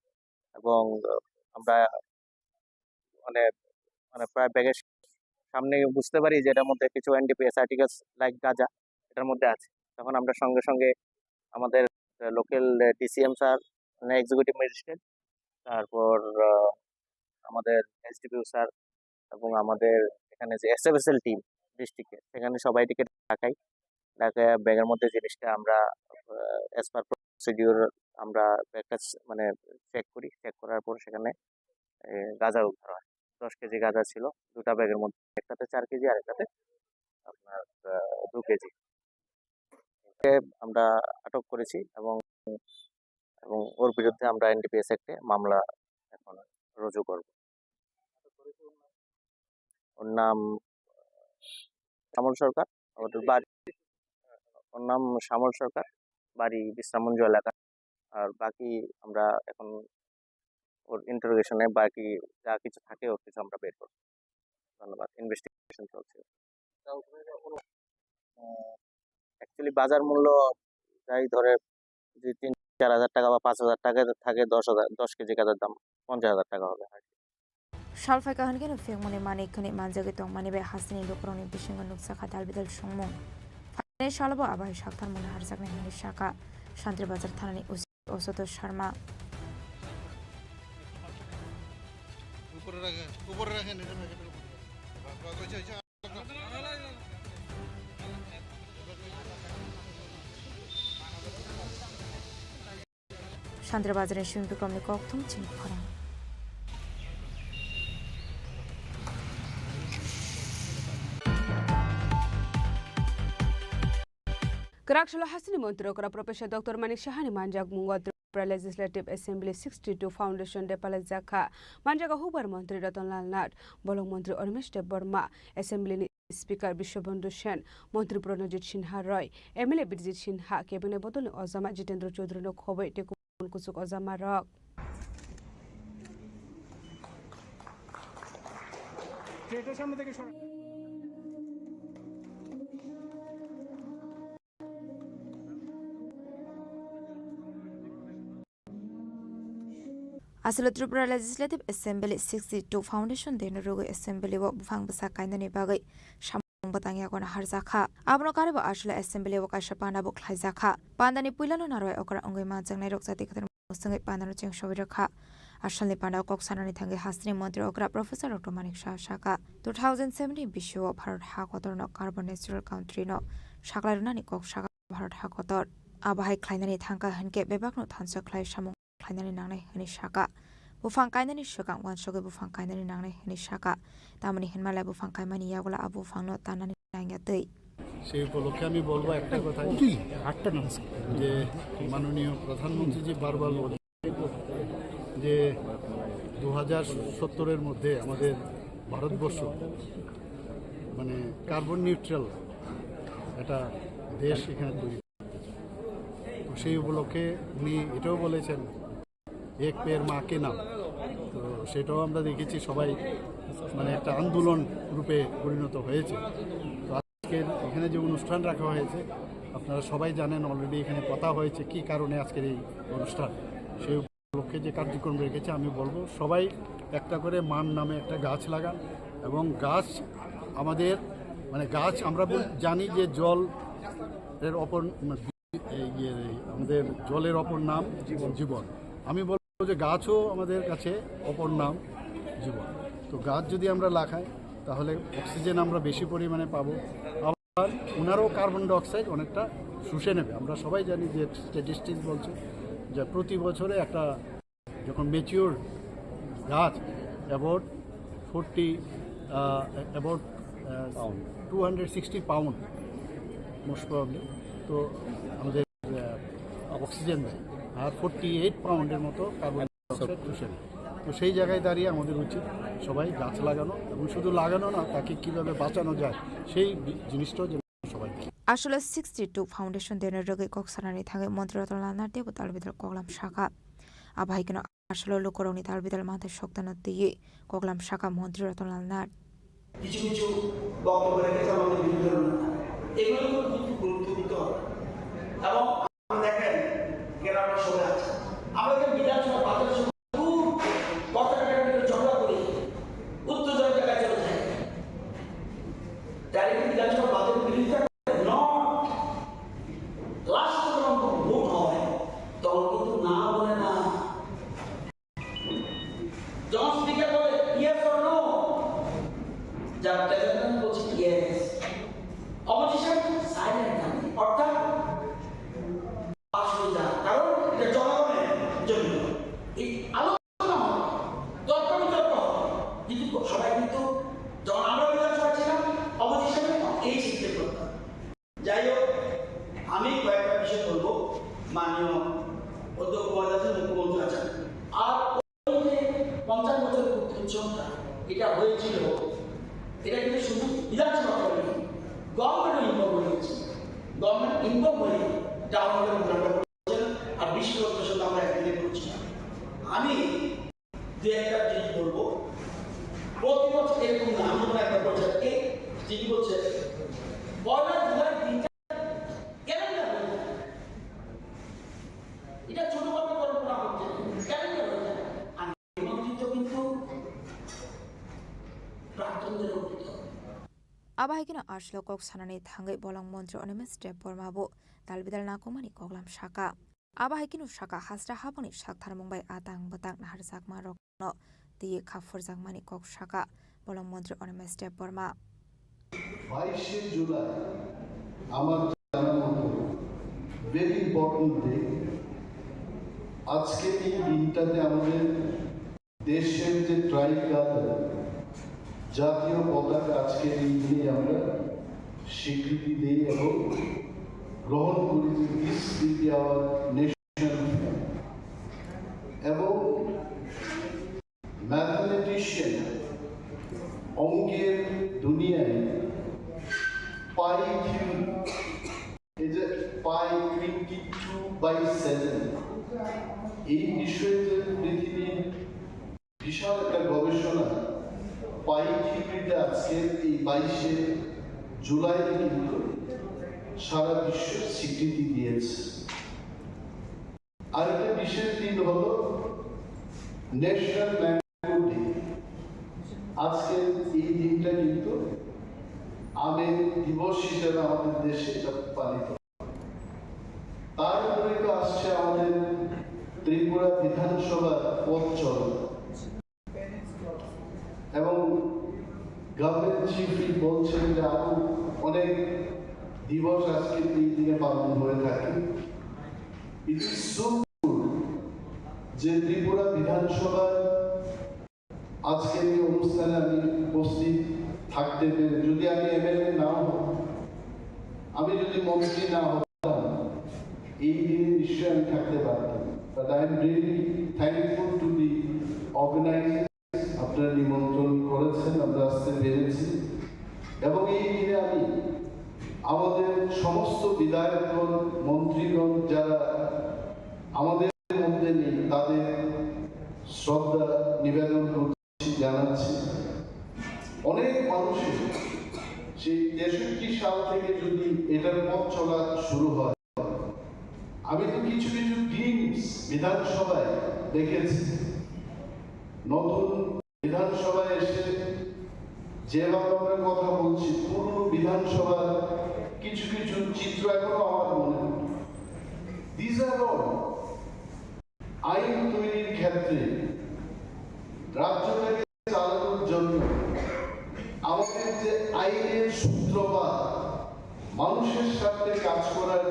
এবং আমরা মানে মানে প্রায় ব্যাগের সামনে বুঝতে পারি যে এটার মধ্যে কিছু এনডিপিএস আর্টিকেলস লাইক গাঁজা এটার মধ্যে আছে তখন আমরা সঙ্গে সঙ্গে আমাদের লোকাল ডিসিএম স্যার মানে এক্সিকিউটিভ ম্যাজিস্ট্রেট তারপর আমাদের এসডিপিও স্যার এবং আমাদের এখানে যে এসএফএসএল টিম ডিস্ট্রিক্টে সেখানে সবাইকে ডাকাই ডাকায় ব্যাগের মধ্যে জিনিসটা আমরা অ্যাজ পার প্রসিডিউর আমরা ব্যাগটা মানে চেক করি চেক করার পর সেখানে গাঁজা উদ্ধার হয় 10 কেজি গাঁজা ছিল দুটা ব্যাগের মধ্যে একটাতে 4 কেজি আর একটাতে আপনার 2 কেজি আমরা আটক করেছি এবং এবং ওর বিরুদ্ধে আমরা এনডিপিএস অ্যাক্টে মামলা এখন রুজু করব ওর নাম শ্যামল সরকার ওর বাড়ি ওর নাম শ্যামল সরকার বাড়ি বিশ্রামঞ্জ এলাকা আর বাকি আমরা এখন ওর ইন্টারোগেশনে বাকি যা কিছু থাকে ওর কিছু আমরা বের করব ধন্যবাদ ইনভেস্টিগেশন চলছে অ্যাকচুয়ালি বাজার মূল্য যাই ধরে যদি 3-4 হাজার টাকা বা 5,000 টাকা থাকে 10 কেজি গাঁজার দাম 50,000 টাকা হবে Salfai kahan ke no fek mone mane khane manjage tong mane be hasini lokroni bisingo nuksa khatal bidal songmung. Fane salabo abai sakthar mone harjakne hini shaka Shantri Bazar thanani Osoto Sharma. Shantri Bazar Shim Bikromni Koktum Chini Khorang. Karakshalo Hasini Montero kora Professor Dr. Chini Khorang Manjak Mungwa Tripura Legislative Assembly 62 Foundation Depala Zakha Manjaga Hubar Montri Ratonlal Nat Bolong Montri Ormesh Deborma Assembly Speaker Bishobandhu Sen Montri Pranajit Sinha Roy MLA Birjit Sinha Cabinet Bodol Ozama Jitendra Chaudhary no Khoboi Tekun Kusuk Ozama Rock Asilo Tripura Legislative Assembly 62 Foundation Deno Rogo Assembly wo bufang basa kainani bagai shamung batangya kona harjakha abno karibo asilo Assembly wo kaisa panda bo khlaijakha pandani puilano naroi okra ongoi manjang nai rokjati khatar musangai pandano cheng sobirokha asalni panda kok sanani thangai hasni mantri okra Professor Dr. Manik Shaka 2017 bisho Bharat ha kotorno carbon natural country no saklarunani kok saka Bharat ha kotor abahai khlainani thangka hanke bebakno thansa khlai samung Kainani nangnai hini shaka bufang kainani shakang wan shoge bufang kainani nangnai hini shaka tamani hinmala bufang kaimani yagola abu fangno tanani nangya tei সেই উপলক্ষে আমি বলবো একটা কথা যে মাননীয় প্রধানমন্ত্রী জি বারবার বলেন যে 2070 এর মধ্যে আমাদের ভারতবর্ষ মানে কার্বন নিউট্রাল একটা দেশ এখানে তৈরি তো সেই উপলক্ষে উনি এটাও বলেছেন এক পের মাকে নাম তো সেটাও আমরা দেখেছি সবাই মানে একটা আন্দোলন রূপে পরিণত হয়েছে তো আজকের এখানে যে অনুষ্ঠান রাখা হয়েছে আপনারা সবাই জানেন অলরেডি এখানে কথা হয়েছে কি কারণে আজকের এই অনুষ্ঠান সেই উপলক্ষে যে কার্যক্রম রেখেছে আমি বলবো সবাই একটা করে মান নামে একটা গাছ লাগান এবং গাছ আমাদের মানে গাছ আমরা জানি যে জল এর অপর আমাদের জলের অপর নাম জীবন আমি বলবো যে গাছও আমাদের কাছে অপর নাম জীবন তো গাছ যদি আমরা লাগাই তাহলে অক্সিজেন আমরা বেশি পরিমাণে পাবো আবার ওনারও কার্বন ডাইঅক্সাইড অনেকটা শুষে নেবে আমরা সবাই জানি যে স্ট্যাটিস্টিক্স বলছে যে প্রতি বছরে একটা যখন ম্যাচিওর গাছ অ্যাবাউট 260 পাউন্ড মোস্ট প্রবলি তো আমাদের অক্সিজেন দেয় আর 48 পাউন্ডের মতো কার্বন ডাইঅক্সাইড শুষে নেয় তো সেই জায়গায় দাঁড়িয়ে আমাদের উচিত সবাই গাছ লাগানো এবং শুধু লাগানো না তাকে কিভাবে বাঁচানো যায় সেই জিনিসটাও যেন সবাই আসলে 62 ফাউন্ডেশন দেনের রোগে কক্সানানি থাকে মন্ত্ররতন লানার দেব তালবিদল কগলাম শাখা আবাই কেন আসলে লোকরণী তালবিদল মাথায় শক্তান দিয়ে কগলাম শাখা মন্ত্ররতন লানার কিছু কিছু বক্তব্য রেখেছে আমাদের বিরুদ্ধে এগুলো কিন্তু গুরুত্ব দিতে হবে এবং দেখেন গ্রামের সবাই আছে আমরা যে বিধানসভা বাজারের সময় খুব কথাটার ভিতরে ঝগড়া করি উত্তেজনা জায়গায় চলে যায় তাই বিধানসভা বাজারের বিরুদ্ধে লাস্ট পর্যন্ত ভোট হয় তখন কিন্তু না বলে না যখন স্পিকার বলে ইয়েস অর নো যার প্রেসিডেন্ট বলছে ইয়েস অপোজিশন সাইলেন্ট থাকে অর্থাৎ কারণ এটা জনগণের জন্য এই আলোচনা তর্ক বিতর্ক কিন্তু সবাই কিন্তু যখন আমরা বিধানসভা ছিলাম অপোজিশনে এই সিস্টেম করতাম যাই হোক আমি কয়েকটা বিষয় বলবো মাননীয় অধ্যক্ষ মহোদয় আছেন মুখ্যমন্ত্রী আছেন আর 50 বছরের উৎসবটা এটা হয়েছিল এটা কিন্তু শুধু বিধানসভা করেনি গভর্নমেন্ট ইনভলভ হয়েছে গভর্নমেন্ট ইনভলভ হয়ে টাউনের উন্নয়ন করেছেন আর বিশ্বরত্ন সঙ্গে আমরা একদিনে করছি আমি দু একটা জিনিস বলবো প্রতি বছর এরকম না আমি একটা বলছি এই যিনি বলছে পয়লা জুলাই দিনটা ক্যালেন্ডার হয়ে যায় এটা ছোটভাবে কল্পনা করছে ক্যালেন্ডার হয়ে যায় আর কিন্তু আনন্দের উপকৃত হবে। Abahikino Ashlo Kok Sanani Tangai Bolong Montri Onimis Step Bormabo, Dalbidal Nakomani Koglam Shaka. Abahikino Shaka Hasra Haboni Shaktar Mumbai Atang Batang Naharzak Marok no, the Kafurzak Mani Kok Shaka, Bolong Montri Onimis Step Borma. 22 July আমার জানার মতো very important day. আজকে এই দিনটাতে আমাদের দেশের যে ট্রাইকালার জাতীয় পতাকা আজকের এই দিনে আমরা স্বীকৃতি দিই এবং গ্রহণ করি যে this will be our national flag. এবং ম্যাথমেটিশিয়ান অঙ্কের দুনিয়ায় পাই থিওরি এই যে পাই 22/7 এই বিষয়ে যে পৃথিবীর বিশাল একটা গবেষণা পাই থিওরিতে আজকের এই 22শে জুলাই কিন্তু সারা বিশ্ব স্বীকৃতি দিয়েছে। আর একটা বিশেষ দিন হলো ন্যাশনাল ম্যাঙ্গো ডে। আজকের এই দিনটা কিন্তু আমের দিবস হিসেবে আমাদের দেশে এটা পালিত। তার উপরে তো আসছে আমাদের ত্রিপুরা বিধানসভার পথ চলা এবং গভর্নমেন্ট চিফ বলছেন যে আরো অনেক দিবস আজকে এই দিনে পালন হয়ে থাকে। ইট ইজ সো গুড যে ত্রিপুরা বিধানসভার আজকের এই অনুষ্ঠানে আমি উপস্থিত থাকতে পেরে, যদি আমি এমএলএ নাও হতাম, আমি যদি মন্ত্রী না হতাম, এই দিনে নিশ্চয়ই আমি থাকতে পারতাম। But I am really thankful to the organiser. আপনারা নিমন্ত্রণ করেছেন, আমরা আসতে পেরেছি এবং এই দিনে আমি আমাদের সমস্ত বিধায়কগণ, মন্ত্রীগণ যারা আমাদের মধ্যে নেই তাদের শ্রদ্ধা নিবেদন করছি, জানাচ্ছি। অনেক মানুষের সেই 63 সাল থেকে যদি এটার পথ চলা শুরু হয়, আমি তো কিছু কিছু গ্লিমস বিধানসভায় দেখেছি। নতুন বিধানসভায় এসে যেভাবে আমরা কথা বলছি, পুরনো বিধানসভার কিছু কিছু চিত্র এখনো আমার মনে। দিস আর অল আইন তৈরির ক্ষেত্রে রাজ্যটাকে চালানোর জন্য আমাদের যে আইনের সূত্রপাত, মানুষের সাথে কাজ করার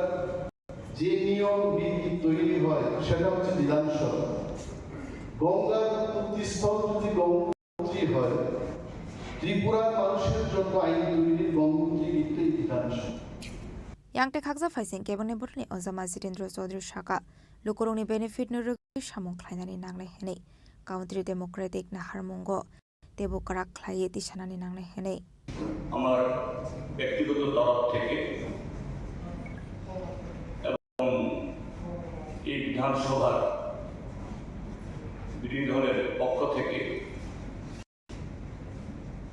যে নিয়ম বিধি তৈরি হয়, সেটা হচ্ছে বিধানসভা। গঙ্গার উৎপত্তিস্থল যদি গঙ্গোত্রী হয়, ত্রিপুরার মানুষের জন্য আইন তৈরির গঙ্গোত্রী কিন্তু এই বিধানসভা। Yangte Khakza Faising Kebone Burni Ozama Zitendra Chaudhary Shaka Lukurungni benefit Nurugi Samung Khlainani Nanglai Hene Country Democratic Naharmungo Tebu Karak Khlaiye Tishanani Nanglai Hene আমার ব্যক্তিগত তরফ থেকে এবং এই বিধানসভার বিরোধী দলের পক্ষ থেকে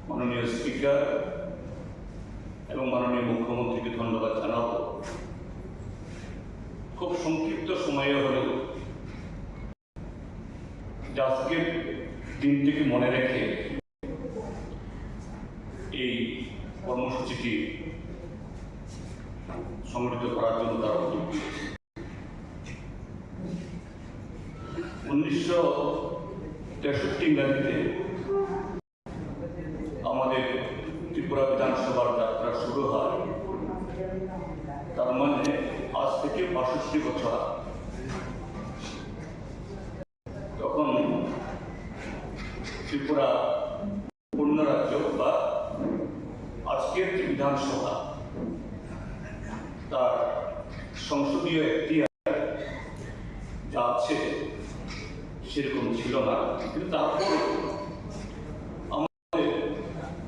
মাননীয় স্পিকার এবং মাননীয় মুখ্যমন্ত্রীকে ধন্যবাদ জানাব। খুব সংক্ষিপ্ত সময়ে হলেও আজকের দিনটিকে মনে রেখে এই কর্মসূচিটি সংগঠিত করার জন্য তারা উদ্যোগ নিয়েছে। 1963 ইংরেজিতে আমাদের ত্রিপুরা বিধানসভার যাত্রা শুরু হয়। তার মানে আজ থেকে 62 বছর। তখন ত্রিপুরা পূর্ণ রাজ্য বা আজকের যে বিধানসভা, তার সংসদীয় এখতিয়ার যা আছে সেরকম ছিল না। কিন্তু তারপর আমাদের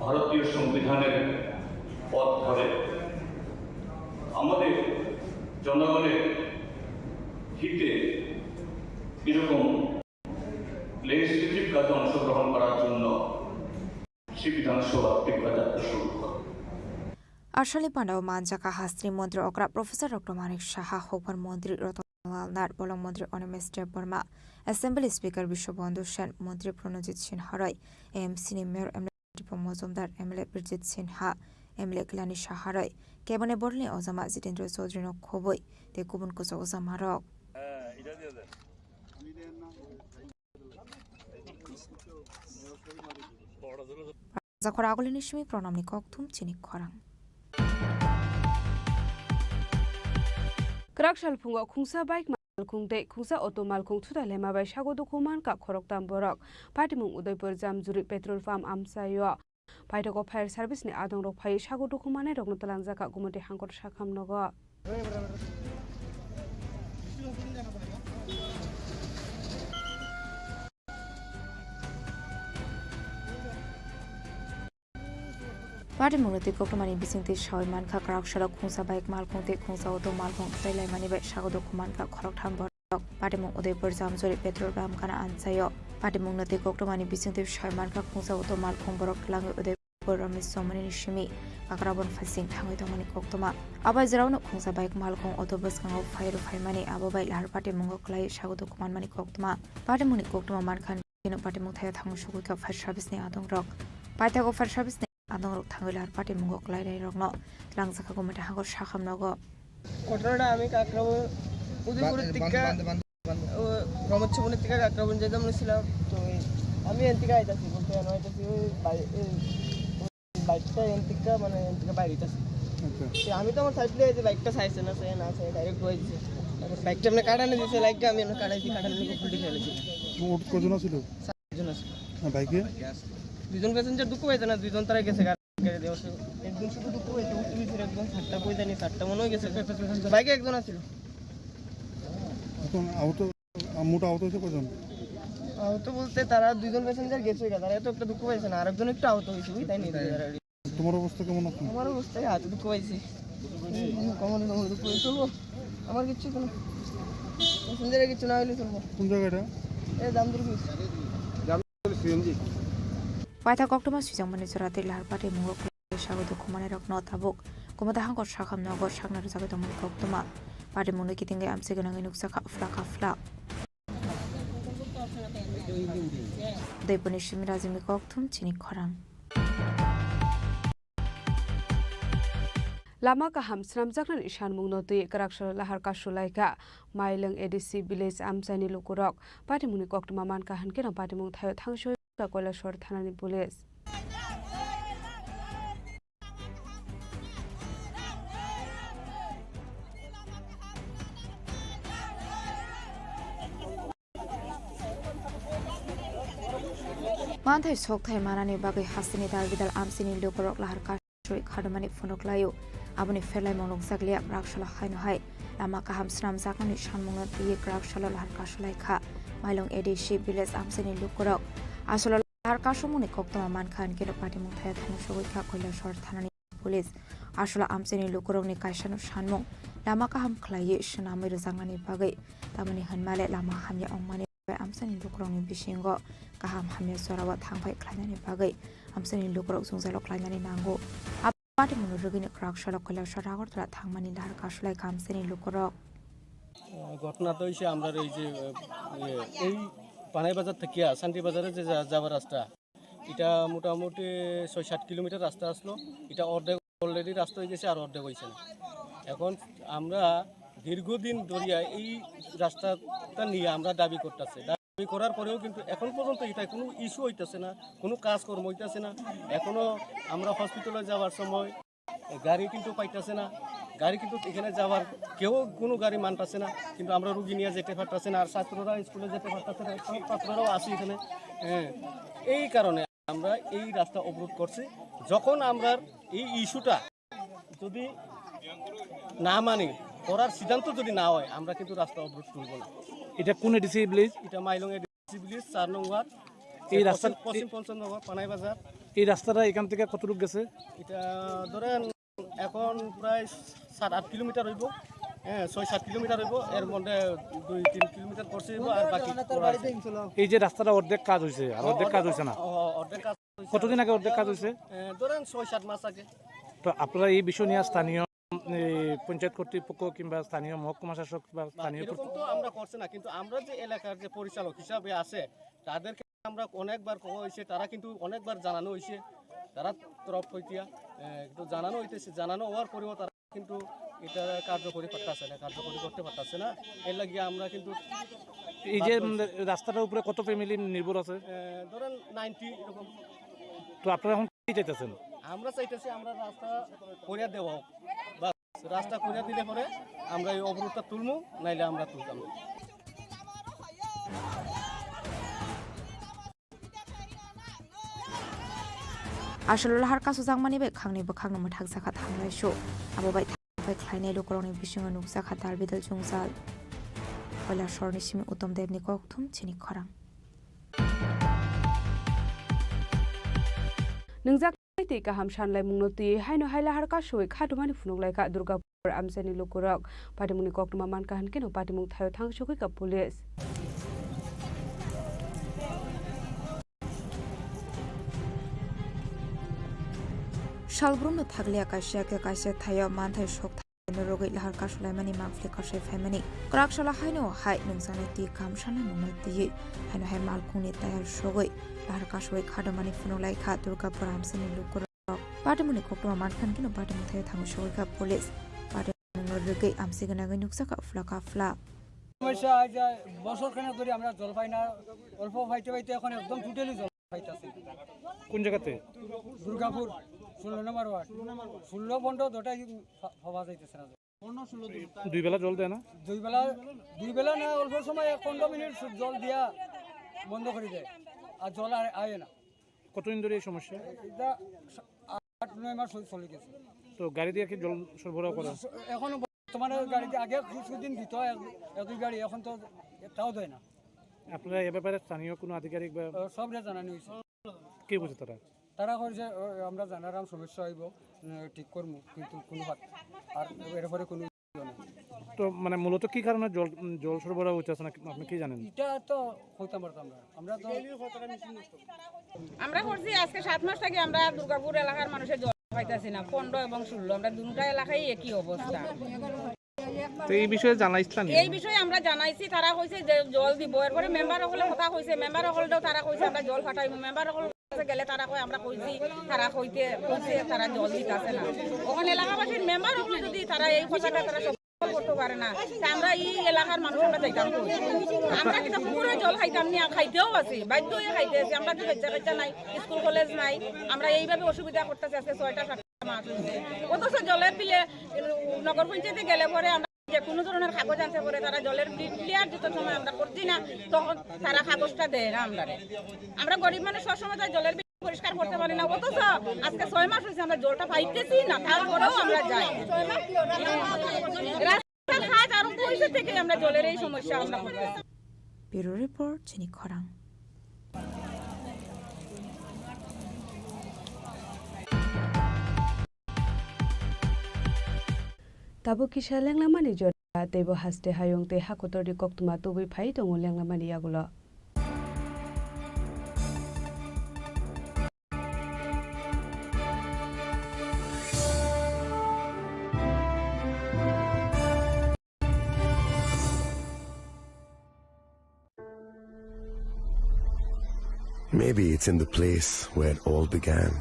ভারতীয় সংবিধানের পথ ধরে আমাদের জনগণের হিতে এরকম লেজিসলেটিভ কাজে অংশগ্রহণ করার জন্য সে বিধানসভা ত্রিপুরা যাত্রা শুরু করে। Arshali Pandao Manjaka Hastri Mantri Okra Professor Dr. Manik Shaha Hopar Mantri Ratanlal Nat Bolong Mantri Onimis Step Burma Assembly Speaker Bishobandhu Shen Mantri Pranajit Sin Harai AMC Mayor Shom Mozumdar MLA Birjit Sinha MLA Klani Shaharai Kebane Borne Ozama Zitendra Sodrino Khoboi te Kubun Kuso Ozamarok Zakora Agolini Shimi Pronamni Koktum Chini Khorang Krakshal Pungo Kungsa Bike Malkung De Kungsa Auto Malkung Tuda Lema by Shago Dokuman Ka Khorok Tam Borok Patimung Udaipur Jam Zuri Petrol Farm Amsayo Paitoko Fire Service ni Adong Rok Pai Shago Dokumane Rok Talang Zaka Gumati Hangkor Shakam Nogo Party Munati Kokumani Bising Shawman Ka Krakshal Kungsa Bike Malkung De Kungsa Auto Malkung Tuda Lemani by Shago Dokuman Ka Khorok Tam Borok Patimung Udaipur Jam Zuri Petrol Farm Kana Ansayo Patimung Nati Kokumani Bising Shawman Ka Kungsa Auto Malkung Borok Lang Udaipur Ramis Somani Shimi Akrabon Fasing Tango Tomani Koktoma Abazrauno Kungsa Bike Malkung Autobus Kang of Fire Faimani Ababai Lar Party Mungo Klai Shago Dokuman Mani Koktoma Patimuni Koktoma Mankan Patimung Thaya Tango Shuka Fire Service ni Adong Rock Paitago Fire Service Adong Rock Tangular Party Mungo Klai Rogno Langsaka Gomata Hangor Shakam Nogo Kotrada Ami Kakrabo Udipur Tika Romachunika Kakrabun Jedam Musila to Ami Antica বাইকটা এন্টিকা মানে এন্টিকা বাইরেটাছে আমি তো আমার সাইডে এই যে বাইকটা সাইছে না সে না সে ডাইরেক্ট হয়েছে বাইকটা মানে কাটানে দিছে লাইকটা আমি কাটাইছি কাটানে ফুলটি ফেলেছি ওট কজন ছিল 7 জন আছে না বাইকে দুজন প্যাসেঞ্জার দুঃখ হয়েছে না দুজন তারা গেছে গাড়ি দেওয়া একজন শুধু দুঃখ হয়েছে তুমি ফিরে একদম 7টা কই জানি 7টা মনে হয়ে গেছে বাইকে একজন আছিল এখন আউট মোটা আউট হয়েছে কজন আউট বলতে তারা দুজন প্যাসেঞ্জার গেছে তারা এত একটা দুঃখ পাইছে না আরেকজন একটু আউট হয়েছে তাই নি তোমার অবস্থা কেমন আছে আমার অবস্থা হাতে দুঃখ পাইছি কেমন দুঃখ হয়েছে চলবো আমার কিছু কোনো প্যাসেঞ্জারের কিছু না হইলে চলবো কোন জায়গাটা এই দামদুর CNG Paita Koktoma Sujamani Surati Lar Party Mungo Klai Shago Dokuman Rok No Tabuk Kumata Hangor Shakam Nogo Shaknar Zaga Tomani Koktoma Party Mungo Kitinga Amsiganang Nuksa Fla Deponi Shimirazimi Koktum Chini Khorang Lama ka ham sram jaknan ishan mungno tui karakshal lahar ka shulaika Mailang ADC village Amsani Lukurok Patimuni Koktuma man ka han kena Patimung Thayo Thangshoi ka Koilashwar Thanani Police Manthai Sokthai Manani Bagai Hasini Dalvidal Amsini Lukurok Lahar ka Shui Khadamani Funoklayo Abuni Felai Monok Zaglia Brakshala Haino Hai Lama Kaham Sram Zakani Shanmunga Pi Brakshala Lahar Kashulaika Mailong ADC village Amsini Lukurok Asola Lahar Kashumuni Koktoma Mankan Kino Party Muthaya Thanushogika Koilashwar Thanani Police Asola Amsini Lukurok ni Kaishanu Shanmung Lama Kaham Klaye Shanamir Zangani Bagai Tamani Hanmale Lama Hamya Ongmani Amsani Lukurok ni Bishingo Kaham Hamya Sorawa Thangpai Klainani Bagai Amsani Lukurok Zungzalo Klainani Nango Party Munurugini Krakshalo Koilashwar Ragortra Thangmani Lahar Kashulai Kamsani Lukurok ঘটনা তো হইছে আমরা এই যে এই পানাই বাজার থেকে শান্তি বাজারে যে যাওয়ার রাস্তা এটা মোটামুটি 6-7 কিলোমিটার রাস্তা আসলো এটা অর্ধেক অলরেডি রাস্তা হয়ে গেছে আর অর্ধেক হইছে না এখন আমরা দীর্ঘদিন ধরে এই রাস্তাটা নিয়ে আমরা দাবি করতেছি দাবি করার পরেও কিন্তু এখন পর্যন্ত এটা কোনো ইস্যু হইতাছে না কোনো কাজকর্ম হইতাছে না এখনো আমরা হসপিটালে যাওয়ার সময় গাড়ি কিন্তু পাইতাছে না গাড়ি কিন্তু এখানে যাওয়ার কেউ কোনো গাড়ি মানতাছে না কিন্তু আমরা রোগী নিয়ে যেতে পারতাছে না আর ছাত্ররা স্কুলে যেতে পারতাছে না ছাত্ররাও আসে এখানে এই কারণে আমরা এই রাস্তা অবরোধ করছি যখন আমরা এই ইস্যুটা যদি না মানি করার সিদ্ধান্ত যদি না হয় আমরা কিন্তু রাস্তা অবরোধ করব না এটা কোন এডিসি ভিলেজ এটা মাইলং এডিসি ভিলেজ 4 নং ওয়ার্ড এই রাস্তা পশ্চিম পঞ্চনগর পানাই বাজার এই রাস্তাটা এখান থেকে কত দূর গেছে এটা ধরেন এখন প্রায় 7-8 কিলোমিটার হইব হ্যাঁ 6-7 কিলোমিটার হইব এর মধ্যে 2-3 কিলোমিটার করছে আর বাকি এই যে রাস্তাটা অর্ধেক কাজ হইছে আর অর্ধেক কাজ হইছে না অর্ধেক কাজ কতদিন আগে অর্ধেক কাজ হইছে ধরেন 6-7 মাস আগে তো আপনারা এই বিষয় নিয়ে স্থানীয় পঞ্চায়েত কর্তৃপক্ষ কিংবা স্থানীয় মহকুমা শাসক বা স্থানীয় তো আমরা করছে না কিন্তু আমরা যে এলাকার যে পরিচালক হিসাবে আছে তাদেরকে আমরা অনেকবার কওয়া হয়েছে তারা কিন্তু অনেকবার জানানো হয়েছে তারা তরফ হইতিয়া একটু জানানো হইতেছে, জানানো হওয়ার পরেও তারা কিন্তু এটা কার্যকরী করতে পারতেছে না। এর লাগিয়ে আমরা কিন্তু এই যে রাস্তাটার উপরে কত ফ্যামিলি নির্ভর আছে? ধরেন 90 এরকম। তো আপনারা এখন কি চাইতেছেন? আমরা চাইতেছি আমরা রাস্তা করিয়া দেওয়া হোক, বা রাস্তা করিয়া দিলে পরে আমরা এই অবরোধটা তুলবো, নাইলে আমরা তুলতাম। आशल हार कासु जांगमानि बे खांनि बखांनो मथाक जाखा थांनाय शो आबो बाय थाबाय ख्लायनाय लोकरनि बिसिङाव नुजाखा दारबिदल जुंजाल पयला शरनि सिमि उत्तम देवनि कक्थुम चिनि खरां नोंजा खायते गाहाम सानलाय मुंनति हायनो हायला हार कासुय खादुमानि फुनुगलायका दुर्गापुर आमसेनि लोकरक पाटिमुनि कक्तुमा मानका हनकेनो पाटिमुं थायो थांसुखै का police Shalbrumno thaglia kaisya ke kaisya thayo manthai shok thaino rogai lahar kasulai mani mangfli kasai famani krakshala haino hai nungsane ti kamshana nungati haino hai malkuni tayar shogoi lahar kasoi khadamani funolai kha durgapur amsani lukur patimuni koktoma mankhan kino patimu thayo thango shogoi ka police patimu rogai amsigana gai nuksa ka fla সমস্যা আজ বছর খানেক ধরে আমরা জল পাই না, অল্প পাইতে পাইতে এখন একদম টোটালি জল পাইতাছি। কোন জায়গাতে? দুর্গাপুর 16 নম্বর ওয়ার্ড 16 বন্ধ দুটাই হওয়া যাইতেছে না। দুই বেলা জল দেয় না? দুই বেলা না, অল্প সময় 15 মিনিট জল দিয়া বন্ধ করে দেয়, আর জল আয় না। কতদিন ধরে এই সমস্যা? এটা 8-9 মাস চলে গেছে। তো গাড়ি দিয়ে কি জল সরবরাহ করা? এখন বর্তমানে গাড়িতে আগে কিছুদিন দিত এক-দুই গাড়ি, এখন তো এটাও দেয় না। আপনারা এ ব্যাপারে স্থানীয় কোনো আধিকারিক বা সবরে জানানো হয়েছে? কি বলছে তারা কইছে আমরা জানারাম সমস্যা হইব, ঠিক করবো, কিন্তু কোনো আর এরপরে কোনো তো মানে মূলত কি কারণে জল সরবরাহ হচ্ছে না আপনি কি জানেন? এটা তো হইতাম পারতাম আমরা তো আমরা করছি আজকে 7 মাস থেকে আমরা দুর্গাপুর এলাকার মানুষের জল পাইতাছি না। 15 এবং 16 আমরা দুটা এলাকায় একই অবস্থা। তো এই বিষয়ে জানাইছিলেন? এই বিষয়ে আমরা জানাইছি, তারা কইছে যে জল দিব। এরপরে মেম্বার হলে কথা কইছে, মেম্বার হলটাও তারা কইছে আমরা জল ফাটাইব। মেম্বার হল গেলে তারা কই আমরা কইছি, তারা কইছে তারা জল দিতাছে না। ওখানে এলাকাবাসীর মেম্বার হলে যদি তারা এই কথাটা তারা করতে পারে না, আমরা এই এলাকার মানুষ আমরা যাইতাম কই? আমরা কিন্তু পুরো জল খাইতাম না, খাইতেও আছি, বাধ্য হয়ে খাইতে আছি। আমরা তো বাচ্চা নাই, স্কুল কলেজ নাই, আমরা এইভাবে অসুবিধা করতেছি। আজকে 6টা-7টা মাস হয়েছে, অথচ জলের বিলে নগর পঞ্চায়েতে গেলে পরে আমরা যে কোনো ধরনের কাগজ আনতে পরে তারা জলের বিল ক্লিয়ার যত সময় আমরা করছি না, তখন তারা কাগজটা দেয় না। আমরা গরিব মানুষ সবসময় তাই জলের বিল পরিষ্কার করতে পারি না, অথচ আজকে 6 মাস হয়েছে আমরা জলটা পাইতেছি না, তারপরেও আমরা যাই। রাস্তাঘাট আরো পয়সা থেকে আমরা জলের এই সমস্যা আমরা করতেছি। ব্যুরো রিপোর্ট চিনি খরাং। Tabo kisha lenglamani jora tebo haste hayong te hakotor di koktuma tubi phai tongo lenglamani yagulo. Maybe it's in the place where it all began,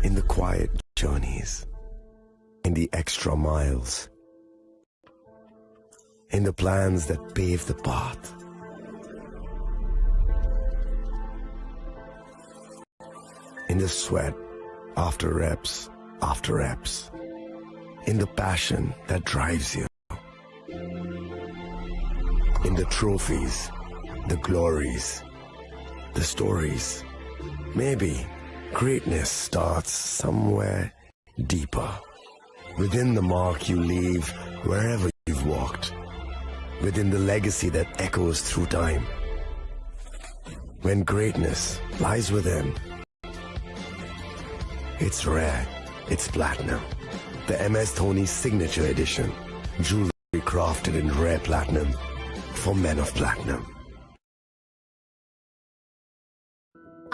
in the quiet journeys, in the extra miles, in the plans that pave the path. In the sweat after reps, in the passion that drives you, in the trophies, the glories, the stories. Maybe greatness starts somewhere deeper, within the mark you leave wherever you've walked, within the legacy that echoes through time. When greatness lies within, it's rare, it's platinum. The MS Dhoni Signature Edition, jewelry crafted in rare platinum for men of platinum.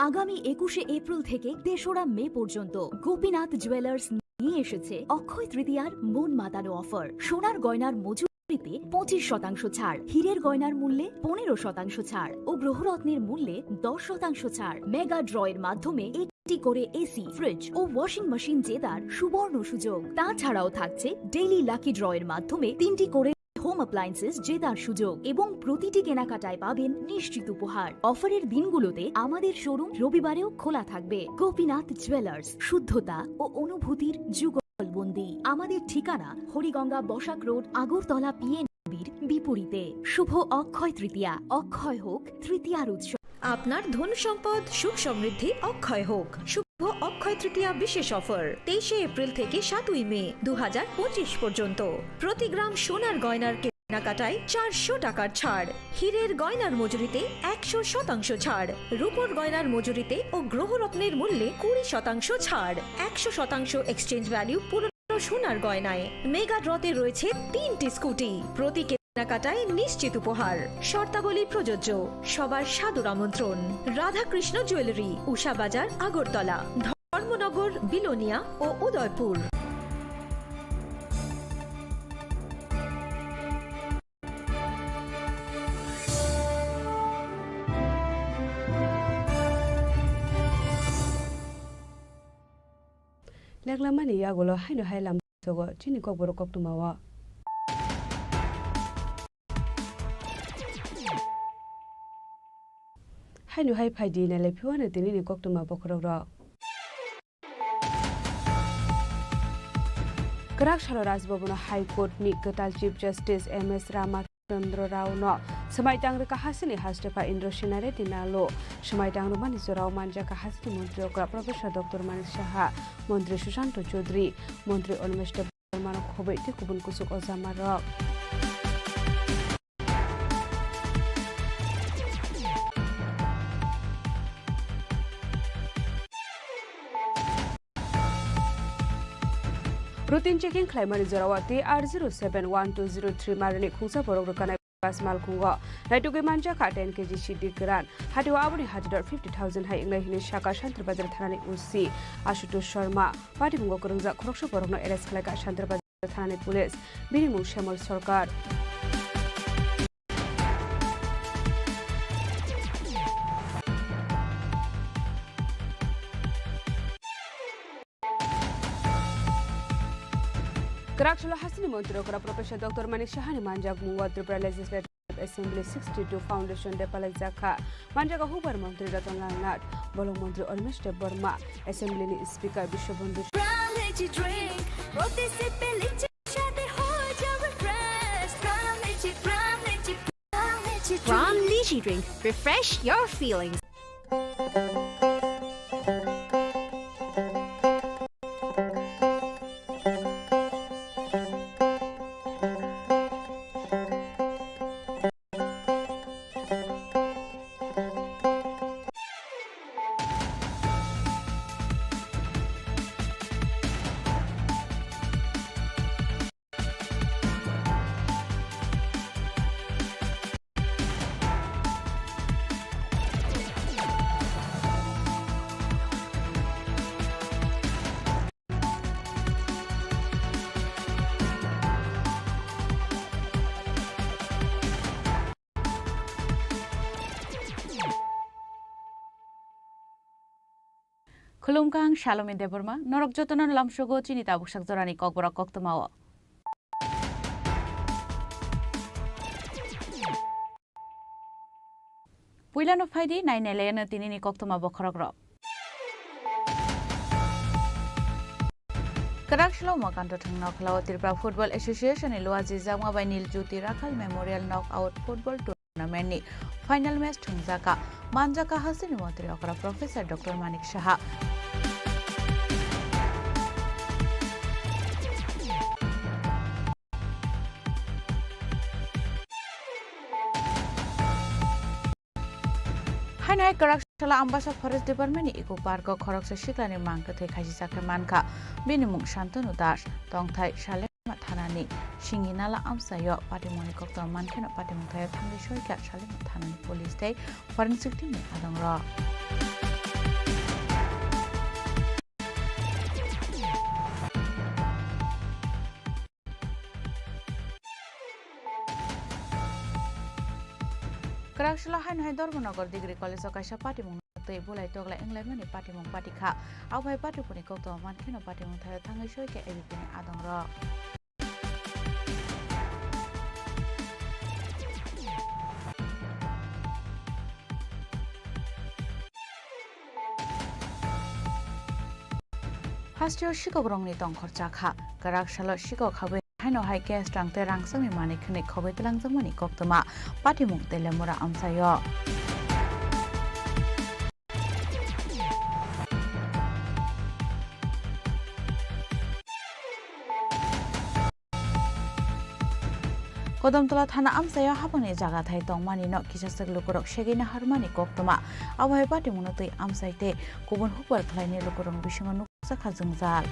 আগামী 21শে April থেকে 3রা মে পর্যন্ত Gopinath jewellers নিয়ে এসেছে অক্ষয় তৃতীয়ার মন মাতানো offer. সোনার গয়নার মজুরিতে 25% ছাড়, হীরের গয়নার মূল্যে 15% ছাড় ও গ্রহরত্নের মূল্যে 10% ছাড়। মেগা ড্রয়ের মাধ্যমে করে এসি, ফ্রিজ ও ওয়াশিং মেশিন জেতার সুবর্ণ সুযোগ। তাছাড়াও থাকছে ডেইলি লাকি ড্র এর মাধ্যমে 3টি করে হোম অ্যাপ্লায়েন্সেস জেতার সুযোগ এবং প্রতিটি কেনাকাটায় পাবেন নিশ্চিত উপহার। অফারের দিনগুলোতে আমাদের শোরুম রবিবারেও খোলা থাকবে। গোপীনাথ জুয়েলার্স, শুদ্ধতা ও অনুভূতির যুগলবন্দি। আমাদের ঠিকানা হরিগঙ্গা বসাক রোড, আগরতলা পিএনবির বিপরীতে। শুভ অক্ষয় তৃতীয়া, অক্ষয় হোক তৃতীয়ার উৎসব। আপনার ধন সম্পদ সুখ সমৃদ্ধি অক্ষয় হোক। শুভ অক্ষয় তৃতীয়া বিশেষ অফার 23 এপ্রিল থেকে 7 মে 2025 পর্যন্ত। প্রতি গ্রাম সোনার গয়নার কেনাকাটায় 400 টাকার ছাড়, হীরের গয়নার মজুরিতে 100% ছাড়, রূপোর গয়নার মজুরিতে ও গ্রহরত্নের মূল্যে 20% ছাড়, 100% এক্সচেঞ্জ ভ্যালু পুরনো সোনার গয়নায়। মেগা ড্রতে রয়েছে 3টি স্কুটি, প্রতি কেনাকাটায় নিশ্চিত উপহার। শর্তাবলী প্রযোজ্য। সবার সাদর আমন্ত্রণ। রাধাকৃষ্ণ জুয়েলারি, উষা বাজার, আগরতলা, ধর্মনগর, বিলোনিয়া ও উদয়পুর। লেগলামানি ইয়াগুলো হাইনো হাইলাম সগো চিনি কবর কক্তুমাওয়া হাইনো হাই ফাইদি নালে फिवानो दिनैनि कक्तुमा बखरग्र Karakshalo Rajbabuna High Court ni Ketal Chief Justice M.S. Ramachandra Rao no Semaitang Kahasini Hastepa Indro Shinare Dinalo Semaitang Rumani Zorao Manja Kahasini Montri Okra Professor Dr. Manik Shaha Montri Shushanto Chaudhary Montri Olmeshte Barmano Khobe Tikubun Kusuk Ozamarok Routine checking climate Zorawati R071203 Marani Kusa Borokana Basmal Kungo. Natuki Manja Katen KG Shidi Gran. Hadu Abuni Hadidor 50,000 high English Shaka Shantrabazar Thani Usi Ashuto Sharma. Party Mungo Kurunza Kroksho Borono Eres Kalaka Shantrabazar Thani Police. Birimu Shemal Sorkar. Karakshalo Hasini Montrokra Professor Dr. Manik Shahani Manjak Mungo Tripura Legislative Assembly 62 Foundation Depalazaka Manjaka Hubar Montri Ratanganat Bolong Montri Olmeshte Burma Assembly ni Speaker Bishobundu Ram Lychee Drink. Refresh your feelings. Khulumkang Shalom Deborma, Norok Jotonan Lamshogo, Chinita Bushak Zorani Kokbora Koktomawa. Puilan of Heidi, 9 Elena Tinini Koktoma Bokorogro. Karakshalo Makanto Noklo, Tripura Football Association, Eluazi Zama by Nil Juti Rakal Memorial Knockout Football Tournament. Final match Tungzaka, Manjaka Hasini Montri Okra Professor Dr. Manik Shaha. Hanai Karakshalo Ambasha Forest Department Eco Park Khoroksa Shiklani Mankate Khajisaka Manka Binimung Shantanu Dash Tongthai Shalem Thanani Shinginala Amsayo Patimoni Kokta Mankino Patimuntaya Tangi Shoika Shalem Thanani Police Day Forensic Team Adongra. Karakshalo Hanai Dormonagar Degree College of Kasha Patimun tei bulai togla englai mani patimung patikha awbai patipuni kokto mankhino patimung thayo thangai soike ebipini adongro Hastio Shikok Rongni Tongkhor Chakha Karak Shalo Shikok Habe Haino Hai Gas Trangte Rangsangni Mani Khne Khobe Telangjamani Koktoma Patimung Telemura Amsayo Kodamtola Thana Amsayo Hapani Jaga Thai Tongmani no Kisasek Lukurok Shegina Harmani Koktoma Awai Patimung Tui Amsaite Kubun Hupal Khlaini Lukurong Bishingo Sakha Jungjal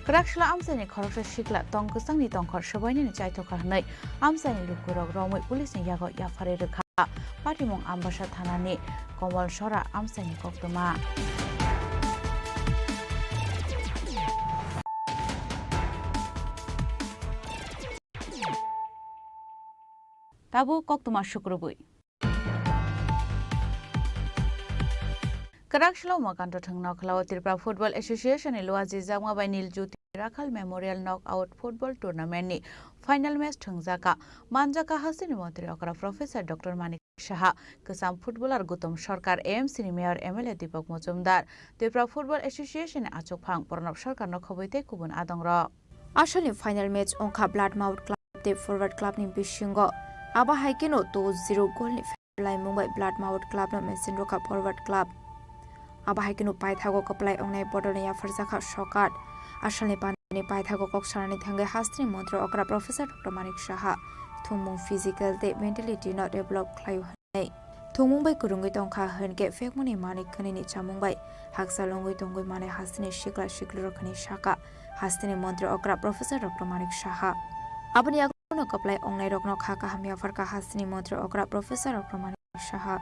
Karakshla Amsani Khoroksa Shikla Tongkusangni Tongkhor Shobaini ni Chaitokha Hnai Amsani Lukurok Romoi Police ni Yago Yafare Rekha Patimung Ambasha Thanani Komal Shora Amsani Koktoma Tabu Koktoma Shukrubui Karakshla Makanto Thangna Khlaw Tripura Football Association ni Luaji Jangma by Niljut Rakhal Memorial Knockout Football Tournament ni final match thungjaka manjaka hasini mantri okra Professor Dr. Manik Shaha Kasam Footballer Gutom Sarkar AMC ni Mayor MLA Deepak Mojumdar Tripura Football Association ni Achok Phang Pranab Sarkar no khoboite kubun adongra Asali final match Ongkha Blood Mouth Club Te Forward Club ni Bishingo Aba Haikeno 2-0 goal ni Fairlai Mumbai Blood Mouth Club no Messin Roka Forward Club Aba Haikeno Paithago Kaplai Ongnai Bodolaya Farzakha Shokat Asali Pani Paithago Koksarani Thangai Hastri Mantri Okra Professor Dr. Manik Shaha Thumung physical te mentality not develop Klayu Hanai Thumung bai Kurungui Tongkha Hanke Fekmuni Manik Khani ni Chamungbai Haksalongui Tongui Mane Hastini Shikla Shikluro Khani Shaka Hastini Mantri Okra Professor Dr. Manik Shaha Abani Agono Kaplai Ongnai Rokno Khaka Hamia Farka Hastini Mantri Okra Professor Dr. Manik Shaha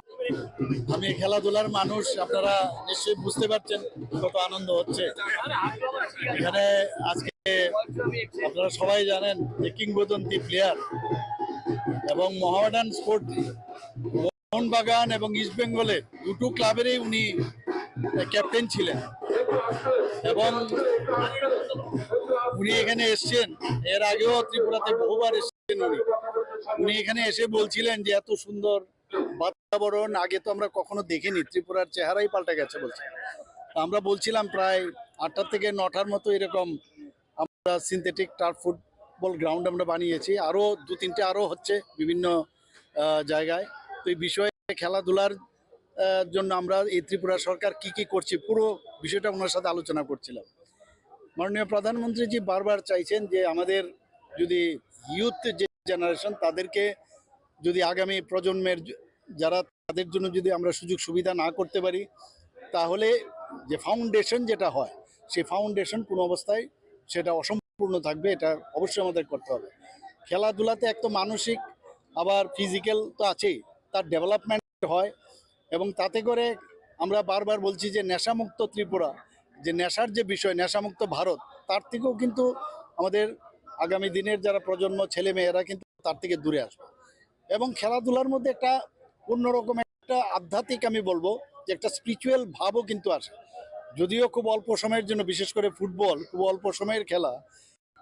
আমি খেলাধুলার মানুষ আপনারা নিশ্চয়ই বুঝতে পারছেন কত আনন্দ হচ্ছে এখানে আজকে আপনারা সবাই জানেন যে কিংবদন্তি প্লেয়ার এবং মোহামেডান স্পোর্ট মোহনবাগান এবং ইস্ট বেঙ্গলের দুটো ক্লাবেরই উনি ক্যাপ্টেন ছিলেন এবং উনি এখানে এসেছেন এর আগেও ত্রিপুরাতে বহুবার এসেছেন উনি এখানে এসে বলছিলেন যে এত সুন্দর বাতাবরণ আগে তো আমরা কখনো দেখিনি ত্রিপুরার চেহারাই পাল্টে গেছে বলছে আমরা বলছিলাম প্রায় 8টা থেকে 9টার মতো এরকম আমরা সিনথেটিক টার্ফ ফুটবল গ্রাউন্ড আমরা বানিয়েছি আরো 2-3টে আরো হচ্ছে বিভিন্ন জায়গায় তো এই বিষয়ে খেলাধুলার জন্য আমরা এই ত্রিপুরা সরকার কি করছে পুরো বিষয়টা ওনার সাথে আলোচনা করছিলাম মাননীয় প্রধানমন্ত্রীজি বারবার চাইছেন যে আমাদের যদি ইউথ যে জেনারেশন তাদেরকে যদি আগামী প্রজন্মের যারা তাদের জন্য যদি আমরা সুযোগ সুবিধা না করতে পারি তাহলে যে ফাউন্ডেশন যেটা হয় সেই ফাউন্ডেশন কোনো অবস্থায় সেটা অসম্পূর্ণ থাকবে এটা অবশ্যই আমাদের করতে হবে খেলাধুলাতে এক তো মানসিক আবার ফিজিক্যাল তো আছেই তার ডেভেলপমেন্ট হয় এবং তাতে করে আমরা বারবার বলছি যে নেশামুক্ত ত্রিপুরা যে নেশার যে বিষয় নেশামুক্ত ভারত তার থেকেও কিন্তু আমাদের আগামী দিনের যারা প্রজন্ম ছেলে মেয়েরা কিন্তু তার থেকে দূরে আসবে এবং খেলাধুলার মধ্যে একটা অন্যরকম একটা আধ্যাত্মিক আমি বলবো যে একটা স্পিরিচুয়াল ভাবও কিন্তু আসে যদিও খুব অল্প সময়ের জন্য বিশেষ করে ফুটবল খুব অল্প সময়ের খেলা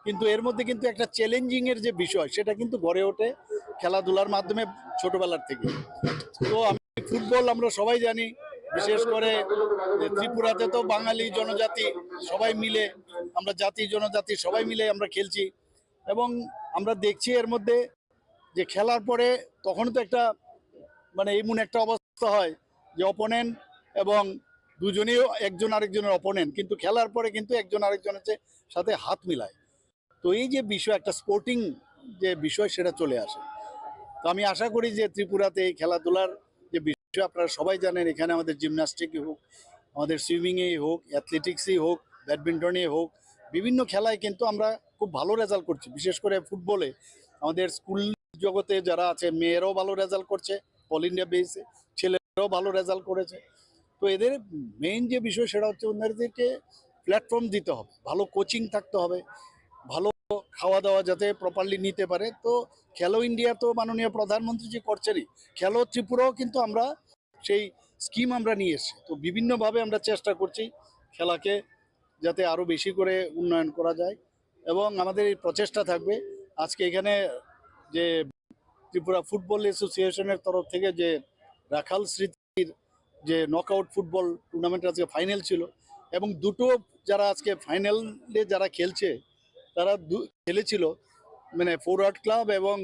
কিন্তু এর মধ্যে কিন্তু একটা চ্যালেঞ্জিং এর যে বিষয় সেটা কিন্তু গড়ে ওঠে খেলাধুলার মাধ্যমে ছোটবেলার থেকে তো আমি ফুটবল আমরা সবাই জানি বিশেষ করে ত্রিপুরাতে তো বাঙালি জনজাতি সবাই মিলে আমরা জাতি জনজাতি সবাই মিলে আমরা খেলছি এবং আমরা দেখছি এর মধ্যে যে খেলার পরে তখন তো একটা মানে এমন একটা অবস্থা হয় যে অপোনেন্ট এবং দুজনেই একজন আরেকজনের অপোনেন্ট কিন্তু খেলার পরে কিন্তু একজন আরেকজনের সাথে হাত মিলায় তো এই যে বিষয় একটা স্পোর্টিং যে বিষয় সেটা চলে আসে তো আমি আশা করি যে ত্রিপুরাতে এই খেলাধুলার যে বিষয় আপনারা সবাই জানেন এখানে আমাদের জিমন্যাস্টিকই হোক আমাদের সুইমিংয়েই হোক অ্যাথলেটিক্সই হোক ব্যাডমিন্টনেই হোক বিভিন্ন খেলায় কিন্তু আমরা খুব ভালো রেজাল্ট করছি বিশেষ করে ফুটবলে আমাদের স্কুল জগতে যারা আছে মেয়েরাও ভালো রেজাল্ট করছে অল ইন্ডিয়া বেসে ছেলেরাও ভালো রেজাল্ট করেছে তো এদের মেইন যে বিষয় সেটা হচ্ছে ওনাদেরকে প্ল্যাটফর্ম দিতে হবে, ভালো কোচিং থাকতে হবে, ভালো খাওয়া দাওয়া যাতে প্রপারলি নিতে পারে। তো খেলো ইন্ডিয়া তো মাননীয় প্রধানমন্ত্রী যে করছেনই, খেলো ত্রিপুরাও কিন্তু আমরা সেই স্কিম আমরা নিয়ে এসেছি। তো বিভিন্নভাবে আমরা চেষ্টা করছি খেলাকে যাতে আরও বেশি করে উন্নয়ন করা যায়, এবং আমাদের এই প্রচেষ্টা থাকবে। আজকে এখানে যে ত্রিপুরা ফুটবল অ্যাসোসিয়েশনের তরফ থেকে যে রাখাল স্মৃতির যে নকআউট ফুটবল টুর্নামেন্ট আজকে ফাইনাল ছিল, এবং দুটো যারা আজকে ফাইনালে যারা খেলছে তারা খেলেছিল মানে ফরওয়ার্ড ক্লাব এবং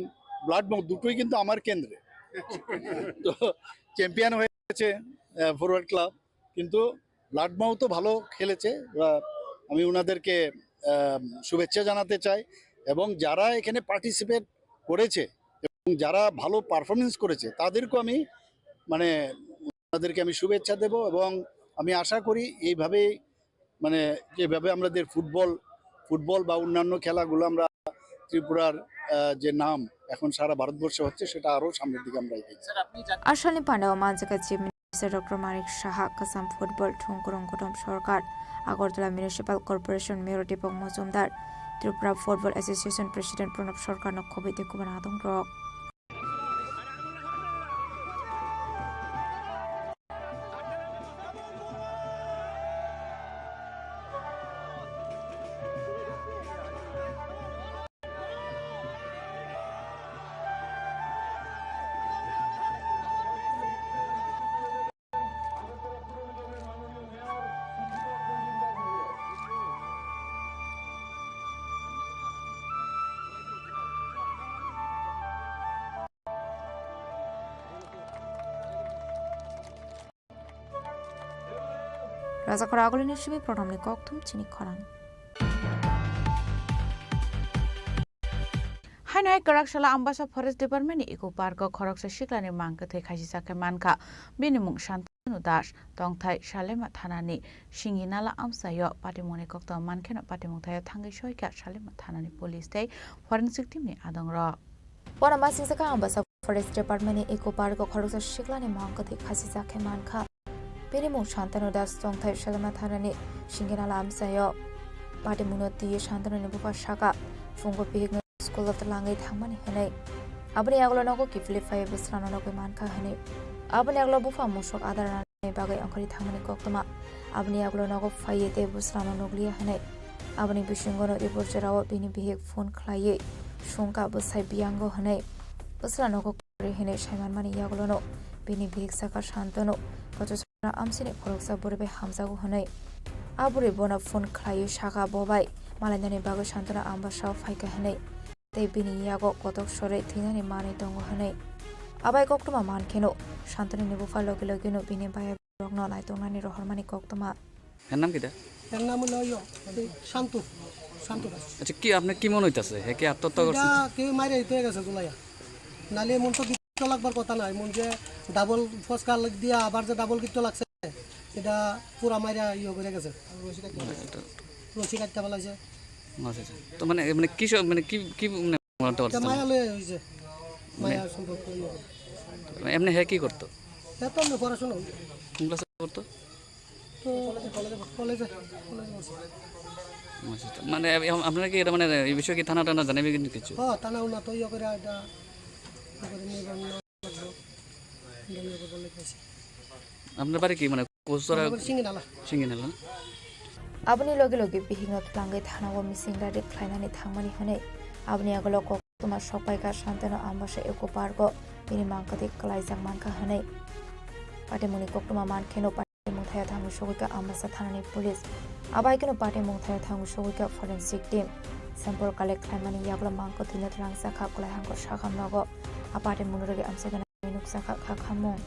ব্লাড মাউথ, দুটোই কিন্তু আমার কেন্দ্রে। তো চ্যাম্পিয়ন হয়েছে ফরওয়ার্ড ক্লাব, কিন্তু ব্লাড মাউথও ভালো খেলেছে। আমি ওনাদেরকে শুভেচ্ছা জানাতে চাই, এবং যারা এখানে পার্টিসিপেট করেছে এবং যারা ভালো পারফরমেন্স করেছে তাদেরকেও আমি মানে ওনাদেরকে আমি শুভেচ্ছা দেব, এবং আমি আশা করি এইভাবেই মানে যেভাবে আমাদের ফুটবল বা অন্যান্য খেলাগুলো আমরা ত্রিপুরার যে নাম এখন সারা ভারতবর্ষে হচ্ছে সেটা আরও সামনের দিকে আমরা এগিয়ে Ashalni Pandao Manjaka Chief Minister Dr. Manik Shaha Kasam Football Thungkurung Kotom Sarkar Agartala Municipal Corporation Mayor Dipok Mozumdar Tripura Football Association President Pranab Sarkar Nokobite Kubanadong Rock Raja Koragolini Shibi Pronomni Koktum Chini Khorang Hainai Karakshalla Ambasa Forest Department Eco Park Khoroksa Shiklani Mangkathe Khajisake Manka Binimung Shantanu Das Tongthai Shalema Thanani Shinginala Amsayo Patimoni Kokta Mankena Patimutaya Thangi Shoika Shalema Thanani Police Day Forensic Team ni Adongra Porama Sisaka Ambasa Forest Department Eco Park Khoroksa Shiklani Mangkathe Khajisake Manka Binimung Shantanu Das Tongthai Shalema Thanani Shinginala Amsayo Patimunoti Shantanu Bufa Shaka Fungo Pig School of the Langai Thamani Hane Abani Aglonogo Kiflify Bisranogo Manka Hane Abani Aglobufa Mushok Adar Bagai Ankari Thamani Koktama Abani Aglonogo Fayete Busrano Noglia Hane Abani Bishingono Iburjarawa Bini Bihik Phone Klaye Shunka Busai Biango Hane Busranogo Hene Shaman Mani Yaglono Bini Bihik Saka Shantano Kotusra Amsine Koroksa Burbe Hamzago Hane Aburi Bona Phone Klaye Shaka Bobai Malandani Bago Shantana Ambasha Faika Hane They bini yago kotok shore tinani mani tongo hane abai koktuma man keno shantani nebufa loge loge no bini baya rogno lai tonani rohormani koktuma এর নাম কিটা এর নাম হলো শান্তু আচ্ছা কি আপনি কি মনে হইতাছে হে কি আত্মহত্যা করছে এটা কেউ মাইরে হইতে গেছে জুলাইয়া নালে মন তো কিটো লাগবার কথা নাই মন যে ডাবল ফসকা লাগ দিয়া আবার যে ডাবল কিটো লাগছে এটা পুরা মাইরা ইয়ে করে গেছে রশি কাটতে বলাইছে আচ্ছা তো মানে মানে কি মানে কি কি মনে করতে মায়া লয়ে হইছে মায়া সম্পর্ক এমনি হে কি করতো হে তো আমি পড়াশোনা কোন ক্লাসে করতো তো কলেজে মানে আপনারা কি এটা মানে এই বিষয়ে কি থানা টানা জানাবে কিন্তু কিছু হ্যাঁ থানা উনা তো ইয়ে করে এটা করে নিবন আপনার বাড়ি কি মানে কোসরা Singinala Abani loge loge bihingot langai thanawo missing dare khlainani thangmani hane abani agolo koktuma shopaika shantano ambasha eco parko bini mangkate klaijak manka hane patemuni koktuma mankheno patemung thaya thangu shogika ambasa thanani police abai keno patemung thaya thangu shogika forensic team sample collect khlaimani yaglo mangko tinat rangsa kha kolai hangko shakam logo apate munuroge amsagana nuksa kha khamung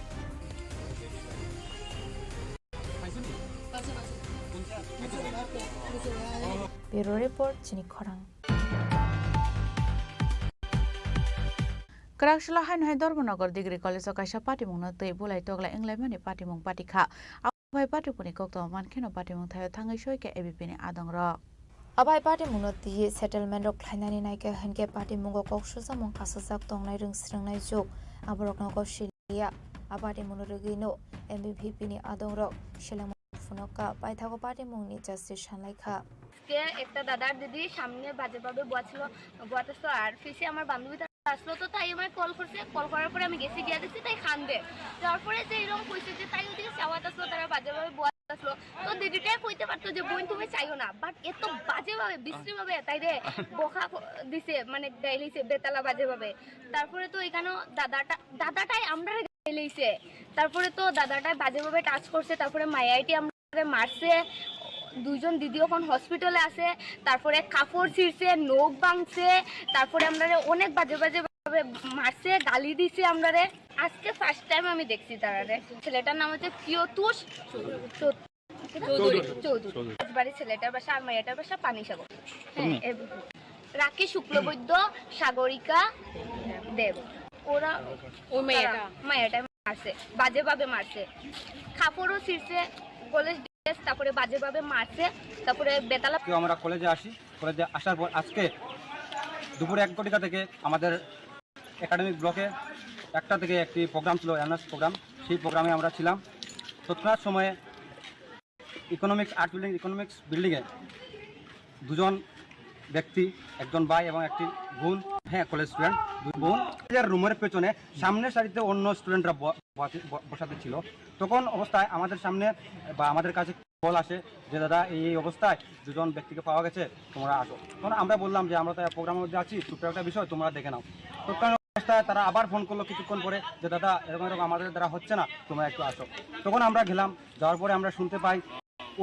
Bureau Report Chini Khorang Karakshalla Hainai Dormanagar Degree College Kaisa Patimung no tei bulai togla englai mani patimung patikha abai patipuni kokto mankeno patimung thayo thangai shoike ebipini adongra Abai Patimung no ti settlement rok khlainani naike hanke patimung ko koksusa mong kasajak tongnai rungsringnai jok aborok no ko shilia abati munurugino MVP ni adongrok shilam ফুনকা পাইথাগো party মুংনি justice সানলাইখা কে একটা দাদার দিদি সামনে বাজেভাবে বোয়াতেছিল আর ফিসে আমার বান্ধবীটা আসলো তো তাই আমার কল করছে কল করার পরে আমি গেছি গিয়া দেখছি তাই খান্দে যাওয়ার পরে যে এরকম কইছে যে তাই ওদিকে চাওয়াত আসলো তারা বাজেভাবে বোয়াত আসলো তো দিদিটাই কইতে পারতো যে বোন তুমি চাইও না বাট এত বাজেভাবে বিশ্রীভাবে তাই রে বকা দিছে মানে গাইলিছে বেতালা বাজেভাবে তারপরে তো এখানে দাদাটাই আমরা গাইলিছে তারপরে তো দাদাটাই বাজেভাবে টাচ করছে তারপরে মায়াইটি আমরা মারছে দুইজন দিদি এখন হসপিটালে আছে তারপরে কাপড় ছিঁড়ছে নখ ভাঙছে তারপরে আমরা অনেক বাজে বাজে ভাবে মারছে গালি দিছে আমরা আজকে ফার্স্ট টাইম আমি দেখছি তারারে ছেলেটার নাম হচ্ছে প্রিয়তুষ চৌধুরী বাড়ি ছেলেটার বাসা আর মাইয়াটার বাসা পানিসাগর হ্যাঁ রাখি শুক্লবৈদ্য সাগরিকা দেব ওরা ও মাইয়াটা মারছে বাজে ভাবে মারছে কাপড়ও ছিঁড়ছে কলেজ তারপরে বাজেভাবে মারছে তারপরে বেতালা আমরা কলেজে আসি কলেজে আসার পর আজকে দুপুরে 1 কোটিকা থেকে আমাদের একাডেমিক ব্লকে 1টা থেকে একটি প্রোগ্রাম ছিল অ্যানার্স প্রোগ্রাম সেই প্রোগ্রামে আমরা ছিলাম তৎক্ষণাৎ সময়ে ইকোনমিক্স বিল্ডিংয়ে দুজন ব্যক্তি একজন ভাই এবং একটি বোন হ্যাঁ কলেজ স্টুডেন্ট দুই বোন রুমের পেছনে সামনের সারিতে অন্য স্টুডেন্টরা বসাতে ছিল তখন অবস্থায় আমাদের সামনে বা আমাদের কাছে কল আসে যে দাদা এই অবস্থায় দুজন ব্যক্তিকে পাওয়া গেছে তোমরা আসো তখন আমরা বললাম যে আমরা তো প্রোগ্রামের মধ্যে আছি ছোট্ট একটা বিষয় তোমরা দেখে নাও তখন অবস্থায় তারা আবার ফোন করলো কিছুক্ষণ পরে যে দাদা এরকম আমাদের দ্বারা হচ্ছে না তোমরা একটু আসো তখন আমরা গেলাম যাওয়ার পরে আমরা শুনতে পাই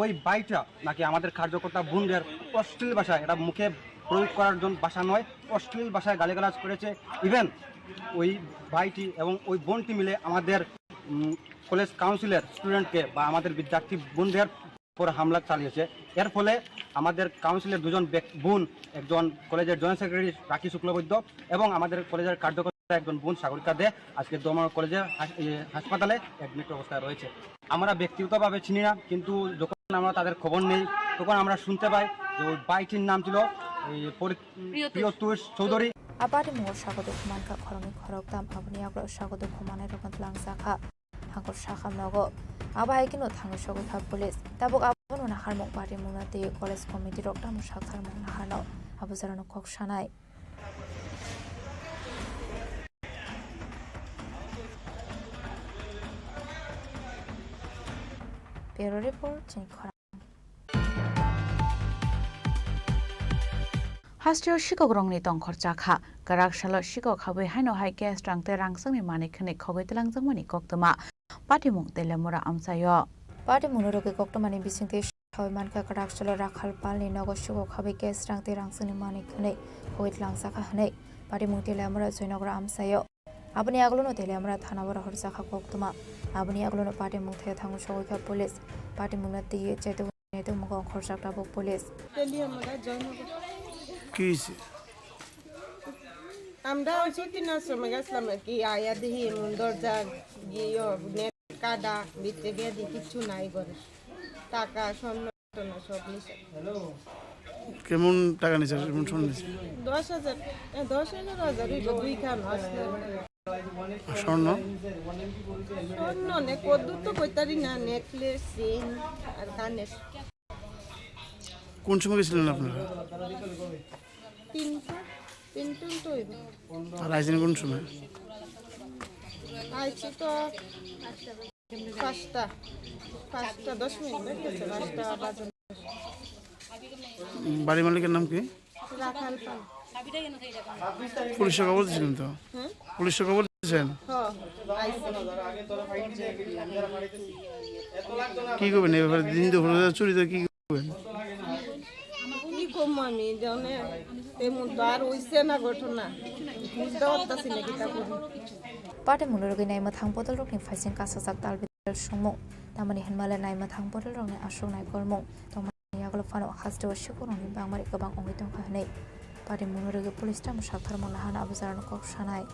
ওই বাইটা নাকি আমাদের কার্যকর্তা বোনদের অশ্লীল ভাষায় এটা মুখে প্রয়োগ করার জন্য ভাষা নয় অশ্লীল ভাষায় গালিগালাজ করেছে ইভেন ওই ভাইটি এবং ওই বোনটি মিলে আমাদের কলেজ কাউন্সিলের স্টুডেন্টকে বা আমাদের বিদ্যার্থী বোনদের উপর হামলা চালিয়েছে এর ফলে আমাদের কাউন্সিলের দুজন বোন একজন কলেজের জয়েন্ট সেক্রেটারি রাখি শুক্লবৈদ্য এবং আমাদের কলেজের কার্যকর্তা একজন বোন সাগরিকা দে আজকে দমন কলেজের হাসপাতালে অ্যাডমিট অবস্থায় রয়েছে আমরা ব্যক্তিগতভাবে চিনি না কিন্তু যখন আমরা তাদের খবর নেই তখন আমরা শুনতে পাই যে ওই বাইটির নাম ছিল প্রিয়তুষ চৌধুরী আবাদি মোর স্বাগত ঘুমানকা খরমি খরকতাম আপনি আগ্রহ স্বাগত ঘুমানের রকম লাংসাখা হাঙ্কর শাখাম নগ আবাহাই কিনো থাঙ্গো সগৈখা পুলিশ তাবক আবনো নাহার মুখ বাড়ি মুনাতে কলেজ কমিটি রক্তাম সাখার মুখ নাহানো আবুজারানো cock Sanai Bureau Report, Chini Khorang. Hastio Shikogrongni Tongkhor Chakha, Karakshalo Shiko Khabe Haino Hai Gas Trangte Rangsang ni Mani Khane Khogoi Telangzang Mani Koktama, Patimung Telemura Amsayo. Patimung Roke Koktomani Bisingte Manka Karakshalo Rakhal Palni Nogo Shiko Khabe Gas Trangte Rangsang ni Mani Khane Khogoi Telangsakha Hane, Patimung Telemura Zoinogra Amsayo. Abani Aglono Telemura Thanawara Horsakha Koktama, Abani Aglono Patimung The Thangu Shogoika Police, Patimung Ti Chetu Netu Mugong Horsakta Police. কি আমরা ছুটি না সময় গেছিলাম কি আয়া দেখি দরজা গিয়ে নেট কাটা ভিতরে গিয়ে দেখি কিছু নাই করে টাকা স্বর্ণ সব নিছে কেমন টাকা নিছে কেমন স্বর্ণ নিছে 10,000 দুই খান আসলে স্বর্ণ নে কদ্দুর তো কইতারি না নেকলেস চেইন আর কানের কোন সময় গেছিলেন আপনারা তিনটে তো আর আইছেন কোন সময় আইছি তো 5টা 10 মিনিট লাগছে 5টা বাজে বাড়ি মালিকের নাম কি রাখাল পাল পুলিশে খবর দিয়েছিলেন তো পুলিশে খবর দিয়েছেন কি করবেন এবার দিন দুপুরে চুরি তো কি করবেন কি কম আমি জানে তেমন তো আর হইছে না ঘটনা বুঝতে পারতাছি না কি তা করব পাটে মুলরগে নাইমা থাং বদল রকনি ফাইসিং কাসাসাক তালবিল সুমং তামানি হেনমালে নাইমা থাং বদল রকনি আসুক নাই করমং তমানি আগলো ফানো হাসতে শিকুরনি বাংমারি গোবাং অঙ্গিতং খাহनै পাটে মুলরগে পুলিশ টাম সাকথার মনাহানা আবুজারানো cock Sanai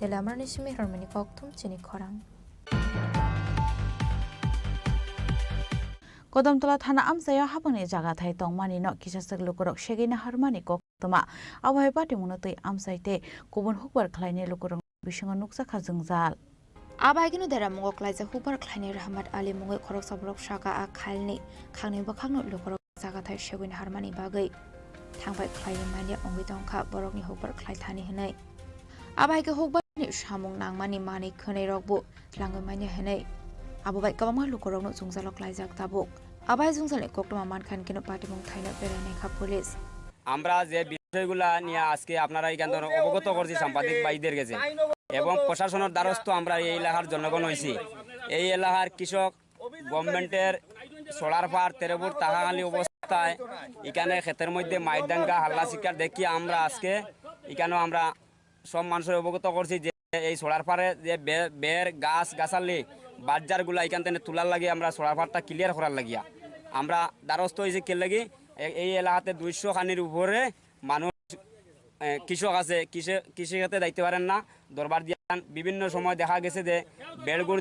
Tele amrani simi harmoni koktum Chini Khorang. Kodamtola Thana Amsayo Habani Jagathai Tongmani no Kisasek Lukorok Shegina Harmani Kok toma abahai party munatoi amsaite kubun hukbar khlaine lukurang bisinga nuksa khajungjal Abahiginu dera mungok laisa hupar khlaini Rahmat Ali mungoi khorok sabrok shaka a khalni khangni bakhangno lukorok jaga thai sheguin harmani bagai thangbai khlaini mania ongwi tongkha borokni hupar khlai thani hinai Abahige hukbarni samung nangmani mani khonai rokbu langoi mania hinai abubai kabama lukorokno jungjalok laijak tabuk আবাই জুংজালে কোকটমা মানখান কেন পাটিমং থাইনা বেরাইনাই খা police আমরা যে বিষয়গুলো নিয়ে আজকে আপনারা এখানে অবগত করছি সাংবাদিক ভাইদের কাছে এবং প্রশাসনের দ্বারস্থ আমরা এই এলাকার জনগণ হয়েছি এই এলাকার কৃষক গভর্নমেন্টের সোলার পার তেরোপুর তাহাখালি অবস্থায় এখানে ক্ষেতের মধ্যে মাইডাঙ্গা হাল্লা শিকার দেখি আমরা আজকে এখানেও আমরা সব মানুষের অবগত করছি যে এই সোলার পারে যে বের গাছ গাছালি বাজারগুলা এখান থেকে তোলার লাগে আমরা সোলার পারটা ক্লিয়ার করার লাগিয়া আমরা দ্বারস্থ হয়েছি কে লাগি এই এলাকাতে 200 খানির উপরে মানুষ কৃষক আছে কৃষি খাতে যাইতে পারেন না দরবার দিয়ে বিভিন্ন সময় দেখা গেছে যে বেড়গুড়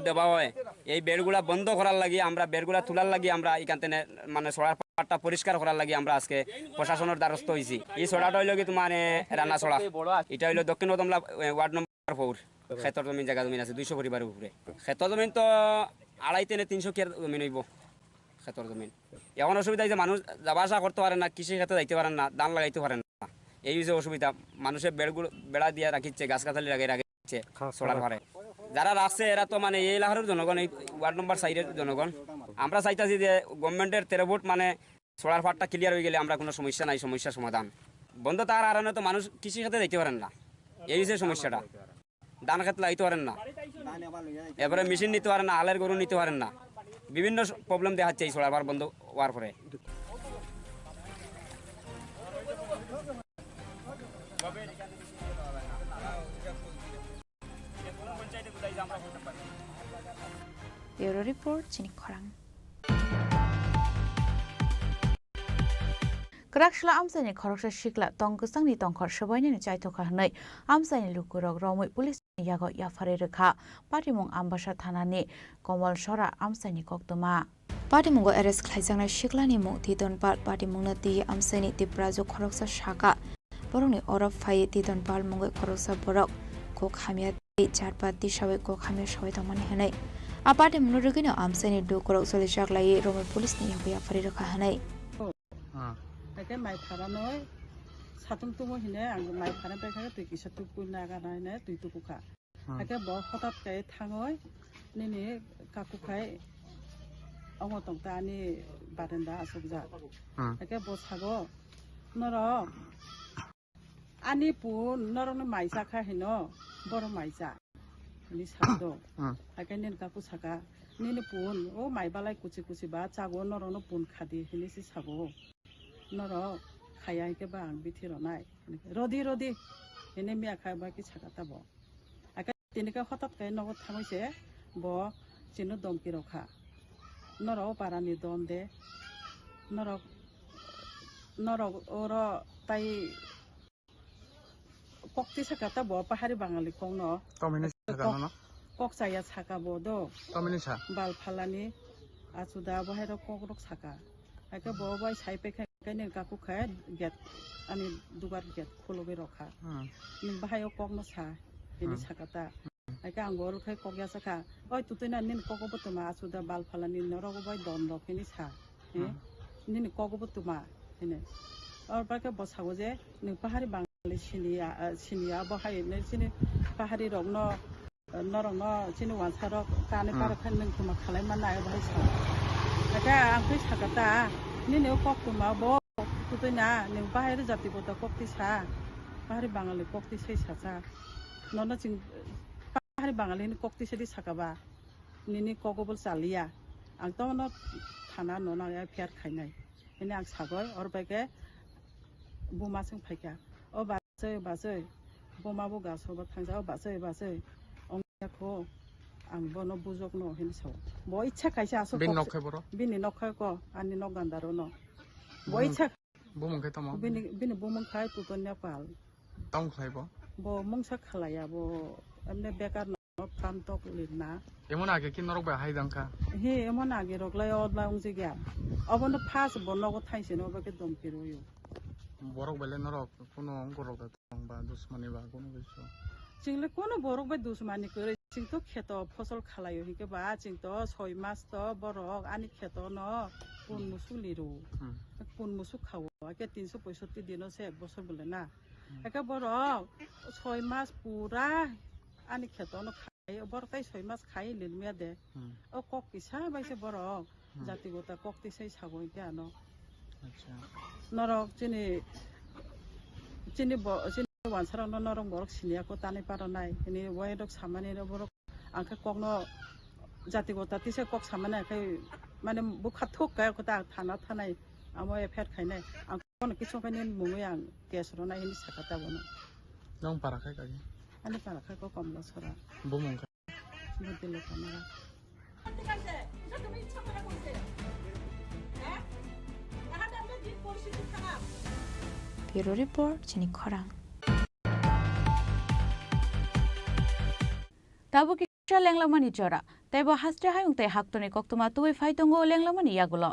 দেওয়া হয় এই বেড়গুলা বন্ধ করার লাগি আমরা বেড়গুলা তোলার লাগি আমরা এখান থেকে মানে সোলার পারটা পরিষ্কার করার লাগি আমরা আজকে প্রশাসনের দ্বারস্থ হয়েছি এই সোলাটা হইল কি তোমার রান্না সোলা এটা হইল দক্ষিণ দমলা ওয়ার্ড নম্বর 4 ক্ষেতর জমিন জায়গা জমিন আছে 200 পরিবারের উপরে ক্ষেতর জমিন তো 250-300 কেয়ার জমিন হইব ক্ষেতর জমিন এমন অসুবিধা যে মানুষ যাওয়া আসা করতে পারে না কৃষি ক্ষেত্রে যাইতে পারেন না ধান লাগাইতে পারেন না এই যে অসুবিধা মানুষের বেড়া দিয়ে রাখিচ্ছে গাছ গাছালি রাখিচ্ছে সোলার ভারে যারা রাখছে এরা তো মানে এই এলাকার জনগণ এই ওয়ার্ড নম্বর 4 জনগণ আমরা চাইতেছি যে গভর্নমেন্টের 13 ফুট মানে সোলার ফারটা ক্লিয়ার হয়ে গেলে আমরা কোনো সমস্যা নাই সমস্যার সমাধান বন্ধ তার কারণে তো মানুষ কৃষি ক্ষেত্রে যাইতে পারেন না এই যে সমস্যাটা ধান খেতে লাগাইতে পারেন না এবারে মেশিন নিতে পারেন না হালের গরু নিতে পারেন না বিভিন্ন প্রবলেম দেখাচ্ছে এই সোলার বন্ধ হওয়ার পরে ব্যুরো রিপোর্ট চিনি খরাং Krakshla amsani khoroksa shikla tongkusangni tongkhor sabainani chaithokha hnai amsani lukurok romoi police yago yafare rekha patimung ambasa thanani Komal Sora amsani koktoma Patimungo arrest khlaijangnai shiklani mung tidon par patimungna ti amsani tiprajo khoroksa shaka borokni orop phai tidon par mungoi khoroksa borok ko khamia ti charpa ti sabai ko khamia sabai tamani hanai apate mungno regino amsani du korok soli shaklai romoi police ni yago yafare rekha hanai Cái máy phá nói sao tung tung hình này anh máy phá nó bây giờ tụi kỹ thuật tụi na cái này tụi tụi cả cái bỏ khó tập cái thang ấy nên này các cụ cái ông ở tổng ta này bà đàn đã sụp ra cái bỏ sago nó đó anh ấy bún nó nó máy sa khai hình nó bỏ nó máy sa này sao đó cái nên các cụ saga nên nó bún ô máy ba lại cuci ba sago nó bún khá đi hình này sago nó khai cái bảng bị thiệt này rodi ini mi khai ba cái chaka ta bo cái tin cái hot cái nó thang sẽ bo chinu dom ki rokha nó para ni dom de nó oro tai kok ti chaka ta bo pahari bangali kong no tomini chaka no kok saya chaka bo do tomini cha bal phalani achuda bo hero kok rok chaka cái bo bai sai pe cái nên các cụ khai get anh dugar get kholo be rokha ning bahai kok no sa ini sakata cái angor khai kok ya saka oi tutena nin kok bo tuma asuda bal phalani noro go bai don rok ini sa nin kok bo tuma ini और बाके बसागो जे ning pahari bangali sinia bahai ne sini pahari rok no norong no sini wansa rok kane par khan ning tuma khalai manai bahai sa cái ang khai sakata ni ne kok tuma bo tutu na ne bahai jati bo ta kok ti sa bahari bangali kok ti sei sa sa no na ching bahari bangali ni kok ti sei sakaba ni kok bol chalia ang to no thana no na ya phiar khainai ini ang sagoi or baike buma sing phaika o basoi buma bo gaso ba thangja o basoi ong ko ang bono bujok no hin so bo ichha kaisa aso bin nokhai boro bini nokhai ko ani nok gandaro no bo ichha bumung khai tamo bini bumung khai tu to nepal tong khai bo mungsa khalaya bo amne bekar no kam tok lina emon age ki norok ba hai dangka he emon age rok lai od la ong je gya obon the fast bono ko thaise no ba ke dom ki royo বরক বেলে নরক কোনো অঙ্করক বা দুশ্মনী বা কোনো কিছু চিংলে কোনো বরক by দুশ্মানি করে চিং তো খেত ফসল খালাयो হিকে বা চিং তো 6 মাস তো বরক আনি খেত ন কোন মুসু লিরু কোন মুসু খাও কে 365 দিন সে 1 বছর বলে না একে বরক 6 মাস পুরা আনি খেত ন খাই বরক তাই 6 মাস খাই লিলমিয়া দে ও কক কিসা বাইছে বরক জাতিগতা কক তিসাই ছাগই কে আনো আচ্ছা নরক চিনি চিনি wansaran no norong borok sinia ko tani paranai ini waidok samani no borok angka kokno jatigota tise kok samana kai mane bukhat thok ka ko ta thana thanai amo efet khainai angko kicho kani mungui ang kesro na ini sakata bono dong para khai kai ani para khai ko komlo sora bomong ka budilo kamera Bureau Report, Chini Khorang. Tabu kisha lenglamani chora. Taibo hastre hayung te haktone koktuma tuwe faitongo lenglamani yagulo.